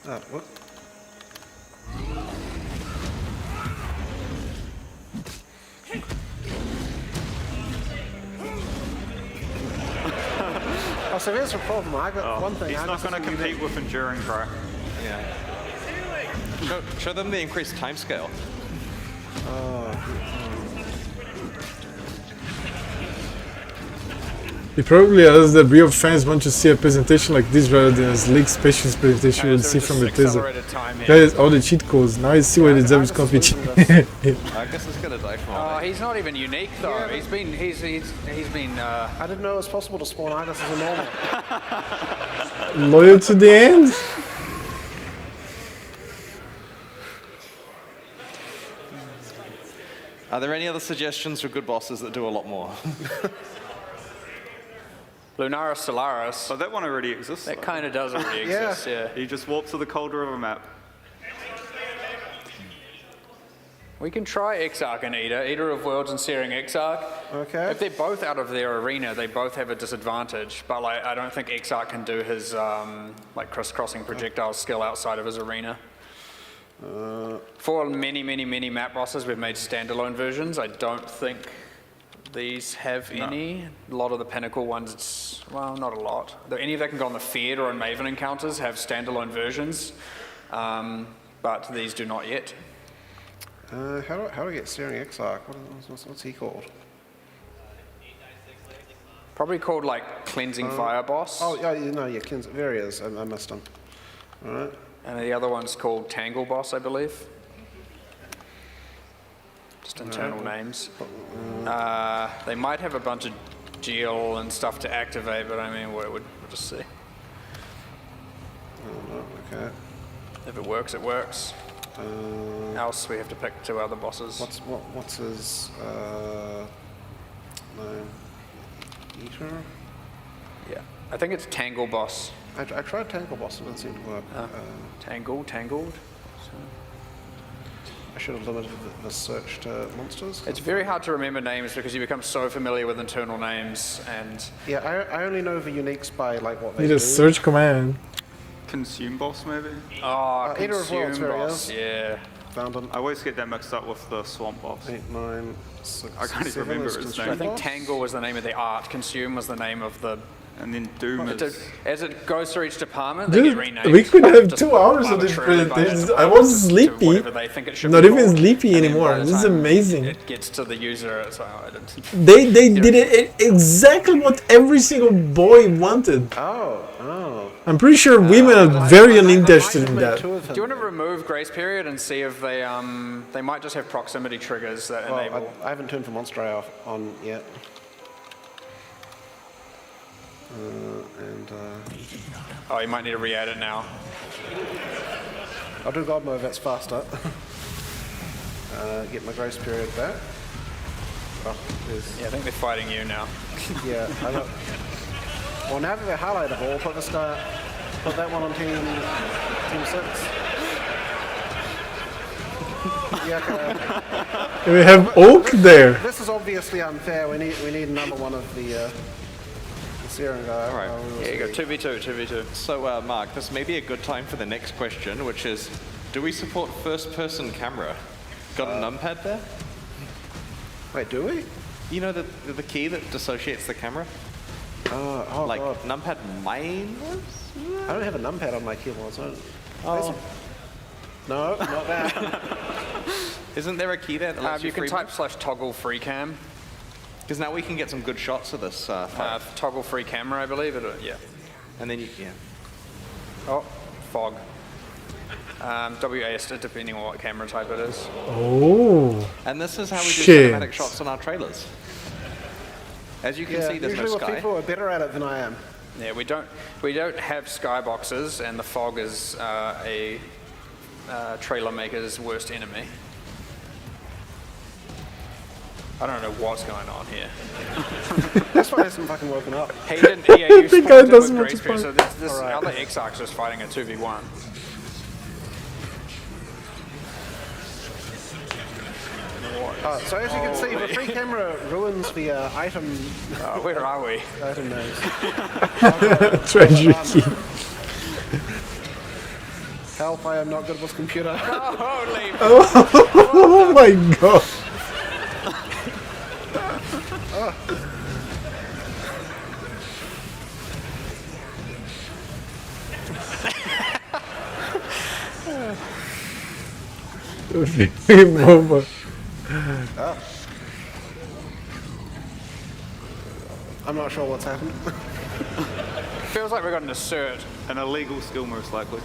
Whoop. Oh, so there's a problem. I got one thing. He's not going to compete with enduring, bro. Yeah. Show them the increased time scale. It probably as the real fans want to see a presentation like this rather than a sleek specialist presentation you would see from the teaser. That is all the cheat codes. Now you see why the Zebras can't be cheated. I guess it's gonna die from all he's not even unique though. Yeah, he's been. I didn't know it was possible to spawn Argus as a normal. Loyal to the end. Are there any other suggestions for good bosses that do a lot more? Lunaris Solaris. So that one already exists. That kind of does already exist, yeah. You just warp to the Cold River map. We can try Exarch and Eater of Worlds and Searing Exarch. Okay. If they're both out of their arena, they both have a disadvantage. But like, I don't think Exarch can do his like crisscrossing projectile skill outside of his arena. For many map bosses, we've made standalone versions. I don't think these have any. A lot of the pinnacle ones, well, not a lot. Any that can go on the Fed or in Maven encounters have standalone versions, but these do not yet. How do I get Searing Exarch? What's he called? Probably called like Cleansing Fire Boss. Oh, yeah, Cleansing. There he is. I missed him. All right. And the other one's called Tangle Boss, I believe. Just internal names. They might have a bunch of gel and stuff to activate, but I mean, we'll just see. Okay. If it works, it works. Else we have to pick 2 other bosses. What's his name? Eater? Yeah, I think it's Tangle Boss. I tried Tangle Boss, it didn't seem to work. Tangled. I should have limited the search to monsters. It's very hard to remember names because you become so familiar with internal names and... Yeah, I only know the uniques by like what they Need do. a search command. Consume Boss, maybe? Oh, Eater of Worlds, Consume there he Boss, is. yeah. Found him. I always get that mixed up with the Swamp Boss. 8, 9, 6, I can't even 7 remember is his Consume name. I think Boss. Tangle was the name of the art, Consume was the name of the... And then Doom is... As it goes through each department, they Dude, get renamed. we could have just 2 hours of this arbitrarily by presentation. that I was department to sleepy. whatever they think it should Not be even called. sleepy And then anymore. by the This is time amazing. It gets to the user, it's like, oh, I didn't... They did exactly what every single boy wanted. Oh. I'm pretty sure women are very uninterested in that. Do you want to remove Grace Period and see if they might just have proximity triggers that enable... I haven't turned for Monster Eye on yet. Oh, you might need to re-add it now. I'll do God Mode, that's faster. Get my Grace Period back. Oh, yeah, I think they're fighting you now. Yeah, I know. Well, now that they're highlightable, put that one on team 6. Yeah, okay. We have Oak there. This is obviously unfair. We need another one of the Searing guy. All right. Yeah, you go 2v2. So, Mark, this may be a good time for the next question, which is, do we support first-person camera? Got a numpad there? Wait, do we? You know the key that dissociates the camera? Oh, like God. numpad minus? I don't have a numpad on my keyboard, so... Oh. No, not that. Isn't there a key there that lets you can free type /toggle free cam. Because now we can get some good shots of this fight. Toggle free camera, I believe. Yeah. And then yeah. Oh, fog. WAS, depending on what camera type it is. Oh. And this is how we do Shit. cinematic shots on our trailers. As you can see, there's no usually sky. people are better at it than I am. Yeah, we don't have skyboxes, and the fog is a trailer maker's worst enemy. I don't know what's going on here. This one hasn't fucking woken up. He didn't. Yeah, you think spawned I in doesn't with want to Grace Period, fight. so this other Exarch's just fighting a 2v1. So as you can see, the free camera ruins the item. Where are we? Item nose. Treasure key. Help! I am not good with computer. Holy! Oh my god. Game over. I'm not sure what's happened. Feels like we got an assert. An illegal skill, most likely.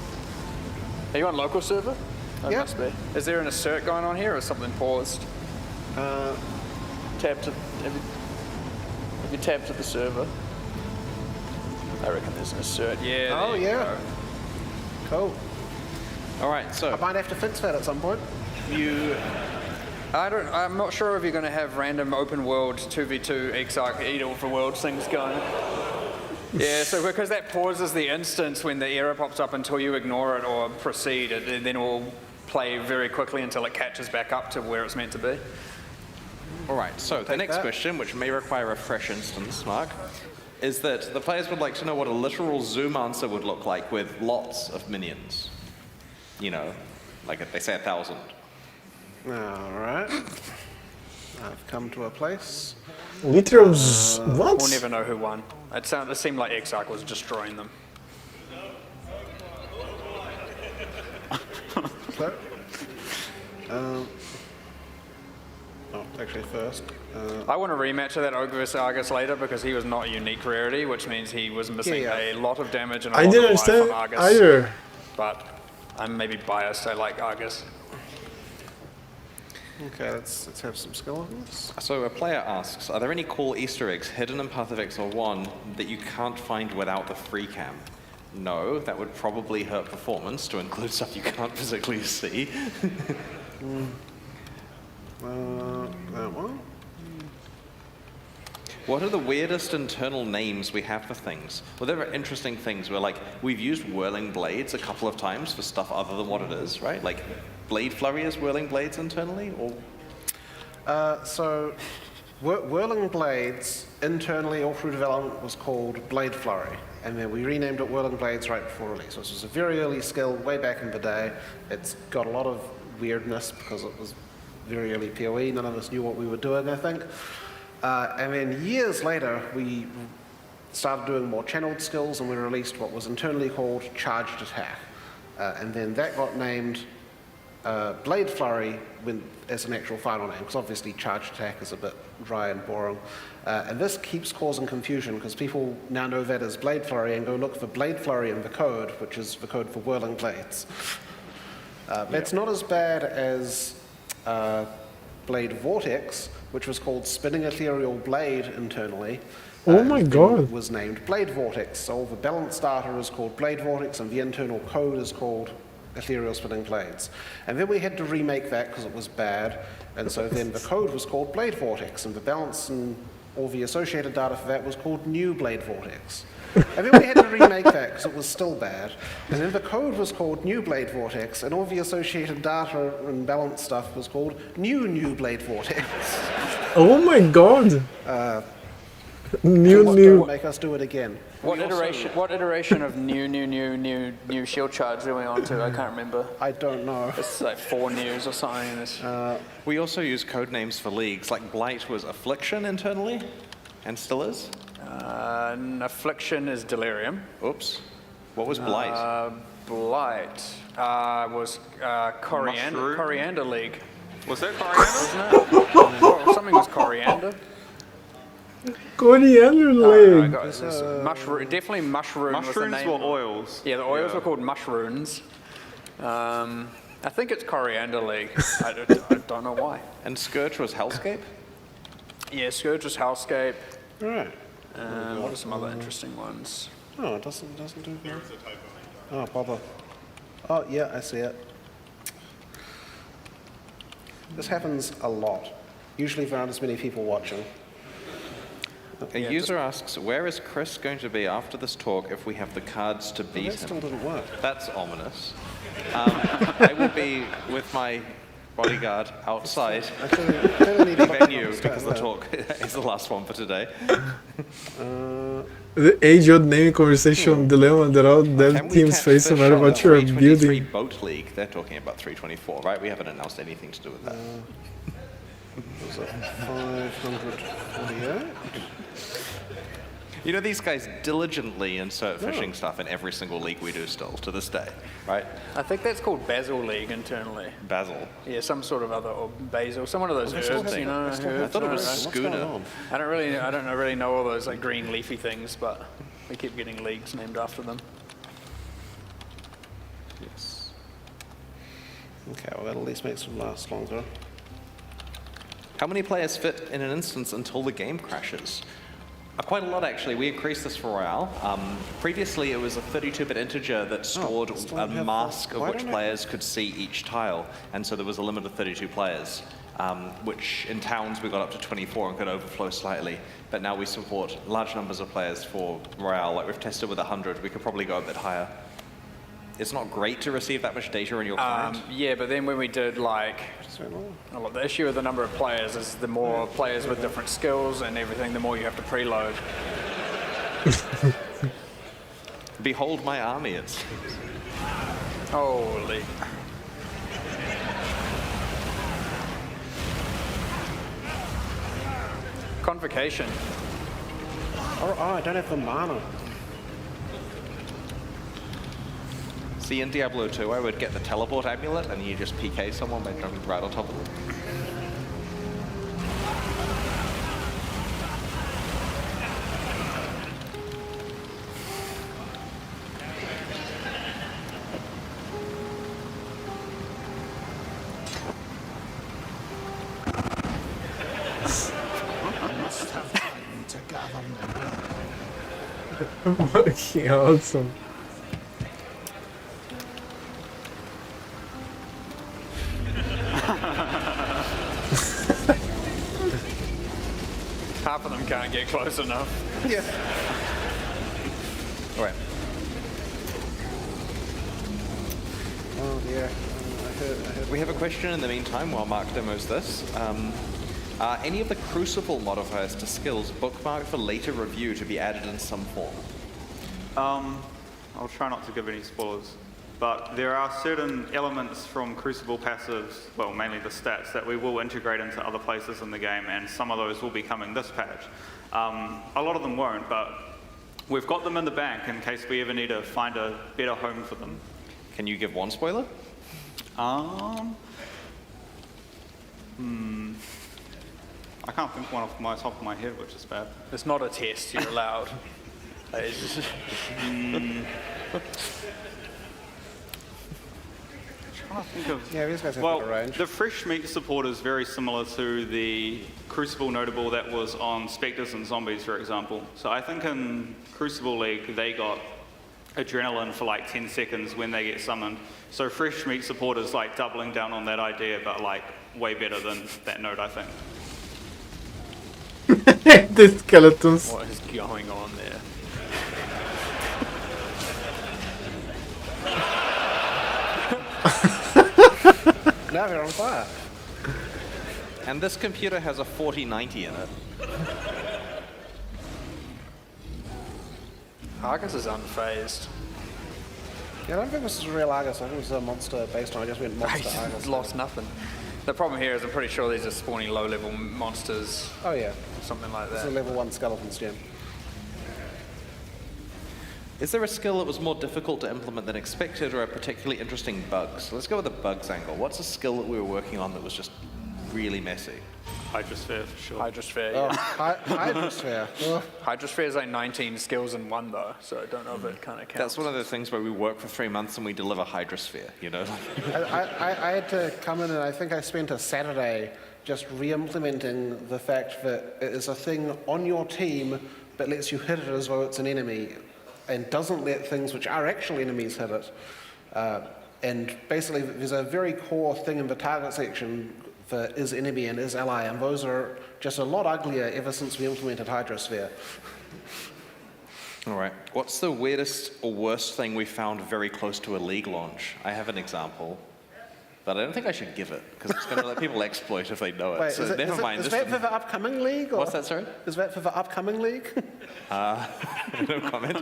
Are you on local server? Oh, Yep. must be. Is there an assert going on here, or is something paused? Tab to. Have you tabbed to the server? I reckon there's an assert. Yeah. Oh there you yeah. go. Cool. All right, so I might have to fix that at some point. I'm not sure if you're going to have random open world 2v2 Exarch Eat All for Worlds things going. Yeah, so because that pauses the instance when the error pops up until you ignore it or proceed, and then it will play very quickly until it catches back up to where it's meant to be. All right, so the next question, which may require a fresh instance, Mark, is that the players would like to know what a literal zoom answer would look like with lots of minions. You know, like if they say 1,000. All right. I've come to a place. Literal what? We'll never know who won. It seemed like Exarch was destroying them. So, actually first. I want a rematch of that Ogre vs Argus later because he was not a unique rarity, which means he was missing a lot of damage and a I lot didn't of life understand on Argus. either. But I'm maybe biased. I like Argus. Okay, let's have some skill on this. So a player asks, are there any cool Easter eggs hidden in Path of Exile 1 that you can't find without the free cam? No, that would probably hurt performance to include stuff you can't physically see. That one? What are the weirdest internal names we have for things? Well, there are interesting things where, like, we've used whirling blades a couple of times for stuff other than what it is, right? Like, Blade Flurry is whirling blades internally, or? So, whirling blades internally all through development was called Blade Flurry, and then we renamed it Whirling Blades right before release. So this was a very early skill way back in the day. It's got a lot of weirdness because it was very early PoE. None of us knew what we were doing, I think. And then years later, we started doing more channeled skills, and we released what was internally called Charged Attack. And then that got named Blade Flurry as an actual final name, because obviously Charged Attack is a bit dry and boring. And this keeps causing confusion, because people now know that as Blade Flurry and go look for Blade Flurry in the code, which is the code for Whirling Blades. That's not as bad as Blade Vortex, which was called Spinning Ethereal Blade internally. Oh my god. Was named Blade Vortex. So the balance data is called Blade Vortex, and the internal code is called Ethereal Spinning Blades. And then we had to remake that because it was bad, and so then the code was called Blade Vortex, and the balance and all the associated data for that was called New Blade Vortex. And then we had to remake that because it was still bad. And then the code was called New Blade Vortex, and all the associated data and balance stuff was called New Blade Vortex. Oh my god. New. Make us do it again. What iteration of new shield charge are we on to? I can't remember. I don't know. It's like 4 news or something. We also use code names for leagues, like Blight was Affliction internally, and still is. Affliction is Delirium. Oops. What was Blight? Blight was Coriander League. Was that Coriander? Wasn't it? Something was Coriander. Coriander League. Definitely Mushroom was the name. Mushrooms were oils. Yeah, the oils were called Mushrooms. I think it's Coriander League. I don't know why. And Scourge was Hellscape? Yeah, Scourge was Hellscape. Right. What are some other interesting ones? Oh, it doesn't do that. Oh, bother. Oh, yeah, I see it. This happens a lot. Usually there aren't as many people watching. A user asks, where is Chris going to be after this talk if we have the cards to beat him? That still didn't work. That's ominous. I will be with my bodyguard outside the venue because the talk is the last one for today. The age-old naming conversation dilemma that all dev teams face no matter what you're building. Boat League, they're talking about 324, right? We haven't announced anything to do with that. Was it 548? You know, these guys diligently insert fishing stuff in every single league we do still, to this day, right? I think that's called Basil League internally. Basil? Yeah, some sort of other, or basil, some one of those herbs, you know. I thought it was schooner. I don't really know all those like green leafy things, but we keep getting leagues named after them. Yes. Okay, well that at least makes them last longer. How many players fit in an instance until the game crashes? Quite a lot, actually. We increased this for Royale. Previously, it was a 32-bit integer that stored a mask of which players could see each tile, and so there was a limit of 32 players, which in towns we got up to 24 and could overflow slightly. But now we support large numbers of players for Royale. Like we've tested with 100, we could probably go a bit higher. It's not great to receive that much data in your client. Yeah, but then when we did like, well, the issue with the number of players is the more players with different skills and everything, the more you have to preload. Behold my army, it's... Holy. Convocation. Oh, I don't have the mana. See, in Diablo 2, I would get the teleport amulet, and you just PK someone by jumping right on top of them. Fucking awesome. Half of them can't get close enough. Yeah. All right. Oh dear. We have a question in the meantime while Mark demos this. Are any of the Crucible modifiers to skills bookmarked for later review to be added in some form? I'll try not to give any spoilers, but there are certain elements from Crucible passives, well, mainly the stats, that we will integrate into other places in the game, and some of those will be coming this patch. A lot of them won't, but we've got them in the bank in case we ever need to find a better home for them. Can you give one spoiler? I can't think one off the top of my head, which is bad. It's not a test, you're allowed. Yeah, these guys have well, better range. the fresh meat support is very similar to the Crucible notable that was on Spectres and Zombies, for example. So I think in Crucible League, they got adrenaline for like 10 seconds when they get summoned. So fresh meat support is like doubling down on that idea, but like way better than that note, I think. The skeletons. What is going on there? Now they're on fire. And this computer has a 4090 in it. Argus is unfazed. Yeah, I don't think this is a real Argus. I think this is a monster based on. I just went monster Argus. Lost nothing. The problem here is I'm pretty sure these are spawning low-level monsters. Oh yeah. Something like It's that. a level 1 skeleton's gem. Is there a skill that was more difficult to implement than expected, or a particularly interesting bug? So let's go with the bugs angle. What's a skill that we were working on that was just really messy? Hydrosphere, for sure. Hydrosphere, Oh, yeah. Hydrosphere. Hydrosphere is like 19 skills in one, though, so I don't know if it kind of counts. That's one of the things where we work for 3 months and we deliver Hydrosphere, you know? I had to come in and I think I spent a Saturday just re-implementing the fact that it is a thing on your team that lets you hit it as though it's an enemy. and doesn't let things which are actually enemies hit it. And basically, there's a very core thing in the target section for is enemy and is ally, and those are just a lot uglier ever since we implemented Hydrosphere. All right. What's the weirdest or worst thing we found very close to a League launch? I have an example, but I don't think I should give it, because it's going to let people exploit if they know it. Wait, so never mind. Is that for the upcoming League? Or? What's that, sorry? Is that for the upcoming League? No comment.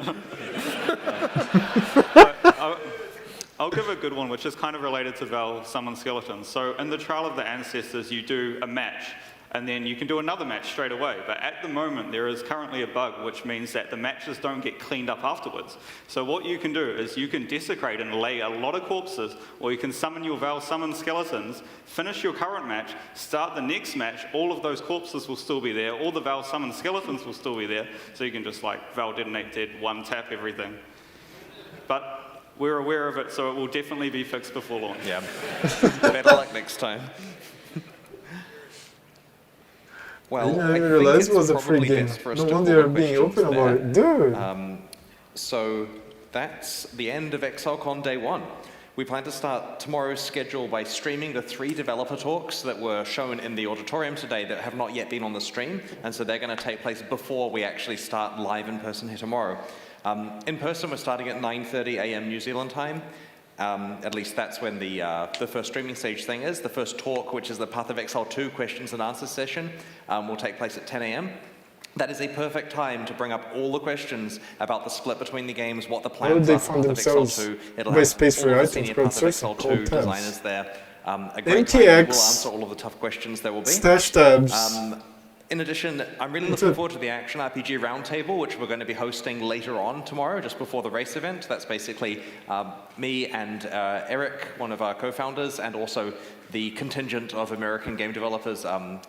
I'll give a good one, which is kind of related to Val Summon Skeletons. So in the Trial of the Ancestors, you do a match, and then you can do another match straight away. But at the moment, there is currently a bug, which means that the matches don't get cleaned up afterwards. So what you can do is you can desecrate and lay a lot of corpses, or you can summon your Val Summon Skeletons, finish your current match, start the next match, all of those corpses will still be there, all the Val Summon Skeletons will still be there, so you can just like Val Detonate Dead, one tap everything. But we're aware of it, so it will definitely be fixed before launch. Yeah. Better luck next time. Well, I didn't realize it was a free probably game. best for us No to wonder hold you're being questions open about there. it. Dude! So that's the end of Exilecon Day 1. We plan to start tomorrow's schedule by streaming the 3 developer talks that were shown in the auditorium today that have not yet been on the stream, and so they're going to take place before we actually start live in person here tomorrow. In person, we're starting at 9:30 a.m. New Zealand time. At least that's when the first streaming stage thing is. The first talk, which is the Path of Exile 2 questions and answers session, will take place at 10 a.m. That is a perfect time to bring up all the questions about the split between the games, what the plans are for Path of Exile 2. It'll have space for all the items, senior Path of Exile 2 called tabs. designers there. A great time. We'll answer all of the tough questions there will be. Stash tabs. In addition, I'm really looking forward to the Action RPG Roundtable, which we're going to be hosting later on tomorrow, just before the race event. That's basically me and Eric, one of our co-founders, and also the contingent of American game developers,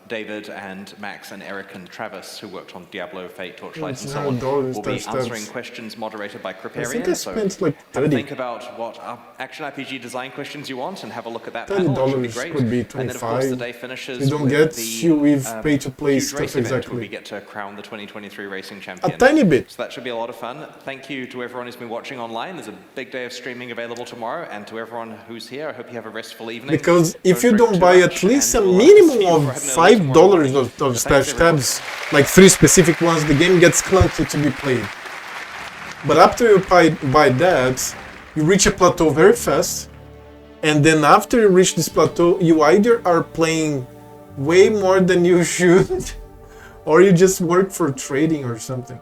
David and Max and Eric and Travis, who worked on Diablo, Fate, Torchlight, and so on, will be answering questions moderated by Kriparian. So think about what Action RPG design questions you want and have a look at that panel. It should be great. Could be 25. And then, of course, the day finishes you don't get the with pay-to-play huge stuff race event exactly. where we get to crown the 2023 racing champion. A tiny bit. So that should be a lot of fun. Thank you to everyone who's been watching online. There's a big day of streaming available tomorrow, and to everyone who's here, I hope you have a restful evening. Because if you don't buy at least a minimum of $5 of stash tabs, like 3 specific ones, the game gets clunky to be played. But after you buy that, you reach a plateau very fast, and then after you reach this plateau, you either are playing way more than you should, or you just work for trading or something.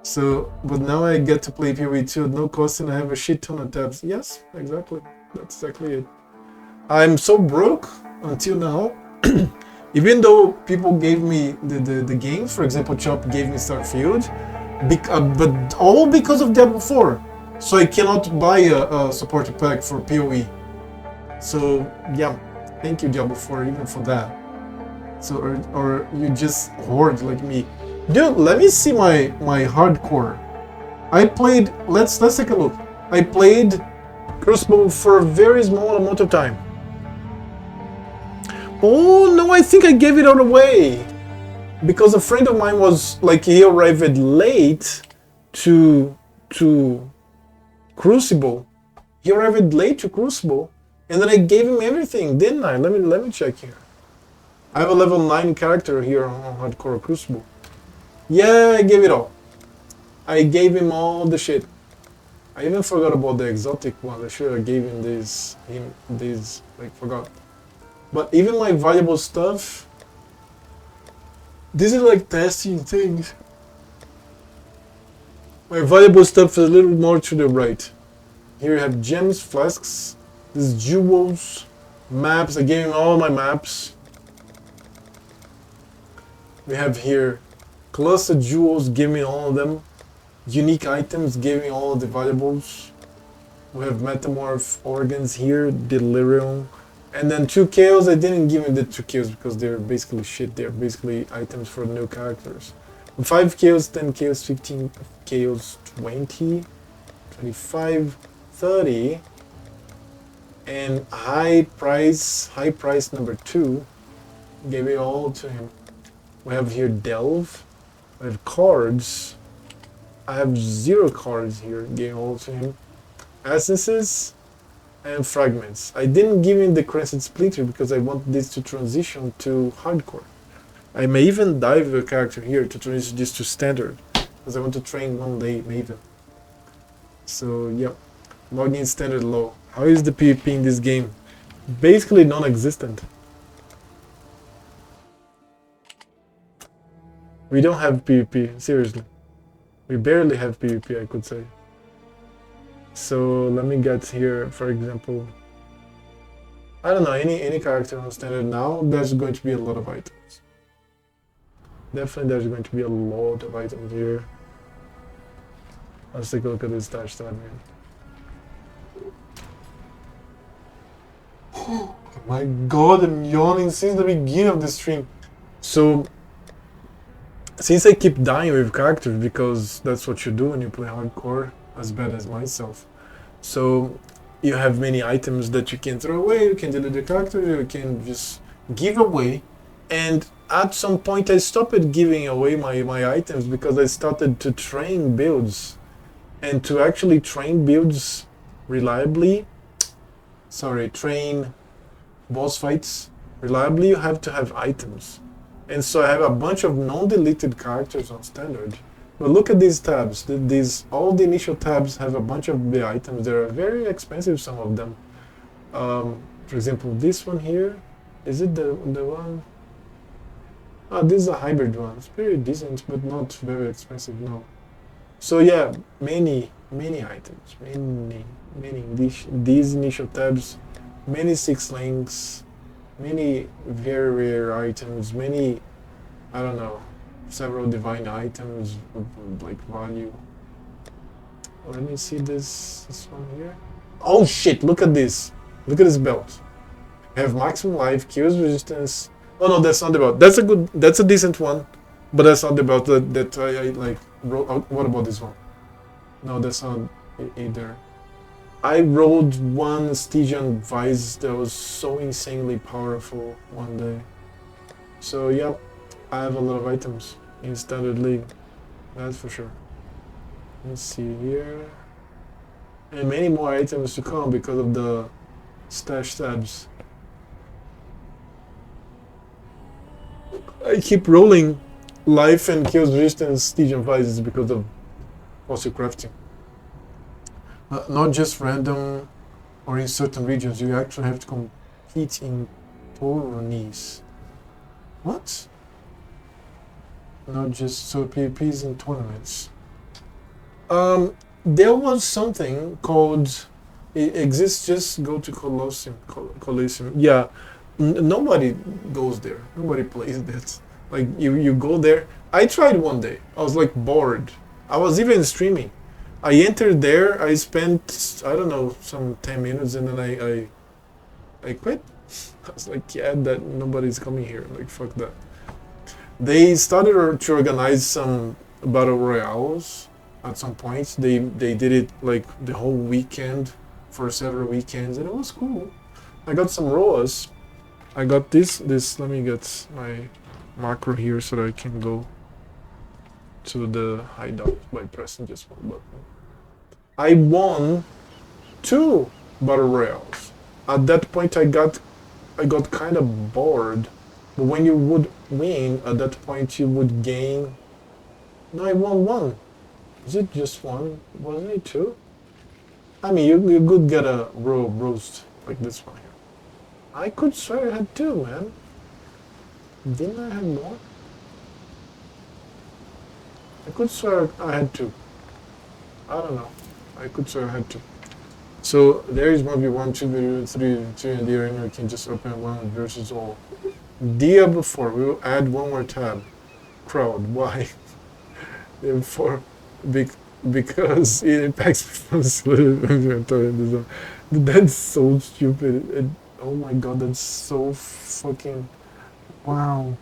So, but now I get to play PoE 2 at no cost, and I have a shit ton of tabs. Yes, exactly. That's exactly it. I'm so broke until now. Even though people gave me the games, for example, Chop gave me Starfield, but all because of Diablo 4. So I cannot buy a supporter pack for PoE. So yeah, thank you Diablo 4 even for that. So or you just hoard like me. Dude, let me see my hardcore. I played, let's take a look. I played Crucible for a very small amount of time. Oh no, I think I gave it all away. Because a friend of mine was like, he arrived late to Crucible. He arrived late to Crucible, and then I gave him everything, didn't I? Let me check here. I have a level 9 character here on Hardcore Crucible. Yeah, I gave it all. I gave him all the shit. I even forgot about the exotic one. I should have gave him these, like, forgot. But even my valuable stuff, this is like testing things. My valuable stuff is a little more to the right. Here you have gems, flasks, these jewels, maps. I gave him all my maps. We have here cluster jewels, give me all of them. Unique items, give me all the valuables. We have metamorph organs here, delirium. And then 2 kills, I didn't give him the 2 kills because they're basically shit. They're basically items for new characters. 5 kills, 10 kills, 15 kills, 20, 25, 30. And high price number 2. Gave it all to him. We have here Delve. We have cards. I have 0 cards here, game all to him. Essences and fragments. I didn't give him the Crescent Splitter because I want this to transition to hardcore. I may even dive a character here to transition this to standard, because I want to train one day Maven. So yeah, login standard low. How is the PvP in this game? Basically non-existent. We don't have PvP, seriously. We barely have PvP, I could say. So let me get here, for example, I don't know, any character on standard now, there's going to be a lot of items. Definitely there's going to be a lot of items here. Let's take a look at this dash tab here. Oh my god, I'm yawning since the beginning of the stream. So, since I keep dying with characters, because that's what you do when you play hardcore, as bad as myself. So, you have many items that you can throw away, you can delete the character, you can just give away. And at some point I stopped giving away my items because I started to train builds. And to actually train builds reliably, train boss fights reliably, you have to have items. And so I have a bunch of non-deleted characters on standard. But look at these tabs. All the initial tabs have a bunch of the items. They are very expensive, some of them. For example, this one here, is it the one? Oh, this is a hybrid one. It's pretty decent, but not very expensive, no. So yeah, many items, many these initial tabs, many 6 links, many very rare items, many, I don't know, several divine items with like value. Let me see this one here. Oh shit, look at this. Look at this belt. I have maximum life, kills resistance. Oh no, that's not the belt. That's a decent one, but that's not the belt that I like. What about this one? No, that's not either. I rolled one Stygian Vice that was so insanely powerful one day. So yeah, I have a lot of items in Standard League, that's for sure. Let's see here. And many more items to come because of the stash tabs. I keep rolling life and kills resistance Stygian Vices because of fossil crafting. Not just random or in certain regions, you actually have to compete in tourneys. What? Not just so PvPs in tournaments. There was something called, it exists, just go to Colosseum. Yeah, nobody goes there. Nobody plays that. Like you go there. I tried one day. I was like bored. I was even streaming. I entered there. I spent, I don't know, some 10 minutes, and then I quit. I was like, yeah, that nobody's coming here. Like, fuck that. They started to organize some battle royales at some point. They did it like the whole weekend for several weekends, and it was cool. I got some ROAs. I got this. Let me get my macro here so that I can go to the hideout by pressing just one button. I won 2 battle royales. At that point, I got kind of bored. But when you would win, at that point you would gain. No, I won 1. Is it just 1? Wasn't it 2? I mean, you could get a roast like this one here. I could swear I had 2, man. Didn't I have more? I could swear I had 2. I don't know. I could swear I had 2. So there is 1v1, 2v3, 2 in the arena. We can just open 1 versus all. Diablo 4. We will add one more tab. Crowd. Why? Therefore, because it impacts performance. That's so stupid. Oh my god, that's so fucking... Wow.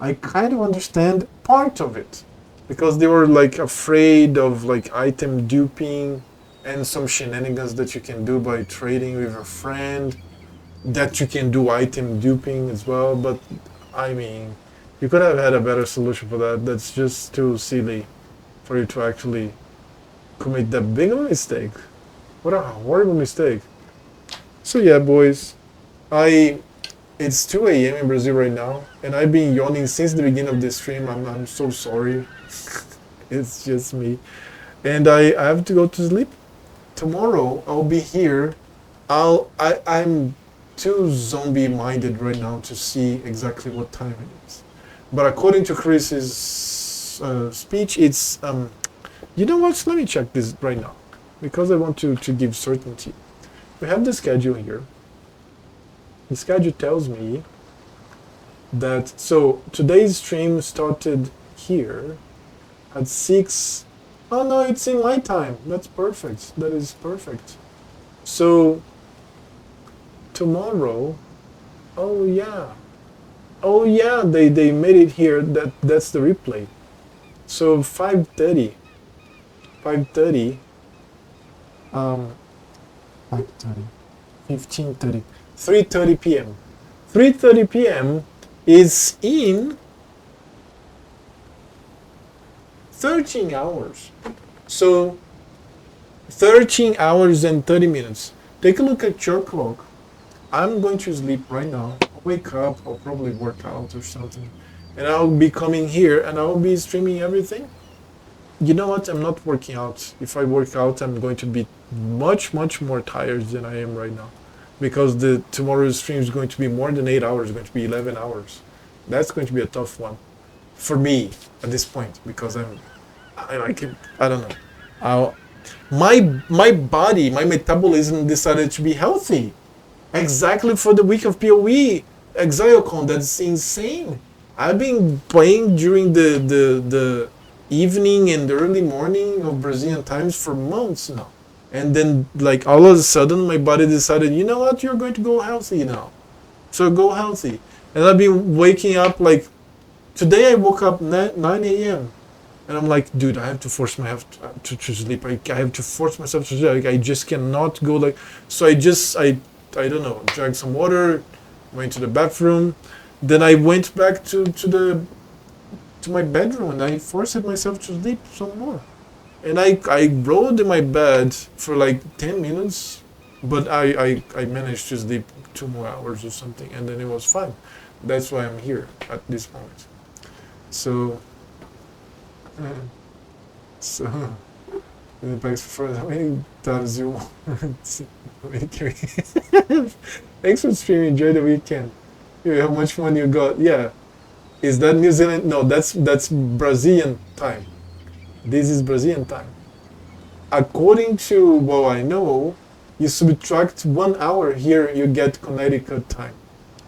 I kind of understand part of it. Because they were like afraid of like item duping and some shenanigans that you can do by trading with a friend. That you can do item duping as well, but I mean, you could have had a better solution for that. That's just too silly for you to actually commit that big of a mistake. What a horrible mistake. So yeah, boys, it's 2 a.m. in Brazil right now, and I've been yawning since the beginning of the stream. I'm so sorry. It's just me. And I have to go to sleep. Tomorrow I'll be here. I'm too zombie-minded right now to see exactly what time it is. But according to Chris's speech, it's you know what? Let me check this right now, because I want to give certainty. We have the schedule here. The schedule tells me that, so today's stream started here at 6. Oh no, it's in my time. That's perfect. That is perfect. So tomorrow, oh yeah, they made it here. That's the replay. So 5:30, 5:30, 5:30, 15:30, 3:30 p.m. 3:30 p.m. is in 13 hours. So 13 hours and 30 minutes. Take a look at your clock. I'm going to sleep right now. I'll wake up, I'll probably work out or something. And I'll be coming here and I'll be streaming everything. You know what? I'm not working out. If I work out, I'm going to be much more tired than I am right now. Because tomorrow's stream is going to be more than 8 hours, it's going to be 11 hours. That's going to be a tough one for me at this point, because I don't know. My body, my metabolism decided to be healthy. Exactly for the week of PoE Exilecon. That's insane. I've been playing during the evening and the early morning of Brazilian times for months now. And then, like, all of a sudden, my body decided, you know what, you're going to go healthy now. So go healthy. And I've been waking up, like, today I woke up 9 a.m. And I'm like, dude, I have to force myself to sleep. I have to force myself to sleep. Like, I just cannot go, like, so I don't know, drank some water, went to the bathroom. Then I went back to my bedroom and I forced myself to sleep some more. And I rolled in my bed for like 10 minutes, but I managed to sleep 2 more hours or something, and then it was fine. That's why I'm here at this moment. So, thanks for thanks for streaming. Enjoy the weekend. How much money you got? Yeah. Is that New Zealand? No, that's Brazilian time. This is Brazilian time. According to what I know, you subtract 1 hour here, you get Connecticut time.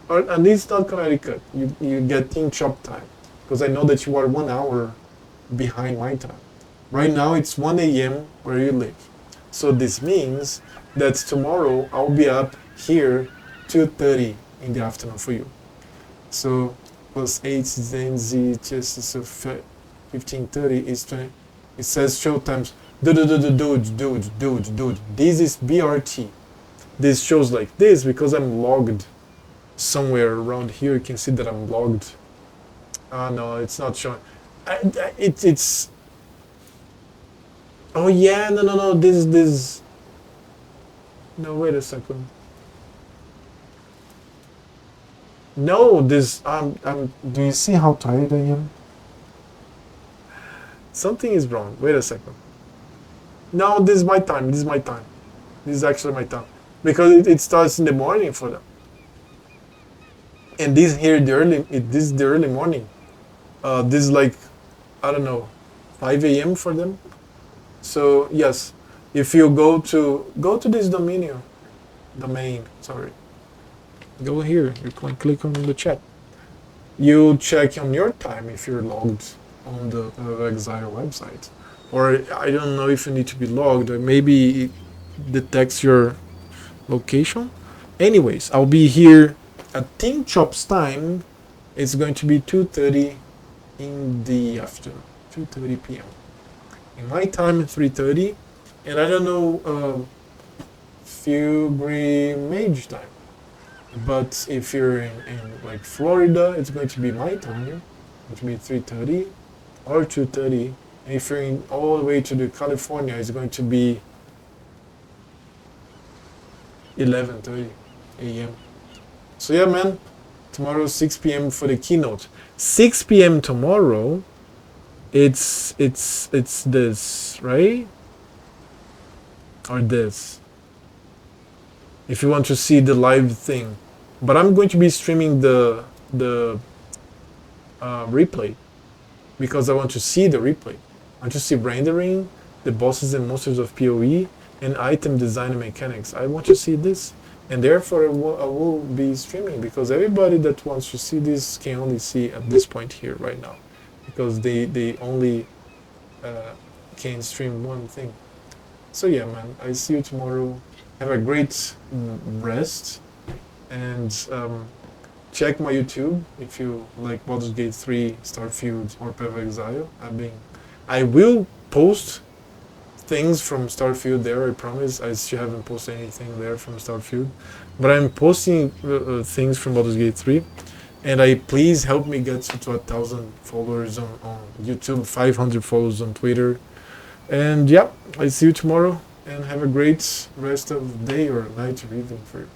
Or at least not Connecticut, you get Team Chop time. Because I know that you are 1 hour behind my time. Right now it's 1 a.m. where you live. So this means that tomorrow I'll be up here 2:30 in the afternoon for you. So plus 8 then z just so 15:30 is 20. It says show times. Dude. This is BRT. This shows like this because I'm logged somewhere around here. You can see that I'm logged. No, it's not showing. It's. Oh yeah, no. This. No, wait a second. No, this. Do you see how tired I am? Something is wrong. Wait a second. No, this is my time. This is actually my time. Because it starts in the morning for them. And this here, this is the early morning. This is like, I don't know, 5 a.m. for them. So yes, if you go to this domain, sorry. Go here, you can click on the chat. You check on your time if you're logged on the Exile website. Or I don't know if you need to be logged, or maybe it detects your location. Anyways, I'll be here at Team Chop's time. It's going to be 2:30 in the afternoon, 2:30 p.m. In my time, 3:30, and I don't know February Mage time. But if you're in like Florida, it's going to be my time, which means 3:30 or 2:30 And if you're in all the way to the California, it's going to be 11:30 a.m. So yeah, man, tomorrow 6 p.m. for the keynote. 6 p.m. tomorrow, it's this, right? Or this. If you want to see the live thing. But I'm going to be streaming the replay because I want to see the replay. I want to see rendering, the bosses and monsters of PoE, and item design and mechanics. I want to see this, and therefore I will be streaming because everybody that wants to see this can only see at this point here right now, because they only can stream one thing. So yeah, man, I see you tomorrow. Have a great rest, and check my YouTube if you like Baldur's Gate 3, Starfield, or Path of Exile. I will post things from Starfield there, I promise. I still haven't posted anything there from Starfield, but I'm posting things from Baldur's Gate 3, and please help me get to 1,000 followers on YouTube, 500 followers on Twitter, and yeah, I see you tomorrow, and have a great rest of the day or night or evening for you.